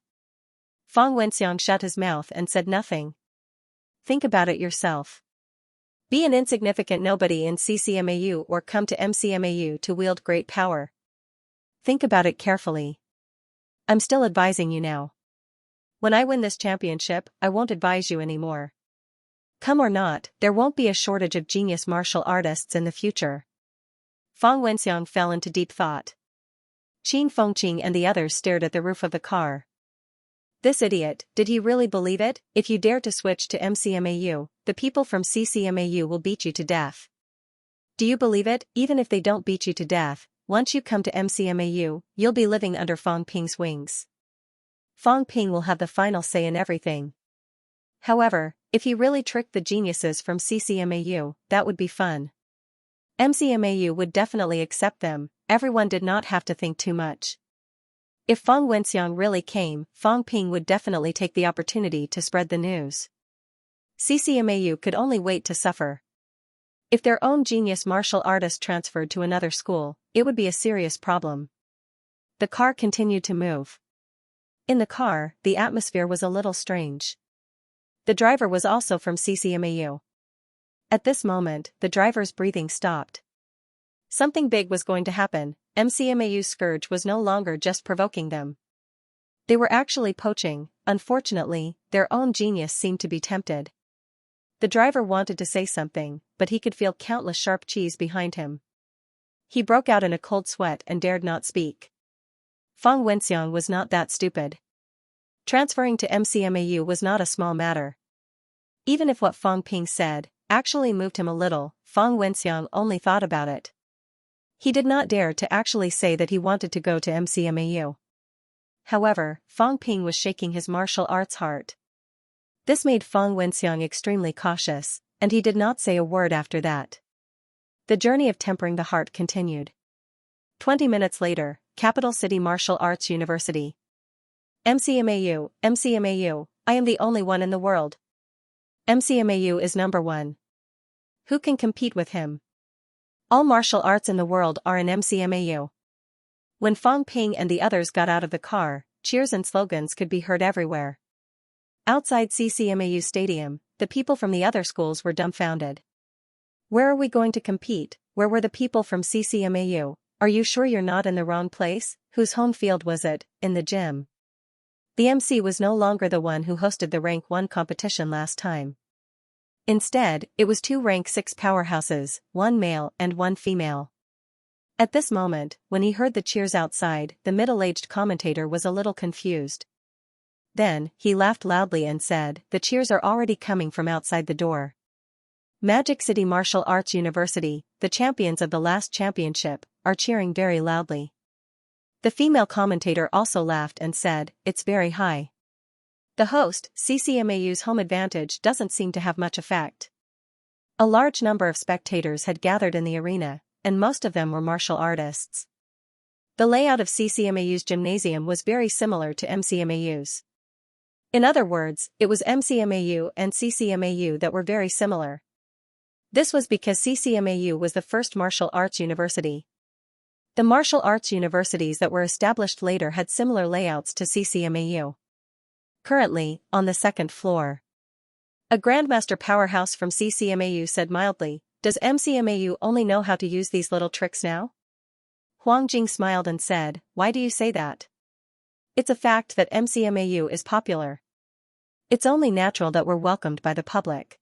Fang Wenxiang shut his mouth and said nothing. Think about it yourself. Be an insignificant nobody in CCMAU or come to MCMAU to wield great power. Think about it carefully. I'm still advising you now. When I win this championship, I won't advise you anymore. Come or not, there won't be a shortage of genius martial artists in the future. Fang Wenxiang fell into deep thought. Qin Fengqing and the others stared at the roof of the car. This idiot, did he really believe it? If you dare to switch to MCMAU, the people from CCMAU will beat you to death. Do you believe it? Even if they don't beat you to death, once you come to MCMAU, you'll be living under Fang Ping's wings. Fang Ping will have the final say in everything. However, if he really tricked the geniuses from CCMAU, that would be fun. MCMAU would definitely accept them, everyone did not have to think too much. If Fang Wenxiang really came, Fang Ping would definitely take the opportunity to spread the news. CCMAU could only wait to suffer. If their own genius martial artist transferred to another school, it would be a serious problem. The car continued to move. In the car, the atmosphere was a little strange. The driver was also from CCMAU. At this moment, the driver's breathing stopped. Something big was going to happen. MCMAU's scourge was no longer just provoking them. They were actually poaching. Unfortunately, their own genius seemed to be tempted. The driver wanted to say something, but he could feel countless sharp cheese behind him. He broke out in a cold sweat and dared not speak. Fang Wenxiang was not that stupid. Transferring to MCMAU was not a small matter. Even if what Fang Ping said actually moved him a little, Fang Wenxiang only thought about it. He did not dare to actually say that he wanted to go to MCMAU. However, Fang Ping was shaking his martial arts heart. This made Fang Wenxiang extremely cautious, and he did not say a word after that. The journey of tempering the heart continued. 20 minutes later, Capital City Martial Arts University. MCMAU, MCMAU, I am the only one in the world. MCMAU is number one. Who can compete with him? All martial arts in the world are in MCMAU. When Fang Ping and the others got out of the car, cheers and slogans could be heard everywhere. Outside CCMAU Stadium, the people from the other schools were dumbfounded. Where are we going to compete? Where were the people from CCMAU? Are you sure you're not in the wrong place? Whose home field was it? In the gym. The MC was no longer the one who hosted the Rank 1 competition last time. Instead, it was two Rank 6 powerhouses, one male and one female. At this moment, when he heard the cheers outside, the middle-aged commentator was a little confused. Then, he laughed loudly and said, "The cheers are already coming from outside the door." Magic City Martial Arts University, the champions of the last championship, are cheering very loudly. The female commentator also laughed and said, "It's very high." The host, CCMAU's home advantage doesn't seem to have much effect. A large number of spectators had gathered in the arena, and most of them were martial artists. The layout of CCMAU's gymnasium was very similar to MCMAU's. In other words, it was MCMAU and CCMAU that were very similar. This was because CCMAU was the first martial arts university. The martial arts universities that were established later had similar layouts to CCMAU. Currently, on the second floor. A Grandmaster powerhouse from CCMAU said mildly, Does MCMAU only know how to use these little tricks now? Huang Jing smiled and said, why do you say that? It's a fact that MCMAU is popular. It's only natural that we're welcomed by the public.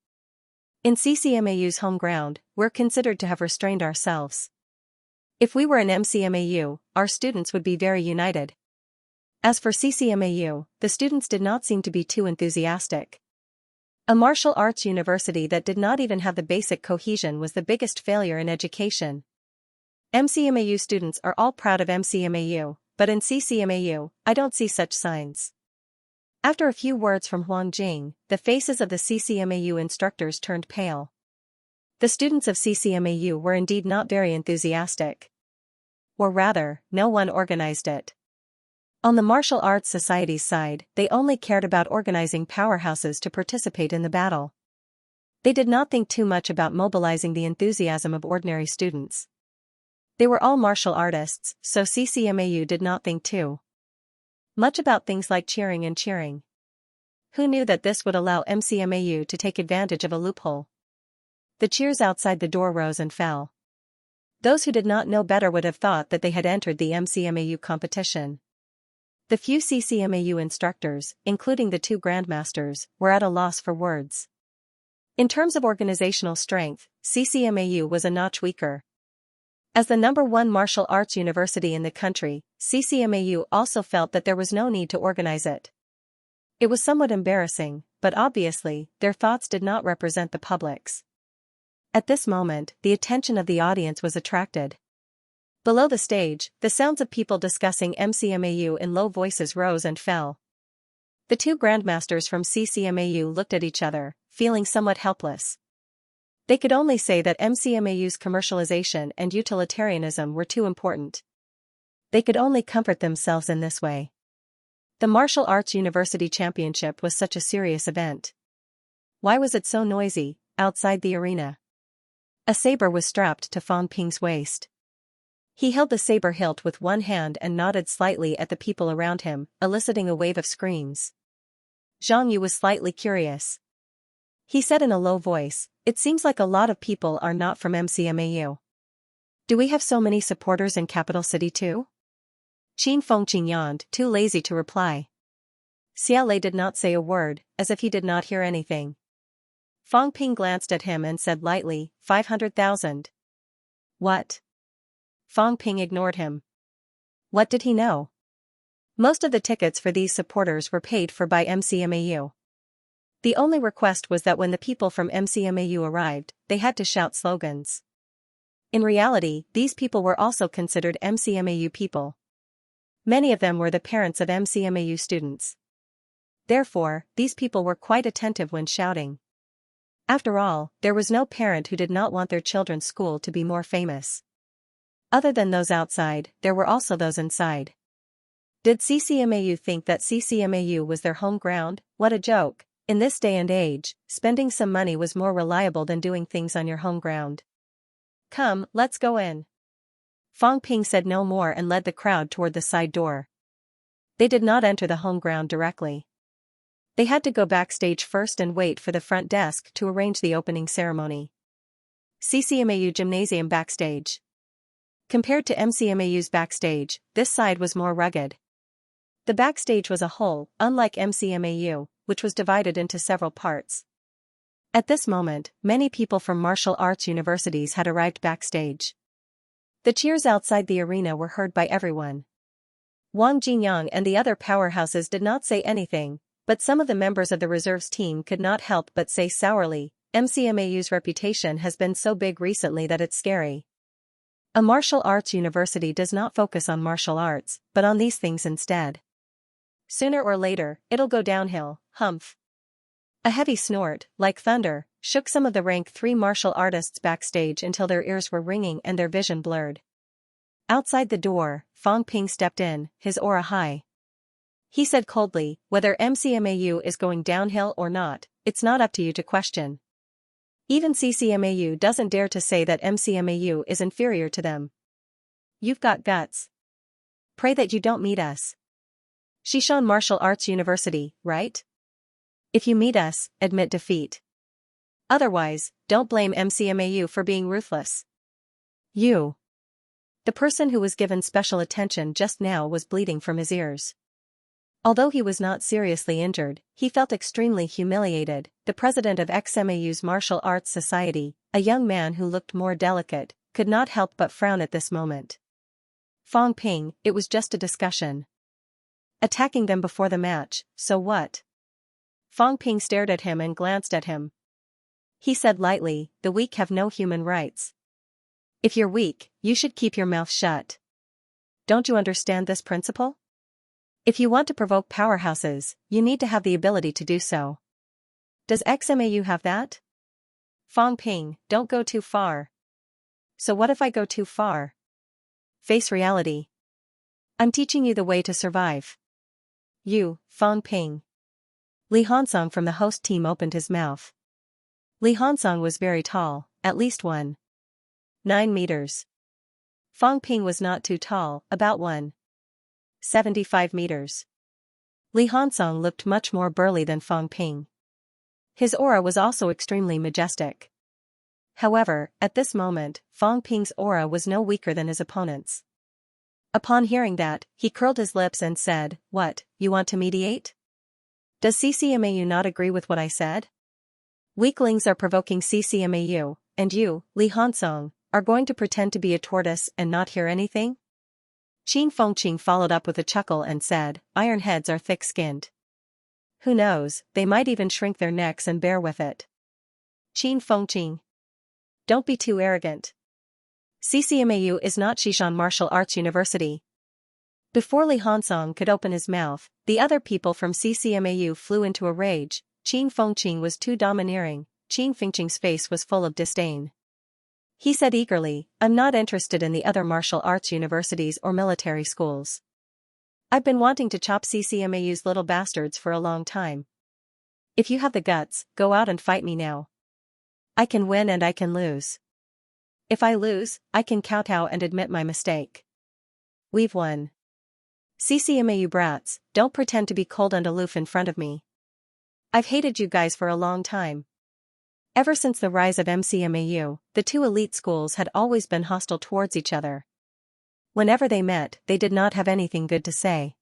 In CCMAU's home ground, we're considered to have restrained ourselves. If we were an MCMAU, our students would be very united. As for CCMAU, the students did not seem to be too enthusiastic. A martial arts university that did not even have the basic cohesion was the biggest failure in education. MCMAU students are all proud of MCMAU, but in CCMAU, I don't see such signs. After a few words from Huang Jing, the faces of the CCMAU instructors turned pale. The students of CCMAU were indeed not very enthusiastic. Or rather, no one organized it. On the Martial Arts Society's side, they only cared about organizing powerhouses to participate in the battle. They did not think too much about mobilizing the enthusiasm of ordinary students. They were all martial artists, so CCMAU did not think too much about things like cheering and cheering. Who knew that this would allow MCMAU to take advantage of a loophole? The cheers outside the door rose and fell. Those who did not know better would have thought that they had entered the MCMAU competition. The few CCMAU instructors, including the two grandmasters, were at a loss for words. In terms of organizational strength, CCMAU was a notch weaker. As the #1 martial arts university in the country, CCMAU also felt that there was no need to organize it. It was somewhat embarrassing, but obviously, their thoughts did not represent the public's. At this moment, the attention of the audience was attracted. Below the stage, the sounds of people discussing MCMAU in low voices rose and fell. The two grandmasters from CCMAU looked at each other, feeling somewhat helpless. They could only say that MCMAU's commercialization and utilitarianism were too important. They could only comfort themselves in this way. The Martial Arts University Championship was such a serious event. Why was it so noisy, outside the arena? A saber was strapped to Fang Ping's waist. He held the saber hilt with one hand and nodded slightly at the people around him, eliciting a wave of screams. Zhang Yu was slightly curious. He said in a low voice, "It seems like a lot of people are not from MCMAU. Do we have so many supporters in Capital City too?" Qin Fengqing yawned, too lazy to reply. Xia Lei did not say a word, as if he did not hear anything. Fang Ping glanced at him and said lightly, 500,000. What? Fang Ping ignored him. What did he know? Most of the tickets for these supporters were paid for by MCMAU. The only request was that when the people from MCMAU arrived, they had to shout slogans. In reality, these people were also considered MCMAU people. Many of them were the parents of MCMAU students. Therefore, these people were quite attentive when shouting. After all, there was no parent who did not want their children's school to be more famous. Other than those outside, there were also those inside. Did CCMAU think that CCMAU was their home ground? What a joke. In this day and age, spending some money was more reliable than doing things on your home ground. Come, let's go in. Fang Ping said no more and led the crowd toward the side door. They did not enter the home ground directly. They had to go backstage first and wait for the front desk to arrange the opening ceremony. CCMAU Gymnasium backstage. Compared to MCMAU's backstage, this side was more rugged. The backstage was a whole, unlike MCMAU, which was divided into several parts. At this moment, many people from martial arts universities had arrived backstage. The cheers outside the arena were heard by everyone. Wang Jinyang and the other powerhouses did not say anything, but some of the members of the reserves team could not help but say sourly, MCMAU's reputation has been so big recently that it's scary. A martial arts university does not focus on martial arts, but on these things instead. Sooner or later, it'll go downhill, humph. A heavy snort, like thunder, shook some of the rank 3 martial artists backstage until their ears were ringing and their vision blurred. Outside the door, Fang Ping stepped in, his aura high. He said coldly, whether MCMAU is going downhill or not, it's not up to you to question. Even CCMAU doesn't dare to say that MCMAU is inferior to them. You've got guts. Pray that you don't meet us. Xishan Martial Arts University, right? If you meet us, admit defeat. Otherwise, don't blame MCMAU for being ruthless. You. The person who was given special attention just now was bleeding from his ears. Although he was not seriously injured, he felt extremely humiliated. The president of XMAU's Martial Arts Society, a young man who looked more delicate, could not help but frown at this moment. Fong Ping, it was just a discussion. Attacking them before the match, so what? Fong Ping stared at him and glanced at him. He said lightly, the weak have no human rights. If you're weak, you should keep your mouth shut. Don't you understand this principle? If you want to provoke powerhouses, you need to have the ability to do so. Does XMAU have that? Fong Ping, don't go too far. So what if I go too far? Face reality. I'm teaching you the way to survive. You, Fong Ping. Li Hansong from the host team opened his mouth. Li Hansong was very tall, at least 1.9 meters. Fong Ping was not too tall, about 1.75 meters. Li Hansong looked much more burly than Fong Ping. His aura was also extremely majestic. However, at this moment, Fong Ping's aura was no weaker than his opponent's. Upon hearing that, he curled his lips and said, "What, you want to mediate? Does CCMAU not agree with what I said? Weaklings are provoking CCMAU, and you, Li Hansong, are going to pretend to be a tortoise and not hear anything?" Qin Fengqing followed up with a chuckle and said, "Iron heads are thick-skinned. Who knows, they might even shrink their necks and bear with it." Qin Fengqing. Don't be too arrogant. CCMAU is not Xishan Martial Arts University. Before Li Hansong could open his mouth, the other people from CCMAU flew into a rage. Qin Fengqing was too domineering. Qin Fengqing's face was full of disdain. He said eagerly, "I'm not interested in the other martial arts universities or military schools. I've been wanting to chop CCMAU's little bastards for a long time. If you have the guts, go out and fight me now. I can win and I can lose. If I lose, I can kowtow and admit my mistake. We've won. CCMAU brats, don't pretend to be cold and aloof in front of me. I've hated you guys for a long time. Ever since the rise of MCMAU, the two elite schools had always been hostile towards each other. Whenever they met, they did not have anything good to say.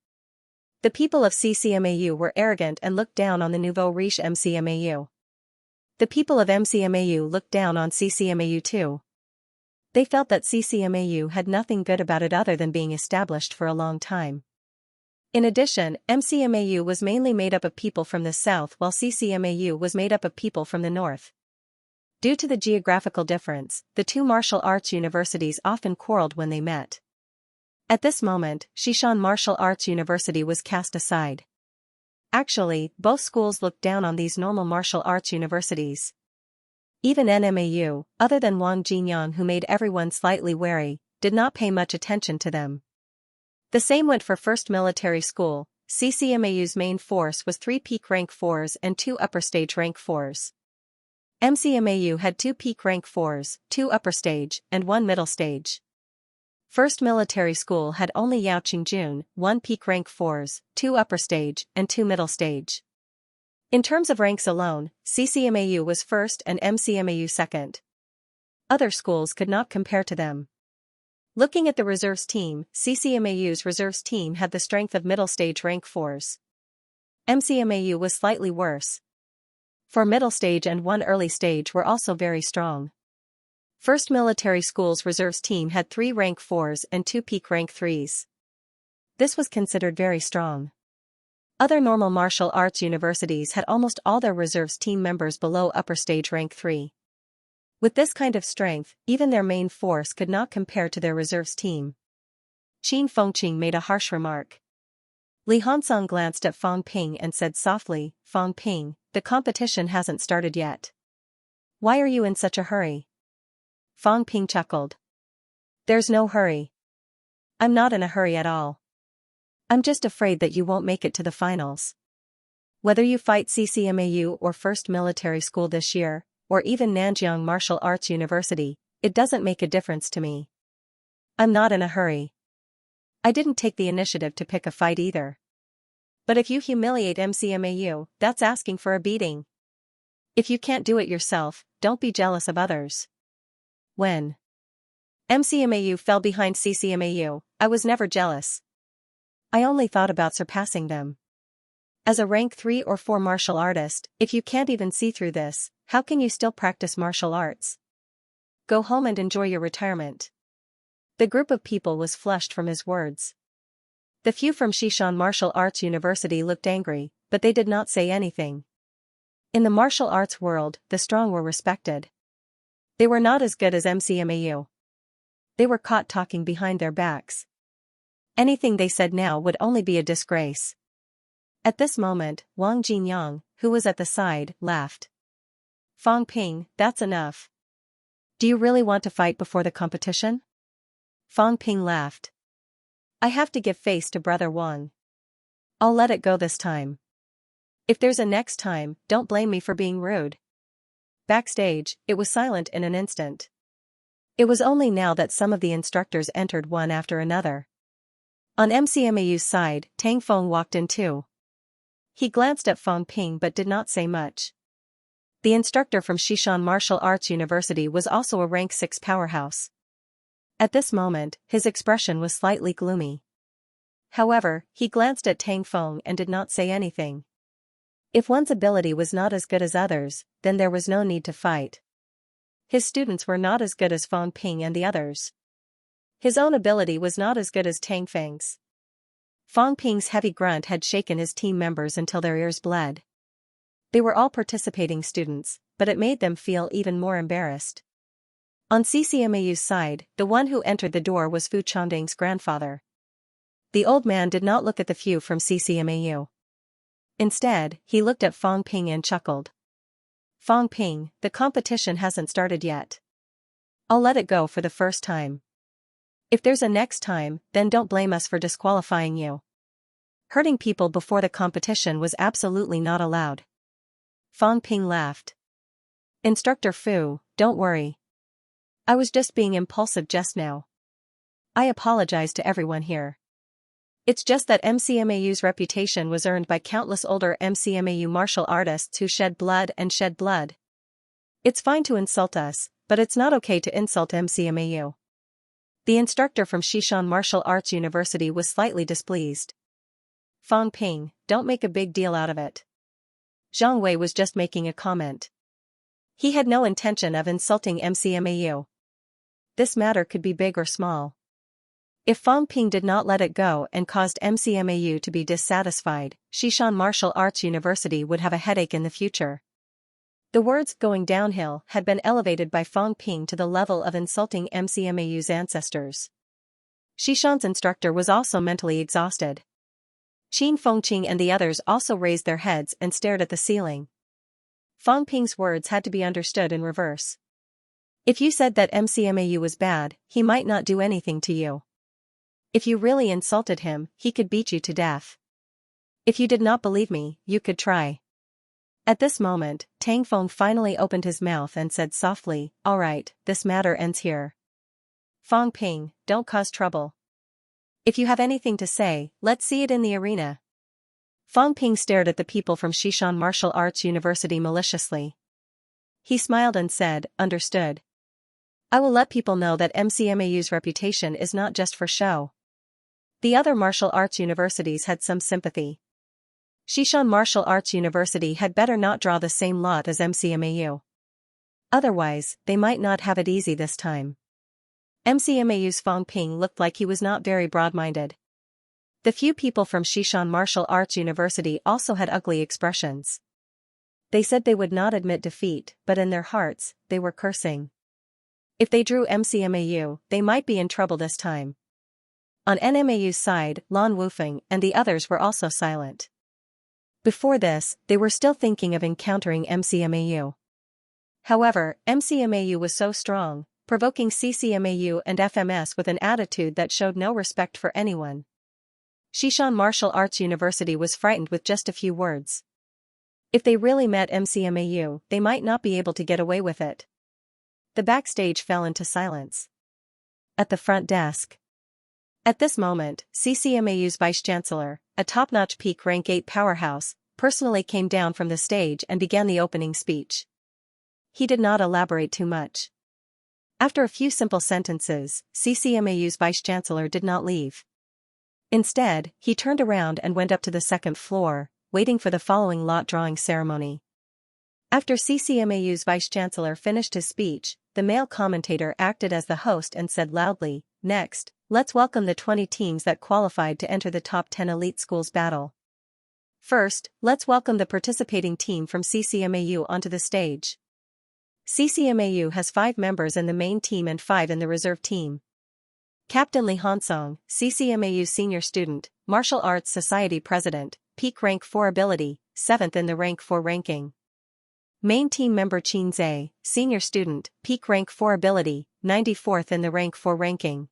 The people of CCMAU were arrogant and looked down on the nouveau riche MCMAU. The people of MCMAU looked down on CCMAU too. They felt that CCMAU had nothing good about it other than being established for a long time. In addition, MCMAU was mainly made up of people from the south while CCMAU was made up of people from the north. Due to the geographical difference, the two martial arts universities often quarreled when they met. At this moment, Xishan Martial Arts University was cast aside. Actually, both schools looked down on these normal martial arts universities. Even NMAU, other than Wang Jinyan who made everyone slightly wary, did not pay much attention to them. The same went for First Military School. CCMAU's main force was 3 peak rank 4s and 2 upper stage rank 4s. MCMAU had 2 peak rank 4s, 2 upper stage, and 1 middle stage. First Military School had only Yao Qingjun, 1 peak rank 4s, 2 upper stage, and 2 middle stage. In terms of ranks alone, CCMAU was first and MCMAU second. Other schools could not compare to them. Looking at the reserves team, CCMAU's reserves team had the strength of middle stage rank 4s. MCMAU was slightly worse. 4 middle stage and 1 early stage were also very strong. First Military School's reserves team had 3 rank 4s and 2 peak rank 3s. This was considered very strong. Other normal martial arts universities had almost all their reserves team members below upper stage rank 3. With this kind of strength, even their main force could not compare to their reserves team. Qin Fengqing made a harsh remark. Li Hansong glanced at Fong Ping and said softly, "Fong Ping, the competition hasn't started yet. Why are you in such a hurry?" Fong Ping chuckled. "There's no hurry. I'm not in a hurry at all. I'm just afraid that you won't make it to the finals. Whether you fight CCMAU or First Military School this year, or even Nanjiang Martial Arts University, it doesn't make a difference to me. I'm not in a hurry. I didn't take the initiative to pick a fight either. But if you humiliate MCMAU, that's asking for a beating. If you can't do it yourself, don't be jealous of others. When MCMAU fell behind CCMAU, I was never jealous. I only thought about surpassing them. As a rank 3 or 4 martial artist, if you can't even see through this, how can you still practice martial arts? Go home and enjoy your retirement. The group of people was flushed from his words. The few from Xianxia Martial Arts University looked angry, but they did not say anything. In the martial arts world, the strong were respected. They were not as good as MCMAU. They were caught talking behind their backs. Anything they said now would only be a disgrace. At this moment, Wang Jinyang, who was at the side, laughed. Fang Ping, that's enough. Do you really want to fight before the competition? Fang Ping laughed. I have to give face to Brother Wang. I'll let it go this time. If there's a next time, don't blame me for being rude. Backstage, it was silent in an instant. It was only now that some of the instructors entered one after another. On MCMAU's side, Tang Feng walked in too. He glanced at Fang Ping but did not say much. The instructor from Xianxia Martial Arts University was also a rank 6 powerhouse. At this moment, his expression was slightly gloomy. However, he glanced at Tang Feng and did not say anything. If one's ability was not as good as others, then there was no need to fight. His students were not as good as Fang Ping and the others. His own ability was not as good as Tang Feng's. Fang Ping's heavy grunt had shaken his team members until their ears bled. They were all participating students, but it made them feel even more embarrassed. On CCMAU's side, the one who entered the door was Fu Chandang's grandfather. The old man did not look at the few from CCMAU. Instead, he looked at Fang Ping and chuckled. Fang Ping, the competition hasn't started yet. I'll let it go for the first time. If there's a next time, then don't blame us for disqualifying you. Hurting people before the competition was absolutely not allowed. Fang Ping laughed. Instructor Fu, don't worry. I was just being impulsive just now. I apologize to everyone here. It's just that MCMAU's reputation was earned by countless older MCMAU martial artists who shed blood and shed blood. It's fine to insult us, but it's not okay to insult MCMAU. The instructor from Xianxia Martial Arts University was slightly displeased. Fang Ping, don't make a big deal out of it. Zhang Wei was just making a comment. He had no intention of insulting MCMAU. This matter could be big or small. If Fang Ping did not let it go and caused MCMAU to be dissatisfied, Xianxia Martial Arts University would have a headache in the future. The words "going downhill" had been elevated by Fang Ping to the level of insulting MCMAU's ancestors. Xianxia's instructor was also mentally exhausted. Qin Fengqing and the others also raised their heads and stared at the ceiling. Fang Ping's words had to be understood in reverse. If you said that MCMAU was bad, he might not do anything to you. If you really insulted him, he could beat you to death. If you did not believe me, you could try. At this moment, Tang Feng finally opened his mouth and said softly, "All right, this matter ends here. Fang Ping, don't cause trouble. If you have anything to say, let's see it in the arena." Fang Ping stared at the people from Xianxia Martial Arts University maliciously. He smiled and said, "Understood. I will let people know that MCMAU's reputation is not just for show." The other martial arts universities had some sympathy. Xianxia Martial Arts University had better not draw the same lot as MCMAU. Otherwise, they might not have it easy this time. MCMAU's Fang Ping looked like he was not very broad-minded. The few people from Xianxia Martial Arts University also had ugly expressions. They said they would not admit defeat, but in their hearts, they were cursing. If they drew MCMAU, they might be in trouble this time. On NMAU's side, Lan Wufeng and the others were also silent. Before this, they were still thinking of encountering MCMAU. However, MCMAU was so strong, provoking CCMAU and FMS with an attitude that showed no respect for anyone. Xianxia Martial Arts University was frightened with just a few words. If they really met MCMAU, they might not be able to get away with it. The backstage fell into silence. At the front desk. At this moment, CCMAU's Vice-Chancellor, a top-notch peak rank 8 powerhouse, personally came down from the stage and began the opening speech. He did not elaborate too much. After a few simple sentences, CCMAU's vice-chancellor did not leave. Instead, he turned around and went up to the second floor, waiting for the following lot drawing ceremony. After CCMAU's vice-chancellor finished his speech, the male commentator acted as the host and said loudly, "Next, let's welcome the 20 teams that qualified to enter the top 10 elite schools battle. First, let's welcome the participating team from CCMAU onto the stage. CCMAU has 5 members in the main team and 5 in the reserve team. Captain Li Hansong, CCMAU senior student, Martial Arts Society president, peak rank 4 ability, 7th in the rank 4 ranking. Main team member Xianxia, senior student, peak rank 4 ability, 94th in the rank 4 ranking.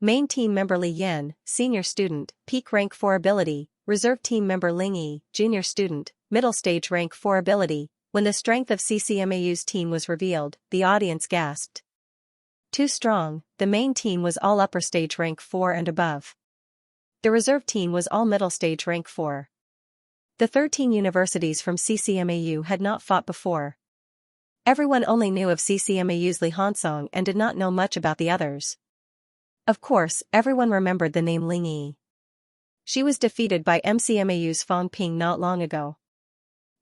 Main team member Li Yan, senior student, peak rank 4 ability, reserve team member Ling Yi, junior student, middle stage rank 4 ability." When the strength of CCMAU's team was revealed, the audience gasped. Too strong, the main team was all upper stage rank 4 and above. The reserve team was all middle stage rank 4. The 13 universities from CCMAU had not fought before. Everyone only knew of CCMAU's Li Hansong and did not know much about the others. Of course, everyone remembered the name Ling Yi. She was defeated by MCMAU's Fang Ping not long ago.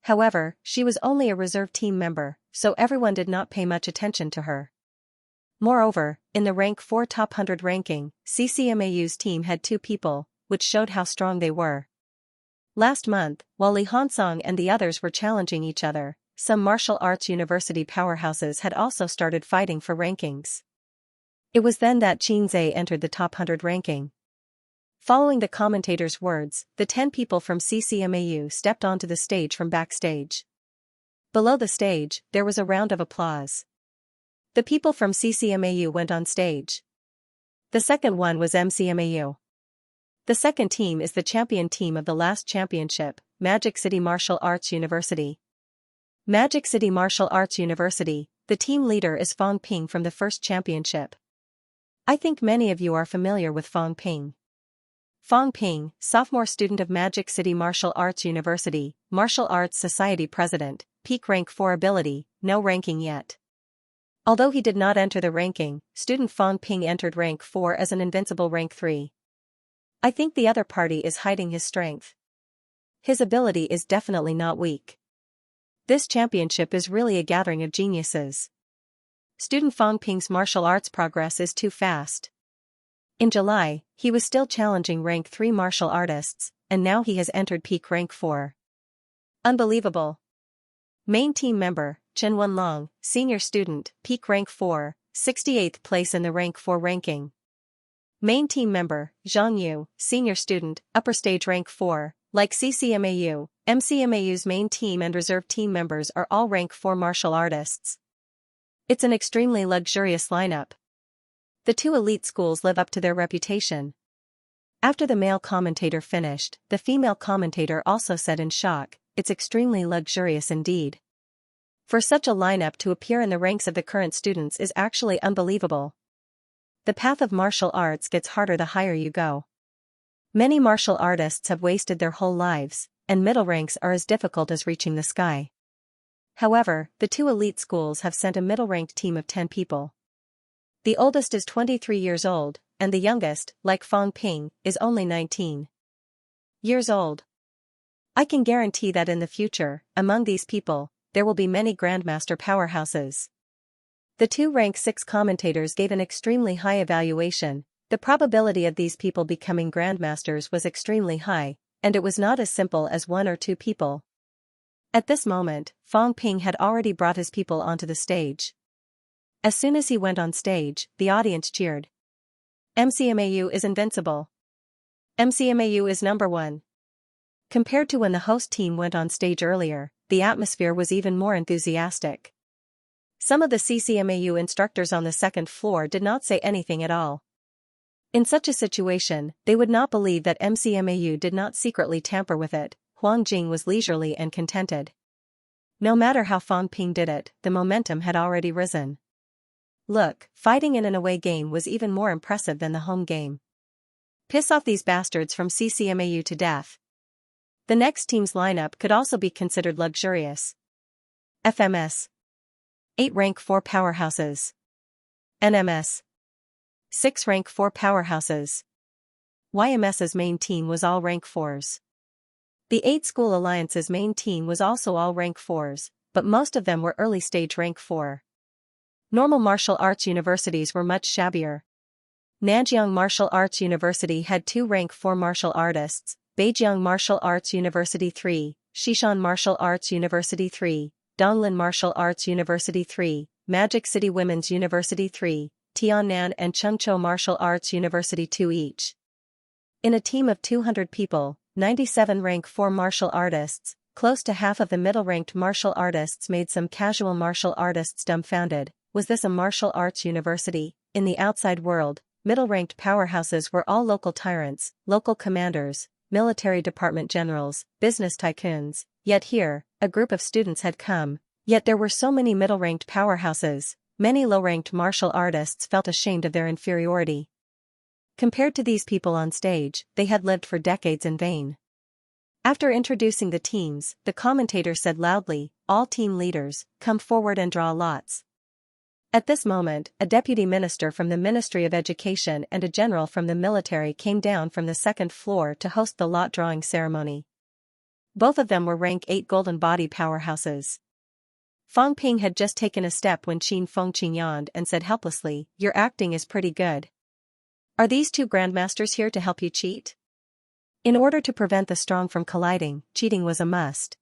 However, she was only a reserve team member, so everyone did not pay much attention to her. Moreover, in the rank 4 top 100 ranking, CCMAU's team had 2 people, which showed how strong they were. Last month, while Li Hansong and the others were challenging each other, some martial arts university powerhouses had also started fighting for rankings. It was then that Xianxia entered the top 100 ranking. Following the commentator's words, the 10 people from CCMAU stepped onto the stage from backstage. Below the stage, there was a round of applause. The people from CCMAU went on stage. The second one was MCMAU. The second team is the champion team of the last championship, Magic City Martial Arts University. Magic City Martial Arts University, the team leader is Fang Ping from the first championship. I think many of you are familiar with Fang Ping. Fang Ping, sophomore student of Magic City Martial Arts University, Martial Arts Society president, peak rank 4 ability, no ranking yet. Although he did not enter the ranking, student Fang Ping entered rank 4 as an invincible rank 3. I think the other party is hiding his strength. His ability is definitely not weak. This championship is really a gathering of geniuses. Student Fang Ping's martial arts progress is too fast. In July, he was still challenging rank 3 martial artists, and now he has entered peak rank 4. Unbelievable. Main team member, Chen Wenlong, senior student, peak rank 4, 68th place in the rank 4 ranking. Main team member, Zhang Yu, senior student, upper stage rank 4, like CCMAU, MCMAU's main team and reserve team members are all rank 4 martial artists. It's an extremely luxurious lineup. The 2 elite schools live up to their reputation. After the male commentator finished, the female commentator also said in shock, "It's extremely luxurious indeed." For such a lineup to appear in the ranks of the current students is actually unbelievable. The path of martial arts gets harder the higher you go. Many martial artists have wasted their whole lives, and middle ranks are as difficult as reaching the sky. However, the 2 elite schools have sent a middle-ranked team of 10 people. The oldest is 23 years old, and the youngest, like Fang Ping, is only 19 years old. I can guarantee that in the future, among these people, there will be many grandmaster powerhouses. The 2 rank 6 commentators gave an extremely high evaluation. The probability of these people becoming grandmasters was extremely high, and it was not as simple as 1 or 2 people. At this moment, Fang Ping had already brought his people onto the stage. As soon as he went on stage, the audience cheered. MCMAU is invincible. MCMAU is number 1. Compared to when the host team went on stage earlier, the atmosphere was even more enthusiastic. Some of the CCMAU instructors on the second floor did not say anything at all. In such a situation, they would not believe that MCMAU did not secretly tamper with it. Huang Jing was leisurely and contented. No matter how Fang Ping did it, the momentum had already risen. Look, fighting in an away game was even more impressive than the home game. Piss off these bastards from CCMAU to death. The next team's lineup could also be considered luxurious. FMS. 8 rank 4 powerhouses. NMS. 6 rank 4 powerhouses. YMS's main team was all rank 4s. The 8 School Alliance's main team was also all rank 4s, but most of them were early-stage rank 4. Normal martial arts universities were much shabbier. Nanjiang Martial Arts University had 2 rank 4 martial artists, Beijiang Martial Arts University 3, Xishan Martial Arts University 3, Donglin Martial Arts University 3, Magic City Women's University 3, Tiannan and Chengzhou Martial Arts University 2 each. In a team of 200 people, 97 rank 4 martial artists, close to half of the middle-ranked martial artists made some casual martial artists dumbfounded. Was this a martial arts university? In the outside world, middle-ranked powerhouses were all local tyrants, local commanders, military department generals, business tycoons, yet here, a group of students had come, yet there were so many middle-ranked powerhouses, many low-ranked martial artists felt ashamed of their inferiority. Compared to these people on stage, they had lived for decades in vain. After introducing the teams, the commentator said loudly, "All team leaders, come forward and draw lots." At this moment, a deputy minister from the Ministry of Education and a general from the military came down from the second floor to host the lot drawing ceremony. Both of them were rank 8 golden body powerhouses. Fang Ping had just taken a step when Qin Fengqin yawned and said helplessly, "Your acting is pretty good. Are these 2 grandmasters here to help you cheat?" In order to prevent the strong from colliding, cheating was a must.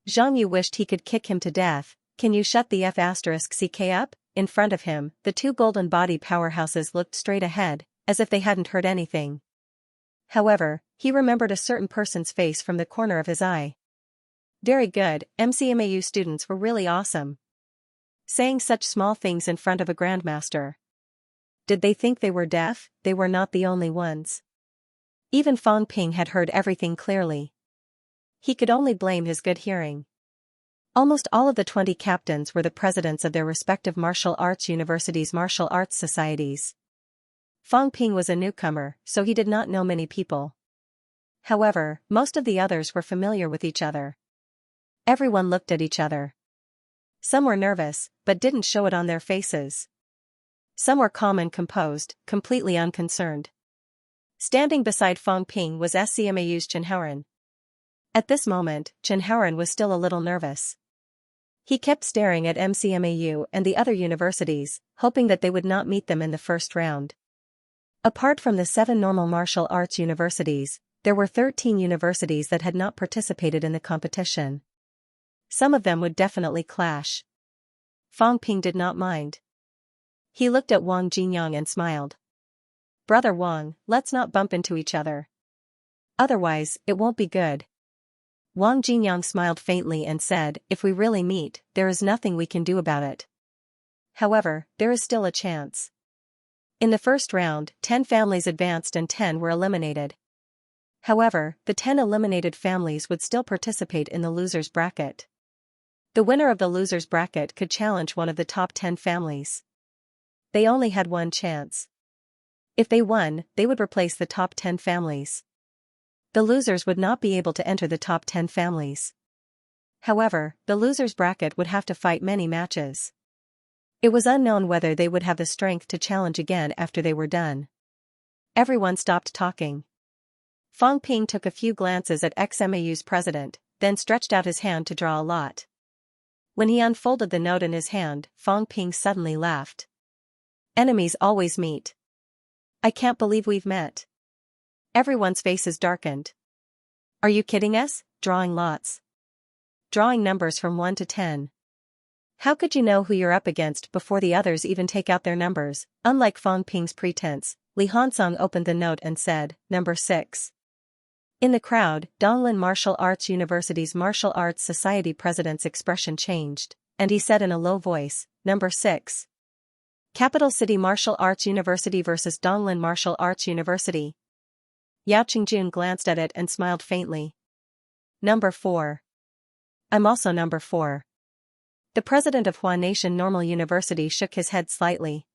Zhang Yu wished he could kick him to death. "Can you shut the F***ck up?" In front of him, the 2 golden body powerhouses looked straight ahead, as if they hadn't heard anything. However, he remembered a certain person's face from the corner of his eye. Very good, MCMAU students were really awesome. Saying such small things in front of a grandmaster. Did they think they were deaf? They were not the only ones. Even Fang Ping had heard everything clearly. He could only blame his good hearing. Almost all of the 20 captains were the presidents of their respective martial arts universities' martial arts societies. Fang Ping was a newcomer, so he did not know many people. However, most of the others were familiar with each other. Everyone looked at each other. Some were nervous, but didn't show it on their faces. Some were calm and composed, completely unconcerned. Standing beside Fang Ping was SCMAU's Chen Haoren. At this moment, Chen Haoren was still a little nervous. He kept staring at MCMAU and the other universities, hoping that they would not meet them in the first round. Apart from the 7 normal martial arts universities, there were 13 universities that had not participated in the competition. Some of them would definitely clash. Fang Ping did not mind. He looked at Wang Jinyang and smiled. "Brother Wang, let's not bump into each other. Otherwise, it won't be good." Wang Jinyang smiled faintly and said, "If we really meet, there is nothing we can do about it. However, there is still a chance." In the first round, 10 families advanced and 10 were eliminated. However, the 10 eliminated families would still participate in the losers bracket. The winner of the losers bracket could challenge one of the top 10 families. They only had one chance. If they won, they would replace the top 10 families. The losers would not be able to enter the top 10 families. However, the losers bracket would have to fight many matches. It was unknown whether they would have the strength to challenge again after they were done. Everyone stopped talking. Fang Ping took a few glances at XMAU's president, then stretched out his hand to draw a lot. When he unfolded the note in his hand, Fang Ping suddenly laughed. "Enemies always meet. I can't believe we've met." Everyone's faces darkened. "Are you kidding us? Drawing lots. Drawing numbers from 1 to 10. How could you know who you're up against before the others even take out their numbers?" Unlike Fang Ping's pretense, Li Hansong opened the note and said, "Number 6. In the crowd, Donglin Martial Arts University's Martial Arts Society president's expression changed, and he said in a low voice, "Number 6. Capital City Martial Arts University versus Donglin Martial Arts University." Yao Qingjun glanced at it and smiled faintly. "Number 4. I'm also number 4. The president of Hua Nation Normal University shook his head slightly.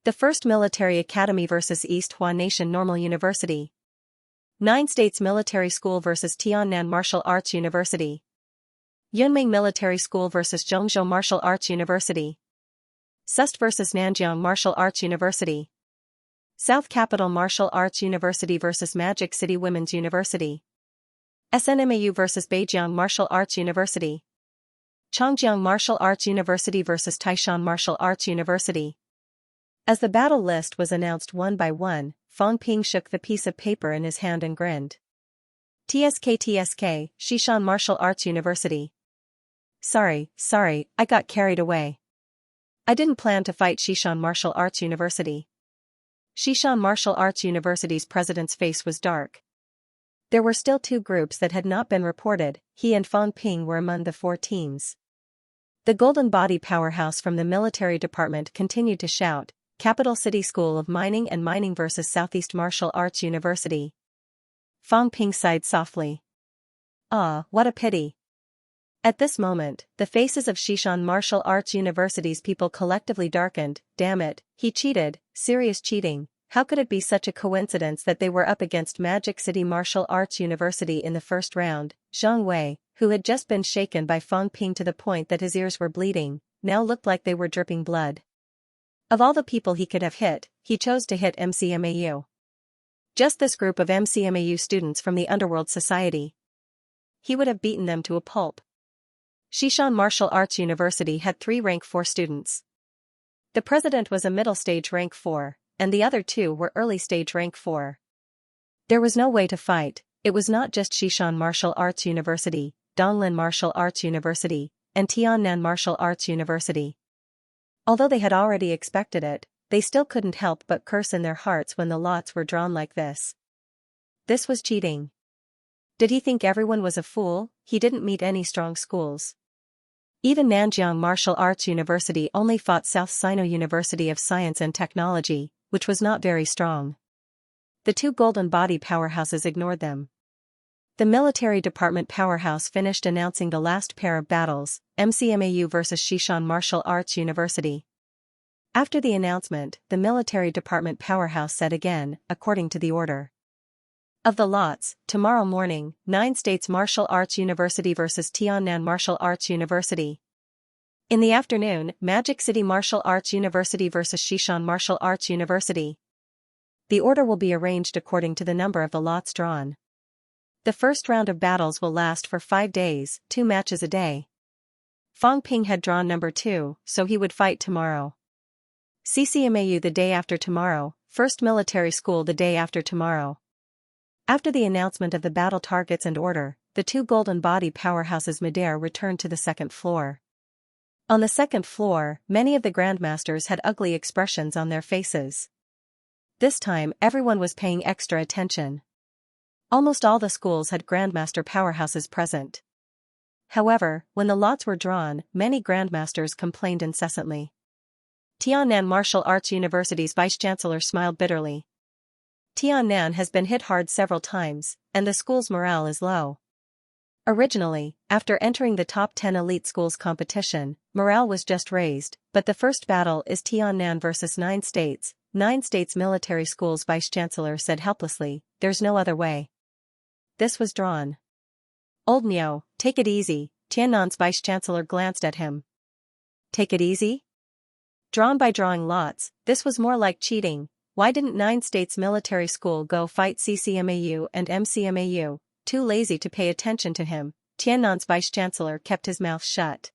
The First Military Academy versus East Hua Nation Normal University. 9 States Military School vs Tiannan Martial Arts University. Yunming Military School vs Zhengzhou Martial Arts University. SUST vs Nanjiang Martial Arts University. South Capital Martial Arts University vs Magic City Women's University. SNMAU vs Beijiang Martial Arts University. Chongjiang Martial Arts University vs Taishan Martial Arts University. As the battle list was announced one by one, Fang Ping shook the piece of paper in his hand and grinned. TSK, Xishan Martial Arts University. Sorry, I got carried away. I didn't plan to fight Xishan Martial Arts University. Xishan Martial Arts University's president's face was dark. There were still 2 groups that had not been reported. He and Fang Ping were among the 4 teams. The Golden Body powerhouse from the military department continued to shout, Capital City School of Mining and Mining vs Southeast Martial Arts University. Fang Ping sighed softly. Ah, what a pity. At this moment, the faces of Xishan Martial Arts University's people collectively darkened. Damn it, he cheated, serious cheating. How could it be such a coincidence that they were up against Magic City Martial Arts University in the first round? Zhang Wei, who had just been shaken by Fang Ping to the point that his ears were bleeding, now looked like they were dripping blood. Of all the people he could have hit, he chose to hit MCMAU. Just this group of MCMAU students from the Underworld Society. He would have beaten them to a pulp. Xishan Martial Arts University had 3 rank 4 students. The president was a middle stage rank 4, and the other 2 were early stage rank 4. There was no way to fight. It was not just Xishan Martial Arts University, Donglin Martial Arts University, and Tiannan Martial Arts University. Although they had already expected it, they still couldn't help but curse in their hearts when the lots were drawn like this. This was cheating. Did he think everyone was a fool? He didn't meet any strong schools. Even Nanjiang Martial Arts University only fought South Sino University of Science and Technology, which was not very strong. The 2 Golden Body powerhouses ignored them. The military department powerhouse finished announcing the last pair of battles, MCMAU vs Xishan Martial Arts University. After the announcement, the military department powerhouse said again, according to the order. Of the lots, tomorrow morning, 9 States Martial Arts University vs Tiannan Martial Arts University. In the afternoon, Magic City Martial Arts University vs Xishan Martial Arts University. The order will be arranged according to the number of the lots drawn. The first round of battles will last for 5 days, 2 matches a day. Fang Ping had drawn number 2, so he would fight tomorrow. CCMAU the day after tomorrow, First Military School the day after tomorrow. After the announcement of the battle targets and order, the 2 Golden Body powerhouses midair returned to the 2nd floor. On the 2nd floor, many of the grandmasters had ugly expressions on their faces. This time, everyone was paying extra attention. Almost all the schools had grandmaster powerhouses present. However, when the lots were drawn, many grandmasters complained incessantly. Tiannan Martial Arts University's vice-chancellor smiled bitterly. Tiannan has been hit hard several times, and the school's morale is low. Originally, after entering the top 10 elite schools competition, morale was just raised, but the first battle is Tiannan versus 9 States. 9 States Military School's vice-chancellor said helplessly, there's no other way. This was drawn. Old Nyo, take it easy, Tiannan's vice-chancellor glanced at him. Take it easy? Drawn by drawing lots, this was more like cheating. Why didn't 9 States Military School go fight CCMAU and MCMAU? Too lazy to pay attention to him, Tiannan's vice-chancellor kept his mouth shut.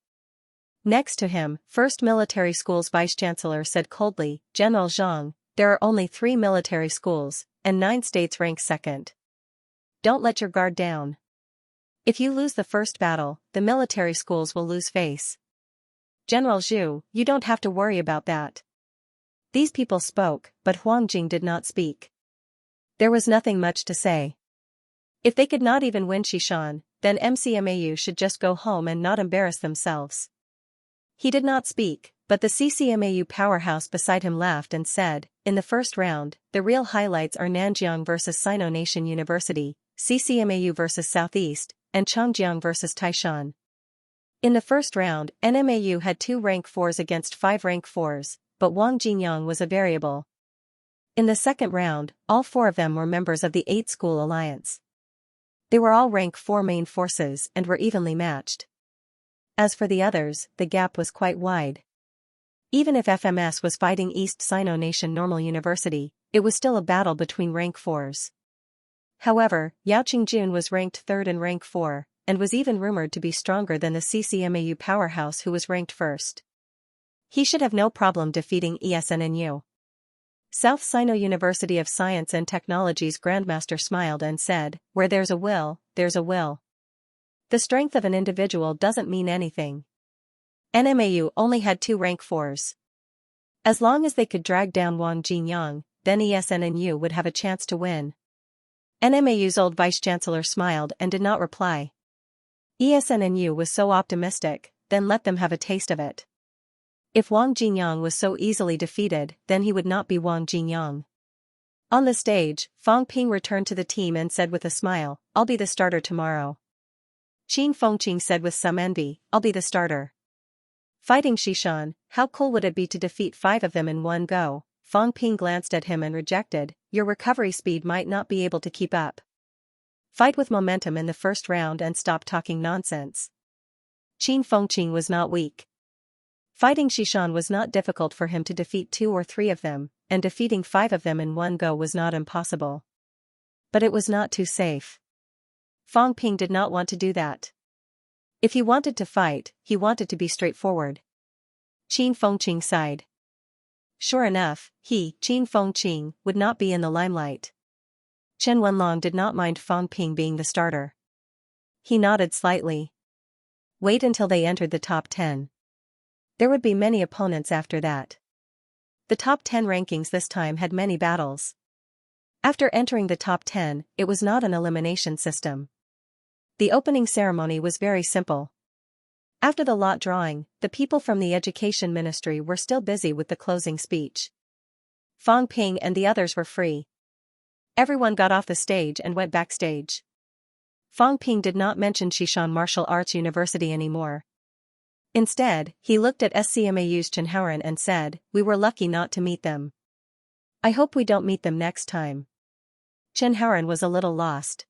Next to him, First Military School's vice-chancellor said coldly, General Zhang, there are only 3 military schools, and 9 states rank 2nd. Don't let your guard down. If you lose the first battle, the military schools will lose face. General Zhu, you don't have to worry about that. These people spoke, but Huang Jing did not speak. There was nothing much to say. If they could not even win Xishan, then MCMAU should just go home and not embarrass themselves. He did not speak, but the CCMAU powerhouse beside him laughed and said, in the first round, the real highlights are Nanjiang versus Sino Nation University, CCMAU versus Southeast, and Chongjiang versus Taishan. In the first round, NMAU had 2 rank 4s against 5 rank 4s, but Wang Jingyang was a variable. In the second round, all 4 of them were members of the 8-school alliance. They were all rank 4 main forces and were evenly matched. As for the others, the gap was quite wide. Even if FMS was fighting East Sino Nation Normal University, it was still a battle between rank 4s. However, Yao Qingjun was ranked 3rd in rank 4, and was even rumored to be stronger than the CCMAU powerhouse who was ranked 1st. He should have no problem defeating ESNNU. South Sino University of Science and Technology's Grandmaster smiled and said, "Where there's a will, there's a will. The strength of an individual doesn't mean anything. NMAU only had 2 rank 4s. As long as they could drag down Wang Jinyang, then ESNNU would have a chance to win." NMAU's old vice-chancellor smiled and did not reply. ESNNU was so optimistic, then let them have a taste of it. If Wang Jinyang was so easily defeated, then he would not be Wang Jinyang. On the stage, Fang Ping returned to the team and said with a smile, "I'll be the starter tomorrow." Qin Fengqing said with some envy, "I'll be the starter." Fighting Xishan, how cool would it be to defeat 5 of them in one go? Fang Ping glanced at him and rejected, "Your recovery speed might not be able to keep up. Fight with momentum in the first round and stop talking nonsense." Qin Fengqing was not weak. Fighting Xishan was not difficult for him to defeat 2 or 3 of them, and defeating 5 of them in one go was not impossible. But it was not too safe. Fang Ping did not want to do that. If he wanted to fight, he wanted to be straightforward. Qin Fengqing sighed. Sure enough, he, Qin Fengqing, would not be in the limelight. Chen Wenlong did not mind Fang Ping being the starter. He nodded slightly. Wait until they entered the top 10. There would be many opponents after that. The top 10 rankings this time had many battles. After entering the top 10, it was not an elimination system. The opening ceremony was very simple. After the lot drawing, the people from the Education Ministry were still busy with the closing speech. Fang Ping and the others were free. Everyone got off the stage and went backstage. Fang Ping did not mention Xishan Martial Arts University anymore. Instead, he looked at SCMAU's Chen Haoren and said, "We were lucky not to meet them. I hope we don't meet them next time." Chen Haoren was a little lost.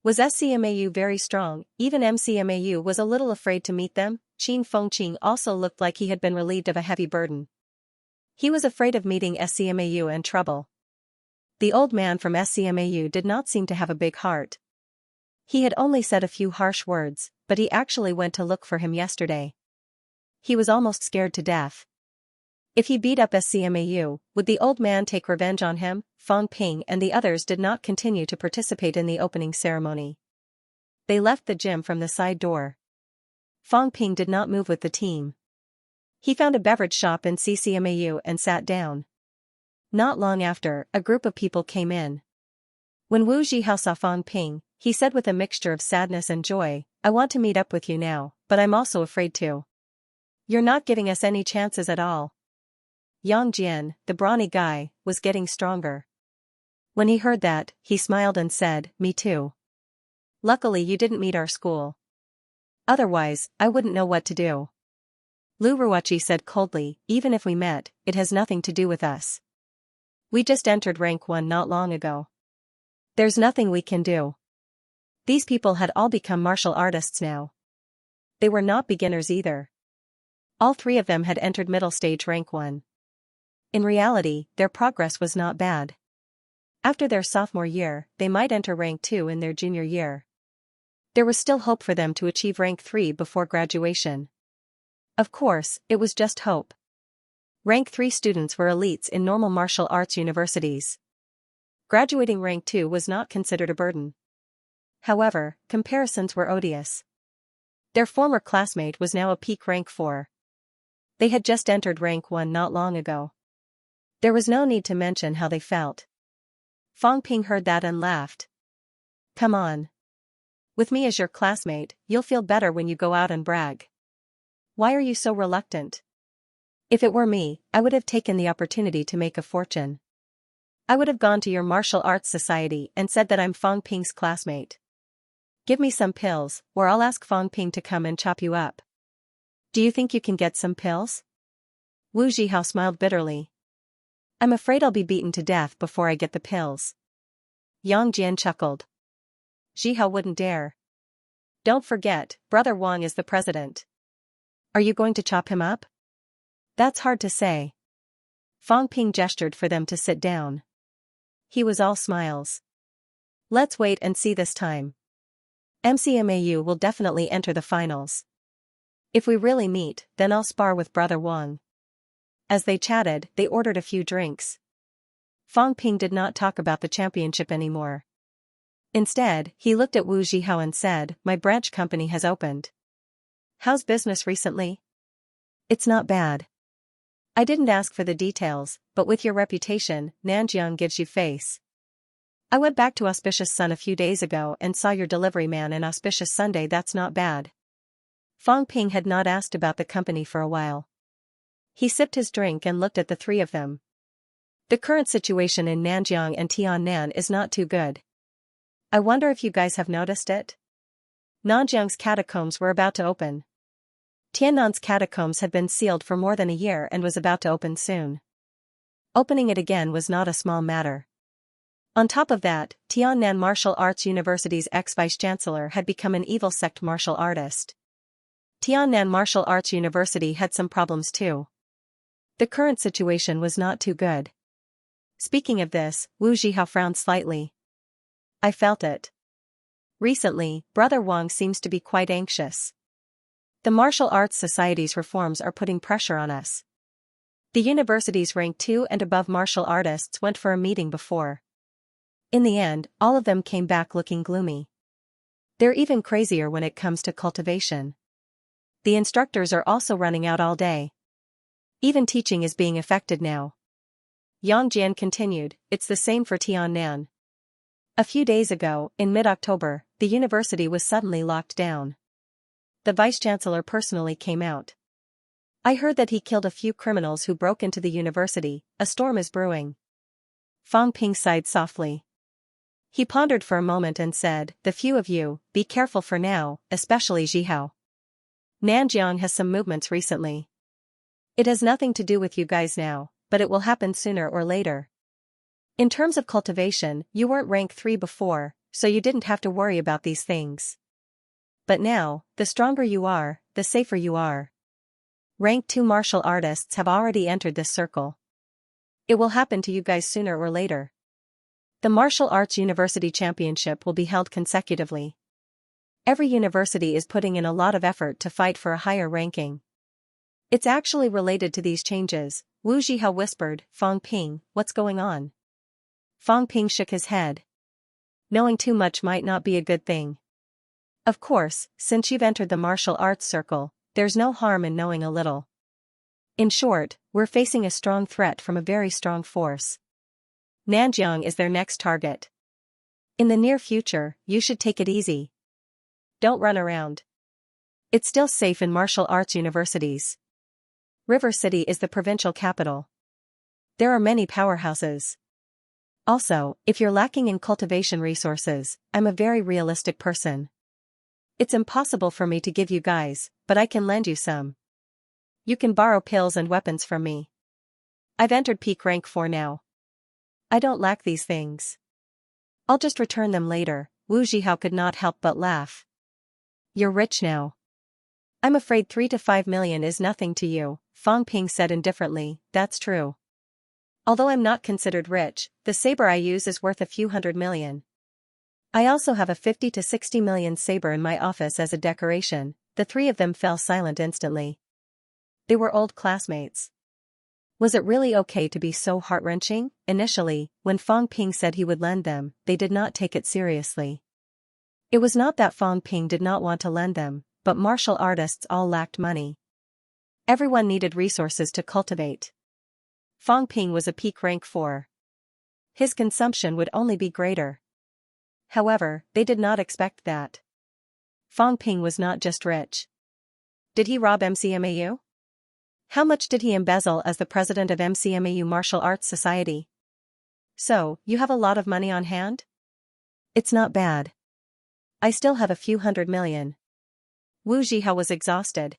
Was SCMAU very strong? Even MCMAU was a little afraid to meet them. Qin Fengqing also looked like he had been relieved of a heavy burden. He was afraid of meeting SCMAU and trouble. The old man from SCMAU did not seem to have a big heart. He had only said a few harsh words, but he actually went to look for him yesterday. He was almost scared to death. If he beat up SCMAU, would the old man take revenge on him? Fang Ping and the others did not continue to participate in the opening ceremony. They left the gym from the side door. Fang Ping did not move with the team. He found a beverage shop in CCMAU and sat down. Not long after, a group of people came in. When Wu Zhihao saw Fang Ping, he said with a mixture of sadness and joy, "I want to meet up with you now, but I'm also afraid to. You're not giving us any chances at all." Yang Jian, the brawny guy, was getting stronger. When he heard that, he smiled and said, "Me too. Luckily you didn't meet our school. Otherwise, I wouldn't know what to do." Lu Ruoqi said coldly, "Even if we met, it has nothing to do with us. We just entered rank 1 not long ago. There's nothing we can do." These people had all become martial artists now. They were not beginners either. All 3 of them had entered middle stage rank 1. In reality, their progress was not bad. After their sophomore year, they might enter rank 2 in their junior year. There was still hope for them to achieve rank 3 before graduation. Of course, it was just hope. Rank 3 students were elites in normal martial arts universities. Graduating rank 2 was not considered a burden. However, comparisons were odious. Their former classmate was now a peak rank 4. They had just entered rank 1 not long ago. There was no need to mention how they felt. Fang Ping heard that and laughed. "Come on. With me as your classmate, you'll feel better when you go out and brag. Why are you so reluctant? If it were me, I would have taken the opportunity to make a fortune. I would have gone to your martial arts society and said that I'm Fang Ping's classmate. Give me some pills, or I'll ask Fang Ping to come and chop you up. Do you think you can get some pills?" Wu Zhihao smiled bitterly. I'm afraid I'll be beaten to death before I get the pills. Yang Jian chuckled. Zhihao wouldn't dare. Don't forget, Brother Wang is the president. Are you going to chop him up? That's hard to say. Fang Ping gestured for them to sit down. He was all smiles. Let's wait and see this time. MCMAU will definitely enter the finals. If we really meet, then I'll spar with Brother Wang. As they chatted, they ordered a few drinks. Fang Ping did not talk about the championship anymore. Instead, he looked at Wu Zhihao and said, my branch company has opened. How's business recently? It's not bad. I didn't ask for the details, but with your reputation, Nanjiang gives you face. I went back to Auspicious Sun a few days ago and saw your delivery man in Auspicious Sunday. That's not bad. Fang Ping had not asked about the company for a while. He sipped his drink and looked at the three of them. The current situation in Nanjiang and Tiannan is not too good. I wonder if you guys have noticed it? Nanjiang's catacombs were about to open. Tiannan's catacombs had been sealed for more than a year and was about to open soon. Opening it again was not a small matter. On top of that, Tiannan Martial Arts University's ex-vice-chancellor had become an evil sect martial artist. Tiannan Martial Arts University had some problems too. The current situation was not too good. Speaking of this, Wu Zhihao frowned slightly. I felt it. Recently, Brother Wang seems to be quite anxious. The Martial Arts Society's reforms are putting pressure on us. The university's rank 2 and above martial artists went for a meeting before. In the end, all of them came back looking gloomy. They're even crazier when it comes to cultivation. The instructors are also running out all day. Even teaching is being affected now. Yang Jian continued, it's the same for Tiannan. A few days ago, in mid-October, the university was suddenly locked down. The vice-chancellor personally came out. I heard that he killed a few criminals who broke into the university. A storm is brewing. Fang Ping sighed softly. He pondered for a moment and said, the few of you, be careful for now, especially Zhihao. Nanjiang has some movements recently. It has nothing to do with you guys now, but it will happen sooner or later. In terms of cultivation, you weren't rank 3 before, so you didn't have to worry about these things. But now, the stronger you are, the safer you are. Rank 2 martial artists have already entered this circle. It will happen to you guys sooner or later. The Martial Arts University Championship will be held consecutively. Every university is putting in a lot of effort to fight for a higher ranking. It's actually related to these changes, Wu Zhihao whispered, Fang Ping, what's going on? Fang Ping shook his head. Knowing too much might not be a good thing. Of course, since you've entered the martial arts circle, there's no harm in knowing a little. In short, we're facing a strong threat from a very strong force. Nanjiang is their next target. In the near future, you should take it easy. Don't run around. It's still safe in martial arts universities. River City is the provincial capital. There are many powerhouses. Also, if you're lacking in cultivation resources, I'm a very realistic person. It's impossible for me to give you guys, but I can lend you some. You can borrow pills and weapons from me. I've entered peak rank 4 now. I don't lack these things. I'll just return them later. Wu Zhihao could not help but laugh. You're rich now. I'm afraid 3 to 5 million is nothing to you, Fang Ping said indifferently. That's true. Although I'm not considered rich, the saber I use is worth a few hundred million. I also have a 50 to 60 million saber in my office as a decoration. The three of them fell silent instantly. They were old classmates. Was it really okay to be so heart-wrenching? Initially, when Fang Ping said he would lend them, they did not take it seriously. It was not that Fang Ping did not want to lend them, but martial artists all lacked money. Everyone needed resources to cultivate. Fang Ping was a peak rank 4. His consumption would only be greater. However, they did not expect that. Fang Ping was not just rich. Did he rob MCMAU? How much did he embezzle as the president of MCMAU Martial Arts Society? So, you have a lot of money on hand? It's not bad. I still have a few hundred million. Wu Zhihao was exhausted.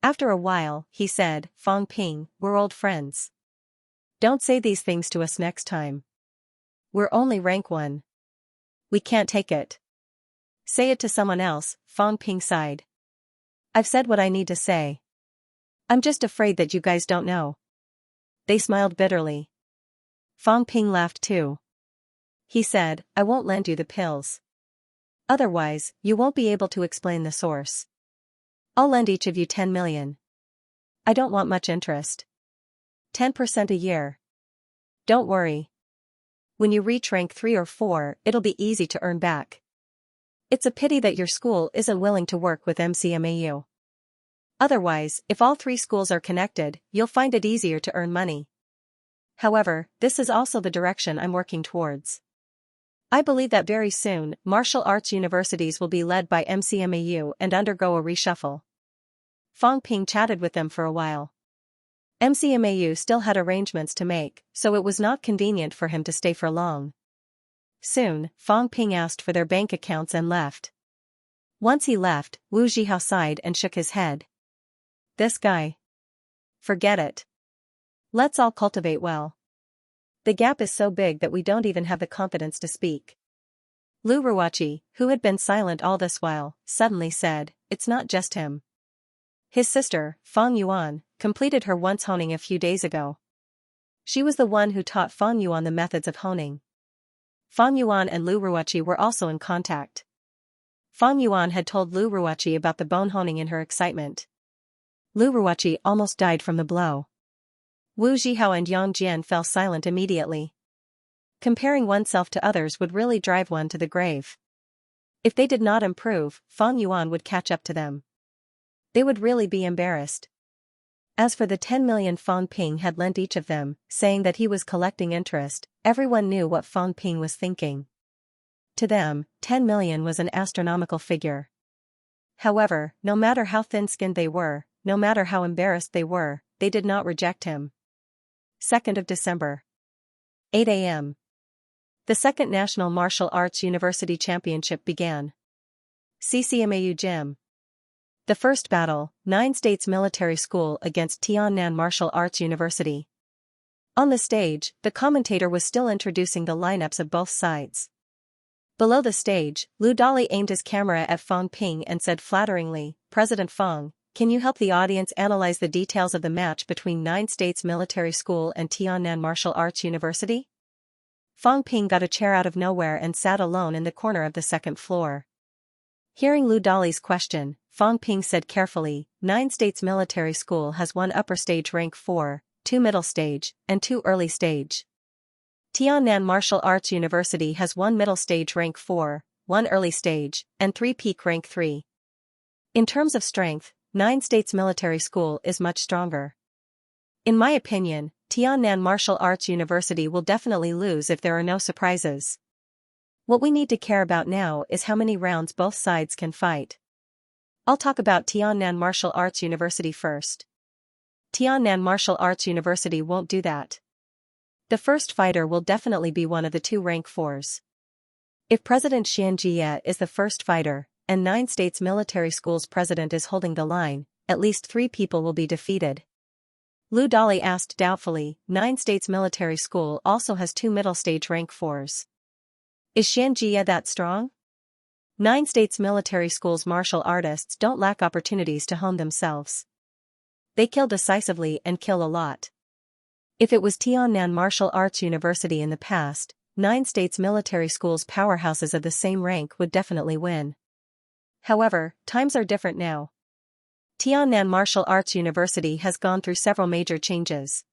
After a while, he said, Fang Ping, we're old friends. Don't say these things to us next time. We're only rank 1. We can't take it. Say it to someone else, Fang Ping sighed. I've said what I need to say. I'm just afraid that you guys don't know. They smiled bitterly. Fang Ping laughed too. He said, I won't lend you the pills. Otherwise, you won't be able to explain the source. I'll lend each of you 10 million. I don't want much interest. 10% a year. Don't worry. When you reach rank 3 or 4, it'll be easy to earn back. It's a pity that your school isn't willing to work with MCMAU. Otherwise, if all 3 schools are connected, you'll find it easier to earn money. However, this is also the direction I'm working towards. I believe that very soon, martial arts universities will be led by MCMAU and undergo a reshuffle. Fang Ping chatted with them for a while. MCMAU still had arrangements to make, so it was not convenient for him to stay for long. Soon, Fang Ping asked for their bank accounts and left. Once he left, Wu Zhihao sighed and shook his head. This guy. Forget it. Let's all cultivate well. The gap is so big that we don't even have the confidence to speak. Lu Ruoqi, who had been silent all this while, suddenly said, it's not just him. His sister, Fang Yuan, completed her once honing a few days ago. She was the one who taught Fang Yuan the methods of honing. Fang Yuan and Lu Ruoqi were also in contact. Fang Yuan had told Lu Ruoqi about the bone honing in her excitement. Lu Ruoqi almost died from the blow. Wu Zhihao and Yang Jian fell silent immediately. Comparing oneself to others would really drive one to the grave. If they did not improve, Fang Yuan would catch up to them. They would really be embarrassed. As for the 10 million Fang Ping had lent each of them, saying that he was collecting interest, everyone knew what Fang Ping was thinking. To them, 10 million was an astronomical figure. However, no matter how thin-skinned they were, no matter how embarrassed they were, they did not reject him. 2nd of December. 8 a.m. The second National Martial Arts University Championship began. CCMAU Gym. The first battle, 9 States Military School against Tiannan Martial Arts University. On the stage, the commentator was still introducing the lineups of both sides. Below the stage, Lu Dali aimed his camera at Fang Ping and said flatteringly, President Fang, can you help the audience analyze the details of the match between 9 States Military School and Tiannan Martial Arts University? Fang Ping got a chair out of nowhere and sat alone in the corner of the second floor. Hearing Lu Dali's question, Fang Ping said carefully, 9 States Military School has 1 upper stage rank 4, 2 middle stage, and 2 early stage. Tiannan Martial Arts University has 1 middle stage rank 4, 1 early stage, and 3 peak rank 3. In terms of strength, 9 States Military School is much stronger. In my opinion, Tiannan Martial Arts University will definitely lose if there are no surprises. What we need to care about now is how many rounds both sides can fight. I'll talk about Tiannan Martial Arts University first. Tiannan Martial Arts University won't do that. The first fighter will definitely be one of the 2 rank 4s. If President Xianxia is the first fighter, and 9 States Military School's president is holding the line, at least 3 people will be defeated. Lu Dali asked doubtfully, 9 States Military School also has 2 middle stage rank 4s. Is Xianxia that strong? 9 States Military School's martial artists don't lack opportunities to hone themselves. They kill decisively and kill a lot. If it was Tiannan Martial Arts University in the past, 9 States Military School's powerhouses of the same rank would definitely win. However, times are different now. Tiannan Martial Arts University has gone through several major changes.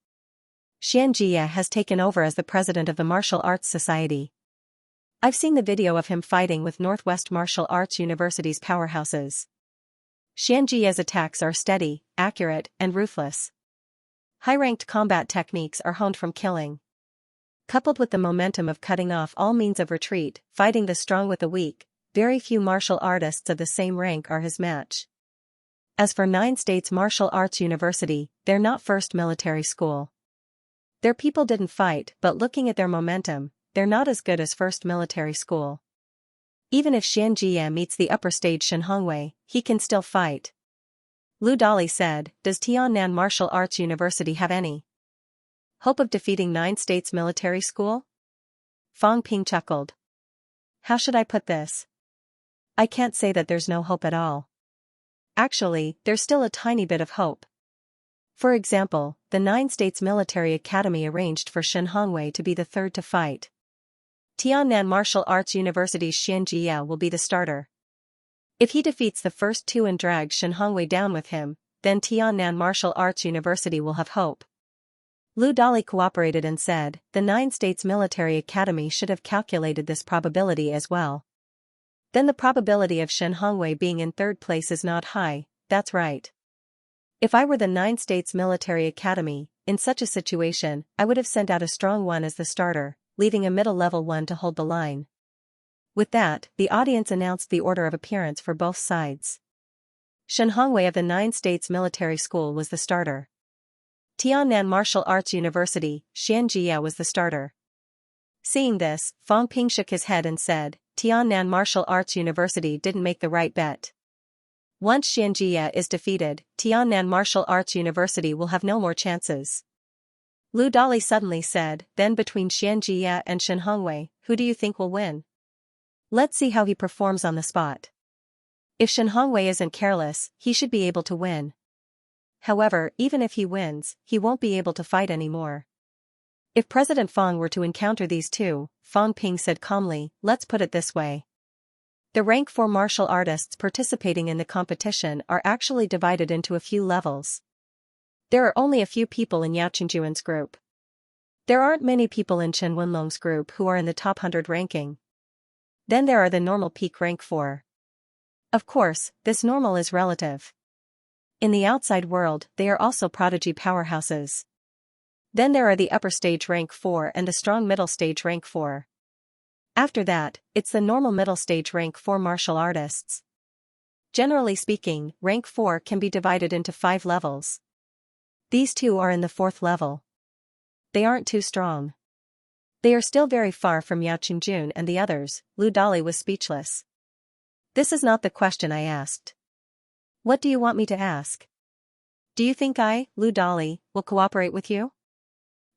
Xianxia has taken over as the president of the Martial Arts Society. I've seen the video of him fighting with Northwest Martial Arts University's powerhouses. Xianxia's attacks are steady, accurate, and ruthless. High-ranked combat techniques are honed from killing. Coupled with the momentum of cutting off all means of retreat, fighting the strong with the weak, very few martial artists of the same rank are his match. As for 9 States Martial Arts University, they're not first military school. Their people didn't fight, but looking at their momentum, they're not as good as first military school. Even if Xianxia meets the upper stage Shen Hongwei, he can still fight. Lu Dali said, does Tiannan Martial Arts University have any Hope of defeating 9 states military school? Fang Ping chuckled. How should I put this? I can't say that there's no hope at all. Actually, there's still a tiny bit of hope. For example, the 9 states military academy arranged for Shen Hongwei to be the third to fight. Tiannan Martial Arts University's Xianxia will be the starter. If he defeats the first 2 and drags Shen Hongwei down with him, then Tiannan Martial Arts University will have hope. Lu Dali cooperated and said, the 9 states military academy should have calculated this probability as well. Then the probability of Shen Hongwei being in third place is not high, that's right. If I were the 9 states military academy, in such a situation, I would have sent out a strong one as the starter, leaving a middle-level one to hold the line. With that, the audience announced the order of appearance for both sides. Shen Hongwei of the 9 states military school was the starter. Tiannan Martial Arts University, Xianxia was the starter. Seeing this, Fang Ping shook his head and said, Tiannan Martial Arts University didn't make the right bet. Once Xianxia is defeated, Tiannan Martial Arts University will have no more chances. Lu Dali suddenly said, then between Xianxia and Shen Hongwei, who do you think will win? Let's see how he performs on the spot. If Shen Hongwei isn't careless, he should be able to win. However, even if he wins, he won't be able to fight anymore. If President Fang were to encounter these two, Fang Ping said calmly, let's put it this way. The rank 4 martial artists participating in the competition are actually divided into a few levels. There are only a few people in Yao Qingjuan's group. There aren't many people in Chen Wenlong's group who are in the top 100 ranking. Then there are the normal peak rank 4. Of course, this normal is relative. In the outside world, they are also prodigy powerhouses. Then there are the upper stage rank 4 and the strong middle stage rank 4. After that, it's the normal middle stage rank 4 martial artists. Generally speaking, rank 4 can be divided into 5 levels. These two are in the 4th level. They aren't too strong. They are still very far from Yao Qingjun and the others. Lu Dali was speechless. This is not the question I asked. What do you want me to ask? Do you think I, Lu Dali, will cooperate with you?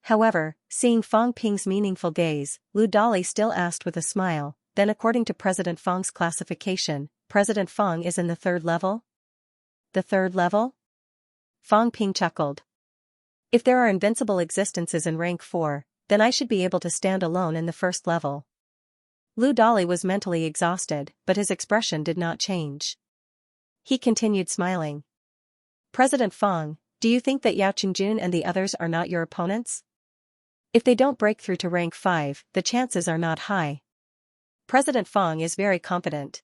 However, seeing Fang Ping's meaningful gaze, Lu Dali still asked with a smile, then according to President Fang's classification, President Fang is in the 3rd level? The 3rd level? Fang Ping chuckled. If there are invincible existences in rank 4, then I should be able to stand alone in the 1st level. Lu Dali was mentally exhausted, but his expression did not change. He continued smiling. President Fang, do you think that Yao Qingjun and the others are not your opponents? If they don't break through to rank 5, the chances are not high. President Fang is very confident.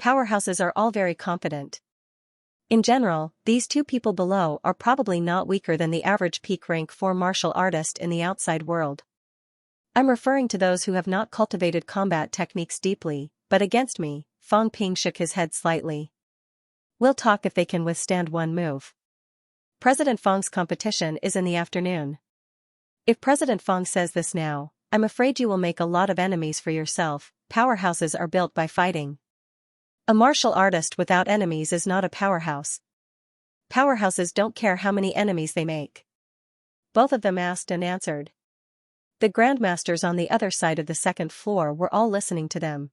Powerhouses are all very confident. In general, these two people below are probably not weaker than the average peak rank 4 martial artist in the outside world. I'm referring to those who have not cultivated combat techniques deeply, but against me, Fang Ping shook his head slightly. We'll talk if they can withstand one move. President Fang's competition is in the afternoon. If President Fang says this now, I'm afraid you will make a lot of enemies for yourself. Powerhouses are built by fighting. A martial artist without enemies is not a powerhouse. Powerhouses don't care how many enemies they make. Both of them asked and answered. The grandmasters on the other side of the 2nd floor were all listening to them.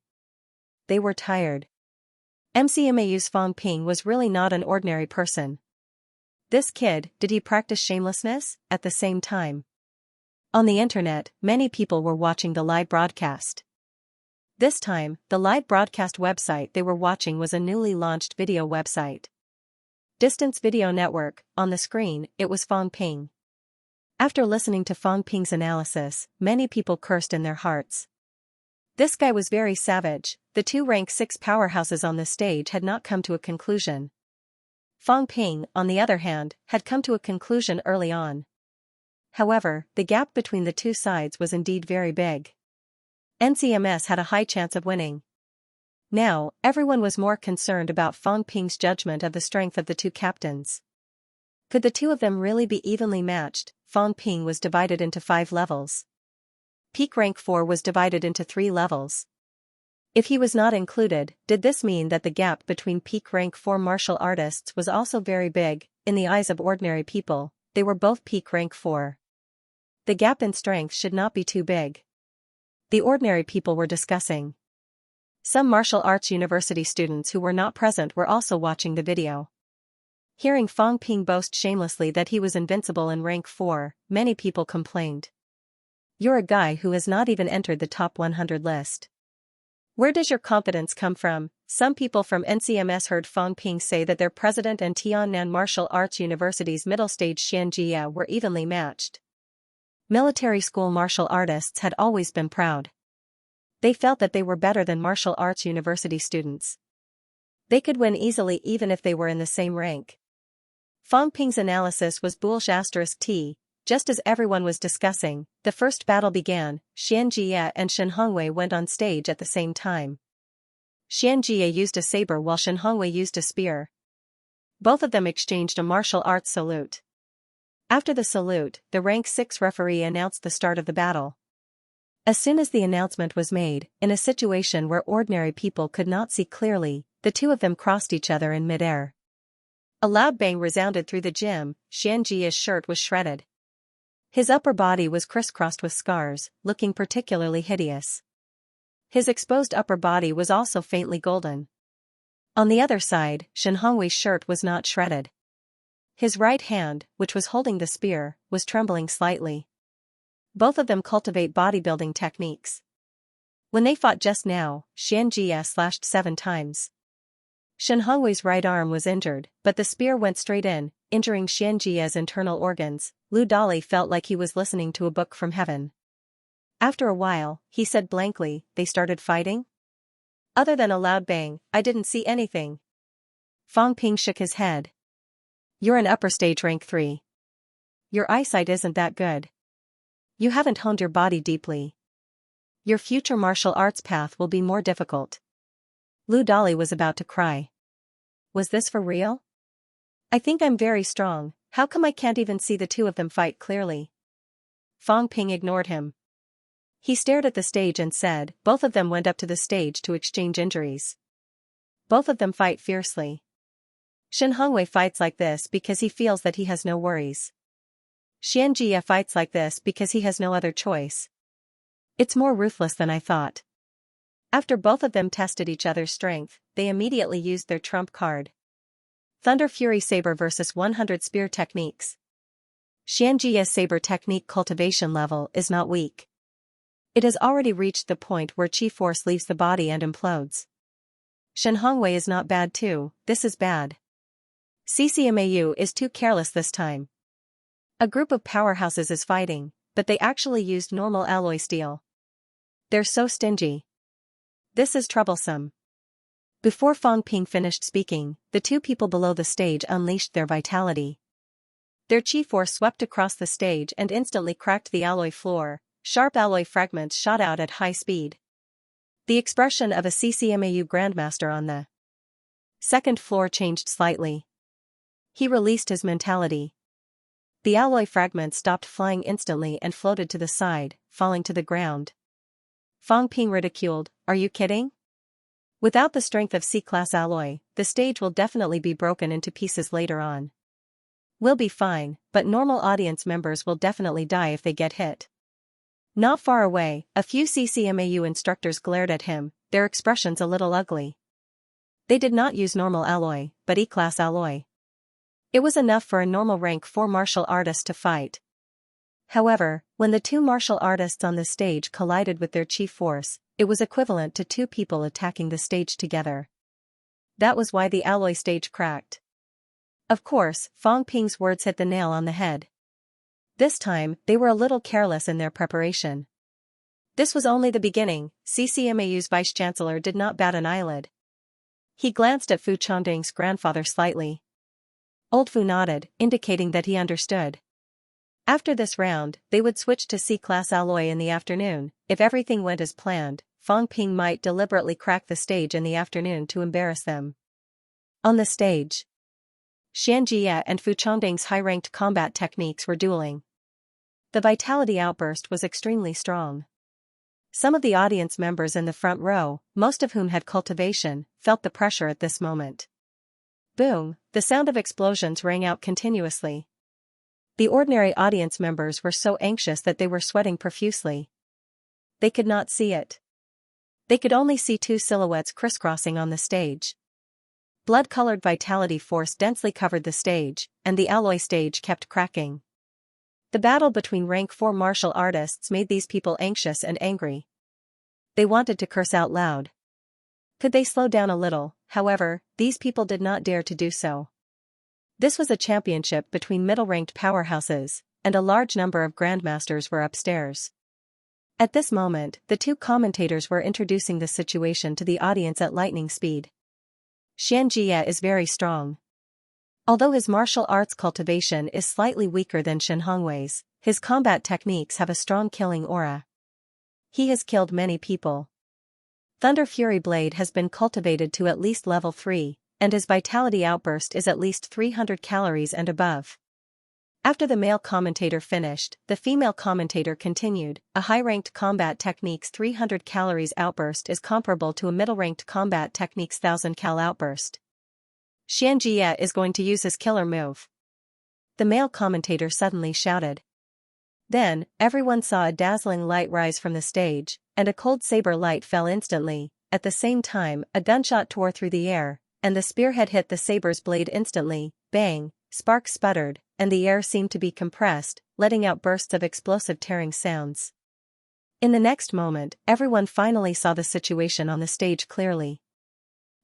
They were tired. MCMAU's Fang Ping was really not an ordinary person. This kid, did he practice shamelessness? At the same time, on the internet, many people were watching the live broadcast. This time, the live broadcast website they were watching was a newly launched video website. Distance Video Network. On the screen, it was Fang Ping. After listening to Fang Ping's analysis, many people cursed in their hearts. This guy was very savage. The 2 rank 6 powerhouses on the stage had not come to a conclusion. Fang Ping, on the other hand, had come to a conclusion early on. However, the gap between the 2 sides was indeed very big. NCMS had a high chance of winning. Now, everyone was more concerned about Fang Ping's judgment of the strength of the 2 captains. Could the 2 of them really be evenly matched? Fang Ping was divided into 5 levels. Peak rank 4 was divided into 3 levels. If he was not included, did this mean that the gap between peak rank 4 martial artists was also very big? In the eyes of ordinary people, they were both peak rank 4. The gap in strength should not be too big. The ordinary people were discussing. Some martial arts university students who were not present were also watching the video. Hearing Fang Ping boast shamelessly that he was invincible in rank 4, many people complained. You're a guy who has not even entered the top 100 list. Where does your confidence come from? Some people from NCMS heard Fang Ping say that their president and Tiannan Martial Arts University's middle stage Xianxia were evenly matched. Military school martial artists had always been proud. They felt that they were better than martial arts university students. They could win easily even if they were in the same rank. Fang Ping's analysis was **T. Just as everyone was discussing, the first battle began. Xianxia and Shen Hongwei went on stage at the same time. Xianxia used a saber while Shen Hongwei used a spear. Both of them exchanged a martial arts salute. After the salute, the rank 6 referee announced the start of the battle. As soon as the announcement was made, in a situation where ordinary people could not see clearly, the two of them crossed each other in midair. A loud bang resounded through the gym. Xianxia's shirt was shredded. His upper body was crisscrossed with scars, looking particularly hideous. His exposed upper body was also faintly golden. On the other side, Shen Hongwei's shirt was not shredded. His right hand, which was holding the spear, was trembling slightly. Both of them cultivate bodybuilding techniques. When they fought just now, Xianxia slashed 7 times. Shen Hongwei's right arm was injured, but the spear went straight in, injuring Xianxia's internal organs. Lu Dali felt like he was listening to a book from heaven. After a while, he said blankly, "They started fighting?" "Other than a loud bang, I didn't see anything." Fang Ping shook his head. "You're an upper stage rank 3. Your eyesight isn't that good. You haven't honed your body deeply. Your future martial arts path will be more difficult." Lu Dali was about to cry. Was this for real? "I think I'm very strong, how come I can't even see the two of them fight clearly?" Fang Ping ignored him. He stared at the stage and said, "Both of them went up to the stage to exchange injuries. Both of them fight fiercely. Shen Hongwei fights like this because he feels that he has no worries. Xianxia fights like this because he has no other choice. It's more ruthless than I thought." After both of them tested each other's strength, they immediately used their trump card. Thunder Fury Saber vs 100 Spear Techniques. Xianxia's saber technique cultivation level is not weak. It has already reached the point where chi force leaves the body and implodes. Shen Hongwei is not bad too, this is bad. CCMAU is too careless this time. A group of powerhouses is fighting, but they actually used normal alloy steel. They're so stingy. This is troublesome. Before Fang Ping finished speaking, the two people below the stage unleashed their vitality. Their chi force swept across the stage and instantly cracked the alloy floor. Sharp alloy fragments shot out at high speed. The expression of a CCMAU grandmaster on the second floor changed slightly. He released his mentality. The alloy fragments stopped flying instantly and floated to the side, falling to the ground. Fang Ping ridiculed, "Are you kidding? Without the strength of C-class alloy, the stage will definitely be broken into pieces later on. We'll be fine, but normal audience members will definitely die if they get hit." Not far away, a few CCMAU instructors glared at him, their expressions a little ugly. They did not use normal alloy, but E-class alloy. It was enough for a normal rank 4 martial artist to fight. However, when the two martial artists on the stage collided with their chi force, it was equivalent to 2 people attacking the stage together. That was why the alloy stage cracked. Of course, Fang Ping's words hit the nail on the head. This time, they were a little careless in their preparation. This was only the beginning. CCMAU's vice-chancellor did not bat an eyelid. He glanced at Fu Chongding's grandfather slightly. Old Fu nodded, indicating that he understood. After this round, they would switch to C-class alloy in the afternoon. If everything went as planned, Fang Ping might deliberately crack the stage in the afternoon to embarrass them. On the stage, Xianxia and Fu Chongding's high-ranked combat techniques were dueling. The vitality outburst was extremely strong. Some of the audience members in the front row, most of whom had cultivation, felt the pressure at this moment. Boom, the sound of explosions rang out continuously. The ordinary audience members were so anxious that they were sweating profusely. They could not see it. They could only see two silhouettes crisscrossing on the stage. Blood-colored vitality force densely covered the stage, and the alloy stage kept cracking. The battle between rank 4 martial artists made these people anxious and angry. They wanted to curse out loud. Could they slow down a little? However, these people did not dare to do so. This was a championship between middle-ranked powerhouses, and a large number of grandmasters were upstairs. At this moment, the two commentators were introducing the situation to the audience at lightning speed. Xianxia is very strong. Although his martial arts cultivation is slightly weaker than Shenhongwei's, his combat techniques have a strong killing aura. He has killed many people. Thunder Fury Blade has been cultivated to at least level 3, and his vitality outburst is at least 300 calories and above. After the male commentator finished, the female commentator continued, a high-ranked combat technique's 300 calories outburst is comparable to a middle-ranked combat technique's 1000 cal outburst. Xianxia is going to use his killer move. The male commentator suddenly shouted. Then, everyone saw a dazzling light rise from the stage, and a cold saber light fell instantly. At the same time, a gunshot tore through the air, and the spearhead hit the saber's blade instantly. Bang, sparks sputtered, and the air seemed to be compressed, letting out bursts of explosive tearing sounds. In the next moment, everyone finally saw the situation on the stage clearly.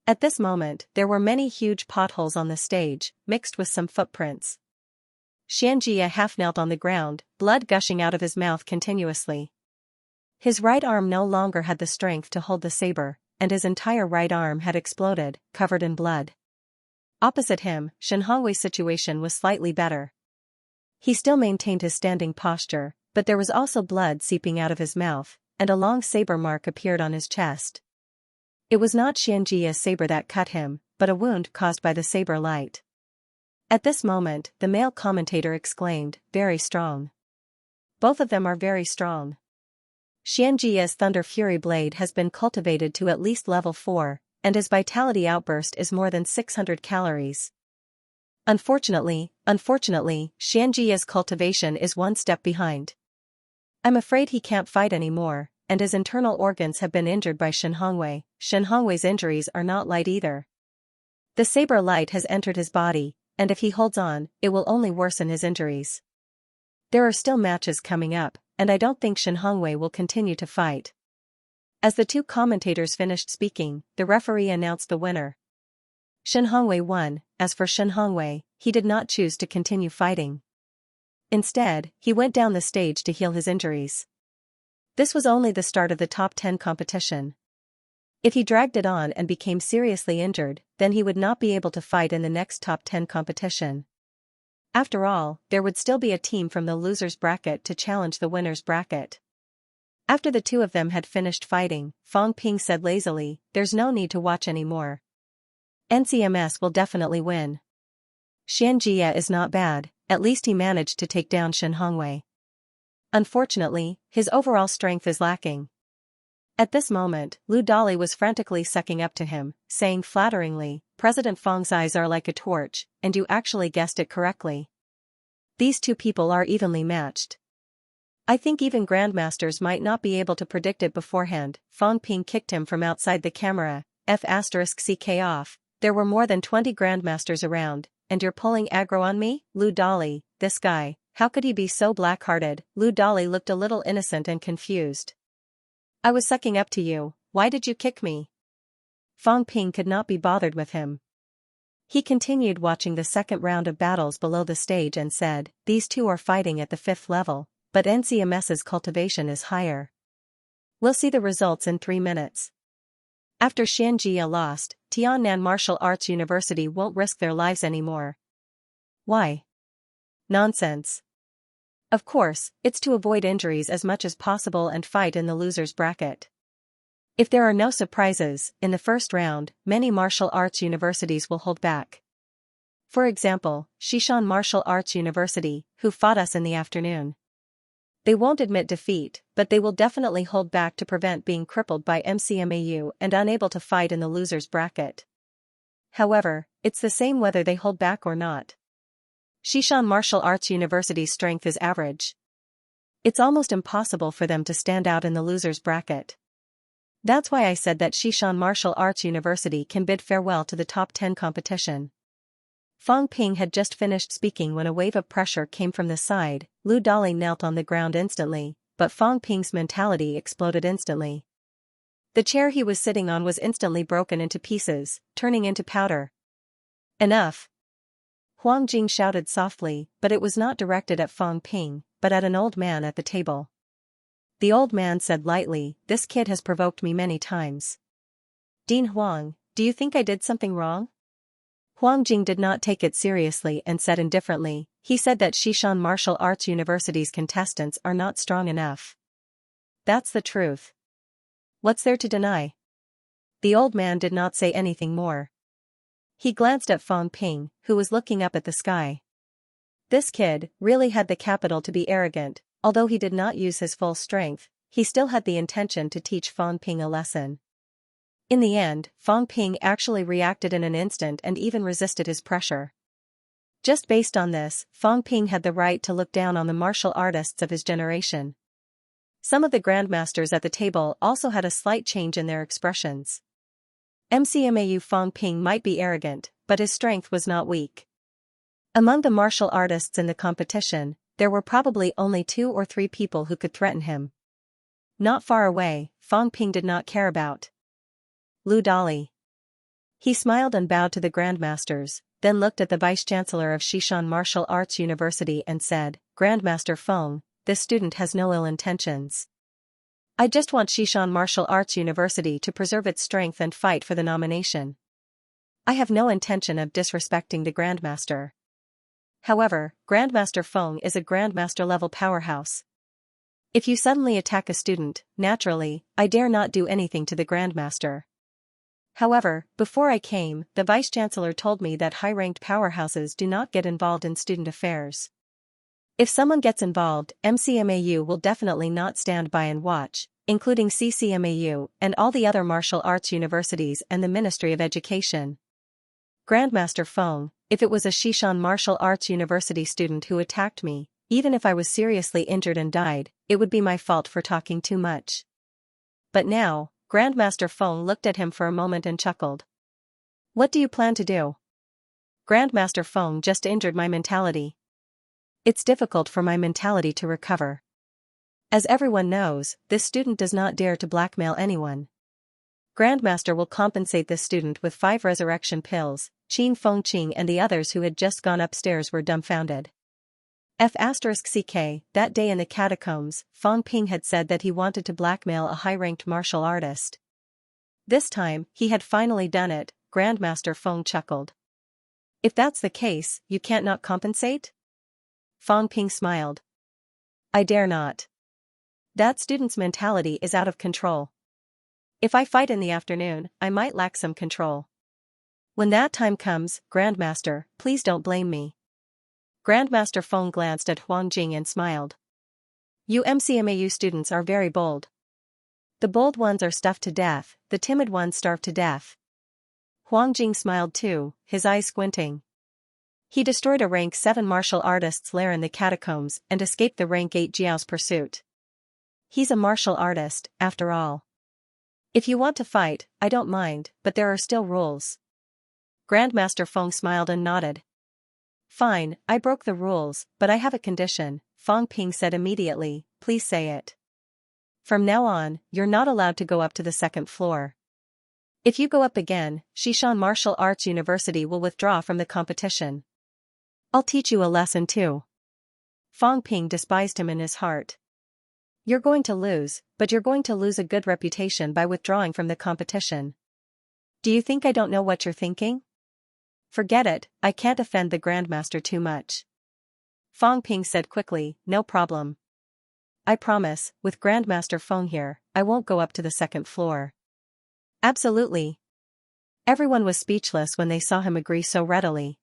At this moment, there were many huge potholes on the stage, mixed with some footprints. Xianxia half knelt on the ground, blood gushing out of his mouth continuously. His right arm no longer had the strength to hold the saber, and his entire right arm had exploded, covered in blood. Opposite him, Shenhongwei's situation was slightly better. He still maintained his standing posture, but there was also blood seeping out of his mouth, and a long saber mark appeared on his chest. It was not Xianxia's saber that cut him, but a wound caused by the saber light. At this moment, the male commentator exclaimed, "Very strong. Both of them are very strong." Xianxia's Thunder Fury Blade has been cultivated to at least level 4, and his vitality outburst is more than 600 calories. Unfortunately, Xianxia's cultivation is one step behind. I'm afraid he can't fight anymore, and his internal organs have been injured by Shenhongwei. Shenhongwei's injuries are not light either. The saber light has entered his body, and if he holds on, it will only worsen his injuries. There are still matches coming up, and I don't think Shenhongwei will continue to fight. As the two commentators finished speaking, the referee announced the winner. Shenhongwei won. As for Shenhongwei, he did not choose to continue fighting. Instead, he went down the stage to heal his injuries. This was only the start of the top 10 competition. If he dragged it on and became seriously injured, then he would not be able to fight in the next top 10 competition. After all, there would still be a team from the loser's bracket to challenge the winner's bracket. After the two of them had finished fighting, Fang Ping said lazily, "There's no need to watch anymore. NCMS will definitely win. Xianxia is not bad, at least he managed to take down Shenhongwei. Unfortunately, his overall strength is lacking." At this moment, Lu Dali was frantically sucking up to him, saying flatteringly, "President Fang's eyes are like a torch, and you actually guessed it correctly. These two people are evenly matched. I think even grandmasters might not be able to predict it beforehand." Fang Ping kicked him from outside the camera. F***ck off, there were more than 20 grandmasters around, and you're pulling aggro on me? Lu Dali, this guy, how could he be so black-hearted? Lu Dali looked a little innocent and confused. "I was sucking up to you, why did you kick me?" Fang Ping could not be bothered with him. He continued watching the second round of battles below the stage and said, "These two are fighting at the 5th level, but NCMS's cultivation is higher. We'll see the results in 3 minutes." After Xianxia lost, Tiannan Martial Arts University won't risk their lives anymore. Why? Nonsense. Of course, it's to avoid injuries as much as possible and fight in the loser's bracket. If there are no surprises, in the first round, many martial arts universities will hold back. For example, Xishan Martial Arts University, who fought us in the afternoon. They won't admit defeat, but they will definitely hold back to prevent being crippled by MCMAU and unable to fight in the loser's bracket. However, it's the same whether they hold back or not. Xishan Martial Arts University's strength is average. It's almost impossible for them to stand out in the losers bracket. That's why I said that Xishan Martial Arts University can bid farewell to the top 10 competition. Fang Ping had just finished speaking when a wave of pressure came from the side. Lu Dali knelt on the ground instantly, but Fang Ping's mentality exploded instantly. The chair he was sitting on was instantly broken into pieces, turning into powder. Enough! Huang Jing shouted softly, but it was not directed at Fang Ping, but at an old man at the table. The old man said lightly, "This kid has provoked me many times. Dean Huang, do you think I did something wrong?" Huang Jing did not take it seriously and said indifferently, "He said that Xishan Martial Arts University's contestants are not strong enough. That's the truth. What's there to deny?" The old man did not say anything more. He glanced at Fang Ping, who was looking up at the sky. This kid really had the capital to be arrogant. Although he did not use his full strength, he still had the intention to teach Fang Ping a lesson. In the end, Fang Ping actually reacted in an instant and even resisted his pressure. Just based on this, Fang Ping had the right to look down on the martial artists of his generation. Some of the grandmasters at the table also had a slight change in their expressions. MCMAU Fang Ping might be arrogant, but his strength was not weak. Among the martial artists in the competition, there were probably only 2 or 3 people who could threaten him. Not far away, Fang Ping did not care about Lu Dali. He smiled and bowed to the grandmasters, then looked at the vice-chancellor of Xishan Martial Arts University and said, "Grandmaster Feng, this student has no ill intentions. I just want Xishan Martial Arts University to preserve its strength and fight for the nomination. I have no intention of disrespecting the grandmaster. However, Grandmaster Feng is a Grandmaster-level powerhouse. If you suddenly attack a student, naturally, I dare not do anything to the Grandmaster. However, before I came, the Vice-Chancellor told me that high-ranked powerhouses do not get involved in student affairs. If someone gets involved, MCMAU will definitely not stand by and watch, including CCMAU and all the other martial arts universities and the Ministry of Education. Grandmaster Feng, if it was a Xishan Martial Arts University student who attacked me, even if I was seriously injured and died, it would be my fault for talking too much." But now, Grandmaster Feng looked at him for a moment and chuckled. "What do you plan to do?" "Grandmaster Feng just injured my mentality. It's difficult for my mentality to recover. As everyone knows, this student does not dare to blackmail anyone. Grandmaster will compensate this student with 5 resurrection pills." Qin Fengqing and the others who had just gone upstairs were dumbfounded. F***ck, that day in the catacombs, Fang Ping had said that he wanted to blackmail a high-ranked martial artist. This time, he had finally done it. Grandmaster Feng chuckled. "If that's the case, you can't not compensate?" Fang Ping smiled. "I dare not. That student's mentality is out of control. If I fight in the afternoon, I might lack some control. When that time comes, Grandmaster, please don't blame me." Grandmaster Feng glanced at Huang Jing and smiled. "You MCMAU students are very bold. The bold ones are stuffed to death, the timid ones starve to death." Huang Jing smiled too, his eyes squinting. He destroyed a rank 7 martial artist's lair in the catacombs and escaped the rank 8 Jiao's pursuit. He's a martial artist, after all. If you want to fight, I don't mind, but there are still rules. Grandmaster Feng smiled and nodded. "Fine, I broke the rules, but I have a condition," Fang Ping said immediately. "Please say it. From now on, you're not allowed to go up to the 2nd floor. If you go up again, Xishan Martial Arts University will withdraw from the competition. I'll teach you a lesson too." Fang Ping despised him in his heart. "You're going to lose, but you're going to lose a good reputation by withdrawing from the competition. Do you think I don't know what you're thinking? Forget it, I can't offend the Grandmaster too much." Fang Ping said quickly, "No problem. I promise, with Grandmaster Feng here, I won't go up to the 2nd floor." "Absolutely." Everyone was speechless when they saw him agree so readily.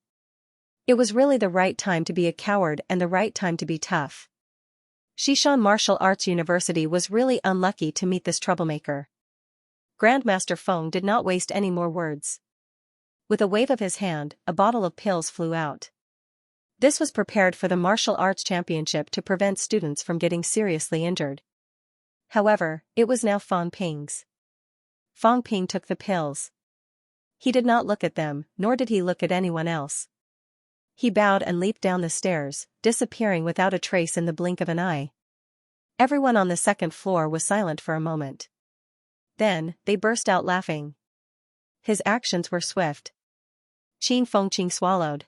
It was really the right time to be a coward and the right time to be tough. Xishan Martial Arts University was really unlucky to meet this troublemaker. Grandmaster Feng did not waste any more words. With a wave of his hand, a bottle of pills flew out. This was prepared for the martial arts championship to prevent students from getting seriously injured. However, it was now Fang Ping's. Fang Ping took the pills. He did not look at them, nor did he look at anyone else. He bowed and leaped down the stairs, disappearing without a trace in the blink of an eye. Everyone on the second floor was silent for a moment. Then, they burst out laughing. His actions were swift. Qin Fengqing swallowed.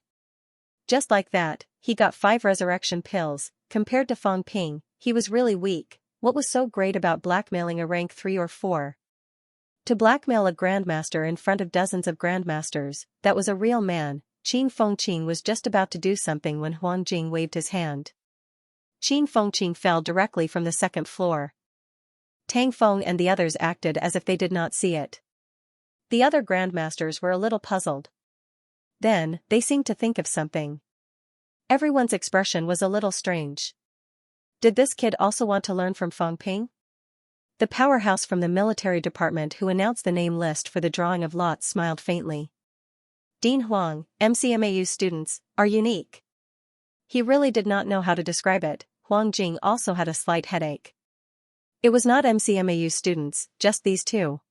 Just like that, he got 5 resurrection pills. Compared to Fang Ping, he was really weak. What was so great about blackmailing a rank 3 or 4? To blackmail a grandmaster in front of dozens of grandmasters, that was a real man. Qin Fengqing was just about to do something when Huang Jing waved his hand. Qin Fengqing fell directly from the second floor. Tang Feng and the others acted as if they did not see it. The other grandmasters were a little puzzled. Then, they seemed to think of something. Everyone's expression was a little strange. Did this kid also want to learn from Fang Ping? The powerhouse from the military department who announced the name list for the drawing of lots smiled faintly. Dean Huang, MCMAU students, are unique. He really did not know how to describe it. Huang Jing also had a slight headache. It was not MCMAU students, just these two.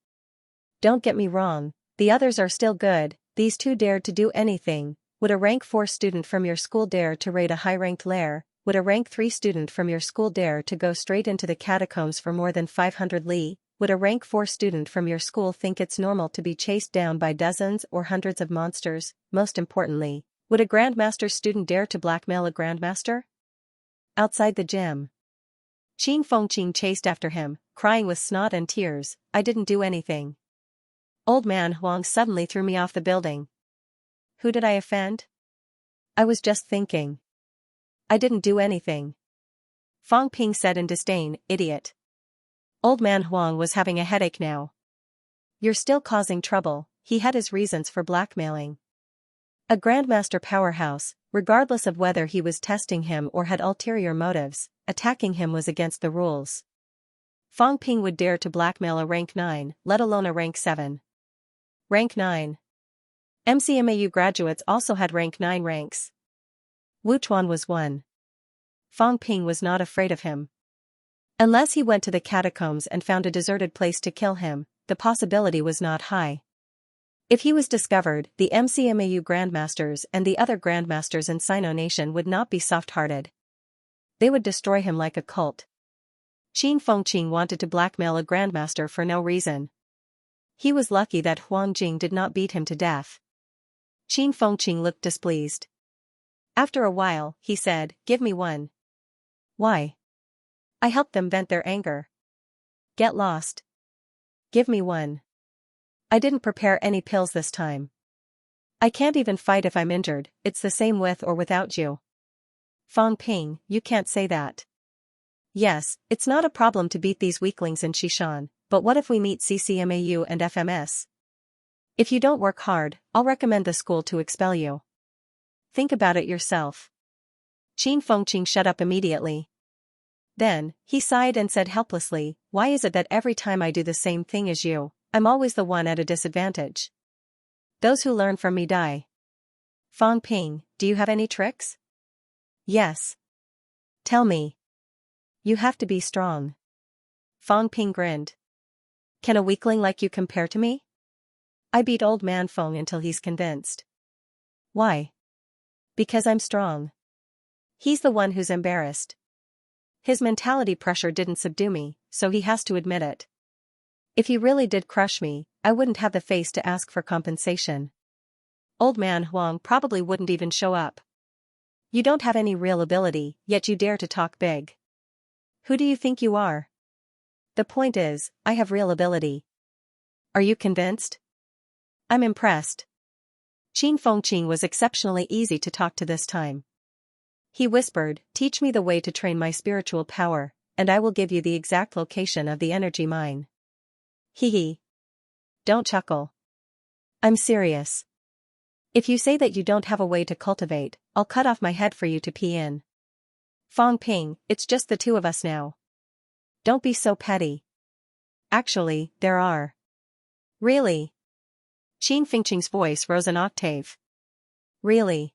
Don't get me wrong, the others are still good. These two dared to do anything. Would a rank 4 student from your school dare to raid a high-ranked lair? Would a rank 3 student from your school dare to go straight into the catacombs for more than 500 li? Would a rank 4 student from your school think it's normal to be chased down by dozens or hundreds of monsters? Most importantly, would a grandmaster student dare to blackmail a grandmaster? Outside the gym, Qin Fengqing chased after him, crying with snot and tears, "I didn't do anything. Old man Huang suddenly threw me off the building. Who did I offend? I was just thinking. I didn't do anything." Fang Ping said in disdain, "Idiot." Old man Huang was having a headache now. "You're still causing trouble." He had his reasons for blackmailing. A grandmaster powerhouse, regardless of whether he was testing him or had ulterior motives, attacking him was against the rules. Fang Ping would dare to blackmail a rank 9, let alone a rank 7. Rank 9. MCMAU graduates also had rank 9 ranks. Wu Chuan was one. Fang Ping was not afraid of him. Unless he went to the catacombs and found a deserted place to kill him, the possibility was not high. If he was discovered, the MCMAU grandmasters and the other grandmasters in Sino Nation would not be soft-hearted. They would destroy him like a cult. Qin Fengqing wanted to blackmail a grandmaster for no reason. He was lucky that Huang Jing did not beat him to death. Qin Fengqing looked displeased. After a while, he said, "Give me one." "Why?" "I helped them vent their anger." "Get lost." "Give me one." "I didn't prepare any pills this time. I can't even fight if I'm injured, it's the same with or without you." "Fang Ping, you can't say that." "Yes, it's not a problem to beat these weaklings in Xishan, but what if we meet CCMAU and FMS? If you don't work hard, I'll recommend the school to expel you. Think about it yourself." Qin Fengqing shut up immediately. Then, he sighed and said helplessly, "Why is it that every time I do the same thing as you, I'm always the one at a disadvantage? Those who learn from me die." "Fang Ping, do you have any tricks?" "Yes." "Tell me." "You have to be strong." Fang Ping grinned. "Can a weakling like you compare to me? I beat old man Feng until he's convinced." "Why?" "Because I'm strong." He's the one who's embarrassed. His mentality pressure didn't subdue me, so he has to admit it. If he really did crush me, I wouldn't have the face to ask for compensation. Old man Huang probably wouldn't even show up. You don't have any real ability, yet you dare to talk big. Who do you think you are? The point is, I have real ability. Are you convinced? I'm impressed. Qin Fengqing was exceptionally easy to talk to this time. He whispered, "Teach me the way to train my spiritual power, and I will give you the exact location of the energy mine." Hee hee. Don't chuckle. I'm serious. If you say that you don't have a way to cultivate, I'll cut off my head for you to pee in. Fang Ping, it's just the two of us now. Don't be so petty. Actually, there are. Really? Qin Fengqing's voice rose an octave. Really?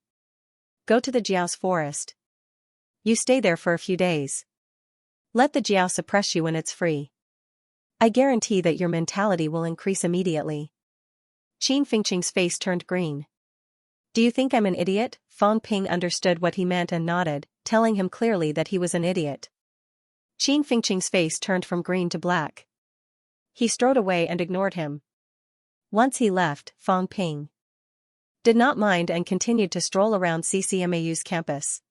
Go to the Jiao's forest. You stay there for a few days. Let the Jiao suppress you when it's free. I guarantee that your mentality will increase immediately. Qin Fengqing's face turned green. Do you think I'm an idiot? Fang Ping understood what he meant and nodded, telling him clearly that he was an idiot. Qin Fengqing's face turned from green to black. He strode away and ignored him. Once he left, Fang Ping did not mind and continued to stroll around CCMAU's campus.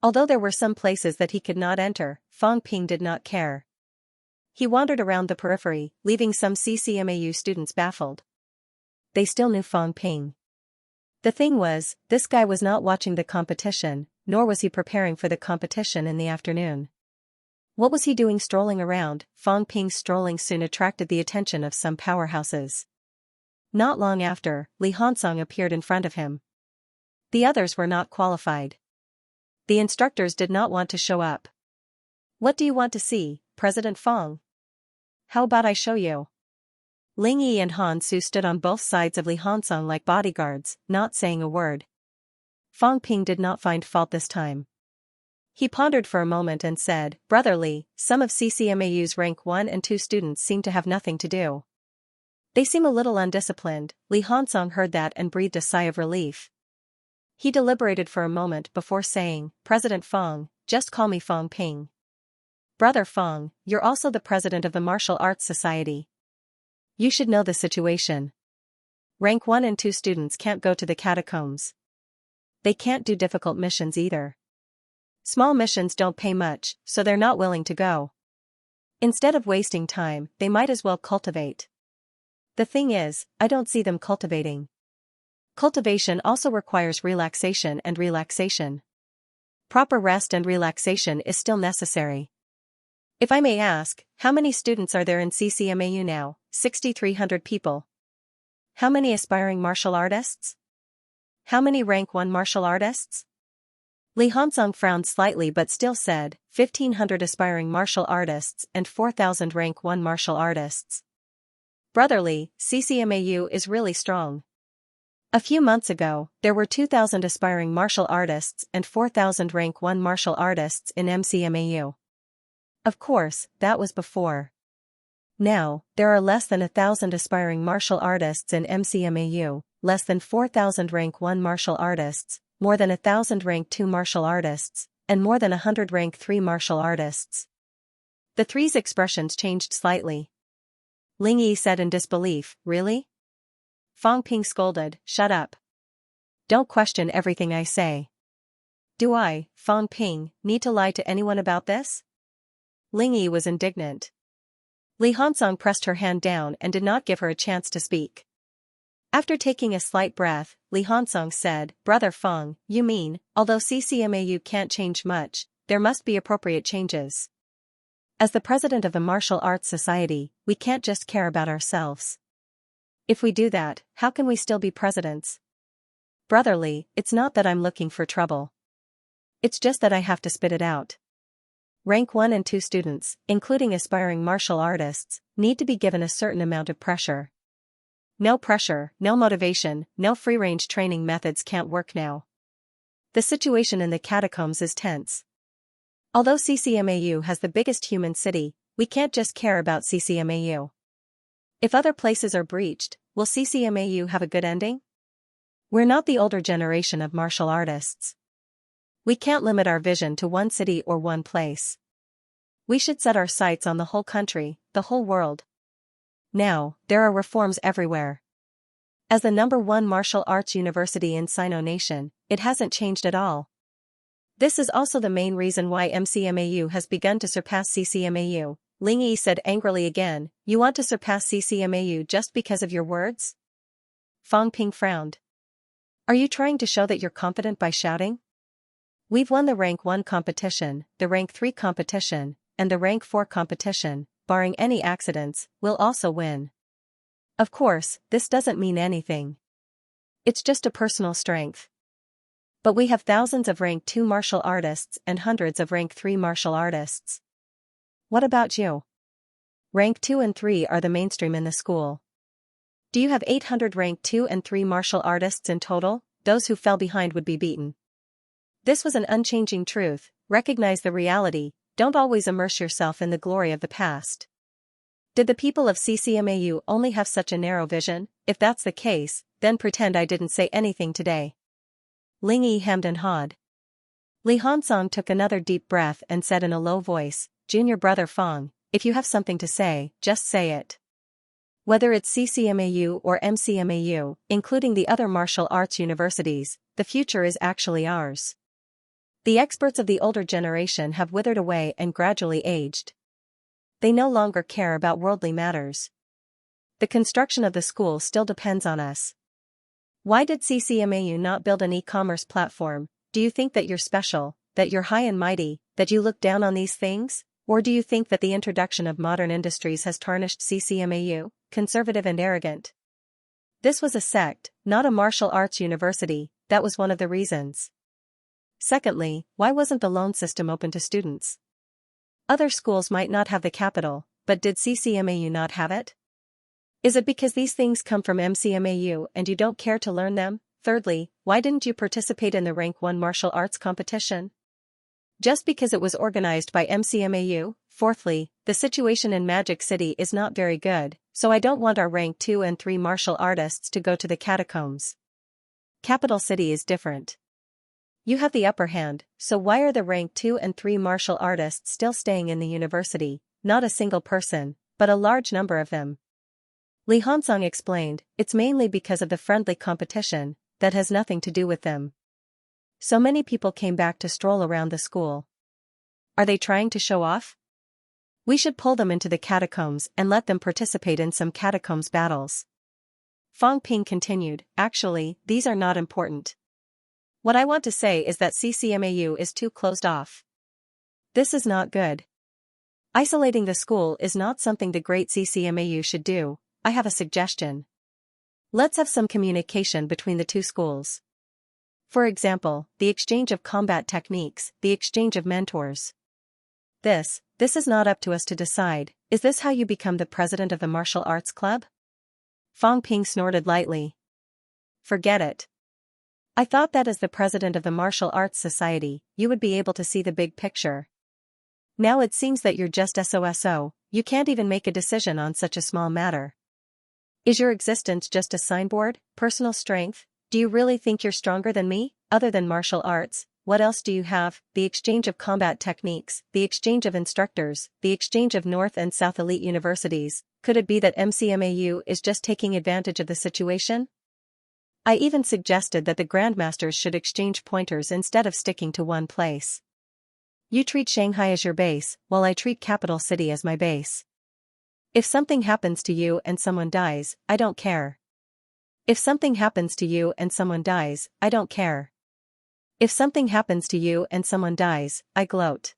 Although there were some places that he could not enter, Fang Ping did not care. He wandered around the periphery, leaving some CCMAU students baffled. They still knew Fang Ping. The thing was, this guy was not watching the competition, nor was he preparing for the competition in the afternoon. What was he doing strolling around? Fang Ping's strolling soon attracted the attention of some powerhouses. Not long after, Li Hansong appeared in front of him. The others were not qualified. The instructors did not want to show up. What do you want to see, President Fang? How about I show you? Ling Yi and Han Su stood on both sides of Li Hansong like bodyguards, not saying a word. Fang Ping did not find fault this time. He pondered for a moment and said, Brother Li, some of CCMAU's rank 1 and 2 students seem to have nothing to do. They seem a little undisciplined. Li Hansong heard that and breathed a sigh of relief. He deliberated for a moment before saying, President Fang, just call me Fang Ping. Brother Fang, you're also the president of the Martial Arts Society. You should know the situation. Rank 1 and 2 students can't go to the catacombs. They can't do difficult missions either. Small missions don't pay much, so they're not willing to go. Instead of wasting time, they might as well cultivate. The thing is, I don't see them cultivating. Cultivation also requires relaxation and relaxation. Proper rest and relaxation is still necessary. If I may ask, how many students are there in CCMAU now? 6,300 people. How many aspiring martial artists? How many rank 1 martial artists? Li Hansong frowned slightly but still said, 1,500 aspiring martial artists and 4,000 rank 1 martial artists. Brother Li, CCMAU is really strong. A few months ago, there were 2,000 aspiring martial artists and 4,000 rank 1 martial artists in MCMAU. Of course, that was before. Now, there are less than 1,000 aspiring martial artists in MCMAU, less than 4,000 rank 1 martial artists, more than 1,000 rank 2 martial artists, and more than 100 rank 3 martial artists. The three's expressions changed slightly. Ling Yi said in disbelief, Really? Fang Ping scolded, Shut up. Don't question everything I say. Do I, Fang Ping, need to lie to anyone about this? Ling Yi was indignant. Li Hansong pressed her hand down and did not give her a chance to speak. After taking a slight breath, Li Hansong said, Brother Fang, you mean, although CCMAU can't change much, there must be appropriate changes. As the president of the Martial Arts Society, we can't just care about ourselves. If we do that, how can we still be presidents? Brother Li, it's not that I'm looking for trouble. It's just that I have to spit it out. Rank 1 and 2 students, including aspiring martial artists, need to be given a certain amount of pressure. No pressure, no motivation, no free-range training methods can't work now. The situation in the catacombs is tense. Although CCMAU has the biggest human city, we can't just care about CCMAU. If other places are breached, will CCMAU have a good ending? We're not the older generation of martial artists. We can't limit our vision to one city or one place. We should set our sights on the whole country, the whole world. Now, there are reforms everywhere. As the #1 martial arts university in Sino Nation, it hasn't changed at all. This is also the main reason why MCMAU has begun to surpass CCMAU. Ling Yi said angrily again, You want to surpass CCMAU just because of your words? Fang Ping frowned. Are you trying to show that you're confident by shouting? We've won the rank 1 competition, the rank 3 competition, and the rank 4 competition. Barring any accidents, we'll also win. Of course, this doesn't mean anything. It's just a personal strength. But we have thousands of rank 2 martial artists and hundreds of rank 3 martial artists. What about you? Rank 2 and 3 are the mainstream in the school. Do you have 800 rank 2 and 3 martial artists in total? Those who fell behind would be beaten. This was an unchanging truth: recognize the reality, don't always immerse yourself in the glory of the past. Did the people of CCMAU only have such a narrow vision? If that's the case, then pretend I didn't say anything today. Ling Yi hemmed and hawed. Li Hansong took another deep breath and said in a low voice, "Junior brother Fong, if you have something to say, just say it. Whether it's CCMAU or MCMAU, including the other martial arts universities, the future is actually ours. The experts of the older generation have withered away and gradually aged. They no longer care about worldly matters. The construction of the school still depends on us. Why did CCMAU not build an e-commerce platform? Do you think that you're special, that you're high and mighty, that you look down on these things? Or do you think that the introduction of modern industries has tarnished CCMAU, conservative and arrogant? This was a sect, not a martial arts university. That was one of the reasons. Secondly, why wasn't the loan system open to students? Other schools might not have the capital, but did CCMAU not have it? Is it because these things come from MCMAU and you don't care to learn them? Thirdly, why didn't you participate in the Rank 1 martial arts competition? Just because it was organized by MCMAU? Fourthly, the situation in Magic City is not very good, so I don't want our Rank 2 and 3 martial artists to go to the catacombs. Capital City is different. You have the upper hand, so why are the Rank 2 and 3 martial artists still staying in the university? Not a single person, but a large number of them. Li Hansong explained, it's mainly because of the friendly competition, that has nothing to do with them. So many people came back to stroll around the school. Are they trying to show off? We should pull them into the catacombs and let them participate in some catacombs battles. Fong Ping continued, actually, these are not important. What I want to say is that CCMAU is too closed off. This is not good. Isolating the school is not something the great CCMAU should do. I have a suggestion. Let's have some communication between the two schools. For example, the exchange of combat techniques, the exchange of mentors. This is not up to us to decide. Is this how you become the president of the martial arts club? Fong Ping snorted lightly. Forget it. I thought that as the president of the Martial Arts Society, you would be able to see the big picture. Now it seems that you're just SOSO, you can't even make a decision on such a small matter. Is your existence just a signboard, personal strength? Do you really think you're stronger than me? Other than martial arts, what else do you have? The exchange of combat techniques, the exchange of instructors, the exchange of North and South elite universities. Could it be that MCMAU is just taking advantage of the situation? I even suggested that the grandmasters should exchange pointers instead of sticking to one place. You treat Shanghai as your base, while I treat Capital City as my base. If something happens to you and someone dies, I don't care. If something happens to you and someone dies, I don't care. If something happens to you and someone dies, I gloat.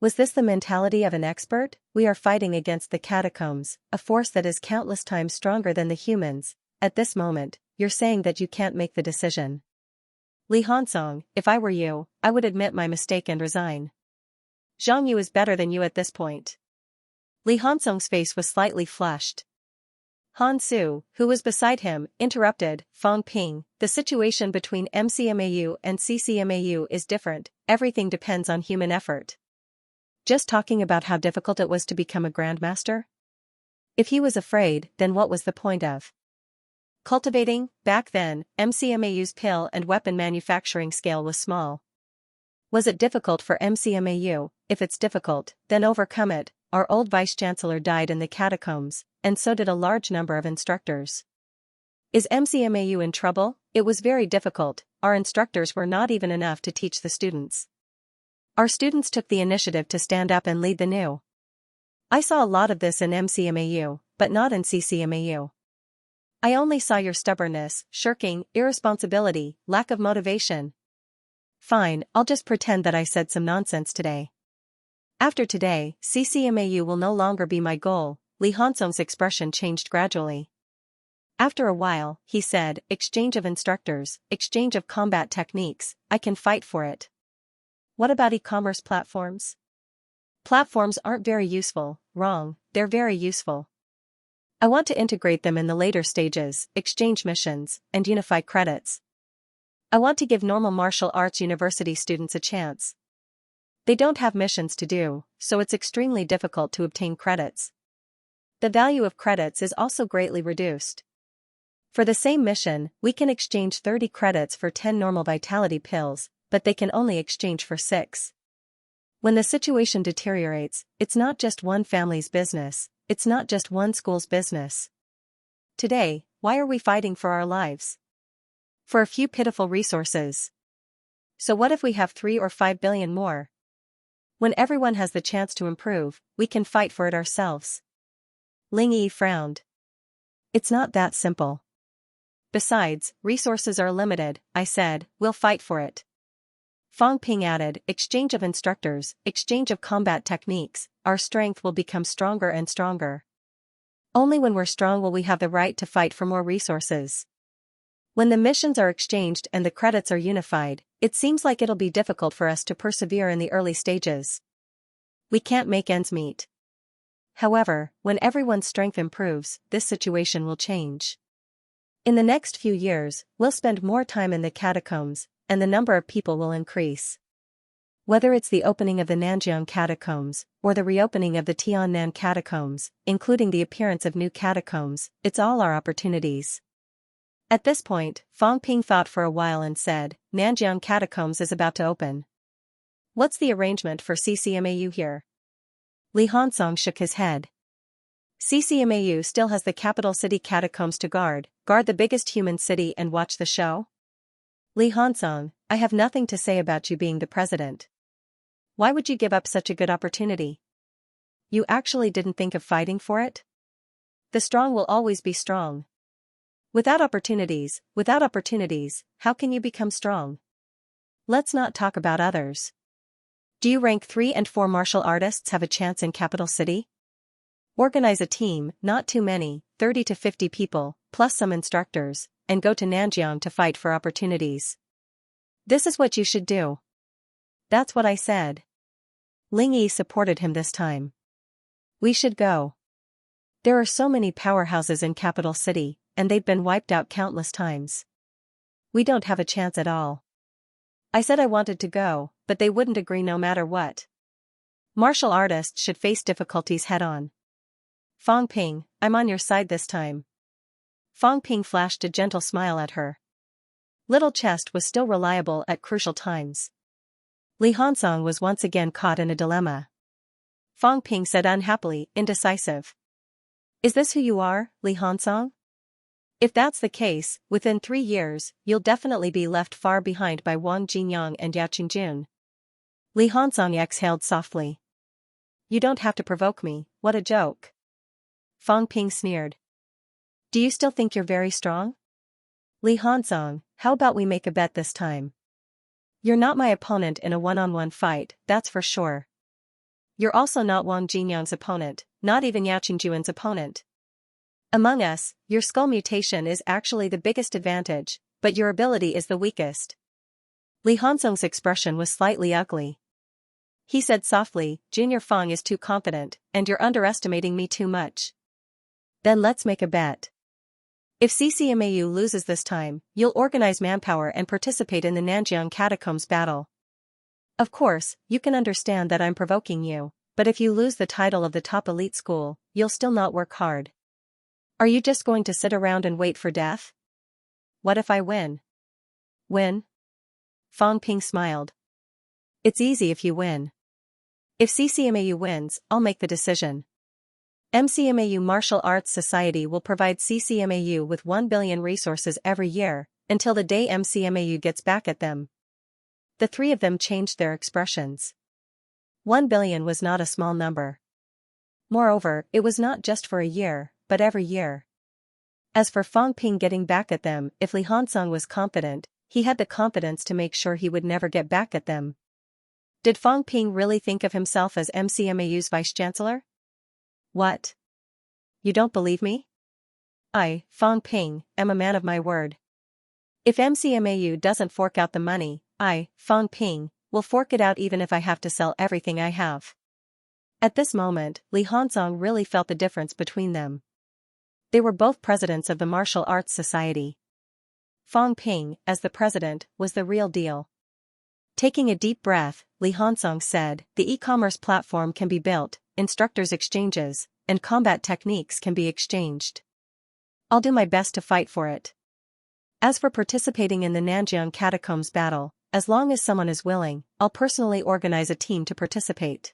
Was this the mentality of an expert? We are fighting against the catacombs, a force that is countless times stronger than the humans. At this moment, you're saying that you can't make the decision. Li Hansong, if I were you, I would admit my mistake and resign. Zhang Yu is better than you at this point. Li Hansong's face was slightly flushed. Han Su, who was beside him, interrupted, Fong Ping, the situation between MCMAU and CCMAU is different, everything depends on human effort. Just talking about how difficult it was to become a grandmaster? If he was afraid, then what was the point of cultivating? Back then, MCMAU's pill and weapon manufacturing scale was small. Was it difficult for MCMAU? If it's difficult, then overcome it. Our old vice-chancellor died in the catacombs, and so did a large number of instructors. Is MCMAU in trouble? It was very difficult, our instructors were not even enough to teach the students. Our students took the initiative to stand up and lead the new. I saw a lot of this in MCMAU, but not in CCMAU. I only saw your stubbornness, shirking, irresponsibility, lack of motivation. Fine, I'll just pretend that I said some nonsense today. After today, CCMAU will no longer be my goal. Li Hansong's expression changed gradually. After a while, he said, exchange of instructors, exchange of combat techniques, I can fight for it. What about e-commerce platforms? Platforms aren't very useful. Wrong, they're very useful. I want to integrate them in the later stages, exchange missions, and unify credits. I want to give normal martial arts university students a chance. They don't have missions to do, so it's extremely difficult to obtain credits. The value of credits is also greatly reduced. For the same mission, we can exchange 30 credits for 10 normal vitality pills, but they can only exchange for 6. When the situation deteriorates, it's not just one family's business, it's not just one school's business. Today, why are we fighting for our lives? For a few pitiful resources. So what if we have 3 or 5 billion more? When everyone has the chance to improve, we can fight for it ourselves. Ling Yi frowned. It's not that simple. Besides, resources are limited, I said, we'll fight for it. Fang Ping added, exchange of instructors, exchange of combat techniques, our strength will become stronger and stronger. Only when we're strong will we have the right to fight for more resources. When the missions are exchanged and the credits are unified, it seems like it'll be difficult for us to persevere in the early stages. We can't make ends meet. However, when everyone's strength improves, this situation will change. In the next few years, we'll spend more time in the catacombs, and the number of people will increase. Whether it's the opening of the Nanjiang catacombs, or the reopening of the Tiannan catacombs, including the appearance of new catacombs, it's all our opportunities. At this point, Fang Ping thought for a while and said, Nanjiang Catacombs is about to open. What's the arrangement for CCMAU here? Li Hansong shook his head. CCMAU still has the capital city catacombs to guard the biggest human city and watch the show? Li Hansong, I have nothing to say about you being the president. Why would you give up such a good opportunity? You actually didn't think of fighting for it? The strong will always be strong. Without opportunities, how can you become strong? Let's not talk about others. Do you rank 3 and 4 martial artists have a chance in capital city? Organize a team, not too many, 30 to 50 people, plus some instructors, and go to Nanjiang to fight for opportunities. This is what you should do. That's what I said. Ling Yi supported him this time. We should go. There are so many powerhouses in capital city, and they've been wiped out countless times. We don't have a chance at all. I said I wanted to go, but they wouldn't agree no matter what. Martial artists should face difficulties head-on. Fang Ping, I'm on your side this time. Fang Ping flashed a gentle smile at her. Little Chest was still reliable at crucial times. Li Hansong was once again caught in a dilemma. Fang Ping said unhappily, indecisive. Is this who you are, Li Hansong? If that's the case, within 3 years, you'll definitely be left far behind by Wang Jinyang and Yao Qingjun. Li Hansong exhaled softly. You don't have to provoke me, what a joke. Fang Ping sneered. Do you still think you're very strong? Li Hansong, how about we make a bet this time? You're not my opponent in a one-on-one fight, that's for sure. You're also not Wang Jinyang's opponent, not even Yao Qingjun's opponent. Among us, your skull mutation is actually the biggest advantage, but your ability is the weakest. Li Hansong's expression was slightly ugly. He said softly, Junior Fang is too confident, and you're underestimating me too much. Then let's make a bet. If CCMAU loses this time, you'll organize manpower and participate in the Nanjiang Catacombs battle. Of course, you can understand that I'm provoking you, but if you lose the title of the top elite school, you'll still not work hard. Are you just going to sit around and wait for death? What if I win? Win? Fang Ping smiled. It's easy if you win. If CCMAU wins, I'll make the decision. MCMAU Martial Arts Society will provide CCMAU with 1 billion resources every year, until the day MCMAU gets back at them. The three of them changed their expressions. 1 billion was not a small number. Moreover, it was not just for a year, but every year. As for Fang Ping getting back at them, if Li Hansong was confident, he had the confidence to make sure he would never get back at them. Did Fang Ping really think of himself as MCMAU's vice-chancellor? What? You don't believe me? I, Fang Ping, am a man of my word. If MCMAU doesn't fork out the money, I, Fang Ping, will fork it out even if I have to sell everything I have. At this moment, Li Hansong really felt the difference between them. They were both presidents of the Martial Arts Society. Fang Ping, as the president, was the real deal. Taking a deep breath, Li Hansong said, the e-commerce platform can be built, instructors' exchanges, and combat techniques can be exchanged. I'll do my best to fight for it. As for participating in the Nanjiang Catacombs battle, as long as someone is willing, I'll personally organize a team to participate.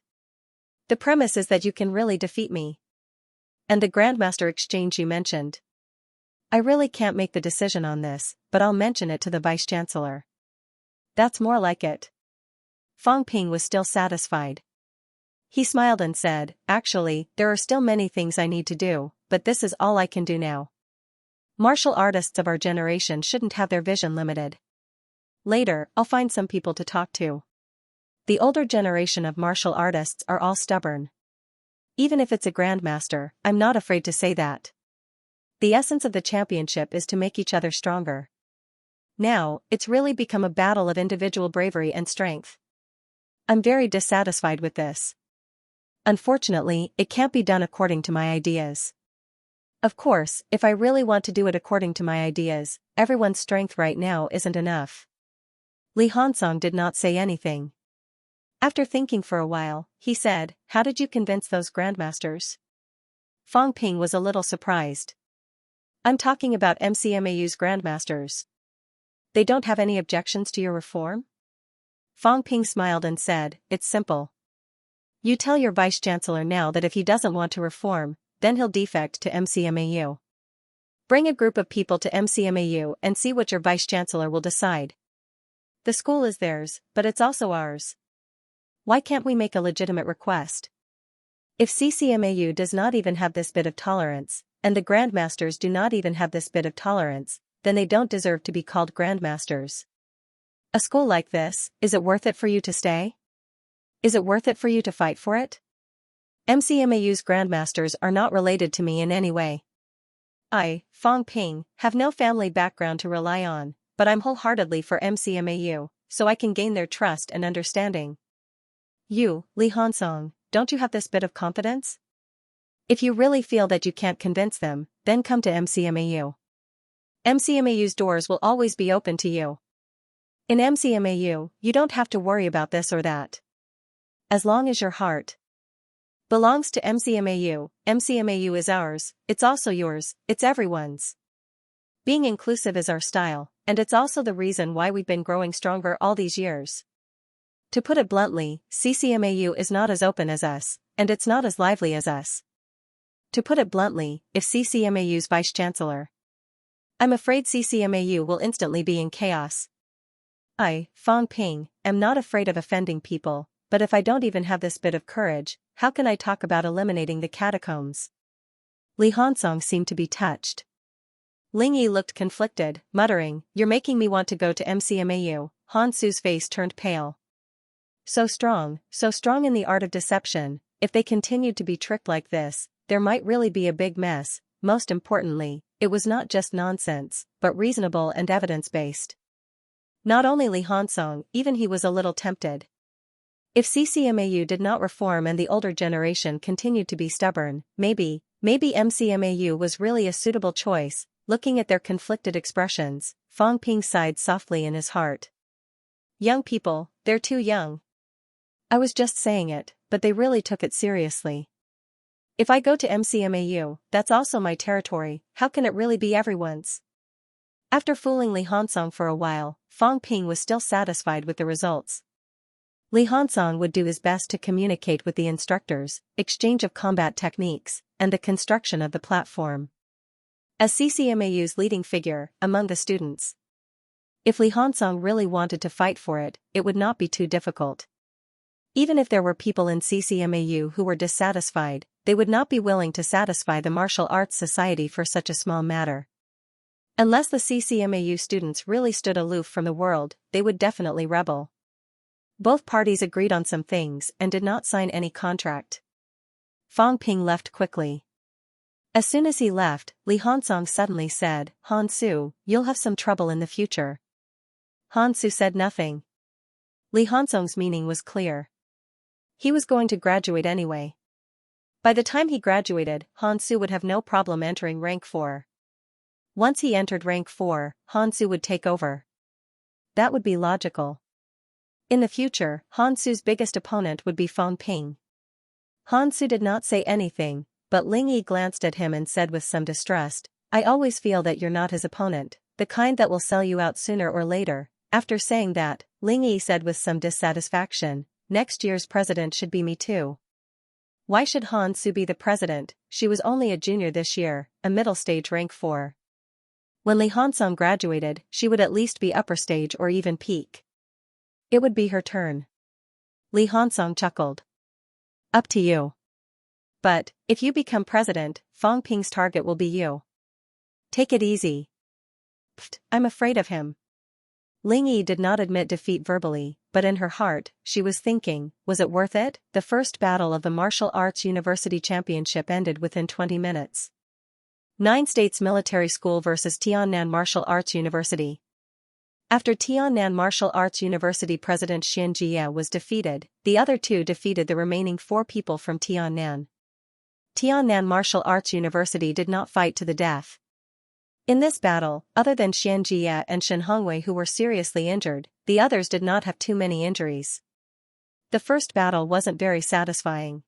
The premise is that you can really defeat me. And the Grandmaster exchange you mentioned. I really can't make the decision on this, but I'll mention it to the Vice-Chancellor. That's more like it. Fang Ping was still satisfied. He smiled and said, actually, there are still many things I need to do, but this is all I can do now. Martial artists of our generation shouldn't have their vision limited. Later, I'll find some people to talk to. The older generation of martial artists are all stubborn. Even if it's a grandmaster, I'm not afraid to say that. The essence of the championship is to make each other stronger. Now, it's really become a battle of individual bravery and strength. I'm very dissatisfied with this. Unfortunately, it can't be done according to my ideas. Of course, if I really want to do it according to my ideas, everyone's strength right now isn't enough. Li Hansong did not say anything. After thinking for a while, he said, how did you convince those grandmasters? Fang Ping was a little surprised. I'm talking about MCMAU's grandmasters. They don't have any objections to your reform? Fang Ping smiled and said, it's simple. You tell your vice-chancellor now that if he doesn't want to reform, then he'll defect to MCMAU. Bring a group of people to MCMAU and see what your vice-chancellor will decide. The school is theirs, but it's also ours. Why can't we make a legitimate request? If CCMAU does not even have this bit of tolerance, and the grandmasters do not even have this bit of tolerance, then they don't deserve to be called grandmasters. A school like this, is it worth it for you to stay? Is it worth it for you to fight for it? MCMAU's grandmasters are not related to me in any way. I, Fang Ping, have no family background to rely on, but I'm wholeheartedly for MCMAU, so I can gain their trust and understanding. You, Li Hansong, don't you have this bit of confidence? If you really feel that you can't convince them, then come to MCMAU. MCMAU's doors will always be open to you. In MCMAU, you don't have to worry about this or that. As long as your heart belongs to MCMAU, MCMAU is ours, it's also yours, it's everyone's. Being inclusive is our style, and it's also the reason why we've been growing stronger all these years. To put it bluntly, CCMAU is not as open as us, and it's not as lively as us. To put it bluntly, if CCMAU's vice-chancellor, I'm afraid CCMAU will instantly be in chaos. I, Fang Ping, am not afraid of offending people, but if I don't even have this bit of courage, how can I talk about eliminating the catacombs? Li Hansong seemed to be touched. Ling Yi looked conflicted, muttering, you're making me want to go to MCMAU. Han Su's face turned pale. So strong in the art of deception, if they continued to be tricked like this, there might really be a big mess. Most importantly, it was not just nonsense, but reasonable and evidence-based. Not only Li Hansong, even he was a little tempted. If CCMAU did not reform and the older generation continued to be stubborn, maybe MCMAU was really a suitable choice. Looking at their conflicted expressions, Fang Ping sighed softly in his heart. Young people, they're too young. I was just saying it, but they really took it seriously. If I go to MCMAU, that's also my territory, how can it really be everyone's? After fooling Li Hansong for a while, Fang Ping was still satisfied with the results. Li Hansong would do his best to communicate with the instructors, exchange of combat techniques, and the construction of the platform. As CCMAU's leading figure among the students, if Li Hansong really wanted to fight for it, it would not be too difficult. Even if there were people in CCMAU who were dissatisfied, they would not be willing to satisfy the Martial Arts Society for such a small matter. Unless the CCMAU students really stood aloof from the world, they would definitely rebel. Both parties agreed on some things and did not sign any contract. Fang Ping left quickly. As soon as he left, Li Hansong suddenly said, Han Su, you'll have some trouble in the future. Han Su said nothing. Li Hansong's meaning was clear. He was going to graduate anyway. By the time he graduated, Han Su would have no problem entering rank 4. Once he entered rank 4, Hansu would take over. That would be logical. In the future, Hansu's biggest opponent would be Feng Ping. Hansu did not say anything, but Ling Yi glanced at him and said with some distrust, "I always feel that you're not his opponent, the kind that will sell you out sooner or later." After saying that, Ling Yi said with some dissatisfaction, "Next year's president should be me too." Why should Hansu be the president? She was only a junior this year, a middle stage rank 4. When Li Hansong graduated, she would at least be upper stage or even peak. It would be her turn. Li Hansong chuckled. "Up to you. But, if you become president, Feng Ping's target will be you. Take it easy." "Pfft, I'm afraid of him." Ling Yi did not admit defeat verbally, but in her heart, she was thinking, was it worth it? The first battle of the Martial Arts University Championship ended within 20 minutes. 9 States Military School vs Tiannan Martial Arts University. After Tiannan Martial Arts University President Xianxia was defeated, the other two defeated the remaining 4 people from Tiannan. Tiannan Martial Arts University did not fight to the death. In this battle, other than Xianxia and Shen Hongwei who were seriously injured, the others did not have too many injuries. The first battle wasn't very satisfying.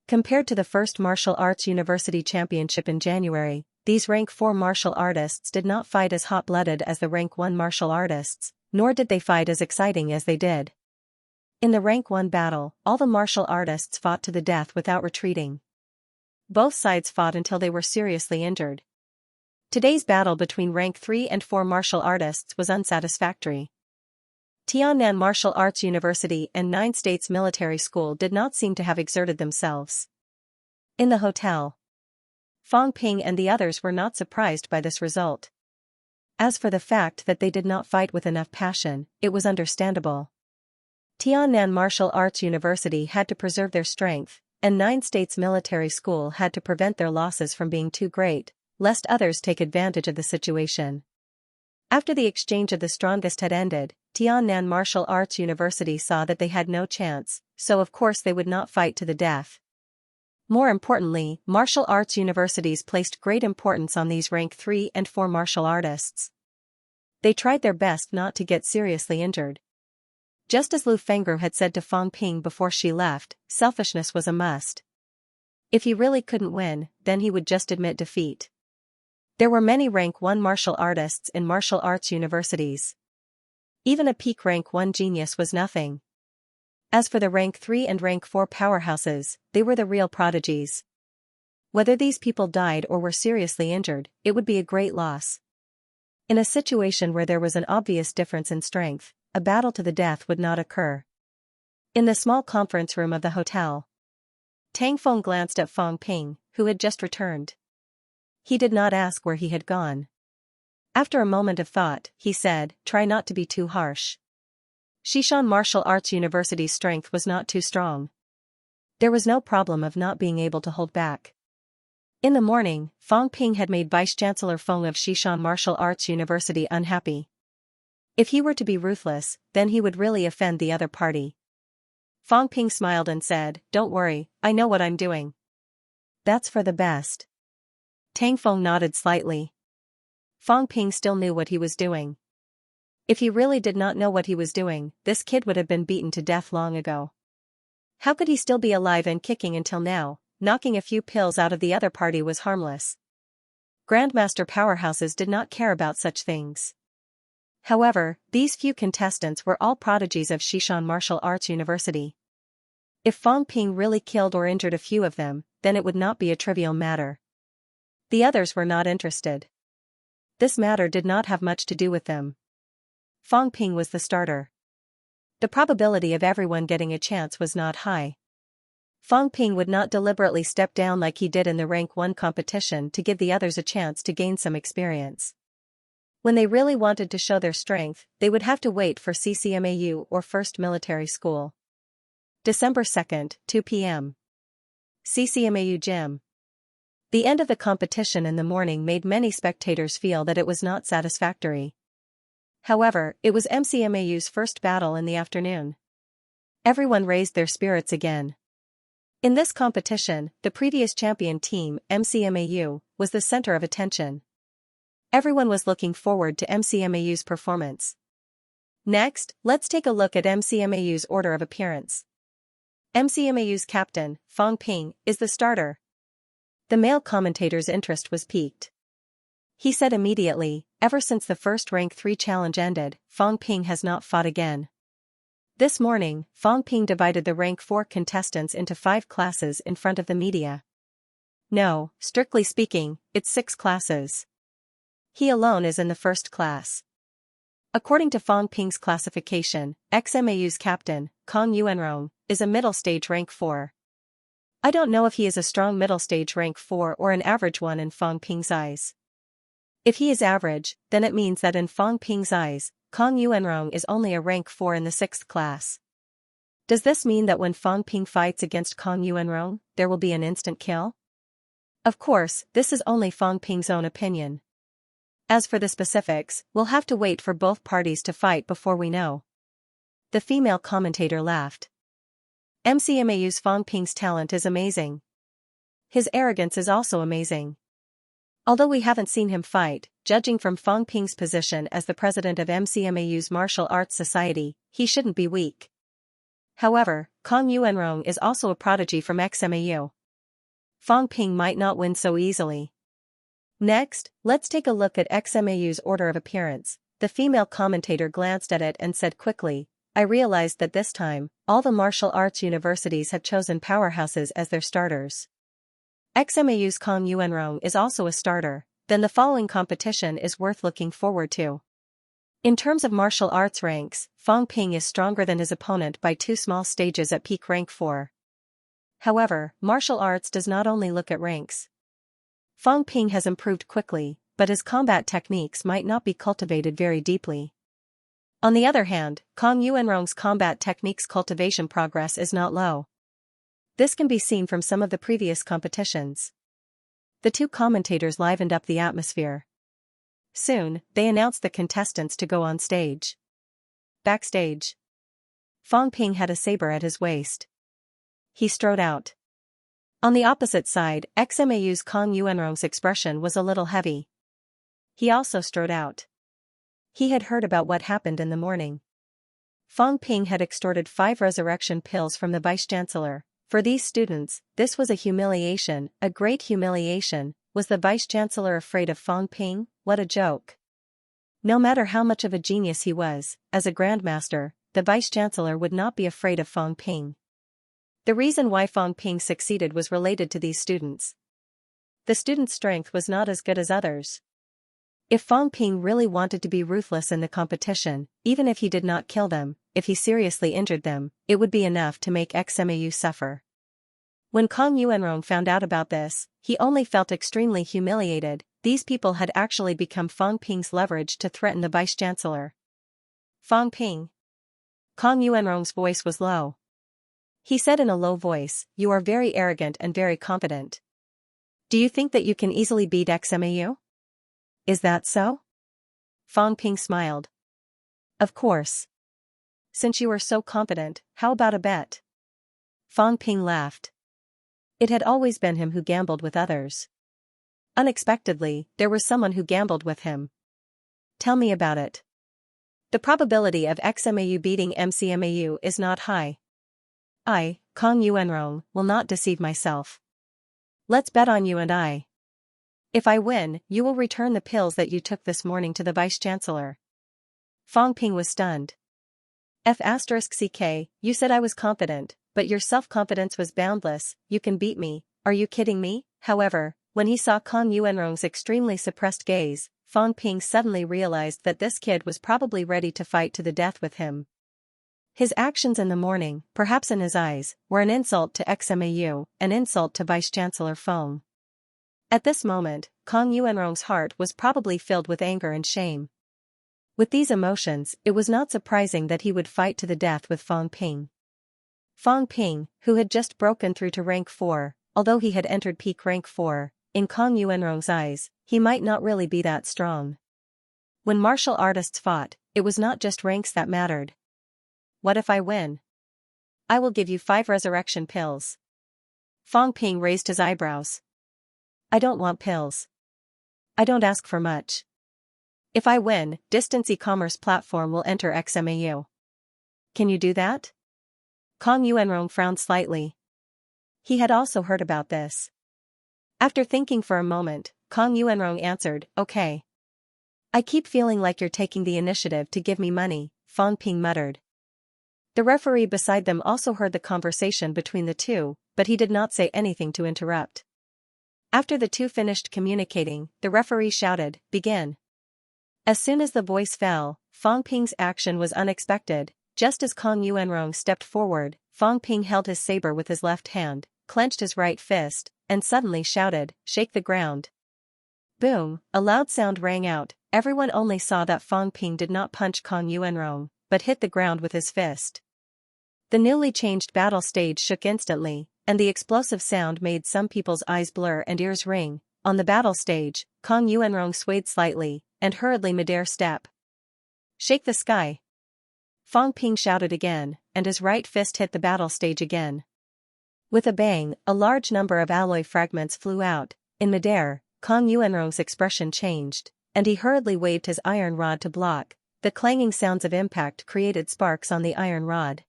Compared to the first Martial Arts University Championship in January, these rank 4 martial artists did not fight as hot-blooded as the rank 1 martial artists, nor did they fight as exciting as they did. In the rank 1 battle, all the martial artists fought to the death without retreating. Both sides fought until they were seriously injured. Today's battle between rank 3 and 4 martial artists was unsatisfactory. Tiannan Martial Arts University and 9 States Military School did not seem to have exerted themselves. In the hotel, Feng Ping and the others were not surprised by this result. As for the fact that they did not fight with enough passion, it was understandable. Tiannan Martial Arts University had to preserve their strength, and 9 States Military School had to prevent their losses from being too great, lest others take advantage of the situation. After the exchange of the strongest had ended, Tiannan Martial Arts University saw that they had no chance, so of course they would not fight to the death. More importantly, martial arts universities placed great importance on these rank 3 and 4 martial artists. They tried their best not to get seriously injured. Just as Lu Fengru had said to Feng Ping before she left, selfishness was a must. If he really couldn't win, then he would just admit defeat. There were many rank 1 martial artists in martial arts universities. Even a peak rank 1 genius was nothing. As for the rank 3 and rank 4 powerhouses, they were the real prodigies. Whether these people died or were seriously injured, it would be a great loss. In a situation where there was an obvious difference in strength, a battle to the death would not occur. In the small conference room of the hotel, Tang Feng glanced at Feng Ping, who had just returned. He did not ask where he had gone. After a moment of thought, he said, "Try not to be too harsh." Xishan Martial Arts University's strength was not too strong. There was no problem of not being able to hold back. In the morning, Feng Ping had made Vice-Chancellor Feng of Xishan Martial Arts University unhappy. If he were to be ruthless, then he would really offend the other party. Feng Ping smiled and said, "Don't worry, I know what I'm doing." "That's for the best." Tang Feng nodded slightly. Feng Ping still knew what he was doing. If he really did not know what he was doing, this kid would have been beaten to death long ago. How could he still be alive and kicking until now? Knocking a few pills out of the other party was harmless. Grandmaster powerhouses did not care about such things. However, these few contestants were all prodigies of Xishan Martial Arts University. If Feng Ping really killed or injured a few of them, then it would not be a trivial matter. The others were not interested. This matter did not have much to do with them. Feng Ping was the starter. The probability of everyone getting a chance was not high. Feng Ping would not deliberately step down like he did in the rank 1 competition to give the others a chance to gain some experience. When they really wanted to show their strength, they would have to wait for CCMAU or First Military School. December 2nd, 2 p.m. CCMAU Gym. The end of the competition in the morning made many spectators feel that it was not satisfactory. However, it was MCMAU's first battle in the afternoon. Everyone raised their spirits again. In this competition, the previous champion team, MCMAU, was the center of attention. Everyone was looking forward to MCMAU's performance. Next, let's take a look at MCMAU's order of appearance. MCMAU's captain, Fang Ping, is the starter. The male commentator's interest was piqued. He said immediately, ever since the first Rank 3 challenge ended, Fang Ping has not fought again. This morning, Fang Ping divided the Rank 4 contestants into 5 classes in front of the media. No, strictly speaking, it's 6 classes. He alone is in the first class. According to Fang Ping's classification, XMAU's captain, Kong Yuanrong, is a middle stage Rank 4. I don't know if he is a strong middle stage Rank 4 or an average one in Fang Ping's eyes. If he is average, then it means that in Fang Ping's eyes, Kong Yuanrong is only a Rank 4 in the 6th class. Does this mean that when Fang Ping fights against Kong Yuanrong, there will be an instant kill? Of course, this is only Fang Ping's own opinion. As for the specifics, we'll have to wait for both parties to fight before we know. The female commentator laughed. MCMAU's Fang Ping's talent is amazing. His arrogance is also amazing. Although we haven't seen him fight, judging from Fang Ping's position as the president of MCMAU's Martial Arts Society, he shouldn't be weak. However, Kong Yuanrong is also a prodigy from XMAU. Fang Ping might not win so easily. Next, let's take a look at XMAU's order of appearance. The female commentator glanced at it and said quickly, I realized that this time, all the martial arts universities have chosen powerhouses as their starters. XMAU's Kong Yuanrong is also a starter, then the following competition is worth looking forward to. In terms of martial arts ranks, Fang Ping is stronger than his opponent by 2 small stages at peak rank 4. However, martial arts does not only look at ranks. Fang Ping has improved quickly, but his combat techniques might not be cultivated very deeply. On the other hand, Kong Yuanrong's combat techniques cultivation progress is not low. This can be seen from some of the previous competitions. The 2 commentators livened up the atmosphere. Soon, they announced the contestants to go on stage. Backstage, Fang Ping had a saber at his waist. He strode out. On the opposite side, XMAU's Kong Yuanrong's expression was a little heavy. He also strode out. He had heard about what happened in the morning. Fang Ping had extorted 5 resurrection pills from the vice-chancellor. For these students, this was a humiliation, a great humiliation. Was the vice-chancellor afraid of Fang Ping? What a joke. No matter how much of a genius he was, as a grandmaster, the vice-chancellor would not be afraid of Fang Ping. The reason why Fang Ping succeeded was related to these students. The students' strength was not as good as others. If Fang Ping really wanted to be ruthless in the competition, even if he did not kill them, if he seriously injured them, it would be enough to make XMAU suffer. When Kong Yuanrong found out about this, he only felt extremely humiliated. These people had actually become Fang Ping's leverage to threaten the vice-chancellor. Fang Ping. Kong Yuanrong's voice was low. He said in a low voice, you are very arrogant and very confident. Do you think that you can easily beat XMAU? Is that so? Fang Ping smiled. Of course. Since you are so confident, how about a bet? Fang Ping laughed. It had always been him who gambled with others. Unexpectedly, there was someone who gambled with him. Tell me about it. The probability of XMAU beating MCMAU is not high. I, Kong Yuanrong, will not deceive myself. Let's bet on you and I. If I win, you will return the pills that you took this morning to the vice-chancellor. Fang Ping was stunned. F*CK, you said I was confident, but your self-confidence was boundless. You can beat me, are you kidding me? However, when he saw Kong Yuanrong's extremely suppressed gaze, Fang Ping suddenly realized that this kid was probably ready to fight to the death with him. His actions in the morning, perhaps in his eyes, were an insult to XMAU, an insult to Vice-Chancellor Feng. At this moment, Kong Yuanrong's heart was probably filled with anger and shame. With these emotions, it was not surprising that he would fight to the death with Fang Ping. Fang Ping, who had just broken through to rank 4, although he had entered peak rank 4, in Kong Yuanrong's eyes, he might not really be that strong. When martial artists fought, it was not just ranks that mattered. What if I win? I will give you 5 resurrection pills. Fang Ping raised his eyebrows. I don't want pills. I don't ask for much. If I win, distance e-commerce platform will enter XMAU. Can you do that? Kong Yuanrong frowned slightly. He had also heard about this. After thinking for a moment, Kong Yuanrong answered, okay. I keep feeling like you're taking the initiative to give me money, Fang Ping muttered. The referee beside them also heard the conversation between the two, but he did not say anything to interrupt. After the two finished communicating, the referee shouted, begin. As soon as the voice fell, Fang Ping's action was unexpected. Just as Kong Yuanrong stepped forward, Fang Ping held his saber with his left hand, clenched his right fist, and suddenly shouted, shake the ground. Boom, a loud sound rang out. Everyone only saw that Fang Ping did not punch Kong Yuanrong, but hit the ground with his fist. The newly changed battle stage shook instantly, and the explosive sound made some people's eyes blur and ears ring. On the battle stage, Kong Yuanrong swayed slightly, and hurriedly midair step. Shake the sky. Fang Ping shouted again, and his right fist hit the battle stage again. With a bang, a large number of alloy fragments flew out. In midair, Kong Yuanrong's expression changed, and he hurriedly waved his iron rod to block. The clanging sounds of impact created sparks on the iron rod.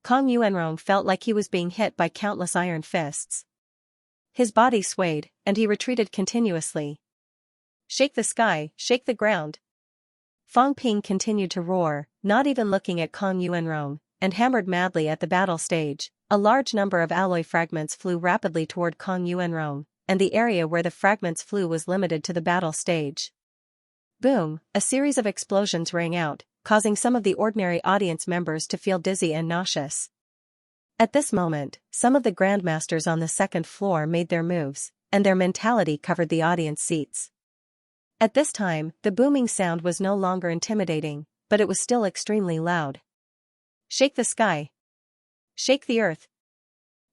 Kong Yuanrong felt like he was being hit by countless iron fists. His body swayed, and he retreated continuously. Shake the sky, shake the ground. Fang Ping continued to roar, not even looking at Kong Yuanrong, and hammered madly at the battle stage. A large number of alloy fragments flew rapidly toward Kong Yuanrong, and the area where the fragments flew was limited to the battle stage. Boom, a series of explosions rang out, causing some of the ordinary audience members to feel dizzy and nauseous. At this moment, some of the grandmasters on the second floor made their moves, and their mentality covered the audience seats. At this time, the booming sound was no longer intimidating, but it was still extremely loud. Shake the sky. Shake the earth.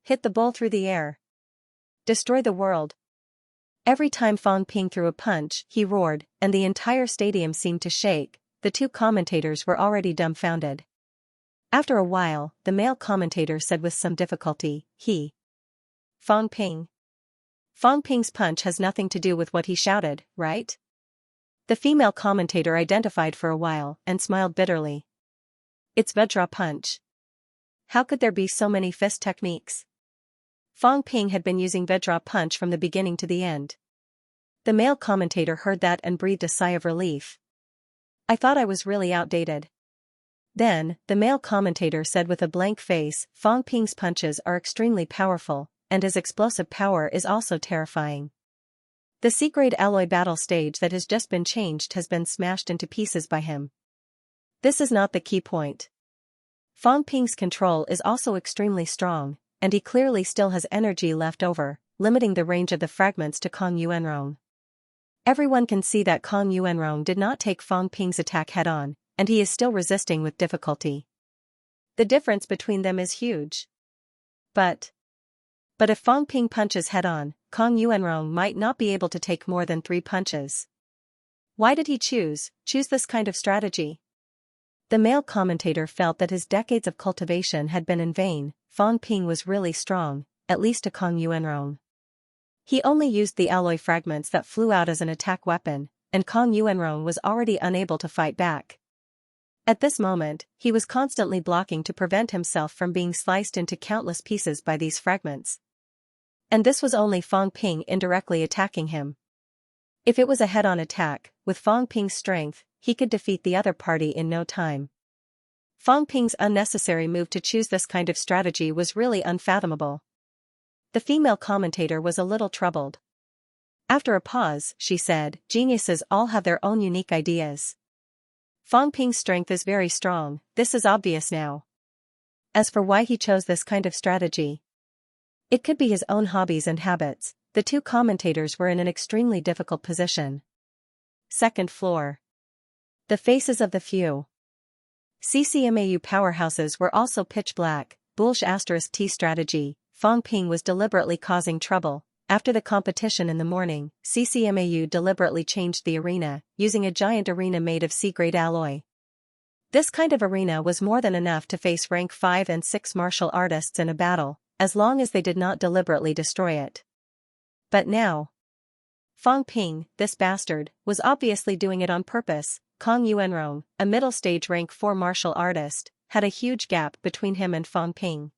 Hit the bull through the air. Destroy the world. Every time Fang Ping threw a punch, he roared, and the entire stadium seemed to shake. The two commentators were already dumbfounded. After a while, the male commentator said with some difficulty, Fang Ping. Fang Ping's punch has nothing to do with what he shouted, right? The female commentator identified for a while and smiled bitterly. It's Vajra punch. How could there be so many fist techniques? Fang Ping had been using Vajra punch from the beginning to the end. The male commentator heard that and breathed a sigh of relief. I thought I was really outdated. Then, the male commentator said with a blank face, Fang Ping's punches are extremely powerful, and his explosive power is also terrifying. The C-grade alloy battle stage that has just been changed has been smashed into pieces by him. This is not the key point. Fang Ping's control is also extremely strong, and he clearly still has energy left over, limiting the range of the fragments to Kong Yuanrong. Everyone can see that Kong Yuanrong did not take Fang Ping's attack head-on, and he is still resisting with difficulty. The difference between them is huge. But if Fang Ping punches head-on, Kong Yuanrong might not be able to take more than 3 punches. Why did he choose this kind of strategy? The male commentator felt that his decades of cultivation had been in vain. Fang Ping was really strong, at least to Kong Yuanrong. He only used the alloy fragments that flew out as an attack weapon, and Kong Yuanrong was already unable to fight back. At this moment, he was constantly blocking to prevent himself from being sliced into countless pieces by these fragments. And this was only Fang Ping indirectly attacking him. If it was a head-on attack, with Fang Ping's strength, he could defeat the other party in no time. Fang Ping's unnecessary move to choose this kind of strategy was really unfathomable. The female commentator was a little troubled. After a pause, she said, geniuses all have their own unique ideas. Fang Ping's strength is very strong, this is obvious now. As for why he chose this kind of strategy, it could be his own hobbies and habits. The two commentators were in an extremely difficult position. Second floor. The faces of the few CCMAU powerhouses were also pitch black. *T strategy. Fang Ping was deliberately causing trouble. After the competition in the morning, CCMAU deliberately changed the arena, using a giant arena made of C-grade alloy. This kind of arena was more than enough to face rank 5 and 6 martial artists in a battle, as long as they did not deliberately destroy it. But now, Fang Ping, this bastard, was obviously doing it on purpose. Kong Yuanrong, a middle-stage rank 4 martial artist, had a huge gap between him and Fang Ping.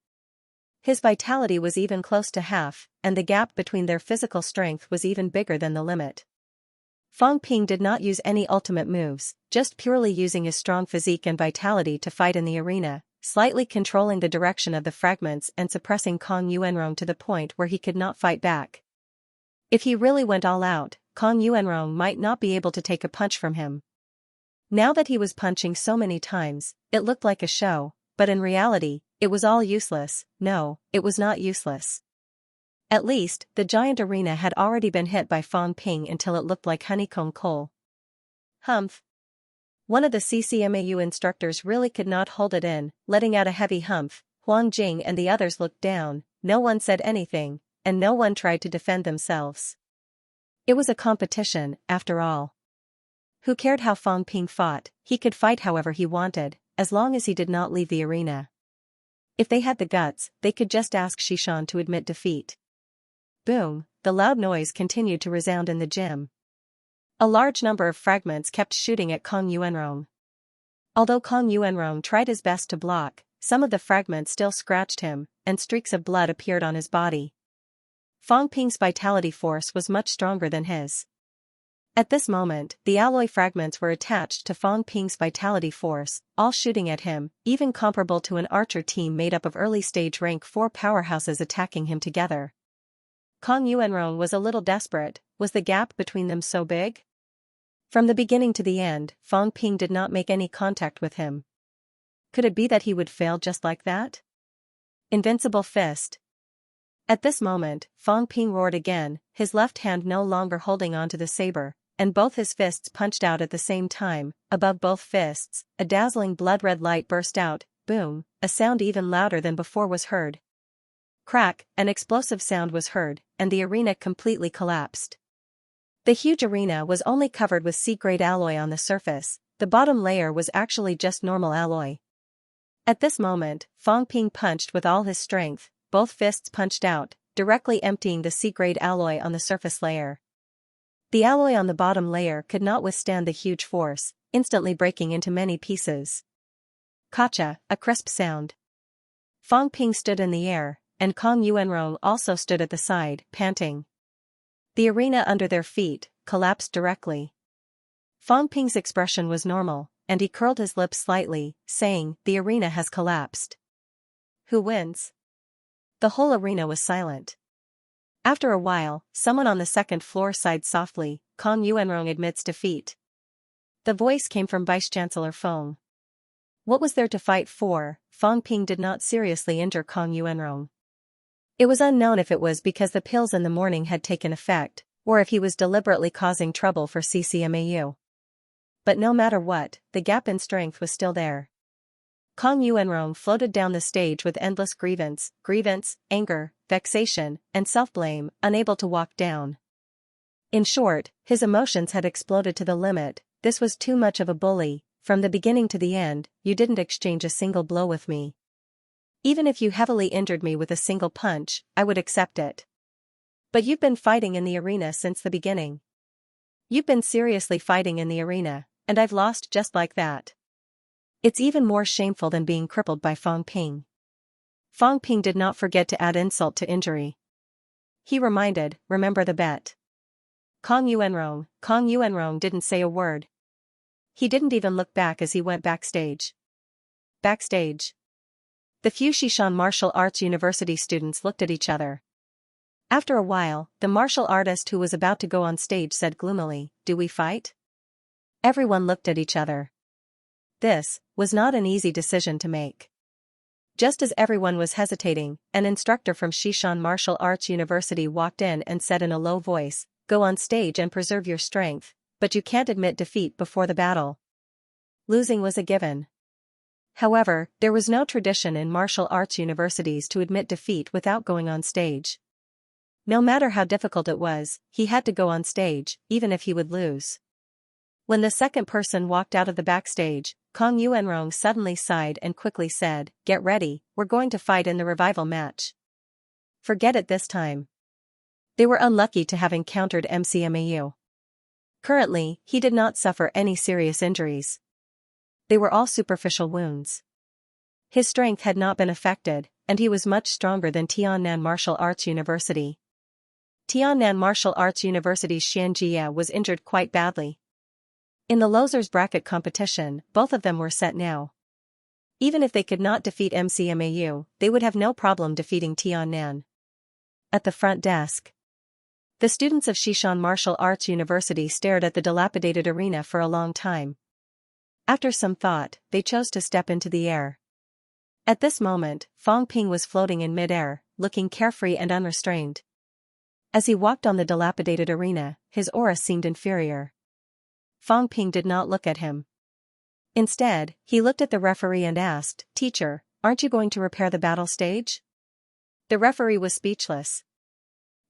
His vitality was even close to half, and the gap between their physical strength was even bigger than the limit. Fang Ping did not use any ultimate moves, just purely using his strong physique and vitality to fight in the arena, slightly controlling the direction of the fragments and suppressing Kong Yuanrong to the point where he could not fight back. If he really went all out, Kong Yuanrong might not be able to take a punch from him. Now that he was punching so many times, it looked like a show, but in reality, it was all useless. No, it was not useless. At least, the giant arena had already been hit by Fang Ping until it looked like honeycomb coal. Humph. One of the CCMAU instructors really could not hold it in, letting out a heavy humph. Huang Jing and the others looked down, no one said anything, and no one tried to defend themselves. It was a competition, after all. Who cared how Fang Ping fought? He could fight however he wanted, as long as he did not leave the arena. If they had the guts, they could just ask Xishan to admit defeat. Boom, the loud noise continued to resound in the gym. A large number of fragments kept shooting at Kong Yuanrong. Although Kong Yuanrong tried his best to block, some of the fragments still scratched him, and streaks of blood appeared on his body. Fang Ping's vitality force was much stronger than his. At this moment, the alloy fragments were attached to Fang Ping's vitality force, all shooting at him, even comparable to an archer team made up of early-stage rank 4 powerhouses attacking him together. Kong Yuanrong was a little desperate. Was the gap between them so big? From the beginning to the end, Fang Ping did not make any contact with him. Could it be that he would fail just like that? Invincible fist. At this moment, Fang Ping roared again, his left hand no longer holding onto the saber, and both his fists punched out at the same time. Above both fists, a dazzling blood-red light burst out. Boom, a sound even louder than before was heard. Crack, an explosive sound was heard, and the arena completely collapsed. The huge arena was only covered with C-grade alloy on the surface. The bottom layer was actually just normal alloy. At this moment, Fang Ping punched with all his strength, both fists punched out, directly emptying the C-grade alloy on the surface layer. The alloy on the bottom layer could not withstand the huge force, instantly breaking into many pieces. Kacha, a crisp sound. Fang Ping stood in the air, and Kong Yuanrong also stood at the side, panting. The arena under their feet collapsed directly. Fang Ping's expression was normal, and he curled his lips slightly, saying, "The arena has collapsed." Who wins? The whole arena was silent. After a while, someone on the second floor sighed softly. Kong Yuanrong admits defeat. The voice came from Vice-Chancellor Feng. What was there to fight for? Fang Ping did not seriously injure Kong Yuanrong. It was unknown if it was because the pills in the morning had taken effect, or if he was deliberately causing trouble for CCMAU. But no matter what, the gap in strength was still there. Kong Yuanrong floated down the stage with endless grievance, anger, vexation, and self-blame, unable to walk down. In short, his emotions had exploded to the limit. This was too much of a bully. From the beginning to the end, you didn't exchange a single blow with me. Even if you heavily injured me with a single punch, I would accept it. But you've been fighting in the arena since the beginning. You've been seriously fighting in the arena, and I've lost just like that. It's even more shameful than being crippled by Fang Ping. Fang Ping did not forget to add insult to injury. He reminded, remember the bet. Kong Yuanrong didn't say a word. He didn't even look back as he went backstage. Backstage. The few Xishan Martial Arts University students looked at each other. After a while, the martial artist who was about to go on stage said gloomily, "Do we fight?" Everyone looked at each other. This was not an easy decision to make. Just as everyone was hesitating, an instructor from Xishan Martial Arts University walked in and said in a low voice, "Go on stage and preserve your strength, but you can't admit defeat before the battle." Losing was a given. However, there was no tradition in martial arts universities to admit defeat without going on stage. No matter how difficult it was, he had to go on stage, even if he would lose. When the second person walked out of the backstage, Kong Yuanrong suddenly sighed and quickly said, "Get ready, we're going to fight in the revival match." Forget it this time. They were unlucky to have encountered MCMAU. Currently, he did not suffer any serious injuries. They were all superficial wounds. His strength had not been affected, and he was much stronger than Tiannan Martial Arts University. Tiannan Martial Arts University's Xianxia was injured quite badly. In the losers bracket competition, both of them were set now. Even if they could not defeat MCMAU, they would have no problem defeating Tiannan. At the front desk, the students of Xishan Martial Arts University stared at the dilapidated arena for a long time. After some thought, they chose to step into the air. At this moment, Fang Ping was floating in mid-air, looking carefree and unrestrained. As he walked on the dilapidated arena, his aura seemed inferior. Fang Ping did not look at him. Instead, he looked at the referee and asked, "Teacher, aren't you going to repair the battle stage?" The referee was speechless.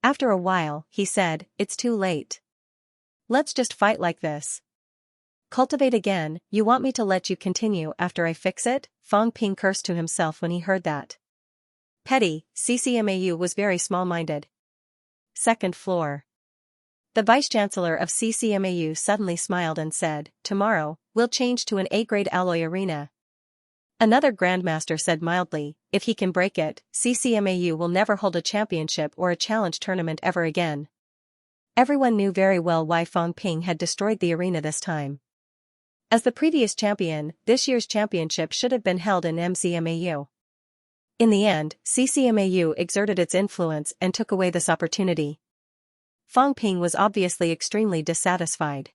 After a while, he said, "It's too late. Let's just fight like this." "Cultivate again, you want me to let you continue after I fix it?" Fang Ping cursed to himself when he heard that. Petty, CCMAU was very small-minded. Second floor. The Vice-Chancellor of CCMAU suddenly smiled and said, "Tomorrow, we'll change to an A-grade alloy arena." Another Grandmaster said mildly, "If he can break it, CCMAU will never hold a championship or a challenge tournament ever again." Everyone knew very well why Fang Ping had destroyed the arena this time. As the previous champion, this year's championship should have been held in MCMAU. In the end, CCMAU exerted its influence and took away this opportunity. Fang Ping was obviously extremely dissatisfied.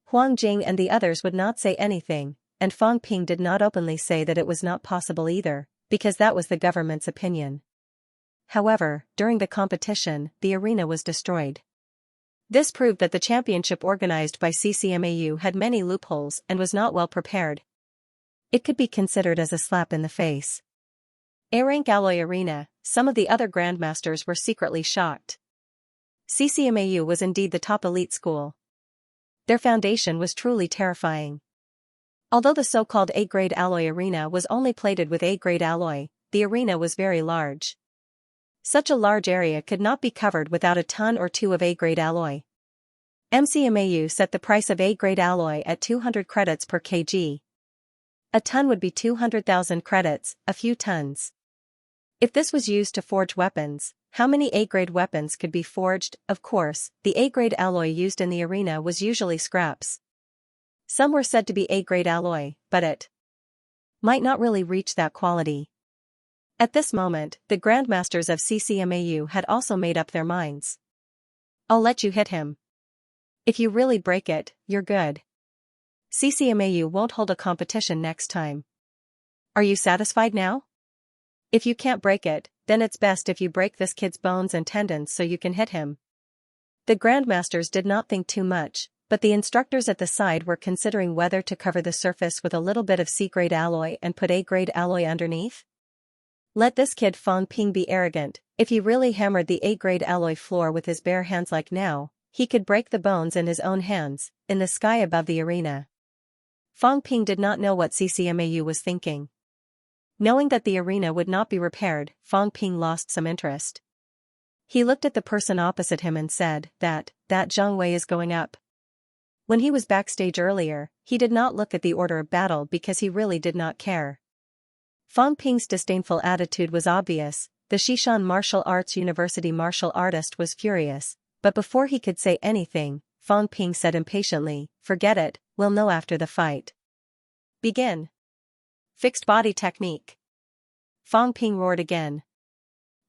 Huang Jing and the others would not say anything, and Fang Ping did not openly say that it was not possible either, because that was the government's opinion. However, during the competition, the arena was destroyed. This proved that the championship organized by CCMAU had many loopholes and was not well prepared. It could be considered as a slap in the face. A-rank alloy arena, some of the other grandmasters were secretly shocked. CCMAU was indeed the top elite school. Their foundation was truly terrifying. Although the so-called A-grade alloy arena was only plated with A-grade alloy, the arena was very large. Such a large area could not be covered without a ton or two of A-grade alloy. MCMAU set the price of A-grade alloy at 200 credits per kg. A ton would be 200,000 credits, a few tons. If this was used to forge weapons, how many A-grade weapons could be forged? Of course, the A-grade alloy used in the arena was usually scraps. Some were said to be A-grade alloy, but it might not really reach that quality. At this moment, the grandmasters of CCMAU had also made up their minds. "I'll let you hit him. If you really break it, you're good. CCMAU won't hold a competition next time. Are you satisfied now? If you can't break it, then it's best if you break this kid's bones and tendons so you can hit him." The grandmasters did not think too much, but the instructors at the side were considering whether to cover the surface with a little bit of C-grade alloy and put A-grade alloy underneath. Let this kid Fang Ping be arrogant. If he really hammered the A-grade alloy floor with his bare hands like now, he could break the bones in his own hands, in the sky above the arena. Fang Ping did not know what CCMAU was thinking. Knowing that the arena would not be repaired, Fang Ping lost some interest. He looked at the person opposite him and said, that Zhang Wei is going up." When he was backstage earlier, he did not look at the order of battle because he really did not care. Fang Ping's disdainful attitude was obvious. The Xishan Martial Arts University martial artist was furious, but before he could say anything, Fang Ping said impatiently, "Forget it, we'll know after the fight. Begin." "Fixed body technique." Fang Ping roared again.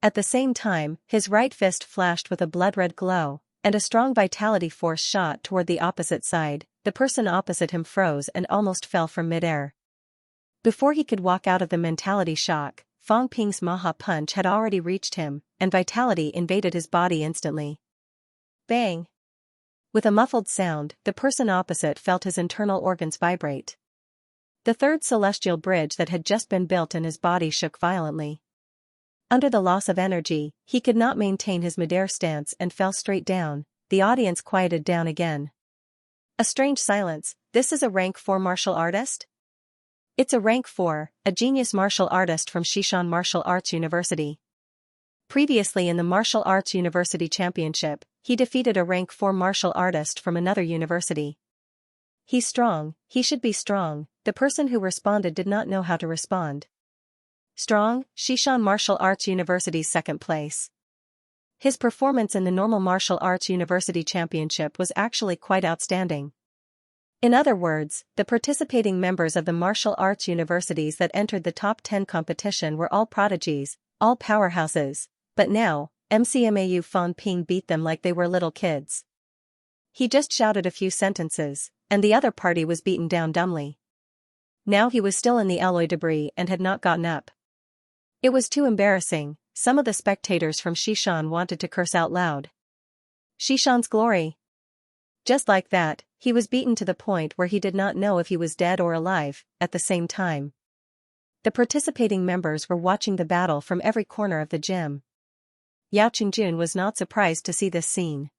At the same time, his right fist flashed with a blood-red glow, and a strong vitality force shot toward the opposite side. The person opposite him froze and almost fell from mid-air. Before he could walk out of the mentality shock, Fang Ping's Maha Punch had already reached him, and vitality invaded his body instantly. Bang! With a muffled sound, the person opposite felt his internal organs vibrate. The third celestial bridge that had just been built in his body shook violently. Under the loss of energy, he could not maintain his midair stance and fell straight down. The audience quieted down again. A strange silence. "This is a rank 4 martial artist?" "It's a rank 4, a genius martial artist from Xishan Martial Arts University." Previously in the Martial Arts University Championship, he defeated a rank 4 martial artist from another university. He's strong, he should be strong. The person who responded did not know how to respond. Strong, Xishan Martial Arts University's second place. His performance in the normal Martial Arts University Championship was actually quite outstanding. In other words, the participating members of the martial arts universities that entered the top 10 competition were all prodigies, all powerhouses, but now, MCMAU Fang Ping beat them like they were little kids. He just shouted a few sentences, and the other party was beaten down dumbly. Now he was still in the alloy debris and had not gotten up. It was too embarrassing. Some of the spectators from Xishan wanted to curse out loud. Xishan's glory. Just like that, he was beaten to the point where he did not know if he was dead or alive, at the same time. The participating members were watching the battle from every corner of the gym. Yao Qingjun was not surprised to see this scene.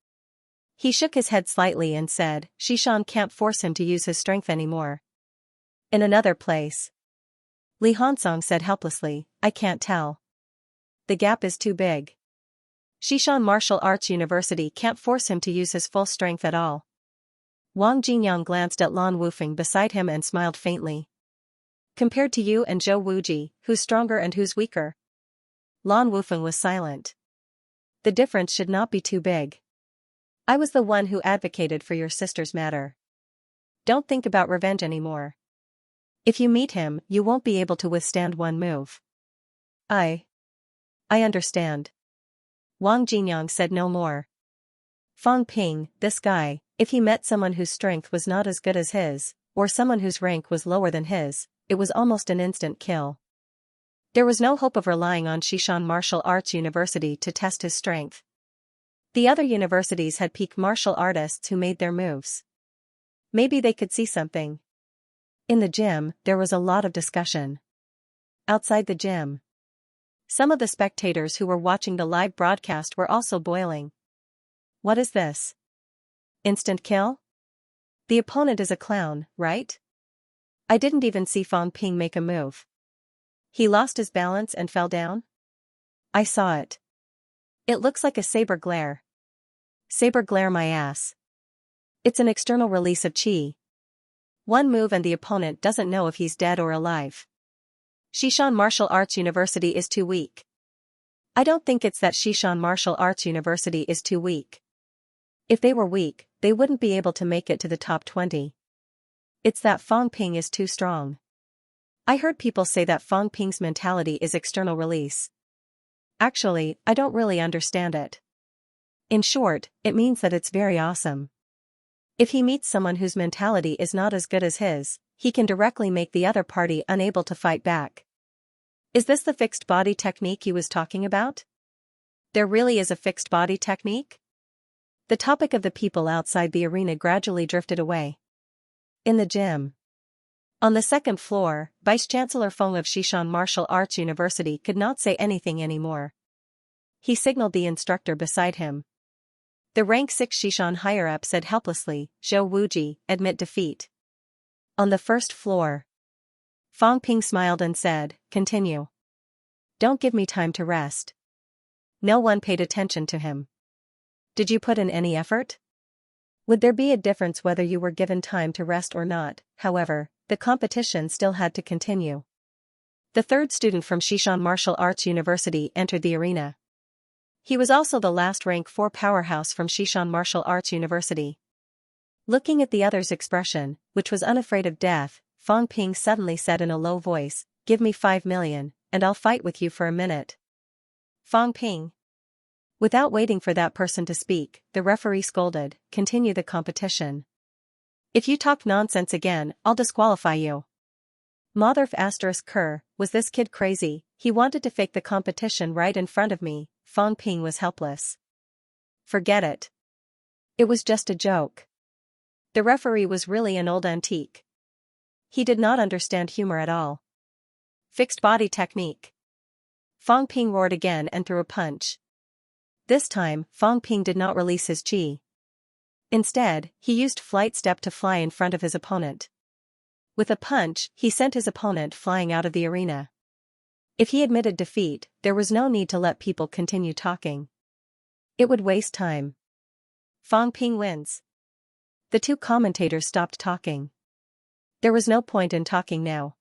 He shook his head slightly and said, Xishan can't force him to use his strength anymore. In another place, Li Hansong said helplessly, I can't tell. The gap is too big. Xishan Martial Arts University can't force him to use his full strength at all. Wang Jinyang glanced at Lan Wufeng beside him and smiled faintly. Compared to you and Zhou Wuji, who's stronger and who's weaker? Lan Wufeng was silent. The difference should not be too big. I was the one who advocated for your sister's matter. Don't think about revenge anymore. If you meet him, you won't be able to withstand one move. I understand. Wang Jinyang said no more. Fang Ping, this guy, if he met someone whose strength was not as good as his, or someone whose rank was lower than his, it was almost an instant kill. There was no hope of relying on Xishan Martial Arts University to test his strength. The other universities had peak martial artists who made their moves. Maybe they could see something. In the gym, there was a lot of discussion. Outside the gym, some of the spectators who were watching the live broadcast were also boiling. What is this? Instant kill? The opponent is a clown, right? I didn't even see Fang Ping make a move. He lost his balance and fell down? I saw it. It looks like a saber glare. Saber glare my ass. It's an external release of qi. One move and the opponent doesn't know if he's dead or alive. Xishan Martial Arts University is too weak. I don't think it's that Xishan Martial Arts University is too weak. If they were weak, they wouldn't be able to make it to the top 20. It's that Fang Ping is too strong. I heard people say that Fang Ping's mentality is external release. Actually, I don't really understand it. In short, it means that it's very awesome. If he meets someone whose mentality is not as good as his, he can directly make the other party unable to fight back. Is this the fixed body technique he was talking about? There really is a fixed body technique? The topic of the people outside the arena gradually drifted away. In the gym. On the second floor, Vice-Chancellor Feng of Xishan Martial Arts University could not say anything anymore. He signaled the instructor beside him. The rank 6 Xishan higher-up said helplessly, Zhou Wuji, admit defeat. On the first floor, Fang Ping smiled and said, continue. Don't give me time to rest. No one paid attention to him. Did you put in any effort? Would there be a difference whether you were given time to rest or not? However, the competition still had to continue. The third student from Xishan Martial Arts University entered the arena. He was also the last rank 4 powerhouse from Xishan Martial Arts University. Looking at the other's expression, which was unafraid of death, Fang Ping suddenly said in a low voice, give me 5 million, and I'll fight with you for a minute. Fang Ping. Without waiting for that person to speak, the referee scolded, continue the competition. If you talk nonsense again, I'll disqualify you. Mother **Ker, was this kid crazy? He wanted to fake the competition right in front of me. Fang Ping was helpless. Forget it. It was just a joke. The referee was really an old antique. He did not understand humor at all. Fixed body technique. Fang Ping roared again and threw a punch. This time, Fang Ping did not release his qi. Instead, he used flight step to fly in front of his opponent. With a punch, he sent his opponent flying out of the arena. If he admitted defeat, there was no need to let people continue talking. It would waste time. Fang Ping wins. The two commentators stopped talking. There was no point in talking now.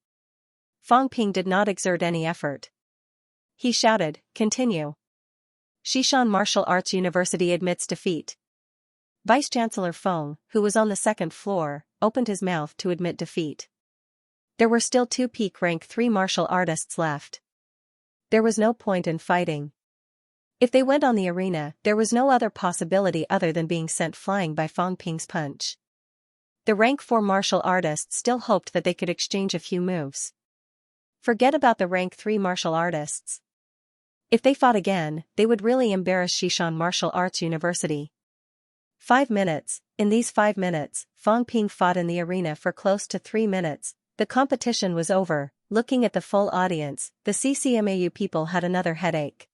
Fang Ping did not exert any effort. He shouted, "Continue." Xishan Martial Arts University admits defeat. Vice-Chancellor Feng, who was on the second floor, opened his mouth to admit defeat. There were still 2 peak rank 3 martial artists left. There was no point in fighting. If they went on the arena, there was no other possibility other than being sent flying by Fang Ping's punch. The rank 4 martial artists still hoped that they could exchange a few moves. Forget about the rank 3 martial artists. If they fought again, they would really embarrass Xishan Martial Arts University. 5 minutes. In these 5 minutes, Fang Ping fought in the arena for close to 3 minutes. The competition was over. Looking at the full audience, the CCMAU people had another headache.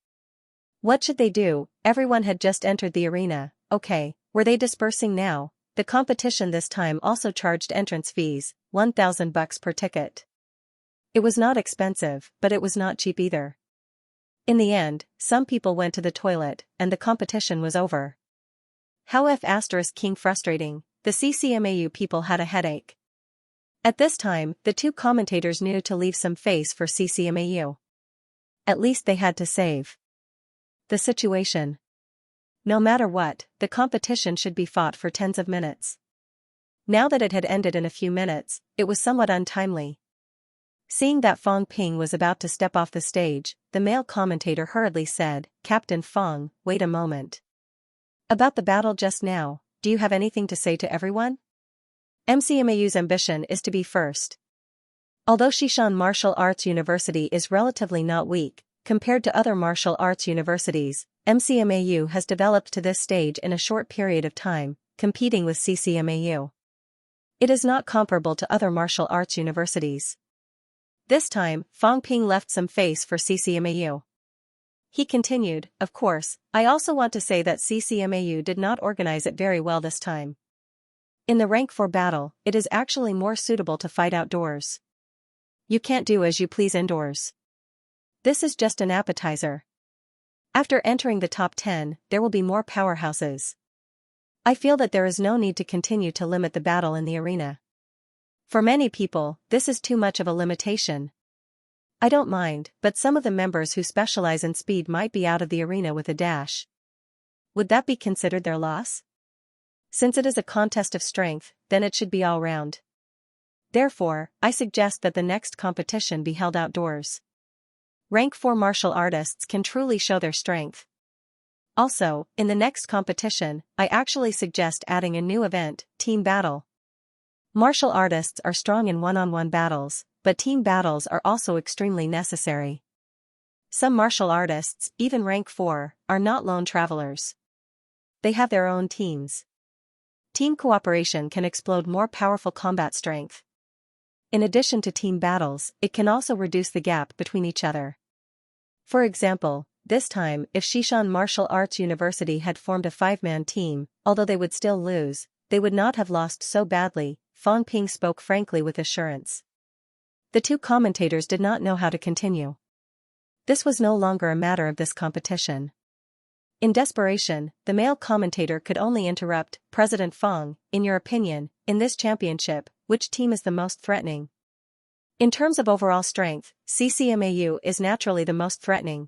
What should they do? Everyone had just entered the arena. Okay, were they dispersing now? The competition this time also charged entrance fees, $1,000 per ticket. It was not expensive, but it was not cheap either. In the end, some people went to the toilet, and the competition was over. How King frustrating, the CCMAU people had a headache. At this time, the two commentators knew to leave some face for CCMAU. At least they had to save the situation. No matter what, the competition should be fought for tens of minutes. Now that it had ended in a few minutes, it was somewhat untimely. Seeing that Fang Ping was about to step off the stage, the male commentator hurriedly said, "Captain Fang, wait a moment. About the battle just now, do you have anything to say to everyone? MCMAU's ambition is to be first. Although Xishan Martial Arts University is relatively not weak, compared to other martial arts universities, MCMAU has developed to this stage in a short period of time, competing with CCMAU. It is not comparable to other martial arts universities." This time, Fang Ping left some face for CCMAU. He continued, "Of course, I also want to say that CCMAU did not organize it very well this time. In the rank 4 battle, it is actually more suitable to fight outdoors. You can't do as you please indoors. This is just an appetizer. After entering the top 10, there will be more powerhouses. I feel that there is no need to continue to limit the battle in the arena. For many people, this is too much of a limitation. I don't mind, but some of the members who specialize in speed might be out of the arena with a dash. Would that be considered their loss? Since it is a contest of strength, then it should be all round. Therefore, I suggest that the next competition be held outdoors. Rank 4 martial artists can truly show their strength. Also, in the next competition, I actually suggest adding a new event, team battle. Martial artists are strong in one-on-one battles, but team battles are also extremely necessary. Some martial artists, even rank 4, are not lone travelers. They have their own teams. Team cooperation can explode more powerful combat strength. In addition to team battles, it can also reduce the gap between each other. For example, this time, if Xishan Martial Arts University had formed a 5-man team, although they would still lose, they would not have lost so badly. Fang Ping spoke frankly with assurance. The two commentators did not know how to continue. This was no longer a matter of this competition. In desperation, the male commentator could only interrupt, "President Fang, in your opinion, in this championship, which team is the most threatening?" In terms of overall strength, CCMAU is naturally the most threatening.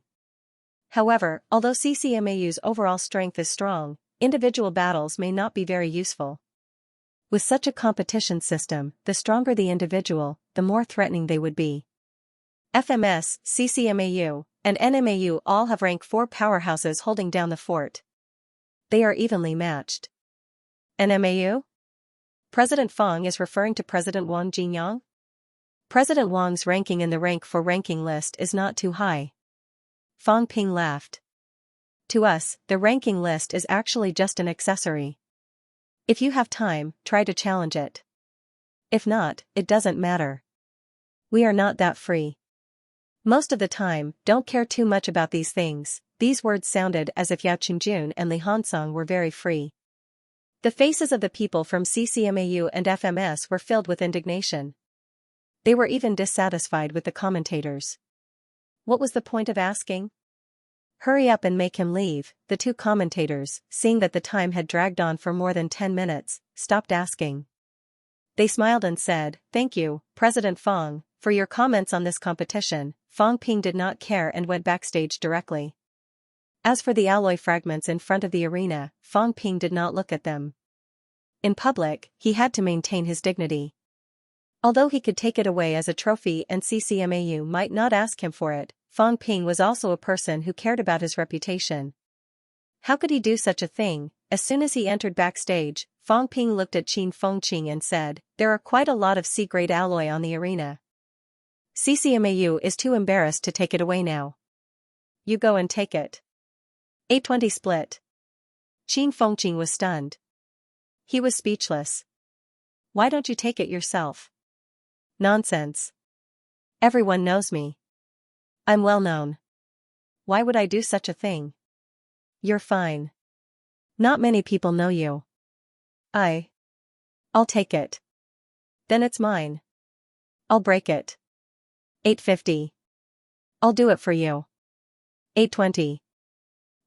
However, although CCMAU's overall strength is strong, individual battles may not be very useful. With such a competition system, the stronger the individual, the more threatening they would be. FMS, CCMAU, and NMAU all have rank 4 powerhouses holding down the fort. They are evenly matched. NMAU? President Fang is referring to President Wang Jinyang? President Wang's ranking in the rank 4 ranking list is not too high. Fang Ping laughed. To us, the ranking list is actually just an accessory. If you have time, try to challenge it. If not, it doesn't matter. We are not that free. Most of the time, don't care too much about these things. These words sounded as if Yao Qingjun and Li Hansong were very free. The faces of the people from CCMAU and FMS were filled with indignation. They were even dissatisfied with the commentators. What was the point of asking? Hurry up and make him leave. The two commentators, seeing that the time had dragged on for more than 10 minutes, stopped asking. They smiled and said, "Thank you, President Fong, for your comments on this competition." Fong Ping did not care and went backstage directly. As for the alloy fragments in front of the arena, Fong Ping did not look at them. In public, he had to maintain his dignity. Although he could take it away as a trophy and CCMAU might not ask him for it, Fong Ping was also a person who cared about his reputation. How could he do such a thing? As soon as he entered backstage, Fong Ping looked at Qin Fengqing and said, "There are quite a lot of C-grade alloy on the arena. CCMAU is too embarrassed to take it away now. You go and take it." 820 split. Qin Fengqing was stunned. He was speechless. "Why don't you take it yourself?" "Nonsense. Everyone knows me. I'm well known. Why would I do such a thing?" "You're fine. Not many people know you." I'll take it. Then it's mine. I'll break it." 850. I'll do it for you. 820.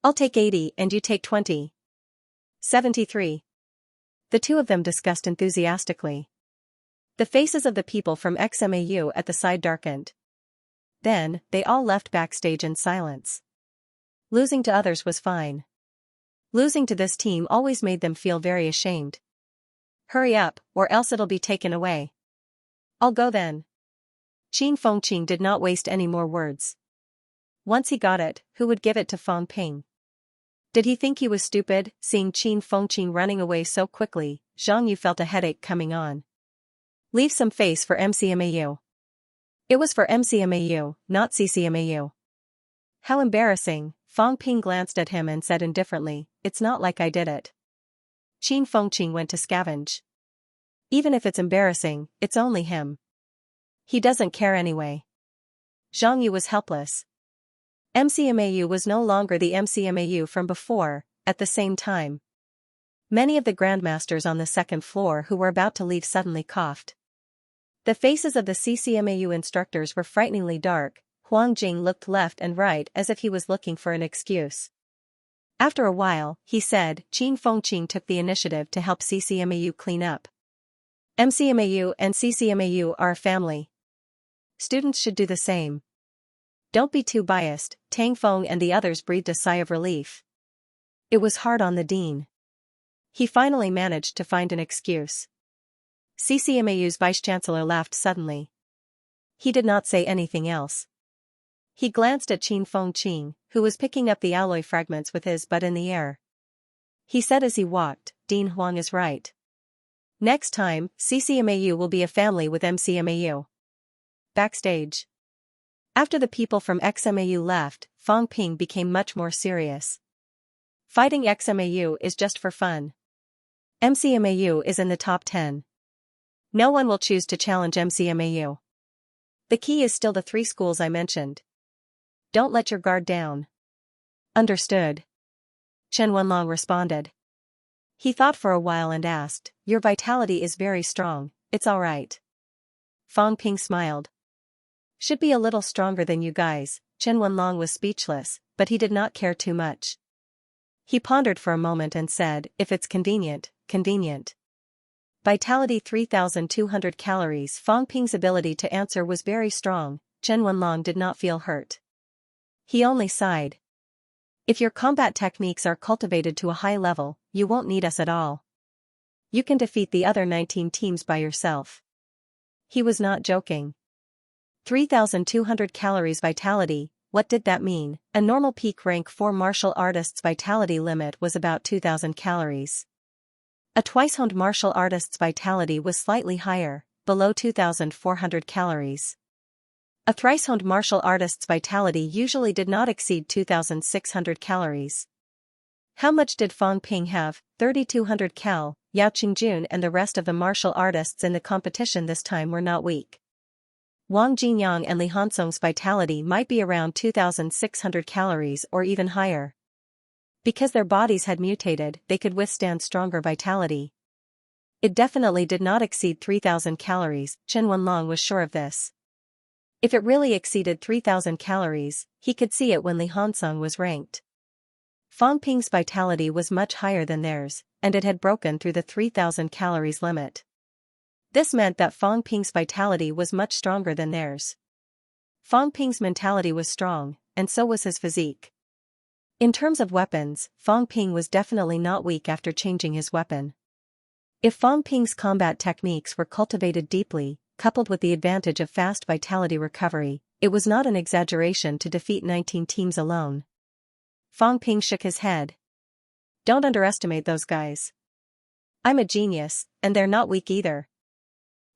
I'll take 80 and you take 20. 73. The two of them discussed enthusiastically. The faces of the people from XMAU at the side darkened. Then, they all left backstage in silence. Losing to others was fine. Losing to this team always made them feel very ashamed. "Hurry up, or else it'll be taken away." "I'll go then." Qin Fengqing did not waste any more words. Once he got it, who would give it to Fong Ping? Did he think he was stupid? Seeing Qin Fengqing running away so quickly, Xianxia felt a headache coming on. "Leave some face for MCMAU." It was for MCMAU, not CCMAU. How embarrassing. Fong Ping glanced at him and said indifferently, "It's not like I did it." Qin Fengqing went to scavenge. Even if it's embarrassing, it's only him. He doesn't care anyway. Xianxia was helpless. MCMAU was no longer the MCMAU from before. At the same time, many of the grandmasters on the second floor who were about to leave suddenly coughed. The faces of the CCMAU instructors were frighteningly dark. Huang Jing looked left and right as if he was looking for an excuse. After a while, he said, "Qin Fengqing took the initiative to help CCMAU clean up. MCMAU and CCMAU are a family. Students should do the same. Don't be too biased." Tang Feng and the others breathed a sigh of relief. It was hard on the dean. He finally managed to find an excuse. CCMAU's vice-chancellor laughed suddenly. He did not say anything else. He glanced at Qin Fengqing, who was picking up the alloy fragments with his butt in the air. He said as he walked, "Dean Huang is right. Next time, CCMAU will be a family with MCMAU." Backstage. After the people from XMAU left, Fong Ping became much more serious. "Fighting XMAU is just for fun. MCMAU is in the top 10. No one will choose to challenge MCMAU. The key is still the 3 schools I mentioned. Don't let your guard down." "Understood." Chen Wenlong responded. He thought for a while and asked, "Your vitality is very strong, it's alright." Fong Ping smiled. "Should be a little stronger than you guys." Chen Wenlong was speechless, but he did not care too much. He pondered for a moment and said, "If it's convenient, convenient." Vitality 3,200 calories. Fong Ping's ability to answer was very strong. Chen Wenlong did not feel hurt. He only sighed. "If your combat techniques are cultivated to a high level, you won't need us at all. You can defeat the other 19 teams by yourself." He was not joking. 3,200 calories vitality, what did that mean? A normal peak rank 4 martial artist's vitality limit was about 2,000 calories. A twice-honed martial artist's vitality was slightly higher, below 2,400 calories. A thrice-honed martial artist's vitality usually did not exceed 2,600 calories. How much did Fong Ping have? 3,200 cal. Yao Qingjun and the rest of the martial artists in the competition this time were not weak. Wang Jinyang and Li Hansong's vitality might be around 2,600 calories or even higher. Because their bodies had mutated, they could withstand stronger vitality. It definitely did not exceed 3,000 calories. Chen Wenlong was sure of this. If it really exceeded 3,000 calories, he could see it when Li Hansong was ranked. Fang Ping's vitality was much higher than theirs, and it had broken through the 3,000 calories limit. This meant that Fang Ping's vitality was much stronger than theirs. Fang Ping's mentality was strong, and so was his physique. In terms of weapons, Fang Ping was definitely not weak after changing his weapon. If Fang Ping's combat techniques were cultivated deeply, coupled with the advantage of fast vitality recovery, it was not an exaggeration to defeat 19 teams alone. Fang Ping shook his head. Don't underestimate those guys. I'm a genius, and they're not weak either.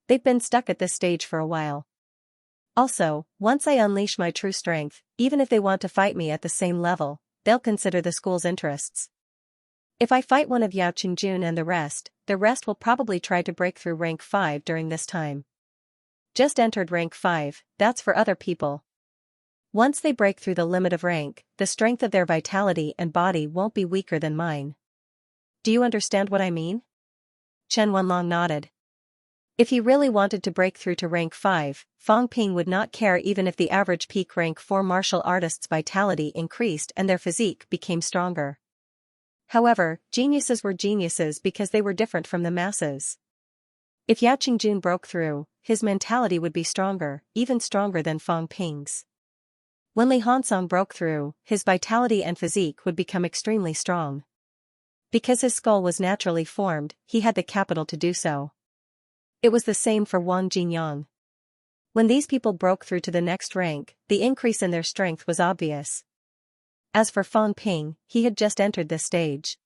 They've been stuck at this stage for a while. Also, once I unleash my true strength, even if they want to fight me at the same level, they'll consider the school's interests. If I fight one of Yao Qingjun and the rest will probably try to break through rank 5 during this time. Just entered rank 5, that's for other people. Once they break through the limit of rank, the strength of their vitality and body won't be weaker than mine. Do you understand what I mean? Chen Wenlong nodded. If he really wanted to break through to rank 5, Fang Ping would not care even if the average peak rank 4 martial artists' vitality increased and their physique became stronger. However, geniuses were geniuses because they were different from the masses. If Yao Qingjun broke through, his mentality would be stronger, even stronger than Fang Ping's. When Li Hansong broke through, his vitality and physique would become extremely strong. Because his skull was naturally formed, he had the capital to do so. It was the same for Wang Jinyang. When these people broke through to the next rank, the increase in their strength was obvious. As for Fang Ping, he had just entered this stage.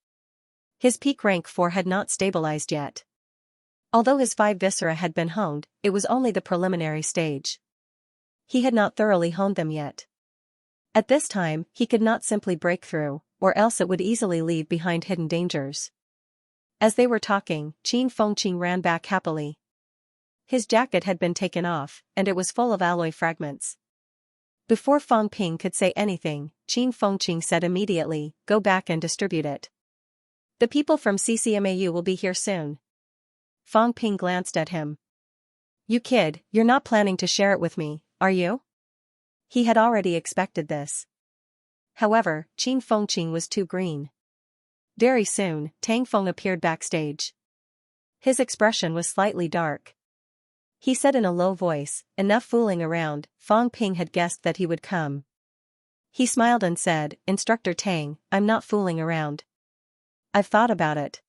His peak rank 4 had not stabilized yet. Although his 5 viscera had been honed, it was only the preliminary stage. He had not thoroughly honed them yet. At this time, he could not simply break through, or else it would easily leave behind hidden dangers. As they were talking, Qin Fengqing ran back happily. His jacket had been taken off, and it was full of alloy fragments. Before Fang Ping could say anything, Qin Fengqing said immediately, "Go back and distribute it. The people from CCMAU will be here soon." Fang Ping glanced at him. "You kid, you're not planning to share it with me, are you?" He had already expected this. However, Qin Fengqing was too green. Very soon, Tang Feng appeared backstage. His expression was slightly dark. He said in a low voice, "Enough fooling around, Fang Ping had guessed that he would come." He smiled and said, "Instructor Tang, I'm not fooling around. I've thought about it.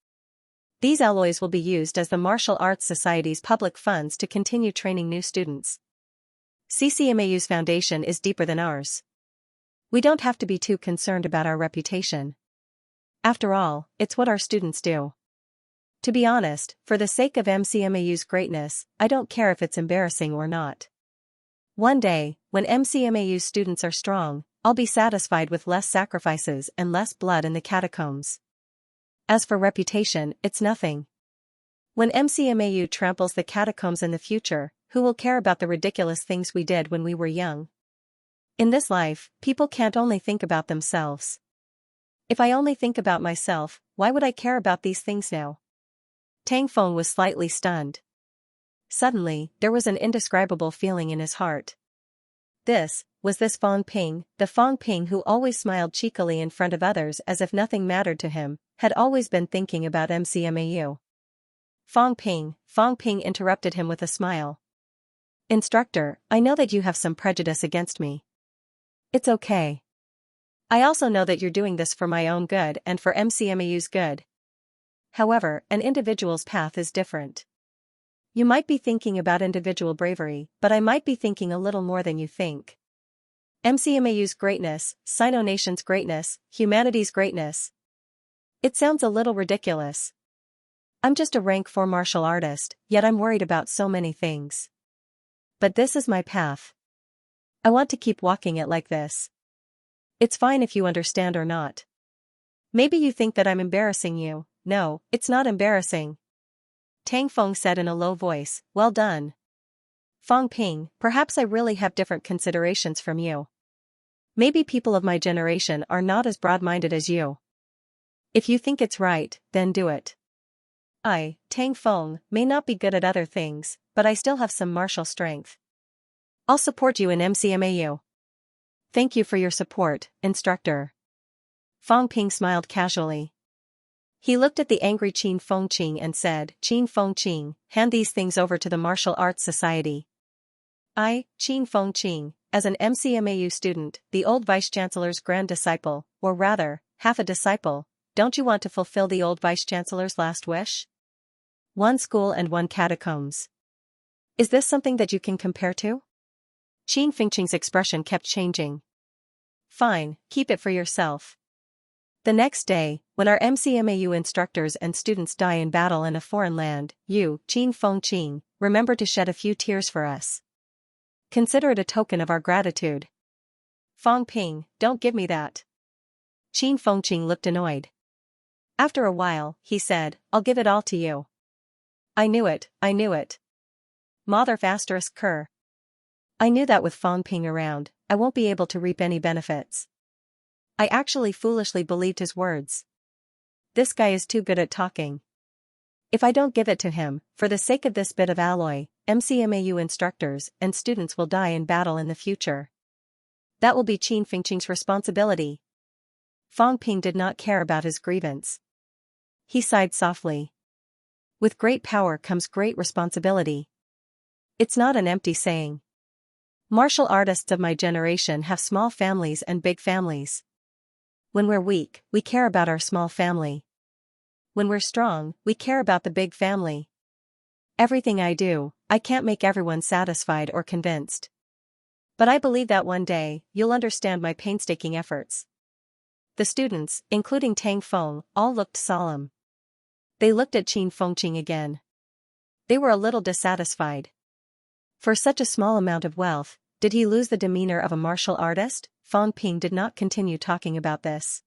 These alloys will be used as the Martial Arts Society's public funds to continue training new students. CCMAU's foundation is deeper than ours. We don't have to be too concerned about our reputation. After all, it's what our students do. To be honest, for the sake of MCMAU's greatness, I don't care if it's embarrassing or not. One day, when MCMAU's students are strong, I'll be satisfied with less sacrifices and less blood in the catacombs. As for reputation, it's nothing. When MCMAU tramples the catacombs in the future, who will care about the ridiculous things we did when we were young? In this life, people can't only think about themselves. If I only think about myself, why would I care about these things now?" Tang Feng was slightly stunned. Suddenly, there was an indescribable feeling in his heart. Was this Fang Ping, the Fang Ping who always smiled cheekily in front of others as if nothing mattered to him, had always been thinking about MCMAU. Fang Ping interrupted him with a smile. "Instructor, I know that you have some prejudice against me. It's okay. I also know that you're doing this for my own good and for MCMAU's good. However, an individual's path is different. You might be thinking about individual bravery, but I might be thinking a little more than you think. MCMAU's greatness, Sino Nation's greatness, humanity's greatness. It sounds a little ridiculous. I'm just a rank 4 martial artist, yet I'm worried about so many things. But this is my path. I want to keep walking it like this. It's fine if you understand or not. Maybe you think that I'm embarrassing you. No, it's not embarrassing." Tang Feng said in a low voice, "Well done. Fang Ping, perhaps I really have different considerations from you. Maybe people of my generation are not as broad-minded as you. If you think it's right, then do it. I, Tang Feng, may not be good at other things, but I still have some martial strength. I'll support you in MCMAU. Thank you for your support, instructor. Fang Ping smiled casually. He looked at the angry Qin Fengqing and said, Qin Fengqing, hand these things over to the Martial Arts Society. I, Qin Fengqing, as an MCMAU student, the old vice-chancellor's grand disciple, or rather, half a disciple, don't you want to fulfill the old vice-chancellor's last wish? One school and one catacombs. Is this something that you can compare to? Qin Fengqing's expression kept changing. Fine, keep it for yourself. The next day, when our MCMAU instructors and students die in battle in a foreign land, you, Qin Fengqing, remember to shed a few tears for us. Consider it a token of our gratitude. Fang Ping, don't give me that. Qin Fengqing looked annoyed. After a while, he said, I'll give it all to you. I knew it. Mother asterisk cur. I knew that with Fang Ping around, I won't be able to reap any benefits. I actually foolishly believed his words. This guy is too good at talking. If I don't give it to him, for the sake of this bit of alloy, MCMAU instructors and students will die in battle in the future. That will be Qin Fengqing's responsibility. Fang Ping did not care about his grievance. He sighed softly. With great power comes great responsibility. It's not an empty saying. Martial artists of my generation have small families and big families. When we're weak, we care about our small family. When we're strong, we care about the big family. Everything I do, I can't make everyone satisfied or convinced. But I believe that one day, you'll understand my painstaking efforts. The students, including Tang Feng, all looked solemn. They looked at Qin Fengqing again. They were a little dissatisfied. For such a small amount of wealth, did he lose the demeanor of a martial artist? Fang Ping did not continue talking about this.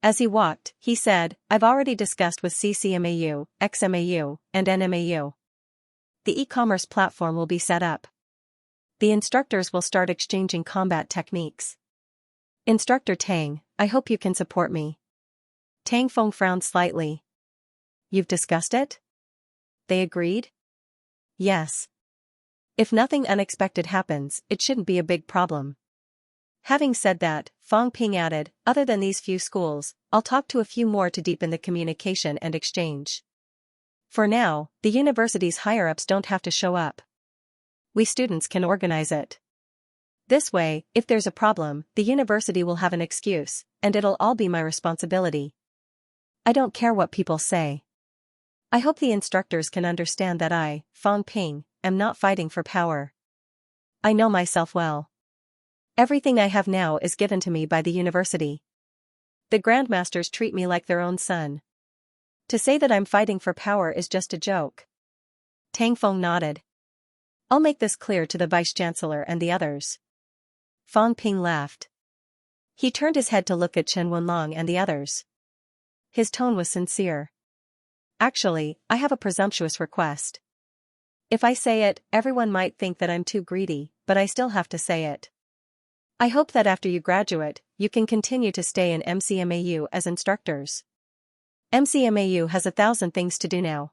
As he walked, he said, I've already discussed with CCMAU, XMAU, and NMAU. The e-commerce platform will be set up. The instructors will start exchanging combat techniques. Instructor Tang, I hope you can support me. Tang Feng frowned slightly. You've discussed it? They agreed? Yes. If nothing unexpected happens, it shouldn't be a big problem. Having said that, Fang Ping added, other than these few schools, I'll talk to a few more to deepen the communication and exchange. For now, the university's higher-ups don't have to show up. We students can organize it. This way, if there's a problem, the university will have an excuse, and it'll all be my responsibility. I don't care what people say. I hope the instructors can understand that I, Fang Ping, am not fighting for power. I know myself well. Everything I have now is given to me by the university. The grandmasters treat me like their own son. To say that I'm fighting for power is just a joke. Tang Feng nodded. I'll make this clear to the vice-chancellor and the others. Fang Ping laughed. He turned his head to look at Chen Wenlong and the others. His tone was sincere. Actually, I have a presumptuous request. If I say it, everyone might think that I'm too greedy, but I still have to say it. I hope that after you graduate, you can continue to stay in MCMAU as instructors. MCMAU has 1,000 things to do now.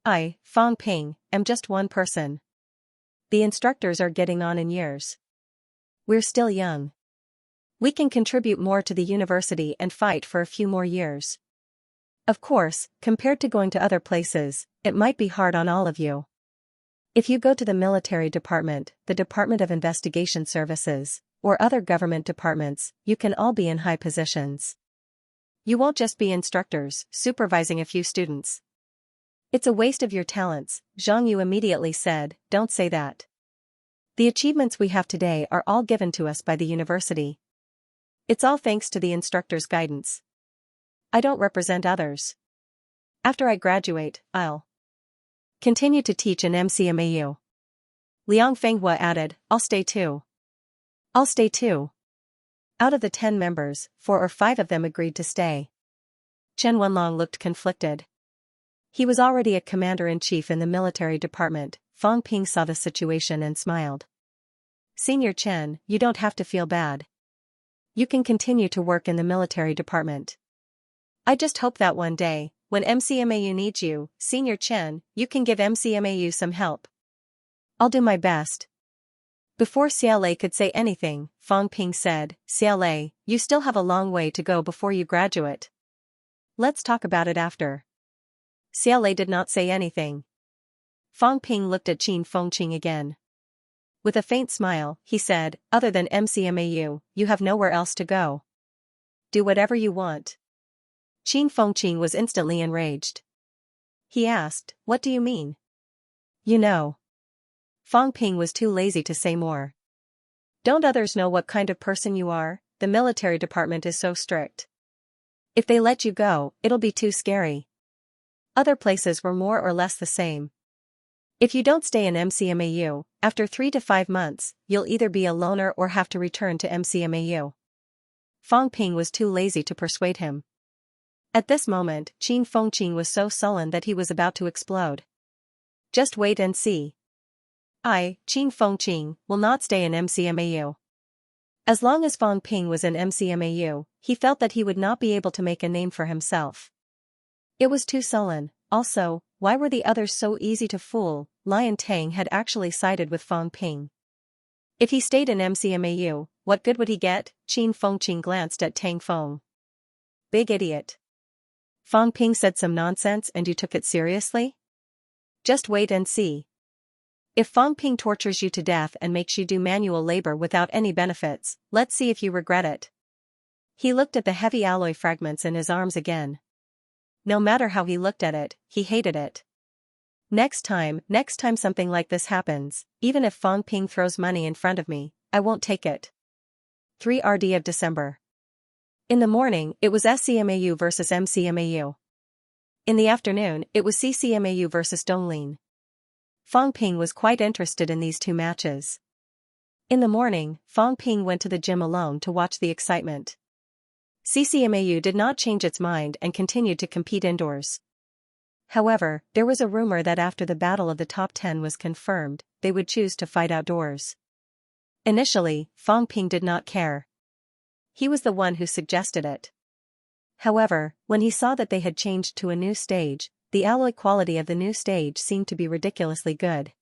I, Fang Ping, am just one person. The instructors are getting on in years. We're still young. We can contribute more to the university and fight for a few more years. Of course, compared to going to other places, it might be hard on all of you. If you go to the military department, the Department of Investigation Services, or other government departments, you can all be in high positions. You won't just be instructors, supervising a few students. It's a waste of your talents, Zhang Yu immediately said, don't say that. The achievements we have today are all given to us by the university. It's all thanks to the instructor's guidance. I don't represent others. After I graduate, I'll continue to teach in MCMAU. Liang Fenghua added, I'll stay too. I'll stay too. Out of the 10 members, 4 or 5 of them agreed to stay. Chen Wenlong looked conflicted. He was already a commander-in-chief in the military department. Fang Ping saw the situation and smiled. Senior Chen, you don't have to feel bad. You can continue to work in the military department. I just hope that one day, when MCMAU needs you, Senior Chen, you can give MCMAU some help. I'll do my best. Before Xiaolei could say anything, Fang Ping said, "Xiaolei, you still have a long way to go before you graduate. Let's talk about it after." Xiaolei did not say anything. Fang Ping looked at Qin Fengqing again. With a faint smile, he said, "Other than MCMAU, you have nowhere else to go. Do whatever you want." Qin Fengqing was instantly enraged. He asked, "What do you mean?" "You know." Fang Ping was too lazy to say more. "Don't others know what kind of person you are? The military department is so strict. If they let you go, it'll be too scary. Other places were more or less the same. If you don't stay in MCMAU, after 3 to 5 months, you'll either be a loner or have to return to MCMAU." Fang Ping was too lazy to persuade him. At this moment, Qin Fengqing was so sullen that he was about to explode. "Just wait and see. I, Qin Fengqing, will not stay in MCMAU." As long as Fang Ping was in MCMAU, he felt that he would not be able to make a name for himself. It was too sullen. Also, why were the others so easy to fool? Lion Tang had actually sided with Fang Ping. If he stayed in MCMAU, what good would he get? Qin Fengqing glanced at Tang Feng. "Big idiot. Fang Ping said some nonsense and you took it seriously? Just wait and see. If Fang Ping tortures you to death and makes you do manual labor without any benefits, let's see if you regret it." He looked at the heavy alloy fragments in his arms again. No matter how he looked at it, he hated it. Next time something like this happens, even if Fang Ping throws money in front of me, I won't take it. 3rd of December. In the morning, it was SCMAU versus MCMAU. In the afternoon, it was CCMAU versus Donglin. Fang Ping was quite interested in these two matches. In the morning, Fang Ping went to the gym alone to watch the excitement. CCMAU did not change its mind and continued to compete indoors. However, there was a rumor that after the battle of the top 10 was confirmed, they would choose to fight outdoors. Initially, Fang Ping did not care. He was the one who suggested it. However, when he saw that they had changed to a new stage, the alloy quality of the new stage seemed to be ridiculously good.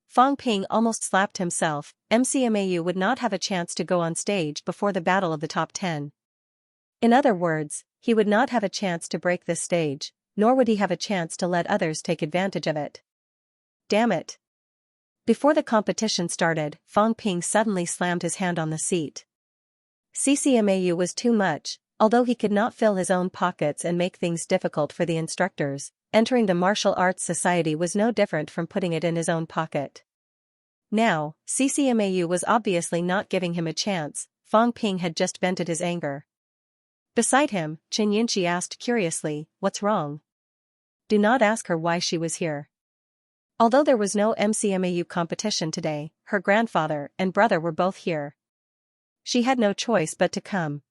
Fang Ping almost slapped himself. MCMAU would not have a chance to go on stage before the battle of the top 10. In other words, he would not have a chance to break this stage, nor would he have a chance to let others take advantage of it. Damn it. Before the competition started, Fang Ping suddenly slammed his hand on the seat. CCMAU was too much. Although he could not fill his own pockets and make things difficult for the instructors, entering the martial arts society was no different from putting it in his own pocket. Now, CCMAU was obviously not giving him a chance. Fang Ping had just vented his anger. Beside him, Xianxia asked curiously, "What's wrong?" Do not ask her why she was here. Although there was no MCMAU competition today, her grandfather and brother were both here. She had no choice but to come.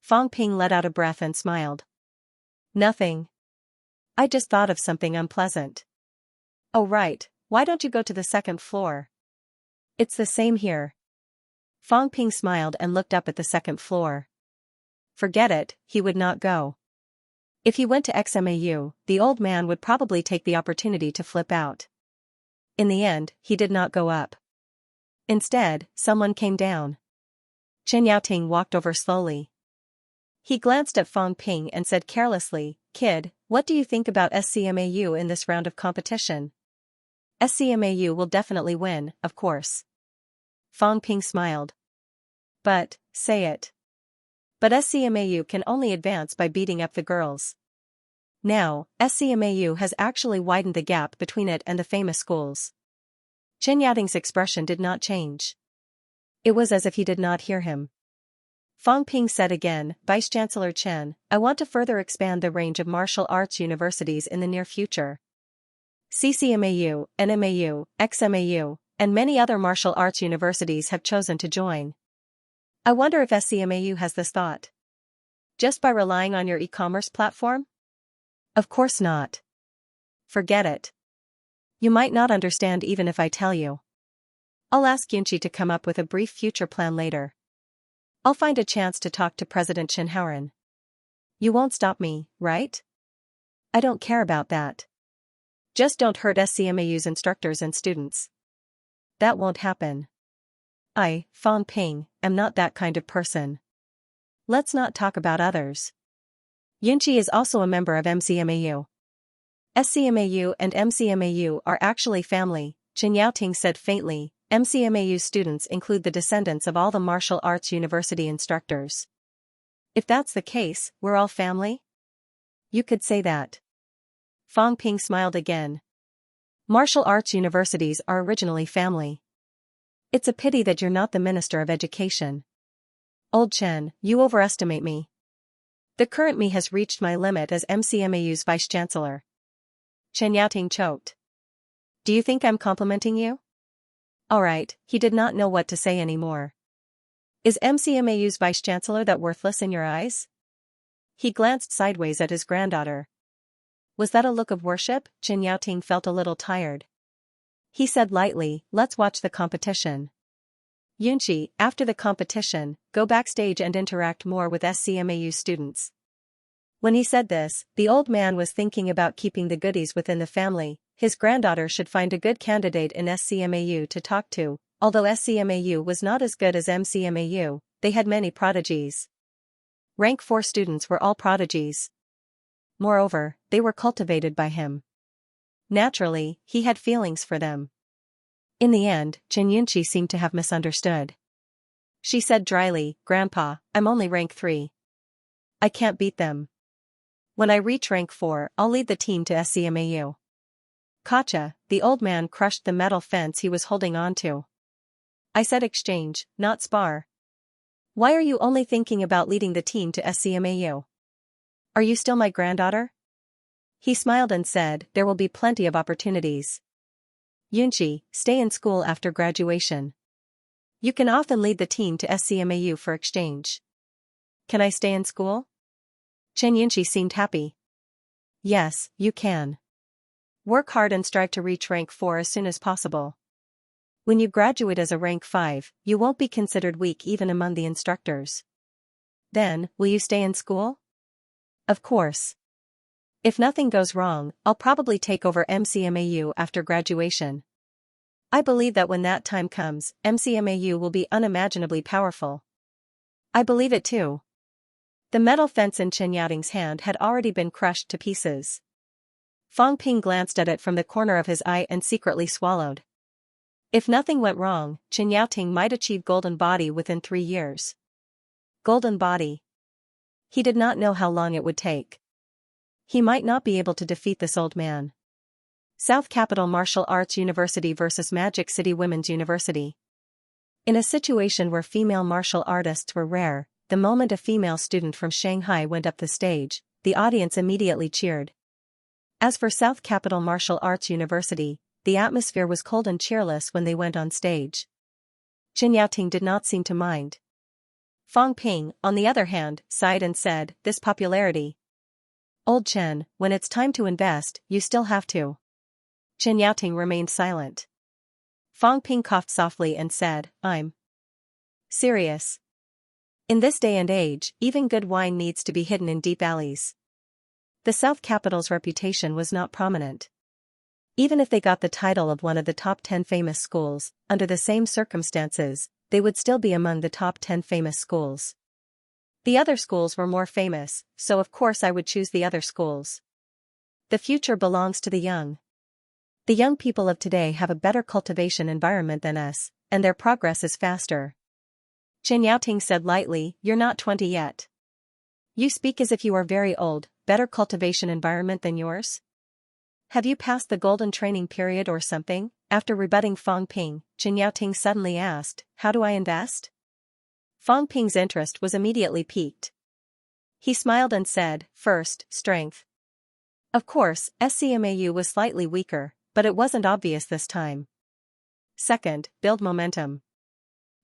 Fang Ping let out a breath and smiled. "Nothing. I just thought of something unpleasant." "Oh right, why don't you go to the second floor?" "It's the same here." Fang Ping smiled and looked up at the second floor. Forget it, he would not go. If he went to XMAU, the old man would probably take the opportunity to flip out. In the end, he did not go up. Instead, someone came down. Chen Yaoting walked over slowly. He glanced at Fang Ping and said carelessly, "Kid, what do you think about SCMAU in this round of competition?" "SCMAU will definitely win, of course." Fang Ping smiled. "But, say it. But SCMAU can only advance by beating up the girls. Now, SCMAU has actually widened the gap between it and the famous schools." Chen Yaoting's expression did not change. It was as if he did not hear him. Fang Ping said again, "Vice-Chancellor Chen, I want to further expand the range of martial arts universities in the near future. CCMAU, NMAU, XMAU, and many other martial arts universities have chosen to join. I wonder if SCMAU has this thought. Just by relying on your e-commerce platform? Of course not. Forget it. You might not understand even if I tell you. I'll ask Yunqi to come up with a brief future plan later. I'll find a chance to talk to President Shenhaoren. You won't stop me, right? I don't care about that. Just don't hurt SCMAU's instructors and students. That won't happen." I, Fang Ping, am not that kind of person. Let's not talk about others. Xianxia is also a member of MCMAU. SCMAU and MCMAU are actually family, Chen Yaoting said faintly. MCMAU students include the descendants of all the martial arts university instructors. If that's the case, we're all family? You could say that. Fang Ping smiled again. Martial arts universities are originally family. It's a pity that you're not the Minister of Education. Old Chen, you overestimate me. The current me has reached my limit as MCMAU's Vice-Chancellor. Chen Yaoting choked. Do you think I'm complimenting you? Alright, he did not know what to say anymore. Is MCMAU's Vice-Chancellor that worthless in your eyes? He glanced sideways at his granddaughter. Was that a look of worship? Chen Yaoting felt a little tired. He said lightly, let's watch the competition. Xianxia, after the competition, go backstage and interact more with SCMAU students. When he said this, the old man was thinking about keeping the goodies within the family. His granddaughter should find a good candidate in SCMAU to talk to. Although SCMAU was not as good as MCMAU, they had many prodigies. Rank 4 students were all prodigies. Moreover, they were cultivated by him. Naturally, he had feelings for them. In the end, Xianxia seemed to have misunderstood. She said dryly, Grandpa, I'm only rank 3. I can't beat them. When I reach rank 4, I'll lead the team to SCMAU. Gotcha, the old man crushed the metal fence he was holding onto. I said exchange, not spar. Why are you only thinking about leading the team to SCMAU? Are you still my granddaughter? He smiled and said, there will be plenty of opportunities. Xianxia, stay in school after graduation. You can often lead the team to SCMAU for exchange. Can I stay in school? Xianxia seemed happy. Yes, you can. Work hard and strive to reach rank 4 as soon as possible. When you graduate as a rank 5, you won't be considered weak even among the instructors. Then, will you stay in school? Of course. If nothing goes wrong, I'll probably take over MCMAU after graduation. I believe that when that time comes, MCMAU will be unimaginably powerful. I believe it too. The metal fence in Chen Yaoting's hand had already been crushed to pieces. Fang Ping glanced at it from the corner of his eye and secretly swallowed. If nothing went wrong, Chen Yaoting might achieve Golden Body within 3 years. Golden Body. He did not know how long it would take. He might not be able to defeat this old man. South Capital Martial Arts University versus Magic City Women's University. In a situation where female martial artists were rare, the moment a female student from Shanghai went up the stage, the audience immediately cheered. As for South Capital Martial Arts University, the atmosphere was cold and cheerless when they went on stage. Chen Yaoting did not seem to mind. Fang Ping, on the other hand, sighed and said, this popularity. Old Chen, when it's time to invest, you still have to. Chen Yaoting remained silent. Fang Ping coughed softly and said, I'm serious. In this day and age, even good wine needs to be hidden in deep alleys. The South Capital's reputation was not prominent. Even if they got the title of one of the top 10 famous schools, under the same circumstances, they would still be among the top 10 famous schools. The other schools were more famous, so of course I would choose the other schools. The future belongs to the young. The young people of today have a better cultivation environment than us, and their progress is faster. Chen Yaoting said lightly, you're not 20 yet. You speak as if you are very old, better cultivation environment than yours? Have you passed the golden training period or something? After rebutting Fang Ping, Chen Yaoting suddenly asked, how do I invest? Fang Ping's interest was immediately piqued. He smiled and said, first, strength. Of course, SCMAU was slightly weaker, but it wasn't obvious this time. Second, build momentum.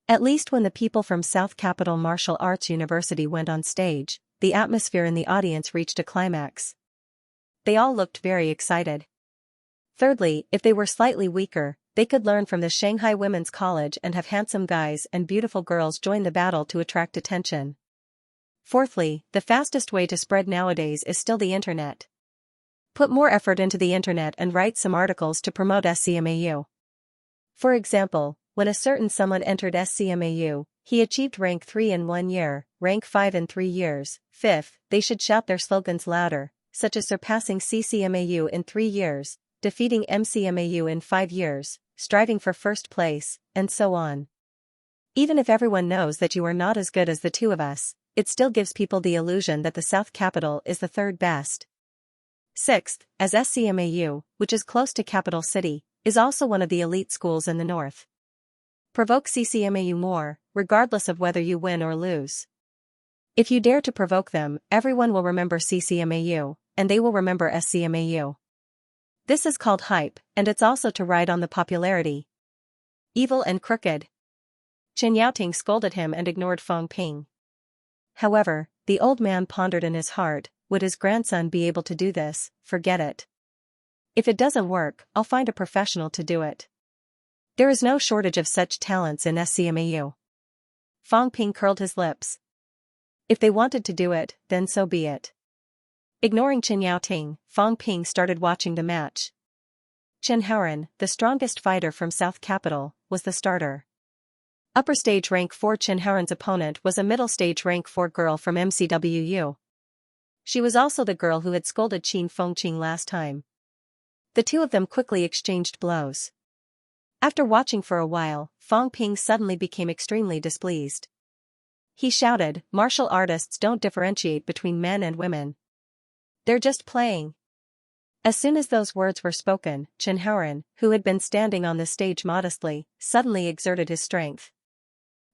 At least when the people from South Capital Martial Arts University went on stage, the atmosphere in the audience reached a climax. They all looked very excited. Thirdly, if they were slightly weaker, they could learn from the Shanghai Women's College and have handsome guys and beautiful girls join the battle to attract attention. Fourthly, the fastest way to spread nowadays is still the internet. Put more effort into the internet and write some articles to promote SCMAU. For example, when a certain someone entered SCMAU, he achieved rank 3 in 1 year, rank 5 in 3 years. Fifth, they should shout their slogans louder, such as surpassing CCMAU in 3 years, defeating MCMAU in 5 years, striving for first place, and so on. Even if everyone knows that you are not as good as the two of us, it still gives people the illusion that the South Capital is the third best. Sixth, as SCMAU, which is close to Capital City, is also one of the elite schools in the north. Provoke CCMAU more, regardless of whether you win or lose. If you dare to provoke them, everyone will remember CCMAU, and they will remember SCMAU. This is called hype, and it's also to ride on the popularity. Evil and crooked. Chen Yaoting scolded him and ignored Feng Ping. However, the old man pondered in his heart, would his grandson be able to do this? Forget it. If it doesn't work, I'll find a professional to do it. There is no shortage of such talents in SCMAU. Feng Ping curled his lips. If they wanted to do it, then so be it. Ignoring Chen Yaoting, Feng Ping started watching the match. Chen Haoran, the strongest fighter from South Capital, was the starter. Upper stage rank 4 Chen Haoran's opponent was a middle stage rank 4 girl from MCWU. She was also the girl who had scolded Qin Fengqing last time. The two of them quickly exchanged blows. After watching for a while, Feng Ping suddenly became extremely displeased. He shouted, "Martial artists don't differentiate between men and women. They're just playing." As soon as those words were spoken, Chen Haoran, who had been standing on the stage modestly, suddenly exerted his strength.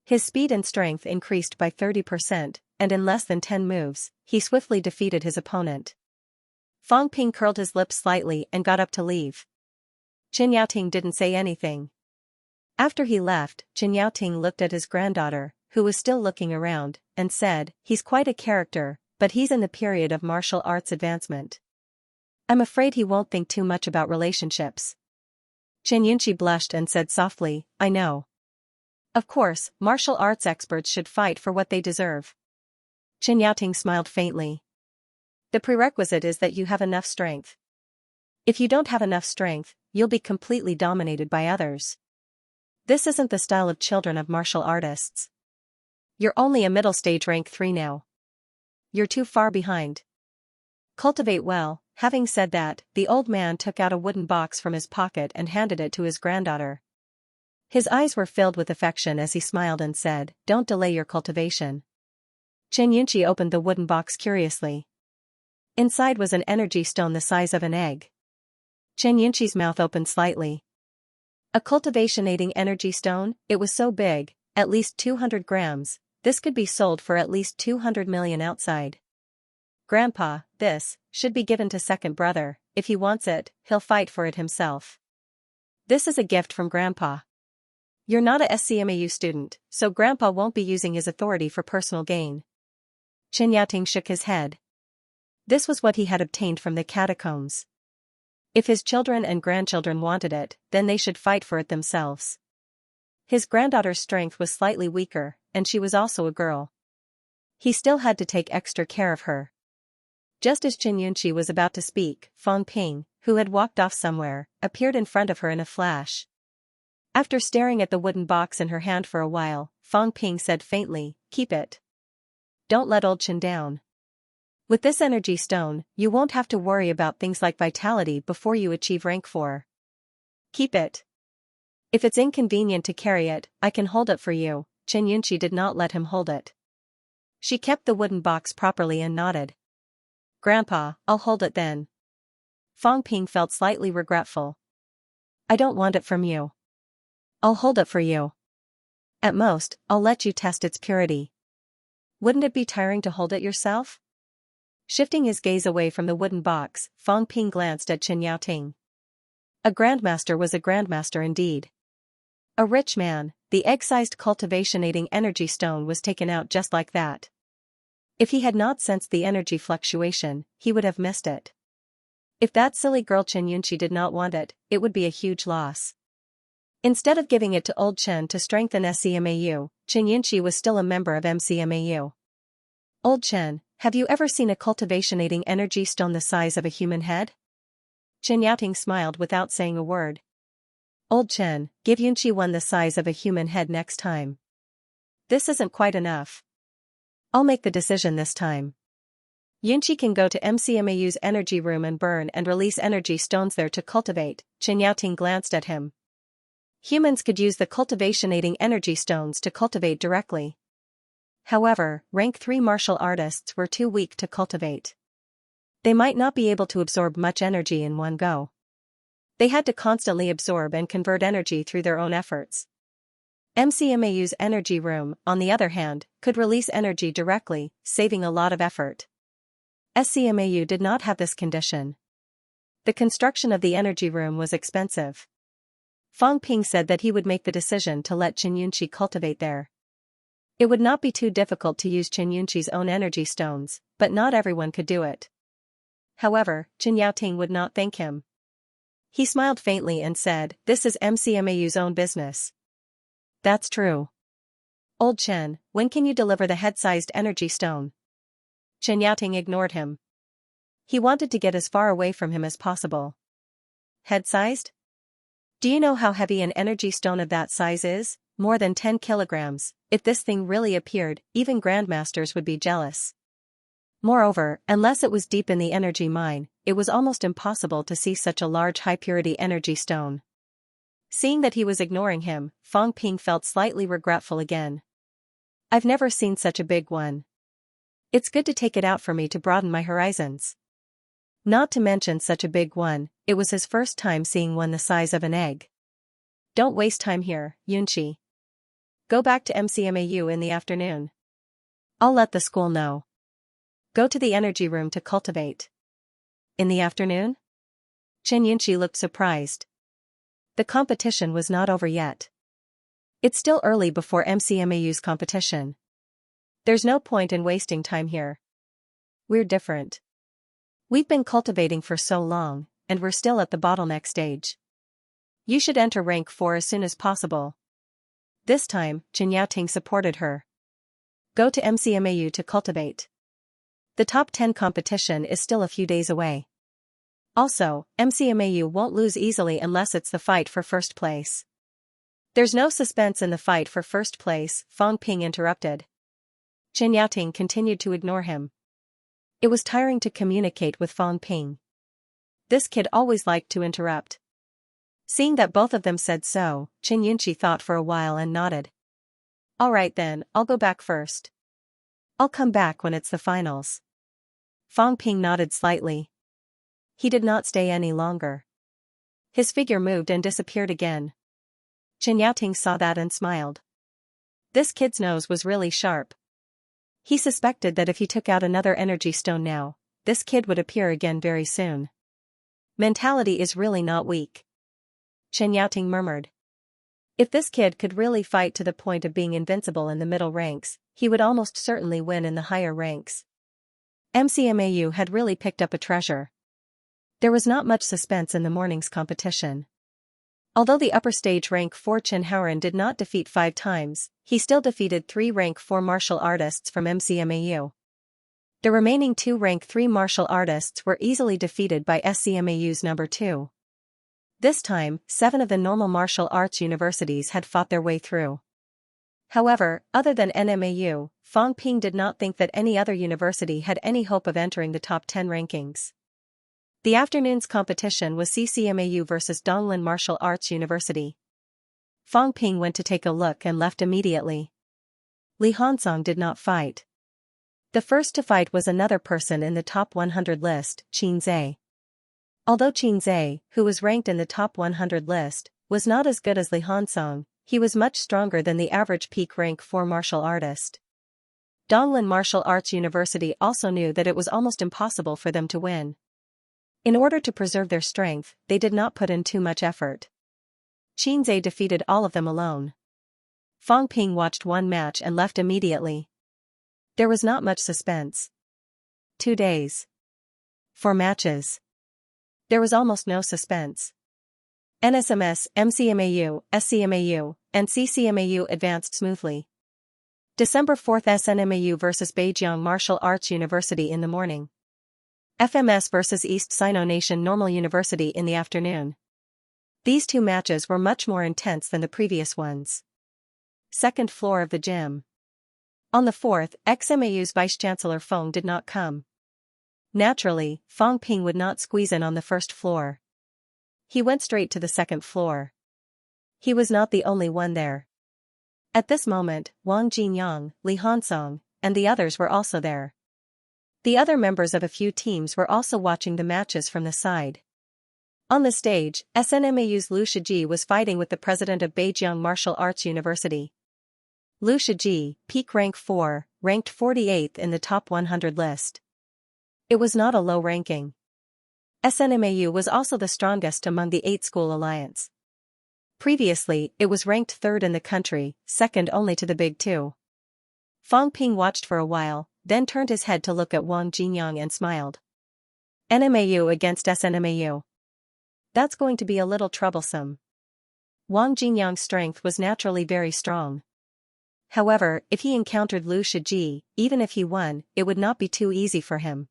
His speed and strength increased by 30%, and in less than 10 moves, he swiftly defeated his opponent. Feng Ping curled his lips slightly and got up to leave. Chen Yaoting didn't say anything. After he left, Chen Yaoting looked at his granddaughter, who was still looking around, and said, "He's quite a character, but he's in the period of martial arts advancement. I'm afraid he won't think too much about relationships." Chen Yunqi blushed and said softly, "I know. Of course, martial arts experts should fight for what they deserve." Chen Yaoting smiled faintly. "The prerequisite is that you have enough strength. If you don't have enough strength, you'll be completely dominated by others. This isn't the style of children of martial artists. You're only a middle stage rank 3 now. You're too far behind. Cultivate well." Having said that, the old man took out a wooden box from his pocket and handed it to his granddaughter. His eyes were filled with affection as he smiled and said, "Don't delay your cultivation." Chen Yunqi opened the wooden box curiously. Inside was an energy stone the size of an egg. Chen Yunqi's mouth opened slightly. A cultivation-aiding energy stone? It was so big, at least 200 grams, this could be sold for at least 200 million outside. "Grandpa, this should be given to second brother. If he wants it, he'll fight for it himself. This is a gift from Grandpa. You're not a SCMAU student, so Grandpa won't be using his authority for personal gain." Chen Yaoting shook his head. This was what he had obtained from the catacombs. If his children and grandchildren wanted it, then they should fight for it themselves. His granddaughter's strength was slightly weaker, and she was also a girl. He still had to take extra care of her. Just as Chen Yunqi was about to speak, Feng Ping, who had walked off somewhere, appeared in front of her in a flash. After staring at the wooden box in her hand for a while, Feng Ping said faintly, "Keep it. Don't let old Chen down. With this energy stone, you won't have to worry about things like vitality before you achieve rank 4. Keep it. If it's inconvenient to carry it, I can hold it for you." Chen Yunqi did not let him hold it. She kept the wooden box properly and nodded. "Grandpa, I'll hold it then." Feng Ping felt slightly regretful. "I don't want it from you. I'll hold it for you. At most, I'll let you test its purity. Wouldn't it be tiring to hold it yourself?" Shifting his gaze away from the wooden box, Feng Ping glanced at Chen Yaoting. A grandmaster was a grandmaster indeed. A rich man, the egg-sized cultivation-aiding energy stone was taken out just like that. If he had not sensed the energy fluctuation, he would have missed it. If that silly girl Chen Yunqi did not want it, it would be a huge loss. Instead of giving it to old Chen to strengthen SCMAU, Chen Yunqi was still a member of MCMAU. "Old Chen, have you ever seen a cultivation-aiding energy stone the size of a human head?" Chen Yaoting smiled without saying a word. Old Chen, give Yunqi one the size of a human head next time. This isn't quite enough. I'll make the decision this time. Yunqi can go to MCMAU's energy room and burn and release energy stones there to cultivate. Chen Yaoting glanced at him. Humans could use the cultivationating energy stones to cultivate directly. However, rank 3 martial artists were too weak to cultivate. They might not be able to absorb much energy in one go. They had to constantly absorb and convert energy through their own efforts. MCMAU's energy room, on the other hand, could release energy directly, saving a lot of effort. SCMAU did not have this condition. The construction of the energy room was expensive. Fang Ping said that he would make the decision to let Chen Yunqi cultivate there. It would not be too difficult to use Chen Yunqi's own energy stones, but not everyone could do it. However, Chen Yaoting would not thank him. He smiled faintly and said, "This is MCMAU's own business." That's true. Old Chen, when can you deliver the head-sized energy stone? Chen Yaoting ignored him. He wanted to get as far away from him as possible. Head-sized? Do you know how heavy an energy stone of that size is? More than 10 kilograms. If this thing really appeared, even grandmasters would be jealous. Moreover, unless it was deep in the energy mine, it was almost impossible to see such a large high-purity energy stone. Seeing that he was ignoring him, Fang Ping felt slightly regretful again. I've never seen such a big one. It's good to take it out for me to broaden my horizons. Not to mention such a big one, it was his first time seeing one the size of an egg. Don't waste time here, Yunqi. Go back to MCMAU in the afternoon. I'll let the school know. Go to the energy room to cultivate. In the afternoon? Chen Yunqi looked surprised. The competition was not over yet. It's still early before MCMAU's competition. There's no point in wasting time here. We're different. We've been cultivating for so long, and we're still at the bottleneck stage. You should enter rank 4 as soon as possible. This time, Chen Yaoting supported her. Go to MCMAU to cultivate. The top 10 competition is still a few days away. Also, MCMAU won't lose easily unless it's the fight for first place. There's no suspense in the fight for first place, Fang Ping interrupted. Chen Yaoting continued to ignore him. It was tiring to communicate with Fang Ping. This kid always liked to interrupt. Seeing that both of them said so, Chen Yunqi thought for a while and nodded. All right then, I'll go back first. I'll come back when it's the finals. Fang Ping nodded slightly. He did not stay any longer. His figure moved and disappeared again. Chen Yaoting saw that and smiled. This kid's nose was really sharp. He suspected that if he took out another energy stone now, this kid would appear again very soon. Mentality is really not weak. Chen Yaoting murmured. If this kid could really fight to the point of being invincible in the middle ranks, he would almost certainly win in the higher ranks. MCMAU had really picked up a treasure. There was not much suspense in the morning's competition. Although the upper stage rank 4 Chen Haoran did not defeat 5 times, he still defeated 3 rank 4 martial artists from MCMAU. The remaining 2 rank 3 martial artists were easily defeated by SCMAU's number 2. This time, 7 of the normal martial arts universities had fought their way through. However, other than NMAU, Fang Ping did not think that any other university had any hope of entering the top 10 rankings. The afternoon's competition was CCMAU versus Donglin Martial Arts University. Fang Ping went to take a look and left immediately. Li Hansong did not fight. The first to fight was another person in the top 100 list, Qin Zhe. Although Qin Zhe, who was ranked in the top 100 list, was not as good as Li Hansong, he was much stronger than the average peak rank 4 martial artist. Donglin Martial Arts University also knew that it was almost impossible for them to win. In order to preserve their strength, they did not put in too much effort. Qin Zhe defeated all of them alone. Fang Ping watched one match and left immediately. There was not much suspense. 2 days. 4 matches. There was almost no suspense. NSMS, MCMAU, SCMAU, and CCMAU advanced smoothly. December 4th SNMAU vs Beijiang Martial Arts University in the morning. FMS vs East Sino Nation Normal University in the afternoon. These two matches were much more intense than the previous ones. Second floor of the gym. On the 4th, XMAU's Vice-Chancellor Feng did not come. Naturally, Fang Ping would not squeeze in on the first floor. He went straight to the second floor. He was not the only one there. At this moment, Wang Jinyang, Li Hansong, and the others were also there. The other members of a few teams were also watching the matches from the side. On the stage, SNMAU's Liu Shiji was fighting with the president of Beijing Martial Arts University. Liu Shiji, peak rank 4, ranked 48th in the top 100 list. It was not a low ranking. SNMAU was also the strongest among the 8-school alliance. Previously, it was ranked 3rd in the country, second only to the Big Two. Fang Ping watched for a while, then turned his head to look at Wang Jinyang and smiled. NMAU against SNMAU. That's going to be a little troublesome. Wang Jinyang's strength was naturally very strong. However, if he encountered Liu Shiji, even if he won, it would not be too easy for him.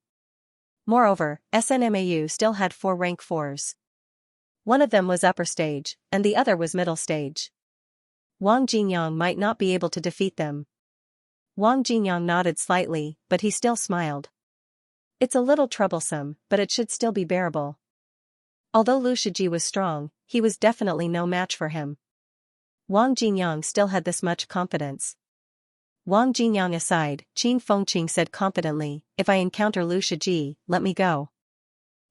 Moreover, SNMAU still had 4 rank 4s. One of them was upper stage, and the other was middle stage. Wang Jinyang might not be able to defeat them. Wang Jinyang nodded slightly, but he still smiled. It's a little troublesome, but it should still be bearable. Although Liu Shiji was strong, he was definitely no match for him. Wang Jinyang still had this much confidence. Wang Jinyang aside, Qin Fengqing said confidently, if I encounter Liu Shiji, let me go.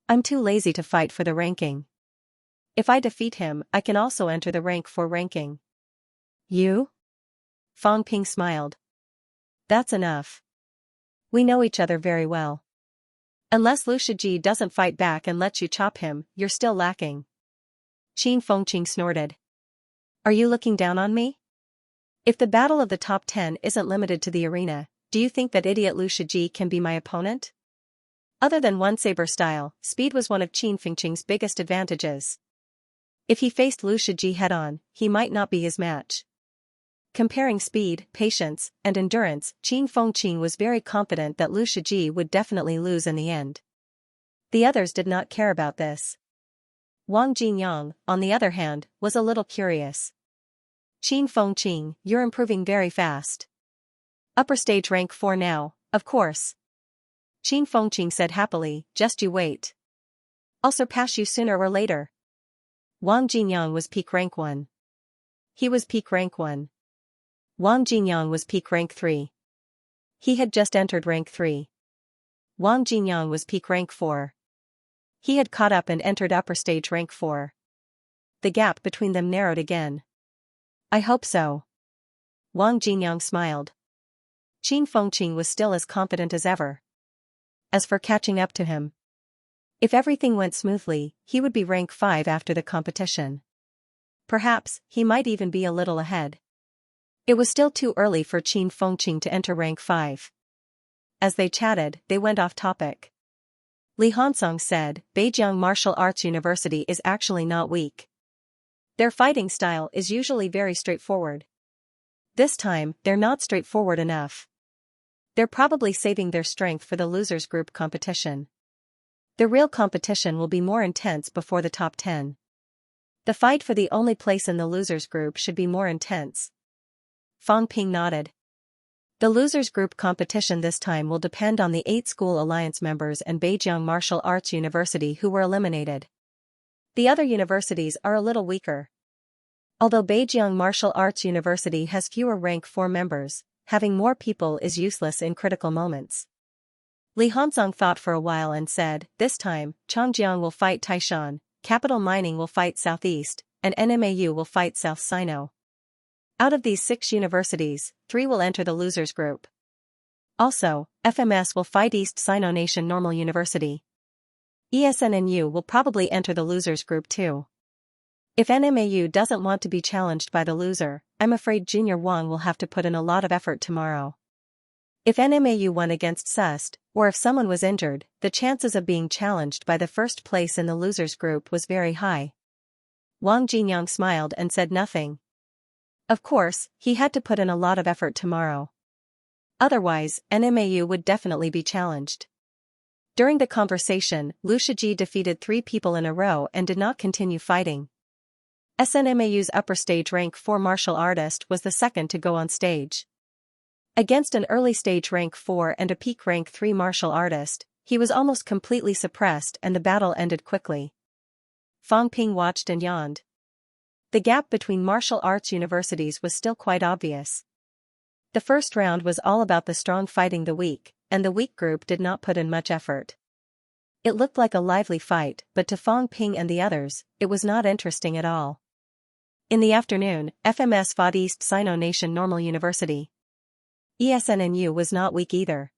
I'm too lazy to fight for the ranking. If I defeat him, I can also enter the rank 4 ranking. You? Fang Ping smiled. That's enough. We know each other very well. Unless Liu Shiji doesn't fight back and lets you chop him, you're still lacking. Qin Fengqing snorted. Are you looking down on me? If the battle of the top 10 isn't limited to the arena, do you think that idiot Liu Shiji can be my opponent? Other than one saber style, speed was one of Qin Fengqing's biggest advantages. If he faced Liu Shiji head-on, he might not be his match. Comparing speed, patience, and endurance, Qin Fengqing was very confident that Liu Shiji would definitely lose in the end. The others did not care about this. Wang Jinyang, on the other hand, was a little curious. Qin Fengqing, you're improving very fast. Upper stage rank 4 now, of course. Qin Fengqing said happily, just you wait. I'll surpass you sooner or later. Wang Jinyang was peak rank 1. He was peak rank 1. Wang Jinyang was peak rank 3. He had just entered rank 3. Wang Jinyang was peak rank 4. He had caught up and entered upper stage rank 4. The gap between them narrowed again. I hope so. Wang Jinyang smiled. Qin Fengqing was still as confident as ever. As for catching up to him, if everything went smoothly, he would be rank 5 after the competition. Perhaps, he might even be a little ahead. It was still too early for Qin Fengqing to enter rank 5. As they chatted, they went off topic. Li Hansong said, Beijing Martial Arts University is actually not weak. Their fighting style is usually very straightforward. This time, they're not straightforward enough. They're probably saving their strength for the losers group competition. The real competition will be more intense before the top 10. The fight for the only place in the losers group should be more intense. Fang Ping nodded. The losers group competition this time will depend on the 8-school alliance members and Beijing Martial Arts University who were eliminated. The other universities are a little weaker. Although Beijing Martial Arts University has fewer rank 4 members, having more people is useless in critical moments. Li Hansong thought for a while and said, this time, Changjiang will fight Taishan, Capital Mining will fight Southeast, and NMAU will fight South Sino. Out of these 6 universities, 3 will enter the losers group. Also, FMS will fight East Sino Nation Normal University. ESNNU will probably enter the losers group too. If NMAU doesn't want to be challenged by the loser, I'm afraid Junior Wang will have to put in a lot of effort tomorrow. If NMAU won against SUST, or if someone was injured, the chances of being challenged by the first place in the losers group was very high. Wang Jinyang smiled and said nothing. Of course, he had to put in a lot of effort tomorrow. Otherwise, NMAU would definitely be challenged. During the conversation, Liu Shiji defeated 3 people in a row and did not continue fighting. SNMAU's upper stage rank 4 martial artist was the second to go on stage. Against an early stage rank 4 and a peak rank 3 martial artist, he was almost completely suppressed and the battle ended quickly. Fang Ping watched and yawned. The gap between martial arts universities was still quite obvious. The first round was all about the strong fighting the weak, and the weak group did not put in much effort. It looked like a lively fight, but to Fang Ping and the others, it was not interesting at all. In the afternoon, FMS fought East Sino Nation Normal University. ESNNU was not weak either.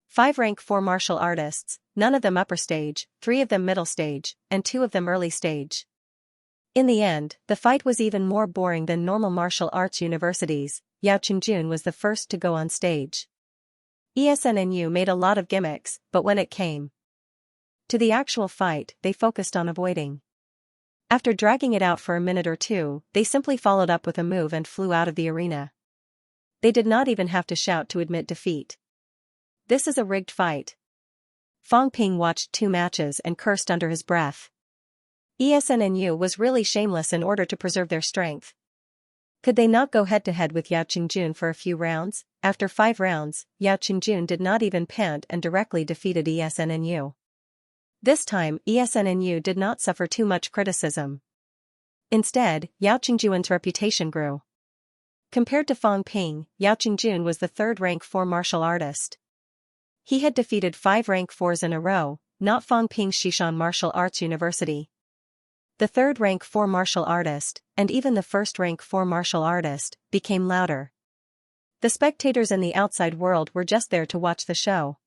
5 rank 4 martial artists, none of them upper stage, 3 of them middle stage, and 2 of them early stage. In the end, the fight was even more boring than normal martial arts universities. Yao Qingjun was the first to go on stage. ESNNU made a lot of gimmicks, but when it came to the actual fight, they focused on avoiding. After dragging it out for a minute or two, they simply followed up with a move and flew out of the arena. They did not even have to shout to admit defeat. This is a rigged fight. Fang Ping watched 2 matches and cursed under his breath. ESNNU was really shameless in order to preserve their strength. Could they not go head-to-head with Yao Qingjun for a few rounds? After 5 rounds, Yao Qingjun did not even pant and directly defeated ESNNU. This time, ESNNU did not suffer too much criticism. Instead, Yao Qingjun's reputation grew. Compared to Fang Ping, Yao Qingjun was the 3rd rank 4 martial artist. He had defeated 5 rank 4s in a row, not Fang Ping's Xishan Martial Arts University. The 3rd rank 4 martial artist, and even the 1st rank 4 martial artist, became louder. The spectators in the outside world were just there to watch the show.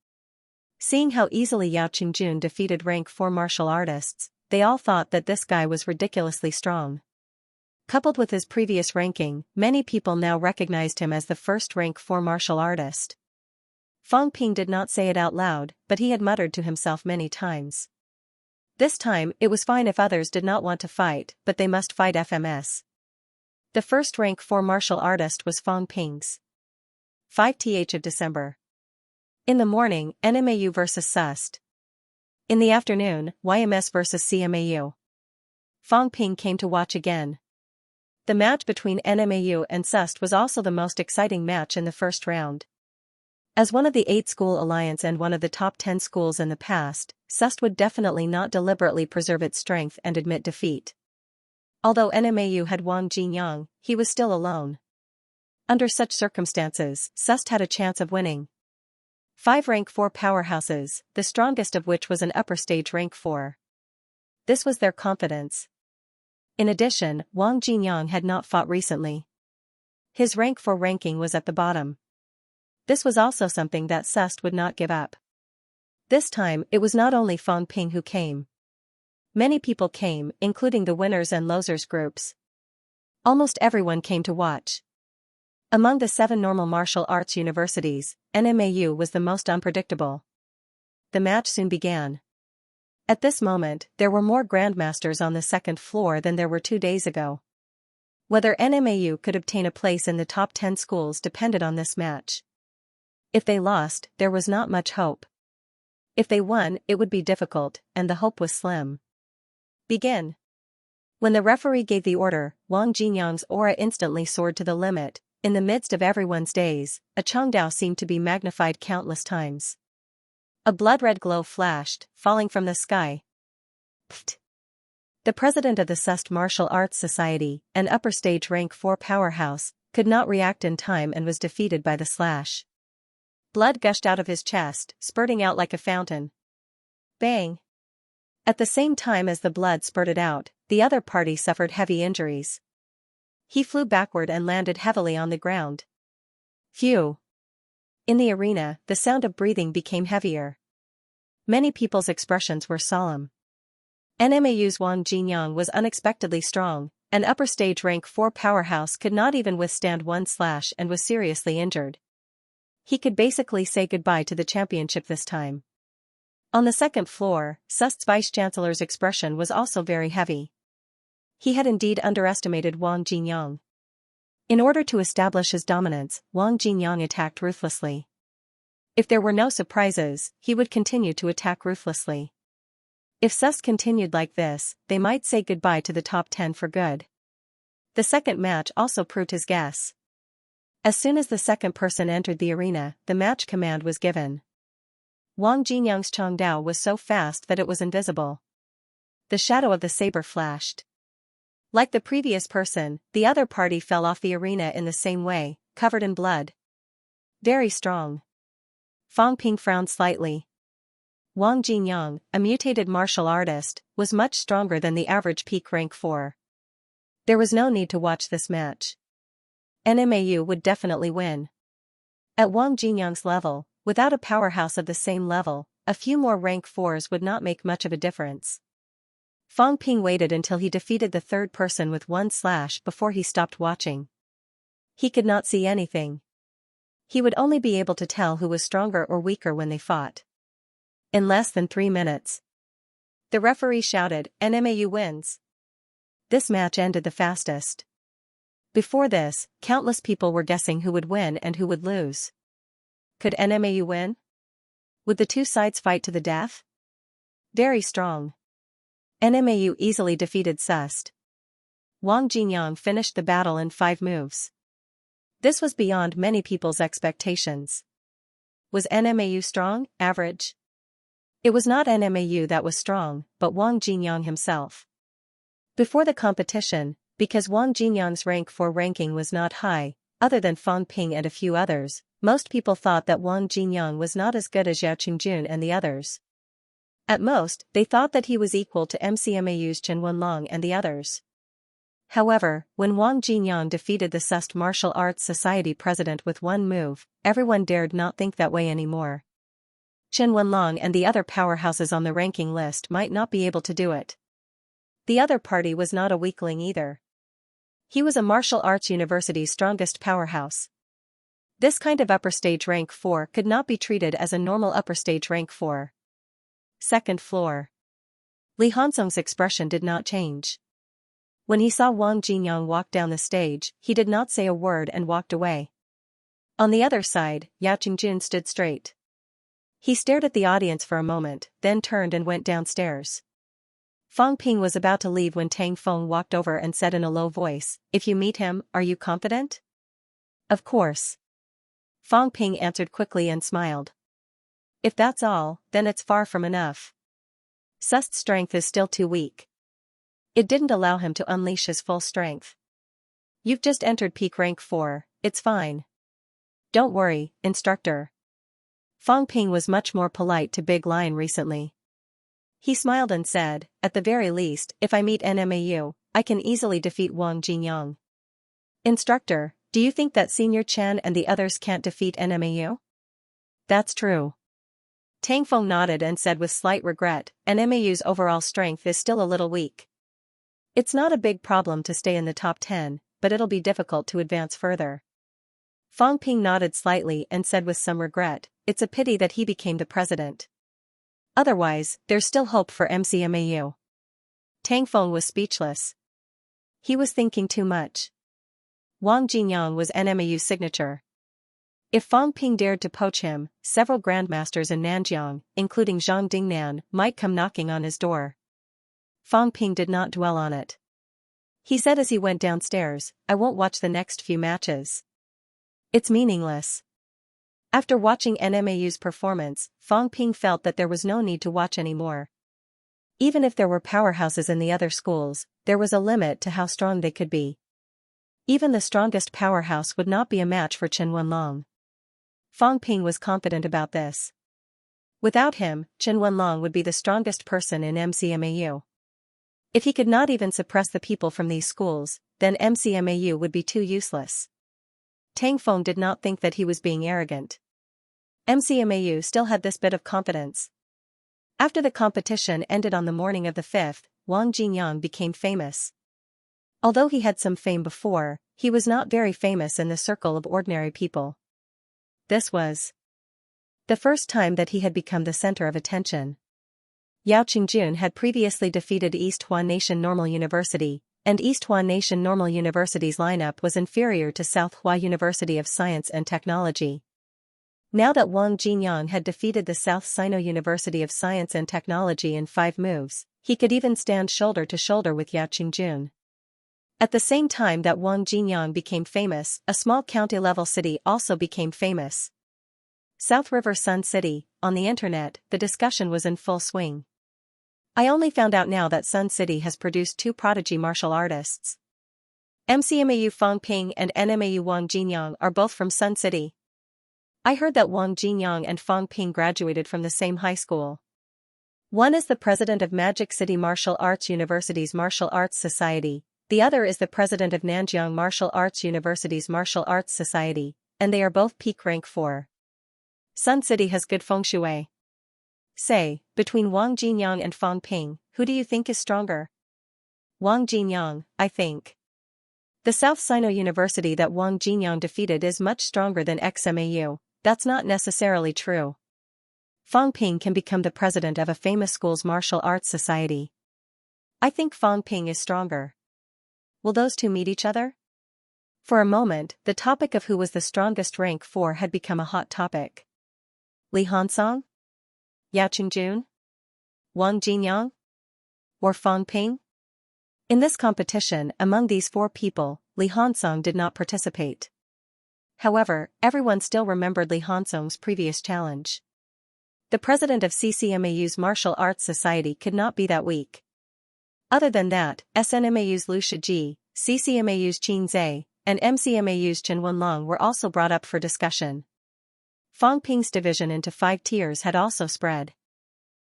Seeing how easily Yao Qingjun defeated rank 4 martial artists, they all thought that this guy was ridiculously strong. Coupled with his previous ranking, many people now recognized him as the 1st rank 4 martial artist. Fang Ping did not say it out loud, but he had muttered to himself many times. This time, it was fine if others did not want to fight, but they must fight FMS. The 1st rank 4 martial artist was Fang Ping's. 5th of December. In the morning, NMAU vs SUST. In the afternoon, YMS vs CMAU. Fang Ping came to watch again. The match between NMAU and SUST was also the most exciting match in the first round. As one of the 8-school alliance and one of the top 10 schools in the past, SUST would definitely not deliberately preserve its strength and admit defeat. Although NMAU had Wang Jinyang, he was still alone. Under such circumstances, SUST had a chance of winning. 5 rank 4 powerhouses, the strongest of which was an upper stage rank 4. This was their confidence. In addition, Wang Jinyang had not fought recently. His rank 4 ranking was at the bottom. This was also something that SUST would not give up. This time, it was not only Fang Ping who came. Many people came, including the winners and losers groups. Almost everyone came to watch. Among the 7 normal martial arts universities, NMAU was the most unpredictable. The match soon began. At this moment, there were more grandmasters on the 2nd floor than there were 2 days ago. Whether NMAU could obtain a place in the top 10 schools depended on this match. If they lost, there was not much hope. If they won, it would be difficult, and the hope was slim. Begin. When the referee gave the order, Wang Jinyang's aura instantly soared to the limit. In the midst of everyone's daze, a Chongdao seemed to be magnified countless times. A blood-red glow flashed, falling from the sky. Pfft. The president of the SUST Martial Arts Society, an upper stage rank 4 powerhouse, could not react in time and was defeated by the slash. Blood gushed out of his chest, spurting out like a fountain. Bang! At the same time as the blood spurted out, the other party suffered heavy injuries. He flew backward and landed heavily on the ground. Phew! In the arena, the sound of breathing became heavier. Many people's expressions were solemn. NMAU's Wang Jinyang was unexpectedly strong. An upper stage rank 4 powerhouse could not even withstand one slash and was seriously injured. He could basically say goodbye to the championship this time. On the 2nd floor, SUST's vice-chancellor's expression was also very heavy. He had indeed underestimated Wang Jinyang. In order to establish his dominance, Wang Jinyang attacked ruthlessly. If there were no surprises, he would continue to attack ruthlessly. If SUS continued like this, they might say goodbye to the top 10 for good. The second match also proved his guess. As soon as the second person entered the arena, the match command was given. Wang Jinyang's Changdao was so fast that it was invisible. The shadow of the saber flashed. Like the previous person, the other party fell off the arena in the same way, covered in blood. Very strong. Fang Ping frowned slightly. Wang Jinyang, a mutated martial artist, was much stronger than the average peak rank 4. There was no need to watch this match. NMAU would definitely win. At Wang Jinyang's level, without a powerhouse of the same level, a few more rank 4s would not make much of a difference. Fang Ping waited until he defeated the third person with one slash before he stopped watching. He could not see anything. He would only be able to tell who was stronger or weaker when they fought. In less than 3 minutes, the referee shouted, "NMAU wins." This match ended the fastest. Before this, countless people were guessing who would win and who would lose. Could NMAU win? Would the two sides fight to the death? Very strong. NMAU easily defeated SUS. Wang Jinyang finished the battle in 5 moves. This was beyond many people's expectations. Was NMAU strong, average? It was not NMAU that was strong, but Wang Jinyang himself. Before the competition, because Wang Jinyang's rank 4 ranking was not high, other than Fang Ping and a few others, most people thought that Wang Jinyang was not as good as Yao Qingjun and the others. At most, they thought that he was equal to MCMAU's Chen Wenlong and the others. However, when Wang Jinyang defeated the SUS Martial Arts Society president with one move, everyone dared not think that way anymore. Chen Wenlong and the other powerhouses on the ranking list might not be able to do it. The other party was not a weakling either. He was a martial arts university's strongest powerhouse. This kind of upper stage rank 4 could not be treated as a normal upper stage rank 4. Second floor. Li Hanzong's expression did not change. When he saw Wang Jinyang walk down the stage, he did not say a word and walked away. On the other side, Yao Qingjun stood straight. He stared at the audience for a moment, then turned and went downstairs. Fang Ping was about to leave when Tang Feng walked over and said in a low voice, "If you meet him, are you confident?" "Of course." Fang Ping answered quickly and smiled. "If that's all, then it's far from enough. SUS's strength is still too weak. It didn't allow him to unleash his full strength. You've just entered peak rank 4, it's fine. Don't worry, instructor." Fang Ping was much more polite to Big Lion recently. He smiled and said, "At the very least, if I meet NMAU, I can easily defeat Wang Jinyang." "Instructor, do you think that Senior Chen and the others can't defeat NMAU?" "That's true." Tang Feng nodded and said with slight regret, "NMAU's overall strength is still a little weak. It's not a big problem to stay in the top 10, but it'll be difficult to advance further." Fang Ping nodded slightly and said with some regret, "It's a pity that he became the president. Otherwise, there's still hope for MCMAU." Tang Feng was speechless. He was thinking too much. Wang Jinyang was NMAU's signature. If Fang Ping dared to poach him, several grandmasters in Nanjiang, including Zhang Dingnan, might come knocking on his door. Fang Ping did not dwell on it. He said as he went downstairs, "I won't watch the next few matches. It's meaningless." After watching NMAU's performance, Fang Ping felt that there was no need to watch anymore. Even if there were powerhouses in the other schools, there was a limit to how strong they could be. Even the strongest powerhouse would not be a match for Chen Wenlong. Fang Ping was confident about this. Without him, Chen Wenlong would be the strongest person in MCMAU. If he could not even suppress the people from these schools, then MCMAU would be too useless. Tang Feng did not think that he was being arrogant. MCMAU still had this bit of confidence. After the competition ended on the morning of the 5th, Wang Jinyang became famous. Although he had some fame before, he was not very famous in the circle of ordinary people. This was the first time that he had become the center of attention. Yao Qingjun had previously defeated East Hua Nation Normal University, and East Hua Nation Normal University's lineup was inferior to South Hua University of Science and Technology. Now that Wang Jinyang had defeated the South Sino University of Science and Technology in 5 moves, he could even stand shoulder to shoulder with Yao Qingjun. At the same time that Wang Jinyang became famous, a small county-level city also became famous. South River Sun City. On the internet, the discussion was in full swing. I only found out now that Sun City has produced 2 prodigy martial artists. MCMAU Fang Ping and NMAU Wang Jinyang are both from Sun City. I heard that Wang Jinyang and Fang Ping graduated from the same high school. One is the president of Magic City Martial Arts University's Martial Arts Society, the other is the president of Nanjiang Martial Arts University's Martial Arts Society, and they are both peak rank 4. Sun City has good feng shui. Say, between Wang Jinyang and Fang Ping, who do you think is stronger? Wang Jinyang, I think. The South Sino University that Wang Jinyang defeated is much stronger than XMAU. That's not necessarily true. Fang Ping can become the president of a famous school's martial arts society. I think Fang Ping is stronger. Will those two meet each other? For a moment, the topic of who was the strongest rank 4 had become a hot topic. Li Hansong? Yao Qingjun? Wang Jinyang? Or Fang Ping? In this competition among these 4 people, Li Hansong did not participate. However, everyone still remembered Li Hansong's previous challenge. The president of CCMAU's Martial Arts Society could not be that weak. Other than that, SNMAU's Liu Shiji, CCMAU's Qin Zhe, and MCMAU's Chen Wenlong were also brought up for discussion. Fang Ping's division into 5 tiers had also spread.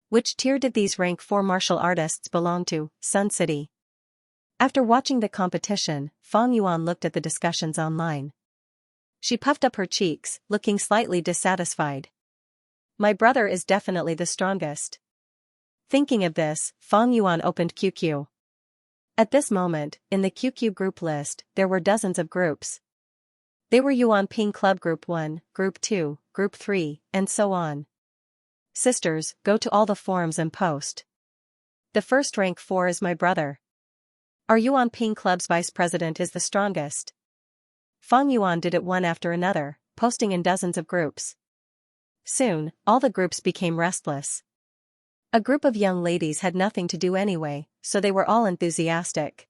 Which tier did these rank 4 martial artists belong to? Sun City. After watching the competition, Fang Yuan looked at the discussions online. She puffed up her cheeks, looking slightly dissatisfied. My brother is definitely the strongest. Thinking of this, Fang Yuan opened QQ. At this moment, in the QQ group list, there were dozens of groups. They were Yuan Ping Club Group 1, Group 2, Group 3, and so on. Sisters, go to all the forums and post. The first rank 4 is my brother. Our Yuan Ping Club's vice president is the strongest. Fang Yuan did it one after another, posting in dozens of groups. Soon, all the groups became restless. A group of young ladies had nothing to do anyway, so they were all enthusiastic.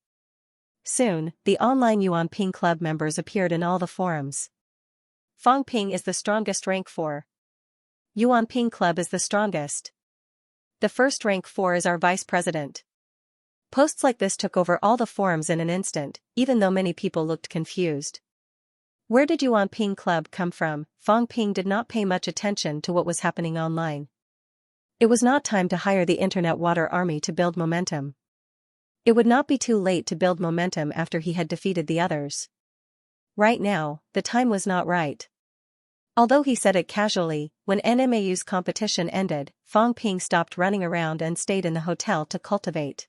Soon, the online Yuan Ping Club members appeared in all the forums. Fang Ping is the strongest rank 4. Yuan Ping Club is the strongest. The first rank 4 is our vice president. Posts like this took over all the forums in an instant, even though many people looked confused. Where did Yuan Ping Club come from? Fang Ping did not pay much attention to what was happening online. It was not time to hire the internet water army to build momentum. It would not be too late to build momentum after he had defeated the others. Right now, the time was not right. Although he said it casually, when NMAU's competition ended, Fang Ping stopped running around and stayed in the hotel to cultivate.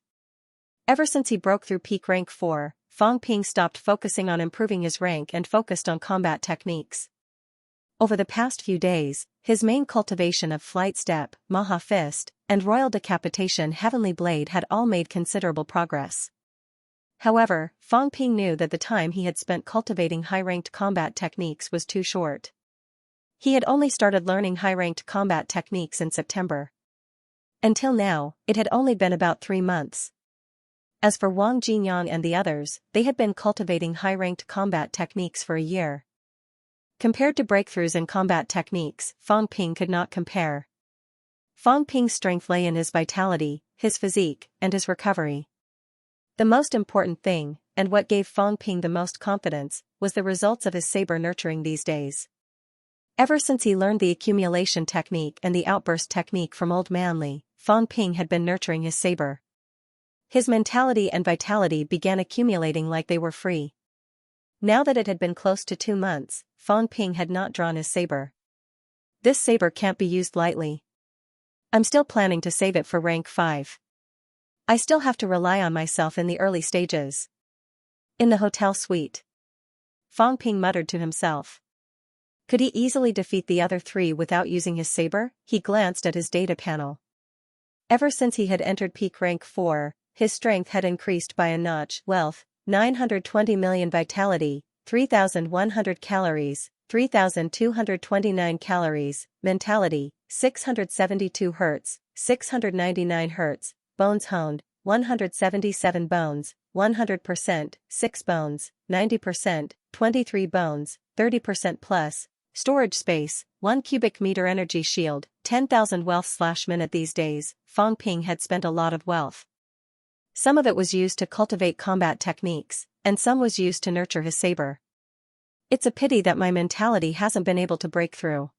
Ever since he broke through peak rank 4, Fang Ping stopped focusing on improving his rank and focused on combat techniques. Over the past few days, his main cultivation of Flight Step, Maha Fist, and Royal Decapitation Heavenly Blade had all made considerable progress. However, Fang Ping knew that the time he had spent cultivating high-ranked combat techniques was too short. He had only started learning high-ranked combat techniques in September. Until now, it had only been about 3 months. As for Wang Jinyang and the others, they had been cultivating high-ranked combat techniques for a year. Compared to breakthroughs in combat techniques, Fang Ping could not compare. Fang Ping's strength lay in his vitality, his physique, and his recovery. The most important thing, and what gave Fang Ping the most confidence, was the results of his saber nurturing these days. Ever since he learned the accumulation technique and the outburst technique from Old Manly, Fang Ping had been nurturing his saber. His mentality and vitality began accumulating like they were free. Now that it had been close to 2 months, Fang Ping had not drawn his saber. This saber can't be used lightly. I'm still planning to save it for rank 5. I still have to rely on myself in the early stages. In the hotel suite, Fang Ping muttered to himself. Could he easily defeat the other 3 without using his saber? He glanced at his data panel. Ever since he had entered peak rank 4, his strength had increased by a notch. Wealth, 920 million vitality, 3,100 calories, 3,229 calories, mentality, 672 Hz, 699 Hz, bones honed, 177 bones, 100%, 6 bones, 90%, 23 bones, 30% plus, storage space, 1 cubic meter energy shield, 10,000 wealth/minute. These days, Fang Ping had spent a lot of wealth. Some of it was used to cultivate combat techniques, and some was used to nurture his saber. It's a pity that my mentality hasn't been able to break through.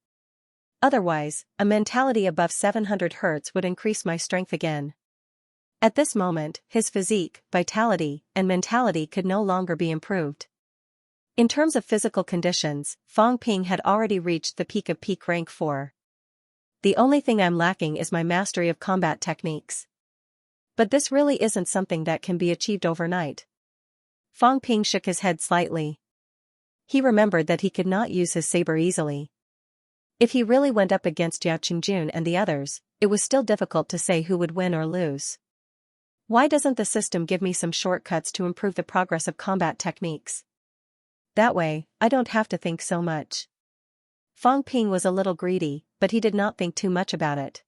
Otherwise, a mentality above 700 Hz would increase my strength again. At this moment, his physique, vitality, and mentality could no longer be improved. In terms of physical conditions, Fang Ping had already reached the peak of peak rank 4. The only thing I'm lacking is my mastery of combat techniques. But this really isn't something that can be achieved overnight. Fang Ping shook his head slightly. He remembered that he could not use his saber easily. If he really went up against Yao Qingjun and the others, it was still difficult to say who would win or lose. Why doesn't the system give me some shortcuts to improve the progress of combat techniques? That way, I don't have to think so much. Fang Ping was a little greedy, but he did not think too much about it.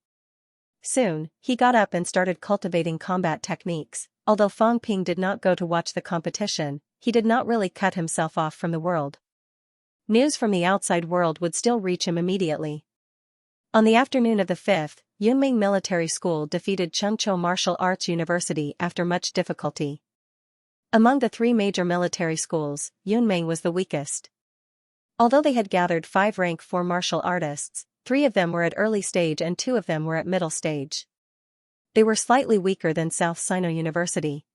Soon, he got up and started cultivating combat techniques. Although Fang Ping did not go to watch the competition, he did not really cut himself off from the world. News from the outside world would still reach him immediately. On the afternoon of the 5th, Yunming Military School defeated Chengzhou Martial Arts University after much difficulty. Among the 3 major military schools, Yunming was the weakest. Although they had gathered 5 rank 4 martial artists, 3 of them were at early stage and 2 of them were at middle stage. They were slightly weaker than South Sino University.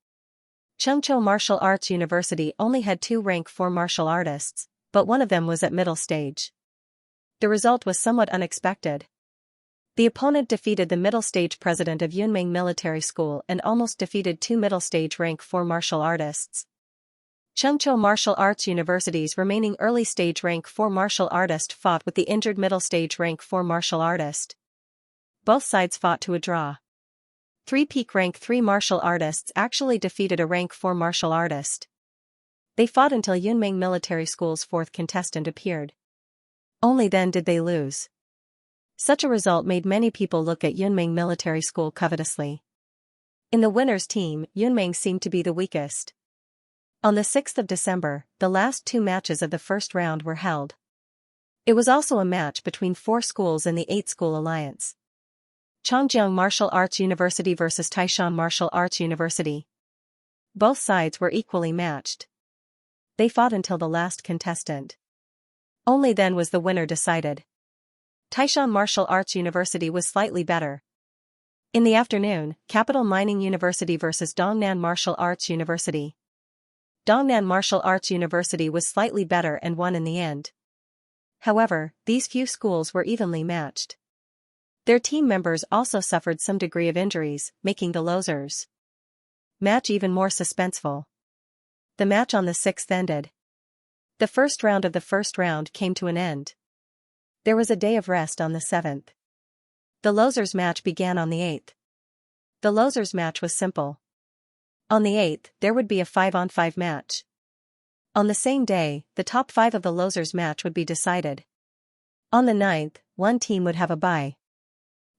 Chengzhou Martial Arts University only had 2 rank 4 martial artists, but one of them was at middle stage. The result was somewhat unexpected. The opponent defeated the middle stage president of Yunming Military School and almost defeated 2 middle stage rank 4 martial artists. Chengzhou Martial Arts University's remaining early stage rank 4 martial artist fought with the injured middle stage rank 4 martial artist. Both sides fought to a draw. 3 peak rank 3 martial artists actually defeated a rank 4 martial artist. They fought until Yunming Military School's 4th contestant appeared. Only then did they lose. Such a result made many people look at Yunming Military School covetously. In the winners' team, Yunming seemed to be the weakest. On the 6th of December, the last 2 matches of the first round were held. It was also a match between 4 schools in the 8-school alliance. Chongjiang Martial Arts University versus Taishan Martial Arts University. Both sides were equally matched. They fought until the last contestant. Only then was the winner decided. Taishan Martial Arts University was slightly better. In the afternoon, Capital Mining University versus Dongnan Martial Arts University. Dongnan Martial Arts University was slightly better and won in the end. However, these few schools were evenly matched. Their team members also suffered some degree of injuries, making the losers' match even more suspenseful. The match on the 6th ended. The first round of the first round came to an end. There was a day of rest on the 7th. The losers' match began on the 8th. The losers' match was simple. On the 8th, there would be a 5-on-5 match. On the same day, the top 5 of the losers' match would be decided. On the 9th, one team would have a bye.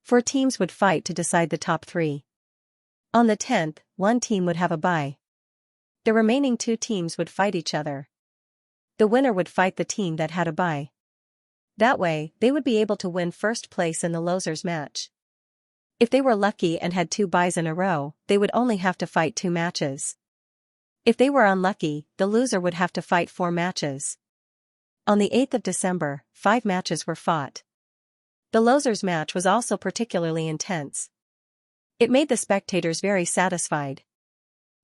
4 teams would fight to decide the top 3. On the 10th, one team would have a bye. The remaining 2 teams would fight each other. The winner would fight the team that had a bye. That way, they would be able to win first place in the losers' match. If they were lucky and had 2 byes in a row, they would only have to fight 2 matches. If they were unlucky, the loser would have to fight 4 matches. On the 8th of December, 5 matches were fought. The losers' match was also particularly intense. It made the spectators very satisfied.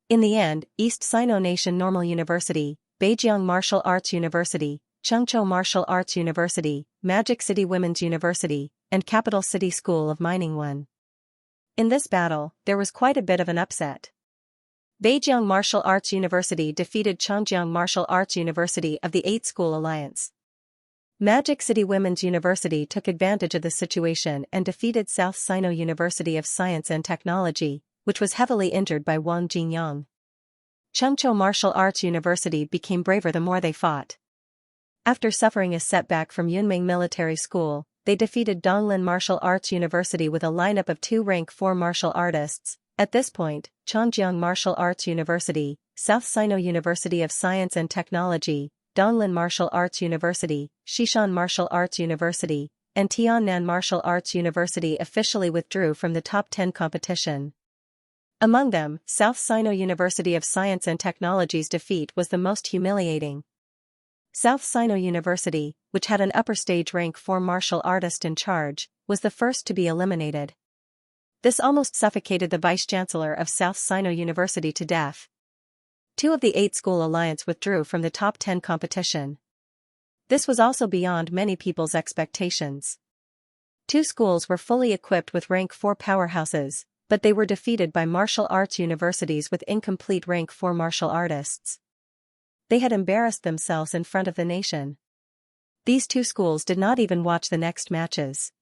In the end, East Sino Nation Normal University, Beijiang Martial Arts University, Chengzhou Martial Arts University, Magic City Women's University, and Capital City School of Mining won. In this battle, there was quite a bit of an upset. Beijiang Martial Arts University defeated Chongjiang Martial Arts University of the 8-school alliance. Magic City Women's University took advantage of the situation and defeated South Sino University of Science and Technology, which was heavily injured by Wang Jinyang. Chengzhou Martial Arts University became braver the more they fought. After suffering a setback from Yunming Military School, they defeated Donglin Martial Arts University with a lineup of 2 rank 4 martial artists. At this point, Chongjiang Martial Arts University, South Sino University of Science and Technology, Donglin Martial Arts University, Xishan Martial Arts University, and Tiannan Martial Arts University officially withdrew from the top 10 competition. Among them, South Sino University of Science and Technology's defeat was the most humiliating. South Sino University, which had an upper stage rank 4 martial artist in charge, was the first to be eliminated. This almost suffocated the vice-chancellor of South Sino University to death. 2 of the 8 school alliance withdrew from the top 10 competition. This was also beyond many people's expectations. 2 schools were fully equipped with rank 4 powerhouses, but they were defeated by martial arts universities with incomplete rank 4 martial artists. They had embarrassed themselves in front of the nation. These 2 schools did not even watch the next matches.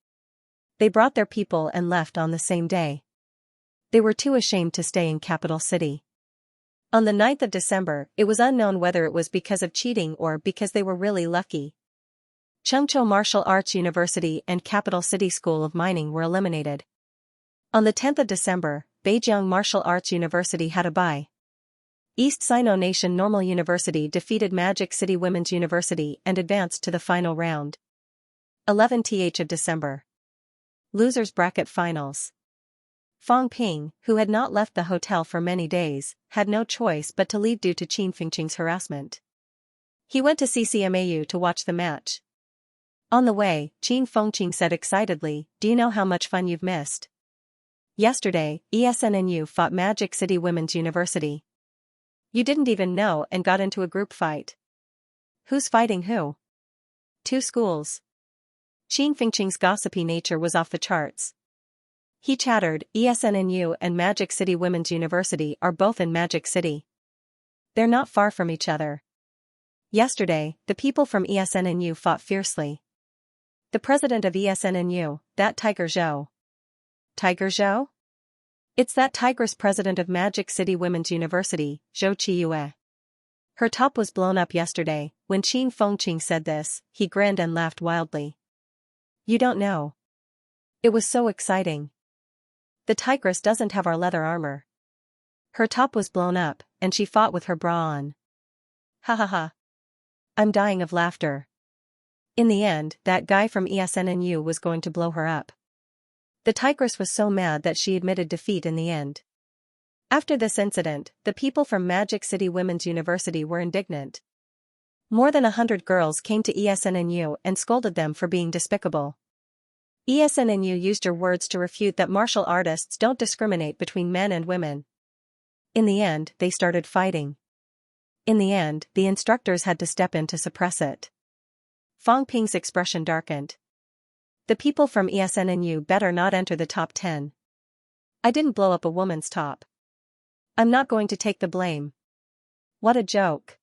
They brought their people and left on the same day. They were too ashamed to stay in capital city. On the 9th of December, it was unknown whether it was because of cheating or because they were really lucky. Chengzhou Martial Arts University and Capital City School of Mining were eliminated. On the 10th of December, Beijiang Martial Arts University had a bye. East Sino Nation Normal University defeated Magic City Women's University and advanced to the final round. 11th of December. Losers Bracket Finals. Fang Ping, who had not left the hotel for many days, had no choice but to leave due to Qin Fengqing's harassment. He went to CCMAU to watch the match. On the way, Qin Fengqing said excitedly, "Do you know how much fun you've missed? Yesterday, ESNNU fought Magic City Women's University. You didn't even know and got into a group fight. Who's fighting who? 2 schools." Qin Fengqing's gossipy nature was off the charts. He chattered, "ESNNU and Magic City Women's University are both in Magic City. They're not far from each other. Yesterday, the people from ESNNU fought fiercely. The president of ESNNU, that Tiger Zhou." "Tiger Zhou?" "It's that tigress president of Magic City Women's University, Zhou Qiyue. Her top was blown up yesterday." When Qin Fengqing said this, he grinned and laughed wildly. "You don't know. It was so exciting. The tigress doesn't have our leather armor. Her top was blown up, and she fought with her bra on. Ha ha ha." I'm dying of laughter. In the end, that guy from ESNNU was going to blow her up. The tigress was so mad that she admitted defeat in the end. After this incident, the people from Magic City Women's University were indignant. More than 100 girls came to ESNNU and scolded them for being despicable. ESNNU used her words to refute that martial artists don't discriminate between men and women. In the end, they started fighting. In the end, the instructors had to step in to suppress it. Fang Ping's expression darkened. The people from ESNNU better not enter the top 10. I didn't blow up a woman's top. I'm not going to take the blame. What a joke.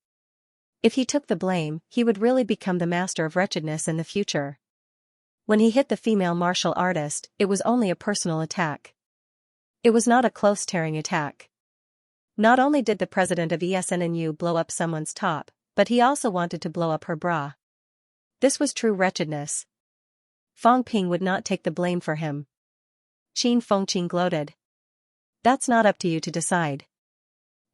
If he took the blame, he would really become the master of wretchedness in the future. When he hit the female martial artist, it was only a personal attack. It was not a close tearing attack. Not only did the president of ESNNU blow up someone's top, but he also wanted to blow up her bra. This was true wretchedness. Fang Ping would not take the blame for him. Qin Fengqing gloated. That's not up to you to decide.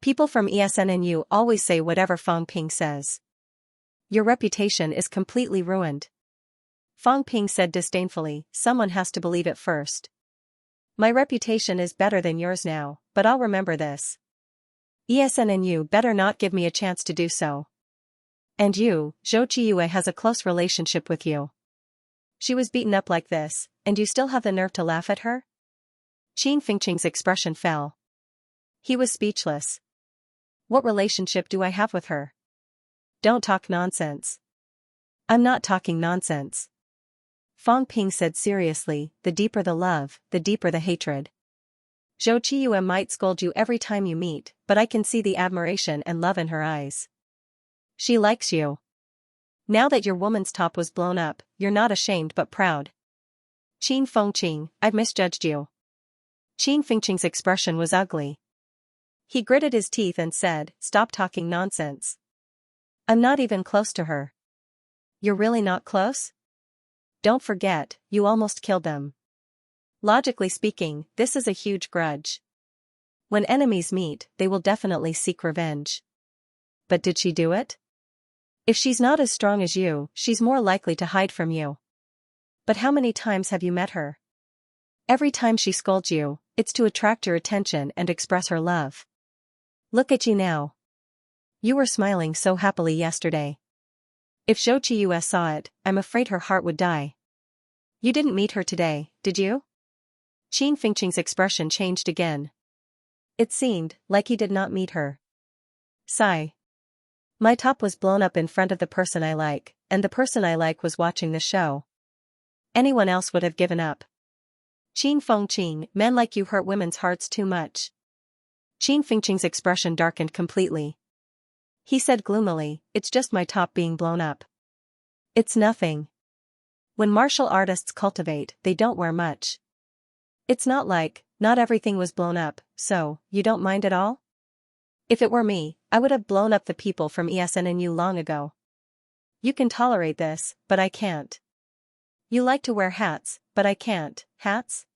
People from ESNNU always say whatever Fang Ping says. Your reputation is completely ruined. Fang Ping said disdainfully, someone has to believe it first. My reputation is better than yours now, but I'll remember this. ESNNU better not give me a chance to do so. And you, Zhou Qiyue has a close relationship with you. She was beaten up like this, and you still have the nerve to laugh at her? Qin Fengqing's expression fell. He was speechless. What relationship do I have with her? Don't talk nonsense. I'm not talking nonsense. Fang Ping said seriously, the deeper the love, the deeper the hatred. Zhou Qiyue might scold you every time you meet, but I can see the admiration and love in her eyes. She likes you. Now that your woman's top was blown up, you're not ashamed but proud. Qin Fengqing, I've misjudged you. Qin Fengqing's expression was ugly. He gritted his teeth and said, stop talking nonsense. I'm not even close to her. You're really not close? Don't forget, you almost killed them. Logically speaking, this is a huge grudge. When enemies meet, they will definitely seek revenge. But did she do it? If she's not as strong as you, she's more likely to hide from you. But how many times have you met her? Every time she scolds you, it's to attract your attention and express her love. Look at you now. You were smiling so happily yesterday. If Zhou Qiyu saw it, I'm afraid her heart would die. You didn't meet her today, did you? Qin Fengqing's expression changed again. It seemed like he did not meet her. Sigh. My top was blown up in front of the person I like, and the person I like was watching the show. Anyone else would have given up. Qin Fengqing, men like you hurt women's hearts too much. Qin Fengqing's expression darkened completely. He said gloomily, it's just my top being blown up. It's nothing. When martial artists cultivate, they don't wear much. It's not like, not everything was blown up, so, you don't mind at all? If it were me, I would have blown up the people from ESNNU long ago. You can tolerate this, but I can't. You like to wear hats, but I can't. Hats?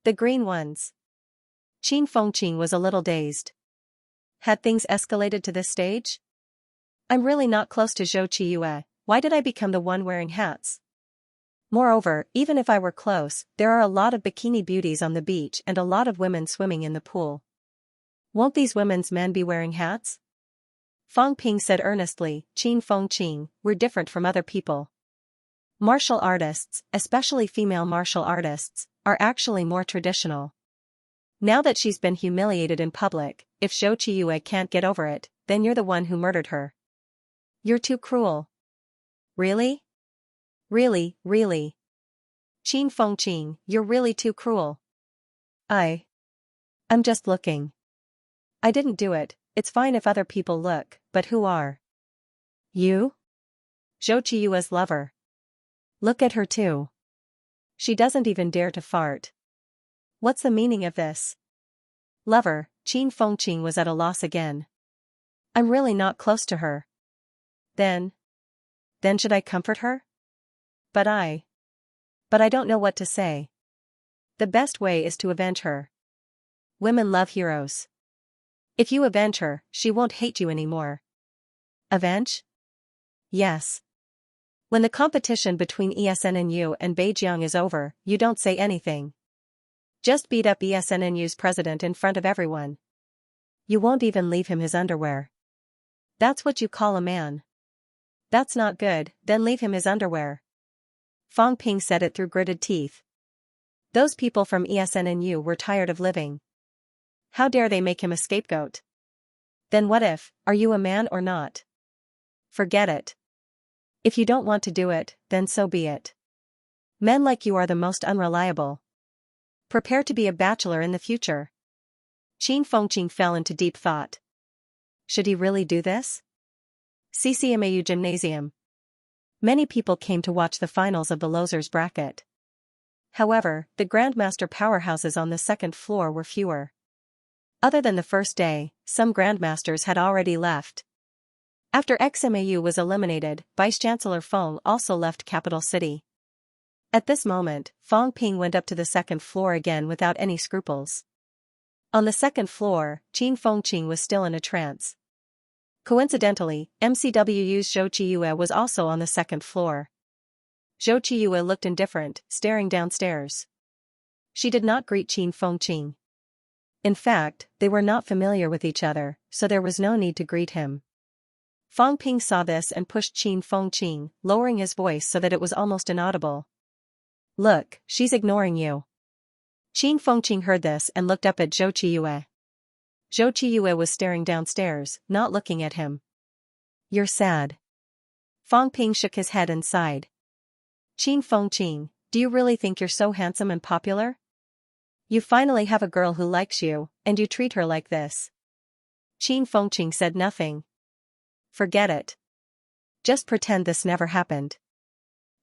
The green ones. Qin Fengqing was a little dazed. Had things escalated to this stage? I'm really not close to Zhou Qiyu. Why did I become the one wearing hats? Moreover, even if I were close, there are a lot of bikini beauties on the beach and a lot of women swimming in the pool. Won't these women's men be wearing hats? Fang Ping said earnestly, Qin Fengqing, we're different from other people. Martial artists, especially female martial artists, are actually more traditional. Now that she's been humiliated in public, if Zhou Qiyu can't get over it, then you're the one who murdered her. You're too cruel. Really? Really, really. Qin Fengqing, you're really too cruel. I'm just looking. I didn't do it, it's fine if other people look, but who are? You? Zhou Qiyu's lover. Look at her too. She doesn't even dare to fart. What's the meaning of this? Lover, Qin Fengqing was at a loss again. I'm really not close to her. Then should I comfort her? But I don't know what to say. The best way is to avenge her. Women love heroes. If you avenge her, she won't hate you anymore. Avenge? Yes. When the competition between ESNNU and Beijiang is over, you don't say anything. Just beat up ESNNU's president in front of everyone. You won't even leave him his underwear. That's what you call a man. That's not good, then leave him his underwear. Fang Ping said it through gritted teeth. Those people from ESNNU were tired of living. How dare they make him a scapegoat? Then what if, are you a man or not? Forget it. If you don't want to do it, then so be it. Men like you are the most unreliable. Prepare to be a bachelor in the future. Qin Fengqing fell into deep thought. Should he really do this? CCMAU Gymnasium. Many people came to watch the finals of the losers bracket. However, the Grandmaster powerhouses on the second floor were fewer. Other than the first day, some Grandmasters had already left. After XMAU was eliminated, Vice-Chancellor Feng also left Capital City. At this moment, Fang Ping went up to the second floor again without any scruples. On the second floor, Qin Fengqing was still in a trance. Coincidentally, MCWU's Zhou Qiyu was also on the second floor. Zhou Qiyu looked indifferent, staring downstairs. She did not greet Qin Fengqing. In fact, they were not familiar with each other, so there was no need to greet him. Fang Ping saw this and pushed Qin Fengqing, lowering his voice so that it was almost inaudible. Look, she's ignoring you. Qin Fengqing heard this and looked up at Zhou Qiyu. Zhou Qiyu was staring downstairs, not looking at him. You're sad. Fang Ping shook his head and sighed. Qin Fengqing, do you really think you're so handsome and popular? You finally have a girl who likes you, and you treat her like this. Qin Fengqing said nothing. Forget it. Just pretend this never happened.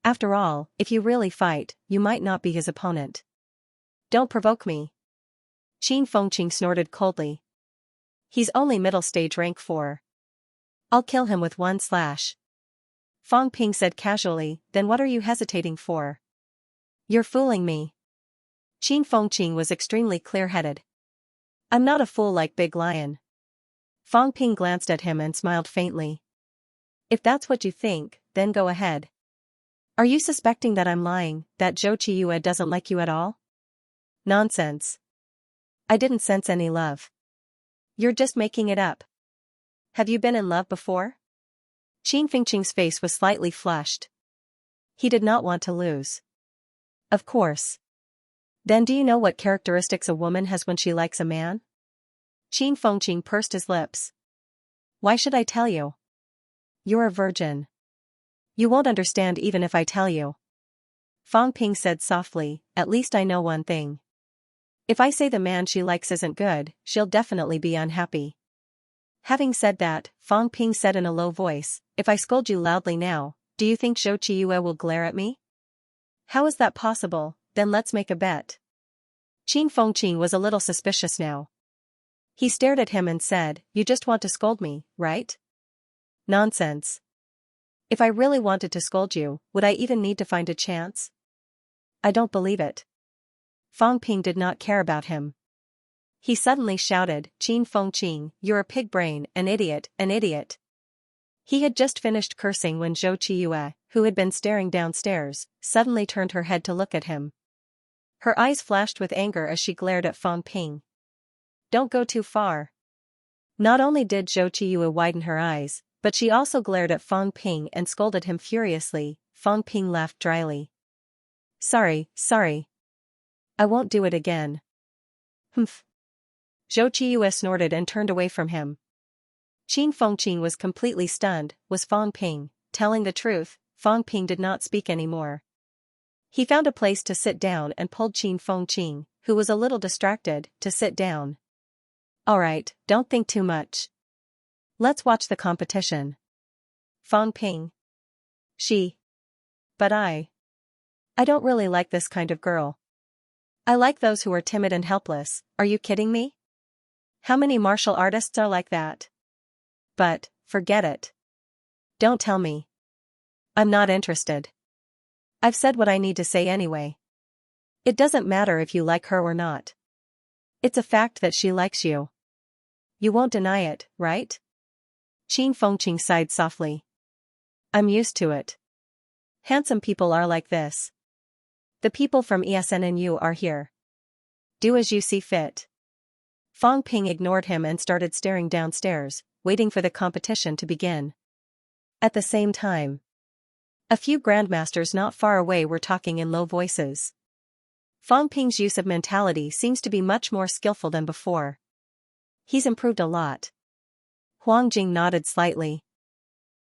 After all, if you really fight, you might not be his opponent. Don't provoke me. Qin Fengqing snorted coldly. He's only middle stage rank 4. I'll kill him with one slash. Fang Ping said casually, then what are you hesitating for? You're fooling me. Qin Fengqing was extremely clear-headed. I'm not a fool like Big Lion. Fang Ping glanced at him and smiled faintly. If that's what you think, then go ahead. Are you suspecting that I'm lying, that Zhou Qiyue doesn't like you at all? Nonsense. I didn't sense any love. You're just making it up. Have you been in love before? Qin Fengqing's face was slightly flushed. He did not want to lose. Of course. Then do you know what characteristics a woman has when she likes a man? Qin Fengqing pursed his lips. Why should I tell you? You're a virgin. You won't understand even if I tell you. Fang Ping said softly, at least I know one thing. If I say the man she likes isn't good, she'll definitely be unhappy. Having said that, Fang Ping said in a low voice, if I scold you loudly now, do you think Zhou Qiyue will glare at me? How is that possible? Then let's make a bet. Qin Fengqing was a little suspicious now. He stared at him and said, you just want to scold me, right? Nonsense. If I really wanted to scold you, would I even need to find a chance? I don't believe it. Fang Ping did not care about him. He suddenly shouted, Qin Fengqing, you're a pig brain, an idiot, an idiot. He had just finished cursing when Zhou Qiyue, who had been staring downstairs, suddenly turned her head to look at him. Her eyes flashed with anger as she glared at Fang Ping. Don't go too far. Not only did Zhou Qiyue widen her eyes, but she also glared at Fang Ping and scolded him furiously. Fang Ping laughed dryly. Sorry. I won't do it again. Humph. Zhou Qiyue snorted and turned away from him. Qin Fengqing was completely stunned. Was Fang Ping telling the truth? Fang Ping did not speak anymore. He found a place to sit down and pulled Qin Fengqing, who was a little distracted, to sit down. Alright, don't think too much. Let's watch the competition. Fang Ping. But I don't really like this kind of girl. I like those who are timid and helpless. Are you kidding me? How many martial artists are like that? But, forget it. Don't tell me. I'm not interested. I've said what I need to say anyway. It doesn't matter if you like her or not. It's a fact that she likes you. You won't deny it, right? Qin Fengqing sighed softly. I'm used to it. Handsome people are like this. The people from ESNNU are here. Do as you see fit. Fang Ping ignored him and started staring downstairs, waiting for the competition to begin. At the same time, a few grandmasters not far away were talking in low voices. Fang Ping's use of mentality seems to be much more skillful than before. He's improved a lot. Huang Jing nodded slightly.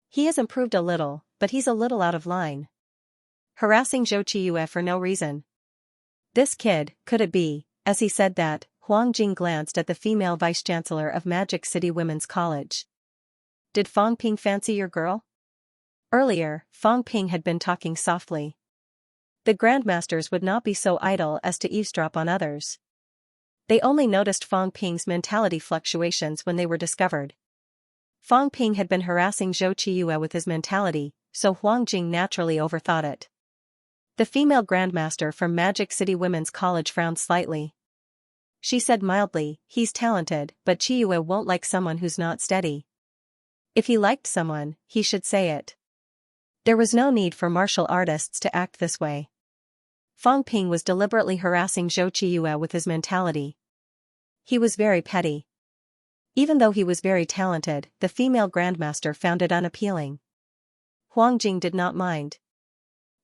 He has improved a little, but he's a little out of line. Harassing Zhou Qiyue for no reason. This kid, could it be? As he said that, Huang Jing glanced at the female vice-chancellor of Magic City Women's College. Did Fang Ping fancy your girl? Earlier, Fang Ping had been talking softly. The grandmasters would not be so idle as to eavesdrop on others. They only noticed Fang Ping's mentality fluctuations when they were discovered. Fang Ping had been harassing Zhou Qiyue with his mentality, so Huang Jing naturally overthought it. The female grandmaster from Magic City Women's College frowned slightly. She said mildly, he's talented, but Qiyue won't like someone who's not steady. If he liked someone, he should say it. There was no need for martial artists to act this way. Fang Ping was deliberately harassing Zhou Qiyue with his mentality. He was very petty. Even though he was very talented, the female grandmaster found it unappealing. Huang Jing did not mind.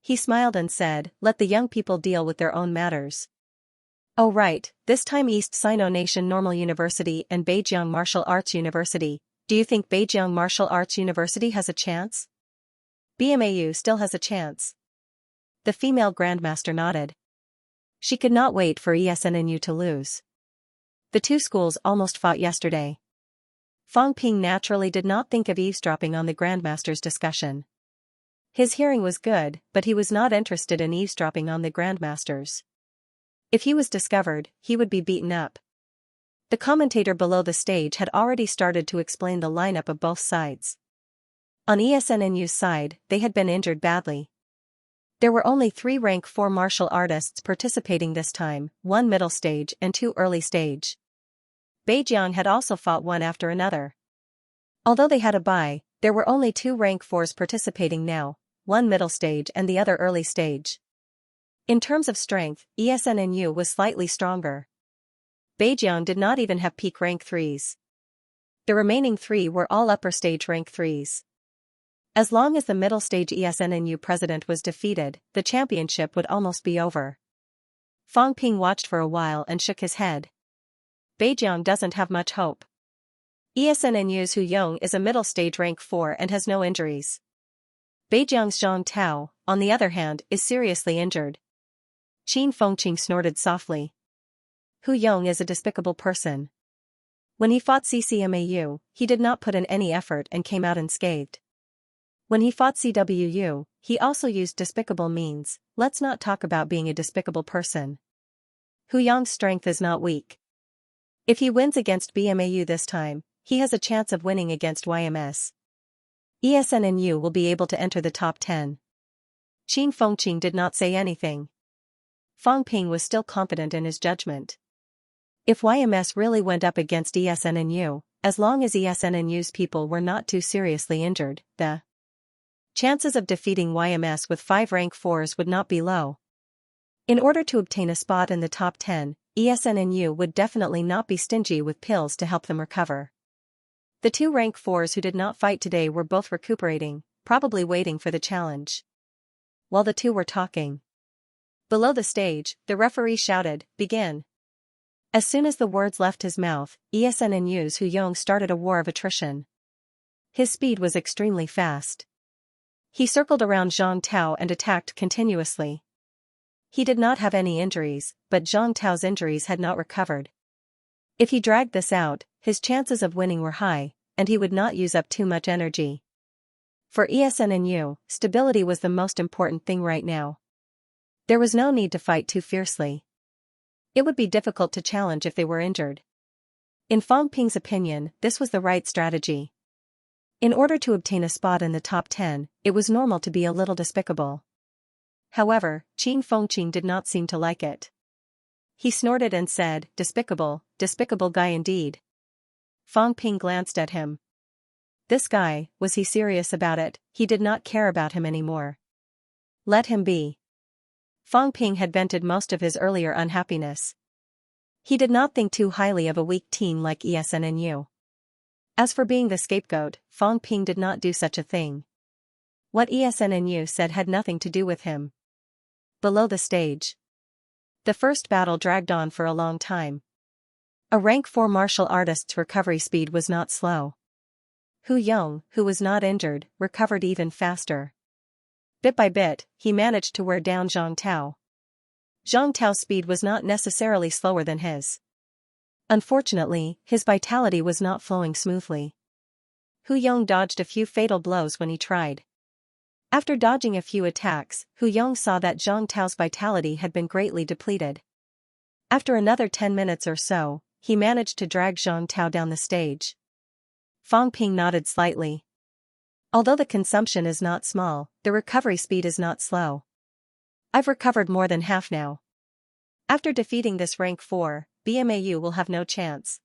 He smiled and said, let the young people deal with their own matters. Oh right, this time East Sino Nation Normal University and Beijiang Martial Arts University. Do you think Beijiang Martial Arts University has a chance? BMAU still has a chance. The female grandmaster nodded. She could not wait for ESNNU to lose. The two schools almost fought yesterday. Fang Ping naturally did not think of eavesdropping on the grandmaster's discussion. His hearing was good, but he was not interested in eavesdropping on the grandmasters. If he was discovered, he would be beaten up. The commentator below the stage had already started to explain the lineup of both sides. On ESNNU's side, they had been injured badly. There were only 3 rank 4 martial artists participating this time, 1 middle stage and 2 early stage. Beijiang had also fought one after another. Although they had a bye, there were only 2 rank 4s participating now, 1 middle stage and the other early stage. In terms of strength, ESNNU was slightly stronger. Beijiang did not even have peak rank 3s. The remaining 3 were all upper stage rank 3s. As long as the middle stage ESNNU president was defeated, the championship would almost be over. Fang Ping watched for a while and shook his head. Beijiang doesn't have much hope. ESNNU's Hu Yong is a middle stage rank 4 and has no injuries. Beijiang's Zhang Tao, on the other hand, is seriously injured. Qin Fengqing snorted softly. Hu Yong is a despicable person. When he fought CCMAU, he did not put in any effort and came out unscathed. When he fought CWU, he also used despicable means. Let's not talk about being a despicable person. Hu Yong's strength is not weak. If he wins against BMAU this time, he has a chance of winning against YMS. ESNNU will be able to enter the top 10. Qin Fengqing did not say anything. Fang Ping was still confident in his judgment. If YMS really went up against ESNNU, as long as ESNNU's people were not too seriously injured, the chances of defeating YMS with 5 rank 4s would not be low. In order to obtain a spot in the top 10, ESNNU would definitely not be stingy with pills to help them recover. The 2 rank 4s who did not fight today were both recuperating, probably waiting for the challenge. While the 2 were talking, below the stage, the referee shouted, "Begin." As soon as the words left his mouth, ESNNU's Hu Yong started a war of attrition. His speed was extremely fast. He circled around Zhang Tao and attacked continuously. He did not have any injuries, but Zhang Tao's injuries had not recovered. If he dragged this out, his chances of winning were high, and he would not use up too much energy. For ESNNU, stability was the most important thing right now. There was no need to fight too fiercely. It would be difficult to challenge if they were injured. In Fang Ping's opinion, this was the right strategy. In order to obtain a spot in the top 10, it was normal to be a little despicable. However, Qin Fengqing did not seem to like it. He snorted and said, "Despicable, despicable guy indeed." Fang Ping glanced at him. This guy, was he serious about it? He did not care about him anymore. Let him be. Fang Ping had vented most of his earlier unhappiness. He did not think too highly of a weak team like ESNNU. As for being the scapegoat, Fang Ping did not do such a thing. What ESNNU said had nothing to do with him. Below the stage, the first battle dragged on for a long time. A rank 4 martial artist's recovery speed was not slow. Hu Yong, who was not injured, recovered even faster. Bit by bit, he managed to wear down Zhang Tao. Zhang Tao's speed was not necessarily slower than his. Unfortunately, his vitality was not flowing smoothly. Hu Yong dodged a few fatal blows when he tried. After dodging a few attacks, Hu Yong saw that Zhang Tao's vitality had been greatly depleted. After another 10 minutes or so, he managed to drag Zhang Tao down the stage. Fang Ping nodded slightly. Although the consumption is not small, the recovery speed is not slow. I've recovered more than half now. After defeating this rank 4, BMAU will have no chance.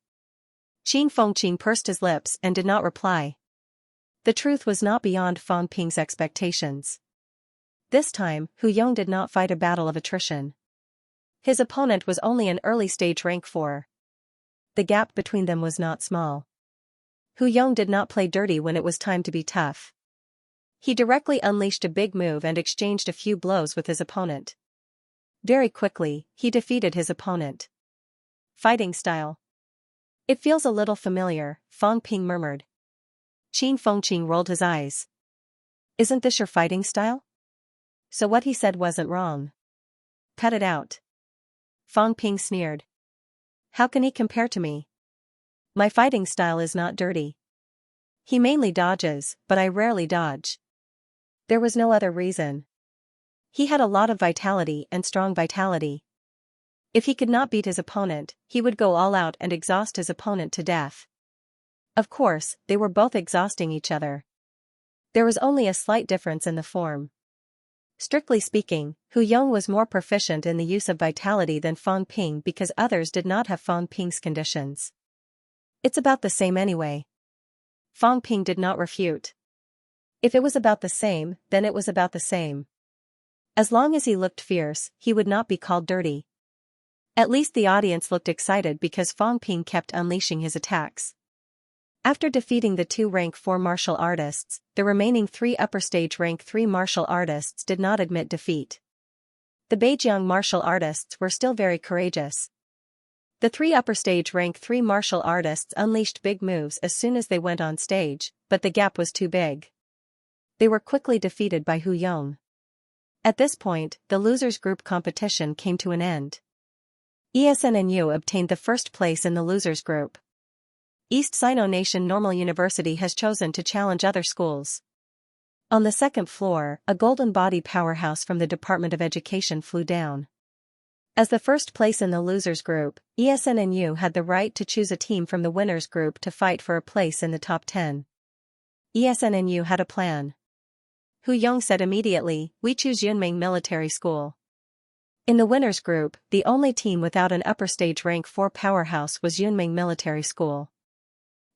Qin Fengqing pursed his lips and did not reply. The truth was not beyond Fang Ping's expectations. This time, Hu Yong did not fight a battle of attrition. His opponent was only an early stage rank 4. The gap between them was not small. Hu Yong did not play dirty when it was time to be tough. He directly unleashed a big move and exchanged a few blows with his opponent. Very quickly, he defeated his opponent. Fighting style. It feels a little familiar, Fang Ping murmured. Qin Fengqing rolled his eyes. Isn't this your fighting style? So what he said wasn't wrong. Cut it out. Fang Ping sneered. How can he compare to me? My fighting style is not dirty. He mainly dodges, but I rarely dodge. There was no other reason. He had a lot of vitality and strong vitality. If he could not beat his opponent, he would go all out and exhaust his opponent to death. Of course, they were both exhausting each other. There was only a slight difference in the form. Strictly speaking, Hu Yong was more proficient in the use of vitality than Fang Ping because others did not have Fang Ping's conditions. It's about the same anyway. Fang Ping did not refute. If it was about the same, then it was about the same. As long as he looked fierce, he would not be called dirty. At least the audience looked excited because Fang Ping kept unleashing his attacks. After defeating the 2 rank 4 martial artists, the remaining 3 upper stage rank 3 martial artists did not admit defeat. The Beijiang martial artists were still very courageous. The 3 upper stage rank 3 martial artists unleashed big moves as soon as they went on stage, but the gap was too big. They were quickly defeated by Hu Yong. At this point, the losers group competition came to an end. ESNNU obtained the first place in the losers group. East Sino Nation Normal University has chosen to challenge other schools. On the second floor, a golden body powerhouse from the Department of Education flew down. As the first place in the losers group, ESNNU had the right to choose a team from the winners group to fight for a place in the top 10. ESNNU had a plan. Hu Yong said immediately, "We choose Yunming Military School." In the winners group, the only team without an upper stage rank 4 powerhouse was Yunming Military School.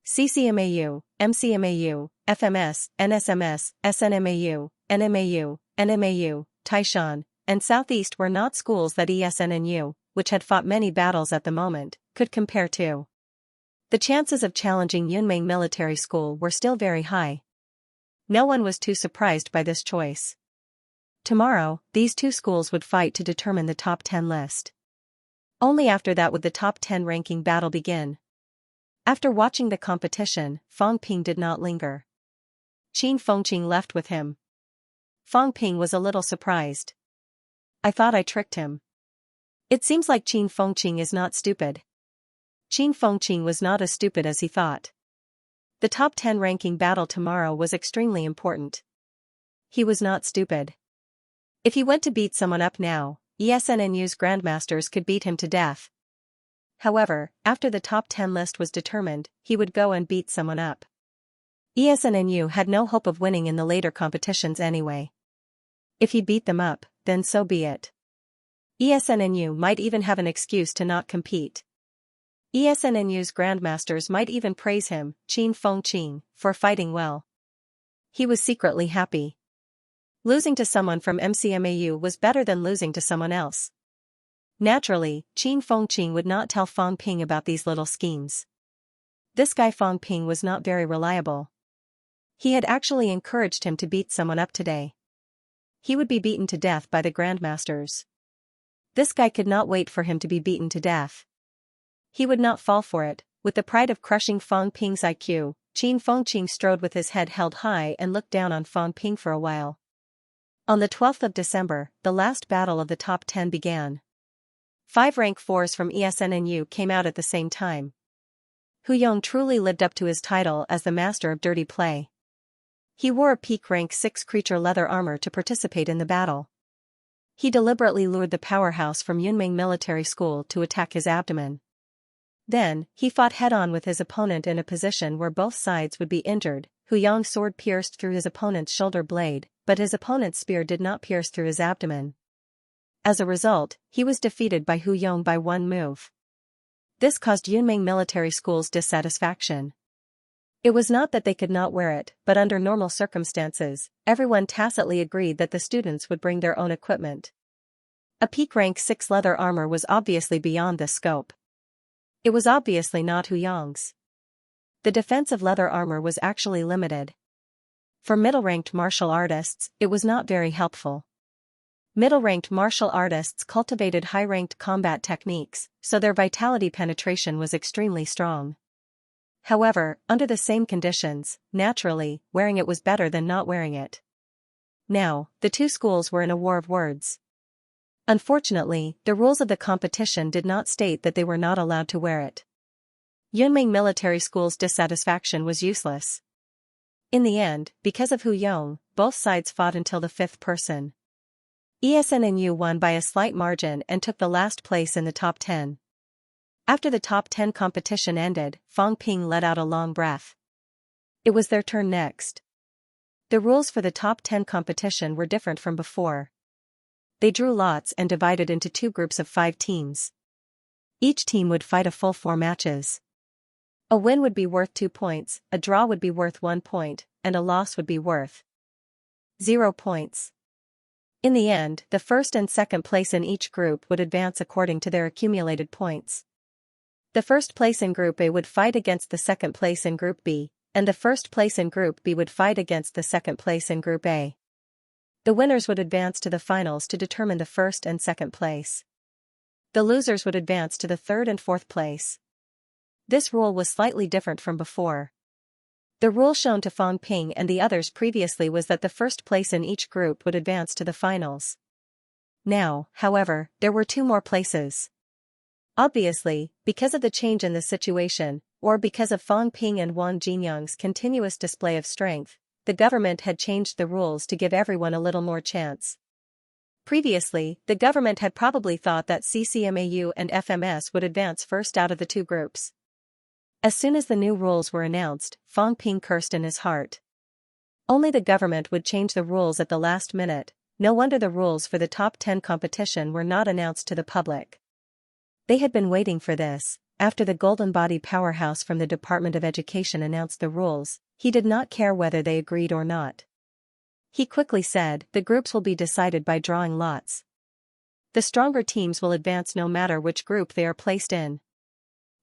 CCMAU, MCMAU, FMS, NSMS, SNMAU, NMAU, NMAU, Taishan, and Southeast were not schools that ESNNU, which had fought many battles at the moment, could compare to. The chances of challenging Yunming Military School were still very high. No one was too surprised by this choice. Tomorrow, these 2 schools would fight to determine the top 10 list. Only after that would the top 10 ranking battle begin. After watching the competition, Fang Ping did not linger. Qin Fengqing left with him. Fang Ping was a little surprised. "I thought I tricked him." It seems like Qin Fengqing is not stupid. Qin Fengqing was not as stupid as he thought. The top 10 ranking battle tomorrow was extremely important. He was not stupid. If he went to beat someone up now, ESNNU's grandmasters could beat him to death. However, after the top 10 list was determined, he would go and beat someone up. ESNNU had no hope of winning in the later competitions anyway. If he beat them up, then so be it. ESNNU might even have an excuse to not compete. ESNNU's grandmasters might even praise him, Qin Fengqing, for fighting well. He was secretly happy. Losing to someone from MCMAU was better than losing to someone else. Naturally, Qin Fengqing would not tell Fang Ping about these little schemes. This guy Fang Ping was not very reliable. He had actually encouraged him to beat someone up today. He would be beaten to death by the grandmasters. This guy could not wait for him to be beaten to death. He would not fall for it. With the pride of crushing Fang Ping's IQ, Qin Fengqing strode with his head held high and looked down on Fang Ping for a while. On the 12th of December, the last battle of the top 10 began. 5 rank 4s from ESNNU came out at the same time. Hu Yong truly lived up to his title as the master of dirty play. He wore a peak rank 6 creature leather armor to participate in the battle. He deliberately lured the powerhouse from Yunming Military School to attack his abdomen. Then, he fought head-on with his opponent in a position where both sides would be injured. Hu Yong's sword pierced through his opponent's shoulder blade, but his opponent's spear did not pierce through his abdomen. As a result, he was defeated by Hu Yong by 1 move. This caused Yunming Military School's dissatisfaction. It was not that they could not wear it, but under normal circumstances, everyone tacitly agreed that the students would bring their own equipment. A peak rank 6 leather armor was obviously beyond this scope. It was obviously not Hu Yong's. The defensive leather armor was actually limited. For middle-ranked martial artists, it was not very helpful. Middle-ranked martial artists cultivated high-ranked combat techniques, so their vitality penetration was extremely strong. However, under the same conditions, naturally, wearing it was better than not wearing it. Now, the 2 schools were in a war of words. Unfortunately, the rules of the competition did not state that they were not allowed to wear it. Yunming Military School's dissatisfaction was useless. In the end, because of Hu Yong, both sides fought until the 5th person. ESNNU won by a slight margin and took the last place in the top 10. After the top 10 competition ended, Fang Ping let out a long breath. It was their turn next. The rules for the top 10 competition were different from before. They drew lots and divided into 2 groups of 5 teams. Each team would fight a full 4 matches. A win would be worth 2 points, a draw would be worth 1 point, and a loss would be worth 0 points. In the end, the first and second place in each group would advance according to their accumulated points. The first place in Group A would fight against the second place in Group B, and the first place in Group B would fight against the second place in Group A. The winners would advance to the finals to determine the first and second place. The losers would advance to the third and fourth place. This rule was slightly different from before. The rule shown to Fang Ping and the others previously was that the first place in each group would advance to the finals. Now, however, there were 2 more places. Obviously, because of the change in the situation, or because of Fang Ping and Wang Jinyang's continuous display of strength, the government had changed the rules to give everyone a little more chance. Previously, the government had probably thought that CCMAU and FMS would advance first out of the 2 groups. As soon as the new rules were announced, Fang Ping cursed in his heart. Only the government would change the rules at the last minute. No wonder the rules for the top 10 competition were not announced to the public. They had been waiting for this. After the Golden Body powerhouse from the Department of Education announced the rules, he did not care whether they agreed or not. He quickly said, the groups will be decided by drawing lots. The stronger teams will advance no matter which group they are placed in.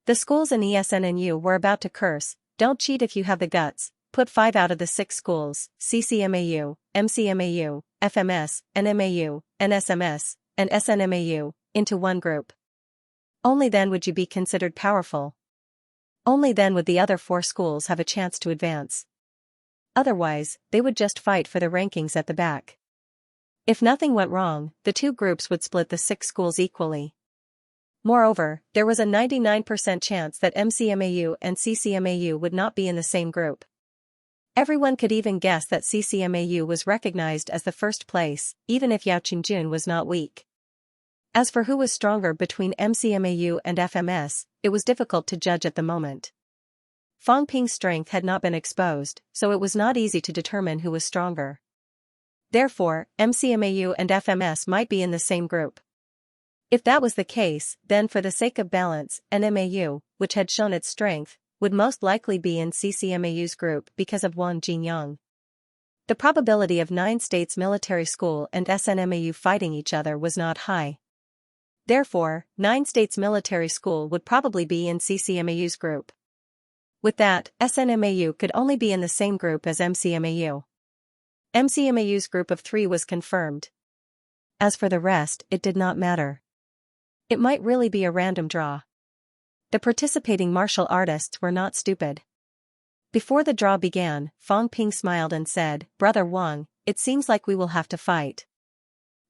The schools in ESNNU were about to curse, don't cheat if you have the guts, put 5 out of the 6 schools, CCMAU, MCMAU, FMS, NMAU, NSMS, and SNMAU, into one group. Only then would you be considered powerful. Only then would the other 4 schools have a chance to advance. Otherwise, they would just fight for the rankings at the back. If nothing went wrong, the 2 groups would split the 6 schools equally. Moreover, there was a 99% chance that MCMAU and CCMAU would not be in the same group. Everyone could even guess that CCMAU was recognized as the first place, even if Yao Qingjun was not weak. As for who was stronger between MCMAU and FMS, it was difficult to judge at the moment. Fang Ping's strength had not been exposed, so it was not easy to determine who was stronger. Therefore, MCMAU and FMS might be in the same group. If that was the case, then for the sake of balance, NMAU, which had shown its strength, would most likely be in CCMAU's group because of Wang Jinyang. The probability of 9 states military school and SNMAU fighting each other was not high. Therefore, 9 states military school would probably be in CCMAU's group. With that, SNMAU could only be in the same group as MCMAU. MCMAU's group of 3 was confirmed. As for the rest, it did not matter. It might really be a random draw. The participating martial artists were not stupid. Before the draw began, Fang Ping smiled and said, Brother Wang, it seems like we will have to fight.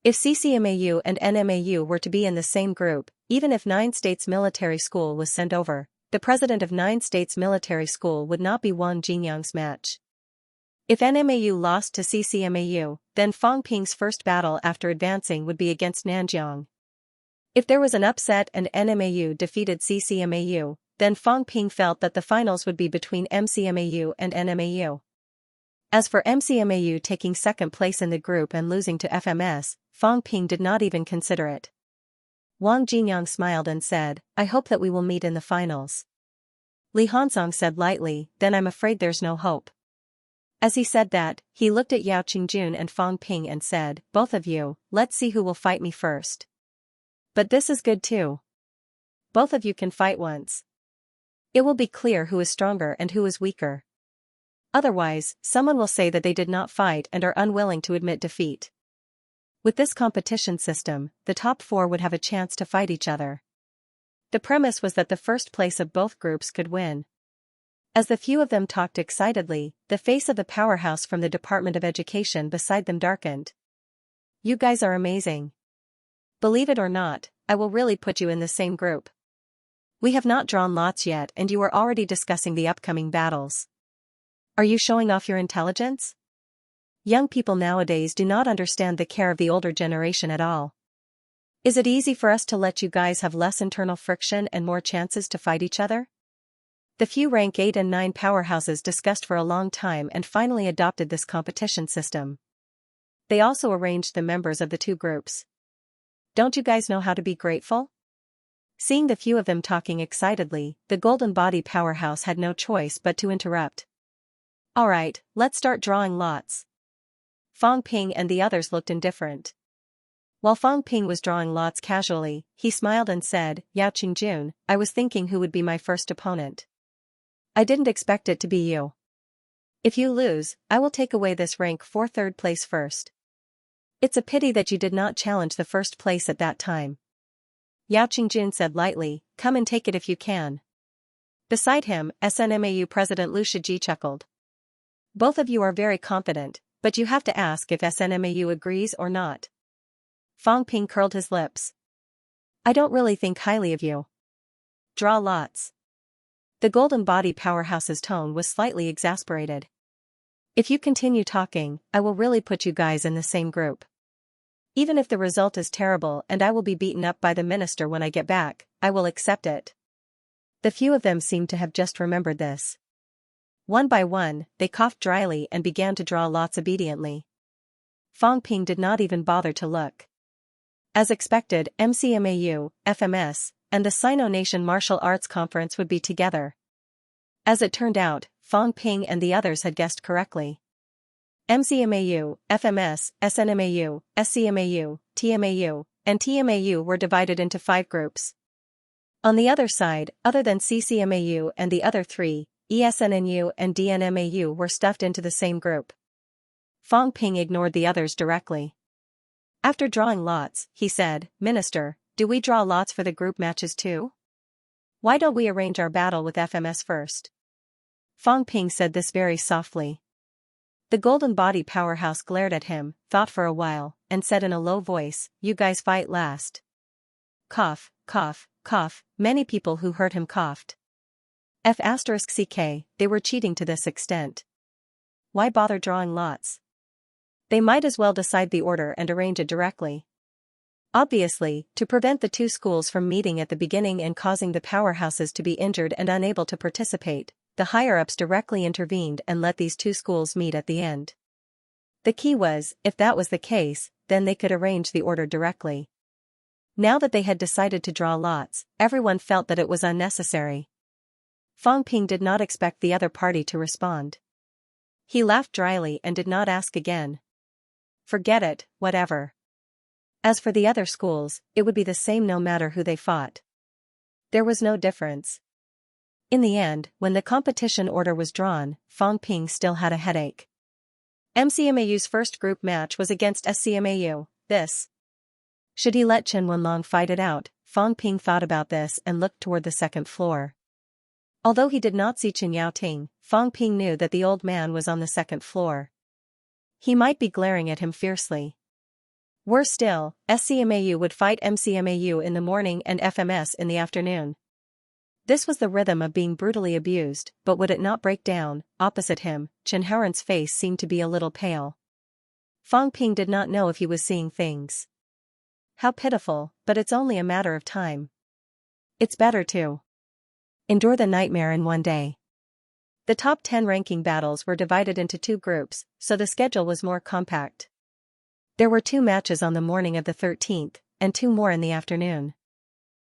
If CCMAU and NMAU were to be in the same group, even if 9 states military school was sent over, the president of 9 states military school would not be Wang Jinyang's match. If NMAU lost to CCMAU, then Fang Ping's first battle after advancing would be against Nanjiang. If there was an upset and NMAU defeated CCMAU, then Fang Ping felt that the finals would be between MCMAU and NMAU. As for MCMAU taking second place in the group and losing to FMS, Fang Ping did not even consider it. Wang Jinyang smiled and said, I hope that we will meet in the finals. Li Hansong said lightly, then I'm afraid there's no hope. As he said that, he looked at Yao Qingjun and Fang Ping and said, both of you, let's see who will fight me first. But this is good too. Both of you can fight once. It will be clear who is stronger and who is weaker. Otherwise, someone will say that they did not fight and are unwilling to admit defeat. With this competition system, the top 4 would have a chance to fight each other. The premise was that the first place of both groups could win. As the few of them talked excitedly, the face of the powerhouse from the Department of Education beside them darkened. You guys are amazing. Believe it or not, I will really put you in the same group. We have not drawn lots yet and you are already discussing the upcoming battles. Are you showing off your intelligence? Young people nowadays do not understand the care of the older generation at all. Is it easy for us to let you guys have less internal friction and more chances to fight each other? The few rank 8 and 9 powerhouses discussed for a long time and finally adopted this competition system. They also arranged the members of the two groups. Don't you guys know how to be grateful? Seeing the few of them talking excitedly, the Golden Body powerhouse had no choice but to interrupt. Alright, let's start drawing lots. Fang Ping and the others looked indifferent. While Fang Ping was drawing lots casually, he smiled and said, Yao Qingjun, I was thinking who would be my first opponent. I didn't expect it to be you. If you lose, I will take away this rank for third place first. It's a pity that you did not challenge the first place at that time. Yao Qingjun said lightly, come and take it if you can. Beside him, SNMAU President Liu Shiji chuckled. Both of you are very confident, but you have to ask if SNMAU agrees or not. Fang Ping curled his lips. I don't really think highly of you. Draw lots. The Golden Body powerhouse's tone was slightly exasperated. If you continue talking, I will really put you guys in the same group. Even if the result is terrible and I will be beaten up by the minister when I get back, I will accept it. The few of them seemed to have just remembered this. One by one, they coughed dryly and began to draw lots obediently. Fang Ping did not even bother to look. As expected, MCMAU, FMS, and the Sino-Nation Martial Arts Conference would be together. As it turned out, Fang Ping and the others had guessed correctly. MCMAU, FMS, SNMAU, SCMAU, TMAU, and TMAU were divided into 5 groups. On the other side, other than CCMAU and the other 3, ESNNU and DNMAU were stuffed into the same group. Fang Ping ignored the others directly. After drawing lots, he said, Minister, do we draw lots for the group matches too? Why don't we arrange our battle with FMS first? Fang Ping said this very softly. The Golden Body powerhouse glared at him, thought for a while, and said in a low voice, you guys fight last. Cough, cough, cough, many people who heard him coughed. F*CK, they were cheating to this extent. Why bother drawing lots? They might as well decide the order and arrange it directly. Obviously, to prevent the two schools from meeting at the beginning and causing the powerhouses to be injured and unable to participate, the higher-ups directly intervened and let these two schools meet at the end. The key was, if that was the case, then they could arrange the order directly. Now that they had decided to draw lots, everyone felt that it was unnecessary. Fang Ping did not expect the other party to respond. He laughed dryly and did not ask again. Forget it, whatever. As for the other schools, it would be the same no matter who they fought. There was no difference. In the end, when the competition order was drawn, Fang Ping still had a headache. MCMAU's first group match was against SCMAU. Should he let Chen Wenlong fight it out? Fang Ping thought about this and looked toward the second floor. Although he did not see Chen Yaoting, Fang Ping knew that the old man was on the second floor. He might be glaring at him fiercely. Worse still, SCMAU would fight MCMAU in the morning and FMS in the afternoon. This was the rhythm of being brutally abused, but would it not break down? Opposite him, Chen Haoran's face seemed to be a little pale. Fang Ping did not know if he was seeing things. How pitiful, but it's only a matter of time. It's better to endure the nightmare in one day. The top 10 ranking battles were divided into 2 groups, so the schedule was more compact. There were 2 matches on the morning of the 13th, and 2 more in the afternoon.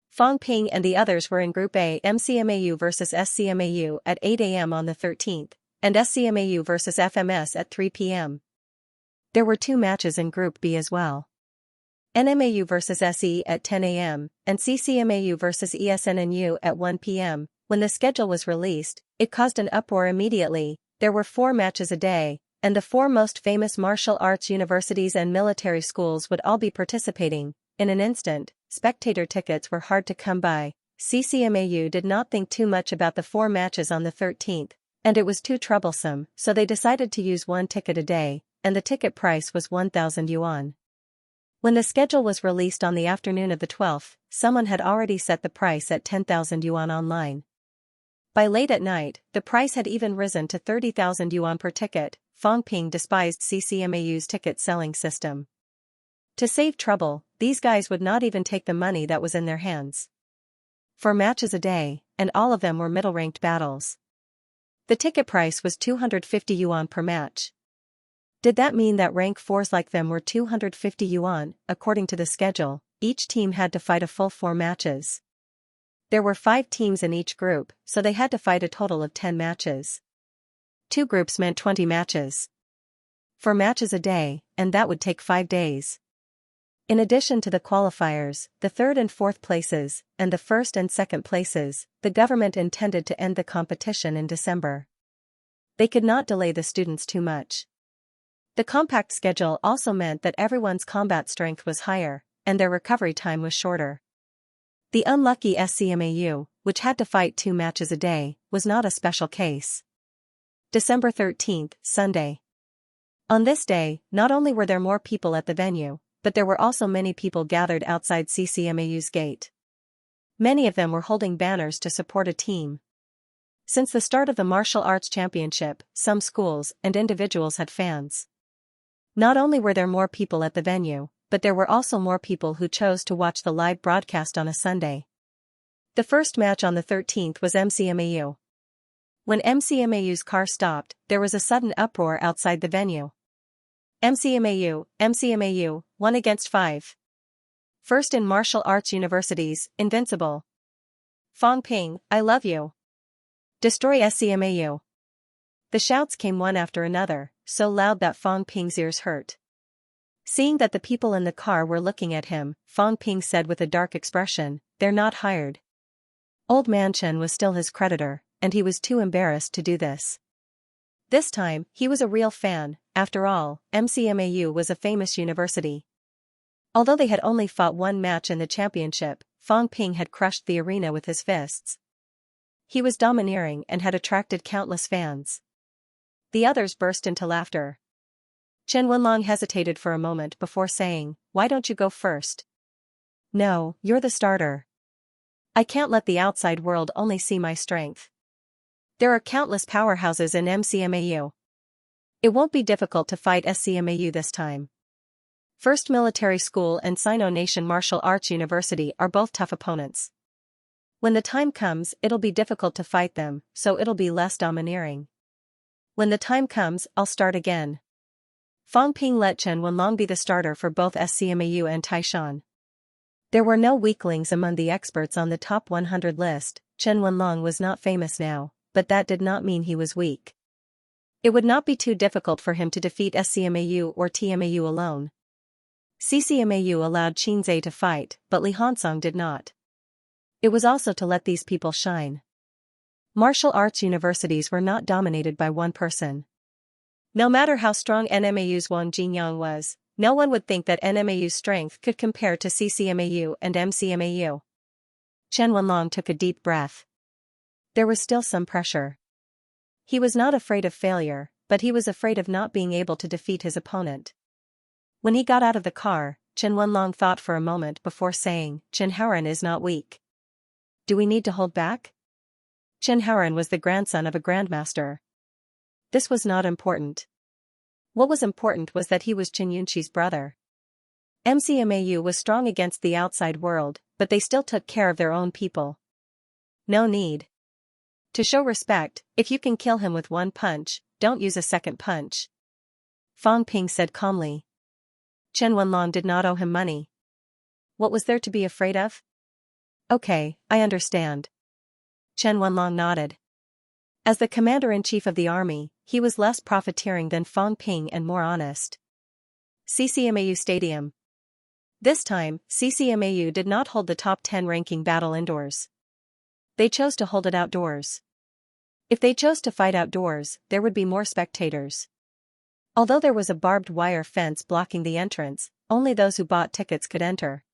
Fang Ping and the others were in Group A, MCMAU vs SCMAU at 8 a.m. on the 13th, and SCMAU vs FMS at 3 p.m. There were 2 matches in Group B as well. NMAU vs SE at 10 a.m., and CCMAU vs ESNNU at 1 p.m. When the schedule was released, it caused an uproar immediately. There were 4 matches a day, and the 4 most famous martial arts universities and military schools would all be participating. In an instant, spectator tickets were hard to come by. CCMAU did not think too much about the 4 matches on the 13th, and it was too troublesome, so they decided to use 1 ticket a day, and the ticket price was 1,000 yuan. When the schedule was released on the afternoon of the 12th, someone had already set the price at 10,000 yuan online. By late at night, the price had even risen to 30,000 yuan per ticket. Fang Ping despised CCMAU's ticket-selling system. To save trouble, these guys would not even take the money that was in their hands. 4 matches a day, and all of them were middle-ranked battles. The ticket price was 250 yuan per match. Did that mean that rank 4s like them were 250 yuan? According to the schedule, each team had to fight a full 4 matches. There were 5 teams in each group, so they had to fight a total of 10 matches. 2 groups meant 20 matches. 4 matches a day, and that would take 5 days. In addition to the qualifiers, the 3rd and 4th places, and the 1st and 2nd places, the government intended to end the competition in December. They could not delay the students too much. The compact schedule also meant that everyone's combat strength was higher, and their recovery time was shorter. The unlucky SCMAU, which had to fight 2 matches a day, was not a special case. December 13th, Sunday. On this day, not only were there more people at the venue, but there were also many people gathered outside CCMAU's gate. Many of them were holding banners to support a team. Since the start of the martial arts championship, some schools and individuals had fans. Not only were there more people at the venue, but there were also more people who chose to watch the live broadcast on a Sunday. The first match on the 13th was MCMAU. When MCMAU's car stopped, there was a sudden uproar outside the venue. MCMAU, 1 against 5. First in martial arts universities, invincible. Fong Ping, I love you. Destroy SCMAU. The shouts came one after another, so loud that Fong Ping's ears hurt. Seeing that the people in the car were looking at him, Fong Ping said with a dark expression, "They're not hired." Old man Chen was still his creditor, and he was too embarrassed to do this. This time, he was a real fan. After all, MCMAU was a famous university. Although they had only fought 1 match in the championship, Fong Ping had crushed the arena with his fists. He was domineering and had attracted countless fans. The others burst into laughter. Chen Wenlong hesitated for a moment before saying, "Why don't you go first?" "No, you're the starter. I can't let the outside world only see my strength. There are countless powerhouses in MCMAU. It won't be difficult to fight SCMAU this time. First Military School and Sino Nation Martial Arts University are both tough opponents. When the time comes, it'll be difficult to fight them, so it'll be less domineering. When the time comes, I'll start again." Fong Ping let Chen Wenlong be the starter for both SCMAU and Taishan. There were no weaklings among the experts on the top 100 list. Chen Wenlong was not famous now, but that did not mean he was weak. It would not be too difficult for him to defeat SCMAU or TMAU alone. CCMAU allowed Qinzai to fight, but Li Hansong did not. It was also to let these people shine. Martial arts universities were not dominated by one person. No matter how strong NMAU's Wang Jinyang was, no one would think that NMAU's strength could compare to CCMAU and MCMAU. Chen Wenlong took a deep breath. There was still some pressure. He was not afraid of failure, but he was afraid of not being able to defeat his opponent. When he got out of the car, Chen Wenlong thought for a moment before saying, "Chen Haoran is not weak. Do we need to hold back?" Chen Haoran was the grandson of a grandmaster. This was not important. What was important was that he was Chen Yunqi's brother. MCMAU was strong against the outside world, but they still took care of their own people. No need to show respect. If you can kill him with 1 punch, don't use a second punch. Fong Ping said calmly. Chen Wenlong did not owe him money. What was there to be afraid of? Okay, I understand. Chen Wenlong nodded. As the commander-in-chief of the army, he was less profiteering than Fong Ping and more honest. CCMAU Stadium. This time, CCMAU did not hold the top 10 ranking battle indoors. They chose to hold it outdoors. If they chose to fight outdoors, there would be more spectators. Although there was a barbed wire fence blocking the entrance, only those who bought tickets could enter.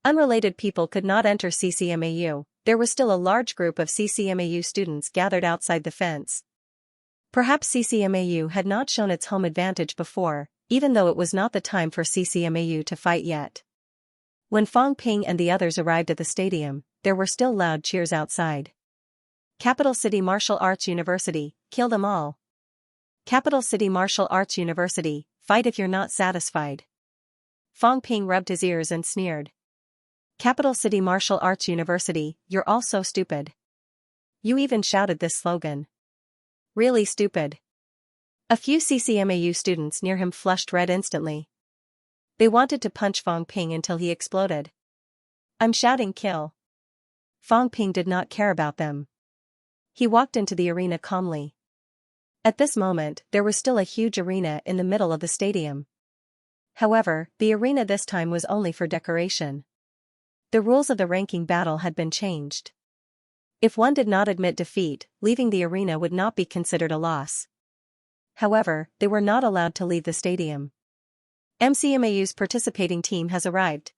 Unrelated people could not enter CCMAU. There was still a large group of CCMAU students gathered outside the fence. Perhaps CCMAU had not shown its home advantage before, even though it was not the time for CCMAU to fight yet. When Fong Ping and the others arrived at the stadium, there were still loud cheers outside. Capital City Martial Arts University, kill them all. Capital City Martial Arts University, fight if you're not satisfied. Fong Ping rubbed his ears and sneered. Capital City Martial Arts University, you're all so stupid. You even shouted this slogan. Really stupid. A few CCMAU students near him flushed red instantly. They wanted to punch Fang Ping until he exploded. I'm shouting kill. Fang Ping did not care about them. He walked into the arena calmly. At this moment, there was still a huge arena in the middle of the stadium. However, the arena this time was only for decoration. The rules of the ranking battle had been changed. If one did not admit defeat, leaving the arena would not be considered a loss. However, they were not allowed to leave the stadium. MCMAU's participating team has arrived.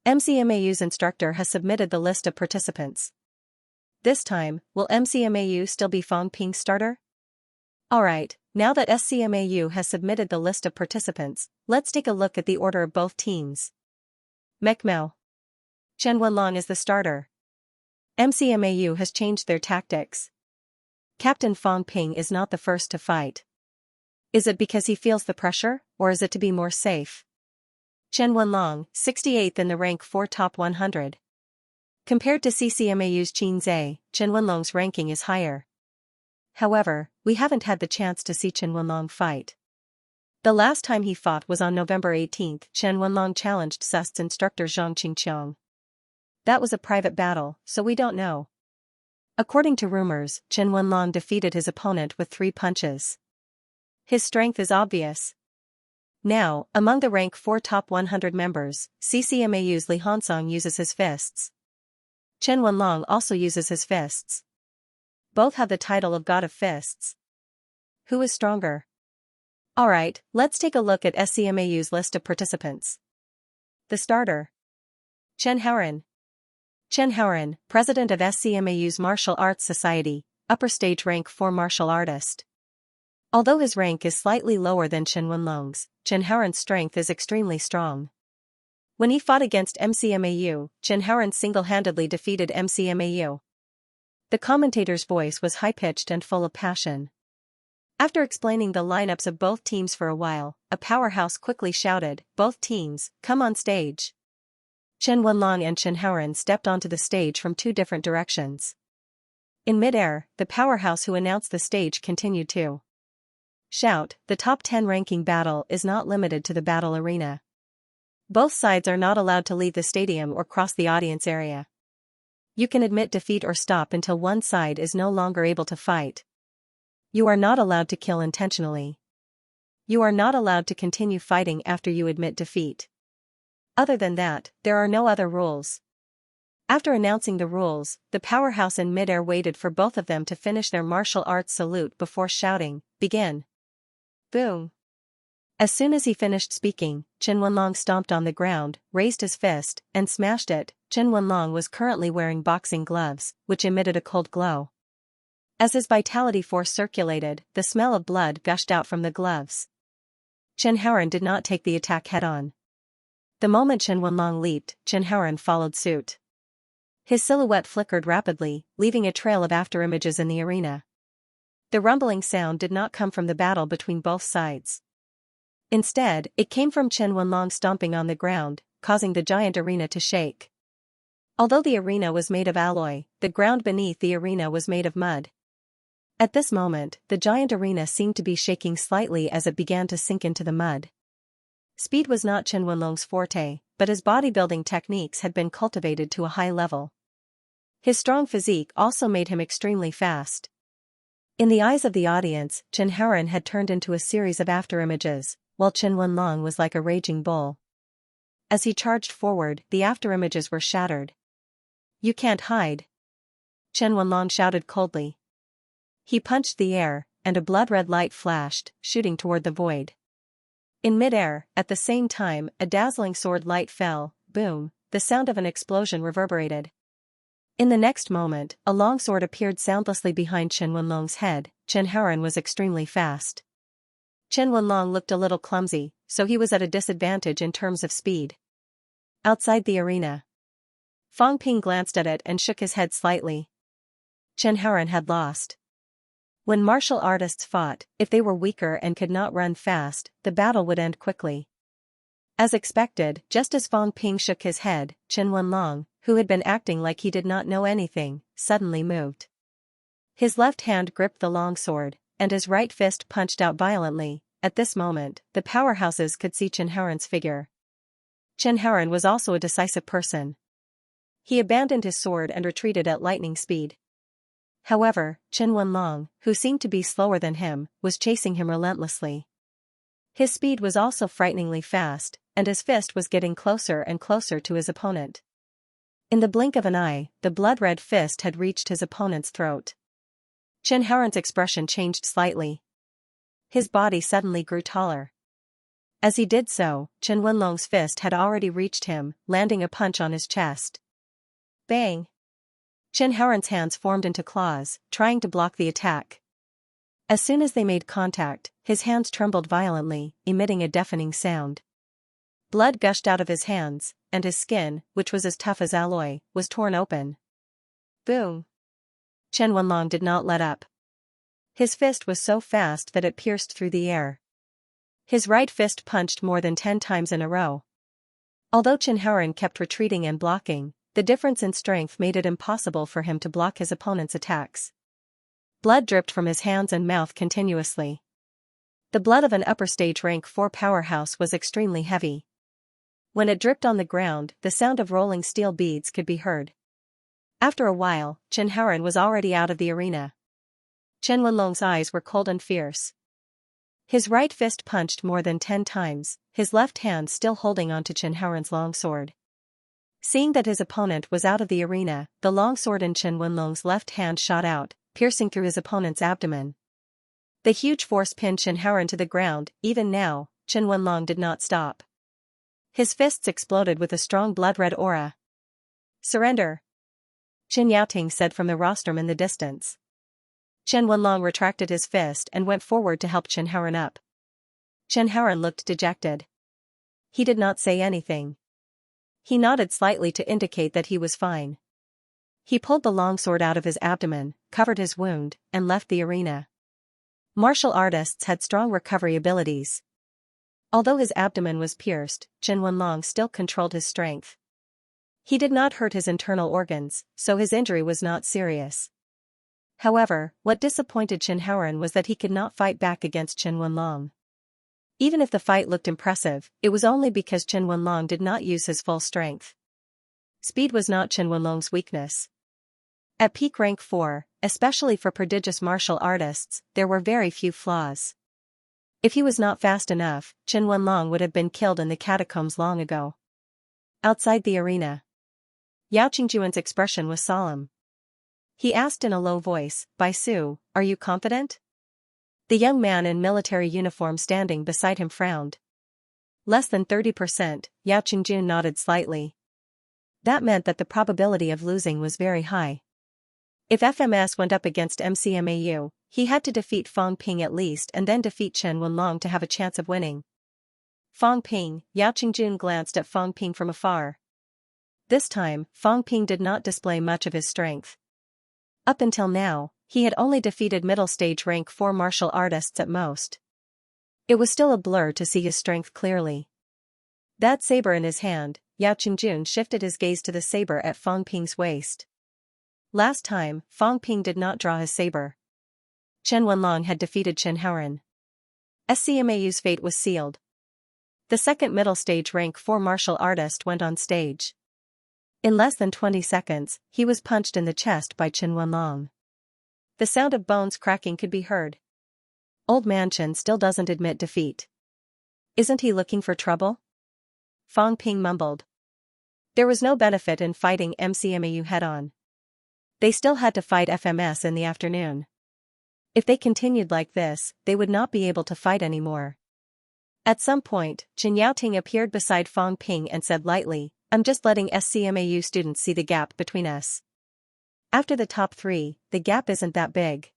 MCMAU's instructor has submitted the list of participants. This time, will MCMAU still be Fang Ping's starter? Alright, now that SCMAU has submitted the list of participants, let's take a look at the order of both teams. Mekmao. Chen Wenlong is the starter. MCMAU has changed their tactics. Captain Fang Ping is not the first to fight. Is it because he feels the pressure, or is it to be more safe? Chen Wenlong, 68th in the rank 4 top 100. Compared to CCMAU's Qin Zhe, Chen Wenlong's ranking is higher. However, we haven't had the chance to see Chen Wenlong fight. The last time he fought was on November 18. Chen Wenlong challenged SUS's instructor Zhang Qingqiang. That was a private battle, so we don't know. According to rumors, Chen Wenlong defeated his opponent with 3 punches. His strength is obvious. Now, among the rank 4 top 100 members, CCMAU's Li Hansong uses his fists. Chen Wenlong also uses his fists. Both have the title of God of Fists. Who is stronger? Alright, let's take a look at SCMAU's list of participants. The starter. Chen Haoran. Chen Haoran, president of SCMAU's Martial Arts Society, upper stage rank 4 martial artist. Although his rank is slightly lower than Chen Wenlong's, Chen Haoran's strength is extremely strong. When he fought against MCMAU, Chen Haoran single-handedly defeated MCMAU. The commentator's voice was high-pitched and full of passion. After explaining the lineups of both teams for a while, a powerhouse quickly shouted, "Both teams, come on stage." Chen Wenlong and Chen Haoran stepped onto the stage from 2 different directions. In mid-air, the powerhouse who announced the stage continued to shout, "The top 10 ranking battle is not limited to the battle arena. Both sides are not allowed to leave the stadium or cross the audience area. You can admit defeat or stop until one side is no longer able to fight. You are not allowed to kill intentionally. You are not allowed to continue fighting after you admit defeat. Other than that, there are no other rules." After announcing the rules, the powerhouse in mid-air waited for both of them to finish their martial arts salute before shouting, "Begin." Boom. As soon as he finished speaking, Chen Wenlong stomped on the ground, raised his fist, and smashed it. Chen Wenlong was currently wearing boxing gloves, which emitted a cold glow. As his vitality force circulated, the smell of blood gushed out from the gloves. Chen Haoran did not take the attack head-on. The moment Chen Wenlong leaped, Chen Haoran followed suit. His silhouette flickered rapidly, leaving a trail of afterimages in the arena. The rumbling sound did not come from the battle between both sides. Instead, it came from Chen Wenlong stomping on the ground, causing the giant arena to shake. Although the arena was made of alloy, the ground beneath the arena was made of mud. At this moment, the giant arena seemed to be shaking slightly as it began to sink into the mud. Speed was not Chen Wenlong's forte, but his bodybuilding techniques had been cultivated to a high level. His strong physique also made him extremely fast. In the eyes of the audience, Chen Haoran had turned into a series of afterimages, while Chen Wenlong was like a raging bull. As he charged forward, the afterimages were shattered. "You can't hide," Chen Wenlong shouted coldly. He punched the air, and a blood-red light flashed, shooting toward the void. In mid-air, at the same time, a dazzling sword light fell. Boom, the sound of an explosion reverberated. In the next moment, a long sword appeared soundlessly behind Chen Wenlong's head. Chen Haoran was extremely fast. Chen Wenlong looked a little clumsy, so he was at a disadvantage in terms of speed. Outside the arena, Fang Ping glanced at it and shook his head slightly. Chen Haoran had lost. When martial artists fought, if they were weaker and could not run fast, the battle would end quickly. As expected, just as Fang Ping shook his head, Chen Wenlong, who had been acting like he did not know anything, suddenly moved. His left hand gripped the longsword, and his right fist punched out violently. At this moment, the powerhouses could see Chen Haoren's figure. Chen Haoren was also a decisive person. He abandoned his sword and retreated at lightning speed. However, Chen Wenlong, who seemed to be slower than him, was chasing him relentlessly. His speed was also frighteningly fast, and his fist was getting closer and closer to his opponent. In the blink of an eye, the blood-red fist had reached his opponent's throat. Chen Haoren's expression changed slightly. His body suddenly grew taller. As he did so, Chen Wenlong's fist had already reached him, landing a punch on his chest. Bang! Chen Haoren's hands formed into claws, trying to block the attack. As soon as they made contact, his hands trembled violently, emitting a deafening sound. Blood gushed out of his hands, and his skin, which was as tough as alloy, was torn open. Boom! Chen Wenlong did not let up. His fist was so fast that it pierced through the air. His right fist punched more than 10 times in a row. Although Chen Haoren kept retreating and blocking, the difference in strength made it impossible for him to block his opponent's attacks. Blood dripped from his hands and mouth continuously. The blood of an upper stage rank 4 powerhouse was extremely heavy. When it dripped on the ground, the sound of rolling steel beads could be heard. After a while, Chen Haoren was already out of the arena. Chen Wenlong's eyes were cold and fierce. His right fist punched more than 10 times, his left hand still holding onto Chen Haoren's longsword. Seeing that his opponent was out of the arena, the longsword in Chen Wenlong's left hand shot out, piercing through his opponent's abdomen. The huge force pinned Chen Haoren to the ground. Even now, Chen Wenlong did not stop. His fists exploded with a strong blood-red aura. Surrender! Chen Yaoting said from the rostrum in the distance. Chen Wenlong retracted his fist and went forward to help Chen Haoren up. Chen Haoren looked dejected. He did not say anything. He nodded slightly to indicate that he was fine. He pulled the longsword out of his abdomen, covered his wound, and left the arena. Martial artists had strong recovery abilities. Although his abdomen was pierced, Chen Wenlong still controlled his strength. He did not hurt his internal organs, so his injury was not serious. However, what disappointed Chen Haoren was that he could not fight back against Chen Wenlong. Even if the fight looked impressive, it was only because Chen Wenlong did not use his full strength. Speed was not Chen Wenlong's weakness. At peak rank 4, especially for prodigious martial artists, there were very few flaws. If he was not fast enough, Chen Wenlong would have been killed in the catacombs long ago. Outside the arena, Yao Qingjuan's expression was solemn. He asked in a low voice, "Bai Su, are you confident?" The young man in military uniform standing beside him frowned. Less than 30%, Yao Qingjun nodded slightly. That meant that the probability of losing was very high. If FMS went up against MCMAU, he had to defeat Fang Ping at least and then defeat Chen Wenlong to have a chance of winning. Fang Ping, Yao Qingjun glanced at Fang Ping from afar. This time, Fang Ping did not display much of his strength. Up until now, he had only defeated middle stage rank 4 martial artists at most. It was still a blur to see his strength clearly. That saber in his hand, Yao Qingjun shifted his gaze to the saber at Fang Ping's waist. Last time, Fang Ping did not draw his saber. Chen Wenlong had defeated Chen Haoren. SCMAU's fate was sealed. The second middle stage rank 4 martial artist went on stage. In less than 20 seconds, he was punched in the chest by Chen Wenlong. The sound of bones cracking could be heard. Old man Chen still doesn't admit defeat. Isn't he looking for trouble? Fang Ping mumbled. There was no benefit in fighting MCMAU head-on. They still had to fight FMS in the afternoon. If they continued like this, they would not be able to fight anymore. At some point, Chen Yaoting appeared beside Fang Ping and said lightly, "I'm just letting SCMAU students see the gap between us. After the top 3, the gap isn't that big.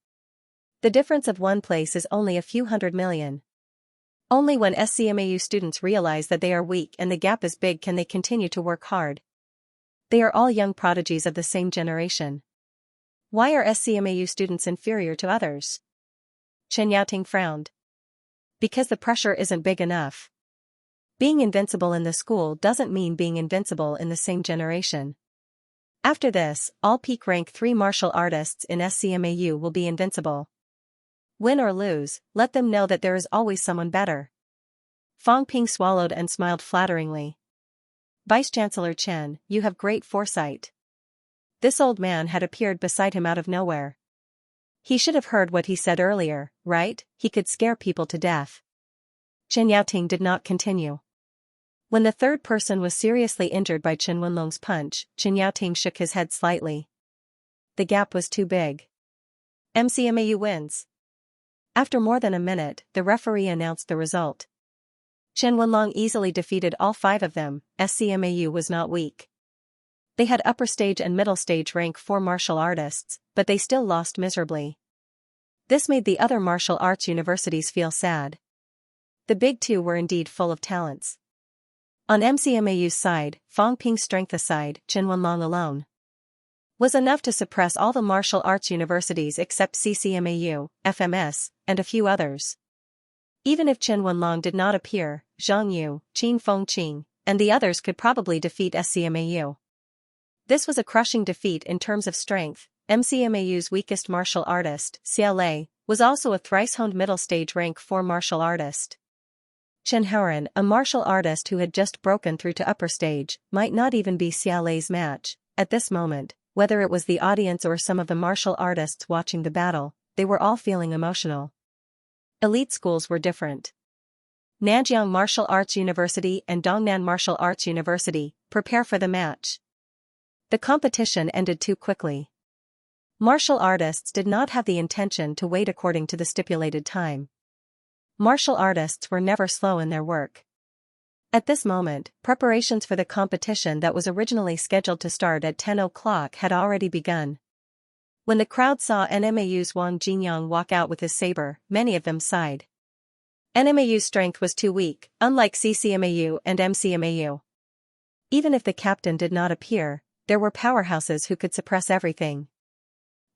The difference of one place is only a few 100 million. Only when SCMAU students realize that they are weak and the gap is big can they continue to work hard. They are all young prodigies of the same generation. Why are SCMAU students inferior to others?" Chen Yaoting frowned. Because the pressure isn't big enough. Being invincible in the school doesn't mean being invincible in the same generation. After this, all peak rank 3 martial artists in SCMAU will be invincible. Win or lose, let them know that there is always someone better. Fang Ping swallowed and smiled flatteringly. Vice-Chancellor Chen, you have great foresight. This old man had appeared beside him out of nowhere. He should have heard what he said earlier, right? He could scare people to death. Chen Yaoting did not continue. When the third person was seriously injured by Chen Wenlong's punch, Chen Yaoting shook his head slightly. The gap was too big. MCMAU wins. After more than a minute, the referee announced the result. Chen Wenlong easily defeated all 5 of them. SCMAU was not weak. They had upper stage and middle stage rank 4 martial artists, but they still lost miserably. This made the other martial arts universities feel sad. The big 2 were indeed full of talents. On MCMAU's side, Fang Ping's strength aside, Chen Wenlong alone was enough to suppress all the martial arts universities except CCMAU, FMS, and a few others. Even if Chen Wenlong did not appear, Zhang Yu, Qin Fengqing, and the others could probably defeat SCMAU. This was a crushing defeat in terms of strength. MCMAU's weakest martial artist, CLA, was also a thrice-honed middle stage rank 4 martial artist. Chen Haoran, a martial artist who had just broken through to upper stage, might not even be CLA's match. At this moment, whether it was the audience or some of the martial artists watching the battle, they were all feeling emotional. Elite schools were different. Nanjiang Martial Arts University and Dongnan Martial Arts University, prepare for the match. The competition ended too quickly. Martial artists did not have the intention to wait according to the stipulated time. Martial artists were never slow in their work. At this moment, preparations for the competition that was originally scheduled to start at 10 o'clock had already begun. When the crowd saw NMAU's Wang Jinyang walk out with his saber, many of them sighed. NMAU's strength was too weak, unlike CCMAU and MCMAU. Even if the captain did not appear, there were powerhouses who could suppress everything.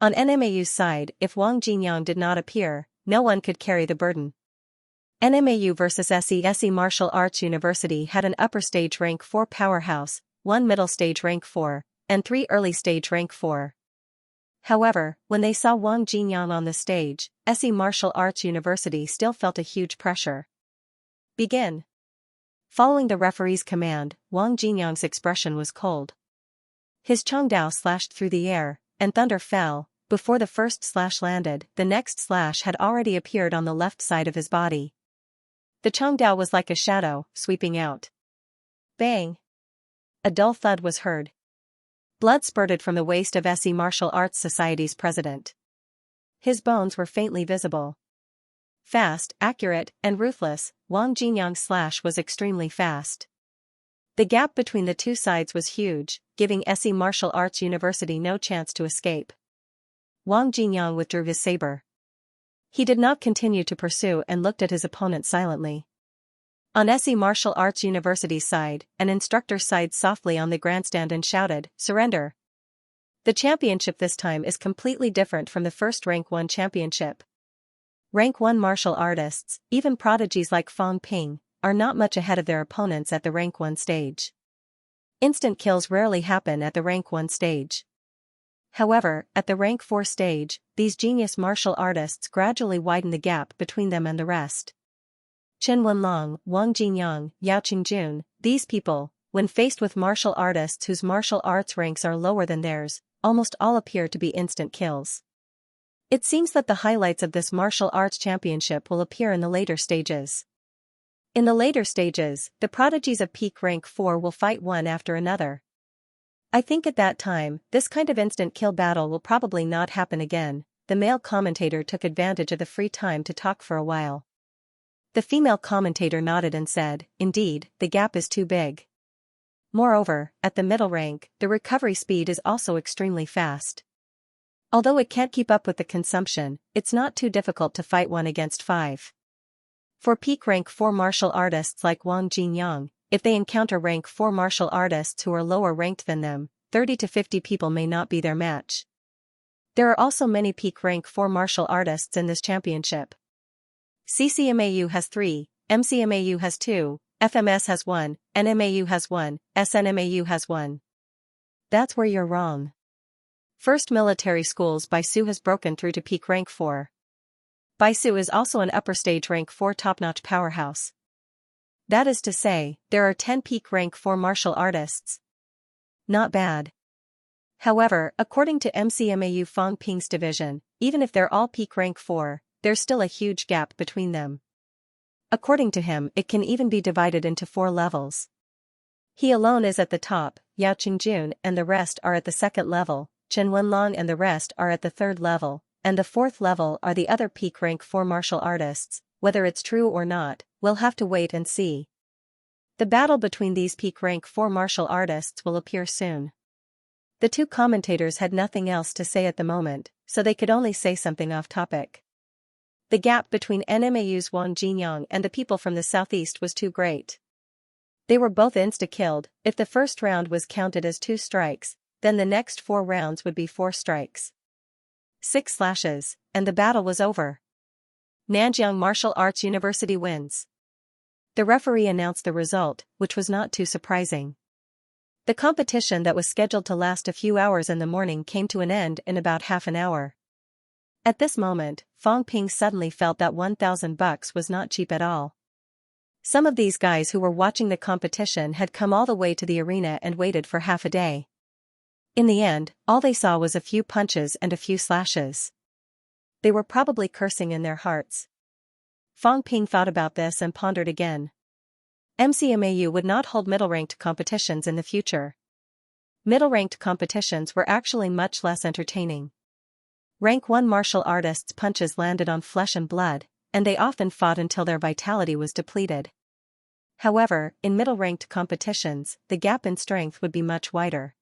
On NMAU's side, if Wang Jinyang did not appear, no one could carry the burden. NMAU vs SE Martial Arts University had an upper stage rank 4 powerhouse, 1 middle stage rank 4, and 3 early stage rank 4. However, when they saw Wang Jinyang on the stage, SE Martial Arts University still felt a huge pressure. Begin. Following the referee's command, Wang Jinyang's expression was cold. His Chongdao slashed through the air, and thunder fell. Before the first slash landed, the next slash had already appeared on the left side of his body. The Chongdao was like a shadow, sweeping out. Bang! A dull thud was heard. Blood spurted from the waist of SE Martial Arts Society's president. His bones were faintly visible. Fast, accurate, and ruthless, Wang Jinyang's slash was extremely fast. The gap between the two sides was huge, giving SE Martial Arts University no chance to escape. Wang Jinyang withdrew his saber. He did not continue to pursue and looked at his opponent silently. On SE Martial Arts University's side, an instructor sighed softly on the grandstand and shouted, "Surrender!" The championship this time is completely different from the first Rank 1 championship. Rank 1 martial artists, even prodigies like Fang Ping, are not much ahead of their opponents at the Rank 1 stage. Instant kills rarely happen at the Rank 1 stage. However, at the Rank 4 stage, these genius martial artists gradually widen the gap between them and the rest. Chen Wenlong, Wang Jinyang, Yao Qingjun, these people, when faced with martial artists whose martial arts ranks are lower than theirs, almost all appear to be instant kills. It seems that the highlights of this martial arts championship will appear in the later stages. In the later stages, the prodigies of peak rank 4 will fight one after another. I think at that time, this kind of instant kill battle will probably not happen again. The male commentator took advantage of the free time to talk for a while. The female commentator nodded and said, "Indeed, the gap is too big." Moreover, at the middle rank, the recovery speed is also extremely fast. Although it can't keep up with the consumption, it's not too difficult to fight 1 against 5. For peak rank 4 martial artists like Wang Jinyang, if they encounter rank 4 martial artists who are lower ranked than them, 30 to 50 people may not be their match. There are also many peak rank 4 martial artists in this championship. CCMAU has 3, MCMAU has 2, FMS has 1, NMAU has 1, SNMAU has 1. That's where you're wrong. First Military Schools Baisu has broken through to peak rank 4. Baisu is also an upper stage rank 4 top-notch powerhouse. That is to say, there are 10 peak rank 4 martial artists. Not bad. However, according to MCMAU Fong Ping's division, even if they're all peak rank 4, there's still a huge gap between them. According to him, it can even be divided into 4 levels. He alone is at the top, Yao Qingjun and the rest are at the second level, Chen Wenlong and the rest are at the third level, and the fourth level are the other peak rank 4 martial artists. Whether it's true or not, we'll have to wait and see. The battle between these peak rank 4 martial artists will appear soon. The two commentators had nothing else to say at the moment, so they could only say something off topic. The gap between NMAU's Wang Jinyang and the people from the southeast was too great. They were both insta-killed. If the first round was counted as 2 strikes, then the next 4 rounds would be 4 strikes. 6 slashes, and the battle was over. Nanjiang Martial Arts University wins. The referee announced the result, which was not too surprising. The competition that was scheduled to last a few hours in the morning came to an end in about half an hour. At this moment, Fong Ping suddenly felt that $1,000 was not cheap at all. Some of these guys who were watching the competition had come all the way to the arena and waited for half a day. In the end, all they saw was a few punches and a few slashes. They were probably cursing in their hearts. Fong Ping thought about this and pondered again. MCMAU would not hold middle-ranked competitions in the future. Middle-ranked competitions were actually much less entertaining. Rank 1 martial artists' punches landed on flesh and blood, and they often fought until their vitality was depleted. However, in middle-ranked competitions, the gap in strength would be much wider.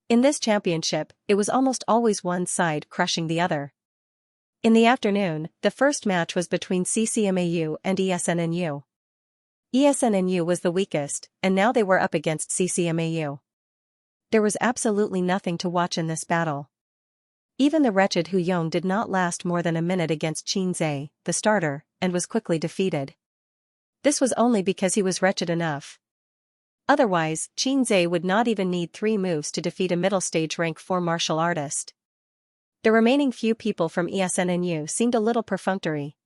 In this championship, it was almost always one side crushing the other. In the afternoon, the first match was between CCMAU and ESNNU. ESNNU was the weakest, and now they were up against CCMAU. There was absolutely nothing to watch in this battle. Even the wretched Hu Yong did not last more than a minute against Qin Zhe, the starter, and was quickly defeated. This was only because he was wretched enough. Otherwise, Qin Zhe would not even need 3 moves to defeat a middle-stage rank 4 martial artist. The remaining few people from ESNNU seemed a little perfunctory.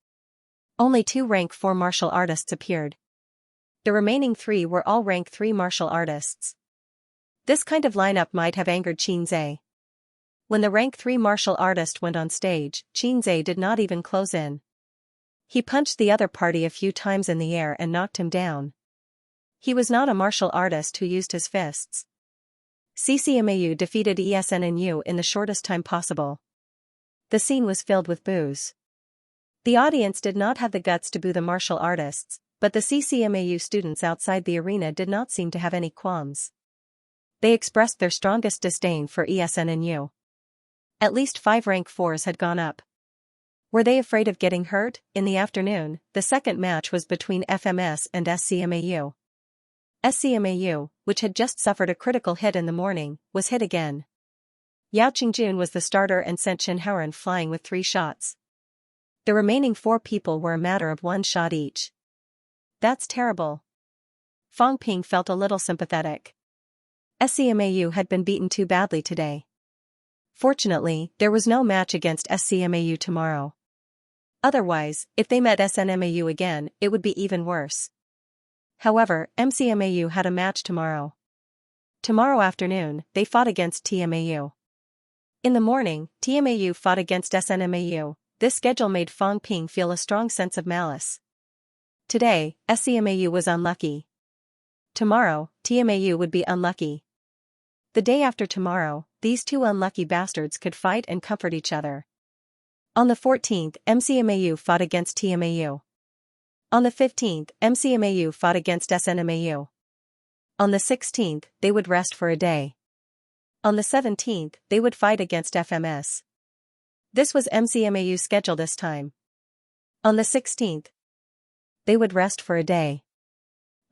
Only 2 rank 4 martial artists appeared. The remaining 3 were all rank 3 martial artists. This kind of lineup might have angered Qin Zhe. When the rank 3 martial artist went on stage, Qin Zhe did not even close in. He punched the other party a few times in the air and knocked him down. He was not a martial artist who used his fists. CCMAU defeated ESNNU in the shortest time possible. The scene was filled with boos. The audience did not have the guts to boo the martial artists, but the CCMAU students outside the arena did not seem to have any qualms. They expressed their strongest disdain for ESNNU. At least 5 rank 4s had gone up. Were they afraid of getting hurt? In the afternoon, the second match was between FMS and SCMAU. SCMAU, which had just suffered a critical hit in the morning, was hit again. Yao Qingjun was the starter and sent Shenhaoren flying with 3 shots. The remaining 4 people were a matter of 1 shot each. That's terrible. Fong Ping felt a little sympathetic. SCMAU had been beaten too badly today. Fortunately, there was no match against SCMAU tomorrow. Otherwise, if they met SNMAU again, it would be even worse. However, MCMAU had a match tomorrow. Tomorrow afternoon, they fought against TMAU. In the morning, TMAU fought against SNMAU. This schedule made Fong Ping feel a strong sense of malice. Today, SCMAU was unlucky. Tomorrow, TMAU would be unlucky. The day after tomorrow, these 2 unlucky bastards could fight and comfort each other. On the 14th, MCMAU fought against TMAU. On the 15th, MCMAU fought against SNMAU. On the 16th, they would rest for a day. On the 17th, they would fight against FMS. This was MCMAU's schedule this time. On the 16th, they would rest for a day.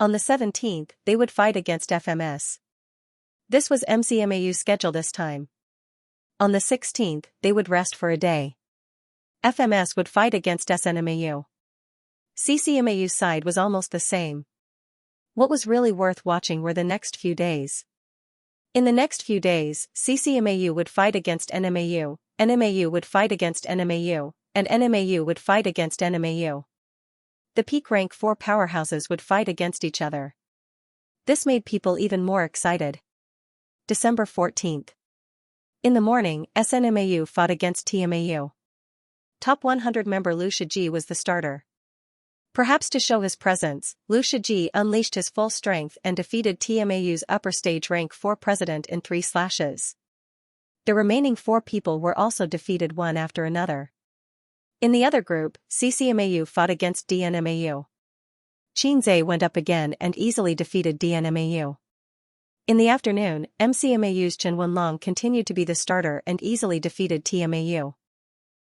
On the 17th, they would fight against FMS. This was MCMAU's schedule this time. On the 16th, they would rest for a day. FMS would fight against SNMAU. CCMAU's side was almost the same. What was really worth watching were the next few days. In the next few days, CCMAU would fight against NMAU, NMAU would fight against NMAU, and NMAU would fight against NMAU. The peak rank 4 powerhouses would fight against each other. This made people even more excited. December 14th. In the morning, SNMAU fought against TMAU. Top 100 member Liu Shiji was the starter. Perhaps to show his presence, Liu Shiji unleashed his full strength and defeated TMAU's upper stage rank 4 president in 3 slashes. The remaining 4 people were also defeated one after another. In the other group, CCMAU fought against DNMAU. Qinzai went up again and easily defeated DNMAU. In the afternoon, MCMAU's Chen Wenlong continued to be the starter and easily defeated TMAU.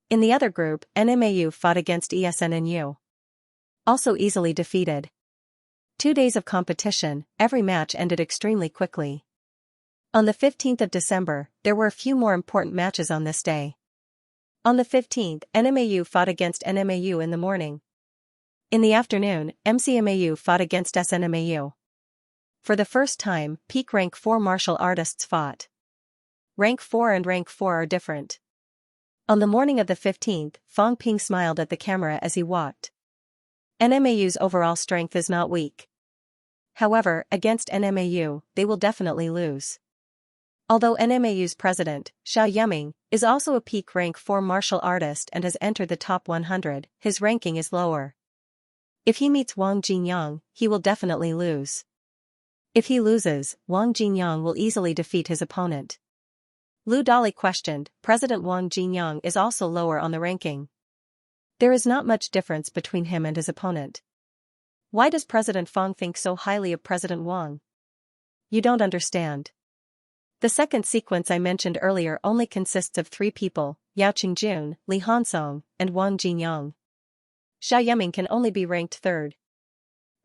In the other group, NMAU fought against ESNNU. Also easily defeated. 2 days of competition, every match ended extremely quickly. On the 15th of December, there were a few more important matches on this day. On the 15th, NMAU fought against NMAU in the morning. In the afternoon, MCMAU fought against SNMAU. For the first time, peak rank 4 martial artists fought. Rank 4 and rank 4 are different. On the morning of the 15th, Fang Ping smiled at the camera as he walked. NMAU's overall strength is not weak. However, against NMAU, they will definitely lose. Although NMAU's president, Xiao Yuming, is also a peak rank 4 martial artist and has entered the top 100, his ranking is lower. If he meets Wang Jinyang, he will definitely lose. If he loses, Wang Jinyang will easily defeat his opponent. Lu Dali questioned, President Wang Jinyang is also lower on the ranking. There is not much difference between him and his opponent. Why does President Fang think so highly of President Wang? You don't understand. The second sequence I mentioned earlier only consists of 3 people, Yao Qingjun, Li Hansong, and Wang Jinyang. Xiao Yuming can only be ranked 3rd.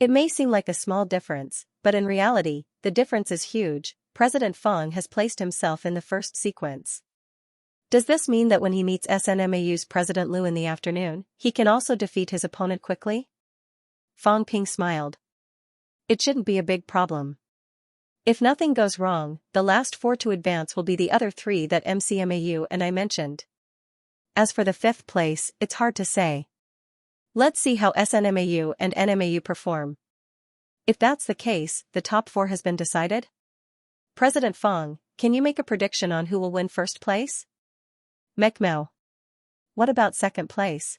It may seem like a small difference, but in reality, the difference is huge. President Fang has placed himself in the first sequence. Does this mean that when he meets SNMAU's President Liu in the afternoon, he can also defeat his opponent quickly? Fang Ping smiled. It shouldn't be a big problem. If nothing goes wrong, the last 4 to advance will be the other 3 that MCMAU and I mentioned. As for the 5th place, it's hard to say. Let's see how SNMAU and NMAU perform. If that's the case, the top 4 has been decided? President Fang, can you make a prediction on who will win first place? Mekmao. What about second place?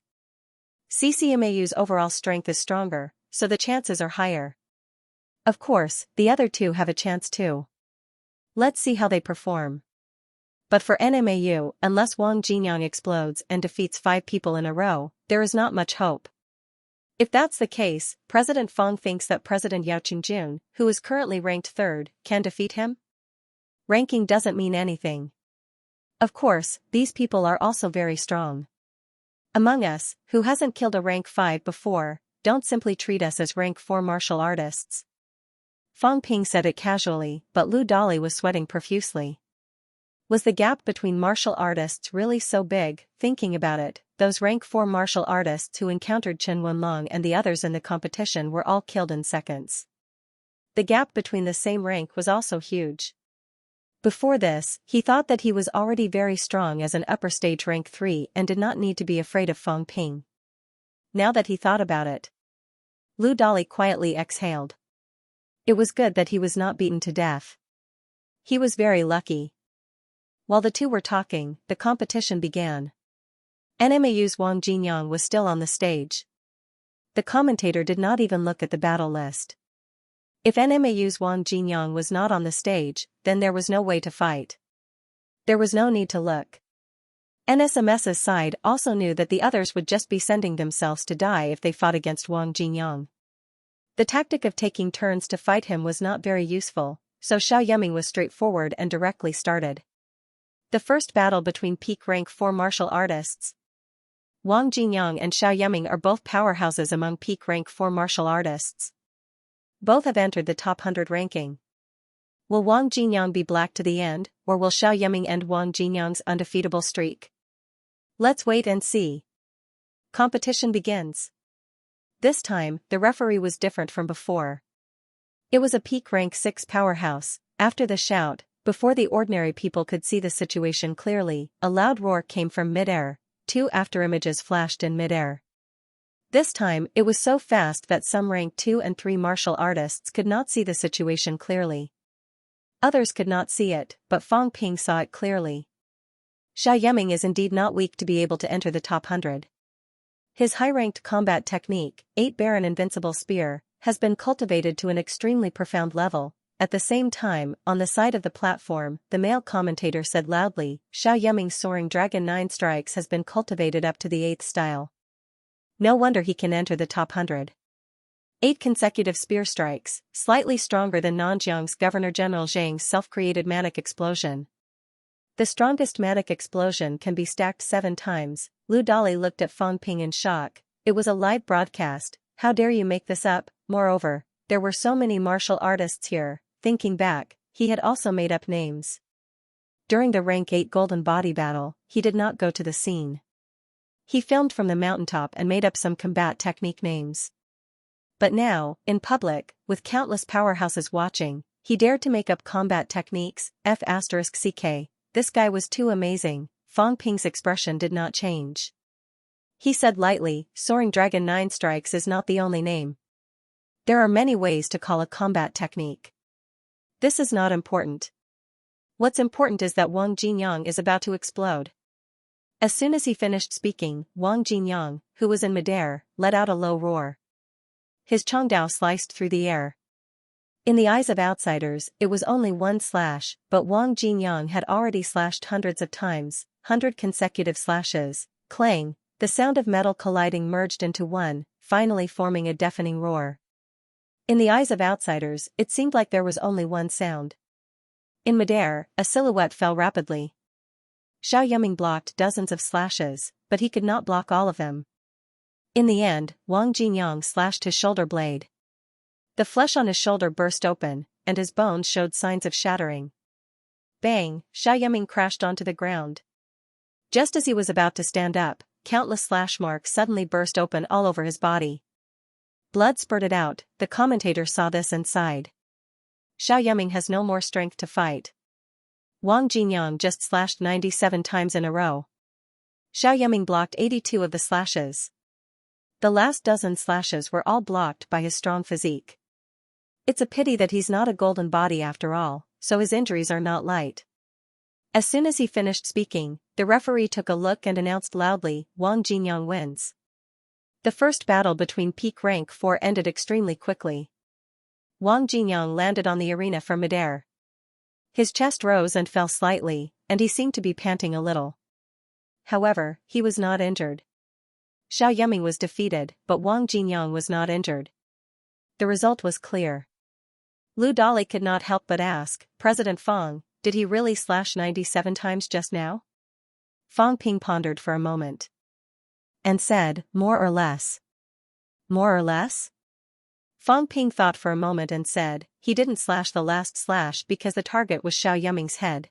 CCMAU's overall strength is stronger, so the chances are higher. Of course, the other 2 have a chance too. Let's see how they perform. But for NMAU, unless Wang Jinyang explodes and defeats 5 people in a row, there is not much hope. If that's the case, President Fang thinks that President Yao Qingjun, who is currently ranked 3rd, can defeat him? Ranking doesn't mean anything. Of course, these people are also very strong. Among us, who hasn't killed a rank 5 before, don't simply treat us as rank 4 martial artists. Fang Ping said it casually, but Lu Dali was sweating profusely. Was the gap between martial artists really so big? Thinking about it, those rank 4 martial artists who encountered Chen Wenlong and the others in the competition were all killed in seconds. The gap between the same rank was also huge. Before this, he thought that he was already very strong as an upper stage rank 3 and did not need to be afraid of Fang Ping. Now that he thought about it, Lu Dali quietly exhaled. It was good that he was not beaten to death. He was very lucky. While the 2 were talking, the competition began. NMAU's Wang Jinyang was still on the stage. The commentator did not even look at the battle list. If NMAU's Wang Jinyang was not on the stage, then there was no way to fight. There was no need to look. NSMS's side also knew that the others would just be sending themselves to die if they fought against Wang Jinyang. The tactic of taking turns to fight him was not very useful, so Xiao Yuming was straightforward and directly started. The first battle between peak rank 4 martial artists. Wang Jinyang and Xiao Yuming are both powerhouses among peak rank 4 martial artists. Both have entered the top 100 ranking. Will Wang Jinyang be black to the end, or will Xiao Yuming end Wang Jinyang's undefeatable streak? Let's wait and see. Competition begins. This time, the referee was different from before. It was a peak rank 6 powerhouse. After the shout, Before the ordinary people could see the situation clearly, a loud roar came from mid-air. 2 afterimages flashed in mid-air. This time, it was so fast that some rank 2 and 3 martial artists could not see the situation clearly. Others could not see it, but Fang Ping saw it clearly. Xiao Yiming is indeed not weak to be able to enter the top 100. His high-ranked combat technique, 8 Baron Invincible Spear, has been cultivated to an extremely profound level. At the same time, on the side of the platform, the male commentator said loudly, Xiao Yiming's Soaring Dragon 9 Strikes has been cultivated up to the 8th style. No wonder he can enter the top 100. 8 consecutive spear strikes, slightly stronger than Nanjiang's Governor-General Zhang's self-created manic explosion. The strongest manic explosion can be stacked 7 times. Lu Dali looked at Fang Ping in shock. It was a live broadcast. How dare you make this up? Moreover, there were so many martial artists here. Thinking back, he had also made up names. During the rank 8 Golden Body battle, he did not go to the scene. He filmed from the mountaintop and made up some combat technique names. But now, in public, with countless powerhouses watching, he dared to make up combat techniques. F***ck. This guy was too amazing. Fang Ping's expression did not change. He said lightly, Soaring Dragon 9 Strikes is not the only name. There are many ways to call a combat technique. This is not important. What's important is that Wang Jinyang is about to explode. As soon as he finished speaking, Wang Jinyang, who was in midair, let out a low roar. His Chongdao sliced through the air. In the eyes of outsiders, it was only one slash, but Wang Jinyang had already slashed hundreds of times, 100 consecutive slashes. Clang, the sound of metal colliding merged into one, finally forming a deafening roar. In the eyes of outsiders, it seemed like there was only one sound. In midair, a silhouette fell rapidly. Xiao Yiming blocked dozens of slashes, but he could not block all of them. In the end, Wang Jinyang slashed his shoulder blade. The flesh on his shoulder burst open, and his bones showed signs of shattering. Bang! Xiao Yiming crashed onto the ground. Just as he was about to stand up, countless slash marks suddenly burst open all over his body. Blood spurted out. The commentator saw this and sighed. Xiao Yiming has no more strength to fight. Wang Jinyang just slashed 97 times in a row. Xiao Yiming blocked 82 of the slashes. The last dozen slashes were all blocked by his strong physique. It's a pity that he's not a golden body after all, so his injuries are not light. As soon as he finished speaking, the referee took a look and announced loudly, Wang Jinyang wins. The first battle between peak rank 4 ended extremely quickly. Wang Jinyang landed on the arena from midair. His chest rose and fell slightly, and he seemed to be panting a little. However, he was not injured. Xiao Yiming was defeated, but Wang Jinyang was not injured. The result was clear. Lu Dali could not help but ask, President Fang, did he really slash 97 times just now? Fang Ping pondered for a moment. And said, more or less. More or less? Fang Ping thought for a moment and said, he didn't slash the last slash because the target was Xiao Yiming's head.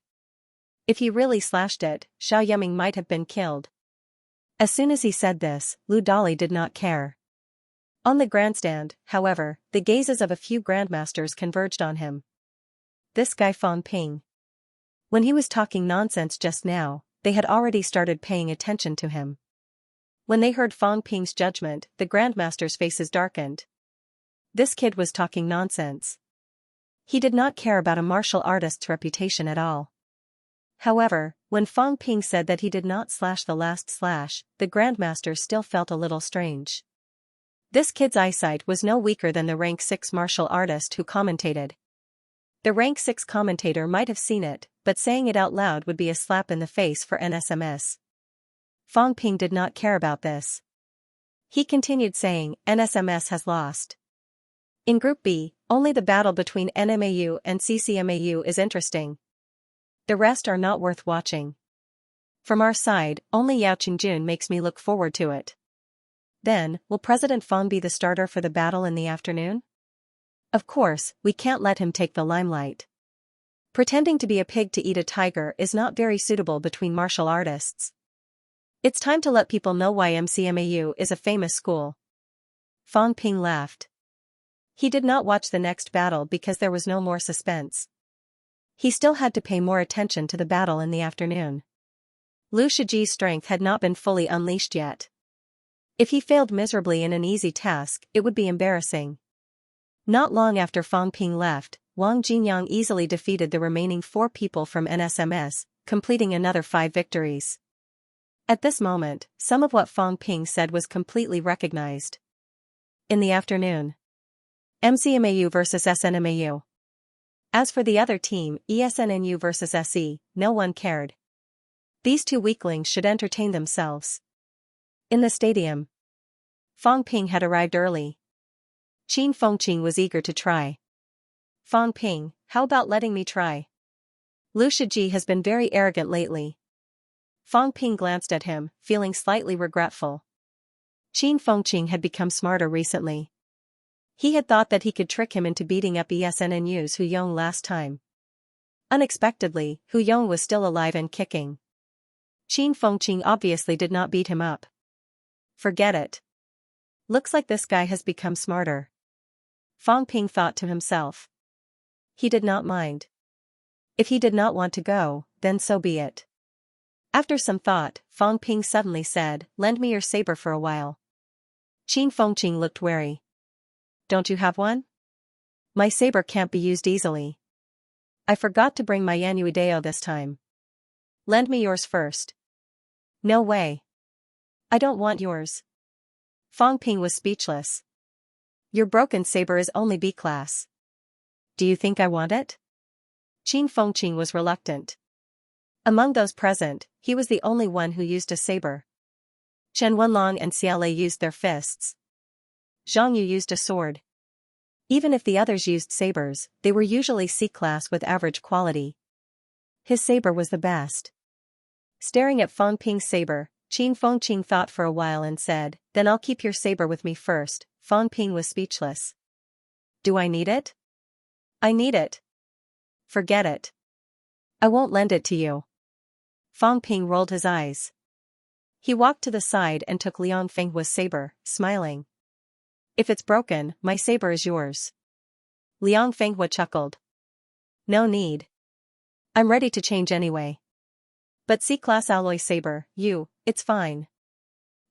If he really slashed it, Xiao Yiming might have been killed. As soon as he said this, Lu Dali did not care. On the grandstand, however, the gazes of a few grandmasters converged on him. This guy Fang Ping. When he was talking nonsense just now, they had already started paying attention to him. When they heard Fang Ping's judgment, the grandmasters' faces darkened. This kid was talking nonsense. He did not care about a martial artist's reputation at all. However, when Fang Ping said that he did not slash the last slash, the grandmaster still felt a little strange. This kid's eyesight was no weaker than the rank 6 martial artist who commentated. The rank 6 commentator might have seen it, but saying it out loud would be a slap in the face for NSMS. Fang Ping did not care about this. He continued saying, NSMS has lost. In Group B, only the battle between NMAU and CCMAU is interesting. The rest are not worth watching. From our side, only Yao Qingjun makes me look forward to it. Then, will President Fang be the starter for the battle in the afternoon? Of course, we can't let him take the limelight. Pretending to be a pig to eat a tiger is not very suitable between martial artists. It's time to let people know why MCMAU is a famous school. Fang Ping laughed. He did not watch the next battle because there was no more suspense. He still had to pay more attention to the battle in the afternoon. Lu Shiji's strength had not been fully unleashed yet. If he failed miserably in an easy task, it would be embarrassing. Not long after Fang Ping left, Wang Jinyang easily defeated the remaining 4 people from NSMS, completing another 5 victories. At this moment, some of what Fang Ping said was completely recognized. In the afternoon, MCMAU versus SNMAU. As for the other team, ESNNU versus SE, no one cared. These 2 weaklings should entertain themselves. In the stadium, Fang Ping had arrived early. Qin Fengqing was eager to try. Fang Ping, how about letting me try? Lu Shiji has been very arrogant lately. Fang Ping glanced at him, feeling slightly regretful. Qin Fengqing had become smarter recently. He had thought that he could trick him into beating up ESNNU's Hu Yong last time. Unexpectedly, Hu Yong was still alive and kicking. Qin Fengqing obviously did not beat him up. Forget it. Looks like this guy has become smarter. Fang Ping thought to himself. He did not mind. If he did not want to go, then so be it. After some thought, Fang Ping suddenly said, "Lend me your saber for a while." Qin Fengqing looked wary. "Don't you have one?" "My saber can't be used easily. I forgot to bring my Yanuideo this time." "Lend me yours first." "No way. I don't want yours." Fang Ping was speechless. "Your broken saber is only B class. Do you think I want it?" Qin Fengqing was reluctant. Among those present, he was the only one who used a saber. Chen Wenlong and Xiaolei used their fists. Zhang Yu used a sword. Even if the others used sabers, they were usually C-class with average quality. His saber was the best. Staring at Fang Ping's saber, Qin Fengqing thought for a while and said, "Then I'll keep your saber with me first." Fang Ping was speechless. "Do I need it?" "I need it." "Forget it. I won't lend it to you." Fang Ping rolled his eyes. He walked to the side and took Liang Fenghua's saber, smiling. "If it's broken, my saber is yours." Liang Fenghua chuckled. "No need. I'm ready to change anyway. But C-class alloy saber, it's fine.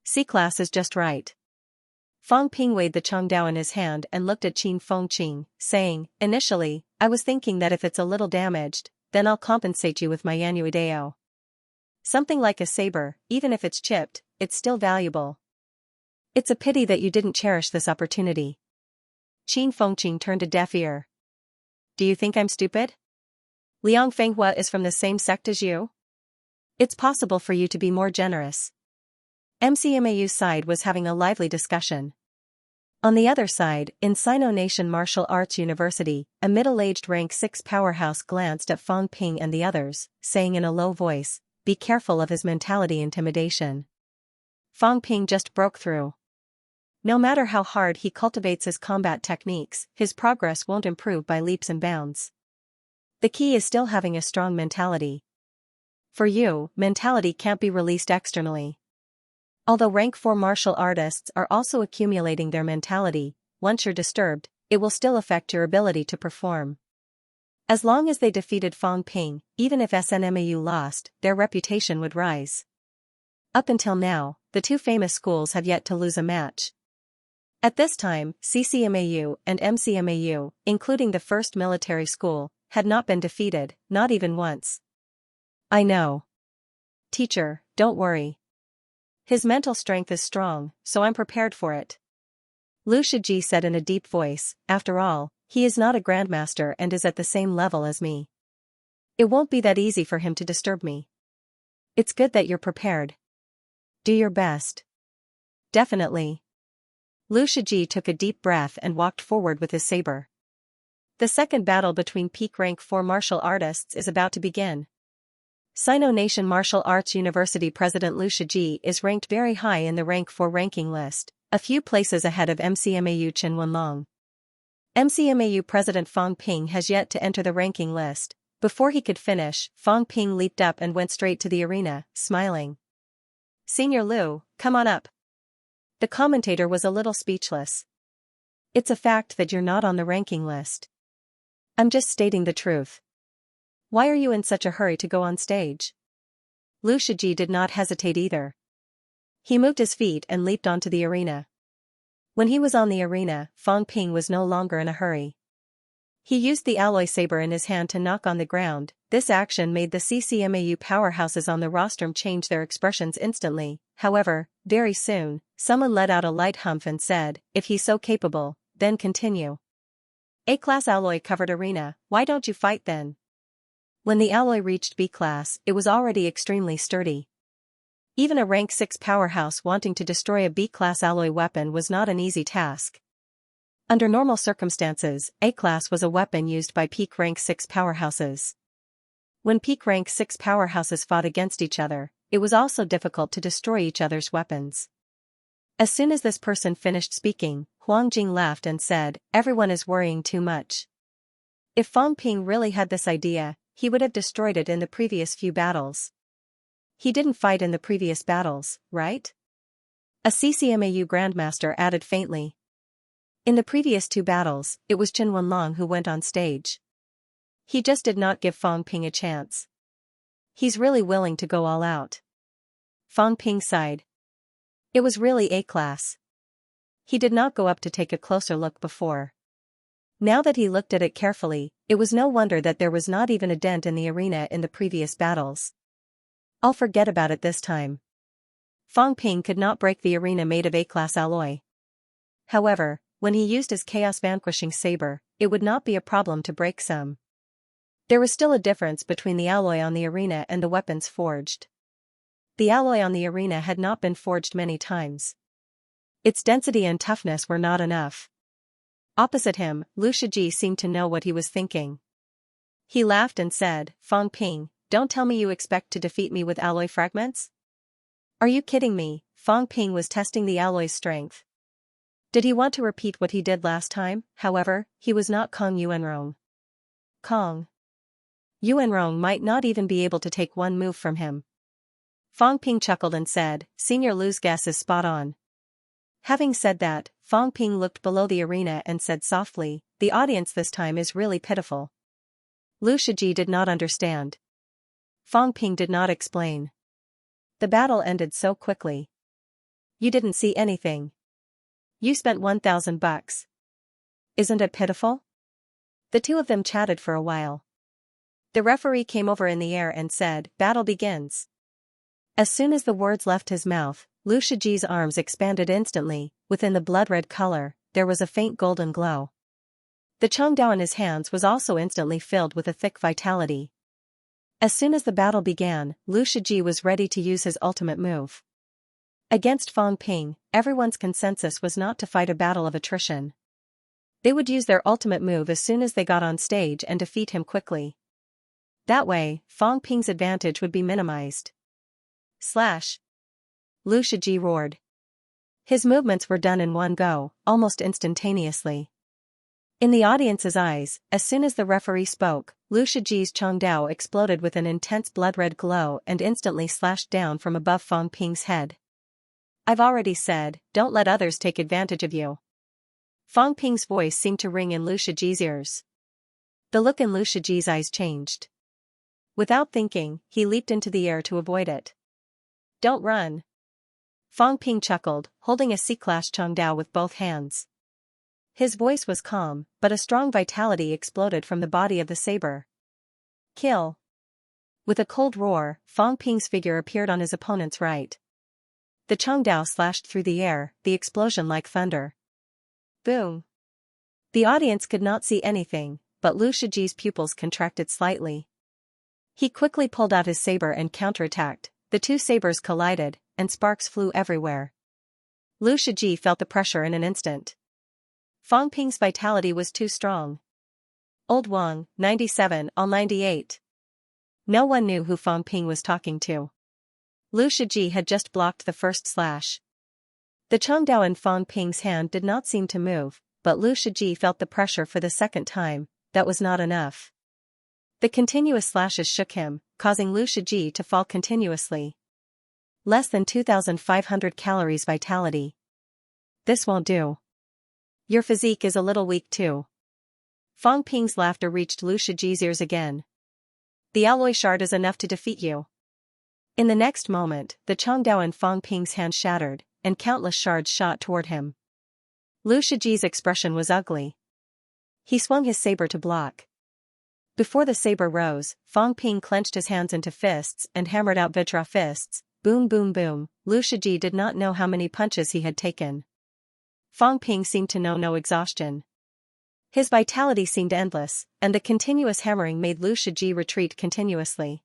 C-class is just right." Fang Ping weighed the Chengdao in his hand and looked at Qin Fengqing, saying, "Initially, I was thinking that if it's a little damaged, then I'll compensate you with my Yanuideo. Something like a saber, even if it's chipped, it's still valuable. It's a pity that you didn't cherish this opportunity." Qin Fengqing turned a deaf ear. "Do you think I'm stupid? Liang Fenghua is from the same sect as you? It's possible for you to be more generous." MCMAU's side was having a lively discussion. On the other side, in Sino Nation Martial Arts University, a middle-aged rank 6 powerhouse glanced at Fang Ping and the others, saying in a low voice, "Be careful of his mentality intimidation." Fang Ping just broke through. No matter how hard he cultivates his combat techniques, his progress won't improve by leaps and bounds. The key is still having a strong mentality. For you, mentality can't be released externally. Although rank 4 martial artists are also accumulating their mentality, once you're disturbed, it will still affect your ability to perform. As long as they defeated Fang Ping, even if SNMAU lost, their reputation would rise. Up until now, the 2 famous schools have yet to lose a match. At this time, CCMAU and MCMAU, including the first military school, had not been defeated, not even once. "I know. Teacher, don't worry. His mental strength is strong, so I'm prepared for it." Lu Shiji said in a deep voice, "After all, he is not a grandmaster and is at the same level as me. It won't be that easy for him to disturb me. It's good that you're prepared. Do your best." "Definitely." Lu Shiji took a deep breath and walked forward with his saber. The second battle between peak rank 4 martial artists is about to begin. Sino Nation Martial Arts University President Lu Shiji is ranked very high in the rank 4 ranking list, a few places ahead of MCMAU Chen Wenlong. MCMAU President Fang Ping has yet to enter the ranking list. Before he could finish, Fang Ping leaped up and went straight to the arena, smiling. "Senior Lu, come on up." The commentator was a little speechless. "It's a fact that you're not on the ranking list." "I'm just stating the truth." Why are you in such a hurry to go on stage? Lu Shiji did not hesitate either. He moved his feet and leaped onto the arena. When he was on the arena, Fang Ping was no longer in a hurry. He used the alloy saber in his hand to knock on the ground. This action made the CCMAU powerhouses on the rostrum change their expressions instantly. However, very soon, someone let out a light humph and said, "If he's so capable, then continue." A-class alloy covered arena, why don't you fight then? When the alloy reached B-class, it was already extremely sturdy. Even a rank 6 powerhouse wanting to destroy a B-class alloy weapon was not an easy task. Under normal circumstances, A-class was a weapon used by peak rank 6 powerhouses. When peak rank 6 powerhouses fought against each other, it was also difficult to destroy each other's weapons. As soon as this person finished speaking, Huang Jing laughed and said, "Everyone is worrying too much." If Fang Ping really had this idea, he would have destroyed it in the previous few battles. He didn't fight in the previous battles, right? A CCMAU Grandmaster added faintly. In the previous 2 battles, it was Chen Wenlong who went on stage. He just did not give Fang Ping a chance. He's really willing to go all out. Fang Ping sighed. It was really A-class. He did not go up to take a closer look before. Now that he looked at it carefully, it was no wonder that there was not even a dent in the arena in the previous battles. I'll forget about it this time. Fang Ping could not break the arena made of A-class alloy. However, when he used his Chaos Vanquishing Saber, it would not be a problem to break some. There was still a difference between the alloy on the arena and the weapons forged. The alloy on the arena had not been forged many times. Its density and toughness were not enough. Opposite him, Lu Shiji seemed to know what he was thinking. He laughed and said, "Fang Ping, don't tell me you expect to defeat me with alloy fragments? Are you kidding me?" Fang Ping was testing the alloy's strength. Did he want to repeat what he did last time? However, he was not Kong Yuanrong. Kong Yuanrong might not even be able to take one move from him. Fang Ping chuckled and said, "Senior Lu's guess is spot on." Having said that, Fang Ping looked below the arena and said softly, "The audience this time is really pitiful." Lu Shiji did not understand. Fang Ping did not explain. The battle ended so quickly. You didn't see anything. You spent $1,000. Isn't it pitiful? The two of them chatted for a while. The referee came over in the air and said, "Battle begins." As soon as the words left his mouth, Lu Shiji's arms expanded instantly. Within the blood-red color, there was a faint golden glow. The Chongdao in his hands was also instantly filled with a thick vitality. As soon as the battle began, Lu Shiji was ready to use his ultimate move. Against Fang Ping, everyone's consensus was not to fight a battle of attrition. They would use their ultimate move as soon as they got on stage and defeat him quickly. That way, Fang Ping's advantage would be minimized. Slash! Lu Shiji roared. His movements were done in one go, almost instantaneously. In the audience's eyes, as soon as the referee spoke, Lu Shiji's Chongdao exploded with an intense blood-red glow and instantly slashed down from above Fang Ping's head. "I've already said, don't let others take advantage of you." Fang Ping's voice seemed to ring in Lu Shiji's ears. The look in Lu Shiji's eyes changed. Without thinking, he leaped into the air to avoid it. "Don't run." Fang Ping chuckled, holding a C-class Chongdao with both hands. His voice was calm, but a strong vitality exploded from the body of the saber. "Kill." With a cold roar, Fang Ping's figure appeared on his opponent's right. The Chongdao slashed through the air, the explosion like thunder. Boom! The audience could not see anything, but Lu Shiji's pupils contracted slightly. He quickly pulled out his saber and counterattacked. The two sabers collided, and sparks flew everywhere. Lu Shiji felt the pressure in an instant. Fang Ping's vitality was too strong. Old Wang, 97 all 98. No one knew who Fang Ping was talking to. Lu Shiji had just blocked the first slash. The Chongdao in Fang Ping's hand did not seem to move, but Lu Shiji felt the pressure for the second time. That was not enough. The continuous slashes shook him, causing Lu Shiji to fall continuously. Less than 2,500 calories vitality. This won't do. Your physique is a little weak too. Fang Ping's laughter reached Lu Shiji's ears again. The alloy shard is enough to defeat you. In the next moment, the Chongdao in Fang Ping's hand shattered, and countless shards shot toward him. Lu Shiji's expression was ugly. He swung his saber to block. Before the saber rose, Fang Ping clenched his hands into fists and hammered out Vajra fists. Boom boom boom. Lu Shiji did not know how many punches he had taken. Fang Ping seemed to know no exhaustion. His vitality seemed endless, and the continuous hammering made Lu Shiji retreat continuously.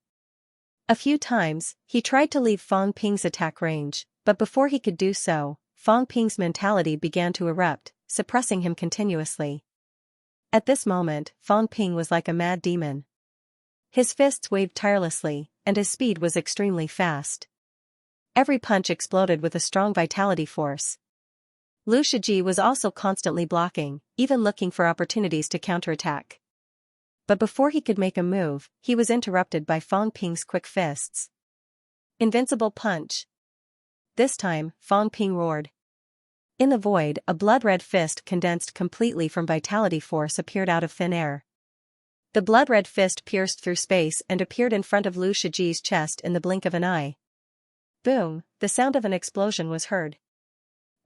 A few times, he tried to leave Fang Ping's attack range, but before he could do so, Fang Ping's mentality began to erupt, suppressing him continuously. At this moment, Fang Ping was like a mad demon. His fists waved tirelessly, and his speed was extremely fast. Every punch exploded with a strong vitality force. Lu Shiji was also constantly blocking, even looking for opportunities to counterattack. But before he could make a move, he was interrupted by Fang Ping's quick fists. Invincible punch. This time, Fang Ping roared. In the void, a blood-red fist condensed completely from vitality force appeared out of thin air. The blood-red fist pierced through space and appeared in front of Lu Shiji's chest in the blink of an eye. Boom, the sound of an explosion was heard.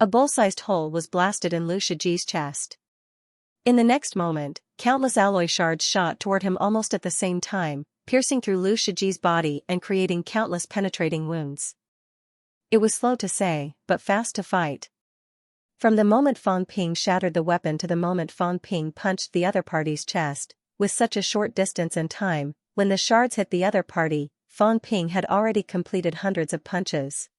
A bull-sized hole was blasted in Lu Shiji's chest. In the next moment, countless alloy shards shot toward him almost at the same time, piercing through Lu Shiji's body and creating countless penetrating wounds. It was slow to say, but fast to fight. From the moment Fang Ping shattered the weapon to the moment Fang Ping punched the other party's chest, with such a short distance and time, when the shards hit the other party, Fang Ping had already completed hundreds of punches.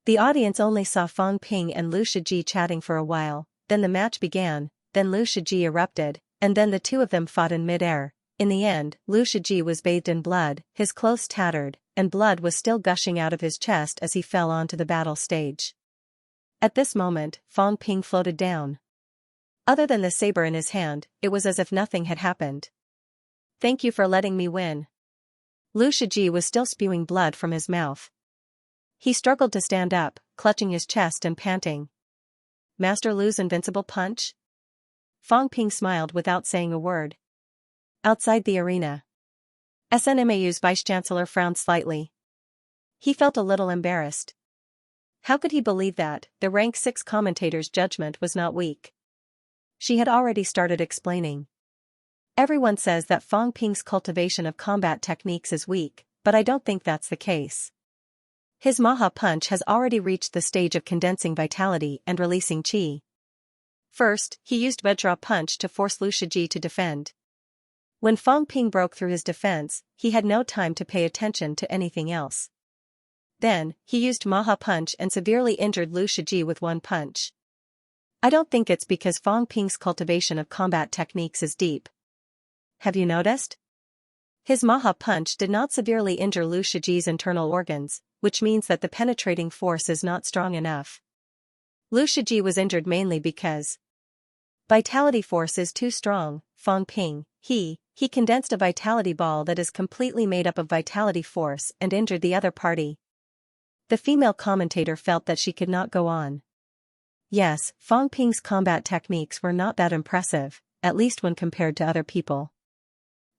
The audience only saw Fang Ping and Lu Shiji chatting for a while, then the match began, then Lu Shiji erupted, and then the two of them fought in mid-air. In the end, Lu Shiji was bathed in blood, his clothes tattered, and blood was still gushing out of his chest as he fell onto the battle stage. At this moment, Fang Ping floated down. Other than the saber in his hand, it was as if nothing had happened. Thank you for letting me win. Lu Shiji was still spewing blood from his mouth. He struggled to stand up, clutching his chest and panting. Master Lu's invincible punch? Fang Ping smiled without saying a word. Outside the arena, SNMAU's vice-chancellor frowned slightly. He felt a little embarrassed. How could he believe that the rank 6 commentator's judgment was not weak? She had already started explaining. Everyone says that Fang Ping's cultivation of combat techniques is weak, but I don't think that's the case. His Maha Punch has already reached the stage of condensing vitality and releasing chi. First, he used Vajra Punch to force Lu Shiji to defend. When Fang Ping broke through his defense, he had no time to pay attention to anything else. Then, he used Maha Punch and severely injured Lu Shiji with one punch. I don't think it's because Fang Ping's cultivation of combat techniques is deep. Have you noticed? His Maha Punch did not severely injure Lu Shiji's internal organs, which means that the penetrating force is not strong enough. Lu Shiji was injured mainly because vitality force is too strong. Fang Ping, he condensed a vitality ball that is completely made up of vitality force and injured the other party. The female commentator felt that she could not go on. Yes, Fang Ping's combat techniques were not that impressive, at least when compared to other people.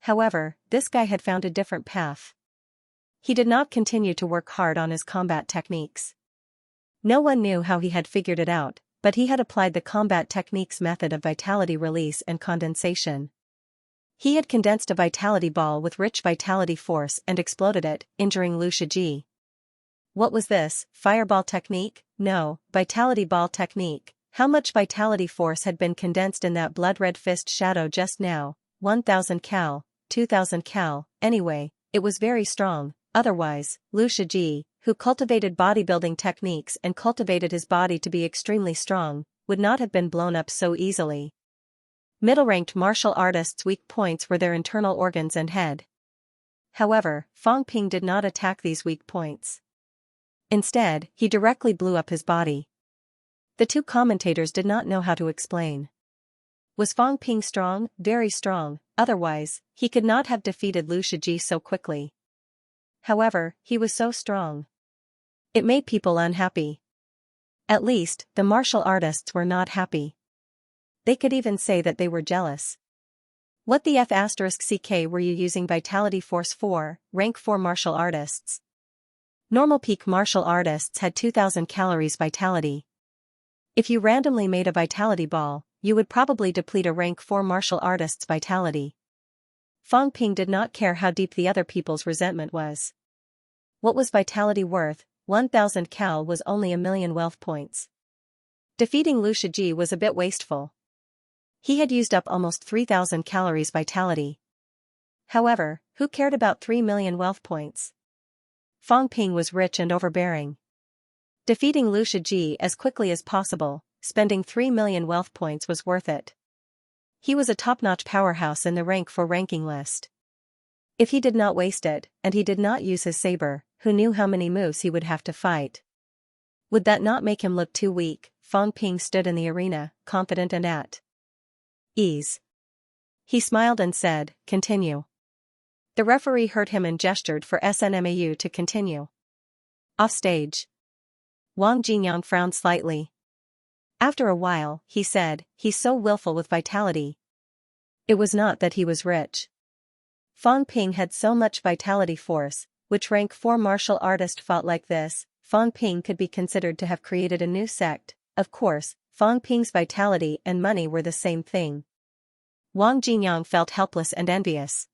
However, this guy had found a different path. He did not continue to work hard on his combat techniques. No one knew how he had figured it out, but he had applied the combat techniques method of vitality release and condensation. He had condensed a vitality ball with rich vitality force and exploded it, injuring Lu Shiji. What was this, fireball technique? No, vitality ball technique. How much vitality force had been condensed in that blood-red fist shadow just now? 1,000 cal, 2,000 cal, anyway, it was very strong. Otherwise, Lu Shiji, who cultivated bodybuilding techniques and cultivated his body to be extremely strong, would not have been blown up so easily. Middle-ranked martial artists' weak points were their internal organs and head. However, Fang Ping did not attack these weak points. Instead, he directly blew up his body. The two commentators did not know how to explain. Was Fang Ping strong? Very strong, otherwise, he could not have defeated Lu Shiji so quickly. However, he was so strong. It made people unhappy. At least, the martial artists were not happy. They could even say that they were jealous. What the F asterisk CK were you using Vitality Force for, rank 4 martial artists? Normal peak martial artists had 2000 calories vitality. If you randomly made a vitality ball, you would probably deplete a rank 4 martial artist's vitality. Fang Ping did not care how deep the other people's resentment was. What was vitality worth? 1000 cal was only 1,000,000 wealth points. Defeating Lu Shiji was a bit wasteful. He had used up almost 3000 calories vitality. However, who cared about 3,000,000 wealth points? Fang Ping was rich and overbearing. Defeating Lu Shiji as quickly as possible, spending 3,000,000 wealth points was worth it. He was a top-notch powerhouse in the rank 4 ranking list. If he did not waste it, and he did not use his saber, who knew how many moves he would have to fight? Would that not make him look too weak? Fang Ping stood in the arena, confident and at ease. He smiled and said, "Continue." The referee heard him and gestured for SNMAU to continue. Off stage. Wang Jinyang frowned slightly. After a while, he said, "He's so willful with vitality." It was not that he was rich. Fang Ping had so much vitality force, which rank 4 martial artist fought like this. Fang Ping could be considered to have created a new sect. Of course, Fang Ping's vitality and money were the same thing. Wang Jinyang felt helpless and envious.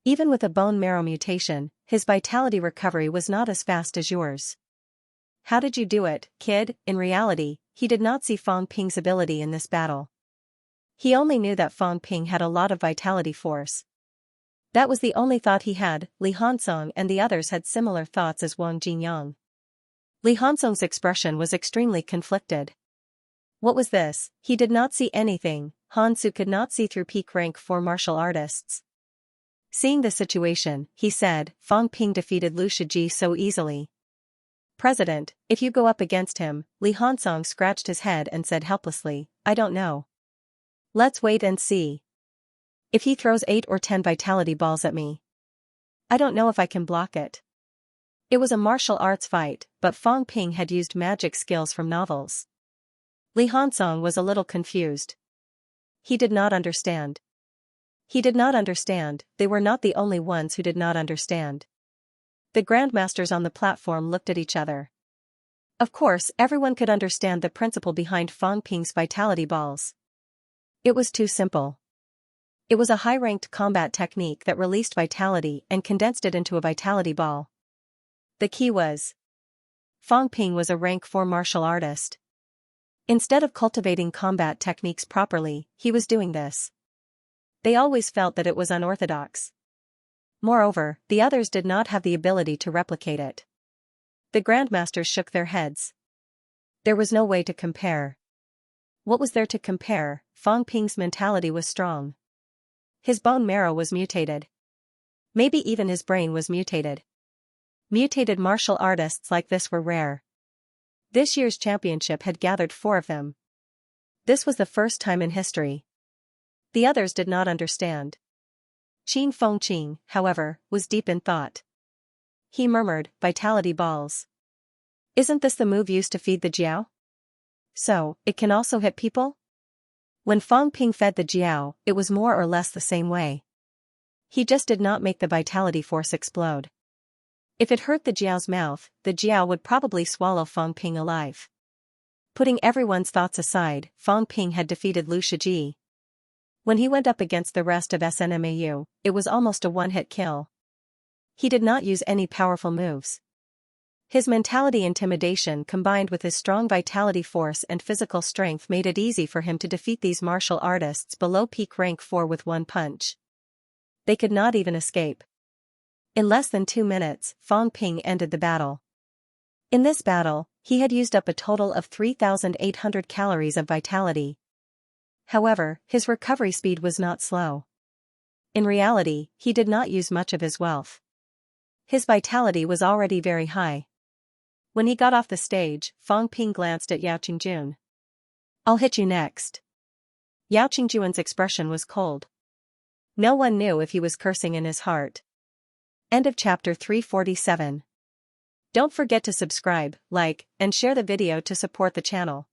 Even with a bone marrow mutation, his vitality recovery was not as fast as yours. How did you do it, kid? In reality, he did not see Fang Ping's ability in this battle. He only knew that Fang Ping had a lot of vitality force. That was the only thought he had. Li Hansong and the others had similar thoughts as Wang Jinyang. Li Hansong's expression was extremely conflicted. What was this? He did not see anything. Hansu could not see through peak rank 4 martial artists. Seeing the situation, he said, "Fang Ping defeated Lu Shiji so easily." "President, if you go up against him," Li Hansong scratched his head and said helplessly, "I don't know. Let's wait and see. If he throws 8 or 10 vitality balls at me, I don't know if I can block it." It was a martial arts fight, but Fang Ping had used magic skills from novels. Li Hansong was a little confused. He did not understand. He did not understand. They were not the only ones who did not understand. The grandmasters on the platform looked at each other. Of course, everyone could understand the principle behind Fang Ping's vitality balls. It was too simple. It was a high-ranked combat technique that released vitality and condensed it into a vitality ball. The key was, Fang Ping was a rank 4 martial artist. Instead of cultivating combat techniques properly, he was doing this. They always felt that it was unorthodox. Moreover, the others did not have the ability to replicate it. The grandmasters shook their heads. There was no way to compare. What was there to compare? Fang Ping's mentality was strong. His bone marrow was mutated. Maybe even his brain was mutated. Mutated martial artists like this were rare. This year's championship had gathered 4 of them. This was the first time in history. The others did not understand. Qin Fengqing, however, was deep in thought. He murmured, "Vitality balls. Isn't this the move used to feed the jiao? So, it can also hit people?" When Fang Ping fed the jiao, it was more or less the same way. He just did not make the vitality force explode. If it hurt the jiao's mouth, the jiao would probably swallow Fang Ping alive. Putting everyone's thoughts aside, Fang Ping had defeated Lu Shiji. When he went up against the rest of SNMAU, it was almost a one-hit kill. He did not use any powerful moves. His mentality intimidation combined with his strong vitality force and physical strength made it easy for him to defeat these martial artists below peak rank 4 with one punch. They could not even escape. In less than 2 minutes, Fang Ping ended the battle. In this battle, he had used up a total of 3,800 calories of vitality. However, his recovery speed was not slow. In reality, he did not use much of his wealth. His vitality was already very high. When he got off the stage, Fang Ping glanced at Yao Qingjun. "I'll hit you next." Yao Qingjun's expression was cold. No one knew if he was cursing in his heart. End of chapter 347. Don't forget to subscribe, like, and share the video to support the channel.